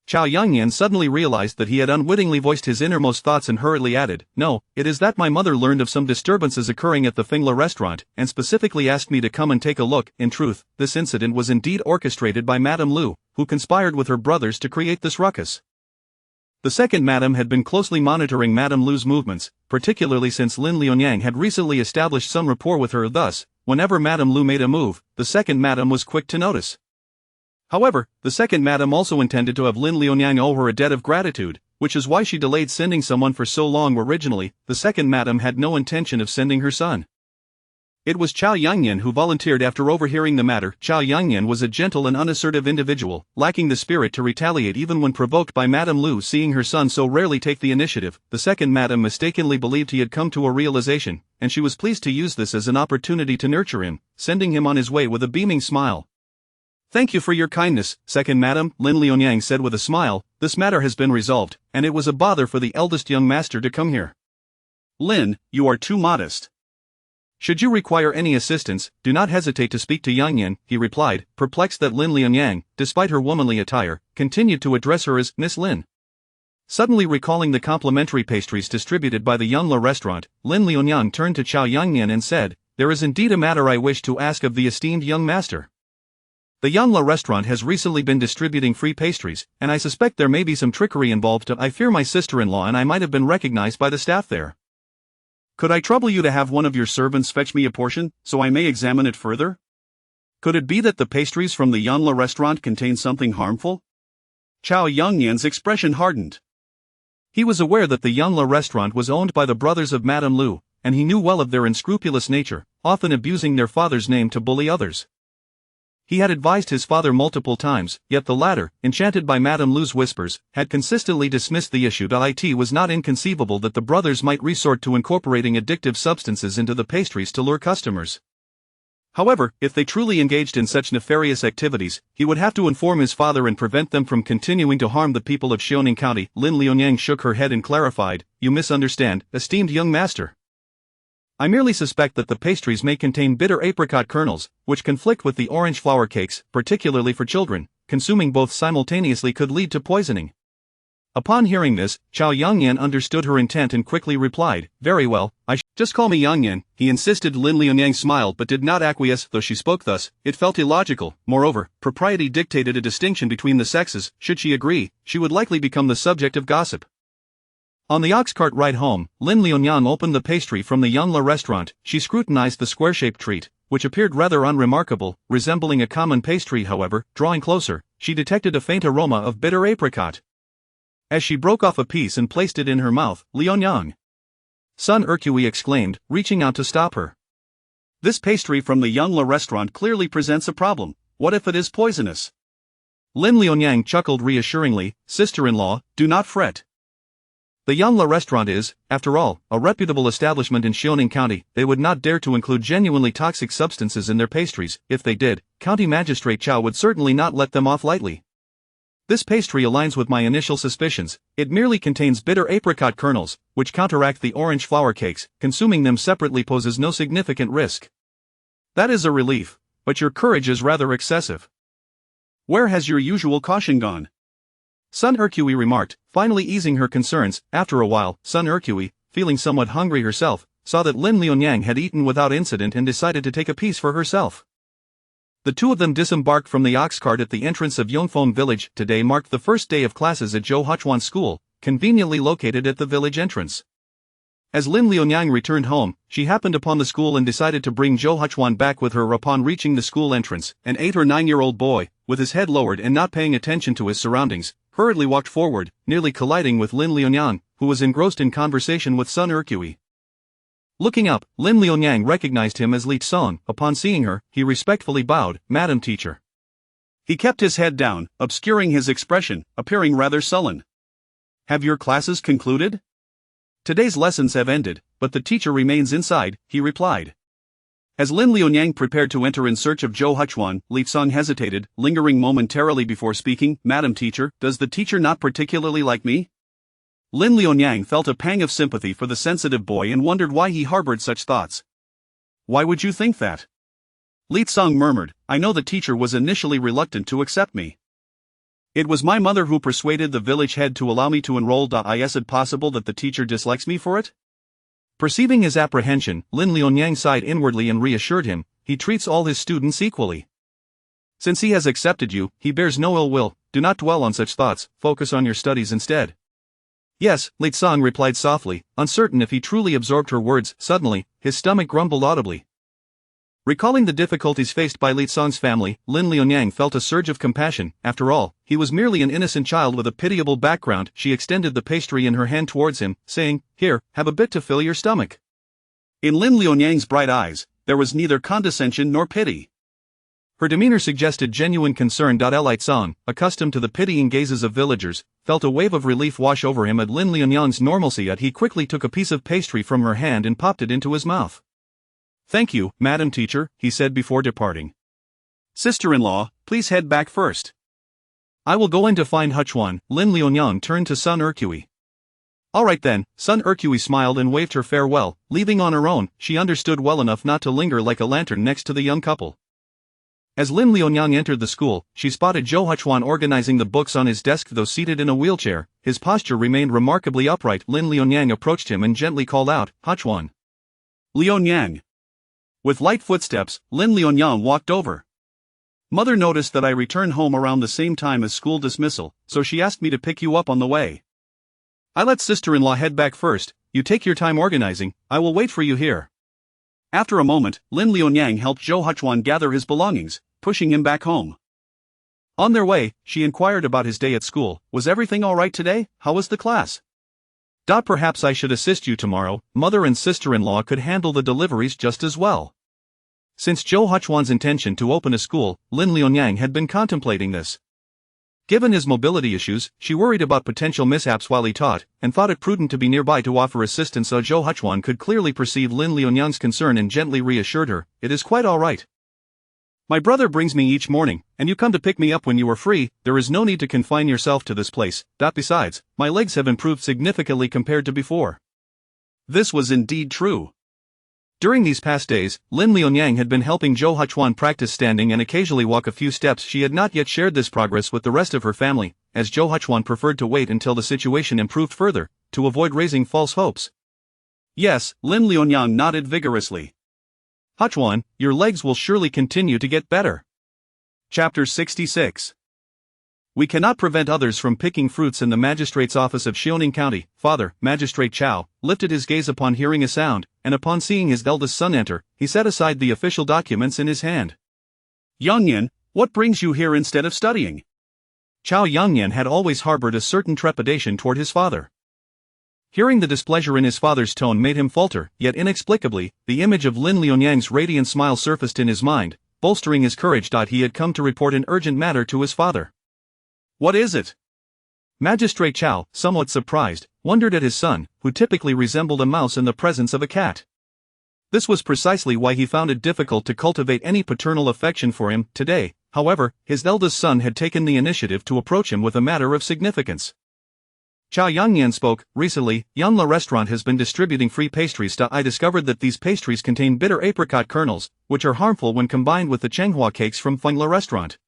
Chao Yangyan suddenly realized that he had unwittingly voiced his innermost thoughts and hurriedly added, no, it is that my mother learned of some disturbances occurring at the Fingla restaurant, and specifically asked me to come and take a look. In truth, this incident was indeed orchestrated by Madame Lu, who conspired with her brothers to create this ruckus. The second madam had been closely monitoring Madame Lu's movements, particularly since Lin Liunyang had recently established some rapport with her. Thus, whenever Madame Lu made a move, the second madam was quick to notice. However, the second madam also intended to have Lin Liunyang owe her a debt of gratitude, which is why she delayed sending someone for so long. Originally, the second madam had no intention of sending her son. It was Chao Yangyan who volunteered after overhearing the matter. Chao Yangyan was a gentle and unassertive individual, lacking the spirit to retaliate even when provoked by Madame Lu. Seeing her son so rarely take the initiative, the second madam mistakenly believed he had come to a realization, and she was pleased to use this as an opportunity to nurture him, sending him on his way with a beaming smile. Thank you for your kindness, second madam, Lin Liunyang said with a smile. This matter has been resolved, and it was a bother for the eldest young master to come here. Lin, you are too modest. Should you require any assistance, do not hesitate to speak to Yangyan, he replied, perplexed that Lin Liunyang, despite her womanly attire, continued to address her as Miss Lin. Suddenly recalling the complimentary pastries distributed by the Yangla restaurant, Lin Liunyang turned to Chao Yangyan and said, there is indeed a matter I wish to ask of the esteemed young master. The Yangla restaurant has recently been distributing free pastries, and I suspect there may be some trickery involved. I fear my sister-in-law and I might have been recognized by the staff there. Could I trouble you to have one of your servants fetch me a portion, so I may examine it further? Could it be that the pastries from the Yangla restaurant contain something harmful? Chao Yangyan's expression hardened. He was aware that the Yangla restaurant was owned by the brothers of Madame Lu, and he knew well of their unscrupulous nature, often abusing their father's name to bully others. He had advised his father multiple times, yet the latter, enchanted by Madame Lu's whispers, had consistently dismissed the issue. It was not inconceivable that the brothers might resort to incorporating addictive substances into the pastries to lure customers. However, if they truly engaged in such nefarious activities, he would have to inform his father and prevent them from continuing to harm the people of Xiaoning County. Lin Liunyang shook her head and clarified, you misunderstand, esteemed young master. I merely suspect that the pastries may contain bitter apricot kernels, which conflict with the orange flour cakes, particularly for children. Consuming both simultaneously could lead to poisoning. Upon hearing this, Chao Yangyan understood her intent and quickly replied, very well, just call me Yangyan, he insisted. Lin Liunyang smiled but did not acquiesce. Though she spoke thus, it felt illogical. Moreover, propriety dictated a distinction between the sexes. Should she agree, she would likely become the subject of gossip. On the ox cart ride home, Lin Liunyang opened the pastry from the Yangla restaurant. She scrutinized the square-shaped treat, which appeared rather unremarkable, resembling a common pastry. However, drawing closer, she detected a faint aroma of bitter apricot. As she broke off a piece and placed it in her mouth, Liunyang, Sun Ercui exclaimed, reaching out to stop her. This pastry from the Yangla restaurant clearly presents a problem. What if it is poisonous? Lin Liunyang chuckled reassuringly, sister-in-law, do not fret. The Yangla restaurant is, after all, a reputable establishment in Xiaoning County. They would not dare to include genuinely toxic substances in their pastries. If they did, County Magistrate Chao would certainly not let them off lightly. This pastry aligns with my initial suspicions. It merely contains bitter apricot kernels, which counteract the orange flour cakes. Consuming them separately poses no significant risk. That is a relief, but your courage is rather excessive. Where has your usual caution gone? Sun Ercui remarked, finally easing her concerns. After a while, Sun Ercui, feeling somewhat hungry herself, saw that Lin Liunyang had eaten without incident and decided to take a piece for herself. The two of them disembarked from the ox cart at the entrance of Yongfeng village. Today marked the first day of classes at Zhou Huchuan School, conveniently located at the village entrance. As Lin Liunyang returned home, she happened upon the school and decided to bring Zhou Huchuan back with her. Upon reaching the school entrance, an 8 or 9-year-old boy, with his head lowered and not paying attention to his surroundings, hurriedly walked forward, nearly colliding with Lin Liunyang, who was engrossed in conversation with Sun Ercui. Looking up, Lin Liunyang recognized him as Li Song. Upon seeing her, he respectfully bowed, "Madam Teacher." He kept his head down, obscuring his expression, appearing rather sullen. "Have your classes concluded?" "Today's lessons have ended, but the teacher remains inside," he replied. As Lin Liunyang prepared to enter in search of Zhou Huchuan, Li Song hesitated, lingering momentarily before speaking. "Madam Teacher, does the teacher not particularly like me?" Lin Liunyang felt a pang of sympathy for the sensitive boy and wondered why he harbored such thoughts. "Why would you think that?" Li Song murmured, "I know the teacher was initially reluctant to accept me. It was my mother who persuaded the village head to allow me to enroll. Is it possible that the teacher dislikes me for it?" Perceiving his apprehension, Lin Liunyang sighed inwardly and reassured him, "He treats all his students equally. Since he has accepted you, he bears no ill will. Do not dwell on such thoughts, focus on your studies instead." "Yes," Li Song replied softly, uncertain if he truly absorbed her words. Suddenly, his stomach grumbled audibly. Recalling the difficulties faced by Li Song's family, Lin Liunyang felt a surge of compassion. After all, he was merely an innocent child with a pitiable background. She extended the pastry in her hand towards him, saying, "Here, have a bit to fill your stomach." In Lin Liunyang's bright eyes, there was neither condescension nor pity. Her demeanor suggested genuine concern. Li Song, accustomed to the pitying gazes of villagers, felt a wave of relief wash over him at Lin Liunyang's normalcy. He quickly took a piece of pastry from her hand and popped it into his mouth. "Thank you, Madam Teacher," he said before departing. "Sister-in-law, please head back first. I will go in to find Huchuan." Lin Liunyang turned to Sun Ercui. "All right then." Sun Ercui smiled and waved her farewell. Leaving on her own, she understood well enough not to linger like a lantern next to the young couple. As Lin Liunyang entered the school, she spotted Zhou Huchuan organizing the books on his desk. Though seated in a wheelchair, his posture remained remarkably upright. Lin Liunyang approached him and gently called out, "Huchuan." "Liunyang." With light footsteps, Lin Liunyang walked over. "Mother noticed that I returned home around the same time as school dismissal, so she asked me to pick you up on the way. I let sister-in-law head back first. You take your time organizing, I will wait for you here." After a moment, Lin Liunyang helped Zhou Huchuan gather his belongings, pushing him back home. On their way, she inquired about his day at school. "Was everything all right today? How was the class?" Perhaps I should assist you tomorrow. Mother and sister-in-law could handle the deliveries just as well." Since Zhou Huchuan's intention to open a school, Lin Liunyang had been contemplating this. Given his mobility issues, she worried about potential mishaps while he taught, and thought it prudent to be nearby to offer assistance. Zhou Huchuan could clearly perceive Lin Liunyang's concern and gently reassured her, "It is quite all right. My brother brings me each morning, and you come to pick me up when you are free. There is no need to confine yourself to this place. Besides, my legs have improved significantly compared to before." This was indeed true. During these past days, Lin Liunyang had been helping Zhou Huchuan practice standing and occasionally walk a few steps. She had not yet shared this progress with the rest of her family, as Zhou Huchuan preferred to wait until the situation improved further, to avoid raising false hopes. "Yes," Lin Liunyang nodded vigorously. "Huchuan, your legs will surely continue to get better." Chapter 66. We cannot prevent others from picking fruits. In the magistrate's office of Xiaoning County, Father, Magistrate Chao, lifted his gaze upon hearing a sound, and upon seeing his eldest son enter, he set aside the official documents in his hand. "Yangyan, what brings you here instead of studying?" Chao Yangyan had always harbored a certain trepidation toward his father. Hearing the displeasure in his father's tone made him falter, yet inexplicably, the image of Lin Liunyang's radiant smile surfaced in his mind, bolstering his courage. He had come to report an urgent matter to his father. "What is it?" Magistrate Chao, somewhat surprised, wondered at his son, who typically resembled a mouse in the presence of a cat. This was precisely why he found it difficult to cultivate any paternal affection for him. Today, however, his eldest son had taken the initiative to approach him with a matter of significance. Chao Yangyan spoke. "Recently, Yangla Restaurant has been distributing free pastries. I discovered that these pastries contain bitter apricot kernels, which are harmful when combined with the Chenghua cakes from Fengla Restaurant.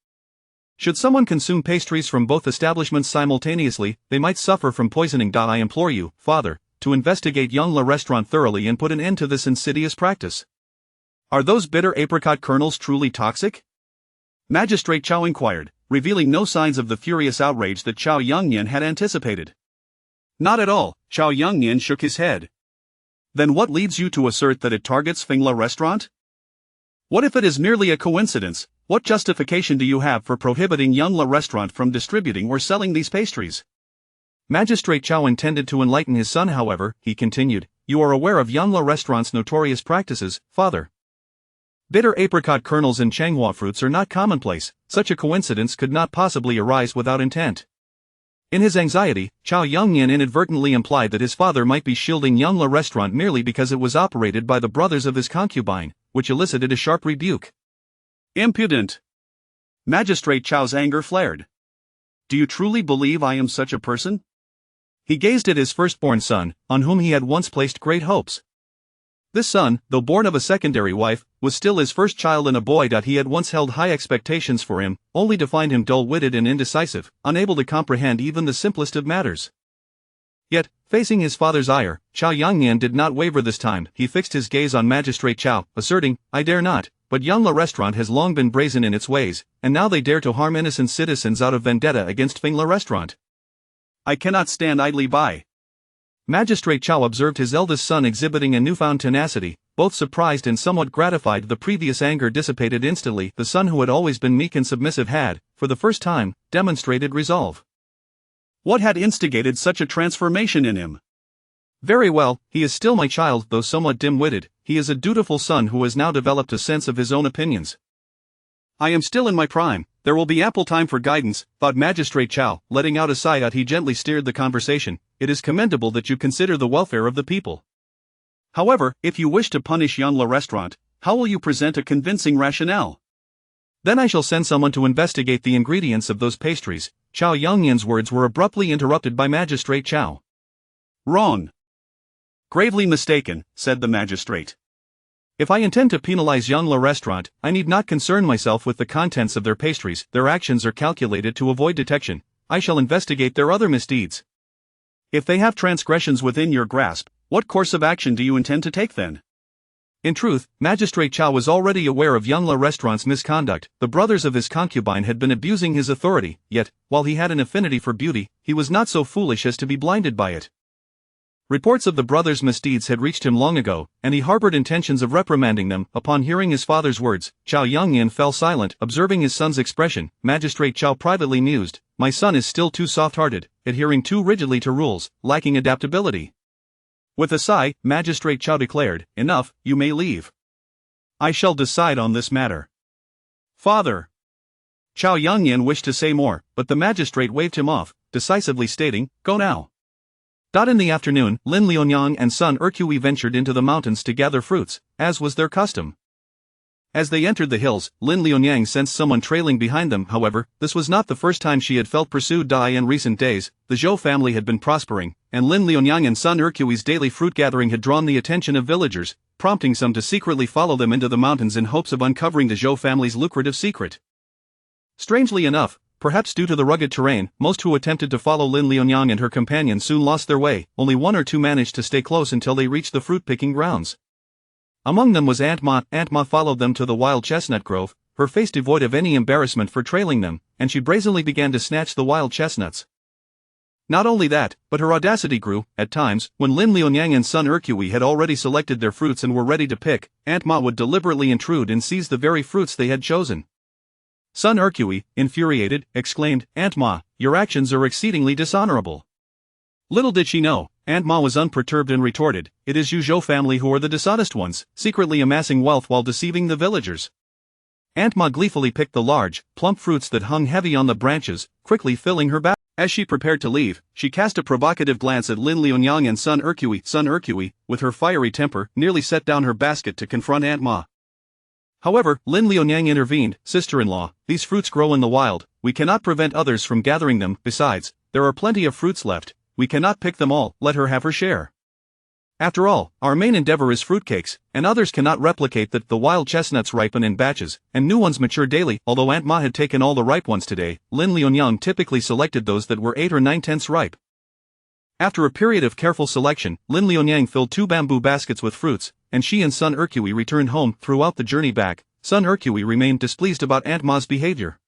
Should someone consume pastries from both establishments simultaneously, they might suffer from poisoning. I implore you, Father, to investigate Yangla Restaurant thoroughly and put an end to this insidious practice." "Are those bitter apricot kernels truly toxic?" Magistrate Chao inquired, revealing no signs of the furious outrage that Chao Yangyan had anticipated. "Not at all," Chao Yangyan shook his head. "Then what leads you to assert that it targets Fengla Restaurant? What if it is merely a coincidence? What justification do you have for prohibiting Yangla Restaurant from distributing or selling these pastries?" Magistrate Zhou intended to enlighten his son, however. He continued, "You are aware of Yongle Restaurant's notorious practices, father. Bitter apricot kernels and changhua fruits are not commonplace. Such a coincidence could not possibly arise without intent." In his anxiety, Zhao Yongyan inadvertently implied that his father might be shielding Yongle Restaurant merely because it was operated by the brothers of his concubine, which elicited a sharp rebuke. Impudent! Magistrate Zhao's anger flared. Do you truly believe I am such a person? He gazed at his firstborn son, on whom he had once placed great hopes. This son, though born of a secondary wife, was still his first child and a boy. He had once held high expectations for him, only to find him dull-witted and indecisive, unable to comprehend even the simplest of matters. Yet, facing his father's ire, Zhao Yongyan did not waver this time. He fixed his gaze on Magistrate Zhao, asserting, "I dare not, but Yongle Restaurant has long been brazen in its ways, and now they dare to harm innocent citizens out of vendetta against Fingla Restaurant. I cannot stand idly by." Magistrate Zhao observed his eldest son exhibiting a newfound tenacity. Both surprised and somewhat gratified, the previous anger dissipated instantly. The son who had always been meek and submissive had, for the first time, demonstrated resolve. What had instigated such a transformation in him? Very well, he is still my child, though somewhat dim-witted. He is a dutiful son who has now developed a sense of his own opinions. I am still in my prime. There will be ample time for guidance, thought Magistrate Zhao. Letting out a sigh, he gently steered the conversation. It is commendable that you consider the welfare of the people. However, if you wish to punish Yongle Restaurant, how will you present a convincing rationale? Then I shall send someone to investigate the ingredients of those pastries. Zhao Yongyan's words were abruptly interrupted by Magistrate Zhao. Wrong. Gravely mistaken, said the magistrate. If I intend to penalize Yongle Restaurant, I need not concern myself with the contents of their pastries. Their actions are calculated to avoid detection. I shall investigate their other misdeeds. If they have transgressions within your grasp, what course of action do you intend to take then? In truth, Magistrate Zhao was already aware of Yongle Restaurant's misconduct. The brothers of his concubine had been abusing his authority, yet, while he had an affinity for beauty, he was not so foolish as to be blinded by it. Reports of the brothers' misdeeds had reached him long ago, and he harbored intentions of reprimanding them. Upon hearing his father's words, Zhao Yongyan fell silent. Observing his son's expression, Magistrate Zhao privately mused, "My son is still too soft-hearted, adhering too rigidly to rules, lacking adaptability." With a sigh, Magistrate Zhao declared, "Enough, you may leave. I shall decide on this matter." Father! Zhao Yongyan wished to say more, but the magistrate waved him off, decisively stating, "Go now." In the afternoon, Lin Lianyang and son Erqui ventured into the mountains to gather fruits, as was their custom. As they entered the hills, Lin Lianyang sensed someone trailing behind them. However, this was not the first time she had felt pursued. In recent days, the Zhou family had been prospering, and Lin Lianyang and son Erqui's daily fruit gathering had drawn the attention of villagers, prompting some to secretly follow them into the mountains in hopes of uncovering the Zhou family's lucrative secret. Strangely enough, perhaps due to the rugged terrain, most who attempted to follow Lin Lianyang and her companion soon lost their way. Only one or two managed to stay close until they reached the fruit-picking grounds. Among them was Aunt Ma. Aunt Ma followed them to the wild chestnut grove, her face devoid of any embarrassment for trailing them, and she brazenly began to snatch the wild chestnuts. Not only that, but her audacity grew. At times, when Lin Lianyang and son Erqui had already selected their fruits and were ready to pick, Aunt Ma would deliberately intrude and seize the very fruits they had chosen. Son Erqui, infuriated, exclaimed, "Aunt Ma, your actions are exceedingly dishonorable." Little did she know, Aunt Ma was unperturbed and retorted, "It is you Zhou family who are the dishonest ones, secretly amassing wealth while deceiving the villagers." Aunt Ma gleefully picked the large, plump fruits that hung heavy on the branches, quickly filling her basket. As she prepared to leave, she cast a provocative glance at Lin Lianyang and son Erqui. Son Erqui, with her fiery temper, nearly set down her basket to confront Aunt Ma. However, Lin Lianyang intervened, "Sister-in-law, these fruits grow in the wild, we cannot prevent others from gathering them. Besides, there are plenty of fruits left, we cannot pick them all, let her have her share. After all, our main endeavor is fruitcakes, and others cannot replicate that. The wild chestnuts ripen in batches, and new ones mature daily." Although Aunt Ma had taken all the ripe ones today, Lin Lianyang typically selected those that were 8 or 9/10 ripe. After a period of careful selection, Lin Lianyang filled 2 bamboo baskets with fruits, and she and son Erqui returned home. Throughout the journey back, son Erqui remained displeased about Aunt Ma's behavior.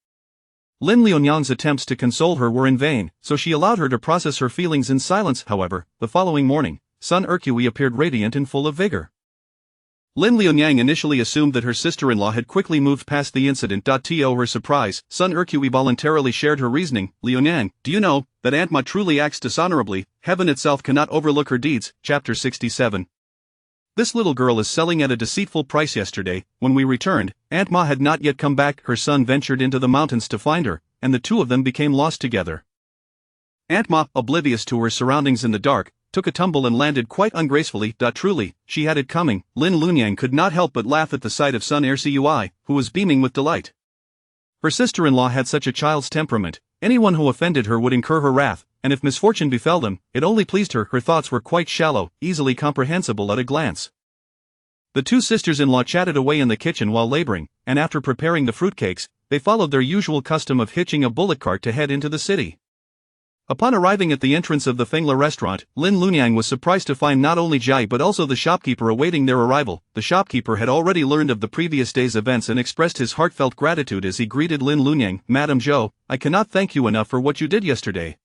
Lin Lianyang's attempts to console her were in vain, so she allowed her to process her feelings in silence. However, the following morning, son Erqui appeared radiant and full of vigor. Lin Lianyang initially assumed that her sister-in-law had quickly moved past the incident. To her surprise, Sun Erqui voluntarily shared her reasoning. Lianyang, do you know that Aunt Ma truly acts dishonorably? Heaven itself cannot overlook her deeds. Chapter 67. This little girl is selling at a deceitful price. Yesterday, when we returned, Aunt Ma had not yet come back. Her son ventured into the mountains to find her, and the two of them became lost together. Aunt Ma, oblivious to her surroundings in the dark, took a tumble and landed quite ungracefully. Truly, she had it coming. Lin Lunyang could not help but laugh at the sight of Sun Ercui, who was beaming with delight. Her sister-in-law had such a child's temperament. Anyone who offended her would incur her wrath, and if misfortune befell them, it only pleased her. Her thoughts were quite shallow, easily comprehensible at a glance. The two sisters-in-law chatted away in the kitchen while laboring, and after preparing the fruitcakes, they followed their usual custom of hitching a bullock cart to head into the city. Upon arriving at the entrance of the Fengla restaurant, Lin Lunyang was surprised to find not only Jai but also the shopkeeper awaiting their arrival. The shopkeeper had already learned of the previous day's events and expressed his heartfelt gratitude as he greeted Lin Lunyang. Madam Zhou, I cannot thank you enough for what you did yesterday.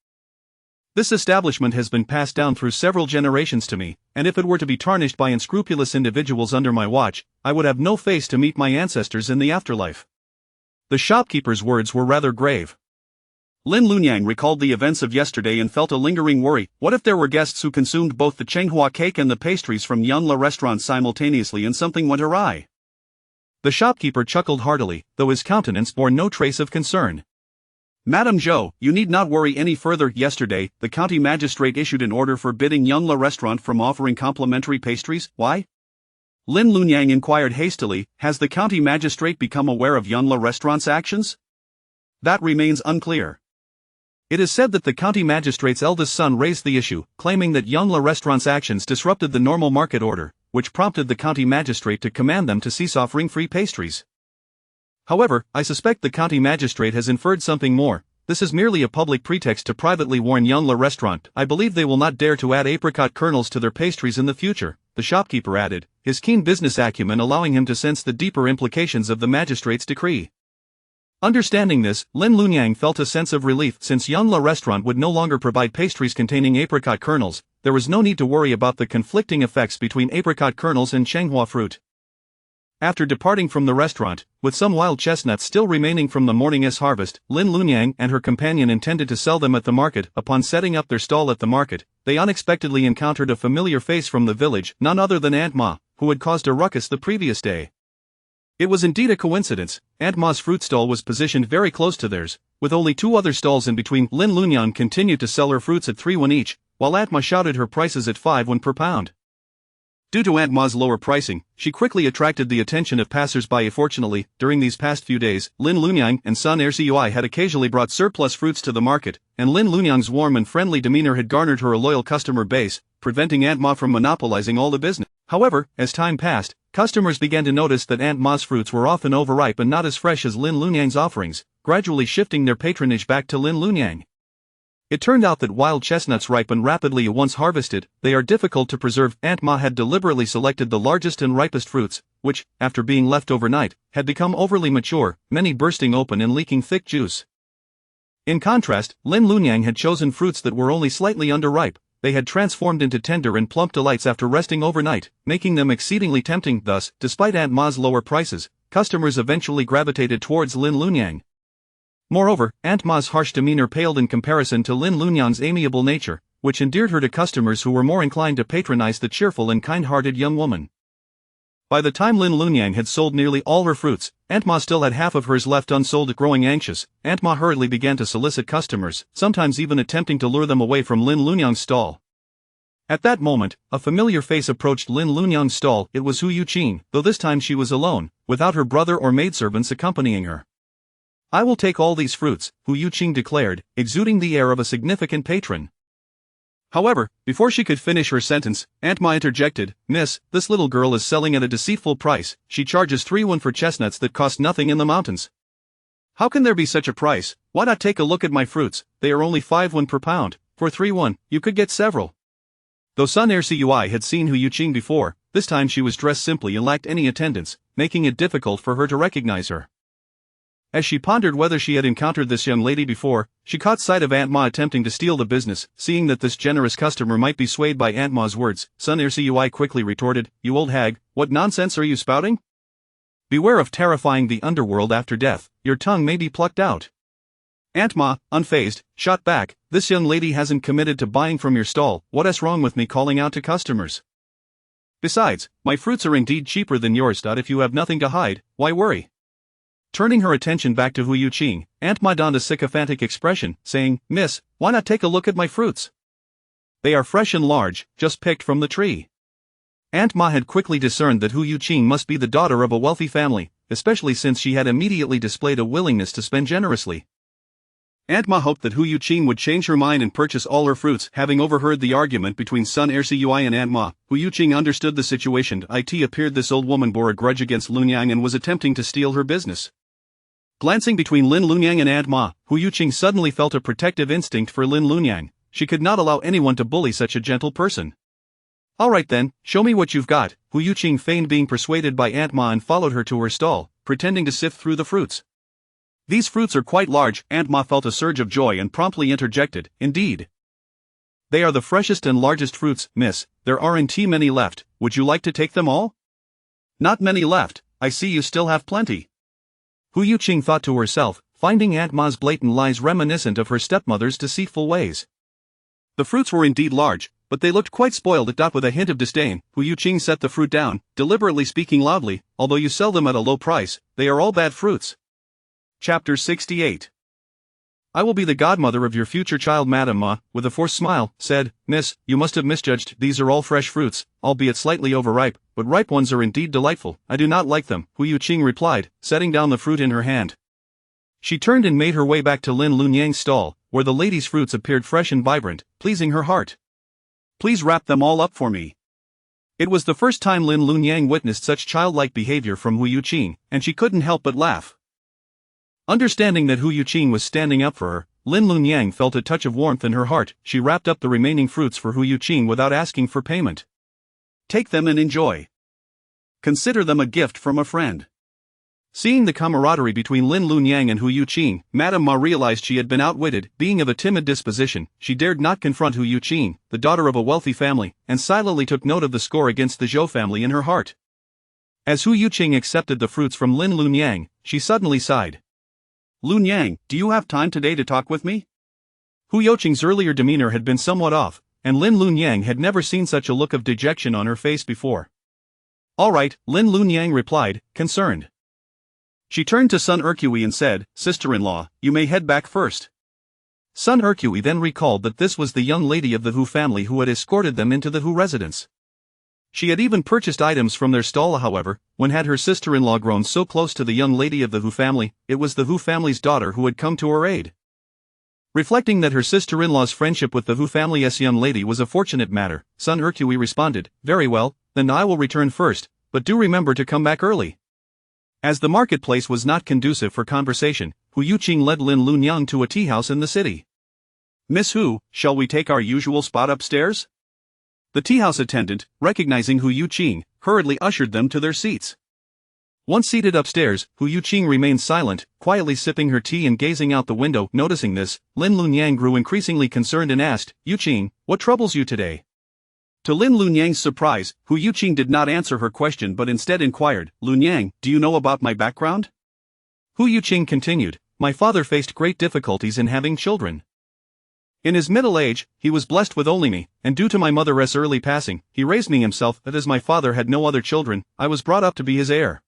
This establishment has been passed down through several generations to me, and if it were to be tarnished by unscrupulous individuals under my watch, I would have no face to meet my ancestors in the afterlife. The shopkeeper's words were rather grave. Lin Lunyang recalled the events of yesterday and felt a lingering worry. What if there were guests who consumed both the Chenghua cake and the pastries from Yunla restaurant simultaneously and something went awry? The shopkeeper chuckled heartily, though his countenance bore no trace of concern. Madam Zhou, you need not worry any further. Yesterday, the county magistrate issued an order forbidding Yunla restaurant from offering complimentary pastries. Why? Lin Lunyang inquired hastily. Has the county magistrate become aware of Yunla restaurant's actions? That remains unclear. It is said that the county magistrate's eldest son raised the issue, claiming that Yunla restaurant's actions disrupted the normal market order, which prompted the county magistrate to command them to cease offering free pastries. However, I suspect the county magistrate has inferred something more. This is merely a public pretext to privately warn Yunla restaurant. I believe they will not dare to add apricot kernels to their pastries in the future, the shopkeeper added, his keen business acumen allowing him to sense the deeper implications of the magistrate's decree. Understanding this, Lin Lunyang felt a sense of relief. Since Yunla restaurant would no longer provide pastries containing apricot kernels, there was no need to worry about the conflicting effects between apricot kernels and Chenghua fruit. After departing from the restaurant, with some wild chestnuts still remaining from the morning's harvest, Lin Lunyang and her companion intended to sell them at the market. Upon setting up their stall at the market, they unexpectedly encountered a familiar face from the village, none other than Aunt Ma, who had caused a ruckus the previous day. It was indeed a coincidence. Aunt Ma's fruit stall was positioned very close to theirs, with only two other stalls in between. Lin Lunyang continued to sell her fruits at 3 won each, while Aunt Ma shouted her prices at 5 won per pound. Due to Aunt Ma's lower pricing, she quickly attracted the attention of passers-by. Fortunately, during these past few days, Lin Lunyang and Sun Ercui had occasionally brought surplus fruits to the market, and Lin Lunyang's warm and friendly demeanor had garnered her a loyal customer base, preventing Aunt Ma from monopolizing all the business. However, as time passed, customers began to notice that Aunt Ma's fruits were often overripe and not as fresh as Lin Lunyang's offerings, gradually shifting their patronage back to Lin Lunyang. It turned out that wild chestnuts ripen rapidly once harvested. They are difficult to preserve. Aunt Ma had deliberately selected the largest and ripest fruits, which, after being left overnight, had become overly mature, many bursting open and leaking thick juice. In contrast, Lin Lunyang had chosen fruits that were only slightly underripe. They had transformed into tender and plump delights after resting overnight, making them exceedingly tempting. Thus, despite Aunt Ma's lower prices, customers eventually gravitated towards Lin Lunyang. Moreover, Aunt Ma's harsh demeanor paled in comparison to Lin Lunyang's amiable nature, which endeared her to customers who were more inclined to patronize the cheerful and kind-hearted young woman. By the time Lin Lunyang had sold nearly all her fruits, Aunt Ma still had half of hers left unsold. Growing anxious, Aunt Ma hurriedly began to solicit customers, sometimes even attempting to lure them away from Lin Lunyang's stall. At that moment, a familiar face approached Lin Lunyang's stall. It was Hu Yuqing, though this time she was alone, without her brother or maidservants accompanying her. I will take all these fruits, Hu Yuqing declared, exuding the air of a significant patron. However, before she could finish her sentence, Aunt Ma interjected, Miss, this little girl is selling at a deceitful price. She charges 3 won for chestnuts that cost nothing in the mountains. How can there be such a price? Why not take a look at my fruits? They are only 5 won per pound. For 3 won, you could get several. Though Sun Ercui had seen Hu Yuqing before, this time she was dressed simply and lacked any attendants, making it difficult for her to recognize her. As she pondered whether she had encountered this young lady before, she caught sight of Aunt Ma attempting to steal the business. Seeing that this generous customer might be swayed by Aunt Ma's words, Sun Ercui quickly retorted, "You old hag, what nonsense are you spouting? Beware of terrifying the underworld after death, your tongue may be plucked out." Aunt Ma, unfazed, shot back, "This young lady hasn't committed to buying from your stall, what's wrong with me calling out to customers? Besides, my fruits are indeed cheaper than yours. If you have nothing to hide, why worry?" Turning her attention back to Hu Yuqing, Aunt Ma donned a sycophantic expression, saying, "Miss, why not take a look at my fruits? They are fresh and large, just picked from the tree." Aunt Ma had quickly discerned that Hu Yuqing must be the daughter of a wealthy family, especially since she had immediately displayed a willingness to spend generously. Aunt Ma hoped that Hu Yuqing would change her mind and purchase all her fruits. Having overheard the argument between Sun Ercui and Aunt Ma, Hu Yuqing understood the situation. It appeared this old woman bore a grudge against Lunyang and was attempting to steal her business. Glancing between Lin Lunyang and Aunt Ma, Hu Yuqing suddenly felt a protective instinct for Lin Lunyang. She could not allow anyone to bully such a gentle person. "Alright then, show me what you've got." Hu Yuqing feigned being persuaded by Aunt Ma and followed her to her stall, pretending to sift through the fruits. "These fruits are quite large." Aunt Ma felt a surge of joy and promptly interjected, "Indeed. They are the freshest and largest fruits, miss. There aren't many left. Would you like to take them all?" "Not many left. I see you still have plenty." Hu Yuqing thought to herself, finding Aunt Ma's blatant lies reminiscent of her stepmother's deceitful ways. The fruits were indeed large, but they looked quite spoiled. With a hint of disdain, Hu Yuqing set the fruit down, deliberately speaking loudly, "Although you sell them at a low price, they are all bad fruits." Chapter 68. "I will be the godmother of your future child." Madame Ma, with a forced smile, said, "Miss, you must have misjudged. These are all fresh fruits, albeit slightly overripe, but ripe ones are indeed delightful." "I do not like them," Hu Yuqing replied, setting down the fruit in her hand. She turned and made her way back to Lin Lunyang's stall, where the lady's fruits appeared fresh and vibrant, pleasing her heart. "Please wrap them all up for me." It was the first time Lin Lunyang witnessed such childlike behavior from Hu Yuqing, and she couldn't help but laugh. Understanding that Hu Yuqing was standing up for her, Lin Lunyang felt a touch of warmth in her heart. She wrapped up the remaining fruits for Hu Yuqing without asking for payment. "Take them and enjoy. Consider them a gift from a friend." Seeing the camaraderie between Lin Lunyang and Hu Yuqing, Madame Ma realized she had been outwitted. Being of a timid disposition, she dared not confront Hu Yuqing, the daughter of a wealthy family, and silently took note of the score against the Zhou family in her heart. As Hu Yuqing accepted the fruits from Lin Lunyang, she suddenly sighed. "Lunyang, do you have time today to talk with me?" Hu Yuqing's earlier demeanor had been somewhat off, and Lin Lunyang had never seen such a look of dejection on her face before. "All right," Lin Lunyang replied, concerned. She turned to Sun Ercui and said, "Sister-in-law, you may head back first." Sun Ercui then recalled that this was the young lady of the Hu family who had escorted them into the Hu residence. She had even purchased items from their stall. However, when had her sister-in-law grown so close to the young lady of the Hu family? It was the Hu family's daughter who had come to her aid. Reflecting that her sister-in-law's friendship with the Hu family's young lady was a fortunate matter, Sun Ercui responded, "Very well, then I will return first, but do remember to come back early." As the marketplace was not conducive for conversation, Hu Yuqing led Lin Lunyang to a tea house in the city. "Miss Hu, shall we take our usual spot upstairs?" The tea house attendant, recognizing Hu Yuqing, hurriedly ushered them to their seats. Once seated upstairs, Hu Yuqing remained silent, quietly sipping her tea and gazing out the window. Noticing this, Lin Lunyang grew increasingly concerned and asked, "Yuqing, what troubles you today?" To Lin Lunyang's surprise, Hu Yuqing did not answer her question but instead inquired, "Lunyang, do you know about my background?" Hu Yuqing continued, "My father faced great difficulties in having children. In his middle age, he was blessed with only me, and due to my mother's early passing, he raised me himself. That as my father had no other children, I was brought up to be his heir.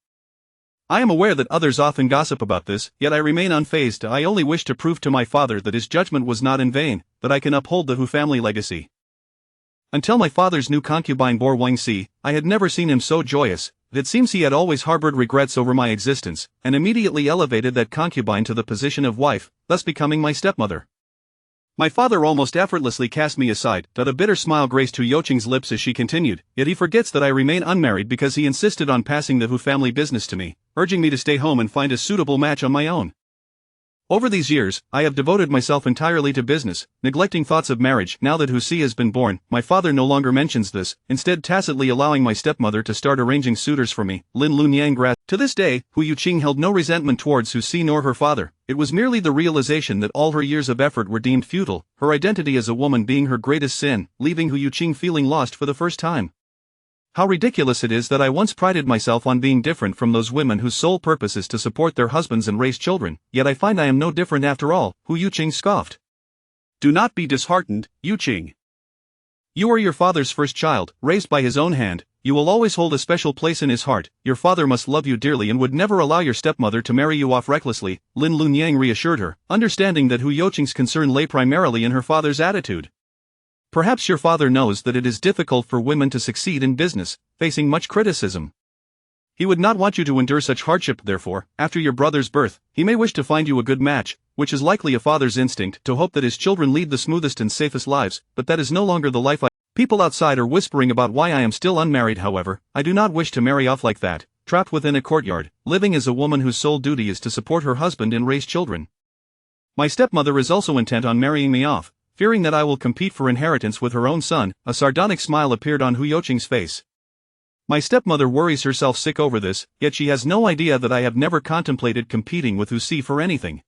I am aware that others often gossip about this, yet I remain unfazed. I only wish to prove to my father that his judgment was not in vain, that I can uphold the Hu family legacy." Until my father's new concubine bore Wang Si, I had never seen him so joyous. It seems he had always harbored regrets over my existence, and immediately elevated that concubine to the position of wife, thus becoming my stepmother. My father almost effortlessly cast me aside. A bitter smile graced Hu Yuqing's lips as she continued, "Yet he forgets that I remain unmarried because he insisted on passing the Hu family business to me, urging me to stay home and find a suitable match on my own. Over these years, I have devoted myself entirely to business, neglecting thoughts of marriage. Now that Hu Si has been born, my father no longer mentions this, instead tacitly allowing my stepmother to start arranging suitors for me. Lin Lunyang grasped. To this day, Hu Yuqing held no resentment towards Hu Si nor her father. It was merely the realization that all her years of effort were deemed futile, her identity as a woman being her greatest sin, leaving Hu Yuqing feeling lost for the first time. How ridiculous it is that I once prided myself on being different from those women whose sole purpose is to support their husbands and raise children, yet I find I am no different after all, Hu Yuqing scoffed. Do not be disheartened, Yuqing. You are your father's first child, raised by his own hand. You will always hold a special place in his heart. Your father must love you dearly and would never allow your stepmother to marry you off recklessly, Lin Lunyang reassured her, understanding that Hu Yuqing's concern lay primarily in her father's attitude. Perhaps your father knows that it is difficult for women to succeed in business, facing much criticism. He would not want you to endure such hardship. Therefore, after your brother's birth, he may wish to find you a good match, which is likely a father's instinct to hope that his children lead the smoothest and safest lives, but that is no longer the life I... People outside are whispering about why I am still unmarried. However, I do not wish to marry off like that, trapped within a courtyard, living as a woman whose sole duty is to support her husband and raise children. My stepmother is also intent on marrying me off, fearing that I will compete for inheritance with her own son. A sardonic smile appeared on Hu Yuqing's face. My stepmother worries herself sick over this, yet she has no idea that I have never contemplated competing with Hu Si for anything.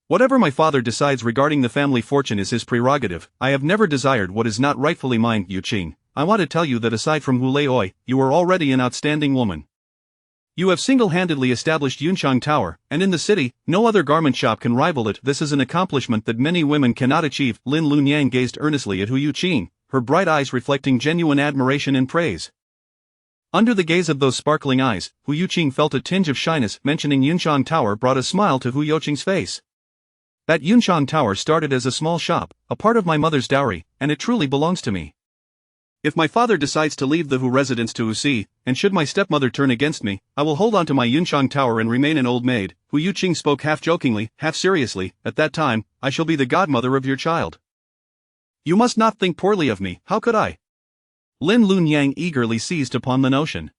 Whatever my father decides regarding the family fortune is his prerogative. I have never desired what is not rightfully mine. Yuqing, I want to tell you that aside from Hu Lei, you are already an outstanding woman. You have single-handedly established Yunchang Tower, and in the city, no other garment shop can rival it. This is an accomplishment that many women cannot achieve. Lin Lunyang gazed earnestly at Hu Yuqing, her bright eyes reflecting genuine admiration and praise. Under the gaze of those sparkling eyes, Hu Yuqing felt a tinge of shyness. Mentioning Yunchang Tower brought a smile to Hu Yuqing's face. That Yunchang Tower started as a small shop, a part of my mother's dowry, and it truly belongs to me. If my father decides to leave the Hu residence to Hu Si, and should my stepmother turn against me, I will hold on to my Yunchang Tower and remain an old maid. Hu Yuqing spoke half jokingly, half seriously. At that time, I shall be the godmother of your child. You must not think poorly of me. How could I? Lin Lunyang eagerly seized upon the notion.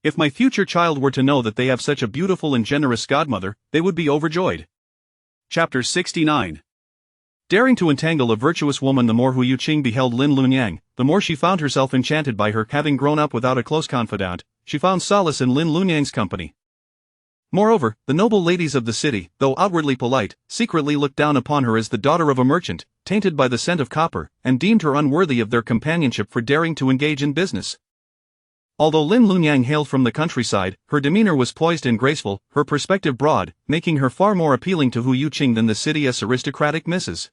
If my future child were to know that they have such a beautiful and generous godmother, they would be overjoyed. Chapter 69. Daring to entangle a virtuous woman. The more Hu Yuqing beheld Lin Lunyang, the more she found herself enchanted by her. Having grown up without a close confidant, she found solace in Lin Lunyang's company. Moreover, the noble ladies of the city, though outwardly polite, secretly looked down upon her as the daughter of a merchant, tainted by the scent of copper, and deemed her unworthy of their companionship for daring to engage in business. Although Lin Lunyang hailed from the countryside, her demeanor was poised and graceful, her perspective broad, making her far more appealing to Hu Yuqing than the city's aristocratic misses.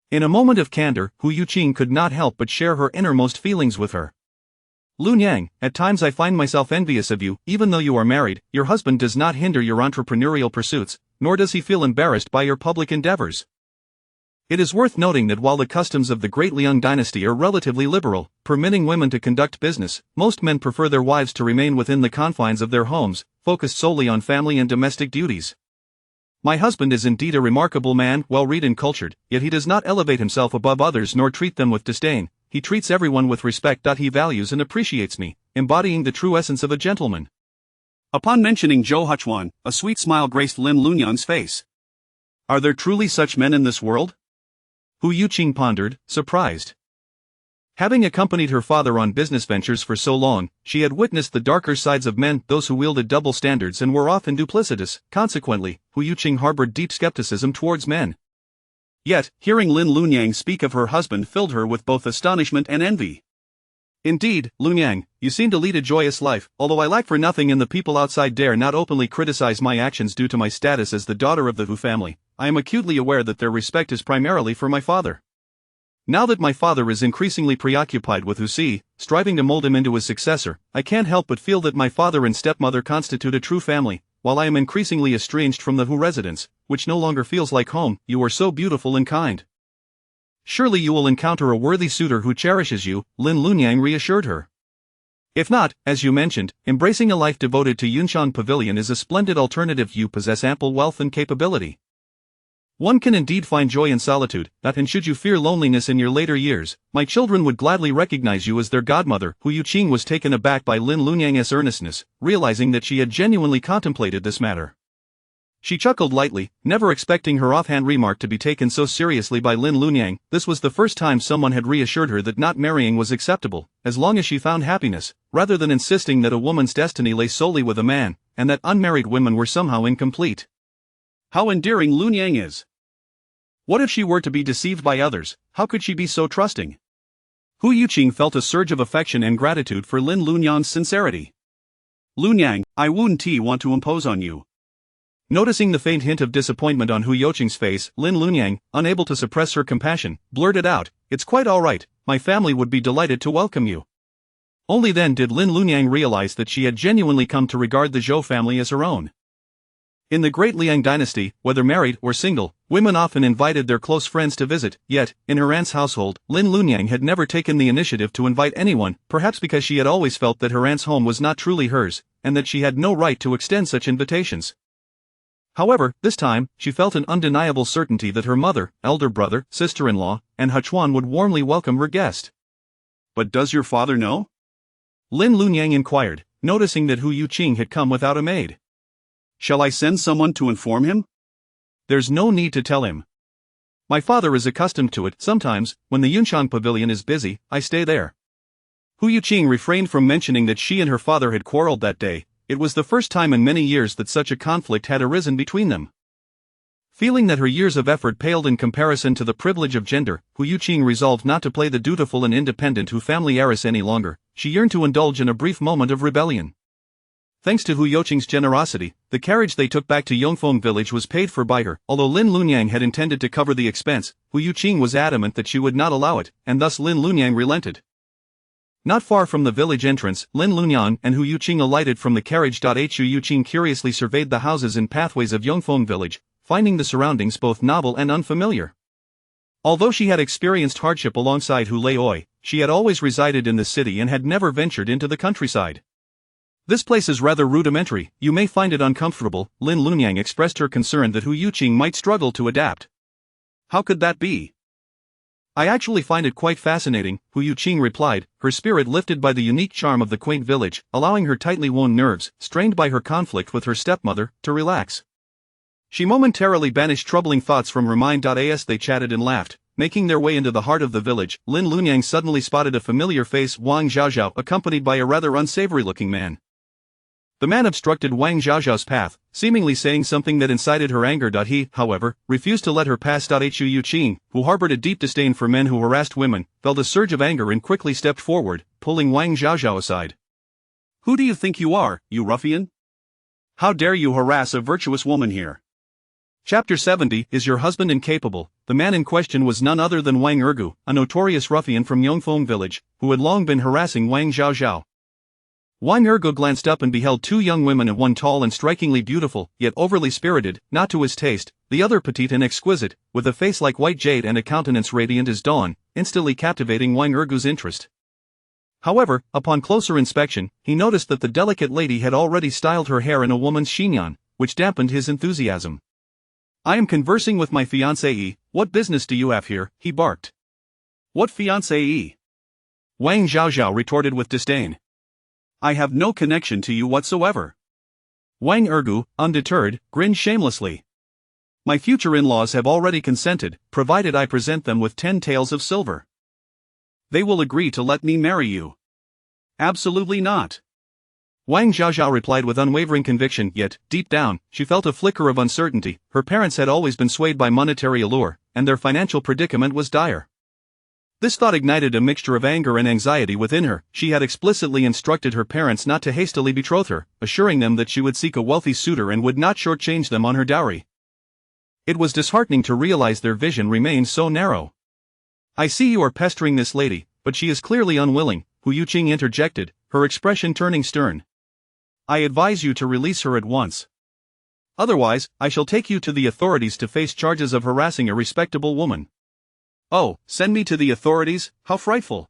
In a moment of candor, Hu Yuqing could not help but share her innermost feelings with her. Lunyang, at times I find myself envious of you. Even though you are married, your husband does not hinder your entrepreneurial pursuits, nor does he feel embarrassed by your public endeavors. It is worth noting that while the customs of the Great Liang dynasty are relatively liberal, permitting women to conduct business, most men prefer their wives to remain within the confines of their homes, focused solely on family and domestic duties. My husband is indeed a remarkable man, well-read and cultured, yet he does not elevate himself above others nor treat them with disdain. He treats everyone with respect. He values and appreciates me, embodying the true essence of a gentleman. Upon mentioning Zhou Huchuan, a sweet smile graced Lin Lunyang's face. Are there truly such men in this world? Hu Yuqing pondered, surprised. Having accompanied her father on business ventures for so long, she had witnessed the darker sides of men, those who wielded double standards and were often duplicitous. Consequently, Hu Yuqing harbored deep skepticism towards men. Yet, hearing Lin Lunyang speak of her husband filled her with both astonishment and envy. Indeed, Lunyang, you seem to lead a joyous life. Although I lack for nothing and the people outside dare not openly criticize my actions due to my status as the daughter of the Hu family, I am acutely aware that their respect is primarily for my father. Now that my father is increasingly preoccupied with Hu Si, striving to mold him into his successor, I can't help but feel that my father and stepmother constitute a true family, while I am increasingly estranged from the Hu residence, which no longer feels like home. You are so beautiful and kind. Surely you will encounter a worthy suitor who cherishes you, Lin Lunyang reassured her. If not, as you mentioned, embracing a life devoted to Yunshan Pavilion is a splendid alternative. You possess ample wealth and capability. One can indeed find joy in solitude, and should you fear loneliness in your later years, my children would gladly recognize you as their godmother. Hu Yuqing was taken aback by Lin Lunyang's earnestness, realizing that she had genuinely contemplated this matter. She chuckled lightly, never expecting her offhand remark to be taken so seriously by Lin Lunyang. This was the first time someone had reassured her that not marrying was acceptable, as long as she found happiness, rather than insisting that a woman's destiny lay solely with a man, and that unmarried women were somehow incomplete. How endearing Lunyang is. What if she were to be deceived by others? How could she be so trusting? Hu Yuqing felt a surge of affection and gratitude for Lin Lunyang's sincerity. Lunyang, I wouldn't want to impose on you. Noticing the faint hint of disappointment on Hu Yuqing's face, Lin Lunyang, unable to suppress her compassion, blurted out, "It's quite all right, my family would be delighted to welcome you." Only then did Lin Lunyang realize that she had genuinely come to regard the Zhou family as her own. In the Great Liang dynasty, whether married or single, women often invited their close friends to visit, yet, in her aunt's household, Lin Lunyang had never taken the initiative to invite anyone, perhaps because she had always felt that her aunt's home was not truly hers, and that she had no right to extend such invitations. However, this time, she felt an undeniable certainty that her mother, elder brother, sister-in-law, and Huchuan would warmly welcome her guest. But does your father know? Lin Lunyang inquired, noticing that Hu Yuqing had come without a maid. Shall I send someone to inform him? There's no need to tell him. My father is accustomed to it. Sometimes, when the Yunchang pavilion is busy, I stay there. Hu Yuqing refrained from mentioning that she and her father had quarreled that day. It was the first time in many years that such a conflict had arisen between them. Feeling that her years of effort paled in comparison to the privilege of gender, Hu Yuqing resolved not to play the dutiful and independent Hu family heiress any longer. She yearned to indulge in a brief moment of rebellion. Thanks to Hu Yuqing's generosity, the carriage they took back to Yongfeng village was paid for by her. Although Lin Lunyang had intended to cover the expense, Hu Yuqing was adamant that she would not allow it, and thus Lin Lunyang relented. Not far from the village entrance, Lin Lunyang and Hu Yuqing alighted from the carriage. Hu Yuqing curiously surveyed the houses and pathways of Yongfeng village, finding the surroundings both novel and unfamiliar. Although she had experienced hardship alongside Hu Leioi, she had always resided in the city and had never ventured into the countryside. "This place is rather rudimentary, you may find it uncomfortable," Lin Lunyang expressed her concern that Hu Yuqing might struggle to adapt. "How could that be?" "I actually find it quite fascinating," Hu Yuqing replied, her spirit lifted by the unique charm of the quaint village, allowing her tightly wound nerves, strained by her conflict with her stepmother, to relax. She momentarily banished troubling thoughts from her mind. As they chatted and laughed, making their way into the heart of the village, Lin Lunyang suddenly spotted a familiar face, Wang Zhaozhao, accompanied by a rather unsavory-looking man. The man obstructed Wang Zhaozhao's path, seemingly saying something that incited her anger. He, however, refused to let her pass. Hu Yuqing, who harbored a deep disdain for men who harassed women, felt a surge of anger and quickly stepped forward, pulling Wang Zhaozhao aside. "Who do you think you are, you ruffian? How dare you harass a virtuous woman here?" Chapter 70, Is Your Husband Incapable? The man in question was none other than Wang Ergu, a notorious ruffian from Yongfeng village, who had long been harassing Wang Zhaozhao. Wang Ergu glanced up and beheld two young women, one tall and strikingly beautiful, yet overly spirited, not to his taste, the other petite and exquisite, with a face like white jade and a countenance radiant as dawn, instantly captivating Wang Ergu's interest. However, upon closer inspection, he noticed that the delicate lady had already styled her hair in a woman's chignon, which dampened his enthusiasm. "I am conversing with my fiancée, what business do you have here?" he barked. "What fiancée?" Wang Zhaozhao retorted with disdain. "I have no connection to you whatsoever." Wang Ergu, undeterred, grinned shamelessly. "My future in-laws have already consented, provided I present them with 10 taels of silver. They will agree to let me marry you." "Absolutely not." Wang Zhaozhao replied with unwavering conviction, yet, deep down, she felt a flicker of uncertainty. Her parents had always been swayed by monetary allure, and their financial predicament was dire. This thought ignited a mixture of anger and anxiety within her. She had explicitly instructed her parents not to hastily betroth her, assuring them that she would seek a wealthy suitor and would not shortchange them on her dowry. It was disheartening to realize their vision remained so narrow. "I see you are pestering this lady, but she is clearly unwilling," Hu Yuqing interjected, her expression turning stern. "I advise you to release her at once. Otherwise, I shall take you to the authorities to face charges of harassing a respectable woman." "Oh, send me to the authorities, how frightful."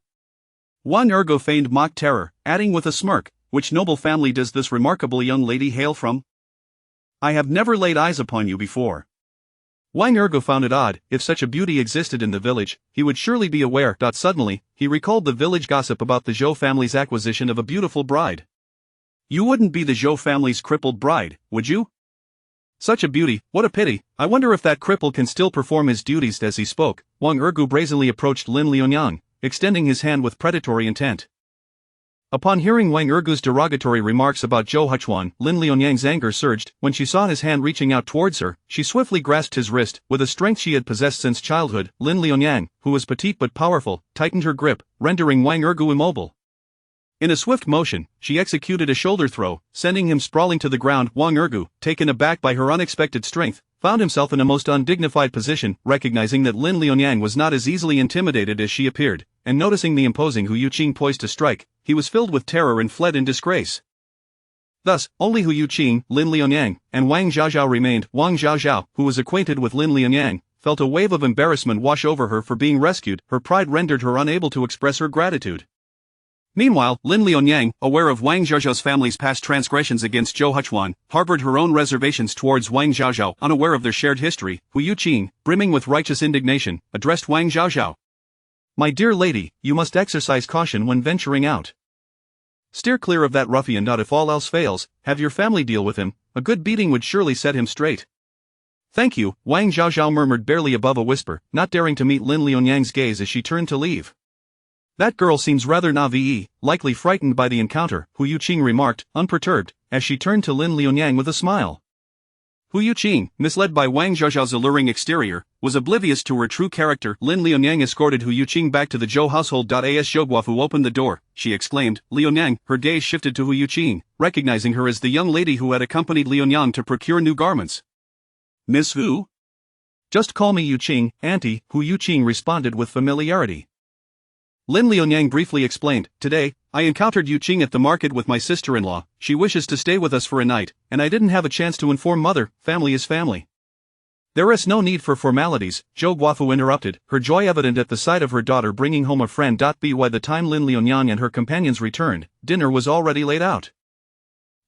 Wang Ergu feigned mock terror, adding with a smirk, "Which noble family does this remarkable young lady hail from? I have never laid eyes upon you before." Wang Ergu found it odd. If such a beauty existed in the village, he would surely be aware. Suddenly, he recalled the village gossip about the Zhou family's acquisition of a beautiful bride. "You wouldn't be the Zhou family's crippled bride, would you?" Such a beauty, what a pity, I wonder if that cripple can still perform his duties. As he spoke, Wang Ergu brazenly approached Lin Lianyang, extending his hand with predatory intent. Upon hearing Wang Ergu's derogatory remarks about Zhou Huchuan, Lin Lianyang's anger surged. When she saw his hand reaching out towards her, she swiftly grasped his wrist. With a strength she had possessed since childhood, Lin Lianyang, who was petite but powerful, tightened her grip, rendering Wang Ergu immobile. In a swift motion, she executed a shoulder throw, sending him sprawling to the ground. Wang Ergu, taken aback by her unexpected strength, found himself in a most undignified position. Recognizing that Lin Lianyang was not as easily intimidated as she appeared, and noticing the imposing Hu Yuqing poised to strike, he was filled with terror and fled in disgrace. Thus, only Hu Yuqing, Lin Lianyang, and Wang Zhaozhao remained. Wang Zhaozhao, who was acquainted with Lin Lianyang, felt a wave of embarrassment wash over her for being rescued. Her pride rendered her unable to express her gratitude. Meanwhile, Lin Lianyang, aware of Wang Zhaozhao's family's past transgressions against Zhou Huchuan, harbored her own reservations towards Wang Zhaozhao. Unaware of their shared history, Hu Yuqing, brimming with righteous indignation, addressed Wang Zhaozhao. My dear lady, you must exercise caution when venturing out. Steer clear of that ruffian. Not if all else fails, have your family deal with him, a good beating would surely set him straight. Thank you, Wang Zhaozhao murmured barely above a whisper, not daring to meet Lin Lianyang's gaze as she turned to leave. That girl seems rather naïve, likely frightened by the encounter, Hu Yuqing remarked, unperturbed, as she turned to Lin Lianyang with a smile. Hu Yuqing, misled by Wang Zhaozhao's alluring exterior, was oblivious to her true character. Lin Lianyang escorted Hu Yuqing back to the Zhou household. As Zhou opened the door, she exclaimed, Lianyang. Her gaze shifted to Hu Yuqing, recognizing her as the young lady who had accompanied Lianyang to procure new garments. Miss Hu? Just call me Yuqing, auntie, Hu Yuqing responded with familiarity. Lin Lianyang briefly explained, today, I encountered Yuqing at the market with my sister-in-law. She wishes to stay with us for a night, and I didn't have a chance to inform mother. Family is family. There is no need for formalities, Zhou Guofu interrupted, her joy evident at the sight of her daughter bringing home a friend. By the time Lin Lianyang and her companions returned, dinner was already laid out.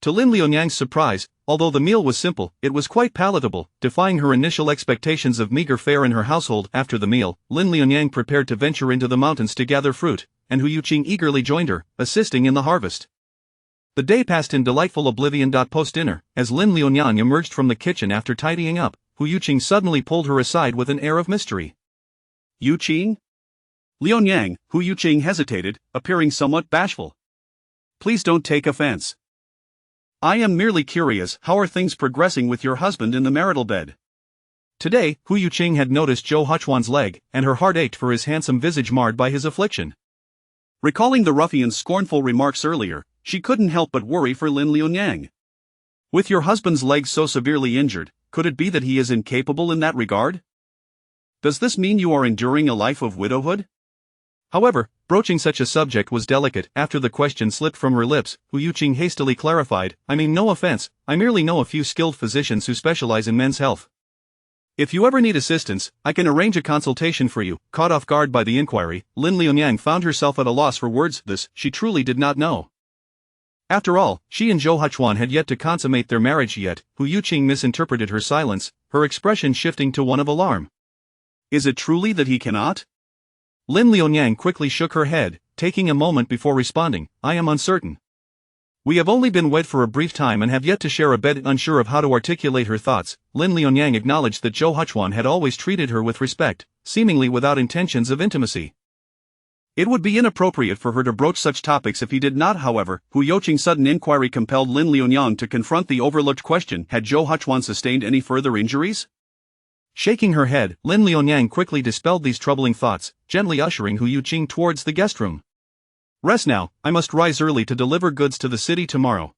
To Lin Lianyang's surprise, although the meal was simple, it was quite palatable, defying her initial expectations of meager fare in her household. After the meal, Lin Lianyang prepared to venture into the mountains to gather fruit, and Hu Yuqing eagerly joined her, assisting in the harvest. The day passed in delightful oblivion. Post-dinner, as Lin Lianyang emerged from the kitchen after tidying up, Hu Yuqing suddenly pulled her aside with an air of mystery. Yuqing? Lianyang, Hu Yuqing hesitated, appearing somewhat bashful. Please don't take offense. I am merely curious, how are things progressing with your husband in the marital bed? Today, Hu Yuqing had noticed Zhou Huchuan's leg, and her heart ached for his handsome visage marred by his affliction. Recalling the ruffian's scornful remarks earlier, she couldn't help but worry for Lin Lianyang. With your husband's leg so severely injured, could it be that he is incapable in that regard? Does this mean you are enduring a life of widowhood? However, broaching such a subject was delicate. After the question slipped from her lips, Hu Yuqing hastily clarified, I mean no offense, I merely know a few skilled physicians who specialize in men's health. If you ever need assistance, I can arrange a consultation for you. Caught off guard by the inquiry, Lin Lianyang found herself at a loss for words. This, she truly did not know. After all, she and Zhou Huchuan had yet to consummate their marriage yet. Hu Yuqing misinterpreted her silence, her expression shifting to one of alarm. Is it truly that he cannot? Lin Lianyang quickly shook her head, taking a moment before responding, I am uncertain. We have only been wed for a brief time and have yet to share a bed. Unsure of how to articulate her thoughts, Lin Lianyang acknowledged that Zhou Huchuan had always treated her with respect, seemingly without intentions of intimacy. It would be inappropriate for her to broach such topics if he did not. However, Hu Yuqing's sudden inquiry compelled Lin Lianyang to confront the overlooked question. Had Zhou Huchuan sustained any further injuries? Shaking her head, Lin Lianyang quickly dispelled these troubling thoughts, gently ushering Hu Yuqing towards the guest room. Rest now, I must rise early to deliver goods to the city tomorrow.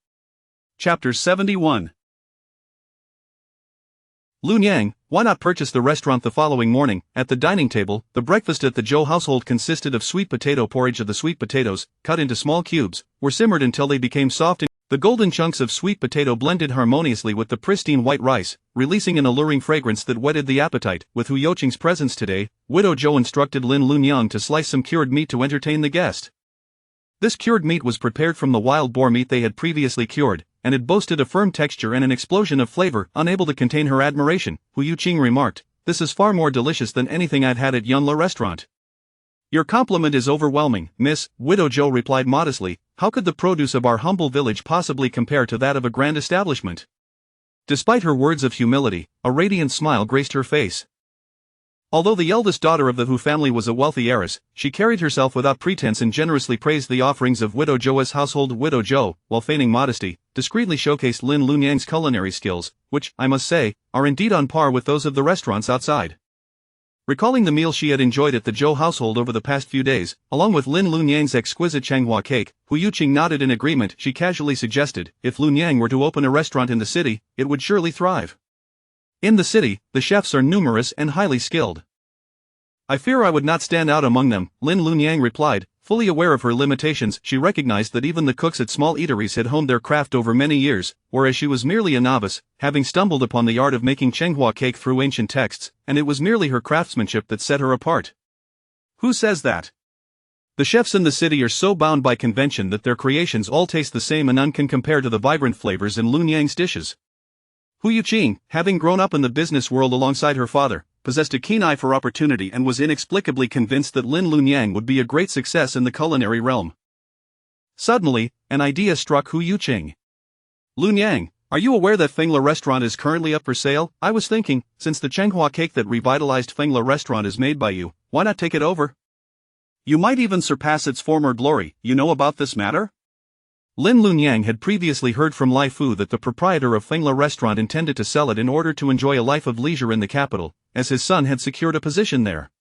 Chapter 71. Lianyang, why not purchase the restaurant the following morning? At the dining table, the breakfast at the Zhou household consisted of sweet potato porridge. The sweet potatoes, cut into small cubes, were simmered until they became soft. The golden chunks of sweet potato blended harmoniously with the pristine white rice, releasing an alluring fragrance that whetted the appetite. With Hu Yuqing's presence today, Widow Zhou instructed Lin Lianyang to slice some cured meat to entertain the guest. This cured meat was prepared from the wild boar meat they had previously cured, and it boasted a firm texture and an explosion of flavor. Unable to contain her admiration, Hu Yuqing remarked, This is far more delicious than anything I'd had at Yunla restaurant. Your compliment is overwhelming, miss, Widow Zhou replied modestly. How could the produce of our humble village possibly compare to that of a grand establishment? Despite her words of humility, a radiant smile graced her face. Although the eldest daughter of the Hu family was a wealthy heiress, she carried herself without pretense and generously praised the offerings of Widow Zhou's household. Widow Zhou, while feigning modesty, discreetly showcased Lin Lunyang's culinary skills, which, I must say, are indeed on par with those of the restaurants outside. Recalling the meal she had enjoyed at the Zhou household over the past few days, along with Lin Lunyang's exquisite Changhua cake, Hu Yuqing nodded in agreement. She casually suggested, if Lunyang were to open a restaurant in the city, it would surely thrive. In the city, the chefs are numerous and highly skilled. I fear I would not stand out among them, Lin Lunyang replied. Fully aware of her limitations, she recognized that even the cooks at small eateries had honed their craft over many years, whereas she was merely a novice, having stumbled upon the art of making Changhua cake through ancient texts, and it was merely her craftsmanship that set her apart. Who says that? The chefs in the city are so bound by convention that their creations all taste the same and none can compare to the vibrant flavors in Lunyang's dishes. Hu Yuqing, having grown up in the business world alongside her father, possessed a keen eye for opportunity and was inexplicably convinced that Lin Lunyang would be a great success in the culinary realm. Suddenly, an idea struck Hu Yuqing. Lunyang, are you aware that Fengla Restaurant is currently up for sale? I was thinking, since the Changhua cake that revitalized Fengla Restaurant is made by you, why not take it over? You might even surpass its former glory. You know about this matter? Lin Lunyang had previously heard from Lai Fu that the proprietor of Fengla Restaurant intended to sell it in order to enjoy a life of leisure in the capital, as his son had secured a position there.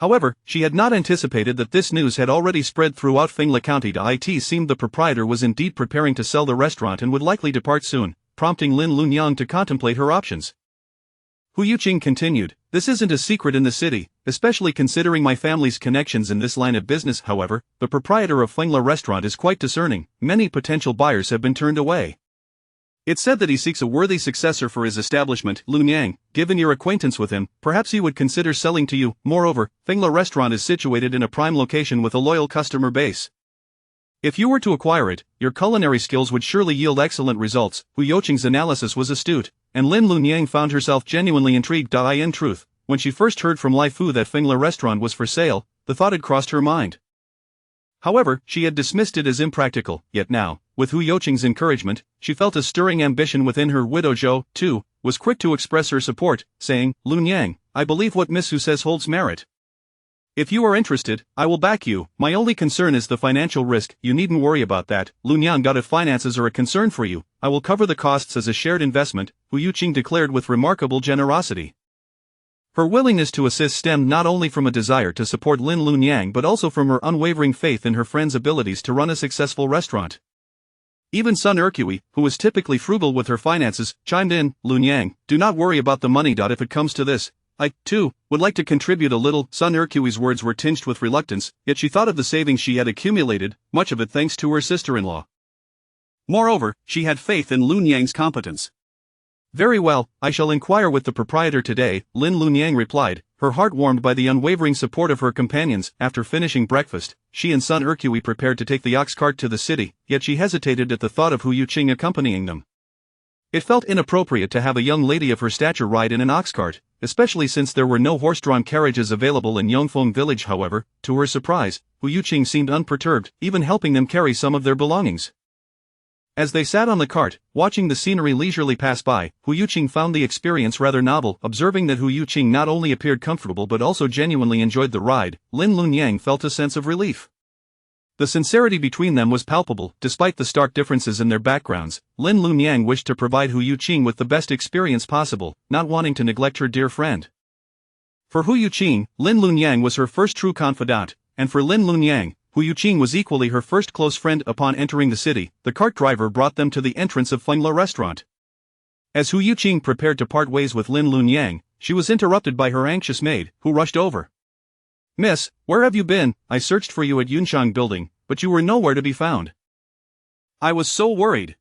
However, she had not anticipated that this news had already spread throughout Fengla County. It seemed the proprietor was indeed preparing to sell the restaurant and would likely depart soon, prompting Lin Lunyang to contemplate her options. Hu Yuqing continued, this isn't a secret in the city, especially considering my family's connections in this line of business. However, the proprietor of Fengla Restaurant is quite discerning. Many potential buyers have been turned away. It's said that he seeks a worthy successor for his establishment. Lunyang, given your acquaintance with him, perhaps he would consider selling to you. Moreover, Fengla Restaurant is situated in a prime location with a loyal customer base. If you were to acquire it, your culinary skills would surely yield excellent results. Hu Yuqing's analysis was astute, and Lin Lunyang found herself genuinely intrigued. In truth, when she first heard from Lai Fu that Fengla Restaurant was for sale, the thought had crossed her mind. However, she had dismissed it as impractical, yet now, with Hu Yuqing's encouragement, she felt a stirring ambition within her. Widow Zhou, too, was quick to express her support, saying, Lunyang, I believe what Miss Hu says holds merit. If you are interested, I will back you. My only concern is the financial risk. You needn't worry about that, Lunyang. If finances are a concern for you, I will cover the costs as a shared investment, Hu Yuqing declared with remarkable generosity. Her willingness to assist stemmed not only from a desire to support Lin Lunyang but also from her unwavering faith in her friend's abilities to run a successful restaurant. Even Sun Erqui, who was typically frugal with her finances, chimed in, Lunyang, do not worry about the money. If it comes to this, I, too, would like to contribute a little. Sun Erqui's words were tinged with reluctance, yet she thought of the savings she had accumulated, much of it thanks to her sister-in-law. Moreover, she had faith in Lunyang's competence. Very well, I shall inquire with the proprietor today, Lin Lunyang replied, her heart warmed by the unwavering support of her companions. After finishing breakfast, she and Sun Erqui prepared to take the ox cart to the city, yet she hesitated at the thought of Hu Yuqing accompanying them. It felt inappropriate to have a young lady of her stature ride in an ox cart, especially since there were no horse-drawn carriages available in Yongfeng village. However, to her surprise, Hu Yuqing seemed unperturbed, even helping them carry some of their belongings. As they sat on the cart, watching the scenery leisurely pass by, Hu Yuqing found the experience rather novel. Observing that Hu Yuqing not only appeared comfortable but also genuinely enjoyed the ride, Lin Lunyang felt a sense of relief. The sincerity between them was palpable. Despite the stark differences in their backgrounds, Lin Lunyang wished to provide Hu Yuqing with the best experience possible, not wanting to neglect her dear friend. For Hu Yuqing, Lin Lunyang was her first true confidant, and for Lin Lunyang, Hu Yuqing was equally her first close friend. Upon entering the city, the cart driver brought them to the entrance of Fengla Restaurant. As Hu Yuqing prepared to part ways with Lin Lunyang, she was interrupted by her anxious maid, who rushed over. Miss, where have you been? I searched for you at Yunshang building, but you were nowhere to be found. I was so worried.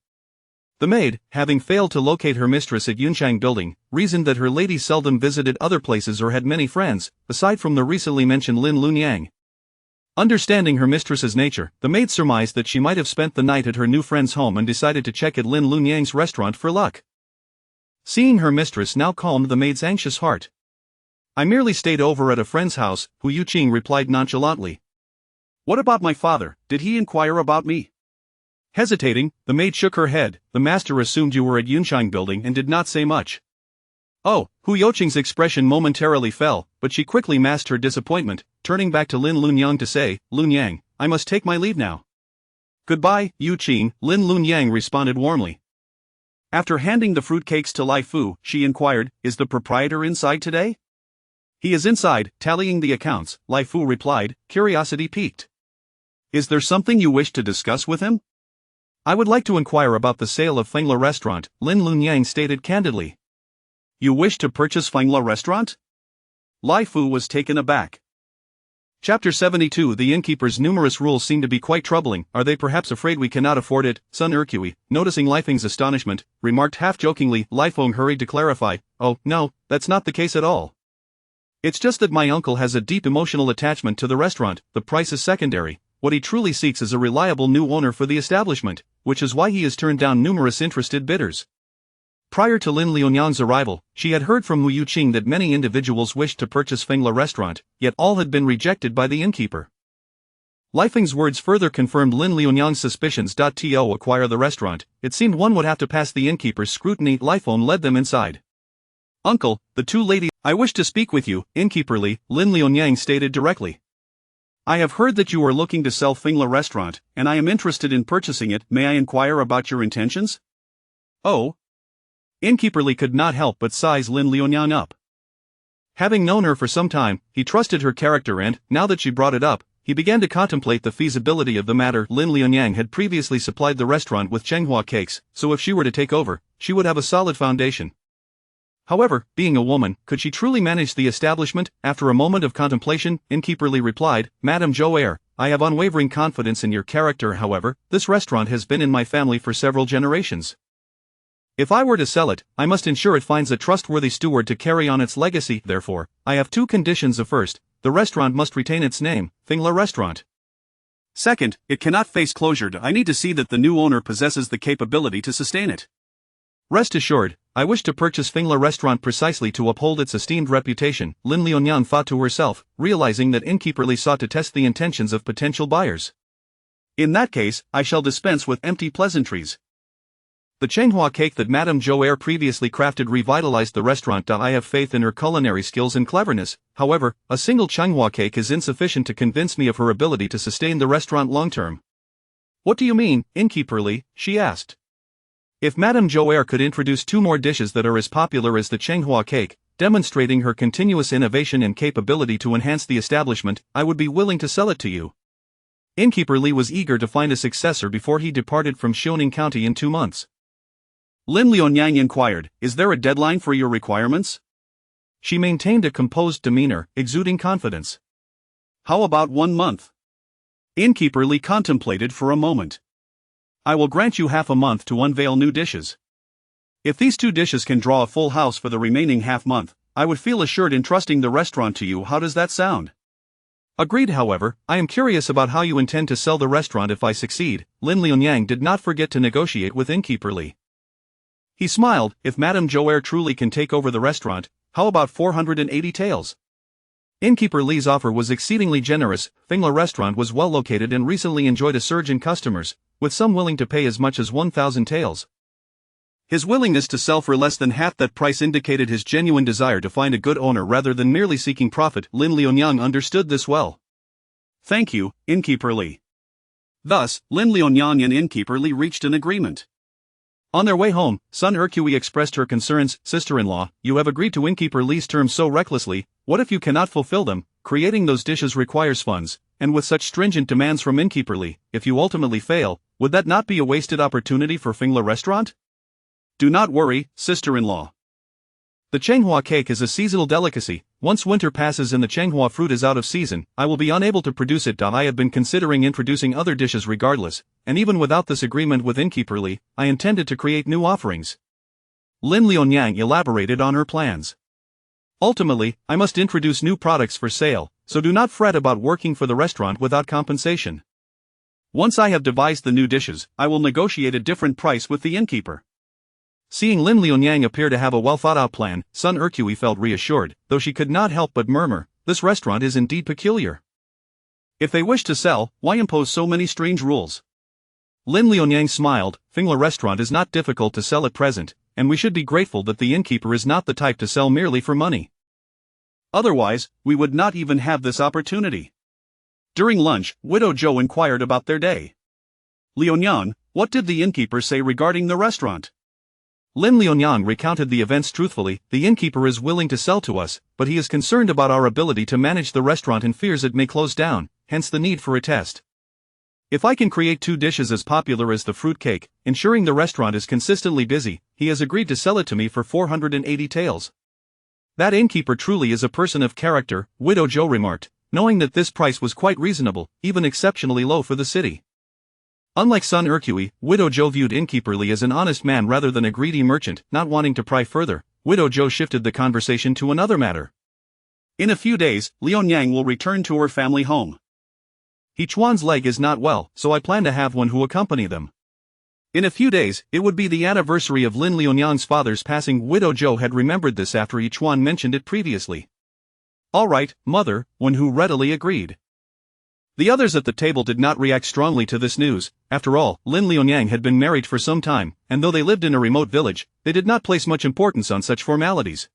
The maid, having failed to locate her mistress at Yunshang building, reasoned that her lady seldom visited other places or had many friends, aside from the recently mentioned Lin Lunyang. Understanding her mistress's nature, the maid surmised that she might have spent the night at her new friend's home and decided to check at Lin Lunyang's restaurant for luck. Seeing her mistress now calmed the maid's anxious heart. I merely stayed over at a friend's house, Hu Yuqing replied nonchalantly. What about my father? Did he inquire about me? Hesitating, the maid shook her head. The master assumed you were at Yunshang building and did not say much. Oh, Hu Youqing's expression momentarily fell, but she quickly masked her disappointment, turning back to Lin Lunyang to say, Lunyang, I must take my leave now. Goodbye, Yu Qing, Lin Lunyang responded warmly. After handing the fruitcakes to Lai Fu, she inquired, is the proprietor inside today? He is inside, tallying the accounts, Lai Fu replied, curiosity piqued. Is there something you wish to discuss with him? I would like to inquire about the sale of Fengla Restaurant, Lin Lunyang stated candidly. You wish to purchase Fengla Restaurant? Lai Fu was taken aback. Chapter 72 The innkeeper's numerous rules seem to be quite troubling. Are they perhaps afraid we cannot afford it? Sun Erqui, noticing Lai Feng's astonishment, remarked half-jokingly. Lai Feng hurried to clarify, oh, no, that's not the case at all. It's just that my uncle has a deep emotional attachment to the restaurant. The price is secondary. What he truly seeks is a reliable new owner for the establishment, which is why he has turned down numerous interested bidders. Prior to Lin Lianyang's arrival, she had heard from Wu Yuqing that many individuals wished to purchase Fengla Restaurant, yet all had been rejected by the innkeeper. Lai Feng's words further confirmed Lin Lianyang's suspicions. To acquire the restaurant, it seemed one would have to pass the innkeeper's scrutiny. Lai Feng led them inside. Uncle, the two ladies, I wish to speak with you, innkeeper Li, Lin Lianyang stated directly. I have heard that you are looking to sell Fengla Restaurant, and I am interested in purchasing it. May I inquire about your intentions? Oh. Innkeeper Li could not help but size Lin Lianyang up. Having known her for some time, he trusted her character and, now that she brought it up, he began to contemplate the feasibility of the matter. Lin Lianyang had previously supplied the restaurant with Chenghua cakes, so if she were to take over, she would have a solid foundation. However, being a woman, could she truly manage the establishment? After a moment of contemplation, Innkeeper Li replied, Madame Zhou, I have unwavering confidence in your character. However, this restaurant has been in my family for several generations. If I were to sell it, I must ensure it finds a trustworthy steward to carry on its legacy. Therefore, I have two conditions. First, the restaurant must retain its name, Fengla Restaurant. Second, it cannot face closure. I need to see that the new owner possesses the capability to sustain it. Rest assured, I wish to purchase Fengla Restaurant precisely to uphold its esteemed reputation, Lin Lianyang thought to herself, realizing that Innkeeper Li sought to test the intentions of potential buyers. In that case, I shall dispense with empty pleasantries. The Chenghua cake that Madame Zhou previously crafted revitalized the restaurant. I have faith in her culinary skills and cleverness. However, a single Chenghua cake is insufficient to convince me of her ability to sustain the restaurant long-term. What do you mean, Innkeeper Li? She asked. If Madame Zhou could introduce two more dishes that are as popular as the Chenghua cake, demonstrating her continuous innovation and capability to enhance the establishment, I would be willing to sell it to you. Innkeeper Li was eager to find a successor before he departed from Xiaoning County in 2 months. Lin Lianyang inquired, is there a deadline for your requirements? She maintained a composed demeanor, exuding confidence. How about 1 month? Innkeeper Li contemplated for a moment. I will grant you half a month to unveil new dishes. If these 2 dishes can draw a full house for the remaining half month, I would feel assured in trusting the restaurant to you. How does that sound? Agreed. However, I am curious about how you intend to sell the restaurant if I succeed. Lin Lianyang did not forget to negotiate with Innkeeper Li. He smiled, if Madame Zhou truly can take over the restaurant, how about 480 taels? Innkeeper Li's offer was exceedingly generous. Fengla Restaurant was well located and recently enjoyed a surge in customers, with some willing to pay as much as 1,000 taels. His willingness to sell for less than half that price indicated his genuine desire to find a good owner rather than merely seeking profit. Lin Lianyang understood this well. Thank you, Innkeeper Li. Thus, Lin Lianyang and Innkeeper Li reached an agreement. On their way home, Sun Erqui expressed her concerns. Sister-in-law, you have agreed to Innkeeper Li's terms so recklessly. What if you cannot fulfill them? Creating those dishes requires funds, and with such stringent demands from Innkeeper Li, if you ultimately fail, would that not be a wasted opportunity for Fengla Restaurant? Do not worry, sister-in-law. The Chenghua cake is a seasonal delicacy. Once winter passes and the Chenghua fruit is out of season, I will be unable to produce it. I have been considering introducing other dishes regardless, and even without this agreement with Innkeeper Li, I intended to create new offerings. Lin Lianyang elaborated on her plans. Ultimately, I must introduce new products for sale, so do not fret about working for the restaurant without compensation. Once I have devised the new dishes, I will negotiate a different price with the innkeeper. Seeing Lin Lianyang appear to have a well-thought-out plan, Sun Erqui felt reassured, though she could not help but murmur, this restaurant is indeed peculiar. If they wish to sell, why impose so many strange rules? Lin Lianyang smiled. Fingla restaurant is not difficult to sell at present, and we should be grateful that the innkeeper is not the type to sell merely for money. Otherwise, we would not even have this opportunity. During lunch, Widow Zhou inquired about their day. Lianyang, what did the innkeeper say regarding the restaurant? Lin Lianyang recounted the events truthfully. The innkeeper is willing to sell to us, but he is concerned about our ability to manage the restaurant and fears it may close down, hence the need for a test. If I can create 2 dishes as popular as the fruit cake, ensuring the restaurant is consistently busy, he has agreed to sell it to me for 480 taels. That innkeeper truly is a person of character, Widow Zhou remarked, knowing that this price was quite reasonable, even exceptionally low for the city. Unlike Sun Erqui, Widow Zhou viewed innkeeper Li as an honest man rather than a greedy merchant. Not wanting to pry further, Widow Zhou shifted the conversation to another matter. In a few days, Lianyang will return to her family home. Hechuan's leg is not well, so I plan to have one who accompany them. In a few days, it would be the anniversary of Lin Lianyang's father's passing. Widow Zhou had remembered this after Hechuan mentioned it previously. All right, mother, Wenhu readily agreed. The others at the table did not react strongly to this news. After all, Lin Lianyang had been married for some time, and though they lived in a remote village, they did not place much importance on such formalities.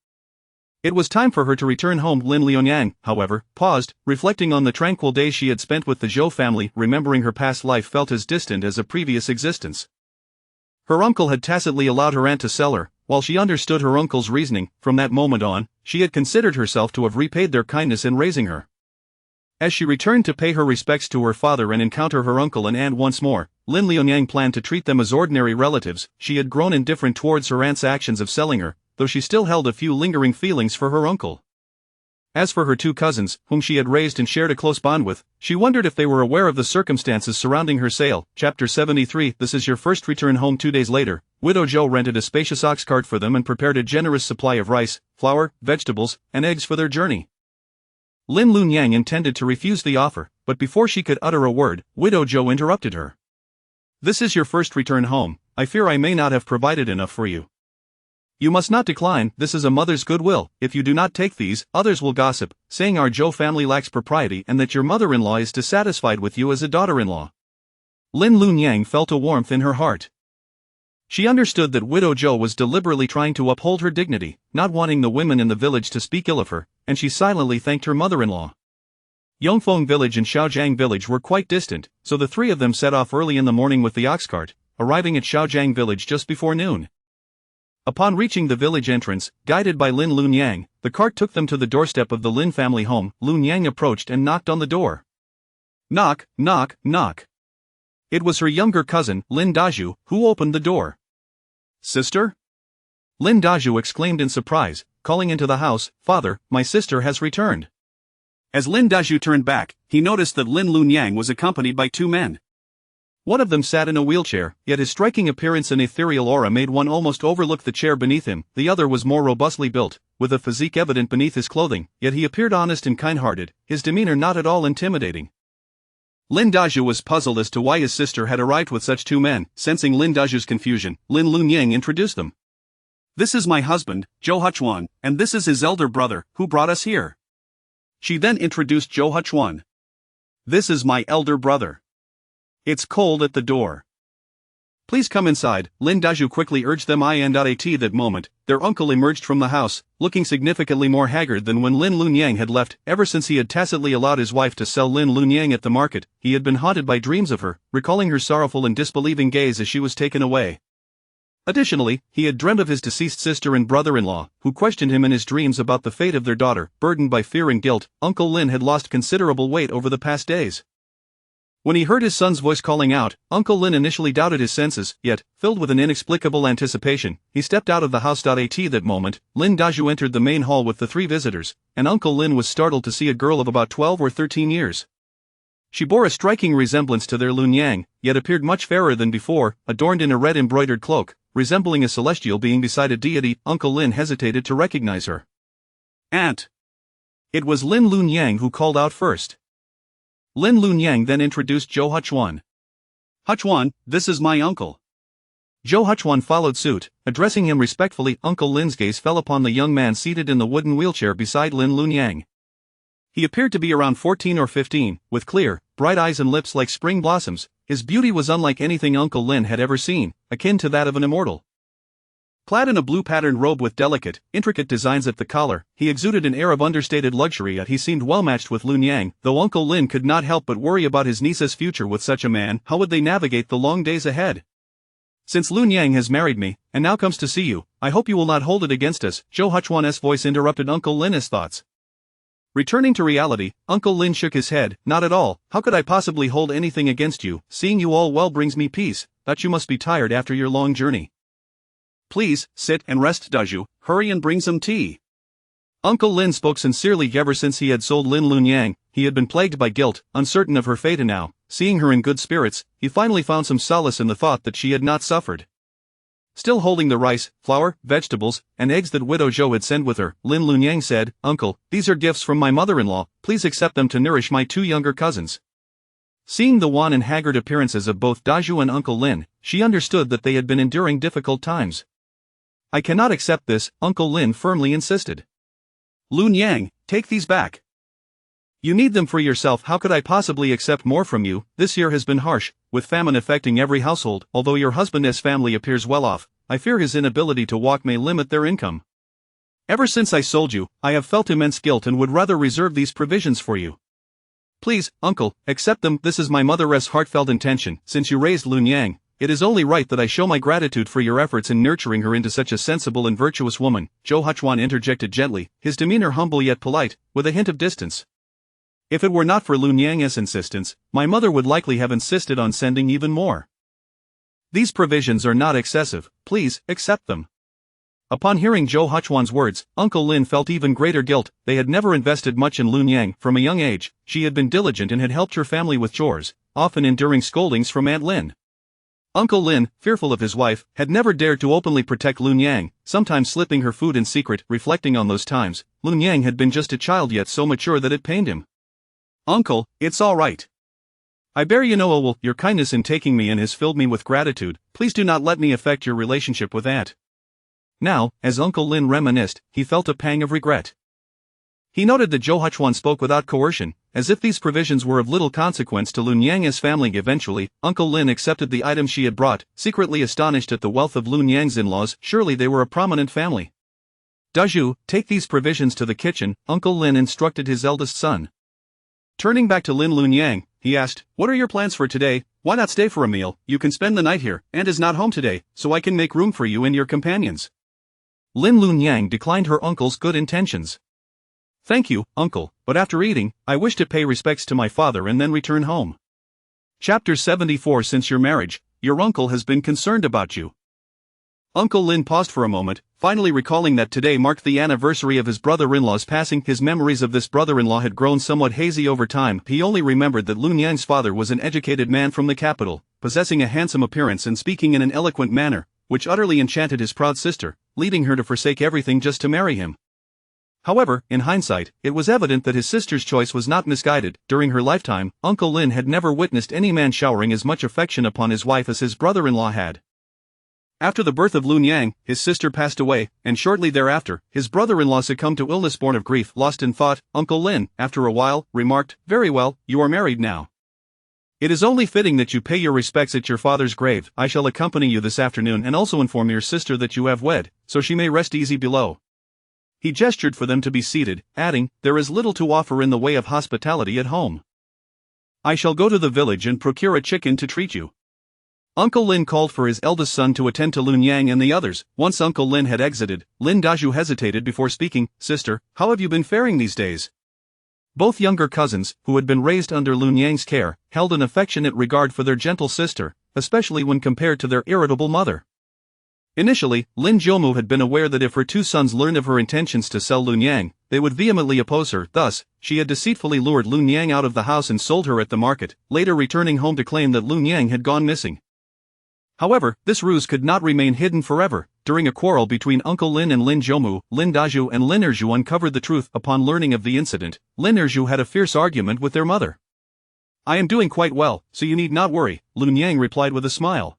It was time for her to return home. Lin Lianyang, however, paused, reflecting on the tranquil days she had spent with the Zhou family. Remembering her past life felt as distant as a previous existence. Her uncle had tacitly allowed her aunt to sell her. While she understood her uncle's reasoning, from that moment on, she had considered herself to have repaid their kindness in raising her. As she returned to pay her respects to her father and encounter her uncle and aunt once more, Lin Lianyang planned to treat them as ordinary relatives. She had grown indifferent towards her aunt's actions of selling her, though she still held a few lingering feelings for her uncle. As for her 2 cousins, whom she had raised and shared a close bond with, she wondered if they were aware of the circumstances surrounding her sale. Chapter 73. This is your first return home. 2 days later, Widow Zhou rented a spacious ox cart for them and prepared a generous supply of rice, flour, vegetables, and eggs for their journey. Lin Lianyang intended to refuse the offer, but before she could utter a word, Widow Zhou interrupted her. This is your first return home. I fear I may not have provided enough for you. You must not decline. This is a mother's goodwill. If you do not take these, others will gossip, saying our Zhou family lacks propriety and that your mother-in-law is dissatisfied with you as a daughter-in-law. Lin Lianyang felt a warmth in her heart. She understood that Widow Zhou was deliberately trying to uphold her dignity, not wanting the women in the village to speak ill of her, and she silently thanked her mother-in-law. Yongfeng village and Shaojiang village were quite distant, so the 3 of them set off early in the morning with the ox cart, arriving at Shaojiang village just before noon. Upon reaching the village entrance, guided by Lin Lianyang, the cart took them to the doorstep of the Lin family home. Lianyang approached and knocked on the door. Knock, knock, knock. It was her younger cousin, Lin Dazhu, who opened the door. Sister? Lin Dazhu exclaimed in surprise, calling into the house, Father, my sister has returned. As Lin Dazhu turned back, he noticed that Lin Lianyang was accompanied by 2 men. One of them sat in a wheelchair, yet his striking appearance and ethereal aura made one almost overlook the chair beneath him. The other was more robustly built, with a physique evident beneath his clothing, yet he appeared honest and kind-hearted, his demeanor not at all intimidating. Lin Dazhu was puzzled as to why his sister had arrived with such 2 men. Sensing Lin Dazhu's confusion, Lin Lianyang introduced them. This is my husband, Zhou Hechuan, and this is his elder brother, who brought us here. She then introduced Zhou Hechuan. This is my elder brother. It's cold at the door. Please come inside, Lin Dazhu quickly urged them. At that moment, their uncle emerged from the house, looking significantly more haggard than when Lin Lianyang had left. Ever since he had tacitly allowed his wife to sell Lin Lianyang at the market, he had been haunted by dreams of her, recalling her sorrowful and disbelieving gaze as she was taken away. Additionally, he had dreamt of his deceased sister and brother-in-law, who questioned him in his dreams about the fate of their daughter. Burdened by fear and guilt, Uncle Lin had lost considerable weight over the past days. When he heard his son's voice calling out, Uncle Lin initially doubted his senses, yet, filled with an inexplicable anticipation, he stepped out of the house. At that moment, Lin Dazhu entered the main hall with the 3 visitors, and Uncle Lin was startled to see a girl of about 12 or 13 years. She bore a striking resemblance to their Lianyang, yet appeared much fairer than before, adorned in a red embroidered cloak, resembling a celestial being beside a deity. Uncle Lin hesitated to recognize her. Aunt! It was Lin Lianyang who called out first. Lin Lianyang then introduced Zhou Hechuan. Hechuan, this is my uncle. Zhou Hechuan followed suit, addressing him respectfully. Uncle Lin's gaze fell upon the young man seated in the wooden wheelchair beside Lin Lianyang. He appeared to be around 14 or 15, with clear, bright eyes and lips like spring blossoms. His beauty was unlike anything Uncle Lin had ever seen, akin to that of an immortal. Clad in a blue-patterned robe with delicate, intricate designs at the collar, he exuded an air of understated luxury, yet he seemed well-matched with Lun Yang. Though Uncle Lin could not help but worry about his niece's future with such a man, how would they navigate the long days ahead? Since Lun Yang has married me, and now comes to see you, I hope you will not hold it against us. Zhou Huchuan's voice interrupted Uncle Lin's thoughts. Returning to reality, Uncle Lin shook his head. Not at all. How could I possibly hold anything against you? Seeing you all well brings me peace. That you must be tired after your long journey. Please, sit and rest, Zhou. Hurry and bring some tea. Uncle Lin spoke sincerely. Ever since he had sold Lun Yang, he had been plagued by guilt, uncertain of her fate, and now, seeing her in good spirits, he finally found some solace in the thought that she had not suffered. Still holding the rice, flour, vegetables, and eggs that Widow Zhou had sent with her, Lun Yang said, Uncle, these are gifts from my mother-in-law, please accept them to nourish my 2 younger cousins. Seeing the wan and haggard appearances of both Zhou and Uncle Lin, she understood that they had been enduring difficult times. I cannot accept this, Uncle Lin firmly insisted. Lun Yang, take these back. You need them for yourself. How could I possibly accept more from you? This year has been harsh, with famine affecting every household. Although your husband's family appears well off, I fear his inability to walk may limit their income. Ever since I sold you, I have felt immense guilt and would rather reserve these provisions for you. Please, Uncle, accept them. This is my mother's heartfelt intention. Since you raised Lun Yang, it is only right that I show my gratitude for your efforts in nurturing her into such a sensible and virtuous woman. Zhou Huchuan interjected gently, his demeanor humble yet polite, with a hint of distance. If it were not for Lun Yang's insistence, my mother would likely have insisted on sending even more. These provisions are not excessive, please, accept them. Upon hearing Zhou Huchuan's words, Uncle Lin felt even greater guilt. They had never invested much in Lun Yang. From a young age, she had been diligent and had helped her family with chores, often enduring scoldings from Aunt Lin. Uncle Lin, fearful of his wife, had never dared to openly protect Lun Yang, sometimes slipping her food in secret. Reflecting on those times, Lun Yang had been just a child, yet so mature that it pained him. Uncle, it's all right. I bear you no ill will. Your kindness in taking me in has filled me with gratitude. Please do not let me affect your relationship with Aunt. Now, as Uncle Lin reminisced, he felt a pang of regret. He noted that Zhou Huchuan spoke without coercion, as if these provisions were of little consequence to Lun Yang's family. Eventually, Uncle Lin accepted the items she had brought, secretly astonished at the wealth of Lun Yang's in-laws. Surely they were a prominent family. Zhou, take these provisions to the kitchen, Uncle Lin instructed his eldest son. Turning back to Lun Yang, he asked, what are your plans for today? Why not stay for a meal? You can spend the night here. Aunt is not home today, so I can make room for you and your companions. Lun Yang declined her uncle's good intentions. Thank you, Uncle, but after eating, I wish to pay respects to my father and then return home. Chapter 74. Since your marriage, your uncle has been concerned about you. Uncle Lin paused for a moment, finally recalling that today marked the anniversary of his brother-in-law's passing. His memories of this brother-in-law had grown somewhat hazy over time. He only remembered that Lun Yang's father was an educated man from the capital, possessing a handsome appearance and speaking in an eloquent manner, which utterly enchanted his proud sister, leading her to forsake everything just to marry him. However, in hindsight, it was evident that his sister's choice was not misguided. During her lifetime, Uncle Lin had never witnessed any man showering as much affection upon his wife as his brother-in-law had. After the birth of Lun Yang, his sister passed away, and shortly thereafter, his brother-in-law succumbed to illness born of grief. Lost in thought, Uncle Lin, after a while, remarked, very well, you are married now. It is only fitting that you pay your respects at your father's grave. I shall accompany you this afternoon and also inform your sister that you have wed, so she may rest easy below. He gestured for them to be seated, adding, there is little to offer in the way of hospitality at home. I shall go to the village and procure a chicken to treat you. Uncle Lin called for his eldest son to attend to Lun Yang and the others. Once Uncle Lin had exited, Zhou hesitated before speaking. Sister, how have you been faring these days? Both younger cousins, who had been raised under Lun Yang's care, held an affectionate regard for their gentle sister, especially when compared to their irritable mother. Initially, Lin Zhoumu had been aware that if her 2 sons learned of her intentions to sell Lun Yang, they would vehemently oppose her. Thus, she had deceitfully lured Lun Yang out of the house and sold her at the market, later returning home to claim that Lun Yang had gone missing. However, this ruse could not remain hidden forever. During a quarrel between Uncle Lin and Lin Zhoumu, Lin Dazhu and Lin Erzhu uncovered the truth. Upon learning of the incident, Lin Erzhu had a fierce argument with their mother. I am doing quite well, so you need not worry, Lun Yang replied with a smile.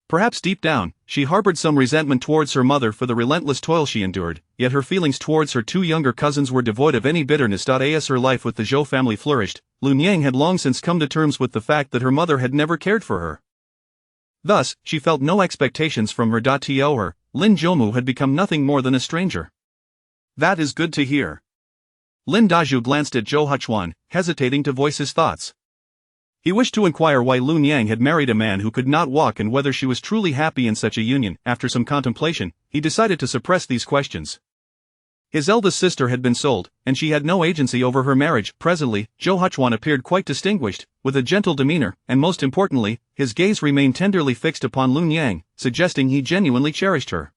Perhaps deep down, she harbored some resentment towards her mother for the relentless toil she endured, yet her feelings towards her two younger cousins were devoid of any bitterness. As her life with the Zhou family flourished, Lun Yang had long since come to terms with the fact that her mother had never cared for her. Thus, she felt no expectations from her. To her, Lin Zhoumu had become nothing more than a stranger. That is good to hear. Lin Dazhu glanced at Zhou Huchuan, hesitating to voice his thoughts. He wished to inquire why Lun Yang had married a man who could not walk and whether she was truly happy in such a union. After some contemplation, he decided to suppress these questions. His eldest sister had been sold, and she had no agency over her marriage. Presently, Zhou Huchuan appeared quite distinguished, with a gentle demeanor, and most importantly, his gaze remained tenderly fixed upon Lun Yang, suggesting he genuinely cherished her.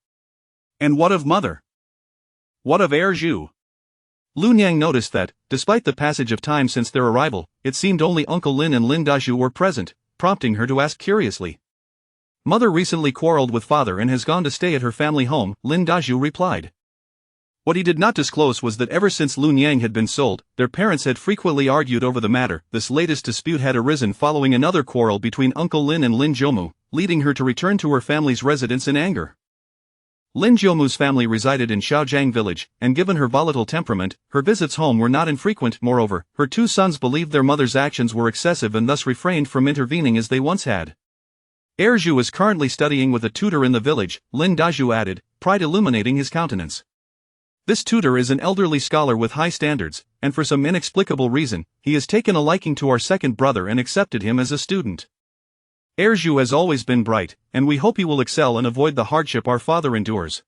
And what of mother? What of heir Zhou? Lun Yang noticed that, despite the passage of time since their arrival, it seemed only Uncle Lin and Lin Dazhu were present, prompting her to ask curiously. Mother recently quarreled with father and has gone to stay at her family home, Lin Dazhu replied. What he did not disclose was that ever since Lun Yang had been sold, their parents had frequently argued over the matter. This latest dispute had arisen following another quarrel between Uncle Lin and Lin Zhoumu, leading her to return to her family's residence in anger. Lin Zhoumu's family resided in Shaojiang village, and given her volatile temperament, her visits home were not infrequent. Moreover, her two sons believed their mother's actions were excessive and thus refrained from intervening as they once had. Heir Zhou is currently studying with a tutor in the village, Lin Dazhu added, pride illuminating his countenance. This tutor is an elderly scholar with high standards, and for some inexplicable reason, he has taken a liking to our second brother and accepted him as a student. Heir Zhou has always been bright, and we hope he will excel and avoid the hardship our father endures.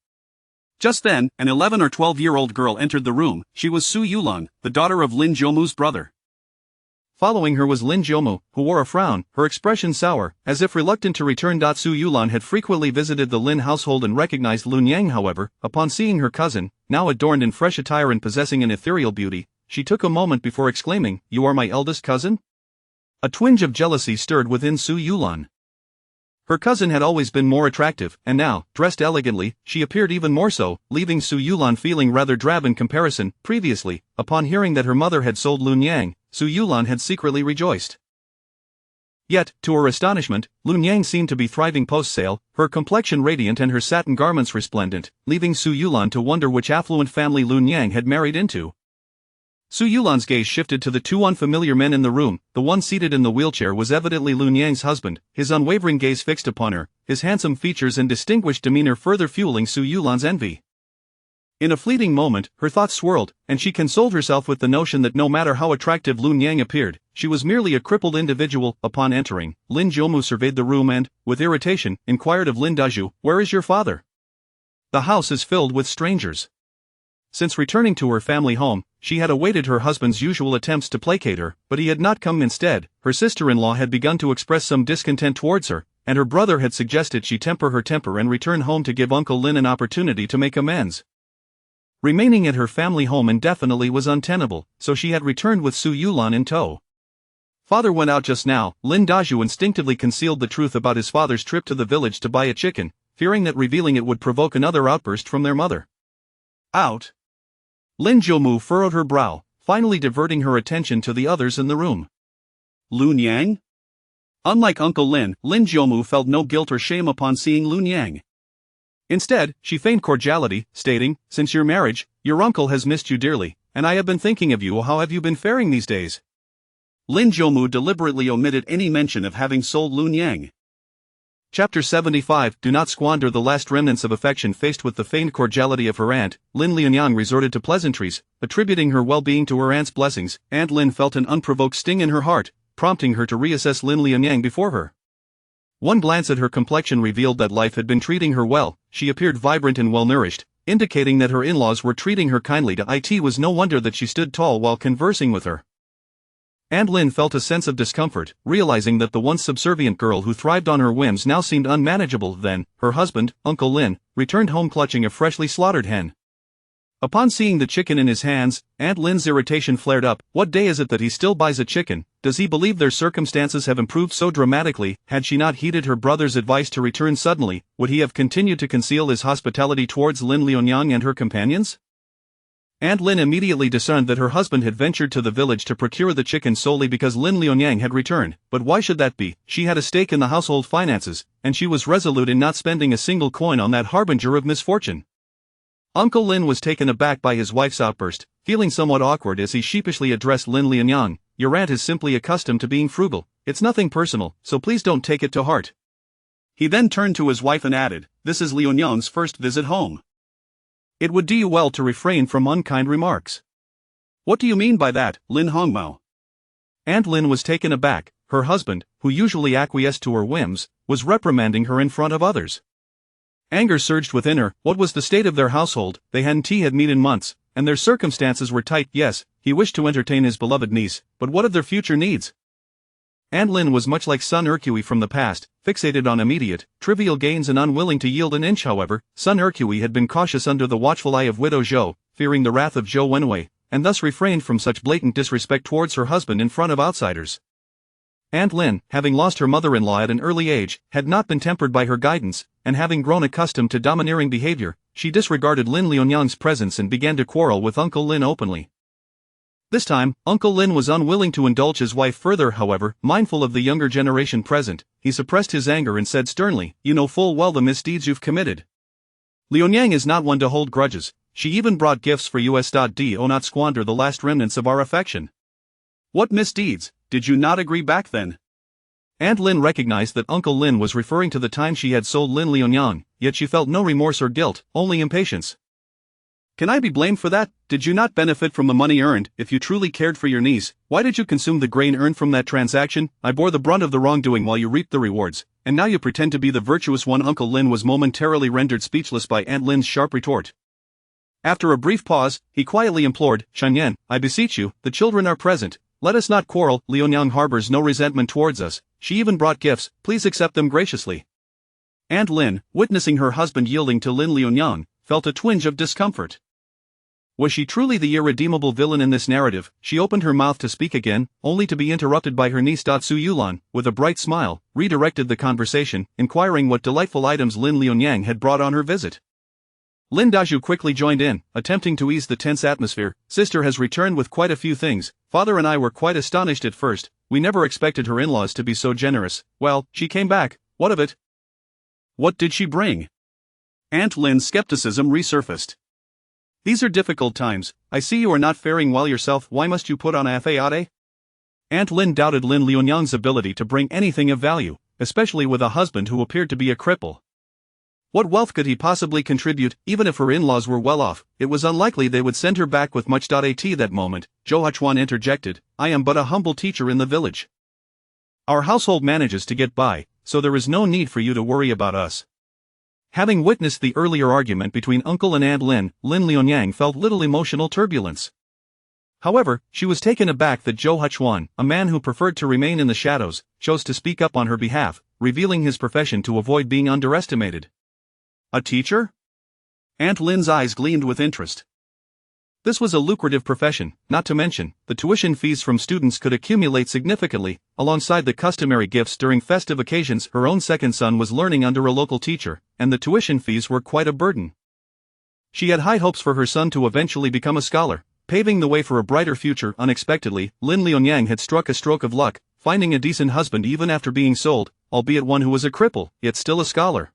Just then, an 11 or 12-year-old girl entered the room. She was Su Yulan, the daughter of Lin Zhoumu's brother. Following her was Lin Zhoumu, who wore a frown, her expression sour, as if reluctant to return. Su Yulan had frequently visited the Lin household and recognized Lun Yang. However, upon seeing her cousin, now adorned in fresh attire and possessing an ethereal beauty, she took a moment before exclaiming, "You are my eldest cousin?" A twinge of jealousy stirred within Su Yulan. Her cousin had always been more attractive, and now, dressed elegantly, she appeared even more so, leaving Su Yulan feeling rather drab in comparison. Previously, upon hearing that her mother had sold Lun Yang, Su Yulan had secretly rejoiced. Yet, to her astonishment, Lun Yang seemed to be thriving post-sale, her complexion radiant and her satin garments resplendent, leaving Su Yulan to wonder which affluent family Lun Yang had married into. Su Yulan's gaze shifted to the two unfamiliar men in the room. The one seated in the wheelchair was evidently Lun Yang's husband, his unwavering gaze fixed upon her, his handsome features and distinguished demeanor further fueling Su Yulan's envy. In a fleeting moment, her thoughts swirled, and she consoled herself with the notion that no matter how attractive Lun Yang appeared, she was merely a crippled individual. Upon entering, Lin Zhoumu surveyed the room and, with irritation, inquired of Lin Dazhu, "Where is your father? The house is filled with strangers." Since returning to her family home, she had awaited her husband's usual attempts to placate her, but he had not come. Instead, her sister-in-law had begun to express some discontent towards her, and her brother had suggested she temper her temper and return home to give Uncle Lin an opportunity to make amends. Remaining at her family home indefinitely was untenable, so she had returned with Su Yulan in tow. Father went out just now. Lin Dazhu instinctively concealed the truth about his father's trip to the village to buy a chicken, fearing that revealing it would provoke another outburst from their mother. Out. Lin Zhoumu furrowed her brow, finally diverting her attention to the others in the room. Lun Yang? Unlike Uncle Lin, Lin Zhoumu felt no guilt or shame upon seeing Lun Yang. Instead, she feigned cordiality, stating, "Since your marriage, your uncle has missed you dearly, and I have been thinking of you. How have you been faring these days?" Lin Zhoumu deliberately omitted any mention of having sold Lun Yang. Chapter 75. Do not squander the last remnants of affection. Faced with the feigned cordiality of her aunt, Lin Lianyang resorted to pleasantries, attributing her well-being to her aunt's blessings. Aunt Lin felt an unprovoked sting in her heart, prompting her to reassess Lin Lianyang before her. One glance at her complexion revealed that life had been treating her well. She appeared vibrant and well-nourished, indicating that her in-laws were treating her kindly. It was no wonder that she stood tall while conversing with her. Aunt Lin felt a sense of discomfort, realizing that the once subservient girl who thrived on her whims now seemed unmanageable. Then, her husband, Uncle Lin, returned home clutching a freshly slaughtered hen. Upon seeing the chicken in his hands, Aunt Lin's irritation flared up. What day is it that he still buys a chicken? Does he believe their circumstances have improved so dramatically? Had she not heeded her brother's advice to return suddenly, would he have continued to conceal his hospitality towards Lin Lianyang and her companions? Aunt Lin immediately discerned that her husband had ventured to the village to procure the chicken solely because Lin Liunyang had returned, but why should that be? She had a stake in the household finances, and she was resolute in not spending a single coin on that harbinger of misfortune. Uncle Lin was taken aback by his wife's outburst, feeling somewhat awkward as he sheepishly addressed Lin Liunyang. Your aunt is simply accustomed to being frugal, it's nothing personal, so please don't take it to heart. He then turned to his wife and added, this is Liunyang's first visit home. It would do you well to refrain from unkind remarks. What do you mean by that, Lin Hongmao? Aunt Lin was taken aback. Her husband, who usually acquiesced to her whims, was reprimanding her in front of others. Anger surged within her. What was the state of their household? They hadn't had meat in months, and their circumstances were tight. Yes, he wished to entertain his beloved niece, but what of their future needs? Aunt Lin was much like Sun Ercui from the past, fixated on immediate, trivial gains and unwilling to yield an inch. However, Sun Ercui had been cautious under the watchful eye of widow Zhou, fearing the wrath of Zhou Wenwei, and thus refrained from such blatant disrespect towards her husband in front of outsiders. Aunt Lin, having lost her mother-in-law at an early age, had not been tempered by her guidance, and having grown accustomed to domineering behavior, she disregarded Lin Liunyang's presence and began to quarrel with Uncle Lin openly. This time, Uncle Lin was unwilling to indulge his wife further. However, mindful of the younger generation present, he suppressed his anger and said sternly, you know full well the misdeeds you've committed. Liunyang is not one to hold grudges. She even brought gifts for us. Do not squander the last remnants of our affection. What misdeeds? Did you not agree back then? Aunt Lin recognized that Uncle Lin was referring to the time she had sold Lin Liunyang, yet she felt no remorse or guilt, only impatience. Can I be blamed for that? Did you not benefit from the money earned? If you truly cared for your niece, why did you consume the grain earned from that transaction? I bore the brunt of the wrongdoing while you reaped the rewards, and now you pretend to be the virtuous one. Uncle Lin was momentarily rendered speechless by Aunt Lin's sharp retort. After a brief pause, he quietly implored, Shanyan, I beseech you, the children are present, let us not quarrel. Liunyang harbors no resentment towards us, she even brought gifts, please accept them graciously. Aunt Lin, witnessing her husband yielding to Lin Liunyang, felt a twinge of discomfort. Was she truly the irredeemable villain in this narrative? She opened her mouth to speak again, only to be interrupted by her niece. Su Yulan, with a bright smile, redirected the conversation, inquiring what delightful items Lin Liunyang had brought on her visit. Lin Dazhu quickly joined in, attempting to ease the tense atmosphere. Sister has returned with quite a few things. Father and I were quite astonished at first. We never expected her in-laws to be so generous. Well, she came back. What of it? What did she bring? Aunt Lin's skepticism resurfaced. These are difficult times. I see you are not faring well yourself. Why must you put on a fade? Aunt Lin doubted Lin Liunyang's ability to bring anything of value, especially with a husband who appeared to be a cripple. What wealth could he possibly contribute? Even if her in-laws were well off, it was unlikely they would send her back with much. At that moment, Zhou Huchuan interjected, I am but a humble teacher in the village. Our household manages to get by, so there is no need for you to worry about us. Having witnessed the earlier argument between Uncle and Aunt Lin, Lin Liunyang felt little emotional turbulence. However, she was taken aback that Zhou Huchuan, a man who preferred to remain in the shadows, chose to speak up on her behalf, revealing his profession to avoid being underestimated. A teacher? Aunt Lin's eyes gleamed with interest. This was a lucrative profession, not to mention, the tuition fees from students could accumulate significantly. Alongside the customary gifts during festive occasions, her own second son was learning under a local teacher, and the tuition fees were quite a burden. She had high hopes for her son to eventually become a scholar, paving the way for a brighter future. Unexpectedly, Lin Liunyang had struck a stroke of luck, finding a decent husband even after being sold, albeit one who was a cripple, yet still a scholar.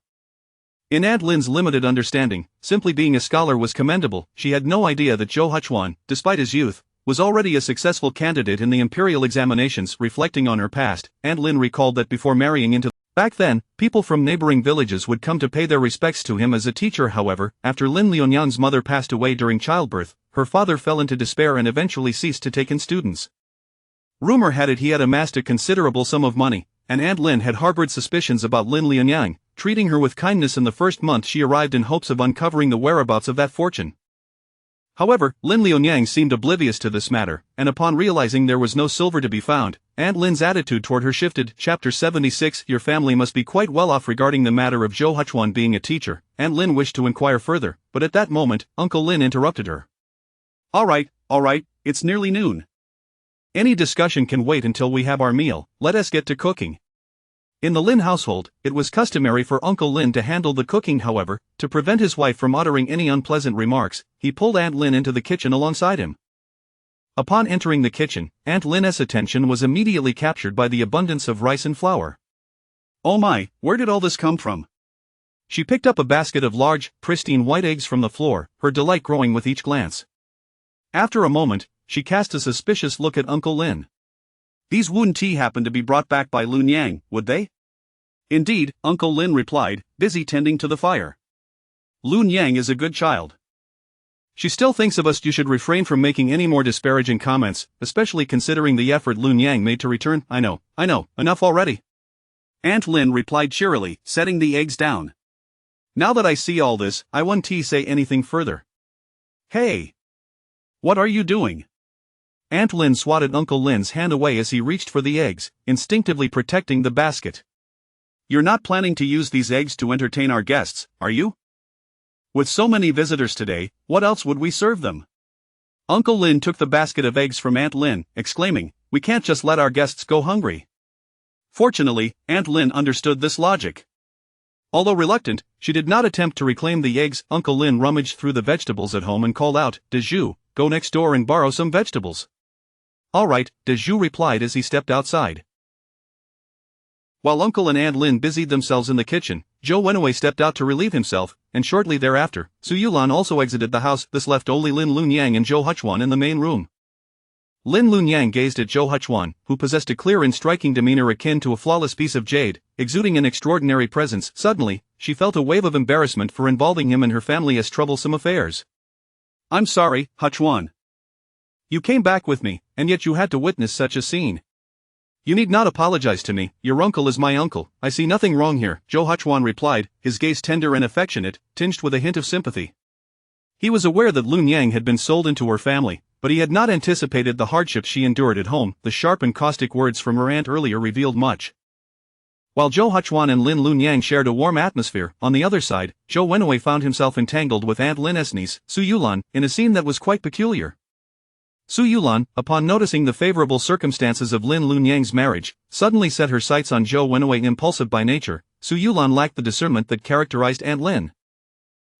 In Aunt Lin's limited understanding, simply being a scholar was commendable. She had no idea that Zhou Huchuan, despite his youth, was already a successful candidate in the imperial examinations. Reflecting on her past, Aunt Lin recalled that before marrying into back then, people from neighboring villages would come to pay their respects to him as a teacher. However, after Lin Liunyang's mother passed away during childbirth, her father fell into despair and eventually ceased to take in students. Rumor had it he had amassed a considerable sum of money, and Aunt Lin had harbored suspicions about Lin Liunyang, treating her with kindness. In the first month she arrived in hopes of uncovering the whereabouts of that fortune. However, Lin Liunyang seemed oblivious to this matter, and upon realizing there was no silver to be found, Aunt Lin's attitude toward her shifted. Chapter 76. Your family must be quite well off. Regarding the matter of Zhou Huchuan being a teacher, Aunt Lin wished to inquire further, but at that moment, Uncle Lin interrupted her. All right, it's nearly noon. Any discussion can wait until we have our meal. Let us get to cooking. In the Lin household, it was customary for Uncle Lin to handle the cooking. However, to prevent his wife from uttering any unpleasant remarks, he pulled Aunt Lin into the kitchen alongside him. Upon entering the kitchen, Aunt Lin's attention was immediately captured by the abundance of rice and flour. Oh my, where did all this come from? She picked up a basket of large, pristine white eggs from the floor, her delight growing with each glance. After a moment, she cast a suspicious look at Uncle Lin. These wouldn't happen to be brought back by Lun Yang, would they? Indeed, Uncle Lin replied, busy tending to the fire. Lun Yang is a good child. She still thinks of us. You should refrain from making any more disparaging comments, especially considering the effort Lun Yang made to return. I know, enough already. Aunt Lin replied cheerily, setting the eggs down. Now that I see all this, I won't say anything further. Hey! What are you doing? Aunt Lin swatted Uncle Lin's hand away as he reached for the eggs, instinctively protecting the basket. You're not planning to use these eggs to entertain our guests, are you? With so many visitors today, what else would we serve them? Uncle Lin took the basket of eggs from Aunt Lin, exclaiming, we can't just let our guests go hungry. Fortunately, Aunt Lin understood this logic. Although reluctant, she did not attempt to reclaim the eggs. Uncle Lin rummaged through the vegetables at home and called out, Zhou, go next door and borrow some vegetables. All right, Zhou replied as he stepped outside. While Uncle and Aunt Lin busied themselves in the kitchen, Zhou Wenwei stepped out to relieve himself, and shortly thereafter, Su Yulan also exited the house. This left only Lin Lunyang and Zhou Huchuan in the main room. Lin Lunyang gazed at Zhou Huchuan, who possessed a clear and striking demeanor akin to a flawless piece of jade, exuding an extraordinary presence. Suddenly, she felt a wave of embarrassment for involving him and her family as troublesome affairs. I'm sorry, Huchuan. You came back with me, and yet you had to witness such a scene. You need not apologize to me. Your uncle is my uncle. I see nothing wrong here, Zhou Huchuan replied, his gaze tender and affectionate, tinged with a hint of sympathy. He was aware that Lun Yang had been sold into her family, but he had not anticipated the hardships she endured at home. The sharp and caustic words from her aunt earlier revealed much. While Zhou Huchuan and Lin Lunyang shared a warm atmosphere, on the other side, Zhou Wenwei found himself entangled with Aunt Lin's niece, Su Yulan, in a scene that was quite peculiar. Su Yulan, upon noticing the favorable circumstances of Lin Lunyang's marriage, suddenly set her sights on Zhou Wenwei. Impulsive by nature, Su Yulan lacked the discernment that characterized Aunt Lin.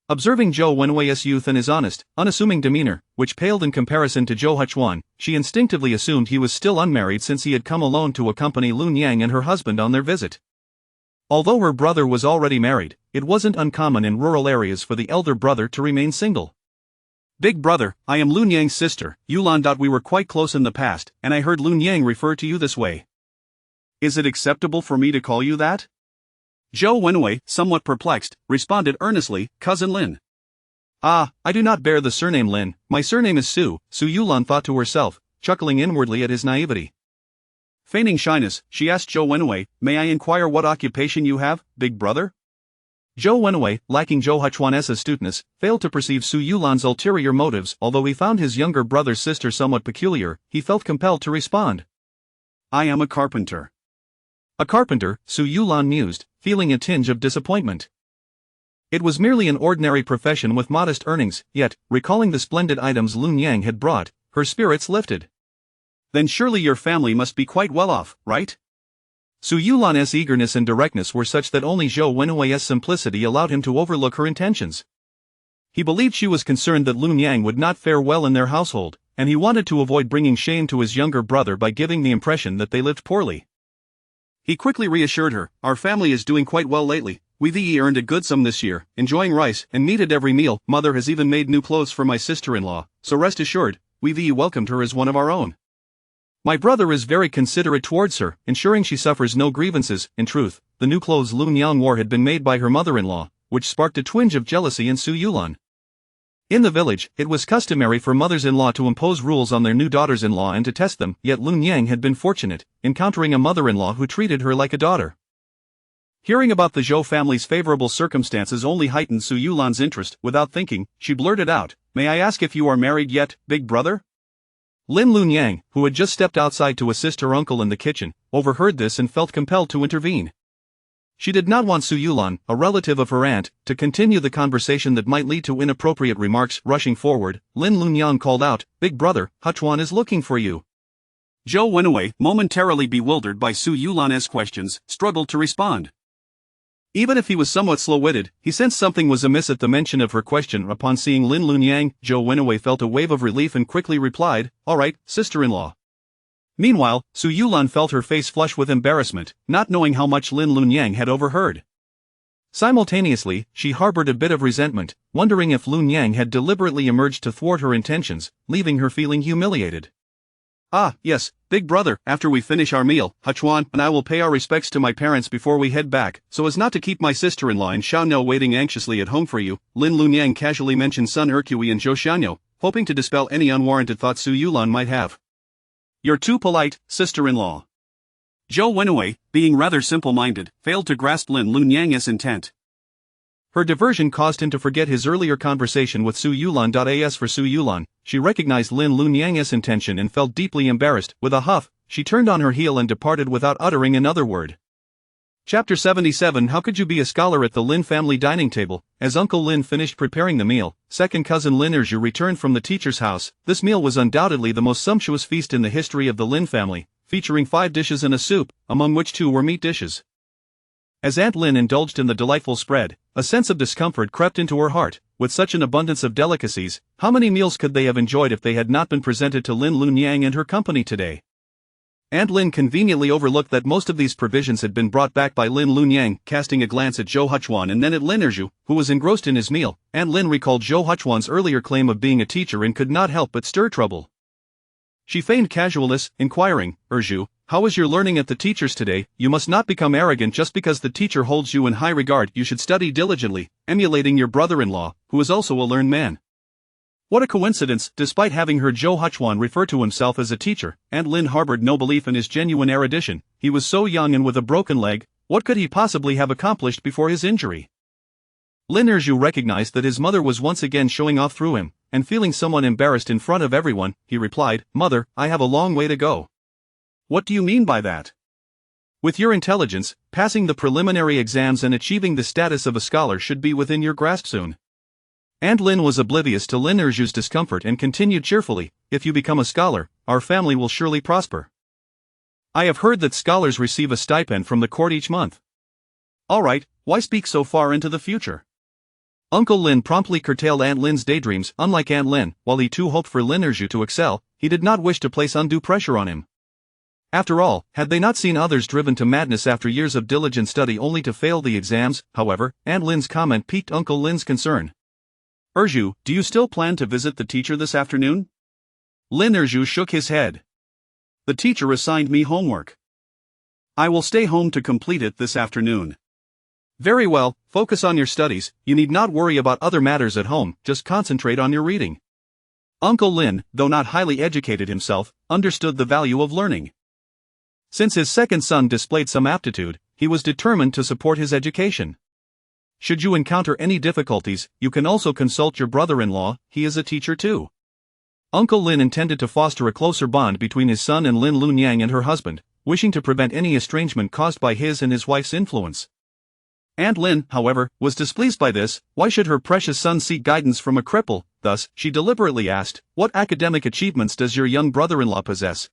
Observing Zhou Wenwei's youth and his honest, unassuming demeanor, which paled in comparison to Zhou Huchuan, she instinctively assumed he was still unmarried since he had come alone to accompany Lun Yang and her husband on their visit. Although her brother was already married, it wasn't uncommon in rural areas for the elder brother to remain single. Big brother, I am Lun Yang's sister, Yulan. We were quite close in the past, and I heard Lun Yang refer to you this way. Is it acceptable for me to call you that? Zhou Wenwei, somewhat perplexed, responded earnestly, Cousin Lin. Ah, I do not bear the surname Lin, my surname is Su, Su Yulan thought to herself, chuckling inwardly at his naivety. Feigning shyness, she asked Zhou Wenwei, may I inquire what occupation you have, big brother? Zhou Wenwei, lacking Zhou Huchuan's astuteness, failed to perceive Su Yulan's ulterior motives. Although he found his younger brother's sister somewhat peculiar, he felt compelled to respond. I am a carpenter. A carpenter, Su Yulan mused, feeling a tinge of disappointment. It was merely an ordinary profession with modest earnings, yet, recalling the splendid items Lun Yang had brought, her spirits lifted. Then surely your family must be quite well off, right? Su Yulan's eagerness and directness were such that only Zhou Wenwei's simplicity allowed him to overlook her intentions. He believed she was concerned that Lun Yang would not fare well in their household, and he wanted to avoid bringing shame to his younger brother by giving the impression that they lived poorly. He quickly reassured her, our family is doing quite well lately. We've earned a good sum this year, enjoying rice and meat at every meal. Mother has even made new clothes for my sister-in-law, so rest assured, we've welcomed her as one of our own. My brother is very considerate towards her, ensuring she suffers no grievances. In truth, the new clothes Lun Yang wore had been made by her mother-in-law, which sparked a twinge of jealousy in Su Yulan. In the village, it was customary for mothers-in-law to impose rules on their new daughters-in-law and to test them, yet Lun Yang had been fortunate, encountering a mother-in-law who treated her like a daughter. Hearing about the Zhou family's favorable circumstances only heightened Su Yulan's interest. Without thinking, she blurted out, may I ask if you are married yet, big brother? Lin Lunyang, who had just stepped outside to assist her uncle in the kitchen, overheard this and felt compelled to intervene. She did not want Su Yulan, a relative of her aunt, to continue the conversation that might lead to inappropriate remarks. Rushing forward, Lin Lunyang called out, Big brother, Huchuan is looking for you. Zhou went away, momentarily bewildered by Su Yulan's questions, struggled to respond. Even if he was somewhat slow-witted, he sensed something was amiss at the mention of her question. Upon seeing Lin Lunyang, Zhou Wenwei felt a wave of relief and quickly replied, "All right, sister-in-law." Meanwhile, Su Yulan felt her face flush with embarrassment, not knowing how much Lin Lunyang had overheard. Simultaneously, she harbored a bit of resentment, wondering if Lunyang had deliberately emerged to thwart her intentions, leaving her feeling humiliated. "Ah, yes, big brother, after we finish our meal, Huchuan and I will pay our respects to my parents before we head back, so as not to keep my sister-in-law and Xiaoniao waiting anxiously at home for you," Lin Lunyang casually mentioned Sun Ercui and Zhou Xiaoniao, hoping to dispel any unwarranted thoughts Su Yulan might have. "You're too polite, sister-in-law." Zhou Wenwei, being rather simple-minded, failed to grasp Lin Lunyang's intent. Her diversion caused him to forget his earlier conversation with Su Yulan. As for Su Yulan, she recognized Lin Lunyang's intention and felt deeply embarrassed. With a huff, she turned on her heel and departed without uttering another word. Chapter 77. How could you be a scholar at the Lin family dining table? As Uncle Lin finished preparing the meal, second cousin Lin Erju returned from the teacher's house. This meal was undoubtedly the most sumptuous feast in the history of the Lin family, featuring 5 dishes and a soup, among which 2 were meat dishes. As Aunt Lin indulged in the delightful spread, a sense of discomfort crept into her heart. With such an abundance of delicacies, how many meals could they have enjoyed if they had not been presented to Lin Lunyang and her company today? Aunt Lin conveniently overlooked that most of these provisions had been brought back by Lin Lunyang, casting a glance at Zhou Huchuan and then at Lin Erju, who was engrossed in his meal. Aunt Lin recalled Zhou Huchuan's earlier claim of being a teacher and could not help but stir trouble. She feigned casualness, inquiring, "Erju, how is your learning at the teacher's today? You must not become arrogant just because the teacher holds you in high regard. You should study diligently, emulating your brother-in-law, who is also a learned man." What a coincidence! Despite having heard Zhou Huchuan refer to himself as a teacher, Aunt Lin harbored no belief in his genuine erudition. He was so young and with a broken leg, what could he possibly have accomplished before his injury? Lin Erju recognized that his mother was once again showing off through him, and feeling somewhat embarrassed in front of everyone, he replied, "Mother, I have a long way to go." "What do you mean by that?" "With your intelligence, passing the preliminary exams and achieving the status of a scholar should be within your grasp soon." Aunt Lin was oblivious to Lin Erju's discomfort and continued cheerfully, "If you become a scholar, our family will surely prosper. I have heard that scholars receive a stipend from the court each month." "All right, why speak so far into the future?" Uncle Lin promptly curtailed Aunt Lin's daydreams. Unlike Aunt Lin, while he too hoped for Lin Erju to excel, he did not wish to place undue pressure on him. After all, had they not seen others driven to madness after years of diligent study only to fail the exams? However, Aunt Lin's comment piqued Uncle Lin's concern. "Erju, do you still plan to visit the teacher this afternoon?" Lin Erju shook his head. "The teacher assigned me homework. I will stay home to complete it this afternoon." "Very well, focus on your studies, you need not worry about other matters at home, just concentrate on your reading." Uncle Lin, though not highly educated himself, understood the value of learning. Since his second son displayed some aptitude, he was determined to support his education. "Should you encounter any difficulties, you can also consult your brother-in-law, he is a teacher too." Uncle Lin intended to foster a closer bond between his son and Lin Lunyang and her husband, wishing to prevent any estrangement caused by his and his wife's influence. Aunt Lin, however, was displeased by this. Why should her precious son seek guidance from a cripple? Thus, she deliberately asked, "What academic achievements does your young brother-in-law possess?"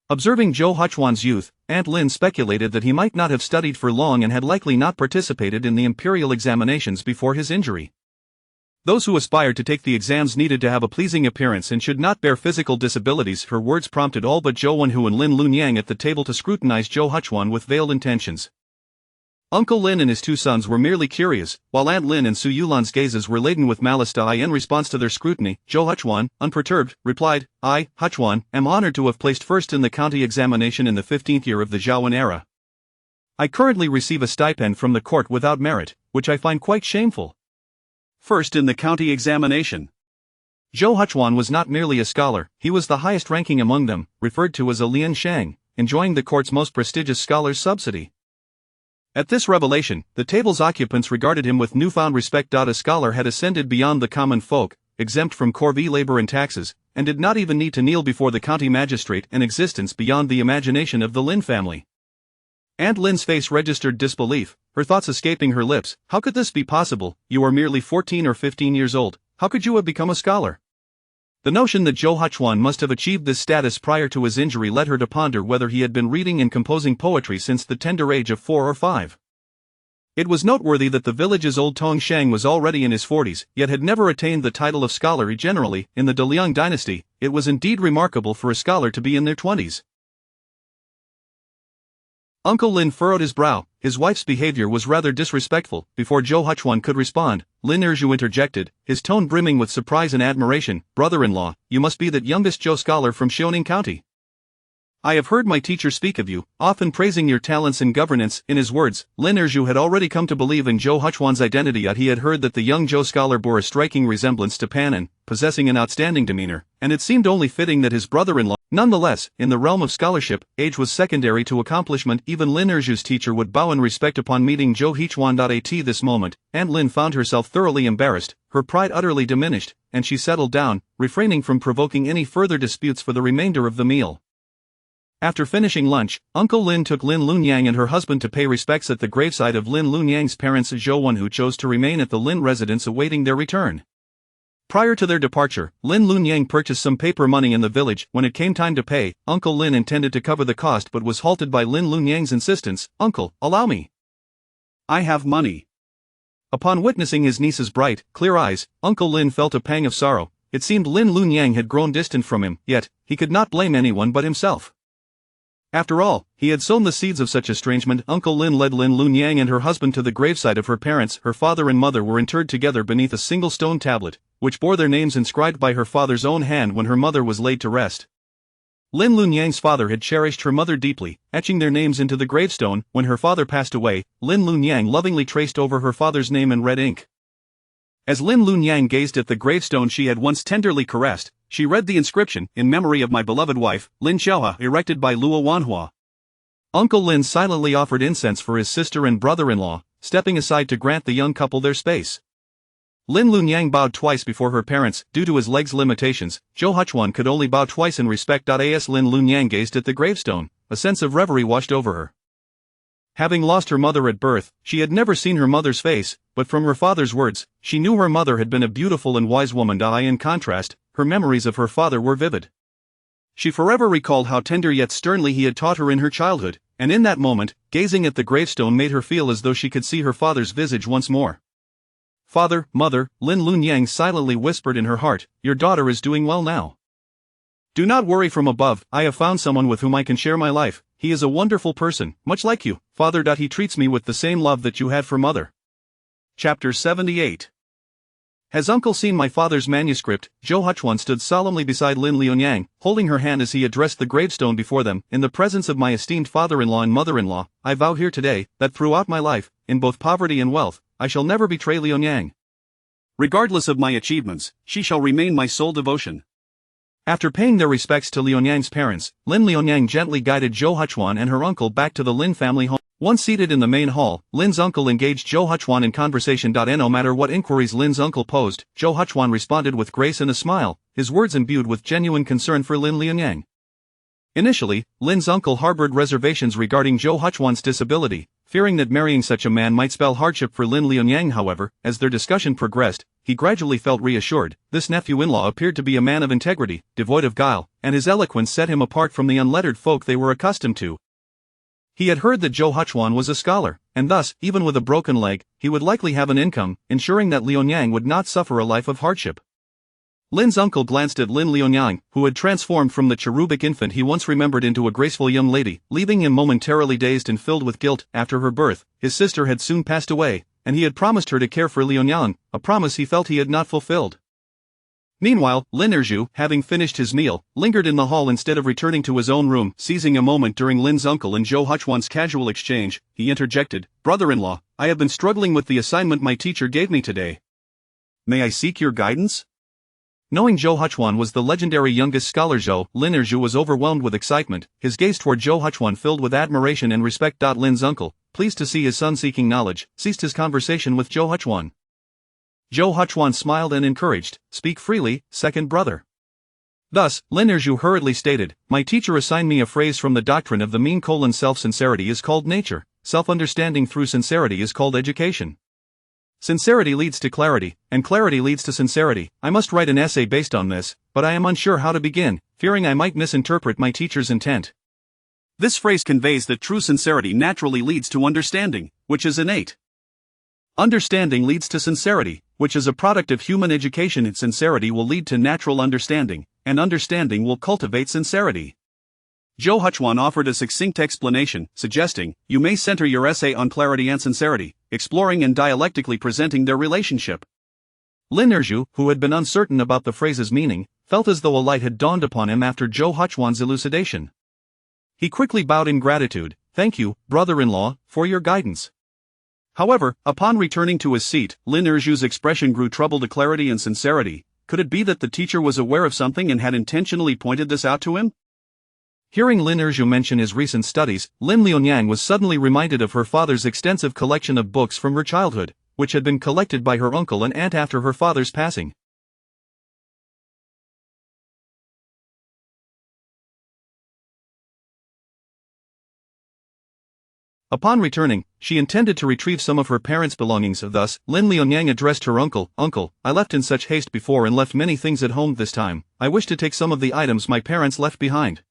Observing Zhou Huchuan's youth, Aunt Lin speculated that he might not have studied for long and had likely not participated in the imperial examinations before his injury. Those who aspired to take the exams needed to have a pleasing appearance and should not bear physical disabilities. Her words prompted all but Zhou Wenhu and Lin Lunyang at the table to scrutinize Zhou Huchuan with veiled intentions. Uncle Lin and his 2 sons were merely curious, while Aunt Lin and Su Yulan's gazes were laden with malice. In response to their scrutiny, Zhou Huchuan, unperturbed, replied, "I, Huchuan, am honored to have placed first in the county examination in the 15th year of the Zhaoan era. I currently receive a stipend from the court without merit, which I find quite shameful." First in the county examination. Zhou Huchuan was not merely a scholar, he was the highest ranking among them, referred to as a Lian Shang, enjoying the court's most prestigious scholar's subsidy. At this revelation, the table's occupants regarded him with newfound respect. A scholar had ascended beyond the common folk, exempt from corvée labor and taxes, and did not even need to kneel before the county magistrate, an existence beyond the imagination of the Lin family. Aunt Lin's face registered disbelief, her thoughts escaping her lips. "How could this be possible? You are merely 14 or 15 years old, how could you have become a scholar?" The notion that Zhou Huchuan must have achieved this status prior to his injury led her to ponder whether he had been reading and composing poetry since the tender age of 4 or 5. It was noteworthy that the village's old Tong Shang was already in his 40s, yet had never attained the title of scholar. Generally, in the Deliang dynasty, it was indeed remarkable for a scholar to be in their 20s. Uncle Lin furrowed his brow. His wife's behavior was rather disrespectful. Before Zhou Huchuan could respond, Lin Erzhu interjected, his tone brimming with surprise and admiration. Brother-in-law, you must be that youngest Zhou scholar from Xiaoning County. I have heard my teacher speak of you, often praising your talents in governance. In his words, Lin Erzhu had already come to believe in Zhou Huchuan's identity. He had heard that the young Zhou scholar bore a striking resemblance to Pan and, possessing an outstanding demeanor, and it seemed only fitting that his brother-in-law. Nonetheless, in the realm of scholarship, age was secondary to accomplishment. Even Lin Erzhu's teacher would bow in respect upon meeting Zhou Huchuan. At this moment, Aunt Lin found herself thoroughly embarrassed, her pride utterly diminished, and she settled down, refraining from provoking any further disputes for the remainder of the meal. After finishing lunch, Uncle Lin took Lin Lunyang and her husband to pay respects at the gravesite of Lin Lunyang's parents Zhou Wan, who chose to remain at the Lin residence awaiting their return. Prior to their departure, Lin Lunyang purchased some paper money in the village. When it came time to pay, Uncle Lin intended to cover the cost but was halted by Lin Lunyang's insistence. Uncle, allow me. I have money. Upon witnessing his niece's bright, clear eyes, Uncle Lin felt a pang of sorrow. It seemed Lin Lunyang had grown distant from him, yet, he could not blame anyone but himself. After all, he had sown the seeds of such estrangement. Uncle Lin led Lin Lunyang and her husband to the gravesite of her parents. Her father and mother were interred together beneath a single stone tablet, which bore their names inscribed by her father's own hand when her mother was laid to rest. Lin Lunyang's father had cherished her mother deeply, etching their names into the gravestone. When her father passed away, Lin Lunyang lovingly traced over her father's name in red ink. As Lin Lunyang gazed at the gravestone she had once tenderly caressed, she read the inscription, in memory of my beloved wife, Lin Xiaohua, erected by Luo Wanhua. Uncle Lin silently offered incense for his sister and brother-in-law, stepping aside to grant the young couple their space. Lin Lunyang bowed twice before her parents. Due to his legs' limitations, Zhou Huchuan could only bow twice in respect. As Lin Lunyang gazed at the gravestone, a sense of reverie washed over her. Having lost her mother at birth, she had never seen her mother's face, but from her father's words, she knew her mother had been a beautiful and wise woman. In contrast, her memories of her father were vivid. She forever recalled how tender yet sternly he had taught her in her childhood, and in that moment, gazing at the gravestone made her feel as though she could see her father's visage once more. Father, mother, Lin Lunyang silently whispered in her heart, your daughter is doing well now. Do not worry. From above, I have found someone with whom I can share my life. He is a wonderful person, much like you, Father. He treats me with the same love that you had for Mother. Chapter 78. Has Uncle seen my father's manuscript? Zhou Huchuan stood solemnly beside Lin Lunyang, holding her hand as he addressed the gravestone before them. In the presence of my esteemed father-in-law and mother-in-law, I vow here today, that throughout my life, in both poverty and wealth, I shall never betray Lunyang. Regardless of my achievements, she shall remain my sole devotion. After paying their respects to Lunyang's parents, Lin Lunyang gently guided Zhou Huchuan and her uncle back to the Lin family home. Once seated in the main hall, Lin's uncle engaged Zhou Huchuan in conversation. No matter what inquiries Lin's uncle posed, Zhou Huchuan responded with grace and a smile, his words imbued with genuine concern for Lin Lunyang. Initially, Lin's uncle harbored reservations regarding Zhou Huchuan's disability, fearing that marrying such a man might spell hardship for Lin Lunyang. However, as their discussion progressed, he gradually felt reassured. This nephew-in-law appeared to be a man of integrity, devoid of guile, and his eloquence set him apart from the unlettered folk they were accustomed to. He had heard that Zhou Huchuan was a scholar, and thus, even with a broken leg, he would likely have an income, ensuring that Lunyang would not suffer a life of hardship. Lin's uncle glanced at Lin Lunyang, who had transformed from the cherubic infant he once remembered into a graceful young lady, leaving him momentarily dazed and filled with guilt. After her birth, his sister had soon passed away, and he had promised her to care for Lunyang, a promise he felt he had not fulfilled. Meanwhile, Lin Erzhu, having finished his meal, lingered in the hall instead of returning to his own room. Seizing a moment during Lin's uncle and Zhou Huchuan's casual exchange, he interjected, "Brother-in-law, I have been struggling with the assignment my teacher gave me today. May I seek your guidance?" Knowing Zhou Huchuan was the legendary youngest scholar Zhou, Lin Erzhu was overwhelmed with excitement, his gaze toward Zhou Huchuan filled with admiration and respect. Lin's uncle, pleased to see his son seeking knowledge, ceased his conversation with Zhou Huchuan. Zhou Huchuan smiled and encouraged, "Speak freely, second brother." Thus, Lin Erzhu hurriedly stated, "My teacher assigned me a phrase from the doctrine of the mean: self-sincerity is called nature, self-understanding through sincerity is called education. Sincerity leads to clarity, and clarity leads to sincerity. I must write an essay based on this, but I am unsure how to begin, fearing I might misinterpret my teacher's intent. This phrase conveys that true sincerity naturally leads to understanding, which is innate. Understanding leads to sincerity, which is a product of human education, and sincerity will lead to natural understanding, and understanding will cultivate sincerity. Zhou Huchuan offered a succinct explanation, suggesting, you may center your essay on clarity and sincerity, exploring and dialectically presenting their relationship. Lin Erzhu, who had been uncertain about the phrase's meaning, felt as though a light had dawned upon him after Zhou Huchuan's elucidation. He quickly bowed in gratitude. Thank you, brother-in-law, for your guidance. However, upon returning to his seat, Lin Erzhu's expression grew troubled. To clarity and sincerity, could it be that the teacher was aware of something and had intentionally pointed this out to him? Hearing Lin Erzhu mention his recent studies, Lin Liunyang was suddenly reminded of her father's extensive collection of books from her childhood, which had been collected by her uncle and aunt after her father's passing. Upon returning, she intended to retrieve some of her parents' belongings. Thus, Lin Liunyang addressed her uncle, Uncle, I left in such haste before and left many things at home this time. I wish to take some of the items my parents left behind.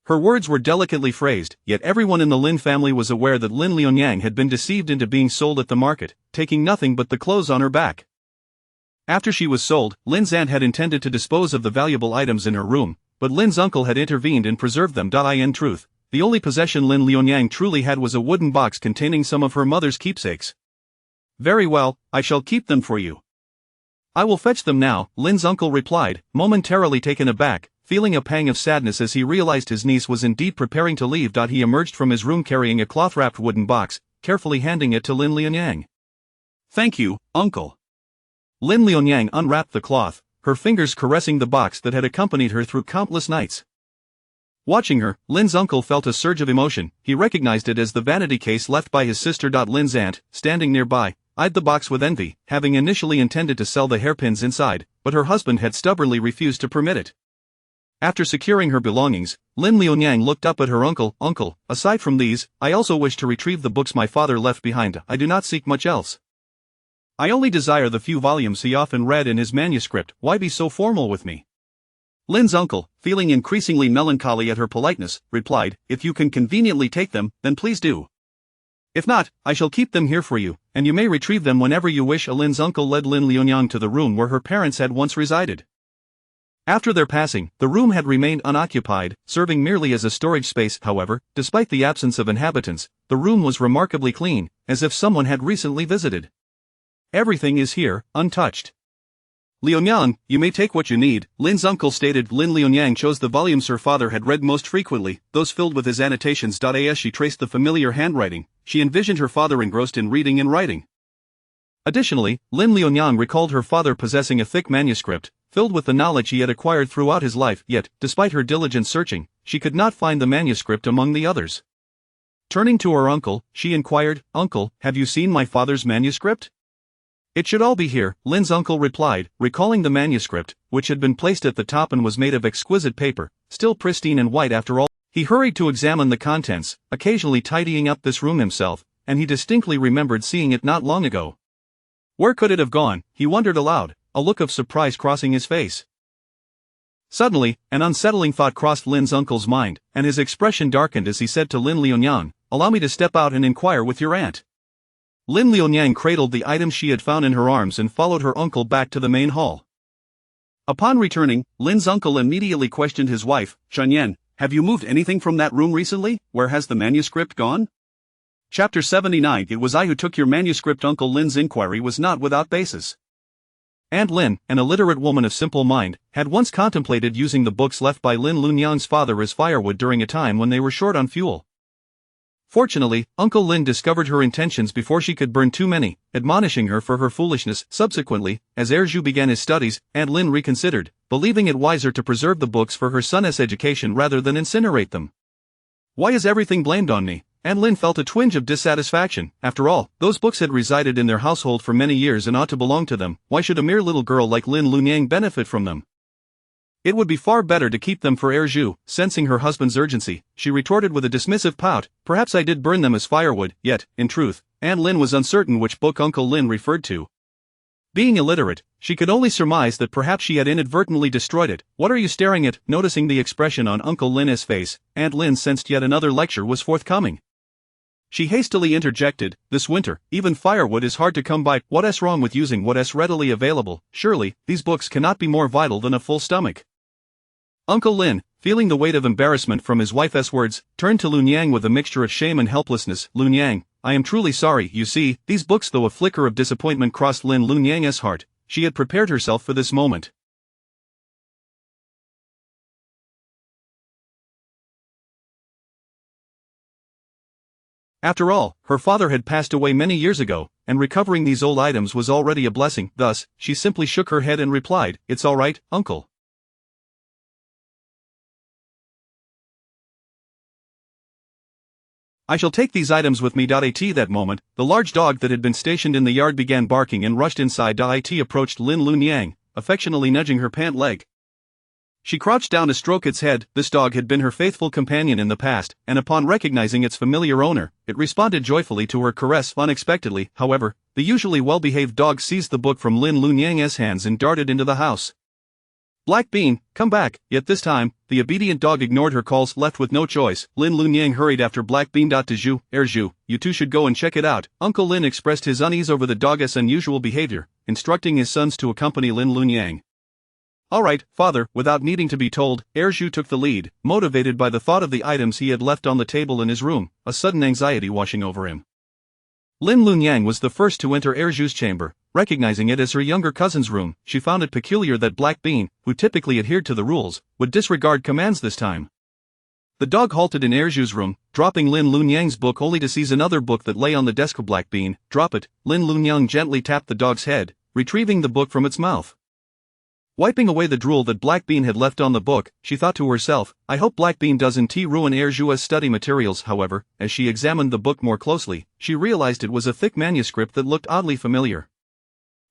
Her words were delicately phrased, yet everyone in the Lin family was aware that Lin Liunyang had been deceived into being sold at the market, taking nothing but the clothes on her back. After she was sold, Lin's aunt had intended to dispose of the valuable items in her room, but Lin's uncle had intervened and preserved them. In truth, the only possession Lin Liunyang truly had was a wooden box containing some of her mother's keepsakes. Very well, I shall keep them for you. I will fetch them now, Lin's uncle replied, momentarily taken aback, feeling a pang of sadness as he realized his niece was indeed preparing to leave. He emerged from his room carrying a cloth-wrapped wooden box, carefully handing it to Lin Liunyang. Thank you, uncle. Lin Liunyang unwrapped the cloth, her fingers caressing the box that had accompanied her through countless nights. Watching her, Lin's uncle felt a surge of emotion. He recognized it as the vanity case left by his sister. Lin's aunt, standing nearby, eyed the box with envy, having initially intended to sell the hairpins inside, but her husband had stubbornly refused to permit it. After securing her belongings, Lin Liunyang looked up at her uncle. Uncle, aside from these, I also wish to retrieve the books my father left behind. I do not seek much else. I only desire the few volumes he often read in his manuscript. Why be so formal with me? Lin's uncle, feeling increasingly melancholy at her politeness, replied, If you can conveniently take them, then please do. If not, I shall keep them here for you, and you may retrieve them whenever you wish. Lin's uncle led Lin Liunyang to the room where her parents had once resided. After their passing, the room had remained unoccupied, serving merely as a storage space. However, despite the absence of inhabitants, the room was remarkably clean, as if someone had recently visited. Everything is here, untouched. Liunyang, you may take what you need, Lin's uncle stated. Lin Liunyang chose the volumes her father had read most frequently, those filled with his annotations. As she traced the familiar handwriting, she envisioned her father engrossed in reading and writing. Additionally, Lin Liunyang recalled her father possessing a thick manuscript, filled with the knowledge he had acquired throughout his life, yet, despite her diligent searching, she could not find the manuscript among the others. Turning to her uncle, she inquired, Uncle, have you seen my father's manuscript? It should all be here, Lin's uncle replied, recalling the manuscript, which had been placed at the top and was made of exquisite paper, still pristine and white after all. He hurried to examine the contents, occasionally tidying up this room himself, and he distinctly remembered seeing it not long ago. Where could it have gone, he wondered aloud, a look of surprise crossing his face. Suddenly, an unsettling thought crossed Lin's uncle's mind, and his expression darkened as he said to Lin Liunyang, Allow me to step out and inquire with your aunt. Lin Liunyang cradled the items she had found in her arms and followed her uncle back to the main hall. Upon returning, Lin's uncle immediately questioned his wife, Shanyan, have you moved anything from that room recently? Where has the manuscript gone? Chapter 79 It was I who took your manuscript. Uncle Lin's inquiry was not without basis. Aunt Lin, an illiterate woman of simple mind, had once contemplated using the books left by Lin Liunyang's father as firewood during a time when they were short on fuel. Fortunately, Uncle Lin discovered her intentions before she could burn too many, admonishing her for her foolishness. Subsequently, as Zhou began his studies, Aunt Lin reconsidered, believing it wiser to preserve the books for her son's education rather than incinerate them. Why is everything blamed on me? Aunt Lin felt a twinge of dissatisfaction. After all, those books had resided in their household for many years and ought to belong to them. Why should a mere little girl like Lin Liunyang benefit from them? It would be far better to keep them for Zhou. Sensing her husband's urgency, she retorted with a dismissive pout, Perhaps I did burn them as firewood, yet, in truth, Aunt Lin was uncertain which book Uncle Lin referred to. Being illiterate, she could only surmise that perhaps she had inadvertently destroyed it. What are you staring at? Noticing the expression on Uncle Lin's face, Aunt Lin sensed yet another lecture was forthcoming. She hastily interjected, this winter, even firewood is hard to come by. What's wrong with using what's readily available? Surely, these books cannot be more vital than a full stomach. Uncle Lin, feeling the weight of embarrassment from his wife's words, turned to Lun Yang with a mixture of shame and helplessness. Lun Yang, I am truly sorry. You see, these books. Though a flicker of disappointment crossed Lun Yang's heart, she had prepared herself for this moment. After all, her father had passed away many years ago, and recovering these old items was already a blessing. Thus, she simply shook her head and replied, It's all right, uncle. I shall take these items with me. At that moment, the large dog that had been stationed in the yard began barking and rushed inside. It approached Lun Yang, affectionately nudging her pant leg. She crouched down to stroke its head. This dog had been her faithful companion in the past, and upon recognizing its familiar owner, it responded joyfully to her caress. Unexpectedly, however, the usually well-behaved dog seized the book from Lun Yang's hands and darted into the house. Black Bean, come back. Yet this time, the obedient dog ignored her calls. Left with no choice, Lun Yang hurried after Black Bean. To Zhou, Zhou, you two should go and check it out. Uncle Lin expressed his unease over the dog's unusual behavior, instructing his sons to accompany Lun Yang. All right, father. Without needing to be told, Zhou took the lead, motivated by the thought of the items he had left on the table in his room, a sudden anxiety washing over him. Lun Yang was the first to enter Zhou's chamber. Recognizing it as her younger cousin's room, she found it peculiar that Black Bean, who typically adhered to the rules, would disregard commands this time. The dog halted in Zhou's room, dropping Lun Yang's book only to seize another book that lay on the desk. Black Bean, drop it. Lun Yang gently tapped the dog's head, retrieving the book from its mouth. Wiping away the drool that Black Bean had left on the book, she thought to herself, I hope Black Bean doesn't ruin Zhou's study materials. However, as she examined the book more closely, she realized it was a thick manuscript that looked oddly familiar.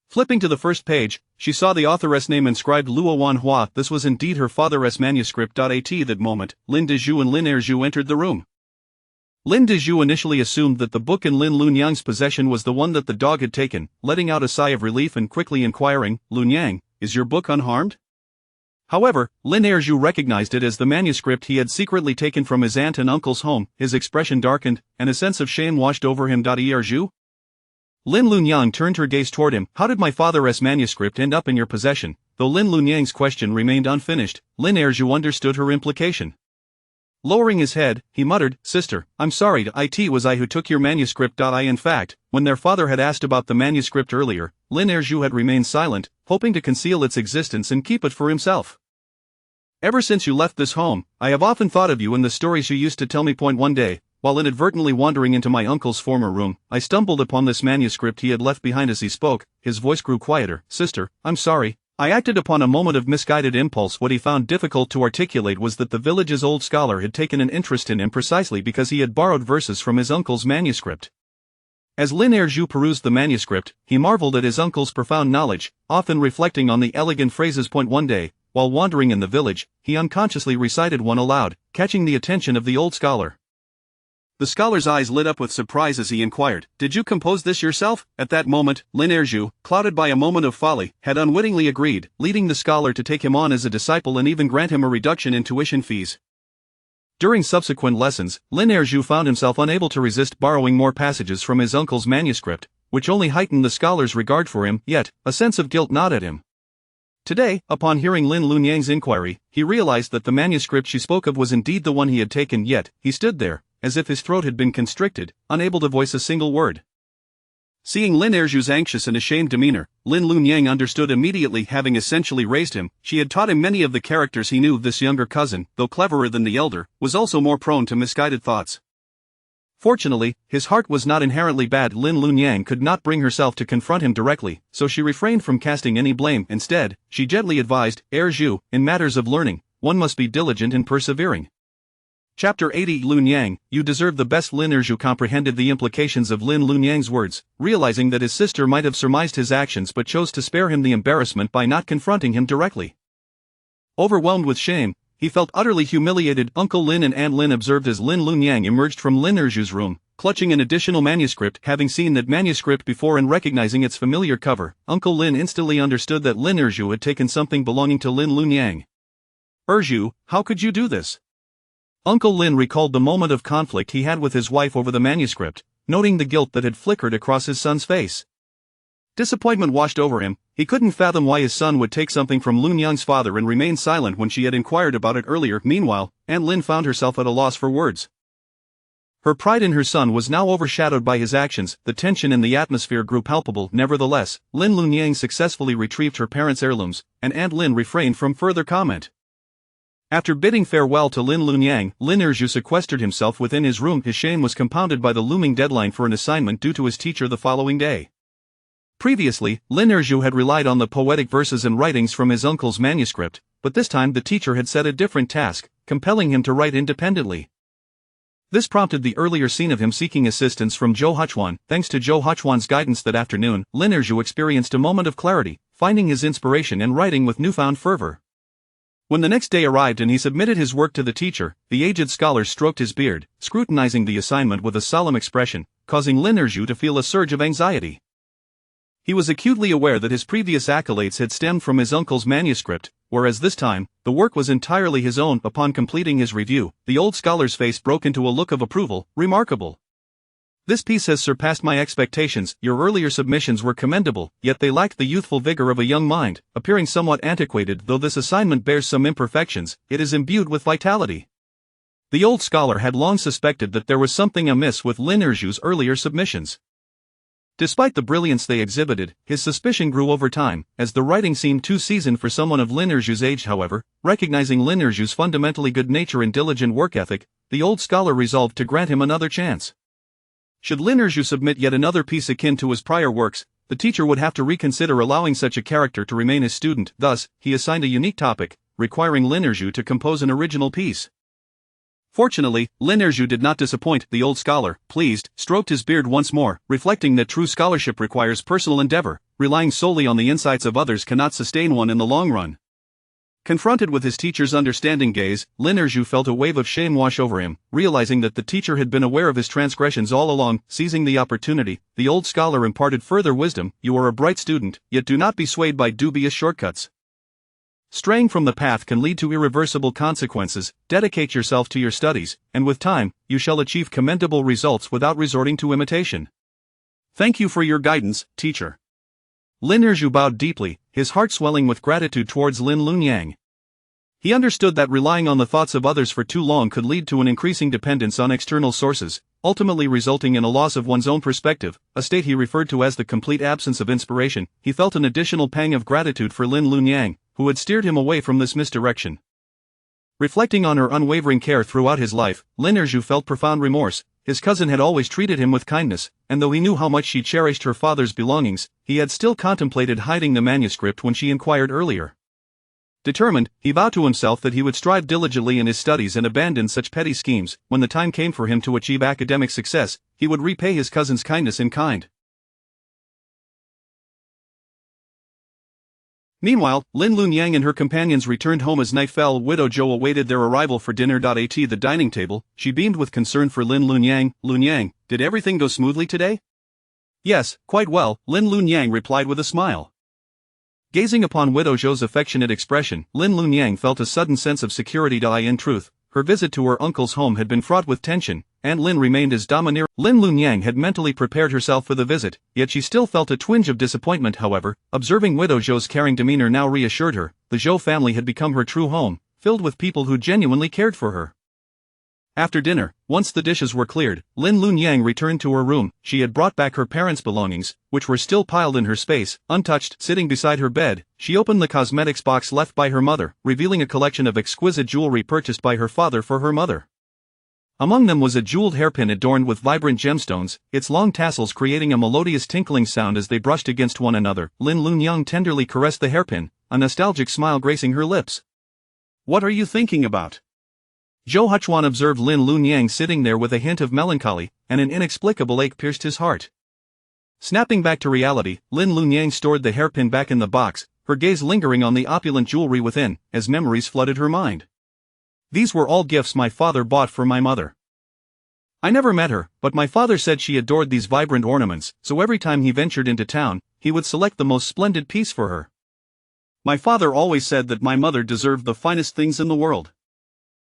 Flipping to the first page, she saw the authoress name inscribed Luo Wanhua. This was indeed her father's manuscript. At that moment, Lin Zhou and Lin Zhou entered the room. Lin Zhou initially assumed that the book in Lun Yang's possession was the one that the dog had taken, letting out a sigh of relief and quickly inquiring, Lun Yang, is your book unharmed? However, Lin Zhou recognized it as the manuscript he had secretly taken from his aunt and uncle's home. His expression darkened, and a sense of shame washed over him. Zhou? Lun Yang turned her gaze toward him. How did my father's manuscript end up in your possession? Though Lun Yang's question remained unfinished, Lin Zhou understood her implication. Lowering his head, he muttered, Sister, I'm sorry. It was I who took your manuscript. In fact, when their father had asked about the manuscript earlier, Lin Zhou had remained silent, hoping to conceal its existence and keep it for himself. Ever since you left this home, I have often thought of you and the stories you used to tell me. One day, while inadvertently wandering into my uncle's former room, I stumbled upon this manuscript he had left behind. As he spoke, his voice grew quieter. Sister, I'm sorry. I acted upon a moment of misguided impulse. What he found difficult to articulate was that the village's old scholar had taken an interest in him precisely because he had borrowed verses from his uncle's manuscript. As Lin Zhou perused the manuscript, he marveled at his uncle's profound knowledge, often reflecting on the elegant phrases. One day, while wandering in the village, he unconsciously recited one aloud, catching the attention of the old scholar. The scholar's eyes lit up with surprise as he inquired, Did you compose this yourself? At that moment, Lin Zhou, clouded by a moment of folly, had unwittingly agreed, leading the scholar to take him on as a disciple and even grant him a reduction in tuition fees. During subsequent lessons, Lin Zhou found himself unable to resist borrowing more passages from his uncle's manuscript, which only heightened the scholar's regard for him. Yet, a sense of guilt gnawed at him. Today, upon hearing Lun Yang's inquiry, he realized that the manuscript she spoke of was indeed the one he had taken. Yet, he stood there, as if his throat had been constricted, unable to voice a single word. Seeing Lin Zhou's anxious and ashamed demeanor, Lun Yang understood immediately. Having essentially raised him, she had taught him many of the characters he knew. This younger cousin, though cleverer than the elder, was also more prone to misguided thoughts. Fortunately, his heart was not inherently bad. Lun Yang could not bring herself to confront him directly, so she refrained from casting any blame. Instead, she gently advised, Zhou, in matters of learning, one must be diligent and persevering. Chapter 80. Lun Yang, you deserve the best. Lin Zhou comprehended the implications of Lun Yang's words, realizing that his sister might have surmised his actions but chose to spare him the embarrassment by not confronting him directly. Overwhelmed with shame, he felt utterly humiliated. Uncle Lin and Aunt Lin observed as Lun Yang emerged from Lin Zhou's room, clutching an additional manuscript. Having seen that manuscript before and recognizing its familiar cover, Uncle Lin instantly understood that Lin Zhou had taken something belonging to Lin Lunyang. Zhou, how could you do this? Uncle Lin recalled the moment of conflict he had with his wife over the manuscript, noting the guilt that had flickered across his son's face. Disappointment washed over him. He couldn't fathom why his son would take something from Lunyang's father and remain silent when she had inquired about it earlier. Meanwhile, Aunt Lin found herself at a loss for words. Her pride in her son was now overshadowed by his actions. The tension in the atmosphere grew palpable. Nevertheless, Lin Lunyang successfully retrieved her parents' heirlooms, and Aunt Lin refrained from further comment. After bidding farewell to Lin Lunyang, Lin Zhou sequestered himself within his room. His shame was compounded by the looming deadline for an assignment due to his teacher the following day. Previously, Lin Zhou had relied on the poetic verses and writings from his uncle's manuscript, but this time the teacher had set a different task, compelling him to write independently. This prompted the earlier scene of him seeking assistance from Zhou Huchuan. Thanks to Zhou Huchuan's guidance that afternoon, Lin Zhou experienced a moment of clarity, finding his inspiration and writing with newfound fervor. When the next day arrived and he submitted his work to the teacher, the aged scholar stroked his beard, scrutinizing the assignment with a solemn expression, causing Lin Zhou to feel a surge of anxiety. He was acutely aware that his previous accolades had stemmed from his uncle's manuscript, whereas this time, the work was entirely his own. Upon completing his review, the old scholar's face broke into a look of approval. Remarkable. This piece has surpassed my expectations. Your earlier submissions were commendable, yet they lacked the youthful vigor of a young mind. Appearing somewhat antiquated, though this assignment bears some imperfections, it is imbued with vitality. The old scholar had long suspected that there was something amiss with Lin Zhou's earlier submissions. Despite the brilliance they exhibited, his suspicion grew over time, as the writing seemed too seasoned for someone of Lin Zhou's age. However, recognizing Lin Zhou's fundamentally good nature and diligent work ethic, the old scholar resolved to grant him another chance. Should Lin Zhou submit yet another piece akin to his prior works, the teacher would have to reconsider allowing such a character to remain his student. Thus, he assigned a unique topic, requiring Lin Zhou to compose an original piece. Fortunately, Lin Zhou did not disappoint. The old scholar, pleased, stroked his beard once more, reflecting that true scholarship requires personal endeavor. Relying solely on the insights of others cannot sustain one in the long run. Confronted with his teacher's understanding gaze, Lin Zhou felt a wave of shame wash over him, realizing that the teacher had been aware of his transgressions all along. Seizing the opportunity, the old scholar imparted further wisdom. You are a bright student, yet do not be swayed by dubious shortcuts. Straying from the path can lead to irreversible consequences. Dedicate yourself to your studies, and with time, you shall achieve commendable results without resorting to imitation. Thank you for your guidance, teacher. Lin Zhou bowed deeply, his heart swelling with gratitude towards Lin Lunyang. He understood that relying on the thoughts of others for too long could lead to an increasing dependence on external sources, ultimately resulting in a loss of one's own perspective, a state he referred to as the complete absence of inspiration. He felt an additional pang of gratitude for Lin Lunyang, who had steered him away from this misdirection. Reflecting on her unwavering care throughout his life, Lin Zhou felt profound remorse. His cousin had always treated him with kindness, and though he knew how much she cherished her father's belongings, he had still contemplated hiding the manuscript when she inquired earlier. Determined, he vowed to himself that he would strive diligently in his studies and abandon such petty schemes. When the time came for him to achieve academic success, he would repay his cousin's kindness in kind. Meanwhile, Lin Lunyang and her companions returned home as night fell. Widow Zhou awaited their arrival for dinner. At the dining table, she beamed with concern for Lin Lunyang. Lunyang, did everything go smoothly today? Yes, quite well, Lin Lunyang replied with a smile. Gazing upon Widow Zhou's affectionate expression, Lin Lunyang felt a sudden sense of security. In truth, her visit to her uncle's home had been fraught with tension, and Lin remained as domineering. Lin Lunyang had mentally prepared herself for the visit, yet she still felt a twinge of disappointment. However, observing Widow Zhou's caring demeanor now reassured her. The Zhou family had become her true home, filled with people who genuinely cared for her. After dinner, once the dishes were cleared, Lin Lunyang returned to her room. She had brought back her parents' belongings, which were still piled in her space, untouched. Sitting beside her bed, she opened the cosmetics box left by her mother, revealing a collection of exquisite jewelry purchased by her father for her mother. Among them was a jeweled hairpin adorned with vibrant gemstones, its long tassels creating a melodious tinkling sound as they brushed against one another. Lin Lunyang tenderly caressed the hairpin, a nostalgic smile gracing her lips. What are you thinking about? Zhou Huchuan observed Lin Lunyang sitting there with a hint of melancholy, and an inexplicable ache pierced his heart. Snapping back to reality, Lin Lunyang stored the hairpin back in the box, her gaze lingering on the opulent jewelry within, as memories flooded her mind. These were all gifts my father bought for my mother. I never met her, but my father said she adored these vibrant ornaments, so every time he ventured into town, he would select the most splendid piece for her. My father always said that my mother deserved the finest things in the world.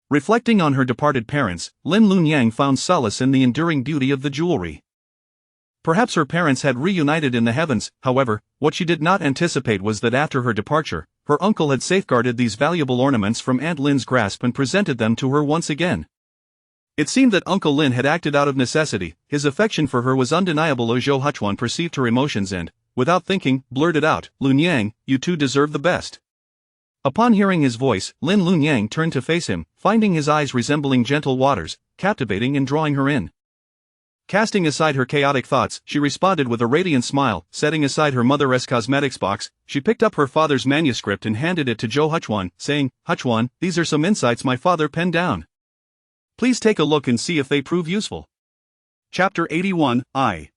Reflecting on her departed parents, Lin Lunyang found solace in the enduring beauty of the jewelry. Perhaps her parents had reunited in the heavens. However, what she did not anticipate was that after her departure, her uncle had safeguarded these valuable ornaments from Aunt Lin's grasp and presented them to her once again. It seemed that Uncle Lin had acted out of necessity. His affection for her was undeniable. Zhou Huchuan perceived her emotions and, without thinking, blurted out, "Lunyang, you two deserve the best." Upon hearing his voice, Lin Lunyang turned to face him, finding his eyes resembling gentle waters, captivating and drawing her in. Casting aside her chaotic thoughts, she responded with a radiant smile. Setting aside her mother's cosmetics box, she picked up her father's manuscript and handed it to Zhou Huchuan, saying, "Huchuan, these are some insights my father penned down. Please take a look and see if they prove useful." Chapter 81, I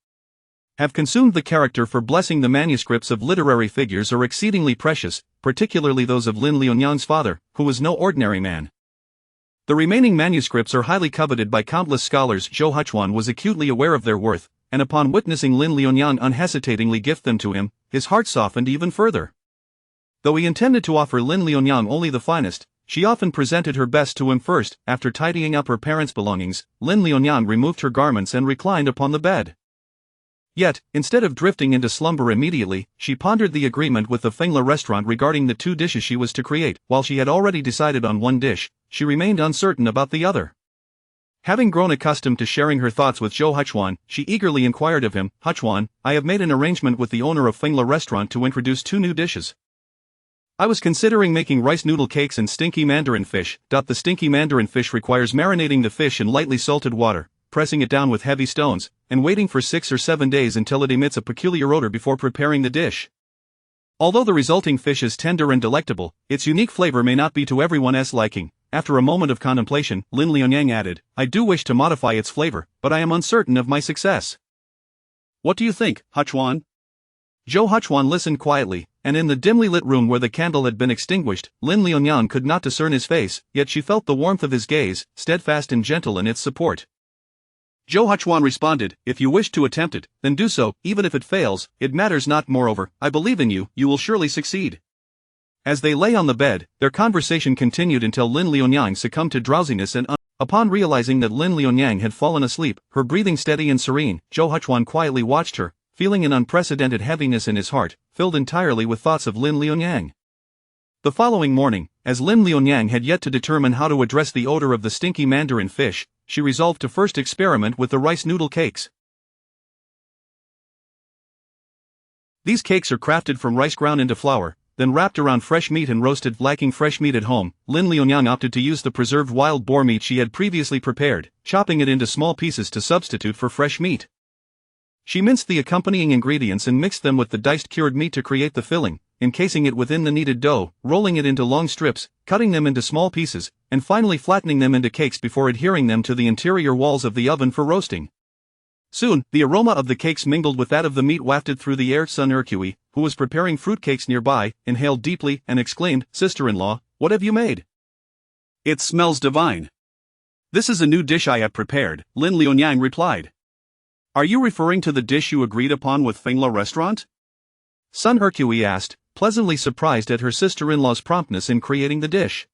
have consumed the character for blessing. The manuscripts of literary figures are exceedingly precious, particularly those of Lin Luonyang's father, who was no ordinary man. The remaining manuscripts are highly coveted by countless scholars. Zhou Huchuan was acutely aware of their worth, and upon witnessing Lin Luonyang unhesitatingly gift them to him, his heart softened even further. Though he intended to offer Lin Luonyang only the finest, she often presented her best to him first. After tidying up her parents' belongings, Lin Luonyang removed her garments and reclined upon the bed. Yet, instead of drifting into slumber immediately, she pondered the agreement with the Fengla restaurant regarding the two dishes she was to create. While she had already decided on one dish, she remained uncertain about the other. Having grown accustomed to sharing her thoughts with Zhou Huchuan, she eagerly inquired of him, "Huchuan, I have made an arrangement with the owner of Fengla restaurant to introduce two new dishes. I was considering making rice noodle cakes and stinky mandarin fish. The stinky mandarin fish requires marinating the fish in lightly salted water, pressing it down with heavy stones, and waiting for 6 or 7 days until it emits a peculiar odor before preparing the dish. Although the resulting fish is tender and delectable, its unique flavor may not be to everyone's liking." After a moment of contemplation, Lin Luonyang added, "I do wish to modify its flavor, but I am uncertain of my success. What do you think, Huchuan?" Zhou Huchuan listened quietly, and in the dimly lit room where the candle had been extinguished, Lin Luonyang could not discern his face, yet she felt the warmth of his gaze, steadfast and gentle in its support. Zhou Huchuan responded, "If you wish to attempt it, then do so. Even if it fails, it matters not. Moreover, I believe in you, you will surely succeed." As they lay on the bed, their conversation continued until Lin Luonyang succumbed to drowsiness and upon realizing that Lin Luonyang had fallen asleep, her breathing steady and serene, Zhou Huchuan quietly watched her, feeling an unprecedented heaviness in his heart, filled entirely with thoughts of Lin Luonyang. The following morning, as Lin Luonyang had yet to determine how to address the odor of the stinky mandarin fish, she resolved to first experiment with the rice noodle cakes. These cakes are crafted from rice ground into flour, then wrapped around fresh meat and roasted. Lacking fresh meat at home, Lin Luonyang opted to use the preserved wild boar meat she had previously prepared, chopping it into small pieces to substitute for fresh meat. She minced the accompanying ingredients and mixed them with the diced cured meat to create the filling, encasing it within the kneaded dough, rolling it into long strips, cutting them into small pieces, and finally flattening them into cakes before adhering them to the interior walls of the oven for roasting. Soon, the aroma of the cakes mingled with that of the meat wafted through the air. Sun Ercui, who was preparing fruitcakes nearby, inhaled deeply and exclaimed, "Sister-in-law, what have you made? It smells divine." "This is a new dish I have prepared," Lin Luonyang replied. "Are you referring to the dish you agreed upon with Fengla restaurant?" Sun Ercui asked, pleasantly surprised at her sister-in-law's promptness in creating the dish.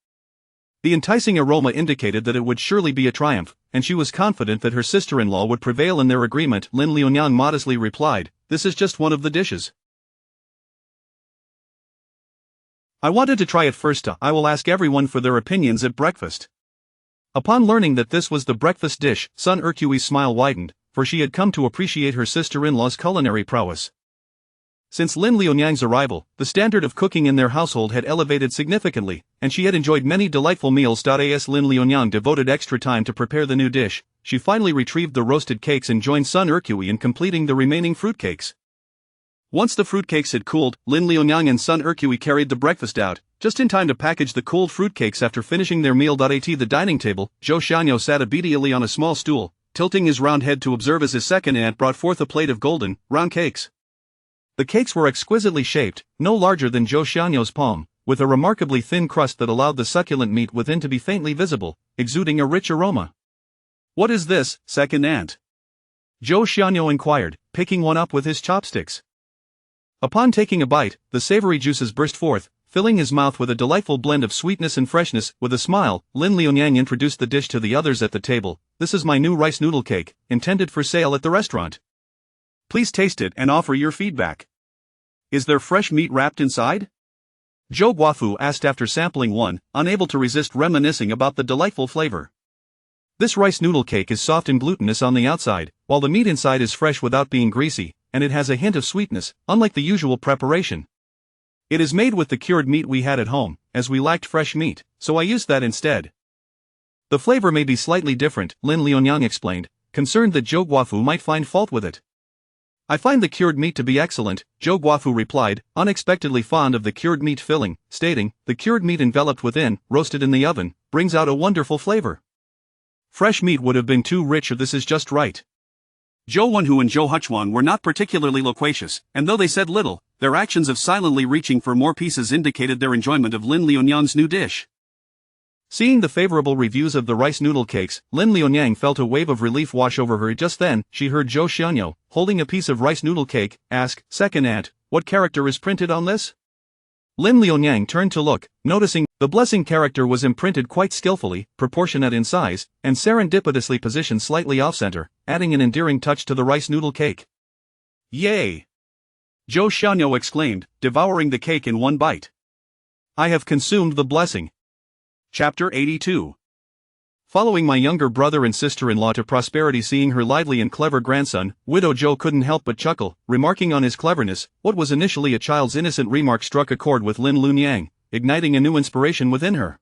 The enticing aroma indicated that it would surely be a triumph, and she was confident that her sister-in-law would prevail in their agreement. Lin Luonyang modestly replied, "This is just one of the dishes. I wanted to try it first. I will ask everyone for their opinions at breakfast." Upon learning that this was the breakfast dish, Sun Ercui's smile widened, for she had come to appreciate her sister-in-law's culinary prowess. Since Lin Luonyang's arrival, the standard of cooking in their household had elevated significantly, and she had enjoyed many delightful meals. As Lin Luonyang devoted extra time to prepare the new dish, she finally retrieved the roasted cakes and joined Sun Ercui in completing the remaining fruitcakes. Once the fruitcakes had cooled, Lin Luonyang and Sun Ercui carried the breakfast out, just in time to package the cooled fruitcakes after finishing their meal. At the dining table, Zhou Xianyo sat obediently on a small stool, tilting his round head to observe as his second aunt brought forth a plate of golden, round cakes. The cakes were exquisitely shaped, no larger than Zhou Xianyo's palm, with a remarkably thin crust that allowed the succulent meat within to be faintly visible, exuding a rich aroma. What is this, second aunt? Zhou Xianyo inquired, picking one up with his chopsticks. Upon taking a bite, the savory juices burst forth, filling his mouth with a delightful blend of sweetness and freshness. With a smile, Lin Liunyang introduced the dish to the others at the table. This is my new rice noodle cake, intended for sale at the restaurant. Please taste it and offer your feedback. Is there fresh meat wrapped inside? Zhou Guofu asked after sampling one, unable to resist reminiscing about the delightful flavor. This rice noodle cake is soft and glutinous on the outside, while the meat inside is fresh without being greasy, and it has a hint of sweetness, unlike the usual preparation. It is made with the cured meat we had at home, as we lacked fresh meat, so I used that instead. The flavor may be slightly different, Lin Liunyang explained, concerned that Zhou Guofu might find fault with it. I find the cured meat to be excellent, Zhou Guofu replied, unexpectedly fond of the cured meat filling, stating, the cured meat enveloped within, roasted in the oven, brings out a wonderful flavor. Fresh meat would have been too rich, or this is just right. Zhou Wenhu and Zhou Huchuan were not particularly loquacious, and though they said little, their actions of silently reaching for more pieces indicated their enjoyment of Lin Liunyang's new dish. Seeing the favorable reviews of the rice noodle cakes, Lin Liunyang felt a wave of relief wash over her. Just then, she heard Zhou Xianyo, holding a piece of rice noodle cake, ask, second aunt, what character is printed on this? Lin Liunyang turned to look, noticing, the blessing character was imprinted quite skillfully, proportionate in size, and serendipitously positioned slightly off-center, adding an endearing touch to the rice noodle cake. Yay! Zhou Xianyo exclaimed, devouring the cake in one bite. I have consumed the blessing. Chapter 82. Following my younger brother and sister-in-law to prosperity, seeing her lively and clever grandson, widow Zhou couldn't help but chuckle, remarking on his cleverness. What was initially a child's innocent remark struck a chord with Lin Liunyang, igniting a new inspiration within her.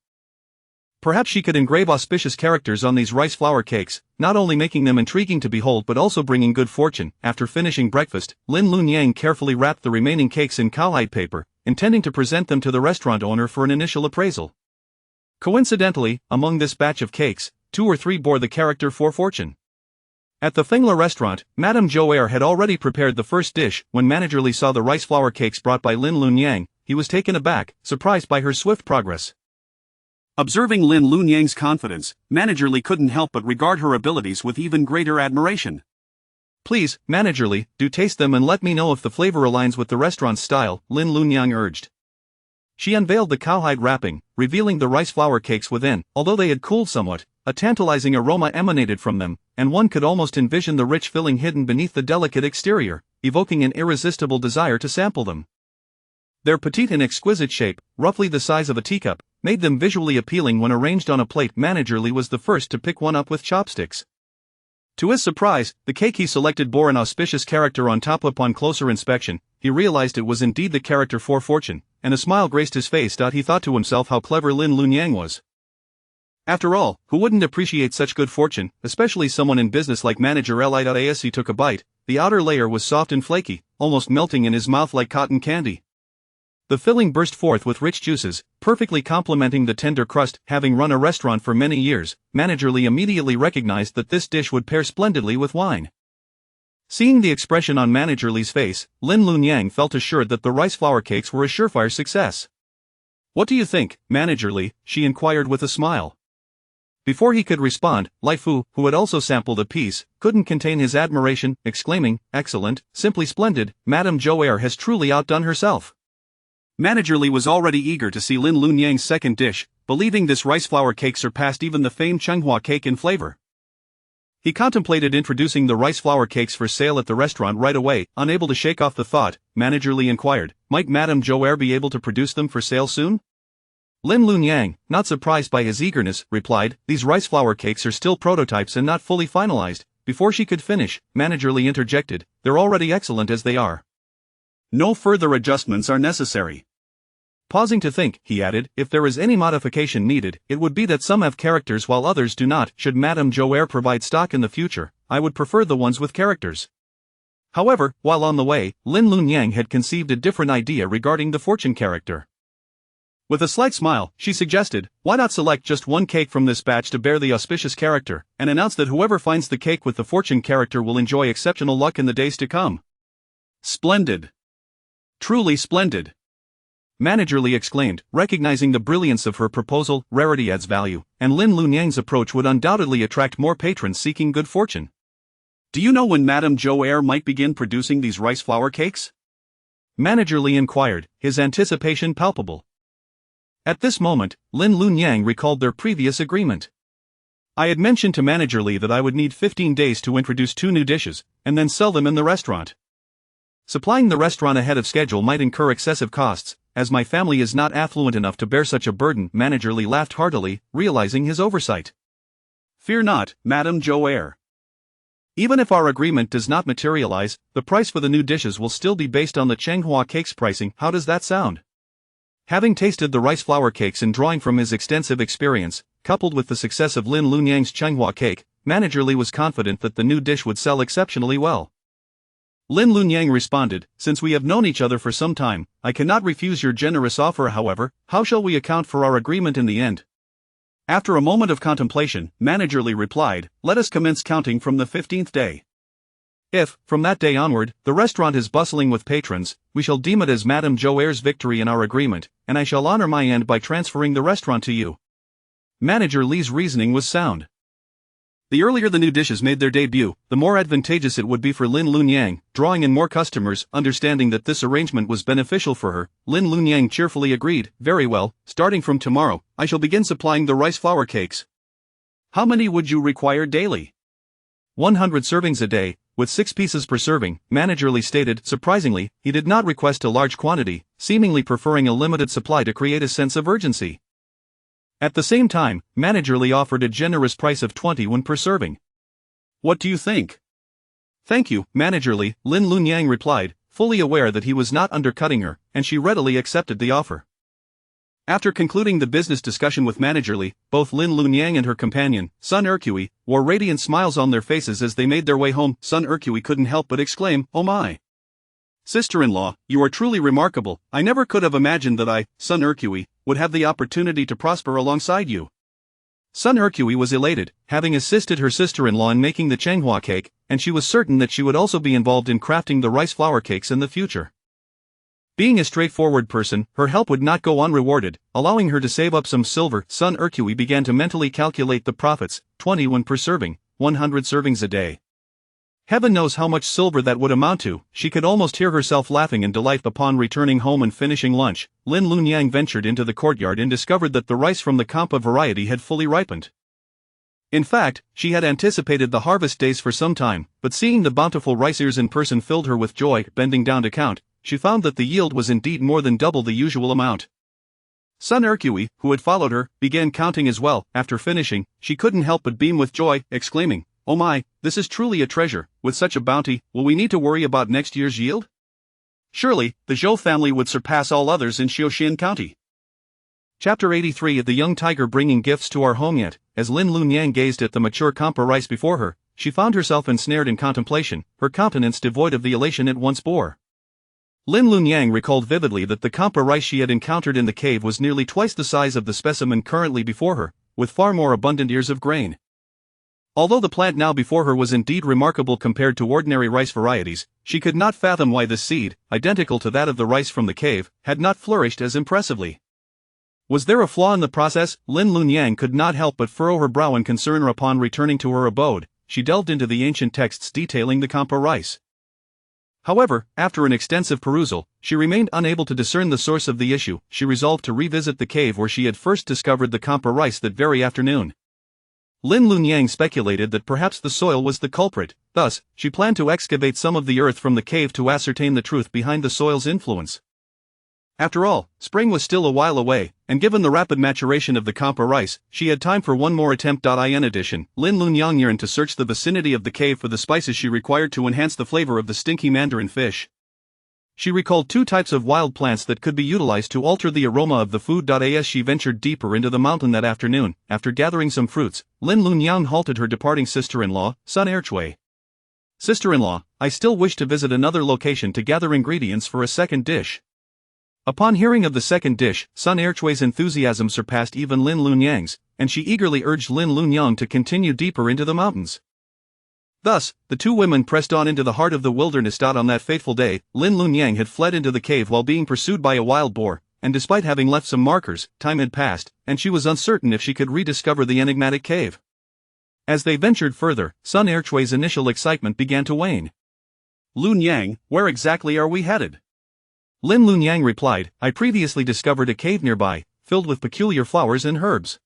Perhaps she could engrave auspicious characters on these rice flour cakes, not only making them intriguing to behold but also bringing good fortune. After finishing breakfast, Lin Liunyang carefully wrapped the remaining cakes in cowhide paper, intending to present them to the restaurant owner for an initial appraisal. Coincidentally, among this batch of cakes, 2 or 3 bore the character for fortune. At the Fengla restaurant, Madame Zhou had already prepared the first dish. When Manager Li saw the rice flour cakes brought by Lin Liunyang, he was taken aback, surprised by her swift progress. Observing Lin Liunyang's confidence, Manager Li couldn't help but regard her abilities with even greater admiration. Please, Manager Li, do taste them and let me know if the flavor aligns with the restaurant's style, Lin Liunyang urged. She unveiled the cowhide wrapping, revealing the rice flour cakes within. Although they had cooled somewhat, a tantalizing aroma emanated from them, and one could almost envision the rich filling hidden beneath the delicate exterior, evoking an irresistible desire to sample them. Their petite and exquisite shape, roughly the size of a teacup, made them visually appealing when arranged on a plate. Manager Li was the first to pick one up with chopsticks. To his surprise, the cake he selected bore an auspicious character on top. Upon closer inspection, he realized it was indeed the character for fortune, and a smile graced his face. He thought to himself how clever Lin Liunyang was. After all, who wouldn't appreciate such good fortune, especially someone in business like Manager Li. As he took a bite, the outer layer was soft and flaky, almost melting in his mouth like cotton candy. The filling burst forth with rich juices, perfectly complementing the tender crust. Having run a restaurant for many years, Manager Li immediately recognized that this dish would pair splendidly with wine. Seeing the expression on Manager Li's face, Lin Liunyang felt assured that the rice flour cakes were a surefire success. What do you think, Manager Li? She inquired with a smile. Before he could respond, Lai Fu, who had also sampled a piece, couldn't contain his admiration, exclaiming, excellent, simply splendid, Madame Zhou has truly outdone herself. Manager Li was already eager to see Lin Liunyang's second dish, believing this rice flour cake surpassed even the famed Chenghua cake in flavor. He contemplated introducing the rice flour cakes for sale at the restaurant right away. Unable to shake off the thought, Manager Li inquired, might Madame Zhou be able to produce them for sale soon? Lin Liunyang, not surprised by his eagerness, replied, these rice flour cakes are still prototypes and not fully finalized. Before she could finish, Manager Li interjected, they're already excellent as they are. No further adjustments are necessary. Pausing to think, he added, if there is any modification needed, it would be that some have characters while others do not. Should Madame Zhou provide stock in the future, I would prefer the ones with characters. However, while on the way, Lin Liunyang had conceived a different idea regarding the fortune character. With a slight smile, she suggested, why not select just one cake from this batch to bear the auspicious character, and announce that whoever finds the cake with the fortune character will enjoy exceptional luck in the days to come. Splendid. Truly splendid. Manager Li exclaimed, recognizing the brilliance of her proposal. Rarity adds value, and Lin Lunyang's approach would undoubtedly attract more patrons seeking good fortune. Do you know when Madame Zhou might begin producing these rice flour cakes? Manager Li inquired, his anticipation palpable. At this moment, Lin Lunyang recalled their previous agreement. I had mentioned to Manager Li that I would need 15 days to introduce 2 new dishes, and then sell them in the restaurant. Supplying the restaurant ahead of schedule might incur excessive costs, as my family is not affluent enough to bear such a burden. Manager Li laughed heartily, realizing his oversight. Fear not, Madame Zhou. Even if our agreement does not materialize, the price for the new dishes will still be based on the Changhua cake's pricing. How does that sound? Having tasted the rice flour cakes and drawing from his extensive experience, coupled with the success of Lin Lunyang's Changhua cake, Manager Li was confident that the new dish would sell exceptionally well. Lin Lunyang responded, since we have known each other for some time, I cannot refuse your generous offer. However, how shall we account for our agreement in the end? After a moment of contemplation, Manager Li replied, let us commence counting from the 15th day. If, from that day onward, the restaurant is bustling with patrons, we shall deem it as Madame Zhou's victory in our agreement, and I shall honor my end by transferring the restaurant to you. Manager Li's reasoning was sound. The earlier the new dishes made their debut, the more advantageous it would be for Lin Lunyang, drawing in more customers. Understanding that this arrangement was beneficial for her, Lin Lunyang cheerfully agreed, very well, starting from tomorrow, I shall begin supplying the rice flour cakes. How many would you require daily? 100 servings a day, with 6 pieces per serving, Manager Li stated. Surprisingly, he did not request a large quantity, seemingly preferring a limited supply to create a sense of urgency. At the same time, Manager Li offered a generous price of 20 won per serving. What do you think? Thank you, Manager Li, Lin Lunyang replied, fully aware that he was not undercutting her, and she readily accepted the offer. After concluding the business discussion with Manager Li, both Lin Lunyang and her companion, Sun Ercui, wore radiant smiles on their faces as they made their way home. Sun Ercui couldn't help but exclaim, oh my! Sister-in-law, you are truly remarkable. I never could have imagined that I, Sun Ercui, would have the opportunity to prosper alongside you. Sun Ercui was elated, having assisted her sister-in-law in making the Changhua cake, and she was certain that she would also be involved in crafting the rice flour cakes in the future. Being a straightforward person, her help would not go unrewarded, allowing her to save up some silver. Sun Ercui began to mentally calculate the profits, 20 won per serving, 100 servings a day. Heaven knows how much silver that would amount to. She could almost hear herself laughing in delight. Upon returning home and finishing lunch, Lin Lunyang ventured into the courtyard and discovered that the rice from the Kampa variety had fully ripened. In fact, she had anticipated the harvest days for some time, but seeing the bountiful rice ears in person filled her with joy. Bending down to count, she found that the yield was indeed more than double the usual amount. Sun Ercui, who had followed her, began counting as well. After finishing, she couldn't help but beam with joy, exclaiming, oh my, this is truly a treasure. With such a bounty, will we need to worry about next year's yield? Surely, the Zhou family would surpass all others in Xiaoxian County. Chapter 83. The young tiger bringing gifts to our home. Yet, as Lin Lunyang gazed at the mature Kampa rice before her, she found herself ensnared in contemplation, her countenance devoid of the elation it once bore. Lin Lunyang recalled vividly that the Kampa rice she had encountered in the cave was nearly twice the size of the specimen currently before her, with far more abundant ears of grain. Although the plant now before her was indeed remarkable compared to ordinary rice varieties, she could not fathom why this seed, identical to that of the rice from the cave, had not flourished as impressively. Was there a flaw in the process? Lin Lunyang could not help but furrow her brow in concern. Upon returning to her abode, she delved into the ancient texts detailing the Kampa rice. However, after an extensive perusal, she remained unable to discern the source of the issue. She resolved to revisit the cave where she had first discovered the Kampa rice that very afternoon. Lin Lunyang speculated that perhaps the soil was the culprit, thus, she planned to excavate some of the earth from the cave to ascertain the truth behind the soil's influence. After all, spring was still a while away, and given the rapid maturation of the Kampa rice, she had time for one more attempt. In addition, Lin Lunyang yearned to search the vicinity of the cave for the spices she required to enhance the flavor of the stinky mandarin fish. She recalled 2 types of wild plants that could be utilized to alter the aroma of the food. As she ventured deeper into the mountain that afternoon, after gathering some fruits, Lin Lunyang halted her departing sister-in-law, Sun Ercui. Sister-in-law, I still wish to visit another location to gather ingredients for a second dish. Upon hearing of the second dish, Sun Ercui's enthusiasm surpassed even Lin Lunyang's, and she eagerly urged Lin Lunyang to continue deeper into the mountains. Thus, the 2 women pressed on into the heart of the wilderness. On that fateful day, Lin Lunyang had fled into the cave while being pursued by a wild boar, and despite having left some markers, time had passed, and she was uncertain if she could rediscover the enigmatic cave. As they ventured further, Sun Erchui's initial excitement began to wane. Lun Yang, where exactly are we headed? Lin Lunyang replied, I previously discovered a cave nearby, filled with peculiar flowers and herbs.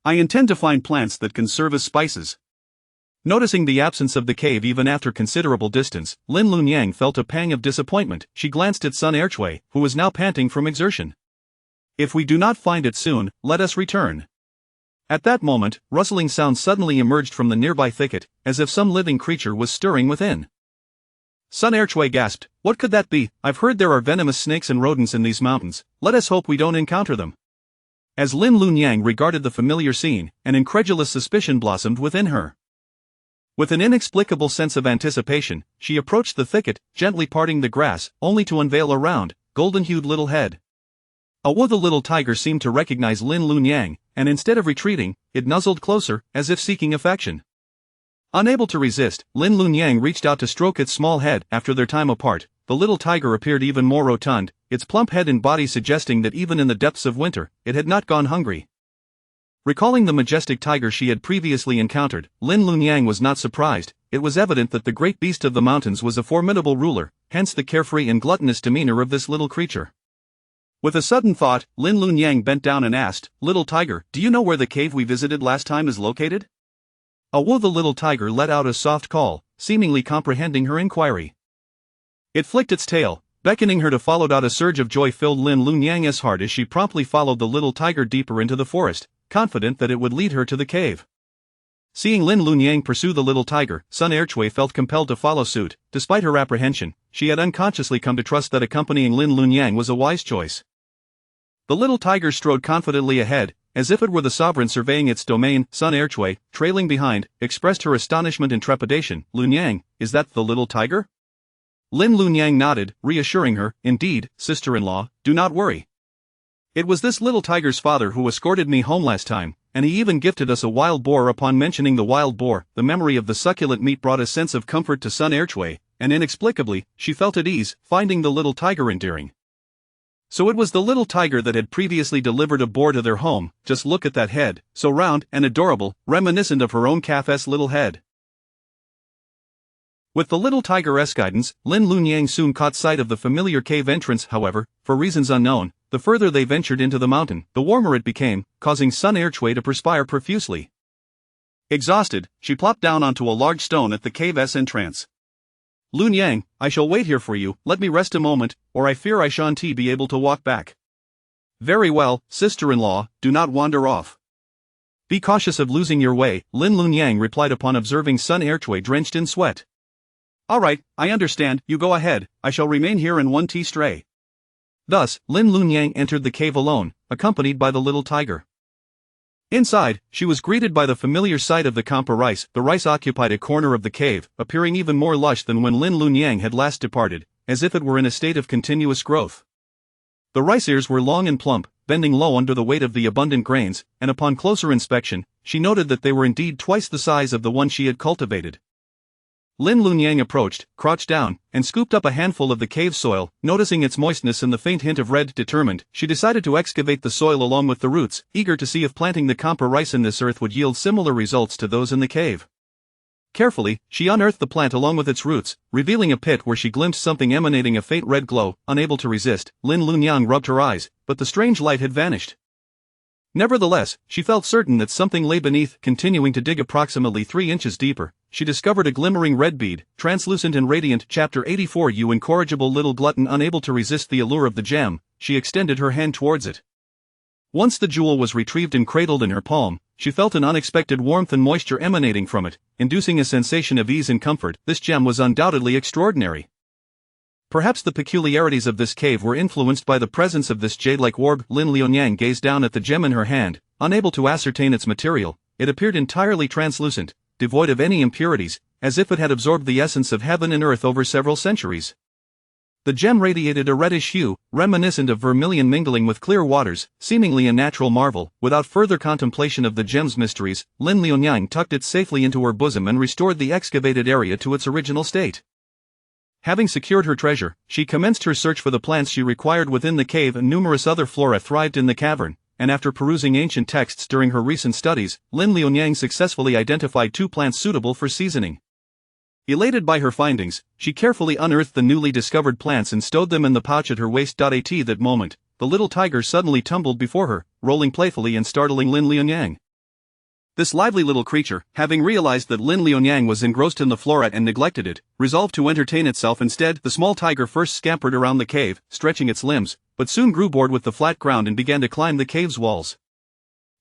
I intend to find plants that can serve as spices. Noticing the absence of the cave even after considerable distance, Lin Lunyang felt a pang of disappointment. She glanced at Sun Erchui, who was now panting from exertion. If we do not find it soon, let us return. At that moment, rustling sounds suddenly emerged from the nearby thicket, as if some living creature was stirring within. Sun Erchui gasped, what could that be? I've heard there are venomous snakes and rodents in these mountains. Let us hope we don't encounter them. As Lin Lunyang regarded the familiar scene, an incredulous suspicion blossomed within her. With an inexplicable sense of anticipation, she approached the thicket, gently parting the grass, only to unveil a round, golden-hued little head. The little tiger seemed to recognize Lin Lunyang, and instead of retreating, it nuzzled closer, as if seeking affection. Unable to resist, Lin Lunyang reached out to stroke its small head. After their time apart, the little tiger appeared even more rotund, its plump head and body suggesting that even in the depths of winter, it had not gone hungry. Recalling the majestic tiger she had previously encountered, Lin Lunyang was not surprised. It was evident that the great beast of the mountains was a formidable ruler, hence the carefree and gluttonous demeanor of this little creature. With a sudden thought, Lin Lunyang bent down and asked, Little tiger, do you know where the cave we visited last time is located? The little tiger let out a soft call, seemingly comprehending her inquiry. It flicked its tail, beckoning her to follow. A surge of joy filled Lin Lunyang's heart as she promptly followed the little tiger deeper into the forest, confident that it would lead her to the cave. Seeing Lin Lunyang pursue the little tiger, Sun Erchui felt compelled to follow suit. Despite her apprehension, she had unconsciously come to trust that accompanying Lin Lunyang was a wise choice. The little tiger strode confidently ahead, as if it were the sovereign surveying its domain. Sun Erchui, trailing behind, expressed her astonishment and trepidation. Lunyang, is that the little tiger? Lin Lunyang nodded, reassuring her, indeed, sister-in-law, do not worry. It was this little tiger's father who escorted me home last time, and he even gifted us a wild boar. Upon mentioning the wild boar, the memory of the succulent meat brought a sense of comfort to Sun Erchui, and inexplicably, she felt at ease, finding the little tiger endearing. So it was the little tiger that had previously delivered a boar to their home. Just look at that head, so round and adorable, reminiscent of her own calf's little head. With the little tiger's guidance, Lin Lunyang soon caught sight of the familiar cave entrance. However, for reasons unknown, the further they ventured into the mountain, the warmer it became, causing Sun Erchui to perspire profusely. Exhausted, she plopped down onto a large stone at the cave's entrance. Lunyang, I shall wait here for you. Let me rest a moment, or I fear I shan't be able to walk back. Very well, sister-in-law, do not wander off. Be cautious of losing your way, Lin Lunyang replied upon observing Sun Erchui drenched in sweat. All right, I understand, you go ahead, I shall remain here and 1 stray. Thus, Lin Lunyang entered the cave alone, accompanied by the little tiger. Inside, she was greeted by the familiar sight of the kampa rice. The rice occupied a corner of the cave, appearing even more lush than when Lin Lunyang had last departed, as if it were in a state of continuous growth. The rice ears were long and plump, bending low under the weight of the abundant grains, and upon closer inspection, she noted that they were indeed twice the size of the one she had cultivated. Lin Lunyang approached, crouched down, and scooped up a handful of the cave soil. Noticing its moistness and the faint hint of red. Determined, she decided to excavate the soil along with the roots, eager to see if planting the kampa rice in this earth would yield similar results to those in the cave. Carefully, she unearthed the plant along with its roots, revealing a pit where she glimpsed something emanating a faint red glow. Unable to resist, Lin Lunyang rubbed her eyes, but the strange light had vanished. Nevertheless, she felt certain that something lay beneath. Continuing to dig approximately 3 inches deeper, she discovered a glimmering red bead, translucent and radiant. Chapter 84. You incorrigible little glutton. Unable to resist the allure of the gem, she extended her hand towards it. Once the jewel was retrieved and cradled in her palm, she felt an unexpected warmth and moisture emanating from it, inducing a sensation of ease and comfort. This gem was undoubtedly extraordinary. Perhaps the peculiarities of this cave were influenced by the presence of this jade-like orb. Lin Lunyang gazed down at the gem in her hand, unable to ascertain its material. It appeared entirely translucent, devoid of any impurities, as if it had absorbed the essence of heaven and earth over several centuries. The gem radiated a reddish hue, reminiscent of vermilion mingling with clear waters, seemingly a natural marvel. Without further contemplation of the gem's mysteries, Lin Liunyang tucked it safely into her bosom and restored the excavated area to its original state. Having secured her treasure, she commenced her search for the plants she required within the cave, and numerous other flora thrived in the cavern, and after perusing ancient texts during her recent studies, Lin Liunyang successfully identified 2 plants suitable for seasoning. Elated by her findings, she carefully unearthed the newly discovered plants and stowed them in the pouch at her waist. At that moment, the little tiger suddenly tumbled before her, rolling playfully and startling Lin Liunyang. This lively little creature, having realized that Lin Liunyang was engrossed in the flora and neglected it, resolved to entertain itself instead. The small tiger first scampered around the cave, stretching its limbs, but soon grew bored with the flat ground and began to climb the cave's walls.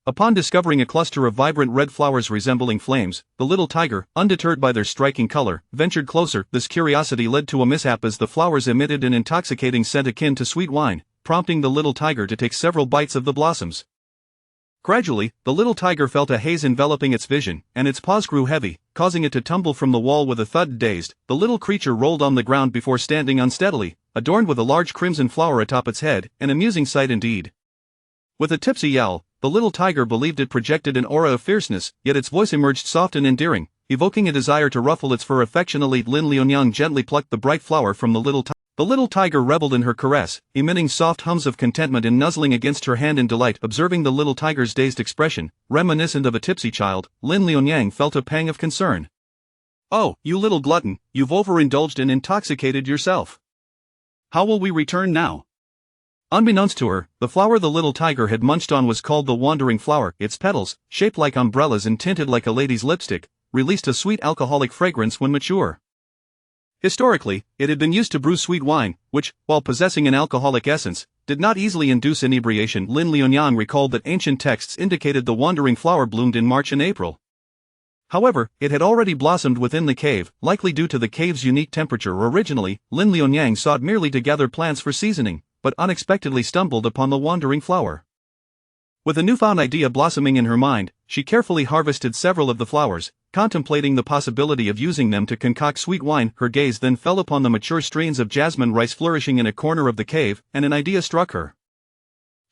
Upon discovering a cluster of vibrant red flowers resembling flames, the little tiger, undeterred by their striking color, ventured closer. This curiosity led to a mishap as the flowers emitted an intoxicating scent akin to sweet wine, prompting the little tiger to take several bites of the blossoms. Gradually, the little tiger felt a haze enveloping its vision, and its paws grew heavy, causing it to tumble from the wall with a thud. Dazed, the little creature rolled on the ground before standing unsteadily, adorned with a large crimson flower atop its head, an amusing sight indeed. With a tipsy yowl, the little tiger believed it projected an aura of fierceness, yet its voice emerged soft and endearing, evoking a desire to ruffle its fur affectionately. Lin Liunyang gently plucked the bright flower from the little tiger. The little tiger reveled in her caress, emitting soft hums of contentment and nuzzling against her hand in delight. Observing the little tiger's dazed expression, reminiscent of a tipsy child, Lin Liunyang felt a pang of concern. "Oh, you little glutton, you've overindulged and intoxicated yourself. How will we return now?" Unbeknownst to her, the flower the little tiger had munched on was called the wandering flower. Its petals, shaped like umbrellas and tinted like a lady's lipstick, released a sweet alcoholic fragrance when mature. Historically, it had been used to brew sweet wine, which, while possessing an alcoholic essence, did not easily induce inebriation. Lin Liunyang recalled that ancient texts indicated the wandering flower bloomed in March and April. However, it had already blossomed within the cave, likely due to the cave's unique temperature. Originally, Lin Liunyang sought merely to gather plants for seasoning, but unexpectedly stumbled upon the wandering flower. With a newfound idea blossoming in her mind, she carefully harvested several of the flowers, contemplating the possibility of using them to concoct sweet wine. Her gaze then fell upon the mature strains of jasmine rice flourishing in a corner of the cave, and an idea struck her.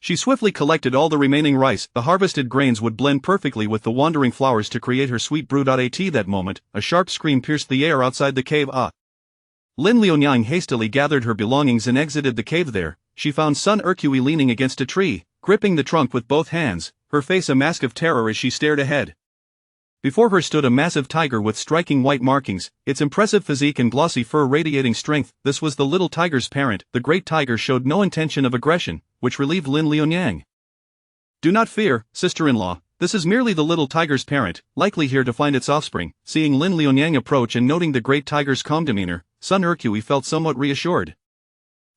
She swiftly collected all the remaining rice. The harvested grains would blend perfectly with the wandering flowers to create her sweet brew. At that moment, a sharp scream pierced the air outside the cave. Lin Liunyang hastily gathered her belongings and exited the cave. There, she found Sun Ercui leaning against a tree, gripping the trunk with both hands, her face a mask of terror as she stared ahead. Before her stood a massive tiger with striking white markings, its impressive physique and glossy fur radiating strength. This was the little tiger's parent. The great tiger showed no intention of aggression, which relieved Lin Liunyang. "Do not fear, sister-in-law. This is merely the little tiger's parent, likely here to find its offspring." Seeing Lin Liunyang approach and noting the great tiger's calm demeanor, Sun Ercui felt somewhat reassured.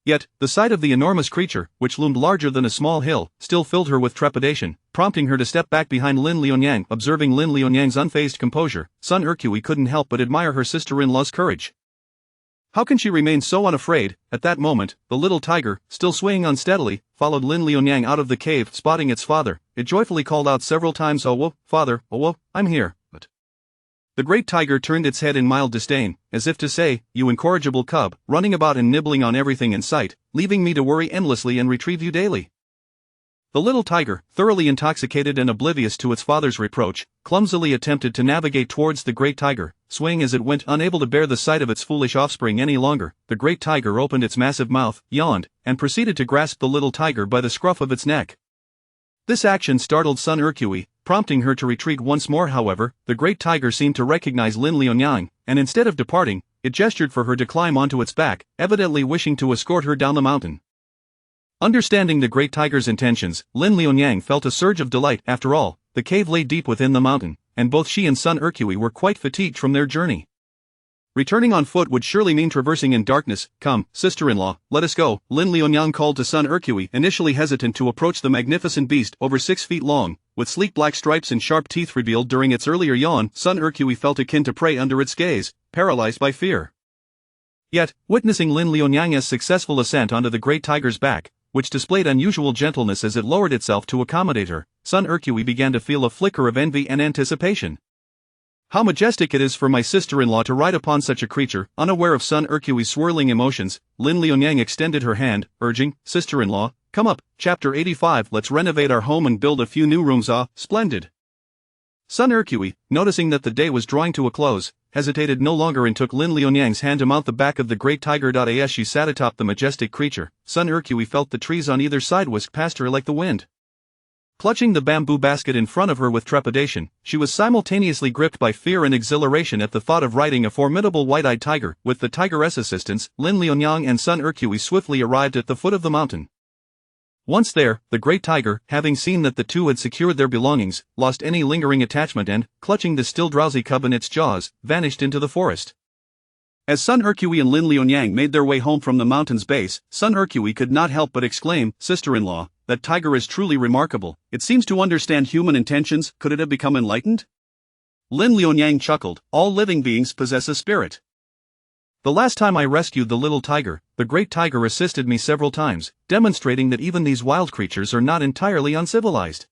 Yet, the sight of the enormous creature, which loomed larger than a small hill, still filled her with trepidation, prompting her to step back behind Lin Liunyang. Observing Lin Liunyang's unfazed composure, Sun Ercui couldn't help but admire her sister-in-law's courage. How can she remain so unafraid? At that moment, the little tiger, still swaying unsteadily, followed Lin Liunyang out of the cave. Spotting its father, it joyfully called out several times, "Oh, father, oh, I'm here." But the great tiger turned its head in mild disdain, as if to say, "You incorrigible cub, running about and nibbling on everything in sight, leaving me to worry endlessly and retrieve you daily." The little tiger, thoroughly intoxicated and oblivious to its father's reproach, clumsily attempted to navigate towards the great tiger, swaying as it went, unable to bear the sight of its foolish offspring any longer. The great tiger opened its massive mouth, yawned, and proceeded to grasp the little tiger by the scruff of its neck. This action startled Sun Ercui, prompting her to retreat once more. However, the great tiger seemed to recognize Lin Liunyang, and instead of departing, it gestured for her to climb onto its back, evidently wishing to escort her down the mountain. Understanding the great tiger's intentions, Lin Liunyang felt a surge of delight. After all, the cave lay deep within the mountain, and both she and Sun Ercui were quite fatigued from their journey. Returning on foot would surely mean traversing in darkness. "Come, sister-in-law, let us go," Lin Liunyang called to Sun Ercui, initially hesitant to approach the magnificent beast, over 6 feet long, with sleek black stripes and sharp teeth revealed during its earlier yawn. Sun Ercui felt akin to prey under its gaze, paralyzed by fear. Yet, witnessing Lin Liunyang's successful ascent onto the great tiger's back, which displayed unusual gentleness as it lowered itself to accommodate her, Sun Ercui began to feel a flicker of envy and anticipation. How majestic it is for my sister-in-law to ride upon such a creature. Unaware of Sun Ercui's swirling emotions, Lin Liunyang extended her hand, urging, sister-in-law, come up. Chapter 85. Let's renovate our home and build a few new rooms. Ah, splendid. Sun Ercui, noticing that the day was drawing to a close, hesitated no longer and took Lin Liunyang's hand to mount the back of the great tiger. As she sat atop the majestic creature, Sun Ercui felt the trees on either side whisk past her like the wind. Clutching the bamboo basket in front of her with trepidation, she was simultaneously gripped by fear and exhilaration at the thought of riding a formidable white-eyed tiger. With the tigeress' assistance, Lin Liunyang and Sun Ercui swiftly arrived at the foot of the mountain. Once there, the great tiger, having seen that the two had secured their belongings, lost any lingering attachment and, clutching the still drowsy cub in its jaws, vanished into the forest. As Sun Ercui and Lin Liunyang made their way home from the mountain's base, Sun Ercui could not help but exclaim, sister-in-law, that tiger is truly remarkable. It seems to understand human intentions. Could it have become enlightened? Lin Liunyang chuckled, all living beings possess a spirit. The last time I rescued the little tiger, the great tiger assisted me several times, demonstrating that even these wild creatures are not entirely uncivilized.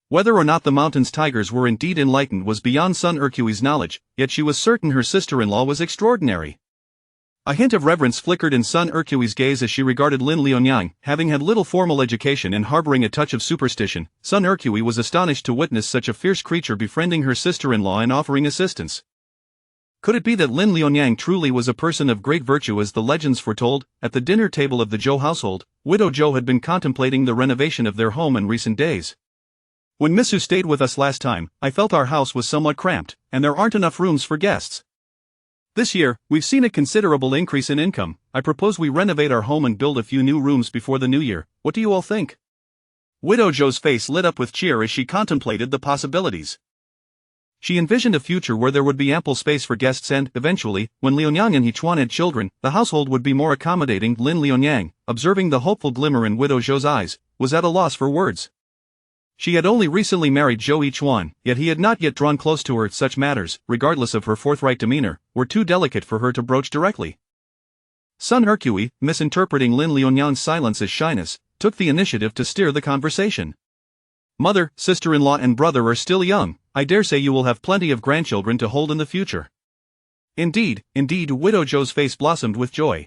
Whether or not the mountain's tigers were indeed enlightened was beyond Sun Ercui's knowledge, yet she was certain her sister-in-law was extraordinary. A hint of reverence flickered in Sun Ercui's gaze as she regarded Lin Liunyang. Having had little formal education and harboring a touch of superstition, Sun Ercui was astonished to witness such a fierce creature befriending her sister-in-law and offering assistance. Could it be that Lin Liunyang truly was a person of great virtue as the legends foretold? At the dinner table of the Zhou household, Widow Zhou had been contemplating the renovation of their home in recent days. When Missu stayed with us last time, I felt our house was somewhat cramped, and there aren't enough rooms for guests. This year, we've seen a considerable increase in income. I propose we renovate our home and build a few new rooms before the new year. What do you all think? Widow Zhou's face lit up with cheer as she contemplated the possibilities. She envisioned a future where there would be ample space for guests and, eventually, when Liunyang and Hichuan had children, the household would be more accommodating. Lin Liunyang, observing the hopeful glimmer in Widow Zhou's eyes, was at a loss for words. She had only recently married Zhou Hichuan, yet he had not yet drawn close to her. Such matters, regardless of her forthright demeanor, were too delicate for her to broach directly. Sun Ercui, misinterpreting Lin Liunyang's silence as shyness, took the initiative to steer the conversation. Mother, sister-in-law and brother are still young. I dare say you will have plenty of grandchildren to hold in the future. Indeed, Widow Zhou's face blossomed with joy.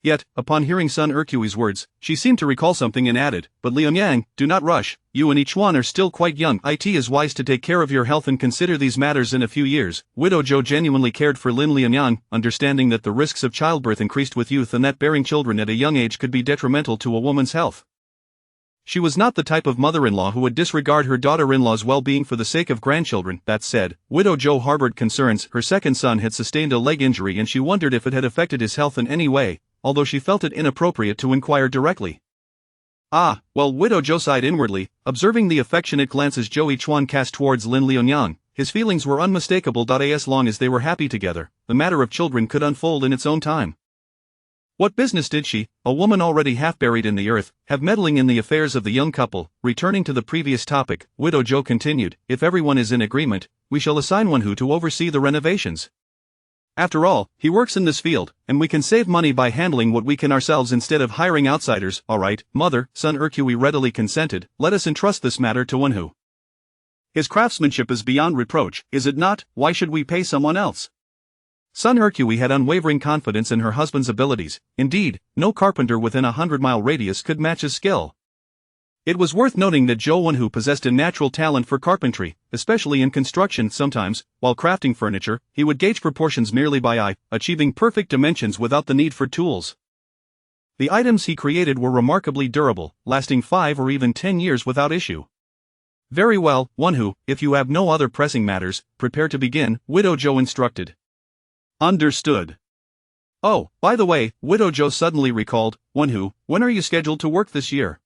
Yet, upon hearing Sun Ercui's words, she seemed to recall something and added, but Liunyang, do not rush, you and Hichuan are still quite young. It is wise to take care of your health and consider these matters in a few years. Widow Zhou genuinely cared for Lin Liunyang, understanding that the risks of childbirth increased with youth and that bearing children at a young age could be detrimental to a woman's health. She was not the type of mother-in-law who would disregard her daughter-in-law's well-being for the sake of grandchildren. That said, Widow Zhou harbored concerns. Her second son had sustained a leg injury and she wondered if it had affected his health in any way, although she felt it inappropriate to inquire directly. Ah, well, Widow Zhou sighed inwardly, observing the affectionate glances Zhou Hichuan cast towards Lin Liunyang. His feelings were unmistakable. As long as they were happy together, the matter of children could unfold in its own time. What business did she, a woman already half buried in the earth, have meddling in the affairs of the young couple? Returning to the previous topic, Widow Zhou continued, if everyone is in agreement, we shall assign one who to oversee the renovations. After all, he works in this field, and we can save money by handling what we can ourselves instead of hiring outsiders. All right, mother, Sun Ercui readily consented, let us entrust this matter to one who. His craftsmanship is beyond reproach, is it not? Why should we pay someone else? Sun Ercui had unwavering confidence in her husband's abilities. Indeed, no carpenter within a 100-mile radius could match his skill. It was worth noting that Zhou Wenhu possessed a natural talent for carpentry, especially in construction. Sometimes, while crafting furniture, he would gauge proportions merely by eye, achieving perfect dimensions without the need for tools. The items he created were remarkably durable, lasting 5 or even 10 years without issue. Very well, Wenhu, if you have no other pressing matters, prepare to begin, Widow Zhou instructed. Understood. Oh, by the way, Widow Zhou suddenly recalled, Wenhu, when are you scheduled to work this year?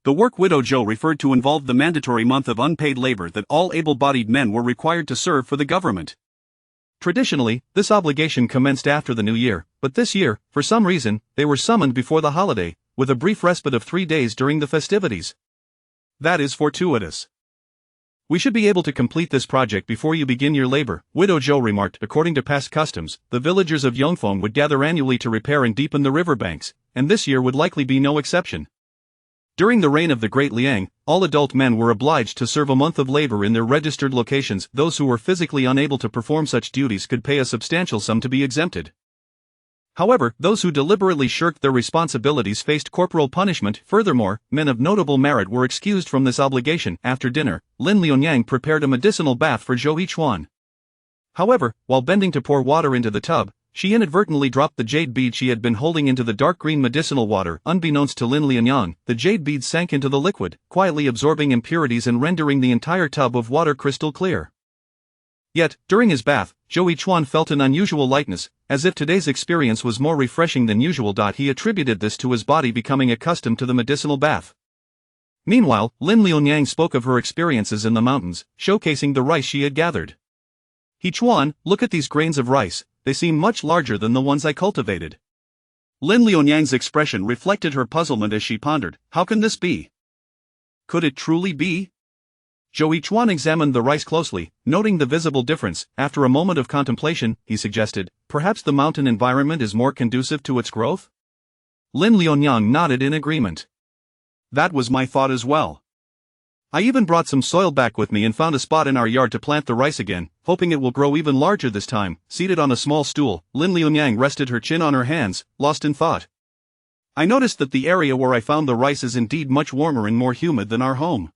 The work Widow Zhou referred to involved the mandatory month of unpaid labor that all able-bodied men were required to serve for the government. Traditionally, this obligation commenced after the new year, but this year, for some reason, they were summoned before the holiday, with a brief respite of 3 days during the festivities. That is fortuitous. We should be able to complete this project before you begin your labor, Widow Zhou remarked. According to past customs, the villagers of Yongfeng would gather annually to repair and deepen the riverbanks, and this year would likely be no exception. During the reign of the Great Liang, all adult men were obliged to serve a month of labor in their registered locations. Those who were physically unable to perform such duties could pay a substantial sum to be exempted. However, those who deliberately shirked their responsibilities faced corporal punishment. Furthermore, men of notable merit were excused from this obligation. After dinner, Lin Liunyang prepared a medicinal bath for Zhou Yichuan. However, while bending to pour water into the tub, she inadvertently dropped the jade bead she had been holding into the dark green medicinal water. Unbeknownst to Lin Liunyang, the jade bead sank into the liquid, quietly absorbing impurities and rendering the entire tub of water crystal clear. Yet, during his bath, Zhou Yichuan felt an unusual lightness, as if today's experience was more refreshing than usual. He attributed this to his body becoming accustomed to the medicinal bath. Meanwhile, Lin Liunyang spoke of her experiences in the mountains, showcasing the rice she had gathered. "Yichuan, look at these grains of rice, they seem much larger than the ones I cultivated." Lin Liunyang's expression reflected her puzzlement as she pondered, how can this be? Could it truly be? Zhou Yichuan examined the rice closely, noting the visible difference. After a moment of contemplation, he suggested, perhaps the mountain environment is more conducive to its growth? Lin Liunyang nodded in agreement. That was my thought as well. I even brought some soil back with me and found a spot in our yard to plant the rice again, hoping it will grow even larger this time. Seated on a small stool, Lin Liunyang rested her chin on her hands, lost in thought. I noticed that the area where I found the rice is indeed much warmer and more humid than our home.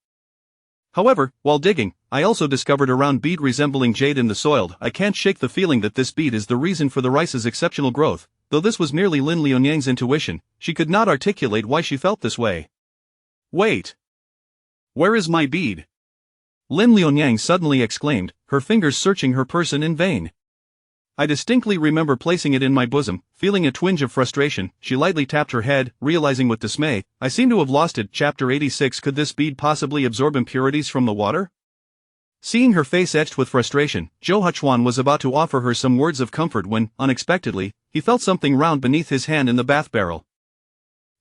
However, while digging, I also discovered a round bead resembling jade in the soil. I can't shake the feeling that this bead is the reason for the rice's exceptional growth. Though this was merely Lin Liunyang's intuition, she could not articulate why she felt this way. Wait! Where is my bead? Lin Liunyang suddenly exclaimed, her fingers searching her person in vain. I distinctly remember placing it in my bosom. Feeling a twinge of frustration, she lightly tapped her head, realizing with dismay, I seem to have lost it. Chapter 86. Could this bead possibly absorb impurities from the water? Seeing her face etched with frustration, Zhou Yichuan was about to offer her some words of comfort when, unexpectedly, he felt something round beneath his hand in the bath barrel.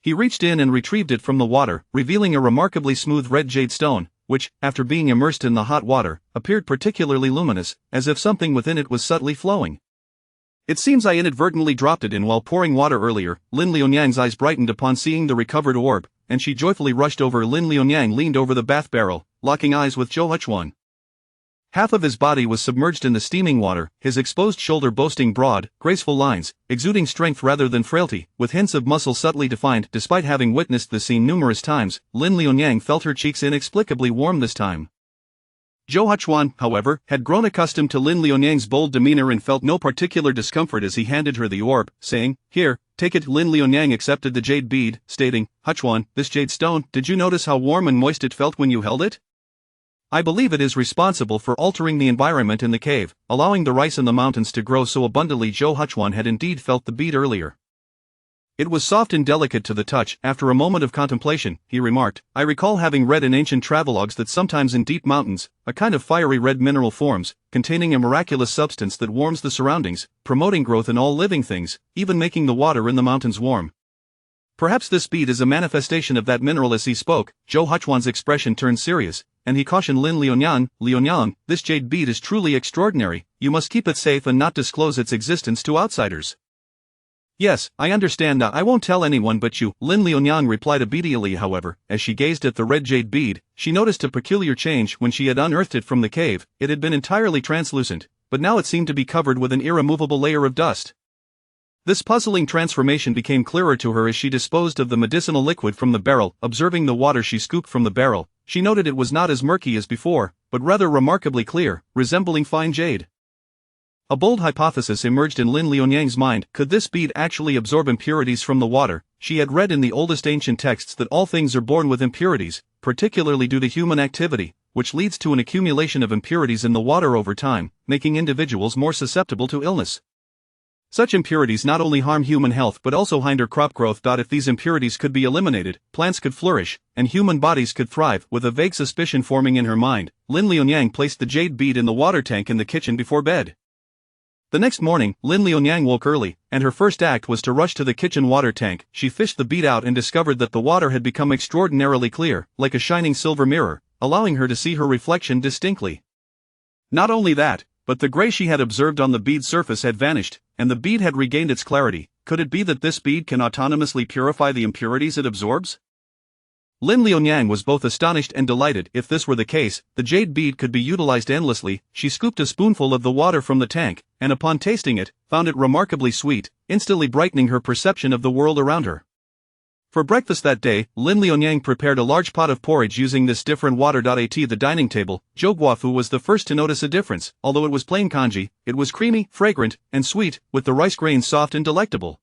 He reached in and retrieved it from the water, revealing a remarkably smooth red jade stone, which, after being immersed in the hot water, appeared particularly luminous, as if something within it was subtly flowing. It seems I inadvertently dropped it in while pouring water earlier. Lin Liunyang's eyes brightened upon seeing the recovered orb, and she joyfully rushed over. Lin Liunyang leaned over the bath barrel, locking eyes with Zhou Yichuan. Half of his body was submerged in the steaming water, his exposed shoulder boasting broad, graceful lines, exuding strength rather than frailty, with hints of muscle subtly defined. Despite having witnessed the scene numerous times, Lin Liunyang felt her cheeks inexplicably warm this time. Zhou Yichuan, however, had grown accustomed to Lin Liunyang's bold demeanor and felt no particular discomfort as he handed her the orb, saying, "Here, take it." Lin Liunyang accepted the jade bead, stating, "Yichuan, this jade stone, did you notice how warm and moist it felt when you held it? I believe it is responsible for altering the environment in the cave, allowing the rice in the mountains to grow so abundantly." Zhou Yichuan had indeed felt the bead earlier. It was soft and delicate to the touch. After a moment of contemplation, he remarked, I recall having read in ancient travelogues that sometimes in deep mountains, a kind of fiery red mineral forms, containing a miraculous substance that warms the surroundings, promoting growth in all living things, even making the water in the mountains warm. Perhaps this bead is a manifestation of that mineral. As he spoke, Zhou Yichuan's expression turned serious, and he cautioned Lin Liunyang, "Liunyang, this jade bead is truly extraordinary, you must keep it safe and not disclose its existence to outsiders." "Yes, I understand that. I won't tell anyone but you," Lin Liunyang replied obediently. However, as she gazed at the red jade bead, she noticed a peculiar change. When she had unearthed it from the cave, it had been entirely translucent, but now it seemed to be covered with an irremovable layer of dust. This puzzling transformation became clearer to her as she disposed of the medicinal liquid from the barrel. Observing the water she scooped from the barrel, she noted it was not as murky as before, but rather remarkably clear, resembling fine jade. A bold hypothesis emerged in Lin Liunyang's mind. Could this bead actually absorb impurities from the water? She had read in the oldest ancient texts that all things are born with impurities, particularly due to human activity, which leads to an accumulation of impurities in the water over time, making individuals more susceptible to illness. Such impurities not only harm human health but also hinder crop growth. If these impurities could be eliminated, plants could flourish, and human bodies could thrive. With a vague suspicion forming in her mind, Lin Liunyang placed the jade bead in the water tank in the kitchen before bed. The next morning, Lin Liunyang woke early, and her first act was to rush to the kitchen water tank. She fished the bead out and discovered that the water had become extraordinarily clear, like a shining silver mirror, allowing her to see her reflection distinctly. Not only that, but the gray she had observed on the bead's surface had vanished, and the bead had regained its clarity. Could it be that this bead can autonomously purify the impurities it absorbs? Lin Liunyang was both astonished and delighted. If this were the case, the jade bead could be utilized endlessly. She scooped a spoonful of the water from the tank, and upon tasting it, found it remarkably sweet, instantly brightening her perception of the world around her. For breakfast that day, Lin Liunyang prepared a large pot of porridge using this different water. At the dining table, Zhou Guofu was the first to notice a difference. Although it was plain congee, it was creamy, fragrant, and sweet, with the rice grains soft and delectable.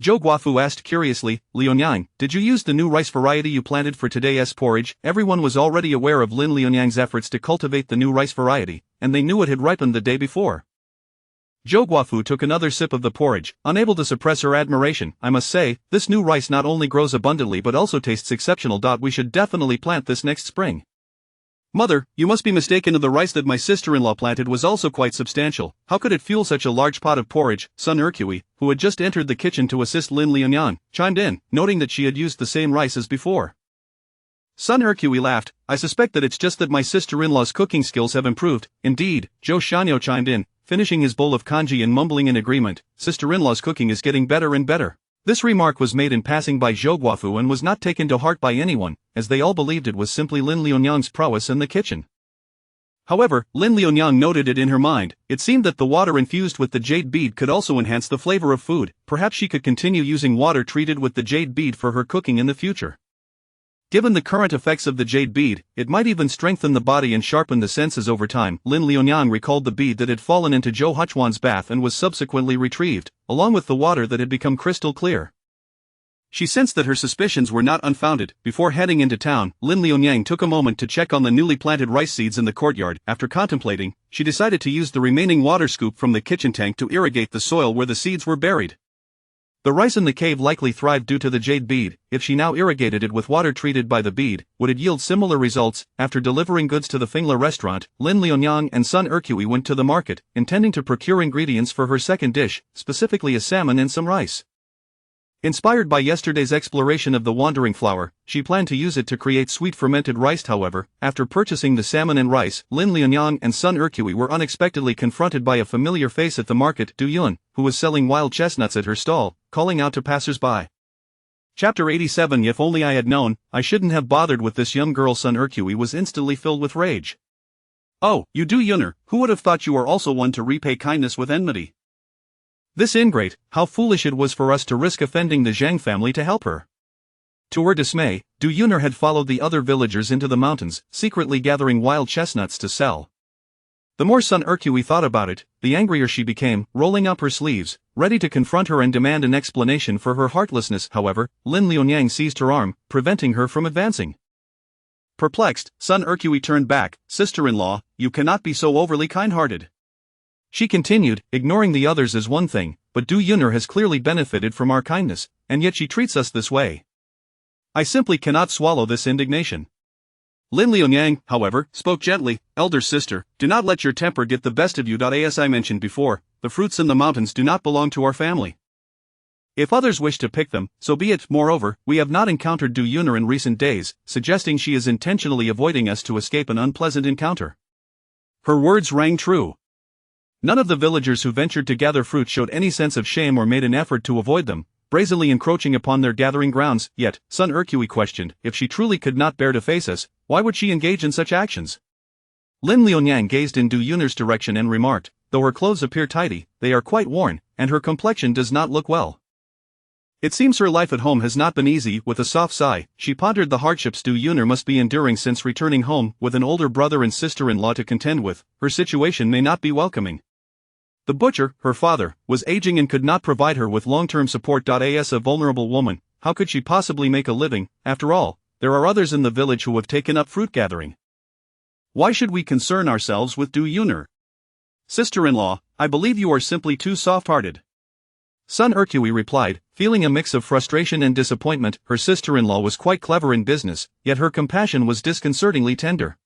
Zhou Guofu asked curiously, "Liunyang, did you use the new rice variety you planted for today's porridge?" Everyone was already aware of Lin Liunyang's efforts to cultivate the new rice variety, and they knew it had ripened the day before. Zhou Guofu took another sip of the porridge, unable to suppress her admiration. "I must say, this new rice not only grows abundantly but also tastes exceptional. We should definitely plant this next spring." "Mother, you must be mistaken. The rice that my sister-in-law planted was also quite substantial. How could it fuel such a large pot of porridge?" Sun Ercui, who had just entered the kitchen to assist Lin Liunyang, chimed in, noting that she had used the same rice as before. Sun Ercui laughed. "I suspect that it's just that my sister-in-law's cooking skills have improved." Indeed, Zhou Shanyo chimed in, finishing his bowl of congee and mumbling in agreement, "Sister-in-law's cooking is getting better and better." This remark was made in passing by Zhou Guofu and was not taken to heart by anyone, as they all believed it was simply Lin Liunyang's prowess in the kitchen. However, Lin Liunyang noted it in her mind. It seemed that the water infused with the jade bead could also enhance the flavor of food. Perhaps she could continue using water treated with the jade bead for her cooking in the future. Given the current effects of the jade bead, it might even strengthen the body and sharpen the senses over time. Lin Liunyang recalled the bead that had fallen into Zhou Huchuan's bath and was subsequently retrieved, along with the water that had become crystal clear. She sensed that her suspicions were not unfounded. Before heading into town, Lin Liunyang took a moment to check on the newly planted rice seeds in the courtyard. After contemplating, she decided to use the remaining water scoop from the kitchen tank to irrigate the soil where the seeds were buried. The rice in the cave likely thrived due to the jade bead. If she now irrigated it with water treated by the bead, would it yield similar results? After delivering goods to the Fingla restaurant, Lin Liunyang and Sun Ercui went to the market, intending to procure ingredients for her second dish, specifically a salmon and some rice. Inspired by yesterday's exploration of the wandering flower, she planned to use it to create sweet fermented rice. However, after purchasing the salmon and rice, Lin Liunyang and Sun Ercui were unexpectedly confronted by a familiar face at the market, Du Yun, who was selling wild chestnuts at her stall, calling out to passers-by. Chapter 87. If only I had known, I shouldn't have bothered with this young girl. Sun Ercui was instantly filled with rage. "Oh, you Du Yuner, who would have thought you are also one to repay kindness with enmity? This ingrate, how foolish it was for us to risk offending the Zhang family to help her." To her dismay, Du Yuner had followed the other villagers into the mountains, secretly gathering wild chestnuts to sell. The more Sun Ercui thought about it, the angrier she became, rolling up her sleeves, ready to confront her and demand an explanation for her heartlessness. However, Lin Liunyang seized her arm, preventing her from advancing. Perplexed, Sun Ercui turned back. "Sister-in-law, you cannot be so overly kind-hearted," she continued, ignoring the others as one thing, "but Du Yuner has clearly benefited from our kindness, and yet she treats us this way. I simply cannot swallow this indignation." Lin Liunyang, however, spoke gently. "Elder sister, do not let your temper get the best of you. As I mentioned before, the fruits in the mountains do not belong to our family. If others wish to pick them, so be it. Moreover, we have not encountered Du Yuner in recent days," suggesting she is intentionally avoiding us to escape an unpleasant encounter. Her words rang true. None of the villagers who ventured to gather fruit showed any sense of shame or made an effort to avoid them, brazenly encroaching upon their gathering grounds. Yet, Sun Ercui questioned, if she truly could not bear to face us, why would she engage in such actions? Lin Liunyang gazed in Du Yuner's direction and remarked, "Though her clothes appear tidy, they are quite worn, and her complexion does not look well. It seems her life at home has not been easy." With a soft sigh, she pondered the hardships Du Yuner must be enduring since returning home with an older brother and sister-in-law to contend with. Her situation may not be welcoming. The butcher, her father, was aging and could not provide her with long-term support. As a vulnerable woman, how could she possibly make a living? After all, there are others in the village who have taken up fruit gathering. Why should we concern ourselves with Du Yuner? Sister-in-law, I believe you are simply too soft-hearted." Sun Ercui replied, feeling a mix of frustration and disappointment. Her sister-in-law was quite clever in business, yet her compassion was disconcertingly tender.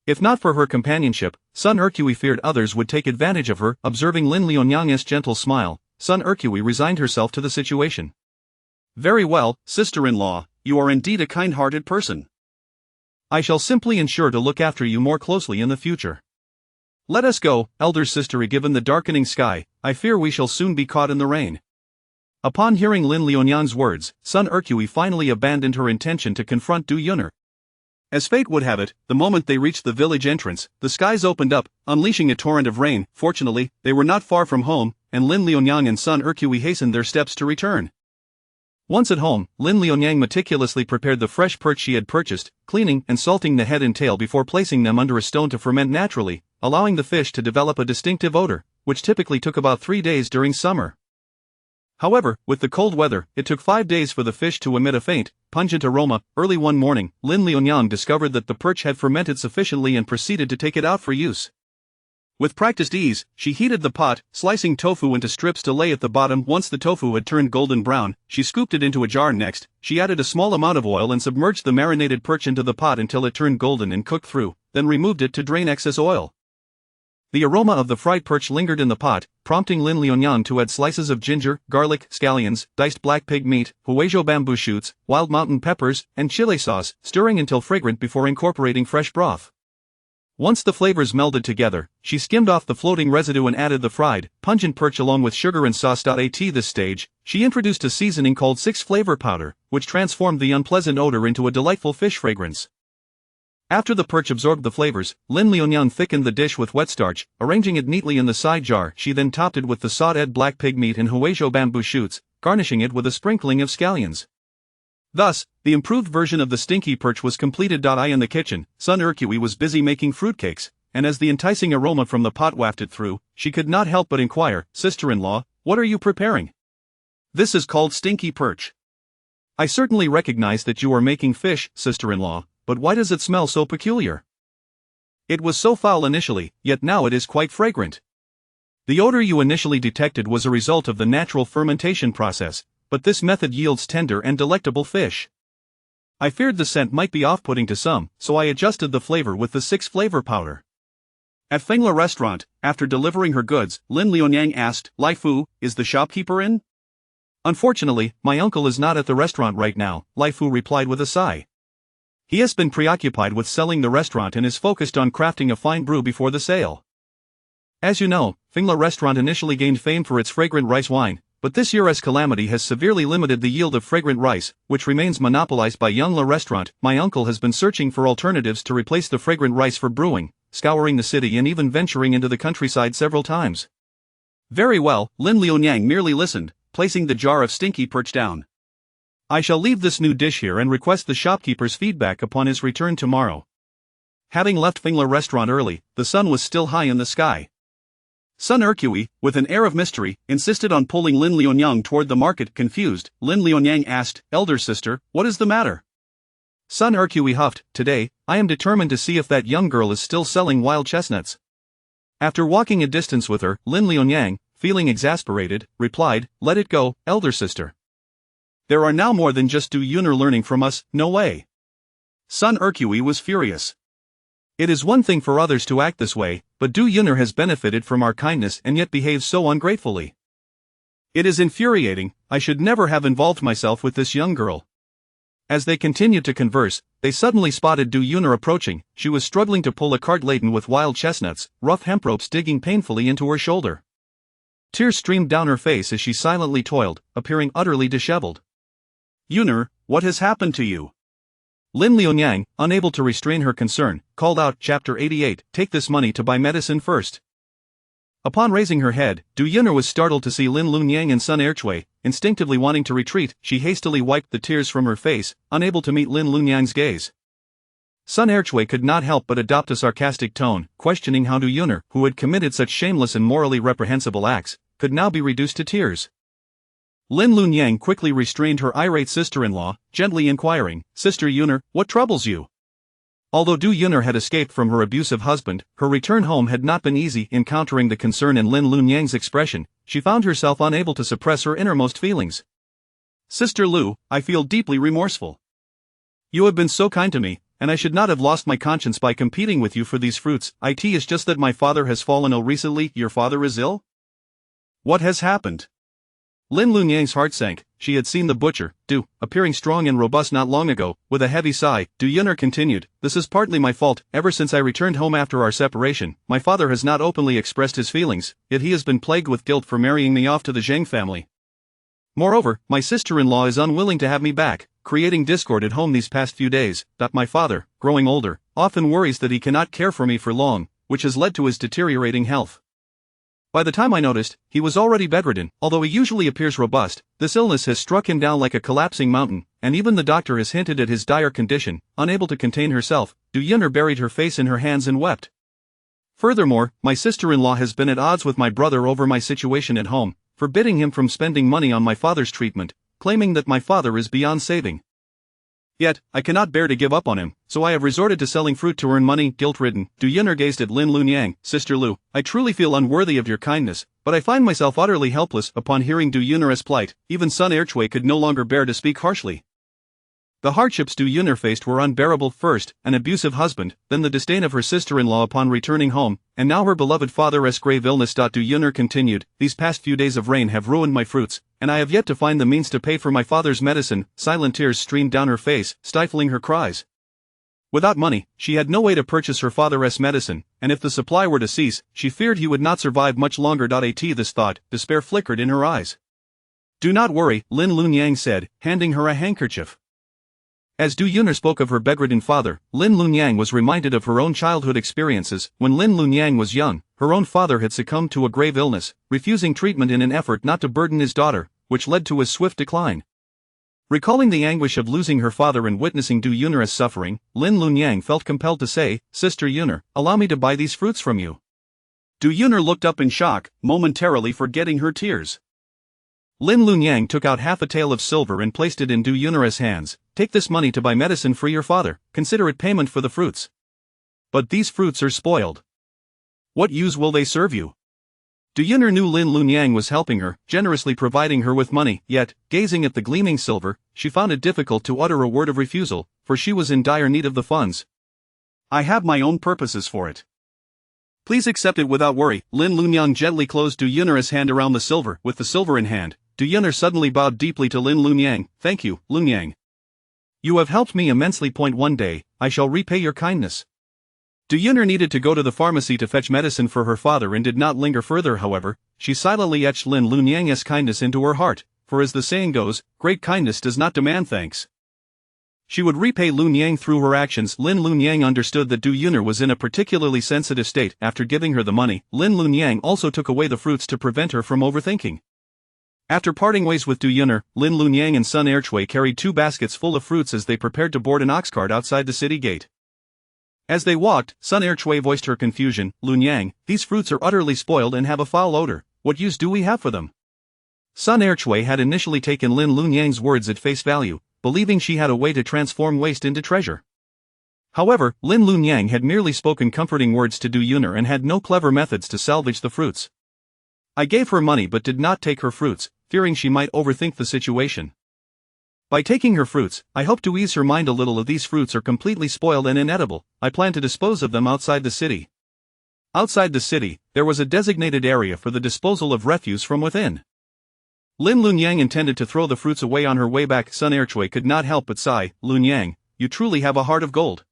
If not for her companionship, Sun Ercui feared others would take advantage of her. Observing Lin Liunyang's gentle smile, Sun Ercui resigned herself to the situation. "Very well, sister-in-law, you are indeed a kind-hearted person. I shall simply ensure to look after you more closely in the future. Let us go, elder sister. Given the darkening sky, I fear we shall soon be caught in the rain." Upon hearing Lin Liunyang's words, Sun Ercui finally abandoned her intention to confront Du Yun'er. As fate would have it, the moment they reached the village entrance, the skies opened up, unleashing a torrent of rain. Fortunately, they were not far from home, and Lin Liunyang and Sun Ercui hastened their steps to return. Once at home, Lin Liunyang meticulously prepared the fresh perch she had purchased, cleaning and salting the head and tail before placing them under a stone to ferment naturally, allowing the fish to develop a distinctive odor, which typically took about 3 days during summer. However, with the cold weather, it took 5 days for the fish to emit a faint, pungent aroma. Early one morning, Lin Liunyang discovered that the perch had fermented sufficiently and proceeded to take it out for use. With practiced ease, she heated the pot, slicing tofu into strips to lay at the bottom. Once the tofu had turned golden brown, she scooped it into a jar. Next, she added a small amount of oil and submerged the marinated perch into the pot until it turned golden and cooked through, then removed it to drain excess oil. The aroma of the fried perch lingered in the pot, prompting Lin Liunyang to add slices of ginger, garlic, scallions, diced black pig meat, huizhou bamboo shoots, wild mountain peppers, and chili sauce, stirring until fragrant before incorporating fresh broth. Once the flavors melded together, she skimmed off the floating residue and added the fried, pungent perch along with sugar and sauce. At this stage, she introduced a seasoning called 6 flavor powder, which transformed the unpleasant odor into a delightful fish fragrance. After the perch absorbed the flavors, Lin Liunyang thickened the dish with wet starch, arranging it neatly in the side jar. She then topped it with the sautéed black pig meat and huizhou bamboo shoots, garnishing it with a sprinkling of scallions. Thus, the improved version of the stinky perch was completed. In the kitchen, Sun Ercui was busy making fruitcakes, and as the enticing aroma from the pot wafted through, she could not help but inquire, "Sister-in-law, what are you preparing?" "This is called stinky perch." "I certainly recognize that you are making fish, sister-in-law, but why does it smell so peculiar?" "It was so foul initially, yet now it is quite fragrant." "The odor you initially detected was a result of the natural fermentation process, but this method yields tender and delectable fish. I feared the scent might be off-putting to some, so I adjusted the flavor with the 6 flavor powder." At Fengla restaurant, after delivering her goods, Lin Liunyang asked, "Lai Fu, is the shopkeeper in?" "Unfortunately, my uncle is not at the restaurant right now," Lai Fu replied with a sigh. "He has been preoccupied with selling the restaurant and is focused on crafting a fine brew before the sale." As you know, Fengla restaurant initially gained fame for its fragrant rice wine, but this year's calamity has severely limited the yield of fragrant rice, which remains monopolized by Yongla restaurant. My uncle has been searching for alternatives to replace the fragrant rice for brewing, scouring the city and even venturing into the countryside several times. "Very well," Lin Liunyang merely listened, placing the jar of stinky perch down. "I shall leave this new dish here and request the shopkeeper's feedback upon his return tomorrow." Having left Fengla restaurant early, the sun was still high in the sky. Sun Ercui, with an air of mystery, insisted on pulling Lin Liunyang toward the market. Confused, Lin Liunyang asked, "Elder sister, what is the matter?" Sun Ercui huffed, "Today, I am determined to see if that young girl is still selling wild chestnuts." After walking a distance with her, Lin Liunyang, feeling exasperated, replied, "Let it go, elder sister. There are now more than just Du Yun'er learning from us, no way." Sun Ercui was furious. "It is one thing for others to act this way, but Du Yun'er has benefited from our kindness and yet behaves so ungratefully. It is infuriating. I should never have involved myself with this young girl." As they continued to converse, they suddenly spotted Du Yun'er approaching. She was struggling to pull a cart laden with wild chestnuts, rough hemp ropes digging painfully into her shoulder. Tears streamed down her face as she silently toiled, appearing utterly disheveled. "Yun'er, what has happened to you?" Lin Liunyang, unable to restrain her concern, called out. Chapter 88, "Take this money to buy medicine first." Upon raising her head, Du Yun'er was startled to see Lin Liunyang and Sun Ercui. Instinctively wanting to retreat, she hastily wiped the tears from her face, unable to meet Lin Liunyang's gaze. Sun Ercui could not help but adopt a sarcastic tone, questioning how Du Yun'er, who had committed such shameless and morally reprehensible acts, could now be reduced to tears. Lin Liunyang quickly restrained her irate sister-in-law, gently inquiring, "Sister Yun'er, what troubles you?" Although Du Yun'er had escaped from her abusive husband, her return home had not been easy. Encountering the concern in Lin Liunyang's expression, she found herself unable to suppress her innermost feelings. "Sister Lu, I feel deeply remorseful. You have been so kind to me, and I should not have lost my conscience by competing with you for these fruits. It is just that my father has fallen ill recently." "Your father is ill? What has happened?" Lin Liunyang's heart sank. She had seen the butcher, Du, appearing strong and robust not long ago. With a heavy sigh, Du Yun'er continued, "This is partly my fault. Ever since I returned home after our separation, my father has not openly expressed his feelings, yet he has been plagued with guilt for marrying me off to the Zhang family. Moreover, my sister-in-law is unwilling to have me back, creating discord at home these past few days. My father, growing older, often worries that he cannot care for me for long, which has led to his deteriorating health. By the time I noticed, he was already bedridden. Although he usually appears robust, this illness has struck him down like a collapsing mountain, and even the doctor has hinted at his dire condition. Unable to contain herself, Du Yun'er buried her face in her hands and wept. Furthermore, my sister-in-law has been at odds with my brother over my situation at home, forbidding him from spending money on my father's treatment, claiming that my father is beyond saving. Yet, I cannot bear to give up on him, so I have resorted to selling fruit to earn money. Guilt-ridden, Du Yun'er gazed at Lin Lunyang. Sister Lu, I truly feel unworthy of your kindness, but I find myself utterly helpless. Upon hearing Du Yun'er's plight, even Sun Erchui could no longer bear to speak harshly. The hardships Du Yun'er faced were unbearable. First, an abusive husband, then the disdain of her sister-in-law upon returning home, and now her beloved father's grave illness. Du Yun'er continued, these past few days of rain have ruined my fruits, and I have yet to find the means to pay for my father's medicine. Silent tears streamed down her face, stifling her cries. Without money, she had no way to purchase her father's medicine, and if the supply were to cease, she feared he would not survive much longer. At this thought, despair flickered in her eyes. Do not worry, Lin Lunyang said, handing her a handkerchief. As Du Yun'er spoke of her bedridden father, Lin Lunyang was reminded of her own childhood experiences. When Lin Lunyang was young, her own father had succumbed to a grave illness, refusing treatment in an effort not to burden his daughter, which led to his swift decline. Recalling the anguish of losing her father and witnessing Du Yun'er's suffering, Lin Lunyang felt compelled to say, Sister Yun'er, allow me to buy these fruits from you. Du Yun'er looked up in shock, momentarily forgetting her tears. Lin Lunyang took out half a tael of silver and placed it in Du Yun'er's hands. Take this money to buy medicine for your father, consider it payment for the fruits. But these fruits are spoiled. What use will they serve you? Du Yun'er knew Lin Lunyang was helping her, generously providing her with money, yet, gazing at the gleaming silver, she found it difficult to utter a word of refusal, for she was in dire need of the funds. I have my own purposes for it. Please accept it without worry. Lin Lunyang gently closed Du Yun'er's hand around the silver. With the silver in hand, Du Yun'er suddenly bowed deeply to Lin Lunyang. Thank you, Lunyang. You have helped me immensely. One day, I shall repay your kindness. Du Yun'er needed to go to the pharmacy to fetch medicine for her father and did not linger further. However, she silently etched Lin Lunyang's kindness into her heart, for as the saying goes, great kindness does not demand thanks. She would repay Lunyang through her actions. Lin Lunyang understood that Du Yun'er was in a particularly sensitive state. After giving her the money, Lin Lunyang also took away the fruits to prevent her from overthinking. After parting ways with Du Yun'er, Lin Lunyang and Sun Erchui carried 2 baskets full of fruits as they prepared to board an ox cart outside the city gate. As they walked, Sun Erchui voiced her confusion. Lunyang, these fruits are utterly spoiled and have a foul odor. What use do we have for them? Sun Erchui had initially taken Lin Lunyang's words at face value, believing she had a way to transform waste into treasure. However, Lin Lunyang had merely spoken comforting words to Du Yun'er and had no clever methods to salvage the fruits. I gave her money but did not take her fruits, fearing she might overthink the situation. By taking her fruits, I hope to ease her mind a little. Of these fruits are completely spoiled and inedible. I plan to dispose of them outside the city. Outside the city, there was a designated area for the disposal of refuse from within. Lin Lunyang intended to throw the fruits away on her way back. Sun Erchui could not help but sigh. Lunyang, you truly have a heart of gold.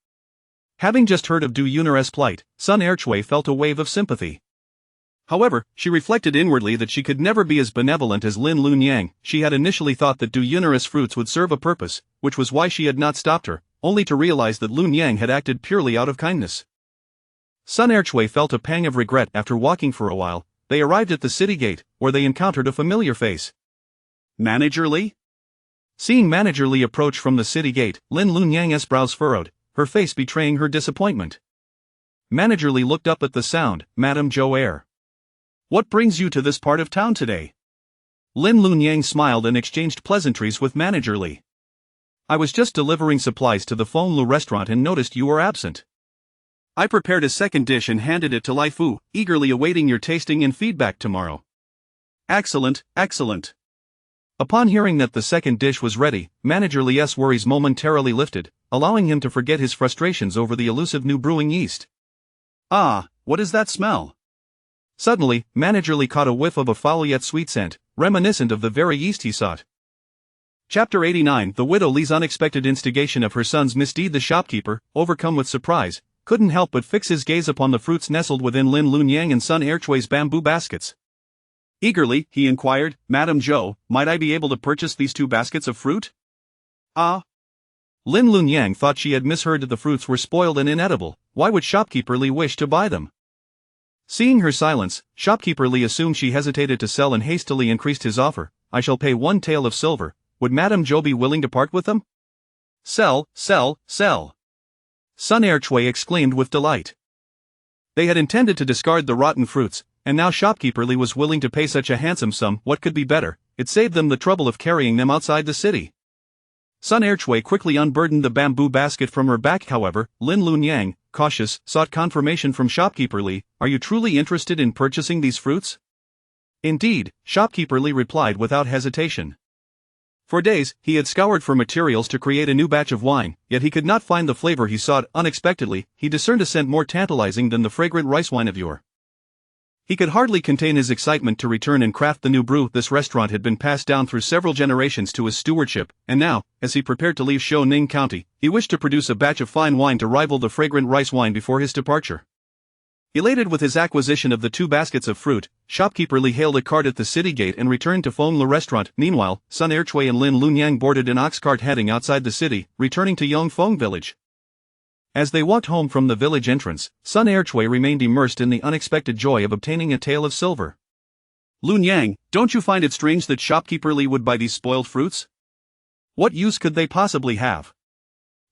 Having just heard of Du Yun'er's plight, Sun Erchui felt a wave of sympathy. However, she reflected inwardly that she could never be as benevolent as Lin Lunyang. She had initially thought that Du Yun'er's fruits would serve a purpose, which was why she had not stopped her, only to realize that Lunyang had acted purely out of kindness. Sun Erchui felt a pang of regret. After walking for a while, they arrived at the city gate, where they encountered a familiar face. Manager Li? Seeing Manager Li approach from the city gate, Lin Lunyang's brows furrowed, her face betraying her disappointment. Manager Li looked up at the sound. Madame Zhou. What brings you to this part of town today? Lin Lunyang smiled and exchanged pleasantries with Manager Li. I was just delivering supplies to the Feng Lu restaurant and noticed you were absent. I prepared a second dish and handed it to Lai Fu, eagerly awaiting your tasting and feedback tomorrow. Excellent, excellent. Upon hearing that the second dish was ready, Manager Li's worries momentarily lifted, allowing him to forget his frustrations over the elusive new brewing yeast. Ah, what is that smell? Suddenly, Manager Li caught a whiff of a foul yet sweet scent, reminiscent of the very yeast he sought. Chapter 89. The widow Li's unexpected instigation of her son's misdeed. The shopkeeper, overcome with surprise, couldn't help but fix his gaze upon the fruits nestled within Lin Lunyang and Sun Erchui's bamboo baskets. Eagerly, he inquired, Madame Zhou, might I be able to purchase these 2 baskets of fruit? Ah. Lin Lunyang thought she had misheard that the fruits were spoiled and inedible. Why would shopkeeper Li wish to buy them? Seeing her silence, shopkeeper Li assumed she hesitated to sell and hastily increased his offer. I shall pay 1 tael of silver. Would Madame Zhou be willing to part with them? Sell, sell, sell! Sun Erchui exclaimed with delight. They had intended to discard the rotten fruits, and now shopkeeper Li was willing to pay such a handsome sum. What could be better? It saved them the trouble of carrying them outside the city. Sun Erchui quickly unburdened the bamboo basket from her back. However, Lin Lunyang, cautious, sought confirmation from shopkeeper Li. Are you truly interested in purchasing these fruits? Indeed, shopkeeper Li replied without hesitation. For days, he had scoured for materials to create a new batch of wine, yet he could not find the flavor he sought. Unexpectedly, he discerned a scent more tantalizing than the fragrant rice wine of yore. He could hardly contain his excitement to return and craft the new brew. This restaurant had been passed down through several generations to his stewardship, and now, as he prepared to leave Zhou Ning County, he wished to produce a batch of fine wine to rival the fragrant rice wine before his departure. Elated with his acquisition of the 2 baskets of fruit, shopkeeper Li hailed a cart at the city gate and returned to Feng Le restaurant. Meanwhile, Sun Erchui and Lin Lunyang boarded an ox cart heading outside the city, returning to Yongfeng village. As they walked home from the village entrance, Sun Erchui remained immersed in the unexpected joy of obtaining a tael of silver. Lunyang, don't you find it strange that shopkeeper Li would buy these spoiled fruits? What use could they possibly have?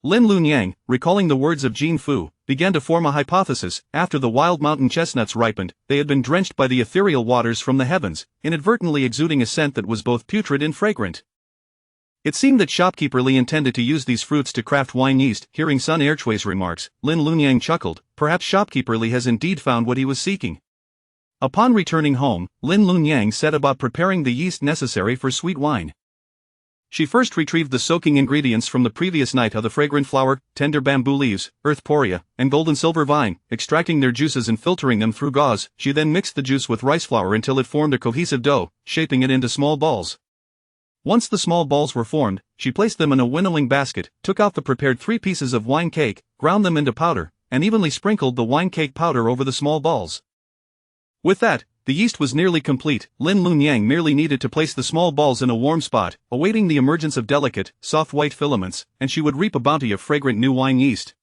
Lin Lunyang, recalling the words of Jin Fu, began to form a hypothesis. After the wild mountain chestnuts ripened, they had been drenched by the ethereal waters from the heavens, inadvertently exuding a scent that was both putrid and fragrant. It seemed that shopkeeper Li intended to use these fruits to craft wine yeast. Hearing Sun Erchui's remarks, Lin Lunyang chuckled. Perhaps shopkeeper Li has indeed found what he was seeking. Upon returning home, Lin Lunyang set about preparing the yeast necessary for sweet wine. She first retrieved the soaking ingredients from the previous night of the fragrant flower, tender bamboo leaves, earth poria, and gold and silver vine. Extracting their juices and filtering them through gauze, she then mixed the juice with rice flour until it formed a cohesive dough, shaping it into small balls. Once the small balls were formed, she placed them in a winnowing basket, took out the prepared 3 pieces of wine cake, ground them into powder, and evenly sprinkled the wine cake powder over the small balls. With that, the yeast was nearly complete. Lin Lunyang merely needed to place the small balls in a warm spot, awaiting the emergence of delicate, soft white filaments, and she would reap a bounty of fragrant new wine yeast.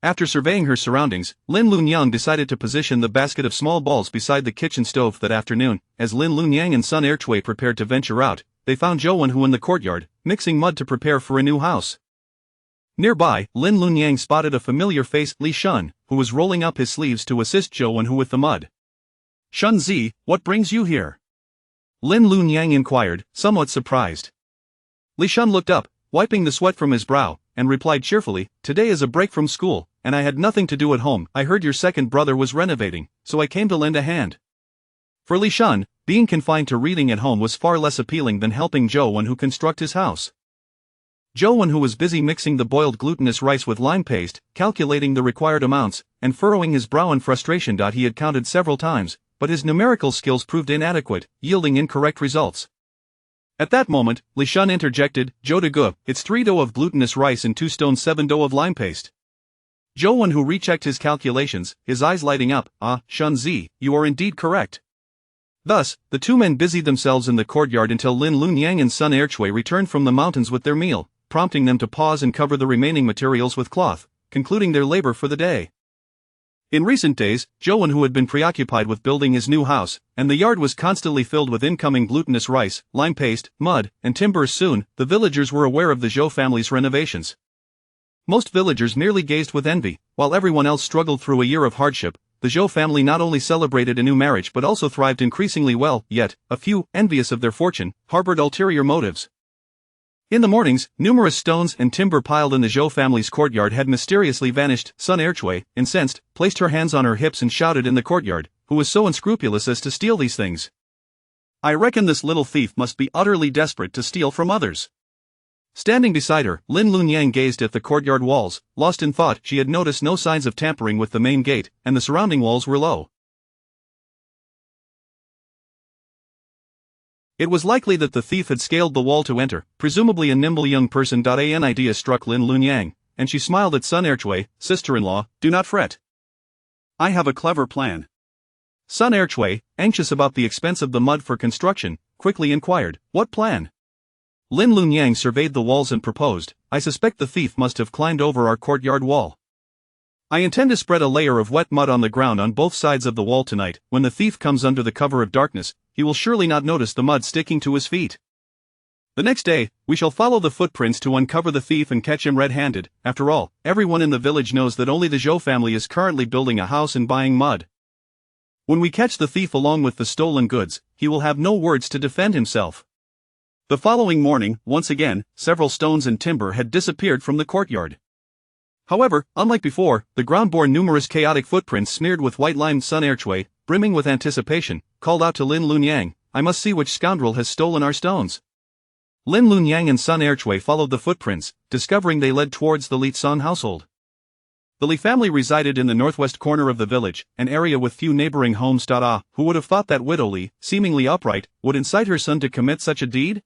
After surveying her surroundings, Lin Lunyang decided to position the basket of small balls beside the kitchen stove. That afternoon, as Lin Lunyang and Sun Erchui prepared to venture out, they found Zhou Wenhu in the courtyard, mixing mud to prepare for a new house. Nearby, Lin Lunyang spotted a familiar face, Li Shun, who was rolling up his sleeves to assist Zhou Wenhu with the mud. Shunzi, what brings you here? Lin Lunyang inquired, somewhat surprised. Li Shun looked up, wiping the sweat from his brow, and replied cheerfully, today is a break from school, and I had nothing to do at home. I heard your second brother was renovating, so I came to lend a hand. For Li Shun, being confined to reading at home was far less appealing than helping Zhou Wenhu construct his house. Zhou Wenhu was busy mixing the boiled glutinous rice with lime paste, calculating the required amounts, and furrowing his brow in frustration. He had counted several times, but his numerical skills proved inadequate, yielding incorrect results. At that moment, Li Shun interjected, Zhou de Gu, it's 3 dough of glutinous rice and 2 stone 7 dough of lime paste. Zhou Wenhu rechecked his calculations, his eyes lighting up. Ah, Shunzi, you are indeed correct. Thus, the 2 men busied themselves in the courtyard until Lin Lunyang and Sun Erchui returned from the mountains with their meal, prompting them to pause and cover the remaining materials with cloth, concluding their labor for the day. In recent days, Zhou Wenhu had been preoccupied with building his new house, and the yard was constantly filled with incoming glutinous rice, lime paste, mud, and timber. Soon, the villagers were aware of the Zhou family's renovations. Most villagers merely gazed with envy, while everyone else struggled through a year of hardship. The Zhou family not only celebrated a new marriage but also thrived increasingly well, yet, a few, envious of their fortune, harbored ulterior motives. In the mornings, numerous stones and timber piled in the Zhou family's courtyard had mysteriously vanished. Sun Erchui, incensed, placed her hands on her hips and shouted in the courtyard, who was so unscrupulous as to steal these things? I reckon this little thief must be utterly desperate to steal from others. Standing beside her, Lin Lunyang gazed at the courtyard walls. Lost in thought, she had noticed no signs of tampering with the main gate, and the surrounding walls were low. It was likely that the thief had scaled the wall to enter, presumably a nimble young person. An idea struck Lin Lunyang, and she smiled at Sun Erchui, sister-in-law, do not fret. I have a clever plan. Sun Erchui, anxious about the expense of the mud for construction, quickly inquired, "What plan?" Lin Lunyang surveyed the walls and proposed, "I suspect the thief must have climbed over our courtyard wall. I intend to spread a layer of wet mud on the ground on both sides of the wall tonight. When the thief comes under the cover of darkness, he will surely not notice the mud sticking to his feet. The next day, we shall follow the footprints to uncover the thief and catch him red-handed. After all, everyone in the village knows that only the Zhou family is currently building a house and buying mud. When we catch the thief along with the stolen goods, he will have no words to defend himself." The following morning, once again, several stones and timber had disappeared from the courtyard. However, unlike before, the ground bore numerous chaotic footprints smeared with white lime. Sun Erchui, brimming with anticipation, called out to Lin Lunyang, "I must see which scoundrel has stolen our stones." Lin Lunyang and Sun Erchui followed the footprints, discovering they led towards the Li Tsong household. The Li family resided in the northwest corner of the village, an area with few neighboring homes. Who would have thought that widow Li, seemingly upright, would incite her son to commit such a deed?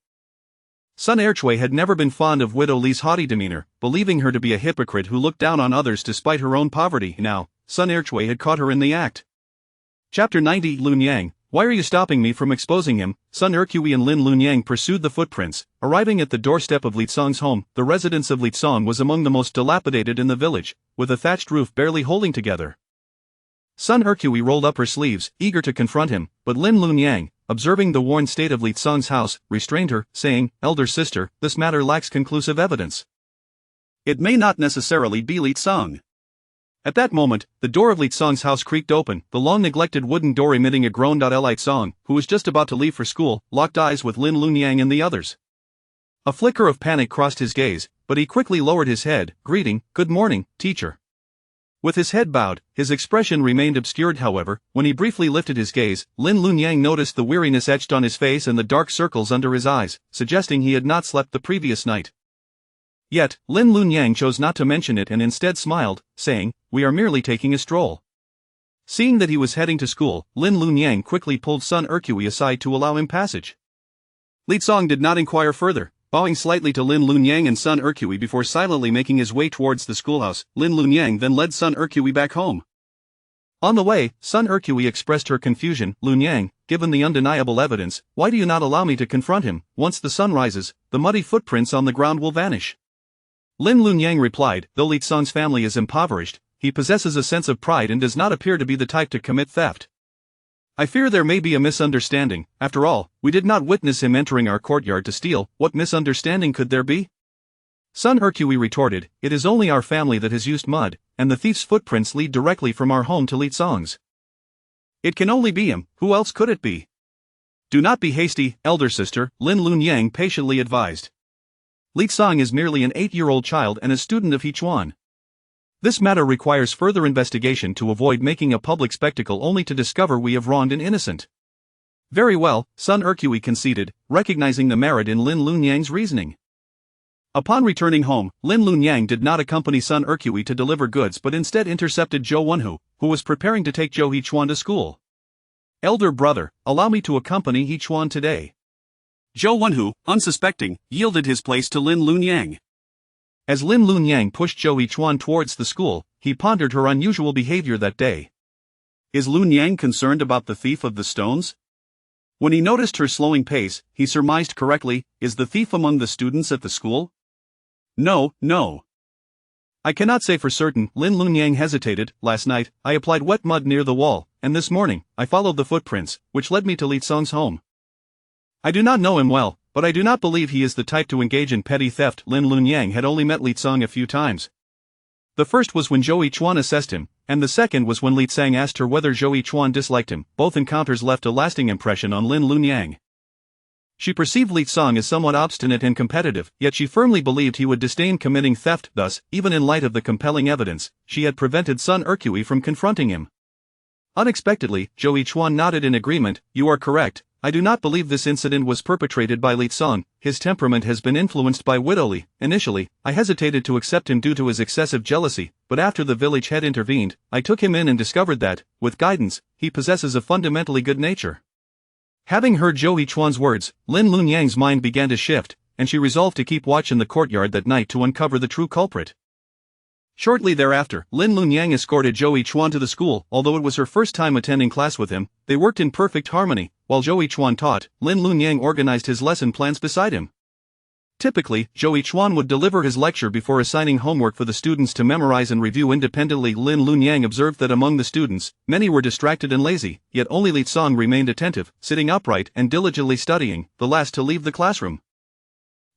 Sun Erchui had never been fond of widow Li's haughty demeanor, believing her to be a hypocrite who looked down on others despite her own poverty. Now, Sun Erchui had caught her in the act. Chapter 90. Lunyang, why are you stopping me from exposing him? Sun Erchui and Lin Lunyang pursued the footprints, arriving at the doorstep of Li Tsong's home. The residence of Li Tsong was among the most dilapidated in the village, with a thatched roof barely holding together. Sun Erchui rolled up her sleeves, eager to confront him, but Lin Lunyang, observing the worn state of Li Tsong's house, restrained her, saying, "Elder sister, this matter lacks conclusive evidence. It may not necessarily be Li Tsong." At that moment, the door of Li Tsong's house creaked open, the long-neglected wooden door emitting a groan. Li Tsong, who was just about to leave for school, locked eyes with Lin Lunyang and the others. A flicker of panic crossed his gaze, but he quickly lowered his head, greeting, "Good morning, teacher." With his head bowed, his expression remained obscured. However, when he briefly lifted his gaze, Lin Lunyang noticed the weariness etched on his face and the dark circles under his eyes, suggesting he had not slept the previous night. Yet, Lin Lunyang chose not to mention it and instead smiled, saying, "We are merely taking a stroll." Seeing that he was heading to school, Lin Lunyang quickly pulled Sun Erchui aside to allow him passage. Li Tsong did not inquire further, bowing slightly to Lin Lunyang and Sun Erchui before silently making his way towards the schoolhouse. Lin Lunyang then led Sun Erchui back home. On the way, Sun Erchui expressed her confusion. "Lunyang, given the undeniable evidence, why do you not allow me to confront him? Once the sun rises, the muddy footprints on the ground will vanish." Lin Lunyang replied, "Though Li Tsong's family is impoverished, he possesses a sense of pride and does not appear to be the type to commit theft. I fear there may be a misunderstanding. After all, we did not witness him entering our courtyard to steal. What misunderstanding could there be?" Sun Erchui retorted, "It is only our family that has used mud, and the thief's footprints lead directly from our home to Li Tsong's. It can only be him. Who else could it be?" "Do not be hasty, elder sister," Lin Lunyang patiently advised. "Li Tsong is merely an 8-year-old child and a student of Hechuan. This matter requires further investigation to avoid making a public spectacle only to discover we have wronged an innocent." "Very well," Sun Erchui conceded, recognizing the merit in Lin Lunyang's reasoning. Upon returning home, Lin Lunyang did not accompany Sun Erchui to deliver goods but instead intercepted Zhou Wenhu, who was preparing to take Zhou Hechuan to school. "Elder brother, allow me to accompany Hechuan today." Zhou Wenhu, unsuspecting, yielded his place to Lin Lunyang. As Lin Lunyang pushed Zhou Hechuan towards the school, he pondered her unusual behavior that day. Is Lunyang concerned about the thief of the stones? When he noticed her slowing pace, he surmised correctly, is the thief among the students at the school? No. I cannot say for certain. Lin Lunyang hesitated. Last night, I applied wet mud near the wall, and this morning, I followed the footprints, which led me to Li Tsong's home. I do not know him well, but I do not believe he is the type to engage in petty theft. Lin Lunyang had only met Li Tsong a few times. The first was when Zhou Hechuan assessed him, and the second was when Li Tsang asked her whether Zhou Hechuan disliked him. Both encounters left a lasting impression on Lin Lunyang. She perceived Li Tsong as somewhat obstinate and competitive, yet she firmly believed he would disdain committing theft. Thus, even in light of the compelling evidence, she had prevented Sun Erchui from confronting him. Unexpectedly, Zhou Hechuan nodded in agreement. You are correct. I do not believe this incident was perpetrated by Li Tsong. His temperament has been influenced by widow Li. Initially, I hesitated to accept him due to his excessive jealousy, but after the village head intervened, I took him in and discovered that, with guidance, he possesses a fundamentally good nature. Having heard Zhou Hechuan's words, Lin Lunyang's mind began to shift, and she resolved to keep watch in the courtyard that night to uncover the true culprit. Shortly thereafter, Lin Lunyang escorted Zhou Yichuan to the school. Although it was her first time attending class with him, they worked in perfect harmony. While Zhou Yichuan taught, Lin Lunyang organized his lesson plans beside him. Typically, Zhou Yichuan would deliver his lecture before assigning homework for the students to memorize and review independently. Lin Lunyang observed that among the students, many were distracted and lazy, yet only Li Tsong remained attentive, sitting upright and diligently studying, the last to leave the classroom.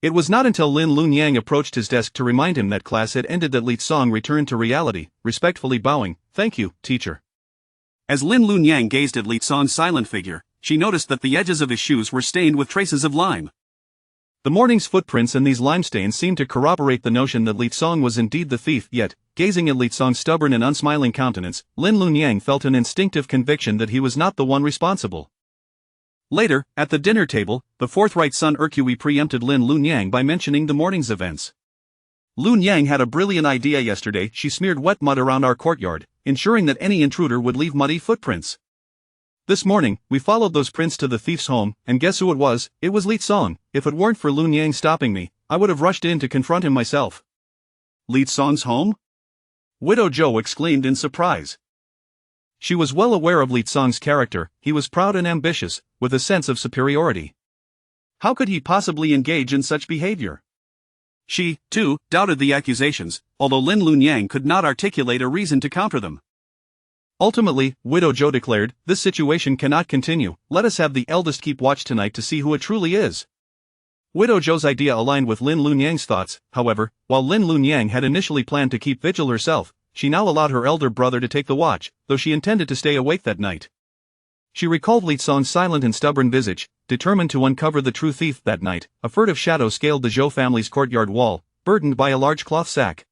It was not until Lin Lunyang approached his desk to remind him that class had ended that Li Tsong returned to reality, respectfully bowing, "Thank you, teacher." As Lin Lunyang gazed at Li Tsong's silent figure, she noticed that the edges of his shoes were stained with traces of lime. The morning's footprints and these lime stains seemed to corroborate the notion that Li Tsong was indeed the thief. Yet, gazing at Li Tsong's stubborn and unsmiling countenance, Lin Lunyang felt an instinctive conviction that he was not the one responsible. Later, at the dinner table, the forthright Sun Ercui preempted Lin Lunyang by mentioning the morning's events. "Lunyang had a brilliant idea yesterday. She smeared wet mud around our courtyard, ensuring that any intruder would leave muddy footprints. This morning, we followed those prints to the thief's home, and guess who it was? It was Li Tsong. If it weren't for Lunyang stopping me, I would have rushed in to confront him myself." "Li Tsong's home?" Widow Zhou exclaimed in surprise. She was well aware of Li Tsong's character. He was proud and ambitious, with a sense of superiority. How could he possibly engage in such behavior? She, too, doubted the accusations, although Lin Lunyang could not articulate a reason to counter them. Ultimately, Widow Zhou declared, "This situation cannot continue. Let us have the eldest keep watch tonight to see who it truly is." Widow Zhou's idea aligned with Lin Lunyang's thoughts. However, while Lin Lunyang had initially planned to keep vigil herself, she now allowed her elder brother to take the watch, though she intended to stay awake that night. She recalled Li Tsong's silent and stubborn visage, determined to uncover the true thief. That night, a furtive shadow scaled the Zhou family's courtyard wall, burdened by a large cloth sack.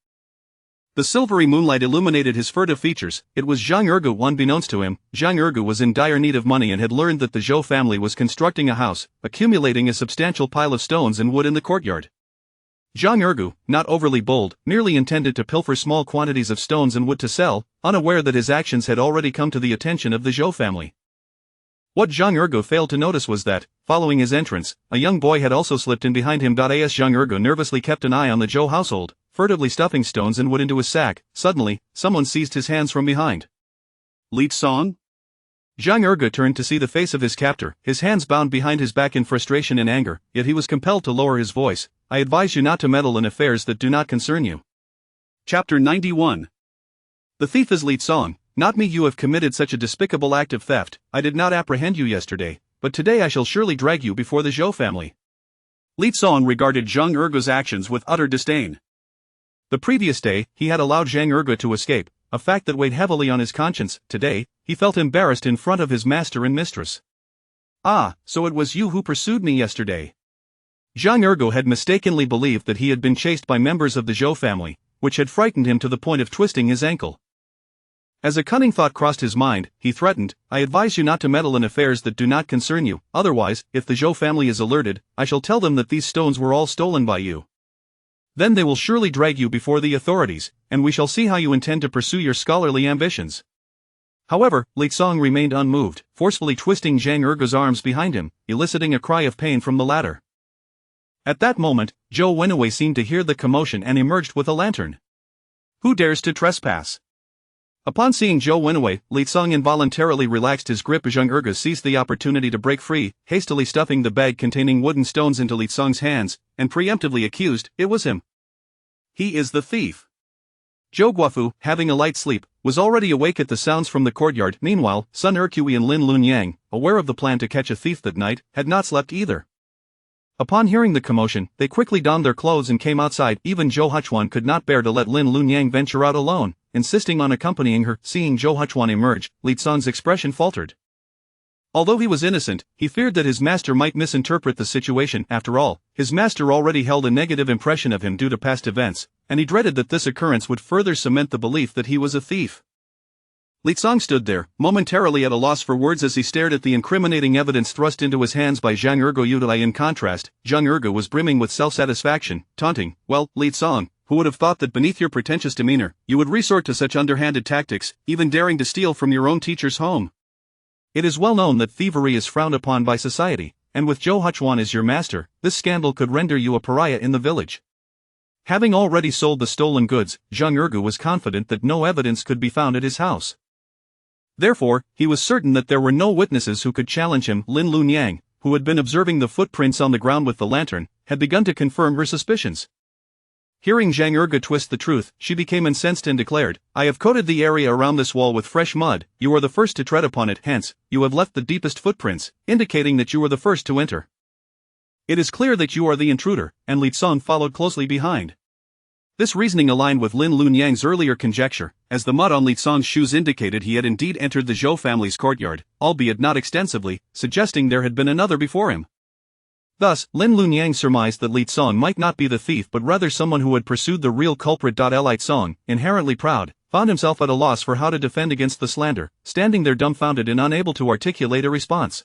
The silvery moonlight illuminated his furtive features. It was Zhang Ergu. Unbeknownst to him, Zhang Ergu was in dire need of money and had learned that the Zhou family was constructing a house, accumulating a substantial pile of stones and wood in the courtyard. Zhang Ergu, not overly bold, merely intended to pilfer small quantities of stones and wood to sell, unaware that his actions had already come to the attention of the Zhou family. What Zhang Ergu failed to notice was that, following his entrance, a young boy had also slipped in behind him. As Zhang Ergu nervously kept an eye on the Zhou household, furtively stuffing stones and wood into his sack, suddenly, someone seized his hands from behind. "Li Tsong?" Zhang Ergu turned to see the face of his captor, his hands bound behind his back in frustration and anger, yet he was compelled to lower his voice. "I advise you not to meddle in affairs that do not concern you." Chapter 91. "The thief is Li Tsong, not me. You have committed such a despicable act of theft. I did not apprehend you yesterday, but today I shall surely drag you before the Zhou family." Li Tsong regarded Zhang Ergu's actions with utter disdain. The previous day, he had allowed Zhang Ergu to escape, a fact that weighed heavily on his conscience. Today, he felt embarrassed in front of his master and mistress. "Ah, so it was you who pursued me yesterday." Zhang Ergu had mistakenly believed that he had been chased by members of the Zhou family, which had frightened him to the point of twisting his ankle. As a cunning thought crossed his mind, he threatened, "I advise you not to meddle in affairs that do not concern you, otherwise, if the Zhou family is alerted, I shall tell them that these stones were all stolen by you. Then they will surely drag you before the authorities, and we shall see how you intend to pursue your scholarly ambitions." However, Li Tsong remained unmoved, forcefully twisting Zhang Ergu's arms behind him, eliciting a cry of pain from the latter. At that moment, Zhou Wenwei seemed to hear the commotion and emerged with a lantern. "Who dares to trespass?" Upon seeing Zhou Wenwei, Li Tsong involuntarily relaxed his grip. Zhang Ergu seized the opportunity to break free, hastily stuffing the bag containing wooden stones into Li Tsong's hands, and preemptively accused, "It was him. He is the thief." Zhou Guofu, having a light sleep, was already awake at the sounds from the courtyard. Meanwhile, Sun Ercui and Lin Lunyang, aware of the plan to catch a thief that night, had not slept either. Upon hearing the commotion, they quickly donned their clothes and came outside. Even Zhou Huchuan could not bear to let Lin Lunyang venture out alone, insisting on accompanying her. Seeing Zhou Huchuan emerge, Li Tsong's expression faltered. Although he was innocent, he feared that his master might misinterpret the situation. After all, his master already held a negative impression of him due to past events, and he dreaded that this occurrence would further cement the belief that he was a thief. Li Tsong stood there, momentarily at a loss for words as he stared at the incriminating evidence thrust into his hands by Zhang Ergu. In contrast, Zhang Ergu was brimming with self-satisfaction, taunting, "Well, Li Tsong, who would have thought that beneath your pretentious demeanor, you would resort to such underhanded tactics, even daring to steal from your own teacher's home? It is well known that thievery is frowned upon by society, and with Zhou Huchuan as your master, this scandal could render you a pariah in the village." Having already sold the stolen goods, Zhang Ergu was confident that no evidence could be found at his house. Therefore, he was certain that there were no witnesses who could challenge him. Lin Lunyang, who had been observing the footprints on the ground with the lantern, had begun to confirm her suspicions. Hearing Zhang Ergu twist the truth, she became incensed and declared, "I have coated the area around this wall with fresh mud, you are the first to tread upon it, hence, you have left the deepest footprints, indicating that you were the first to enter. It is clear that you are the intruder," and Li Tsong followed closely behind. This reasoning aligned with Lin Lunyang's earlier conjecture, as the mud on Li Tsong's shoes indicated he had indeed entered the Zhou family's courtyard, albeit not extensively, suggesting there had been another before him. Thus, Lin Lunyang surmised that Li Tsong might not be the thief but rather someone who had pursued the real culprit. Li Tsong, inherently proud, found himself at a loss for how to defend against the slander, standing there dumbfounded and unable to articulate a response.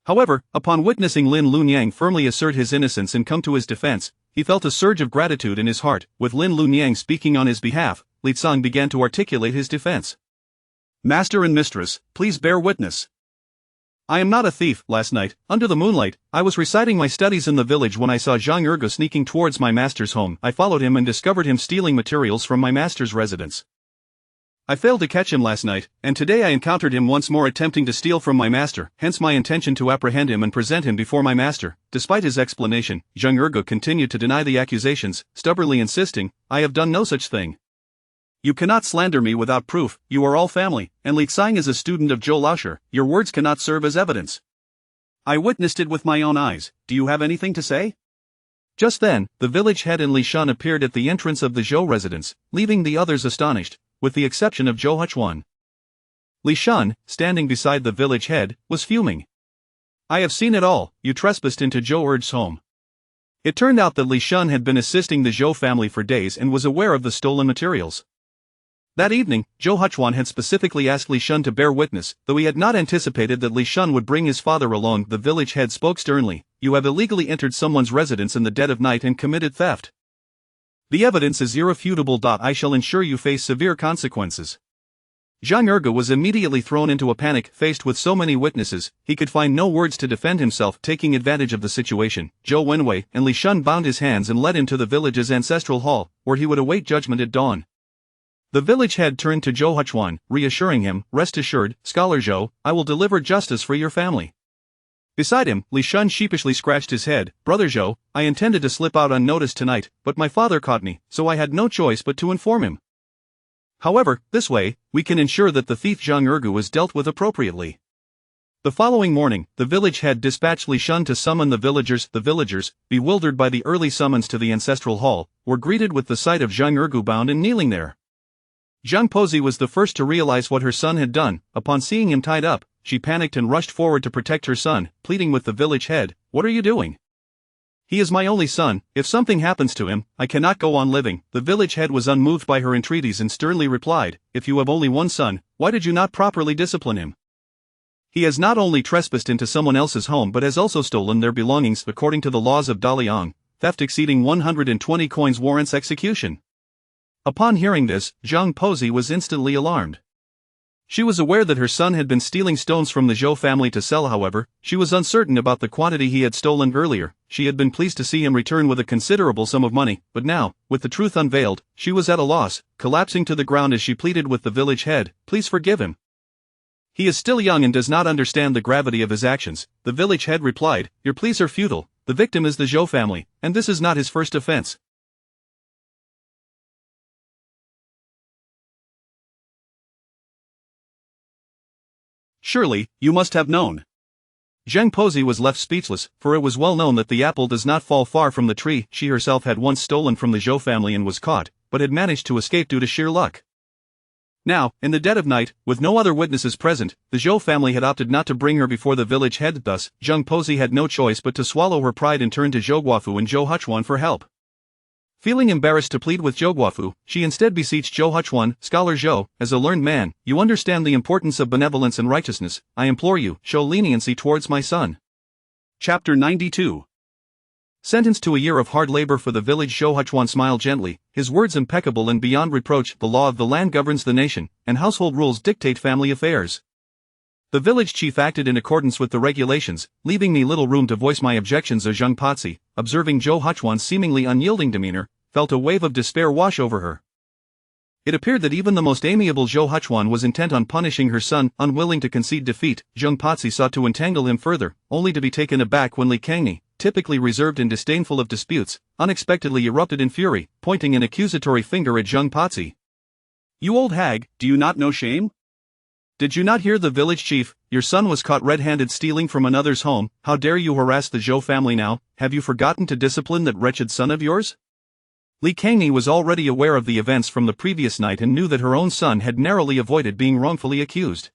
However, upon witnessing Lin Lunyang firmly assert his innocence and come to his defense, he felt a surge of gratitude in his heart. With Lin Lunyang speaking on his behalf, Li Tsong began to articulate his defense. "Master and mistress, please bear witness. I am not a thief. Last night, under the moonlight, I was reciting my studies in the village when I saw Zhang Ergu sneaking towards my master's home. I followed him and discovered him stealing materials from my master's residence. I failed to catch him last night, and today I encountered him once more attempting to steal from my master, hence my intention to apprehend him and present him before my master." Despite his explanation, Zhang Ergu continued to deny the accusations, stubbornly insisting, "I have done no such thing. You cannot slander me without proof, you are all family, and Li Tsang is a student of Zhou Laoshi, your words cannot serve as evidence. I witnessed it with my own eyes, do you have anything to say?" Just then, the village head and Li Shan appeared at the entrance of the Zhou residence, leaving the others astonished, with the exception of Zhou Huchuan. Li Shan, standing beside the village head, was fuming. "I have seen it all, you trespassed into Zhou Ergu's home." It turned out that Li Shan had been assisting the Zhou family for days and was aware of the stolen materials. That evening, Zhou Huchuan had specifically asked Li Shan to bear witness, though he had not anticipated that Li Shan would bring his father along. The village head spoke sternly, "You have illegally entered someone's residence in the dead of night and committed theft. The evidence is irrefutable. I shall ensure you face severe consequences." Zhang Ergu was immediately thrown into a panic. Faced with so many witnesses, he could find no words to defend himself. Taking advantage of the situation, Zhou Wenwei and Li Shan bound his hands and led him to the village's ancestral hall, where he would await judgment at dawn. The village head turned to Zhou Huchuan, reassuring him, "Rest assured, Scholar Zhou, I will deliver justice for your family." Beside him, Li Shan sheepishly scratched his head. "Brother Zhou, I intended to slip out unnoticed tonight, but my father caught me, so I had no choice but to inform him. However, this way, we can ensure that the thief Zhang Ergu was dealt with appropriately." The following morning, the village head dispatched Li Shan to summon the villagers. The villagers, bewildered by the early summons to the ancestral hall, were greeted with the sight of Zhang Ergu bound and kneeling there. Zhang Pozi was the first to realize what her son had done. Upon seeing him tied up, she panicked and rushed forward to protect her son, pleading with the village head, "What are you doing? He is my only son, if something happens to him, I cannot go on living." The village head was unmoved by her entreaties and sternly replied, "If you have only one son, why did you not properly discipline him? He has not only trespassed into someone else's home but has also stolen their belongings. According to the laws of Daliang, theft exceeding 120 coins warrants execution." Upon hearing this, Zhang Pozi was instantly alarmed. She was aware that her son had been stealing stones from the Zhou family to sell. However, she was uncertain about the quantity he had stolen earlier. She had been pleased to see him return with a considerable sum of money, but now, with the truth unveiled, she was at a loss, collapsing to the ground as she pleaded with the village head, "Please forgive him. He is still young and does not understand the gravity of his actions." The village head replied, "Your pleas are futile. The victim is the Zhou family, and this is not his first offense. Surely, you must have known." Zhang Pozi was left speechless, for it was well known that the apple does not fall far from the tree. She herself had once stolen from the Zhou family and was caught, but had managed to escape due to sheer luck. Now, in the dead of night, with no other witnesses present, the Zhou family had opted not to bring her before the village head. Thus, Zhang Pozi had no choice but to swallow her pride and turn to Zhou Guofu and Zhou Huchuan for help. Feeling embarrassed to plead with Zhou Guofu, she instead beseeched Zhou Huchuan, "Scholar Zhou, as a learned man, you understand the importance of benevolence and righteousness. I implore you, show leniency towards my son." Chapter 92. Sentenced to a year of hard labor for the village, Zhou Huchuan smiled gently, his words impeccable and beyond reproach. The law of the land governs the nation, and household rules dictate family affairs. The village chief acted in accordance with the regulations, leaving me little room to voice my objections. As Zhang Patsi, observing Zhou Huchuan's seemingly unyielding demeanor, felt a wave of despair wash over her. It appeared that even the most amiable Zhou Huchuan was intent on punishing her son. Unwilling to concede defeat, Zhang Patsi sought to entangle him further, only to be taken aback when Li Kangni, typically reserved and disdainful of disputes, unexpectedly erupted in fury, pointing an accusatory finger at Zhang Patsi. "You old hag, do you not know shame? Did you not hear the village chief? Your son was caught red-handed stealing from another's home. How dare you harass the Zhou family now? Have you forgotten to discipline that wretched son of yours?" Li Kangni was already aware of the events from the previous night and knew that her own son had narrowly avoided being wrongfully accused.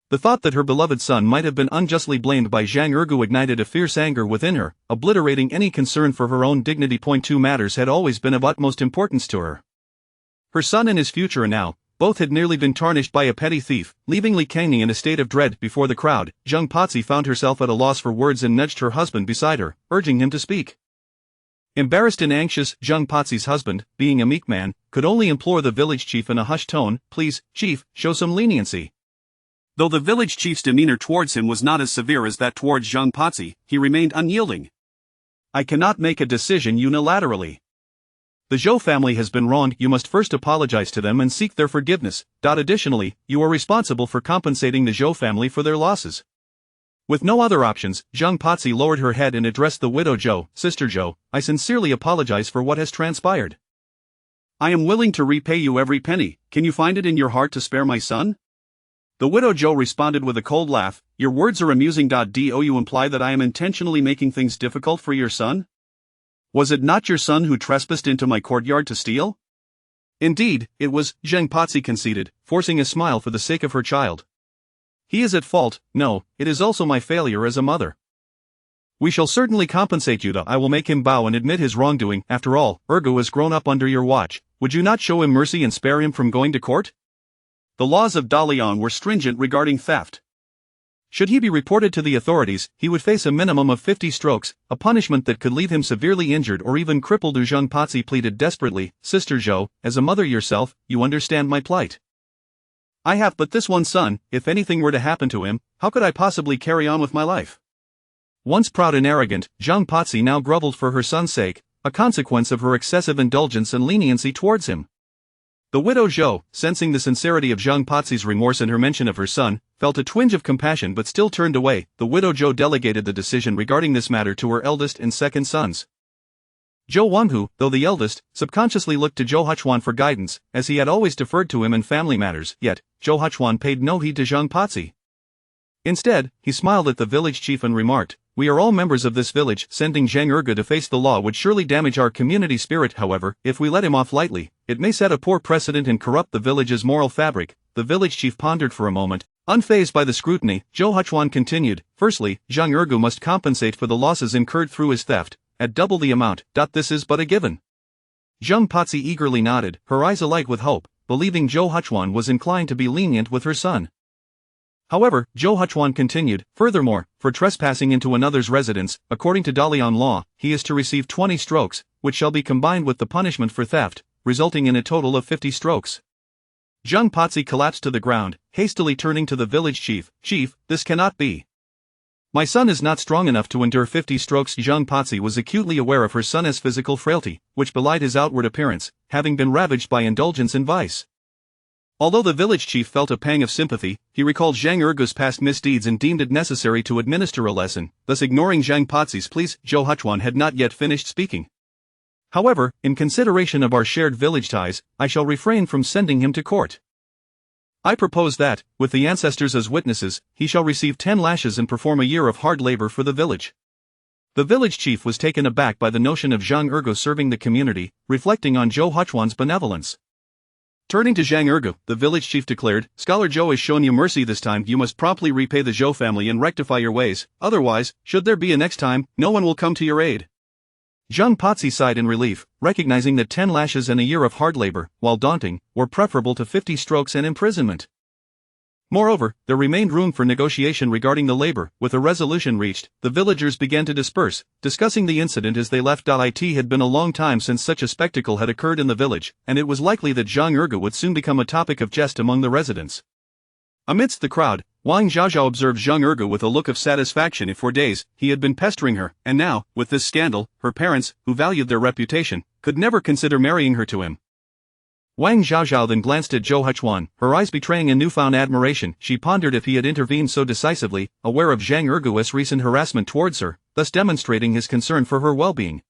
The thought that her beloved son might have been unjustly blamed by Zhang Ergu ignited a fierce anger within her, obliterating any concern for her own dignity. 2 Matters had always been of utmost importance to her. Her son and his future now, both had nearly been tarnished by a petty thief, leaving Li Kangni in a state of dread. Before the crowd, Zhang Patsi found herself at a loss for words and nudged her husband beside her, urging him to speak. Embarrassed and anxious, Zhang Patsi's husband, being a meek man, could only implore the village chief in a hushed tone, "Please, chief, show some leniency." Though the village chief's demeanor towards him was not as severe as that towards Zhang Patsi, he remained unyielding. "I cannot make a decision unilaterally. The Zhou family has been wronged. You must first apologize to them and seek their forgiveness. Additionally, you are responsible for compensating the Zhou family for their losses." With no other options, Zhang Patsi lowered her head and addressed the widow Zhou. "Sister Zhou, I sincerely apologize for what has transpired. I am willing to repay you every penny. Can you find it in your heart to spare my son?" The widow Zhou responded with a cold laugh. "Your words are amusing. Do you imply that I am intentionally making things difficult for your son? Was it not your son who trespassed into my courtyard to steal?" "Indeed, it was," Zhang Patsi conceded, forcing a smile for the sake of her child. "He is at fault. No, it is also my failure as a mother. We shall certainly compensate you. I will make him bow and admit his wrongdoing. After all, Ergu has grown up under your watch. Would you not show him mercy and spare him from going to court?" The laws of Dalian were stringent regarding theft. Should he be reported to the authorities, he would face a minimum of 50 strokes, a punishment that could leave him severely injured or even crippled. Zhang Patsi pleaded desperately, "Sister Zhou, as a mother yourself, you understand my plight. I have but this one son. If anything were to happen to him, how could I possibly carry on with my life?" Once proud and arrogant, Zhang Patsi now grovelled for her son's sake, a consequence of her excessive indulgence and leniency towards him. The widow Zhou, sensing the sincerity of Zhang Patsi's remorse and her mention of her son, felt a twinge of compassion but still turned away. The widow Zhou delegated the decision regarding this matter to her eldest and second sons. Zhou Wanhu, though the eldest, subconsciously looked to Zhou Huchuan for guidance, as he had always deferred to him in family matters. Yet, Zhou Huchuan paid no heed to Zhang Patsi. Instead, he smiled at the village chief and remarked, "We are all members of this village. Sending Zhang Ergu to face the law would surely damage our community spirit. However, if we let him off lightly, it may set a poor precedent and corrupt the village's moral fabric." The village chief pondered for a moment. Unfazed by the scrutiny, Zhou Huchuan continued, "Firstly, Zhang Ergu must compensate for the losses incurred through his theft, at double the amount. This is but a given." Zhang Patsi eagerly nodded, her eyes alight with hope, believing Zhou Huchuan was inclined to be lenient with her son. However, Zhou Huchuan continued, "Furthermore, for trespassing into another's residence, according to Dalian law, he is to receive 20 strokes, which shall be combined with the punishment for theft, resulting in a total of 50 strokes. Zhang Patsi collapsed to the ground, hastily turning to the village chief. "Chief, this cannot be. My son is not strong enough to endure 50 strokes." Zhang Patsi was acutely aware of her son's physical frailty, which belied his outward appearance, having been ravaged by indulgence and vice. Although the village chief felt a pang of sympathy, he recalled Zhang Ergu's past misdeeds and deemed it necessary to administer a lesson, thus ignoring Zhang Patsi's pleas. Zhou Huchuan had not yet finished speaking. "However, in consideration of our shared village ties, I shall refrain from sending him to court. I propose that, with the ancestors as witnesses, he shall receive 10 lashes and perform a year of hard labor for the village." The village chief was taken aback by the notion of Zhang Ergu serving the community, reflecting on Zhou Huchuan's benevolence. Turning to Zhang Ergu, the village chief declared, "Scholar Zhou has shown you mercy this time. You must promptly repay the Zhou family and rectify your ways, otherwise, should there be a next time, no one will come to your aid." Zhang Patsi sighed in relief, recognizing that 10 lashes and a year of hard labor, while daunting, were preferable to 50 strokes and imprisonment. Moreover, there remained room for negotiation regarding the labor. With a resolution reached, the villagers began to disperse, discussing the incident as they left. It had been a long time since such a spectacle had occurred in the village, and it was likely that Zhang Ergu would soon become a topic of jest among the residents. Amidst the crowd, Wang Zhaozhao observed Zheng Ergu with a look of satisfaction. For days, he had been pestering her, and now, with this scandal, her parents, who valued their reputation, could never consider marrying her to him. Wang Zhaozhao then glanced at Zhou Huchuan, her eyes betraying a newfound admiration. She pondered if he had intervened so decisively, aware of Zhang Ergu's recent harassment towards her, thus demonstrating his concern for her well-being.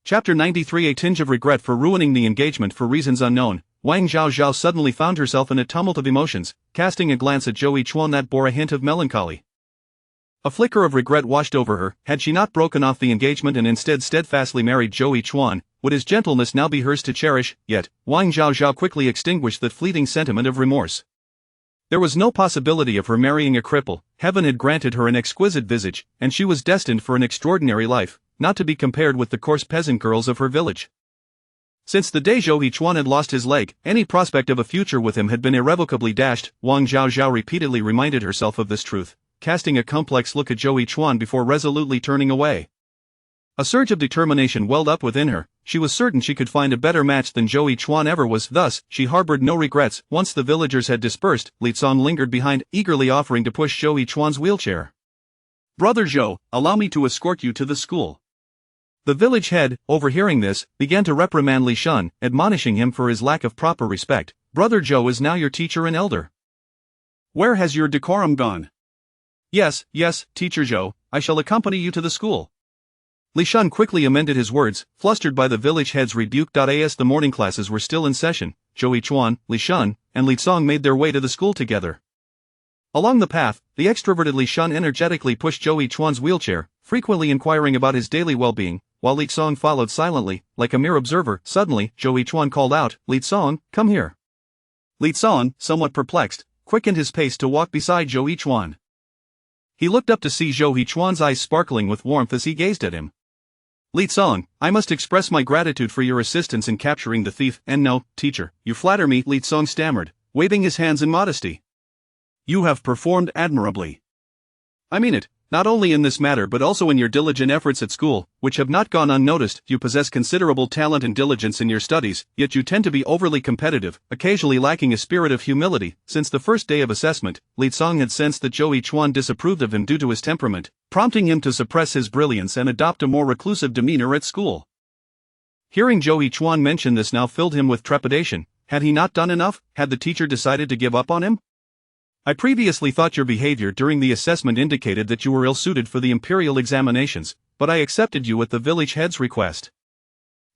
Chapter 93. A tinge of regret for ruining the engagement for reasons unknown. Wang Zhaozhao suddenly found herself in a tumult of emotions, casting a glance at Zhou Huchuan that bore a hint of melancholy. A flicker of regret washed over her. Had she not broken off the engagement and instead steadfastly married Zhou Huchuan, would his gentleness now be hers to cherish? Yet, Wang Zhaozhao quickly extinguished that fleeting sentiment of remorse. There was no possibility of her marrying a cripple. Heaven had granted her an exquisite visage, and she was destined for an extraordinary life, not to be compared with the coarse peasant girls of her village. Since the day Zhou Huchuan had lost his leg, any prospect of a future with him had been irrevocably dashed. Wang Zhaozhao repeatedly reminded herself of this truth, casting a complex look at Zhou Huchuan before resolutely turning away. A surge of determination welled up within her. She was certain she could find a better match than Zhou Huchuan ever was. Thus, she harbored no regrets. Once the villagers had dispersed, Li Cong lingered behind, eagerly offering to push Zhou Huchuan's wheelchair. "Brother Zhou, allow me to escort you to the school." The village head, overhearing this, began to reprimand Li Shun, admonishing him for his lack of proper respect. "Brother Zhou is now your teacher and elder. Where has your decorum gone?" Yes, Teacher Zhou, I shall accompany you to the school." Li Shun quickly amended his words, flustered by the village head's rebuke. As the morning classes were still in session, Zhou Huchuan, Li Shun, and Li Cong made their way to the school together. Along the path, the extroverted Li Shun energetically pushed Zhou Huchuan's wheelchair, frequently inquiring about his daily well-being, while Li Cong followed silently, like a mere observer. Suddenly, Zhou Huchuan called out, "Li Cong, come here." Li Cong, somewhat perplexed, quickened his pace to walk beside Zhou Huchuan. He looked up to see Zhou Huchuan's eyes sparkling with warmth as he gazed at him. "Li Cong, I must express my gratitude for your assistance in capturing the thief." "And no, teacher, you flatter me," Li Cong stammered, waving his hands in modesty. "You have performed admirably. I mean it, not only in this matter but also in your diligent efforts at school, which have not gone unnoticed. You possess considerable talent and diligence in your studies, yet you tend to be overly competitive, occasionally lacking a spirit of humility." Since the first day of assessment, Li Cong had sensed that Zhou Huchuan disapproved of him due to his temperament, prompting him to suppress his brilliance and adopt a more reclusive demeanor at school. Hearing Zhou Huchuan mention this now filled him with trepidation. Had he not done enough? Had the teacher decided to give up on him? "I previously thought your behavior during the assessment indicated that you were ill-suited for the imperial examinations, but I accepted you at the village head's request.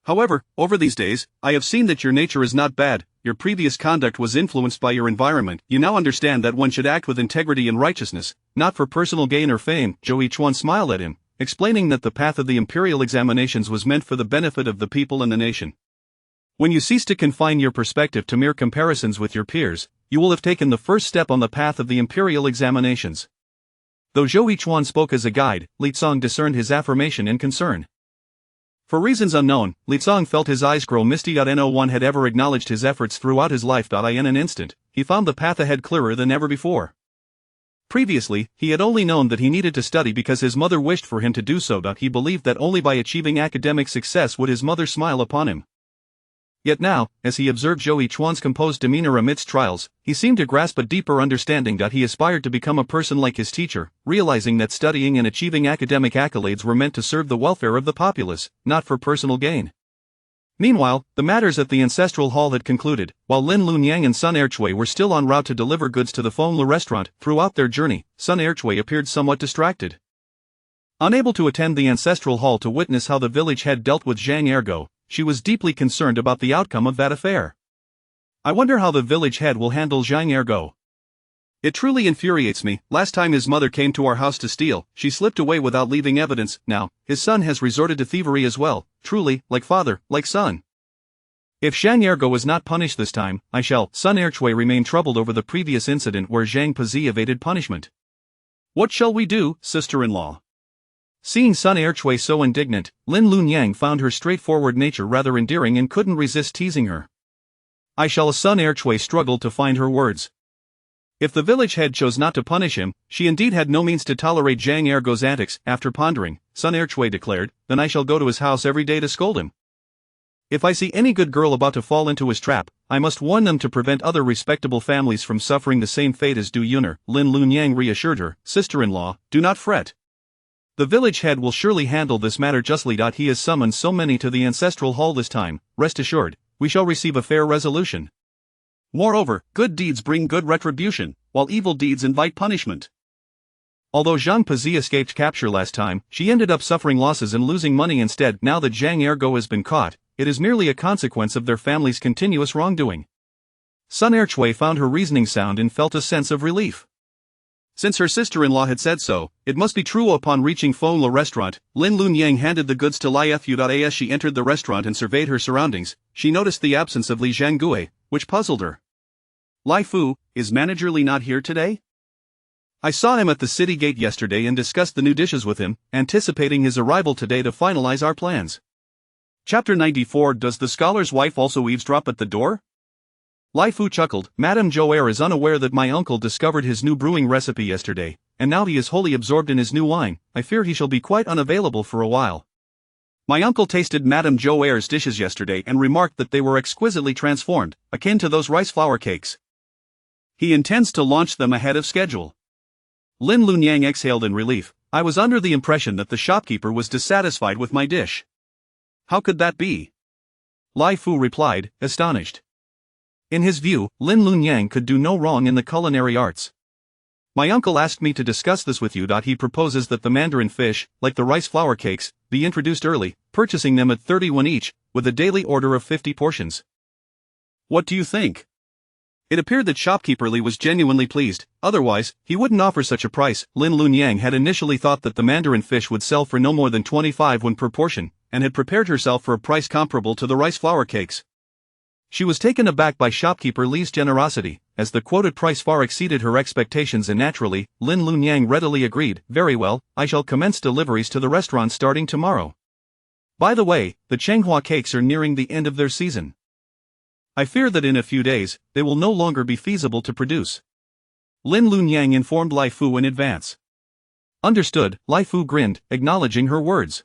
However, over these days, I have seen that your nature is not bad. Your previous conduct was influenced by your environment. You now understand that one should act with integrity and righteousness, not for personal gain or fame." Zhou Huchuan smiled at him, explaining that the path of the imperial examinations was meant for the benefit of the people and the nation. When you cease to confine your perspective to mere comparisons with your peers, you will have taken the first step on the path of the imperial examinations. Though Zhou Huchuan spoke as a guide, Li Cong discerned his affirmation and concern. For reasons unknown, Li Cong felt his eyes grow misty. No one had ever acknowledged his efforts throughout his life. In an instant, he found the path ahead clearer than ever before. Previously, he had only known that he needed to study because his mother wished for him to do so. He believed that only by achieving academic success would his mother smile upon him. Yet now, as he observed Zhou Huchuan's composed demeanor amidst trials, he seemed to grasp a deeper understanding. He aspired to become a person like his teacher, realizing that studying and achieving academic accolades were meant to serve the welfare of the populace, not for personal gain. Meanwhile, the matters at the ancestral hall had concluded, while Lin Lunyang and Sun Erchui were still en route to deliver goods to the Feng Le restaurant. Throughout their journey, Sun Erchui appeared somewhat distracted. Unable to attend the ancestral hall to witness how the village head dealt with Zhang Ergo, she was deeply concerned about the outcome of that affair. "I wonder how the village head will handle Zhang Ergo. It truly infuriates me. Last time his mother came to our house to steal, she slipped away without leaving evidence. Now, his son has resorted to thievery as well. Truly, like father, like son. If Zhang Ergo was not punished this time, I shall." Sun Erchui remained troubled over the previous incident where Zhang Pazi evaded punishment. "What shall we do, sister-in-law?" Seeing Sun Erchui so indignant, Lin Lunyang found her straightforward nature rather endearing and couldn't resist teasing her. "I shall." Sun Erchui struggled to find her words. If the village head chose not to punish him, she indeed had no means to tolerate Zhang Ergo's antics. After pondering, Sun Erchui declared, "Then I shall go to his house every day to scold him." If I see any good girl about to fall into his trap, I must warn them to prevent other respectable families from suffering the same fate as Du Yuner. Lin Lunyang reassured her sister-in-law, do not fret. The village head will surely handle this matter justly. He has summoned so many to the ancestral hall this time, rest assured, we shall receive a fair resolution. Moreover, good deeds bring good retribution, while evil deeds invite punishment. Although Zhang Pazi escaped capture last time, she ended up suffering losses and losing money instead. Now that Zhang Ergo has been caught, it is merely a consequence of their family's continuous wrongdoing. Sun Erchui found her reasoning sound and felt a sense of relief. Since her sister-in-law had said so, it must be true. Upon reaching Feng Le restaurant, Lin Lunyang handed the goods to Lai Fu. As she entered the restaurant and surveyed her surroundings, she noticed the absence of Li Zhanggui, which puzzled her. Lai Fu, is Manager Li not here today? I saw him at the city gate yesterday and discussed the new dishes with him, anticipating his arrival today to finalize our plans. Chapter 94. Does the scholar's wife also eavesdrop at the door? Lai Fu chuckled. Madame Zhou is unaware that my uncle discovered his new brewing recipe yesterday, and now he is wholly absorbed in his new wine. I fear he shall be quite unavailable for a while. My uncle tasted Madame Zhou's dishes yesterday and remarked that they were exquisitely transformed, akin to those rice flour cakes. He intends to launch them ahead of schedule. Lin Lunyang exhaled in relief. I was under the impression that the shopkeeper was dissatisfied with my dish. How could that be? Lai Fu replied, astonished. In his view, Lin Lunyang could do no wrong in the culinary arts. My uncle asked me to discuss this with you. He proposes that the mandarin fish, like the rice flour cakes, be introduced early, purchasing them at 31 each, with a daily order of 50 portions. What do you think? It appeared that shopkeeper Li was genuinely pleased, otherwise, he wouldn't offer such a price. Lin Lunyang had initially thought that the mandarin fish would sell for no more than 25 won per portion, and had prepared herself for a price comparable to the rice flour cakes. She was taken aback by shopkeeper Li's generosity, as the quoted price far exceeded her expectations, and naturally, Lin Lunyang readily agreed. Very well, I shall commence deliveries to the restaurant starting tomorrow. By the way, the Chenghua cakes are nearing the end of their season. I fear that in a few days, they will no longer be feasible to produce. Lin Lunyang informed Lai Fu in advance. Understood, Lai Fu grinned, acknowledging her words.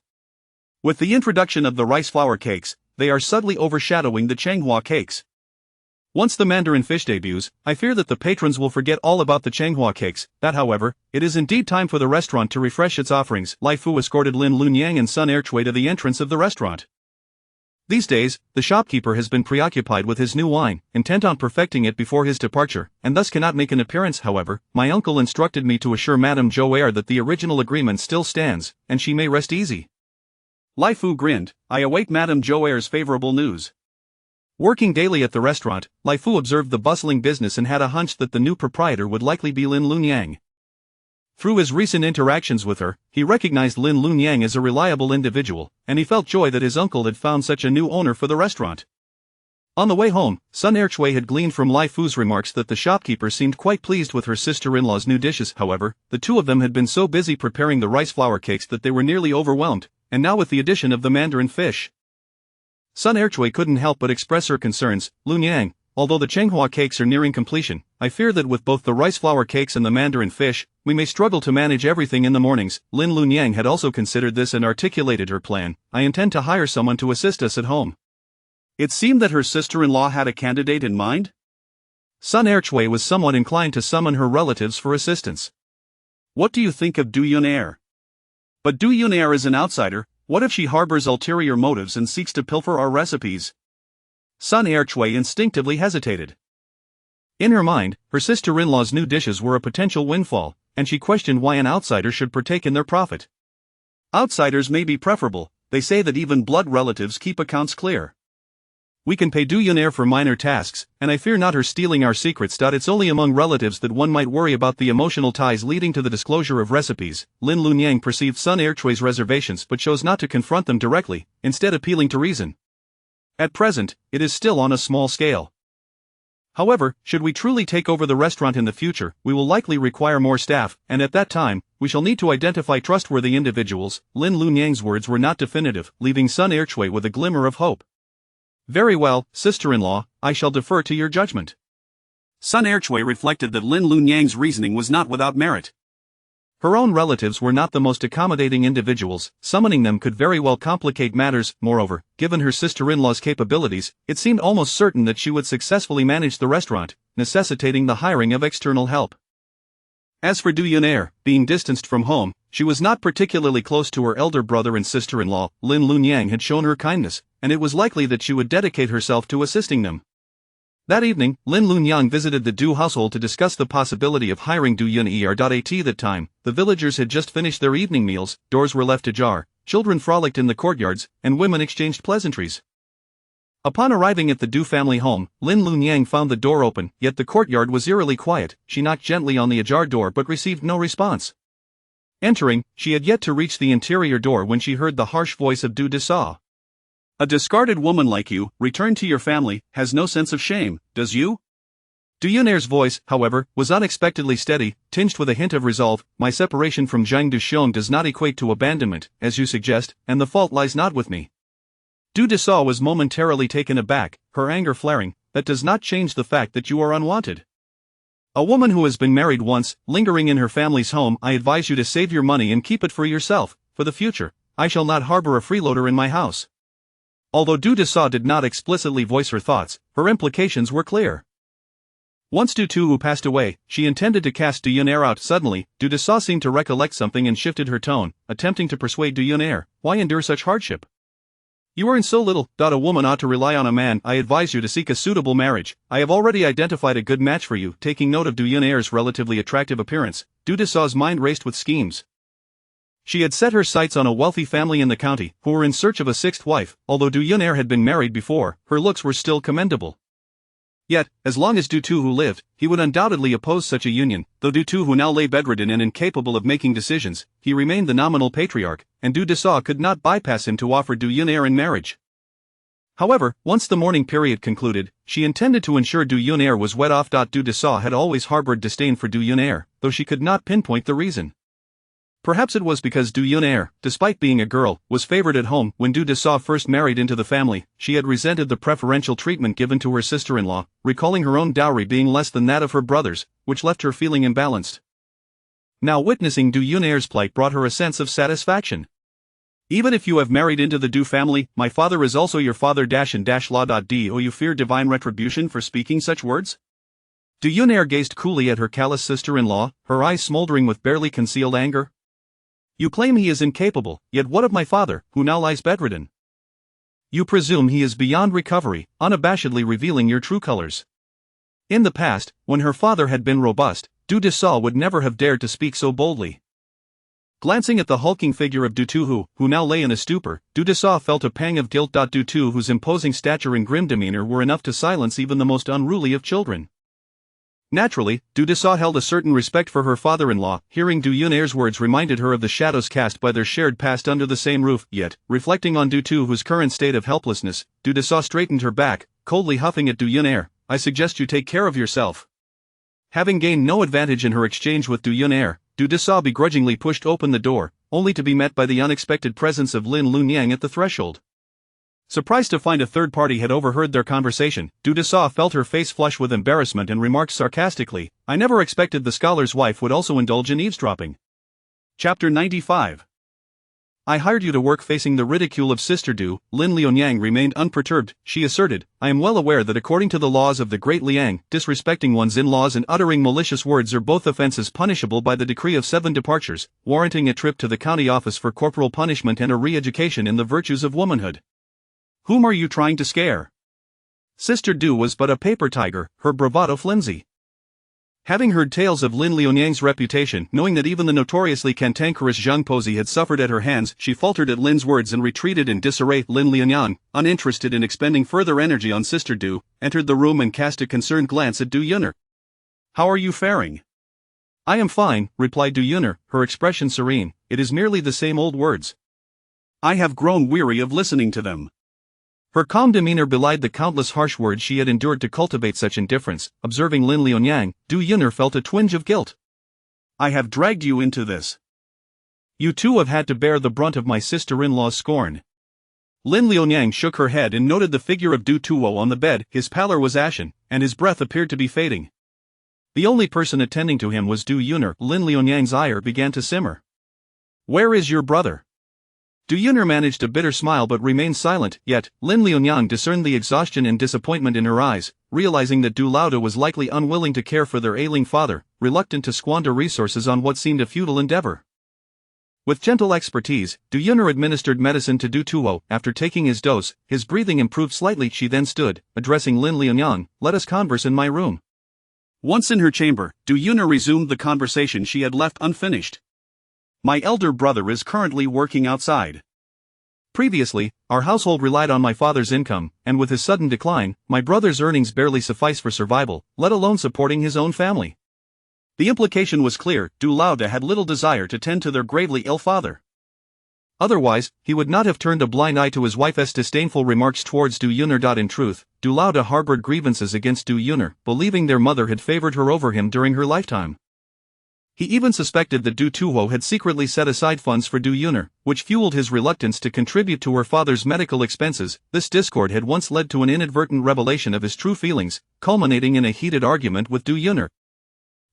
With the introduction of the rice flour cakes, they are subtly overshadowing the Chenghua cakes. Once the mandarin fish debuts, I fear that the patrons will forget all about the Chenghua cakes. That, however, it is indeed time for the restaurant to refresh its offerings. Lai Fu escorted Lin Lunyang and Sun Erchui to the entrance of the restaurant. These days, the shopkeeper has been preoccupied with his new wine, intent on perfecting it before his departure, and thus cannot make an appearance. However, my uncle instructed me to assure Madame Zhou that the original agreement still stands, and she may rest easy. Lai Fu grinned. I await Madame Zhou's favorable news. Working daily at the restaurant, Lai Fu observed the bustling business and had a hunch that the new proprietor would likely be Lin Lunyang. Through his recent interactions with her, he recognized Lin Lunyang as a reliable individual, and he felt joy that his uncle had found such a new owner for the restaurant. On the way home, Sun Erchui had gleaned from Lai Fu's remarks that the shopkeeper seemed quite pleased with her sister-in-law's new dishes. However, the two of them had been so busy preparing the rice flour cakes that they were nearly overwhelmed, and now with the addition of the mandarin fish. Sun Erchui couldn't help but express her concerns. Lunyang, although the Chenghua cakes are nearing completion, I fear that with both the rice flour cakes and the mandarin fish, we may struggle to manage everything in the mornings. Lin Lunyang had also considered this and articulated her plan. I intend to hire someone to assist us at home. It seemed that her sister-in-law had a candidate in mind. Sun Erchui was somewhat inclined to summon her relatives for assistance. What do you think of Du Yuner? But Du Yuner is an outsider. What if she harbors ulterior motives and seeks to pilfer our recipes? Sun Erchui instinctively hesitated. In her mind, her sister-in-law's new dishes were a potential windfall, and she questioned why an outsider should partake in their profit. Outsiders may be preferable. They say that even blood relatives keep accounts clear. We can pay Du Yuner for minor tasks, and I fear not her stealing our secrets. It's only among relatives that one might worry about the emotional ties leading to the disclosure of recipes. Lin Lunyang perceived Sun Erchui's reservations but chose not to confront them directly, instead appealing to reason. At present, it is still on a small scale. However, should we truly take over the restaurant in the future, we will likely require more staff, and at that time, we shall need to identify trustworthy individuals. Lin Lunyang's words were not definitive, leaving Sun Erchui with a glimmer of hope. Very well, sister-in-law, I shall defer to your judgment. Sun Erchui reflected that Lin Lunyang's reasoning was not without merit. Her own relatives were not the most accommodating individuals, summoning them could very well complicate matters. Moreover, given her sister-in-law's capabilities, it seemed almost certain that she would successfully manage the restaurant, necessitating the hiring of external help. As for Du Yunair, being distanced from home, she was not particularly close to her elder brother and sister-in-law. Lin Lunyang had shown her kindness, and it was likely that she would dedicate herself to assisting them. That evening, Lin Lunyang visited the Du household to discuss the possibility of hiring Du Yunair. At that time, the villagers had just finished their evening meals, doors were left ajar, children frolicked in the courtyards, and women exchanged pleasantries. Upon arriving at the Du family home, Lin Lunyang found the door open, yet the courtyard was eerily quiet. She knocked gently on the ajar door but received no response. Entering, she had yet to reach the interior door when she heard the harsh voice of Du Desa. A discarded woman like you, returned to your family, has no sense of shame, does you? Du Yunair's voice, however, was unexpectedly steady, tinged with a hint of resolve. My separation from Zhang Duxiong does not equate to abandonment, as you suggest, and the fault lies not with me. Du Desa was momentarily taken aback, her anger flaring. That does not change the fact that you are unwanted. A woman who has been married once, lingering in her family's home. I advise you to save your money and keep it for yourself. For the future, I shall not harbor a freeloader in my house. Although Du Desa did not explicitly voice her thoughts, her implications were clear. Once Du Tu passed away, she intended to cast Du Yunair out. Suddenly, Du Desa seemed to recollect something and shifted her tone, attempting to persuade Du Yunair. Why endure such hardship? You earn so little. A woman ought to rely on a man. I advise you to seek a suitable marriage. I have already identified a good match for you. Taking note of Du Yunair's relatively attractive appearance, Du Desa's mind raced with schemes. She had set her sights on a wealthy family in the county, who were in search of a sixth wife. Although Du Yunair had been married before, her looks were still commendable. Yet, as long as Du Tu lived, he would undoubtedly oppose such a union. Though Du Tu now lay bedridden and incapable of making decisions, he remained the nominal patriarch, and Du Desa could not bypass him to offer Du Yunair in marriage. However, once the mourning period concluded, she intended to ensure Du Yunair was wed off. Du Desa had always harbored disdain for Du Yunair, though she could not pinpoint the reason. Perhaps it was because Du Yunair, despite being a girl, was favored at home. When Du Desa first married into the family, she had resented the preferential treatment given to her sister-in-law, recalling her own dowry being less than that of her brothers, which left her feeling imbalanced. Now witnessing Du Yunair's plight brought her a sense of satisfaction. Even if you have married into the Du family, my father is also your father -- law. Do you fear divine retribution for speaking such words? Du Yunair gazed coolly at her callous sister-in-law, her eyes smoldering with barely concealed anger. You claim he is incapable, yet what of my father, who now lies bedridden? You presume he is beyond recovery, unabashedly revealing your true colors. In the past, when her father had been robust, Du Desa would never have dared to speak so boldly. Glancing at the hulking figure of Du Tu who now lay in a stupor, Du Desa felt a pang of guilt. Du Tu whose imposing stature and grim demeanor were enough to silence even the most unruly of children. Naturally, Du Desa held a certain respect for her father-in-law. Hearing Du Yunair's words reminded her of the shadows cast by their shared past under the same roof. Yet, reflecting on Du Tu's current state of helplessness, Du Desa straightened her back, coldly huffing at Du Yunair. I suggest you take care of yourself. Having gained no advantage in her exchange with Du Yunair, Du Desa begrudgingly pushed open the door, only to be met by the unexpected presence of Lin Lunyang at the threshold. Surprised to find a third party had overheard their conversation, Du Desa felt her face flush with embarrassment and remarked sarcastically, I never expected the scholar's wife would also indulge in eavesdropping. Chapter 95. I hired you to work facing the ridicule of Sister Du. Lin Lunyang remained unperturbed. She asserted, I am well aware that according to the laws of the Great Liang, disrespecting one's in-laws and uttering malicious words are both offenses punishable by the decree of 7 departures, warranting a trip to the county office for corporal punishment and a re-education in the virtues of womanhood. Whom are you trying to scare? Sister Du was but a paper tiger, her bravado flimsy. Having heard tales of Lin Lunyang's reputation, knowing that even the notoriously cantankerous Zhang Pozi had suffered at her hands, she faltered at Lin's words and retreated in disarray. Lin Lunyang, uninterested in expending further energy on Sister Du, entered the room and cast a concerned glance at Du Yunair. How are you faring? I am fine, replied Du Yunair, her expression serene. It is merely the same old words. I have grown weary of listening to them. Her calm demeanor belied the countless harsh words she had endured to cultivate such indifference. Observing Lin Lunyang, Du Yunair felt a twinge of guilt. I have dragged you into this. You too have had to bear the brunt of my sister-in-law's scorn. Lin Lunyang shook her head and noted the figure of Du Tuo on the bed. His pallor was ashen, and his breath appeared to be fading. The only person attending to him was Du Yuner. Lin Liunyang's ire began to simmer. "Where is your brother?" Du Yuner managed a bitter smile but remained silent, yet Lin Liunyang discerned the exhaustion and disappointment in her eyes, realizing that Du Lauda was likely unwilling to care for their ailing father, reluctant to squander resources on what seemed a futile endeavor. With gentle expertise, Du Yuner administered medicine to Du Tuo. After taking his dose, his breathing improved slightly. She then stood, addressing Lin Liunyang, "Let us converse in my room." Once in her chamber, Du Yuner resumed the conversation she had left unfinished. "My elder brother is currently working outside. Previously, our household relied on my father's income, and with his sudden decline, my brother's earnings barely suffice for survival, let alone supporting his own family." The implication was clear: Du Lauda had little desire to tend to their gravely ill father. Otherwise, he would not have turned a blind eye to his wife's disdainful remarks towards Du Yuner. In truth, Du Lauda harbored grievances against Du Yuner, believing their mother had favored her over him during her lifetime. He even suspected that Du Tuo had secretly set aside funds for Du Yuner, which fueled his reluctance to contribute to her father's medical expenses. This discord had once led to an inadvertent revelation of his true feelings, culminating in a heated argument with Du Yuner.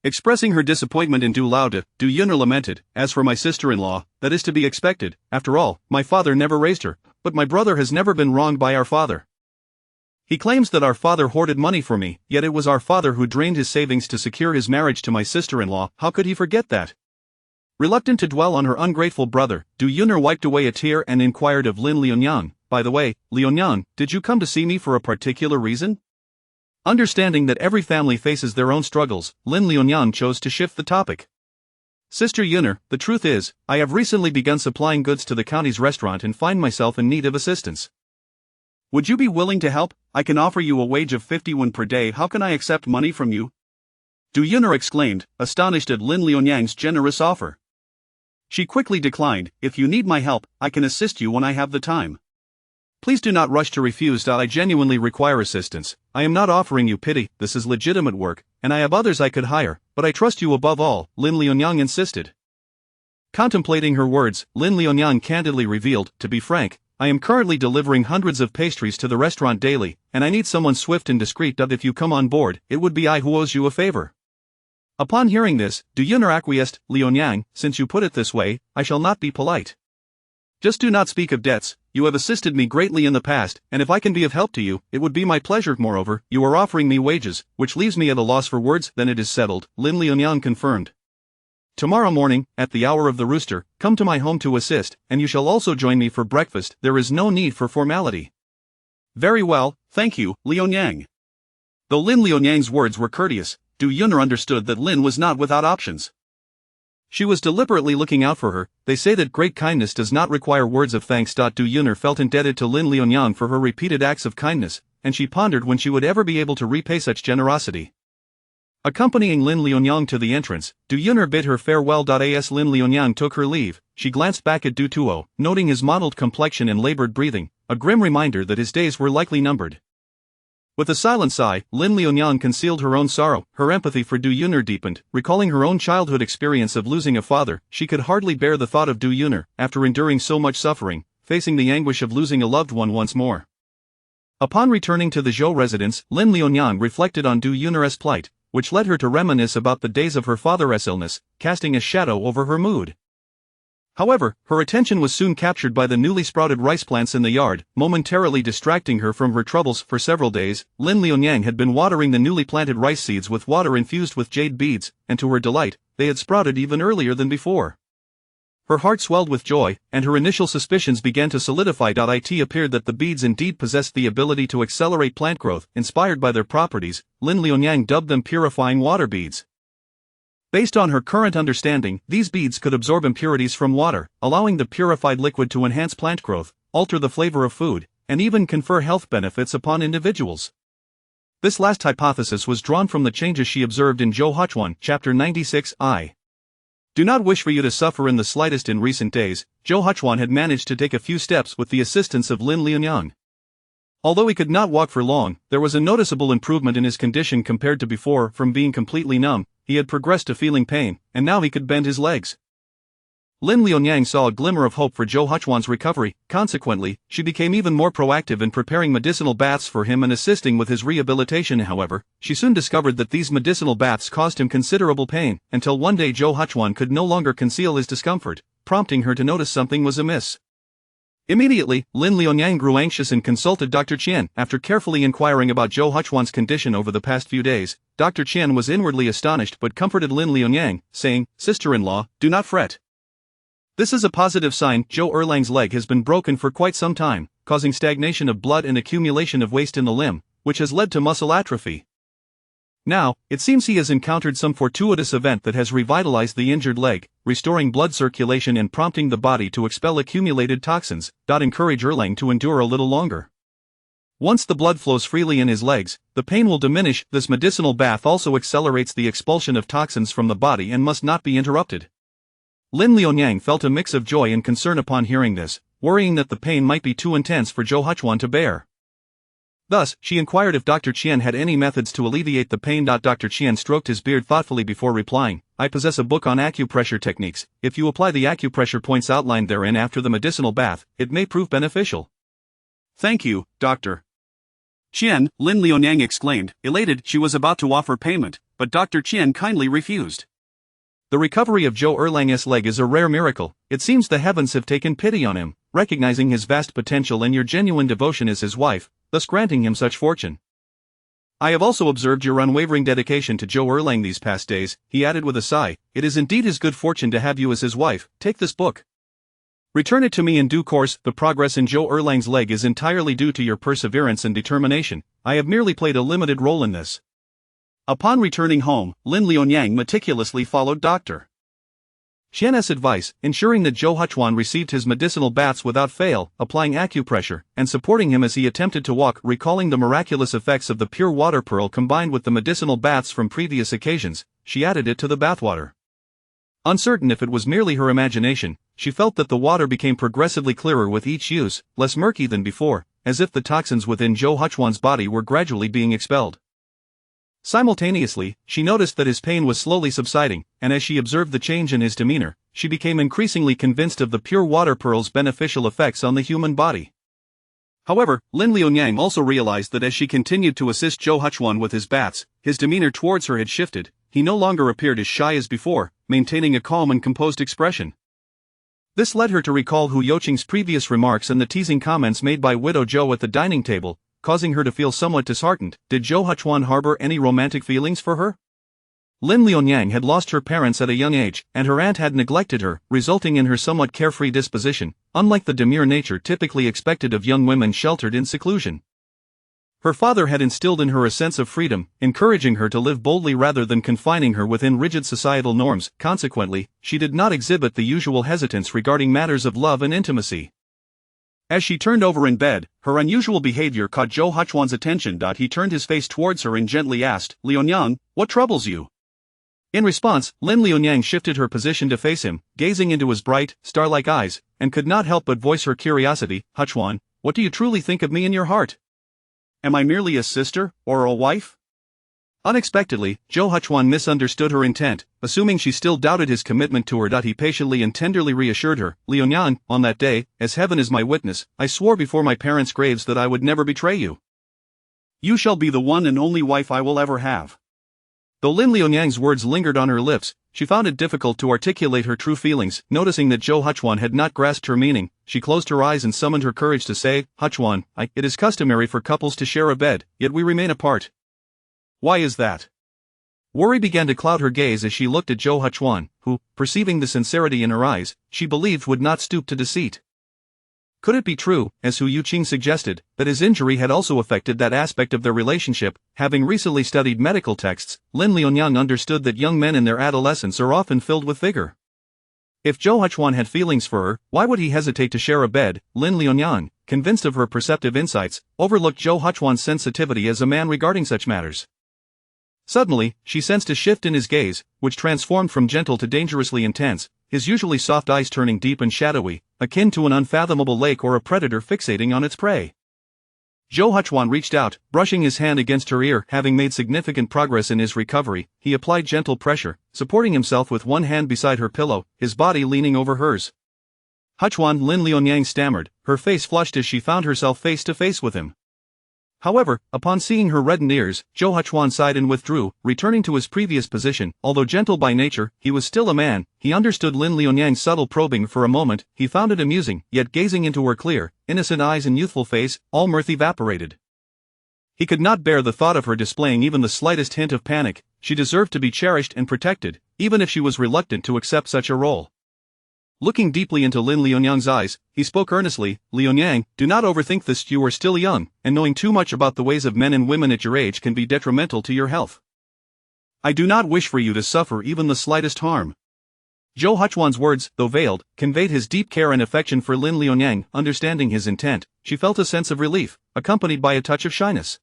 Expressing her disappointment in Du Lauda, Du Yuner lamented, "As for my sister-in-law, that is to be expected. After all, my father never raised her, but my brother has never been wronged by our father. He claims that our father hoarded money for me, yet it was our father who drained his savings to secure his marriage to my sister-in-law. How could he forget that?" Reluctant to dwell on her ungrateful brother, Du Yuner wiped away a tear and inquired of Lin Liunyang, "By the way, Liunyang, did you come to see me for a particular reason?" Understanding that every family faces their own struggles, Lin Liunyang chose to shift the topic. "Sister Yuner, the truth is, I have recently begun supplying goods to the county's restaurant and find myself in need of assistance. Would you be willing to help? I can offer you a wage of 50 won per day. How can I accept money from you?" Du Yuner exclaimed, astonished at Lin Liunyang's generous offer. She quickly declined, "If you need my help, I can assist you when I have the time. Please do not rush to refuse. I genuinely require assistance. I am not offering you pity, this is legitimate work, and I have others I could hire, but I trust you above all," Lin Liunyang insisted. Contemplating her words, Lin Liunyang candidly revealed, "To be frank, I am currently delivering hundreds of pastries to the restaurant daily, and I need someone swift and discreet. If you come on board, it would be I who owes you a favor." Upon hearing this, Du Yuner acquiesced, "Liunyang, since you put it this way, I shall not be polite. Just do not speak of debts. You have assisted me greatly in the past, and if I can be of help to you, it would be my pleasure. Moreover, you are offering me wages, which leaves me at a loss for words." "Then it is settled," Lin Liunyang confirmed. "Tomorrow morning, at the hour of the rooster, come to my home to assist, and you shall also join me for breakfast. There is no need for formality." "Very well, thank you, Liunyang." Though Lin Liunyang's words were courteous, Du Yuner understood that Lin was not without options. She was deliberately looking out for her. They say that great kindness does not require words of thanks. Du Yuner felt indebted to Lin Liunyang for her repeated acts of kindness, and she pondered when she would ever be able to repay such generosity. Accompanying Lin Liunyang to the entrance, Du Yuner bid her farewell. As Lin Liunyang took her leave, she glanced back at Du Tuo, noting his mottled complexion and labored breathing, a grim reminder that his days were likely numbered. With a silent sigh, Lin Liunyang concealed her own sorrow. Her empathy for Du Yuner deepened. Recalling her own childhood experience of losing a father, she could hardly bear the thought of Du Yuner, after enduring so much suffering, facing the anguish of losing a loved one once more. Upon returning to the Zhou residence, Lin Liunyang reflected on Du Yuner's plight, which led her to reminisce about the days of her father's illness, casting a shadow over her mood. However, her attention was soon captured by the newly sprouted rice plants in the yard, momentarily distracting her from her troubles. For several days, Lin Liunyang had been watering the newly planted rice seeds with water infused with jade beads, and to her delight, they had sprouted even earlier than before. Her heart swelled with joy, and her initial suspicions began to solidify. It appeared that the beads indeed possessed the ability to accelerate plant growth. Inspired by their properties, Lin Liunyang dubbed them purifying water beads. Based on her current understanding, these beads could absorb impurities from water, allowing the purified liquid to enhance plant growth, alter the flavor of food, and even confer health benefits upon individuals. This last hypothesis was drawn from the changes she observed in Zhou Huchuan, Chapter 96. I do not wish for you to suffer in the slightest. In recent days, Zhou Huchuan had managed to take a few steps with the assistance of Lin Liunyang. Although he could not walk for long, there was a noticeable improvement in his condition compared to before. From being completely numb, he had progressed to feeling pain, and now he could bend his legs. Lin Lianyang saw a glimmer of hope for Zhou Huchuan's recovery. Consequently, she became even more proactive in preparing medicinal baths for him and assisting with his rehabilitation. However, she soon discovered that these medicinal baths caused him considerable pain, until one day Zhou Huchuan could no longer conceal his discomfort, prompting her to notice something was amiss. Immediately, Lin Lianyang grew anxious and consulted Dr. Qian. After carefully inquiring about Zhou Huchuan's condition over the past few days, Dr. Qian was inwardly astonished but comforted Lin Lianyang, saying, "Sister-in-law, do not fret. This is a positive sign. Zhou Erlang's leg has been broken for quite some time, causing stagnation of blood and accumulation of waste in the limb, which has led to muscle atrophy. Now, it seems he has encountered some fortuitous event that has revitalized the injured leg, restoring blood circulation and prompting the body to expel accumulated toxins. Encourage Erlang to endure a little longer. Once the blood flows freely in his legs, the pain will diminish. This medicinal bath also accelerates the expulsion of toxins from the body and must not be interrupted." Lin Lianyang felt a mix of joy and concern upon hearing this, worrying that the pain might be too intense for Zhou Huchuan to bear. Thus, she inquired if Dr. Qian had any methods to alleviate the pain. Dr. Qian stroked his beard thoughtfully before replying, "I possess a book on acupressure techniques. If you apply the acupressure points outlined therein after the medicinal bath, it may prove beneficial." "Thank you, Dr. Qian," Lin Lianyang exclaimed, elated. She was about to offer payment, but Dr. Qian kindly refused. The recovery of Zhou Erlang's leg is a rare miracle. It seems the heavens have taken pity on him, recognizing his vast potential and your genuine devotion as his wife, thus granting him such fortune. "I have also observed your unwavering dedication to Zhou Erlang these past days," he added with a sigh. "It is indeed his good fortune to have you as his wife. Take this book. Return it to me in due course. The progress in Zhou Erlang's leg is entirely due to your perseverance and determination. I have merely played a limited role in this." Upon returning home, Lin Lianyang meticulously followed Dr. Qian's advice, ensuring that Zhou Huchuan received his medicinal baths without fail, applying acupressure, and supporting him as he attempted to walk. Recalling the miraculous effects of the pure water pearl combined with the medicinal baths from previous occasions, she added it to the bathwater. Uncertain if it was merely her imagination, she felt that the water became progressively clearer with each use, less murky than before, as if the toxins within Zhou Huchuan's body were gradually being expelled. Simultaneously, she noticed that his pain was slowly subsiding, and as she observed the change in his demeanor, she became increasingly convinced of the pure water pearl's beneficial effects on the human body. However, Lin Lianyang also realized that as she continued to assist Zhou Huchuan with his baths, his demeanor towards her had shifted. He no longer appeared as shy as before, maintaining a calm and composed expression. This led her to recall Hu Youqing's previous remarks and the teasing comments made by Widow Zhou at the dining table, causing her to feel somewhat disheartened. Did Zhou Huchuan harbor any romantic feelings for her? Lin Lianyang had lost her parents at a young age, and her aunt had neglected her, resulting in her somewhat carefree disposition, unlike the demure nature typically expected of young women sheltered in seclusion. Her father had instilled in her a sense of freedom, encouraging her to live boldly rather than confining her within rigid societal norms. Consequently, she did not exhibit the usual hesitance regarding matters of love and intimacy. As she turned over in bed, her unusual behavior caught Zhou Huchuan's attention. He turned his face towards her and gently asked, "Lianyang, what troubles you?" In response, Lin Lianyang shifted her position to face him, gazing into his bright, star-like eyes, and could not help but voice her curiosity. "Huchuan, what do you truly think of me in your heart? Am I merely a sister, or a wife?" Unexpectedly, Zhou Huchuan misunderstood her intent, assuming she still doubted his commitment to her. He patiently and tenderly reassured her, "Lianyang, on that day, as heaven is my witness, I swore before my parents' graves that I would never betray you. You shall be the one and only wife I will ever have." Though Lin Lianyang's words lingered on her lips, she found it difficult to articulate her true feelings. Noticing that Zhou Huchuan had not grasped her meaning, she closed her eyes and summoned her courage to say, "Huchuan, it is customary for couples to share a bed, yet we remain apart. Why is that?" Worry began to cloud her gaze as she looked at Zhou Huchuan, who, perceiving the sincerity in her eyes, she believed would not stoop to deceit. Could it be true, as Hu Youqing suggested, that his injury had also affected that aspect of their relationship? Having recently studied medical texts, Lin Lianyang understood that young men in their adolescence are often filled with vigor. If Zhou Huchuan had feelings for her, why would he hesitate to share a bed? Lin Lianyang, convinced of her perceptive insights, overlooked Zhou Huchuan's sensitivity as a man regarding such matters. Suddenly, she sensed a shift in his gaze, which transformed from gentle to dangerously intense, his usually soft eyes turning deep and shadowy, akin to an unfathomable lake or a predator fixating on its prey. Zhou Huchuan reached out, brushing his hand against her ear. Having made significant progress in his recovery, he applied gentle pressure, supporting himself with one hand beside her pillow, his body leaning over hers. Huchuan, Lin Liunyang stammered, her face flushed as she found herself face to face with him. However, upon seeing her reddened ears, Zhou Huchuan sighed and withdrew, returning to his previous position. Although gentle by nature, he was still a man. He understood Lin Liunyang's subtle probing. For a moment, he found it amusing, yet gazing into her clear, innocent eyes and youthful face, all mirth evaporated. He could not bear the thought of her displaying even the slightest hint of panic. She deserved to be cherished and protected, even if she was reluctant to accept such a role. Looking deeply into Lin Liunyang's eyes, he spoke earnestly, "Liunyang, do not overthink this. You are still young, and knowing too much about the ways of men and women at your age can be detrimental to your health. I do not wish for you to suffer even the slightest harm." Zhou Huchuan's words, though veiled, conveyed his deep care and affection for Lin Liunyang. Understanding his intent, she felt a sense of relief, accompanied by a touch of shyness.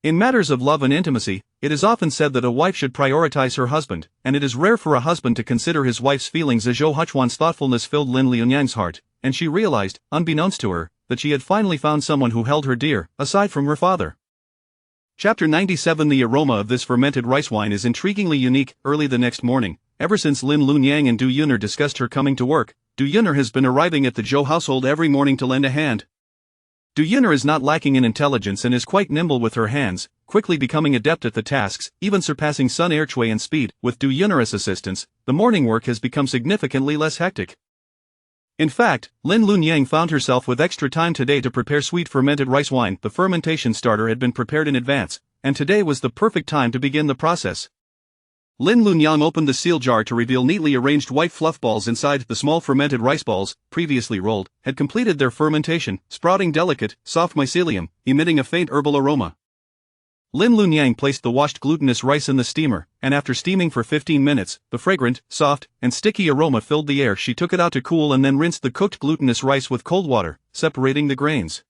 In matters of love and intimacy, it is often said that a wife should prioritize her husband, and it is rare for a husband to consider his wife's feelings. As Zhou Huchuan's thoughtfulness filled Lin Liunyang's heart, and she realized, unbeknownst to her, that she had finally found someone who held her dear, aside from her father. Chapter 97. The aroma of this fermented rice wine is intriguingly unique. Early the next morning, ever since Lin Liunyang and Du Yun'er discussed her coming to work, Du Yun'er has been arriving at the Zhou household every morning to lend a hand. Du Yun'er is not lacking in intelligence and is quite nimble with her hands, quickly becoming adept at the tasks, even surpassing Sun Erchui in speed. With Du Yun'er's assistance, the morning work has become significantly less hectic. In fact, Lin Liunyang found herself with extra time today to prepare sweet fermented rice wine. The fermentation starter had been prepared in advance, and today was the perfect time to begin the process. Lin Liunyang opened the seal jar to reveal neatly arranged white fluff balls inside. The small fermented rice balls, previously rolled, had completed their fermentation, sprouting delicate, soft mycelium, emitting a faint herbal aroma. Lin Liunyang placed the washed glutinous rice in the steamer, and after steaming for 15 minutes, the fragrant, soft, and sticky aroma filled the air. She took it out to cool and then rinsed the cooked glutinous rice with cold water, separating the grains.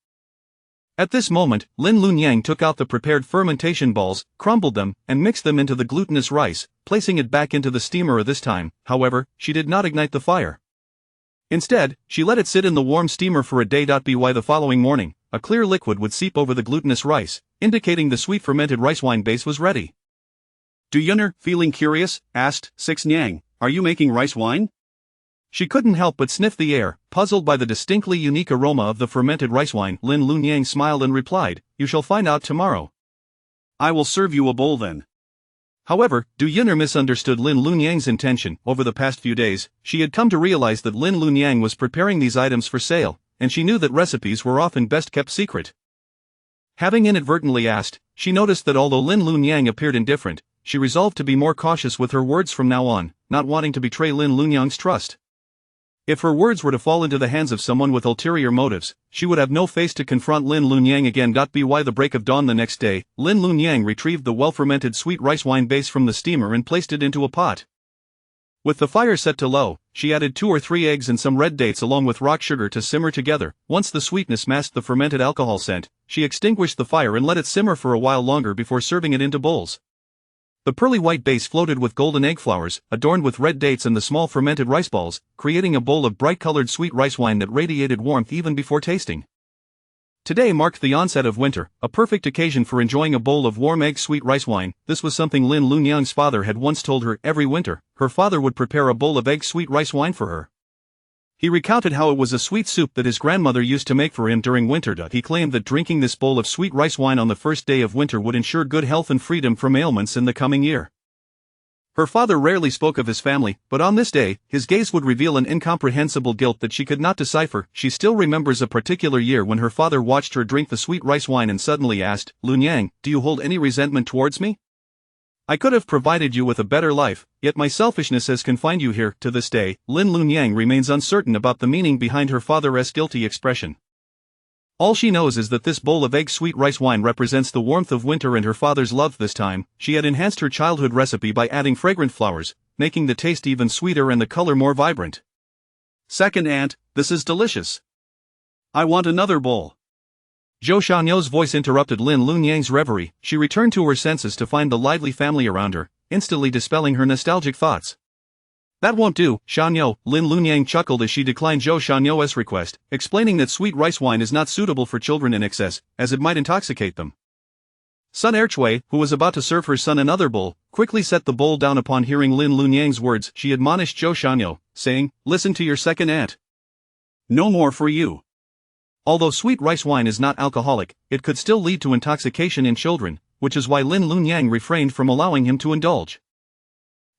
At this moment, Lin Liunyang took out the prepared fermentation balls, crumbled them, and mixed them into the glutinous rice, placing it back into the steamer. This time, however, she did not ignite the fire. Instead, she let it sit in the warm steamer for a day. By the following morning, a clear liquid would seep over the glutinous rice, indicating the sweet fermented rice wine base was ready. Du Yun'er, feeling curious, asked, "Six Nyang, are you making rice wine?" She couldn't help but sniff the air, puzzled by the distinctly unique aroma of the fermented rice wine. Lin Liunyang smiled and replied, "You shall find out tomorrow. I will serve you a bowl then." However, Du Yun'er misunderstood Lin Liunyang's intention. Over the past few days, she had come to realize that Lin Liunyang was preparing these items for sale, and she knew that recipes were often best kept secret. Having inadvertently asked, she noticed that although Lin Liunyang appeared indifferent, she resolved to be more cautious with her words from now on, not wanting to betray Lin Liunyang's trust. If her words were to fall into the hands of someone with ulterior motives, she would have no face to confront Lin Liunyang again. By the break of dawn the next day, Lin Liunyang retrieved the well-fermented sweet rice wine base from the steamer and placed it into a pot. With the fire set to low, she added 2 or 3 eggs and some red dates along with rock sugar to simmer together. Once the sweetness masked the fermented alcohol scent, she extinguished the fire and let it simmer for a while longer before serving it into bowls. The pearly white base floated with golden egg flowers, adorned with red dates and the small fermented rice balls, creating a bowl of bright-colored sweet rice wine that radiated warmth even before tasting. Today marked the onset of winter, a perfect occasion for enjoying a bowl of warm egg sweet rice wine. This was something Lin Liunyang's father had once told her. Every winter, her father would prepare a bowl of egg sweet rice wine for her. He recounted how it was a sweet soup that his grandmother used to make for him during winter. He claimed that drinking this bowl of sweet rice wine on the first day of winter would ensure good health and freedom from ailments in the coming year. Her father rarely spoke of his family, but on this day, his gaze would reveal an incomprehensible guilt that she could not decipher. She still remembers a particular year when her father watched her drink the sweet rice wine and suddenly asked, "Liunyang, do you hold any resentment towards me? I could have provided you with a better life, yet my selfishness has confined you here." To this day, Lin Liunyang remains uncertain about the meaning behind her father's guilty expression. All she knows is that this bowl of egg sweet rice wine represents the warmth of winter and her father's love. This time, she had enhanced her childhood recipe by adding fragrant flowers, making the taste even sweeter and the color more vibrant. "Second aunt, this is delicious. I want another bowl." Zhou Xiao's voice interrupted Lin Liunyang's reverie. She returned to her senses to find the lively family around her, instantly dispelling her nostalgic thoughts. That won't do, Shanyo. Lin Lunyang chuckled as she declined Zhou Shanyo's request, explaining that sweet rice wine is not suitable for children in excess, as it might intoxicate them. Sun Erchui, who was about to serve her son another bowl, quickly set the bowl down upon hearing Lin Lunyang's words. She admonished Zhou Shanyo, saying, "Listen to your second aunt. No more for you." Although sweet rice wine is not alcoholic, it could still lead to intoxication in children, which is why Lin Lunyang refrained from allowing him to indulge.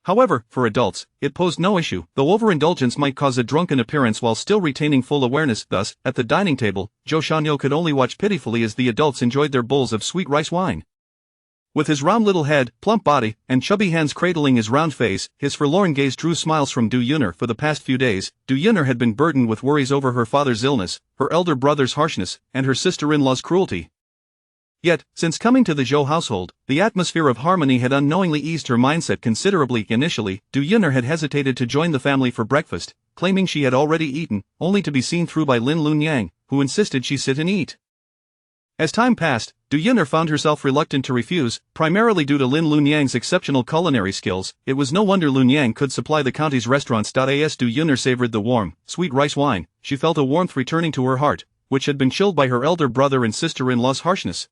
However, for adults, it posed no issue, though overindulgence might cause a drunken appearance while still retaining full awareness. Thus, at the dining table, Zhou Shanyo could only watch pitifully as the adults enjoyed their bowls of sweet rice wine. With his round little head, plump body, and chubby hands cradling his round face, his forlorn gaze drew smiles from Du Yuner. For the past few days, Du Yuner had been burdened with worries over her father's illness, her elder brother's harshness, and her sister-in-law's cruelty. Yet, since coming to the Zhou household, the atmosphere of harmony had unknowingly eased her mindset considerably. Initially, Du Yuner had hesitated to join the family for breakfast, claiming she had already eaten, only to be seen through by Lin Lunyang, who insisted she sit and eat. As time passed, Du Yuner found herself reluctant to refuse, primarily due to Lin Lunyang's exceptional culinary skills. It was no wonder Lunyang could supply the county's restaurants. As Du Yuner savored the warm, sweet rice wine, she felt a warmth returning to her heart, which had been chilled by her elder brother and sister-in-law's harshness.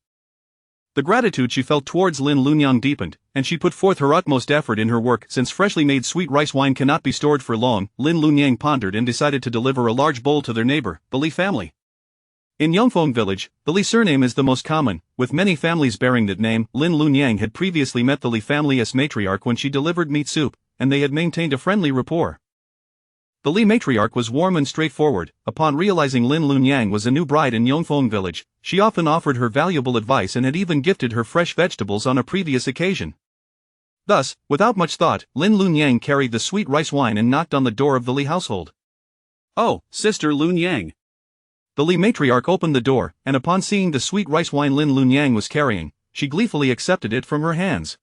The gratitude she felt towards Lin Lunyang deepened, and she put forth her utmost effort in her work. Since freshly made sweet rice wine cannot be stored for long, Lin Lunyang pondered and decided to deliver a large bowl to their neighbor, the Li family. In Yongfeng village, the Li surname is the most common, with many families bearing that name. Lin Lunyang had previously met the Li family's matriarch when she delivered meat soup, and they had maintained a friendly rapport. The Li matriarch was warm and straightforward. Upon realizing Lin Lunyang was a new bride in Yongfeng village, she often offered her valuable advice and had even gifted her fresh vegetables on a previous occasion. Thus, without much thought, Lin Lunyang carried the sweet rice wine and knocked on the door of the Li household. "Oh, Sister Lunyang." The Li matriarch opened the door, and upon seeing the sweet rice wine Lin Lunyang was carrying, she gleefully accepted it from her hands.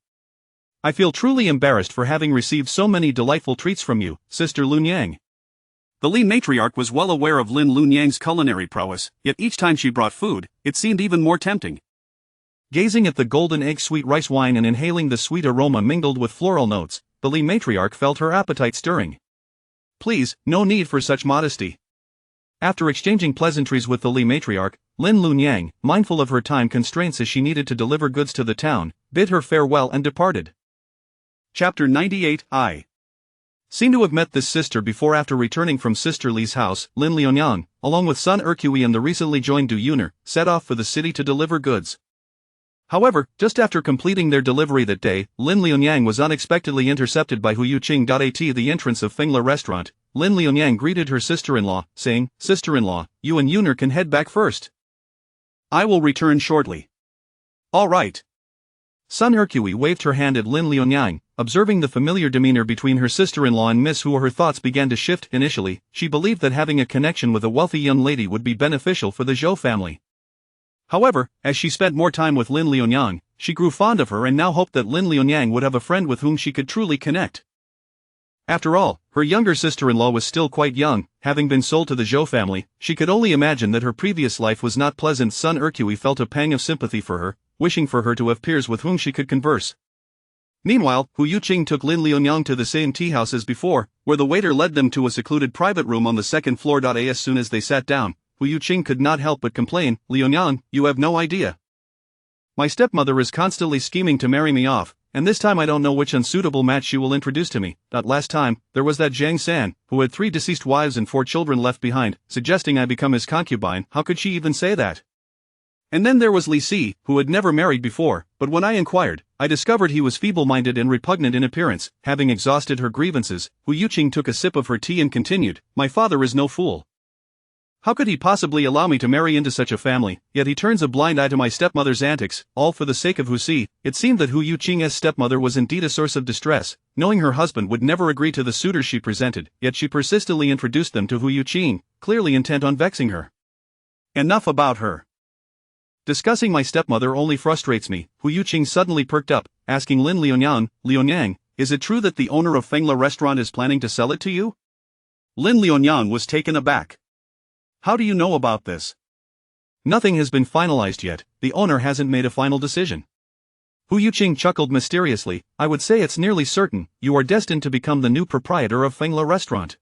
"I feel truly embarrassed for having received so many delightful treats from you, Sister Lunyang." The Li matriarch was well aware of Lin Lunyang's culinary prowess, yet each time she brought food, it seemed even more tempting. Gazing at the golden egg sweet rice wine and inhaling the sweet aroma mingled with floral notes, the Li matriarch felt her appetite stirring. "Please, no need for such modesty." After exchanging pleasantries with the Li matriarch, Lin Lunyang, mindful of her time constraints as she needed to deliver goods to the town, bid her farewell and departed. Chapter 98. I seemed to have met this sister before. After returning from Sister Li's house, Lin Lianyang, along with Sun Ercui and the recently joined Du Yuner, set off for the city to deliver goods. However, just after completing their delivery that day, Lin Lianyang was unexpectedly intercepted by Hu Yuqing. At the entrance of Fengla restaurant, Lin Lianyang greeted her sister-in-law, saying, "Sister-in-law, you and Yuner can head back first. I will return shortly." "All right." Sun Ercui waved her hand at Lin Lianyang, observing the familiar demeanor between her sister-in-law and Miss Hu. Her thoughts began to shift. Initially, she believed that having a connection with a wealthy young lady would be beneficial for the Zhou family. However, as she spent more time with Lin Lianyang, she grew fond of her and now hoped that Lin Lianyang would have a friend with whom she could truly connect. After all, her younger sister-in-law was still quite young, having been sold to the Zhou family. She could only imagine that her previous life was not pleasant. Sun Ercui felt a pang of sympathy for her, wishing for her to have peers with whom she could converse. Meanwhile, Hu Yuqing took Lin Lianyang to the same tea house as before, where the waiter led them to a secluded private room on the second floor. As soon as they sat down, Hu Yuqing could not help but complain, "Lianyang, you have no idea. My stepmother is constantly scheming to marry me off, and this time I don't know which unsuitable match she will introduce to me. Last time, there was that Zhang San, who had 3 deceased wives and 4 children left behind, suggesting I become his concubine. How could she even say that? And then there was Li Si, who had never married before, but when I inquired, I discovered he was feeble-minded and repugnant in appearance." Having exhausted her grievances, Hu Yuqing took a sip of her tea and continued, "My father is no fool. How could he possibly allow me to marry into such a family? Yet he turns a blind eye to my stepmother's antics, all for the sake of Hu Si." It seemed that Hu Yuqing's stepmother was indeed a source of distress, knowing her husband would never agree to the suitors she presented, yet she persistently introduced them to Hu Yuqing, clearly intent on vexing her. "Enough about her. Discussing my stepmother only frustrates me." Hu Yuqing suddenly perked up, asking Lin Lianyang, "Lianyang, is it true that the owner of Fengla restaurant is planning to sell it to you?" Lin Lianyang was taken aback. "How do you know about this?" "Nothing has been finalized yet, the owner hasn't made a final decision." Hu Yuqing chuckled mysteriously. I would say it's nearly certain, you are destined to become the new proprietor of Fengla restaurant.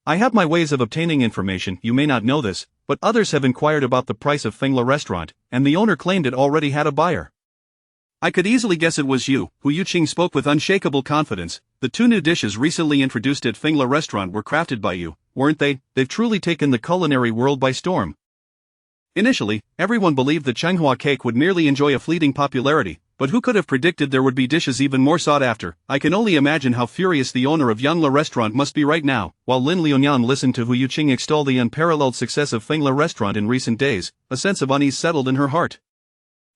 I have my ways of obtaining information, you may not know this, but others have inquired about the price of Fengla restaurant, and the owner claimed it already had a buyer. I could easily guess it was you, Hu Yuqing spoke with unshakable confidence. The 2 new dishes recently introduced at Fengla restaurant were crafted by you, weren't they? They've truly taken the culinary world by storm. Initially, everyone believed that Changhua cake would merely enjoy a fleeting popularity, but who could have predicted there would be dishes even more sought after? I can only imagine how furious the owner of Yangla restaurant must be right now. While Lin Liunian listened to Hu Yuqing extol the unparalleled success of Fengla restaurant in recent days, a sense of unease settled in her heart.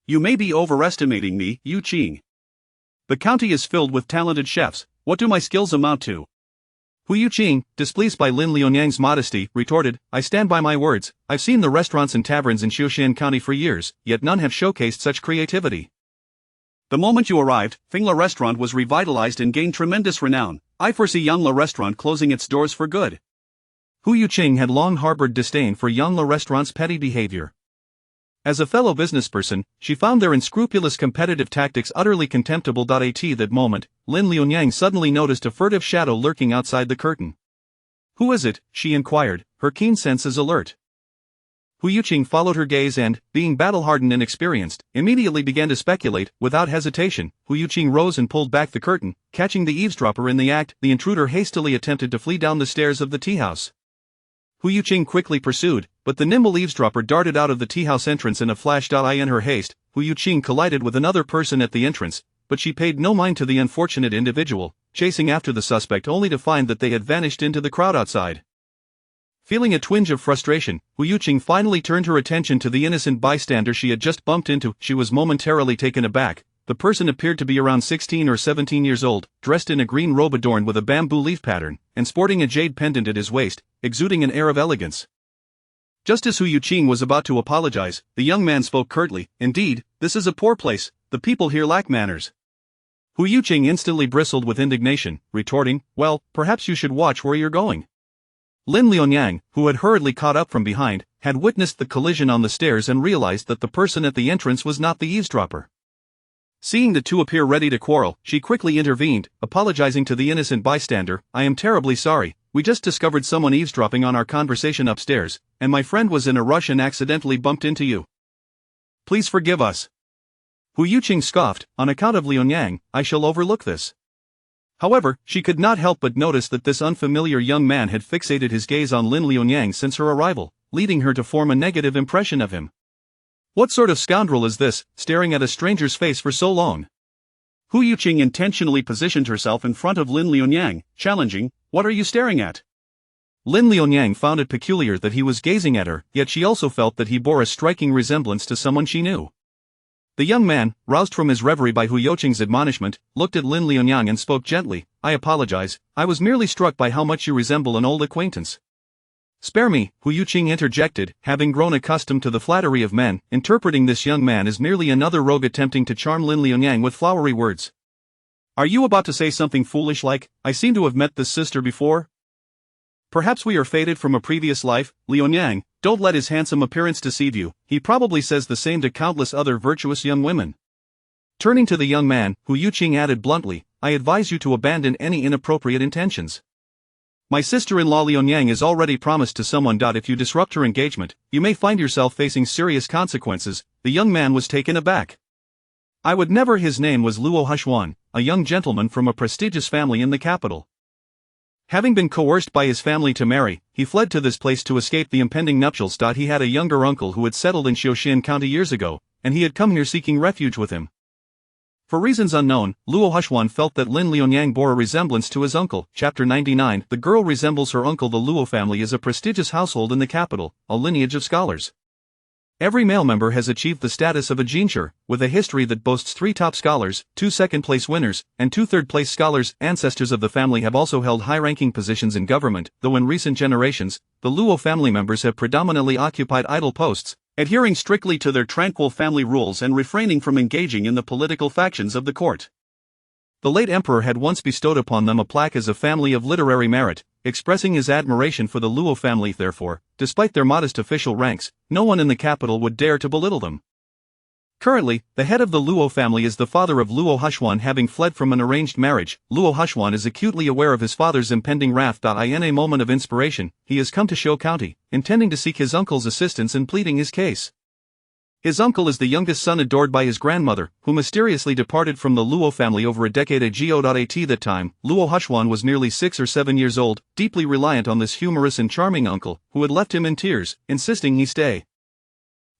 You may be overestimating me, Yuqing. The county is filled with talented chefs. What do my skills amount to? Hu Yuqing, displeased by Lin Liunyang's modesty, retorted, I stand by my words. I've seen the restaurants and taverns in Xiuxian County for years, yet none have showcased such creativity. The moment you arrived, Fengla restaurant was revitalized and gained tremendous renown. I foresee Yangla restaurant closing its doors for good. Hu Yuqing had long harbored disdain for Yangla restaurant's petty behavior. As a fellow businessperson, she found their unscrupulous competitive tactics utterly contemptible. At that moment, Lin Liunyang suddenly noticed a furtive shadow lurking outside the curtain. Who is it? She inquired, her keen senses alert. Hu Yuqing followed her gaze and, being battle-hardened and experienced, immediately began to speculate. Without hesitation, Hu Yuqing rose and pulled back the curtain, catching the eavesdropper in the act. The intruder hastily attempted to flee down the stairs of the tea house. Hu Yuqing quickly pursued, but the nimble eavesdropper darted out of the tea house entrance in a flash. In her haste, Hu Yuqing collided with another person at the entrance, but she paid no mind to the unfortunate individual, chasing after the suspect only to find that they had vanished into the crowd outside. Feeling a twinge of frustration, Hu Yuqing finally turned her attention to the innocent bystander she had just bumped into. She was momentarily taken aback. The person appeared to be around 16 or 17 years old, dressed in a green robe adorned with a bamboo leaf pattern, and sporting a jade pendant at his waist, exuding an air of elegance. Just as Hu Yuqing was about to apologize, the young man spoke curtly, Indeed, this is a poor place, the people here lack manners. Hu Yuqing instantly bristled with indignation, retorting, Well, perhaps you should watch where you're going. Lin Liunyang, who had hurriedly caught up from behind, had witnessed the collision on the stairs and realized that the person at the entrance was not the eavesdropper. Seeing the two appear ready to quarrel, she quickly intervened, apologizing to the innocent bystander, I am terribly sorry, we just discovered someone eavesdropping on our conversation upstairs, and my friend was in a rush and accidentally bumped into you. Please forgive us. Hu Yuqing scoffed, on account of Liunyang, I shall overlook this. However, she could not help but notice that this unfamiliar young man had fixated his gaze on Lin Liunyang since her arrival, leading her to form a negative impression of him. What sort of scoundrel is this, staring at a stranger's face for so long? Hu Yuqing intentionally positioned herself in front of Lin Liunyang, challenging, What are you staring at? Lin Liunyang found it peculiar that he was gazing at her, yet she also felt that he bore a striking resemblance to someone she knew. The young man, roused from his reverie by Hu Yuqing's admonishment, looked at Lin Liunyang and spoke gently, I apologize, I was merely struck by how much you resemble an old acquaintance. Spare me, Hu Yuqing interjected, having grown accustomed to the flattery of men, interpreting this young man as merely another rogue attempting to charm Lin Liunyang with flowery words. Are you about to say something foolish like, I seem to have met this sister before? Perhaps we are fated from a previous life, Liunyang, don't let his handsome appearance deceive you, he probably says the same to countless other virtuous young women. Turning to the young man, Hu Yuqing added bluntly, I advise you to abandon any inappropriate intentions. My sister-in-law Liunyang is already promised to someone. If you disrupt her engagement, you may find yourself facing serious consequences. The young man was taken aback. I would never. His name was Luo Hushuan, a young gentleman from a prestigious family in the capital. Having been coerced by his family to marry, he fled to this place to escape the impending nuptials. He had a younger uncle who had settled in Xiuxian County years ago, and he had come here seeking refuge with him. For reasons unknown, Luo Hushuan felt that Lin Liunyang bore a resemblance to his uncle. Chapter 99 The girl resembles her uncle. The Luo family is a prestigious household in the capital, a lineage of scholars. Every male member has achieved the status of a jinshi, with a history that boasts 3 top scholars, 2 second-place winners, and 2 third-place scholars. Ancestors of the family have also held high-ranking positions in government, though in recent generations, the Luo family members have predominantly occupied idle posts, adhering strictly to their tranquil family rules and refraining from engaging in the political factions of the court. The late emperor had once bestowed upon them a plaque as a family of literary merit, expressing his admiration for the Luo family. Therefore, despite their modest official ranks, no one in the capital would dare to belittle them. Currently, the head of the Luo family is the father of Luo Hushwan. Having fled from an arranged marriage, Luo Hushwan is acutely aware of his father's impending wrath. In a moment of inspiration, he has come to Zhou County, intending to seek his uncle's assistance in pleading his case. His uncle is the youngest son adored by his grandmother, who mysteriously departed from the Luo family over a decade ago. At that time, Luo Hushwan was nearly 6 or 7 years old, deeply reliant on this humorous and charming uncle, who had left him in tears, insisting he stay.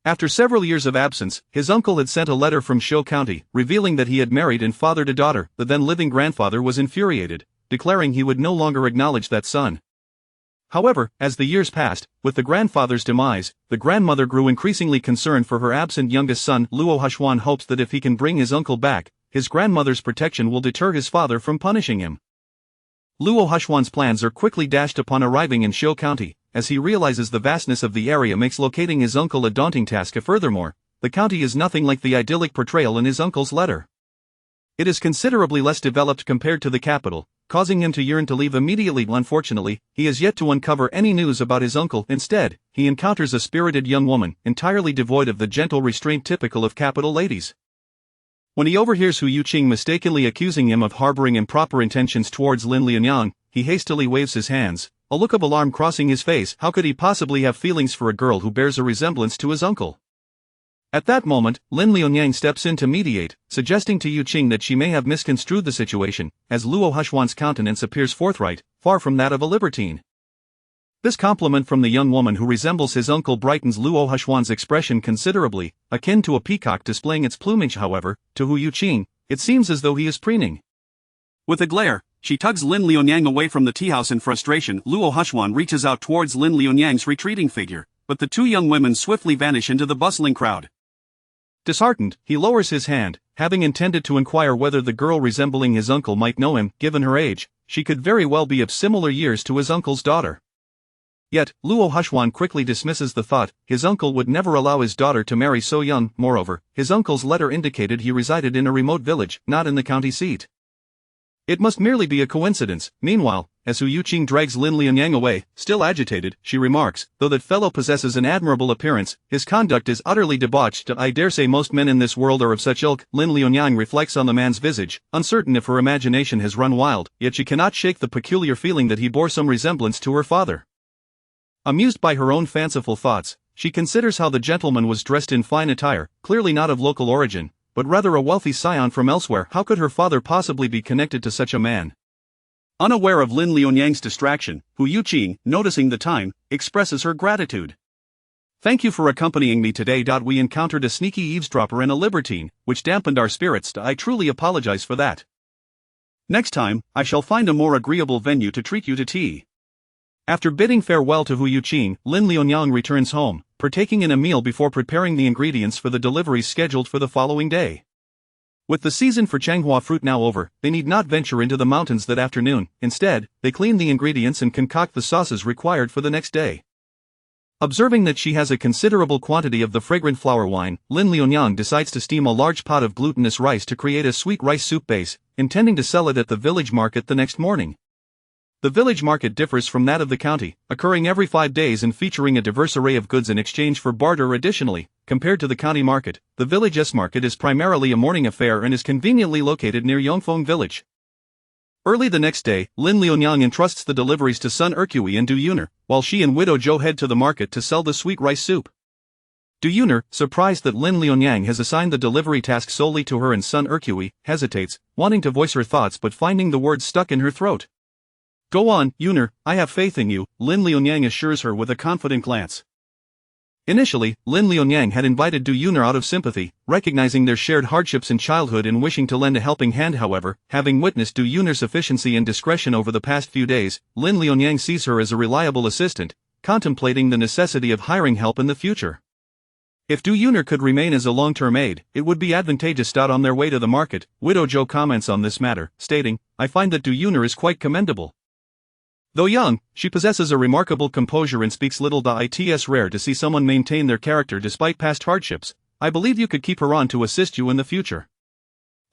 After several years of absence, his uncle had sent a letter from Zhou County, revealing that he had married and fathered a daughter. The then living grandfather was infuriated, declaring he would no longer acknowledge that son. However, as the years passed, with the grandfather's demise, the grandmother grew increasingly concerned for her absent youngest son. Luo Hushwan hopes that if he can bring his uncle back, his grandmother's protection will deter his father from punishing him. Luo Hushwan's plans are quickly dashed upon arriving in Zhou County, as he realizes the vastness of the area makes locating his uncle a daunting task. Furthermore, the county is nothing like the idyllic portrayal in his uncle's letter. It is considerably less developed compared to the capital, causing him to yearn to leave immediately. Unfortunately, he has yet to uncover any news about his uncle. Instead, he encounters a spirited young woman, entirely devoid of the gentle restraint typical of capital ladies. When he overhears Hu Yuqing mistakenly accusing him of harboring improper intentions towards Lin Lianyang, he hastily waves his hands, a look of alarm crossing his face. How could he possibly have feelings for a girl who bears a resemblance to his uncle? At that moment, Lin Lianyang steps in to mediate, suggesting to Yuqing that she may have misconstrued the situation, as Luo Hushwan's countenance appears forthright, far from that of a libertine. This compliment from the young woman who resembles his uncle brightens Luo Hushwan's expression considerably, akin to a peacock displaying its plumage. However, to Hu Yuqing, it seems as though he is preening. With a glare, she tugs Lin Lianyang away from the tea house in frustration. Luo Hushwan reaches out towards Lin Lianyang's retreating figure, but the two young women swiftly vanish into the bustling crowd. Disheartened, he lowers his hand, having intended to inquire whether the girl resembling his uncle might know him. Given her age, she could very well be of similar years to his uncle's daughter. Yet, Luo Hushwan quickly dismisses the thought. His uncle would never allow his daughter to marry so young. Moreover, his uncle's letter indicated he resided in a remote village, not in the county seat. It must merely be a coincidence. Meanwhile, as Hu Yuqing drags Lin Lianyang away, still agitated, she remarks, though that fellow possesses an admirable appearance, his conduct is utterly debauched. I dare say most men in this world are of such ilk. Lin Lianyang reflects on the man's visage, uncertain if her imagination has run wild, yet she cannot shake the peculiar feeling that he bore some resemblance to her father. Amused by her own fanciful thoughts, she considers how the gentleman was dressed in fine attire, clearly not of local origin, but rather a wealthy scion from elsewhere. How could her father possibly be connected to such a man? Unaware of Lin Lianyang's distraction, Hu Yuqing, noticing the time, expresses her gratitude. Thank you for accompanying me today. We encountered a sneaky eavesdropper and a libertine, which dampened our spirits. I truly apologize for that. Next time, I shall find a more agreeable venue to treat you to tea. After bidding farewell to Hu Yuqing, Lin Lianyang returns home, partaking in a meal before preparing the ingredients for the deliveries scheduled for the following day. With the season for Changhua fruit now over, they need not venture into the mountains that afternoon. Instead, they clean the ingredients and concoct the sauces required for the next day. Observing that she has a considerable quantity of the fragrant flour wine, Lin Lianyang decides to steam a large pot of glutinous rice to create a sweet rice soup base, intending to sell it at the village market the next morning. The village market differs from that of the county, occurring every 5 days and featuring a diverse array of goods in exchange for barter. Additionally, compared to the county market, the village's market is primarily a morning affair and is conveniently located near Yongfeng village. Early the next day, Lin Lianyang entrusts the deliveries to Sun Ercui and Du Yuner, while she and widow Zhou head to the market to sell the sweet rice soup. Du Yuner, surprised that Lin Lianyang has assigned the delivery task solely to her and Sun Ercui, hesitates, wanting to voice her thoughts but finding the words stuck in her throat. Go on, Yuner, I have faith in you, Lin Lianyang assures her with a confident glance. Initially, Lin Lianyang had invited Du Yuner out of sympathy, recognizing their shared hardships in childhood and wishing to lend a helping hand. However, having witnessed Du Yuner's efficiency and discretion over the past few days, Lin Lianyang sees her as a reliable assistant, contemplating the necessity of hiring help in the future. If Du Yuner could remain as a long-term aide, it would be advantageous. On their way to the market, widow Zhou comments on this matter, stating, I find that Du Yuner is quite commendable. Though young, she possesses a remarkable composure and speaks little. It's rare to see someone maintain their character despite past hardships. I believe you could keep her on to assist you in the future.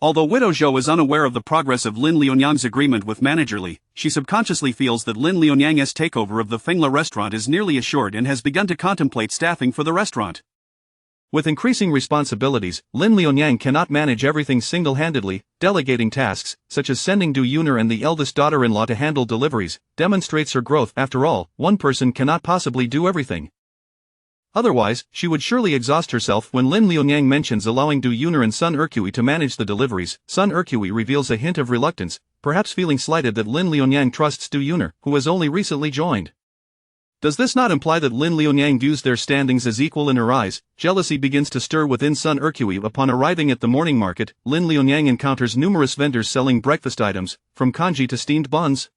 Although widow Zhou is unaware of the progress of Lin Lianyang's agreement with Manager Li, she subconsciously feels that Lin Lianyang's takeover of the Fengla restaurant is nearly assured and has begun to contemplate staffing for the restaurant. With increasing responsibilities, Lin Liunyang cannot manage everything single-handedly. Delegating tasks, such as sending Du Yuner and the eldest daughter-in-law to handle deliveries, demonstrates her growth. After all, one person cannot possibly do everything. Otherwise, she would surely exhaust herself. When Lin Liunyang mentions allowing Du Yuner and Sun Erqui to manage the deliveries, Sun Erqui reveals a hint of reluctance, perhaps feeling slighted that Lin Liunyang trusts Du Yuner, who has only recently joined. Does this not imply that Lin Liunyang views their standings as equal in her eyes? Jealousy begins to stir within Sun Erqui. Upon arriving at the morning market, Lin Liunyang encounters numerous vendors selling breakfast items, from congee to steamed buns.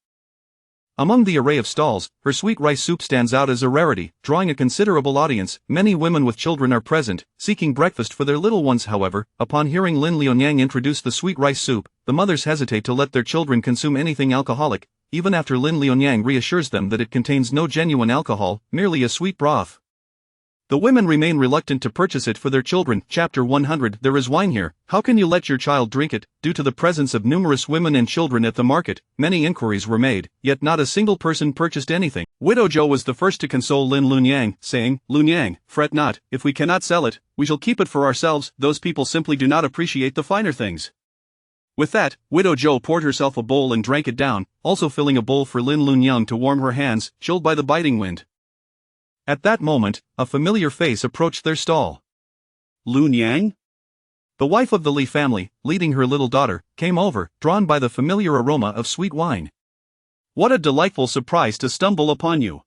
Among the array of stalls, her sweet rice soup stands out as a rarity, drawing a considerable audience. Many women with children are present, seeking breakfast for their little ones. However, upon hearing Lin Liunyang introduce the sweet rice soup, the mothers hesitate to let their children consume anything alcoholic, even after Lin Liunyang reassures them that it contains no genuine alcohol, merely a sweet broth. The women remain reluctant to purchase it for their children. Chapter 100. There is wine here. How can you let your child drink it? Due to the presence of numerous women and children at the market, many inquiries were made, yet not a single person purchased anything. Widow Zhou was the first to console Lin Liunyang, saying, "Liunyang, fret not, if we cannot sell it, we shall keep it for ourselves. Those people simply do not appreciate the finer things." With that, Widow Zhou poured herself a bowl and drank it down, also filling a bowl for Lin Liunyang to warm her hands, chilled by the biting wind. At that moment, a familiar face approached their stall. Liunyang? The wife of the Li family, leading her little daughter, came over, drawn by the familiar aroma of sweet wine. What a delightful surprise to stumble upon you.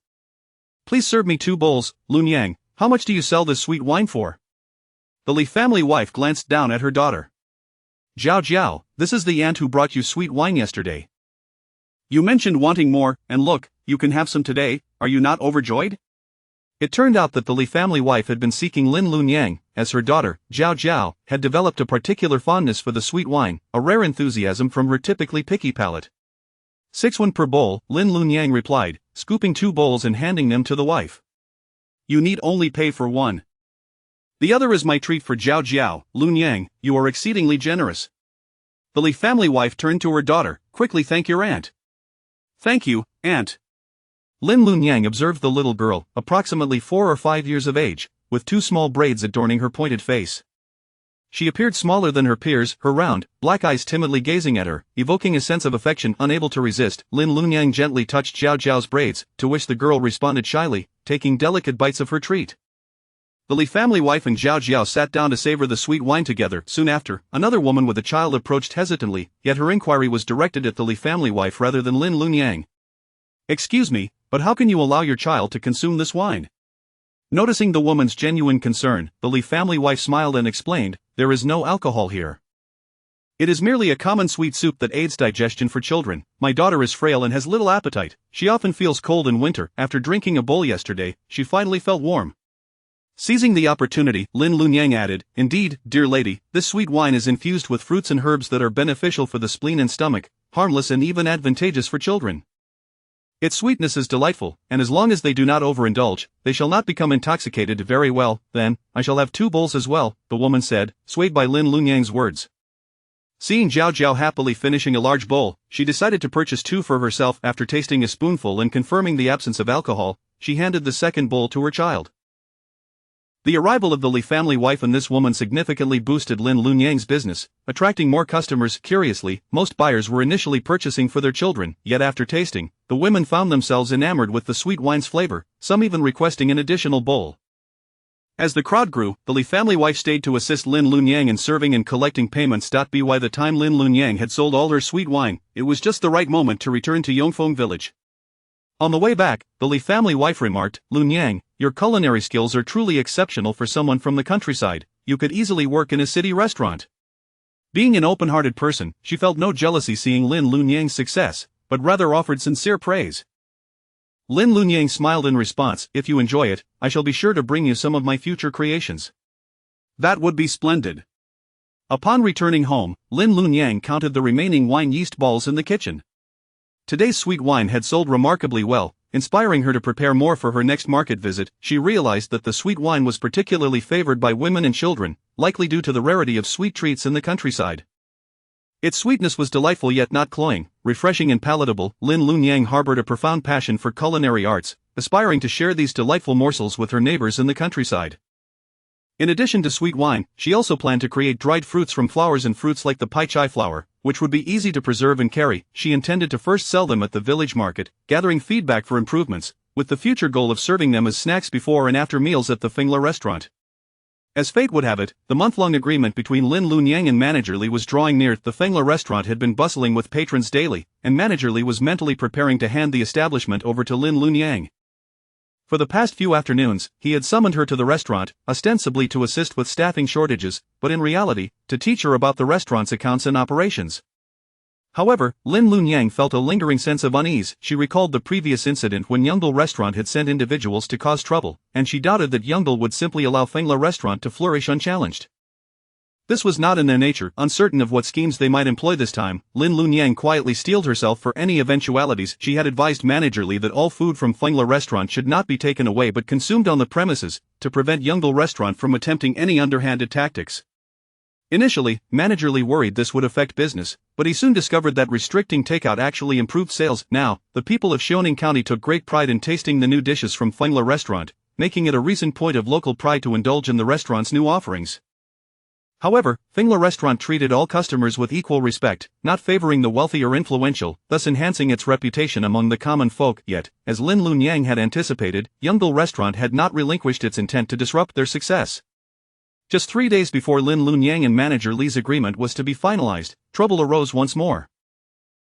Please serve me 2 bowls, Liunyang. How much do you sell this sweet wine for? The Li family wife glanced down at her daughter. Zhao, this is the aunt who brought you sweet wine yesterday. You mentioned wanting more, and look, you can have some today. Are you not overjoyed? It turned out that the Li family wife had been seeking Lin Liunyang, as her daughter, Zhao, had developed a particular fondness for the sweet wine, a rare enthusiasm from her typically picky palate. 6 won per bowl, Lin Liunyang replied, scooping 2 bowls and handing them to the wife. You need only pay for one. The other is my treat for Zhao. Liunyang, you are exceedingly generous. The Li family wife turned to her daughter, quickly thank your aunt. Thank you, aunt. Lin Liunyang observed the little girl, approximately 4 or 5 years of age, with 2 small braids adorning her pointed face. She appeared smaller than her peers, her round, black eyes timidly gazing at her, evoking a sense of affection. Unable to resist, Lin Liunyang gently touched Zhao's braids, to which the girl responded shyly, taking delicate bites of her treat. The Li family wife and Zhao sat down to savor the sweet wine together. Soon after, another woman with a child approached hesitantly, yet her inquiry was directed at the Li family wife rather than Lin Liunyang. Excuse me, but how can you allow your child to consume this wine? Noticing the woman's genuine concern, the Li family wife smiled and explained, there is no alcohol here. It is merely a common sweet soup that aids digestion for children. My daughter is frail and has little appetite. She often feels cold in winter. After drinking a bowl yesterday, she finally felt warm. Seizing the opportunity, Lin Liunyang added, indeed, dear lady, this sweet wine is infused with fruits and herbs that are beneficial for the spleen and stomach, harmless and even advantageous for children. Its sweetness is delightful, and as long as they do not overindulge, they shall not become intoxicated. Very well, then, I shall have 2 bowls as well, the woman said, swayed by Lin Liunyang's words. Seeing Zhao happily finishing a large bowl, she decided to purchase 2 for herself. After tasting a spoonful and confirming the absence of alcohol, she handed the second bowl to her child. The arrival of the Li family wife and this woman significantly boosted Lin Liunyang's business, attracting more customers. Curiously, most buyers were initially purchasing for their children, yet after tasting, the women found themselves enamored with the sweet wine's flavor, some even requesting an additional bowl. As the crowd grew, the Li family wife stayed to assist Lin Liunyang in serving and collecting payments. By the time Lin Liunyang had sold all her sweet wine, it was just the right moment to return to Yongfeng village. On the way back, the Li family wife remarked, Liunyang, your culinary skills are truly exceptional for someone from the countryside. You could easily work in a city restaurant. Being an open-hearted person, she felt no jealousy seeing Lin Liunyang's success, but rather offered sincere praise. Lin Liunyang smiled in response, if you enjoy it, I shall be sure to bring you some of my future creations. That would be splendid. Upon returning home, Lin Liunyang counted the remaining wine yeast balls in the kitchen. Today's sweet wine had sold remarkably well, inspiring her to prepare more for her next market visit. She realized that the sweet wine was particularly favored by women and children, likely due to the rarity of sweet treats in the countryside. Its sweetness was delightful yet not cloying, refreshing and palatable. Lin Liunyang harbored a profound passion for culinary arts, aspiring to share these delightful morsels with her neighbors in the countryside. In addition to sweet wine, she also planned to create dried fruits from flowers and fruits like the pai chai flower, which would be easy to preserve and carry. She intended to first sell them at the village market, gathering feedback for improvements, with the future goal of serving them as snacks before and after meals at the Fingla restaurant. As fate would have it, the month-long agreement between Lin Lunyang and Manager Li was drawing near. The Fingla restaurant had been bustling with patrons daily, and Manager Li was mentally preparing to hand the establishment over to Lin Lunyang. For the past few afternoons, he had summoned her to the restaurant, ostensibly to assist with staffing shortages, but in reality, to teach her about the restaurant's accounts and operations. However, Lin Lunyang felt a lingering sense of unease. She recalled the previous incident when Yongle Restaurant had sent individuals to cause trouble, and she doubted that Yongle would simply allow Fingla Restaurant to flourish unchallenged. This was not in their nature. Uncertain of what schemes they might employ this time, Lin Lunyang quietly steeled herself for any eventualities. She had advised Manager Li that all food from Fingla Restaurant should not be taken away but consumed on the premises, to prevent Yongle Restaurant from attempting any underhanded tactics. Initially, Manager Li worried this would affect business, but he soon discovered that restricting takeout actually improved sales. Now, the people of Xiaoning County took great pride in tasting the new dishes from Fingla Restaurant, making it a recent point of local pride to indulge in the restaurant's new offerings. However, Fingla Restaurant treated all customers with equal respect, not favoring the wealthy or influential, thus enhancing its reputation among the common folk. Yet, as Lin Lunyang had anticipated, Yongle Restaurant had not relinquished its intent to disrupt their success. Just 3 days before Lin Lunyang and Manager Li's agreement was to be finalized, trouble arose once more.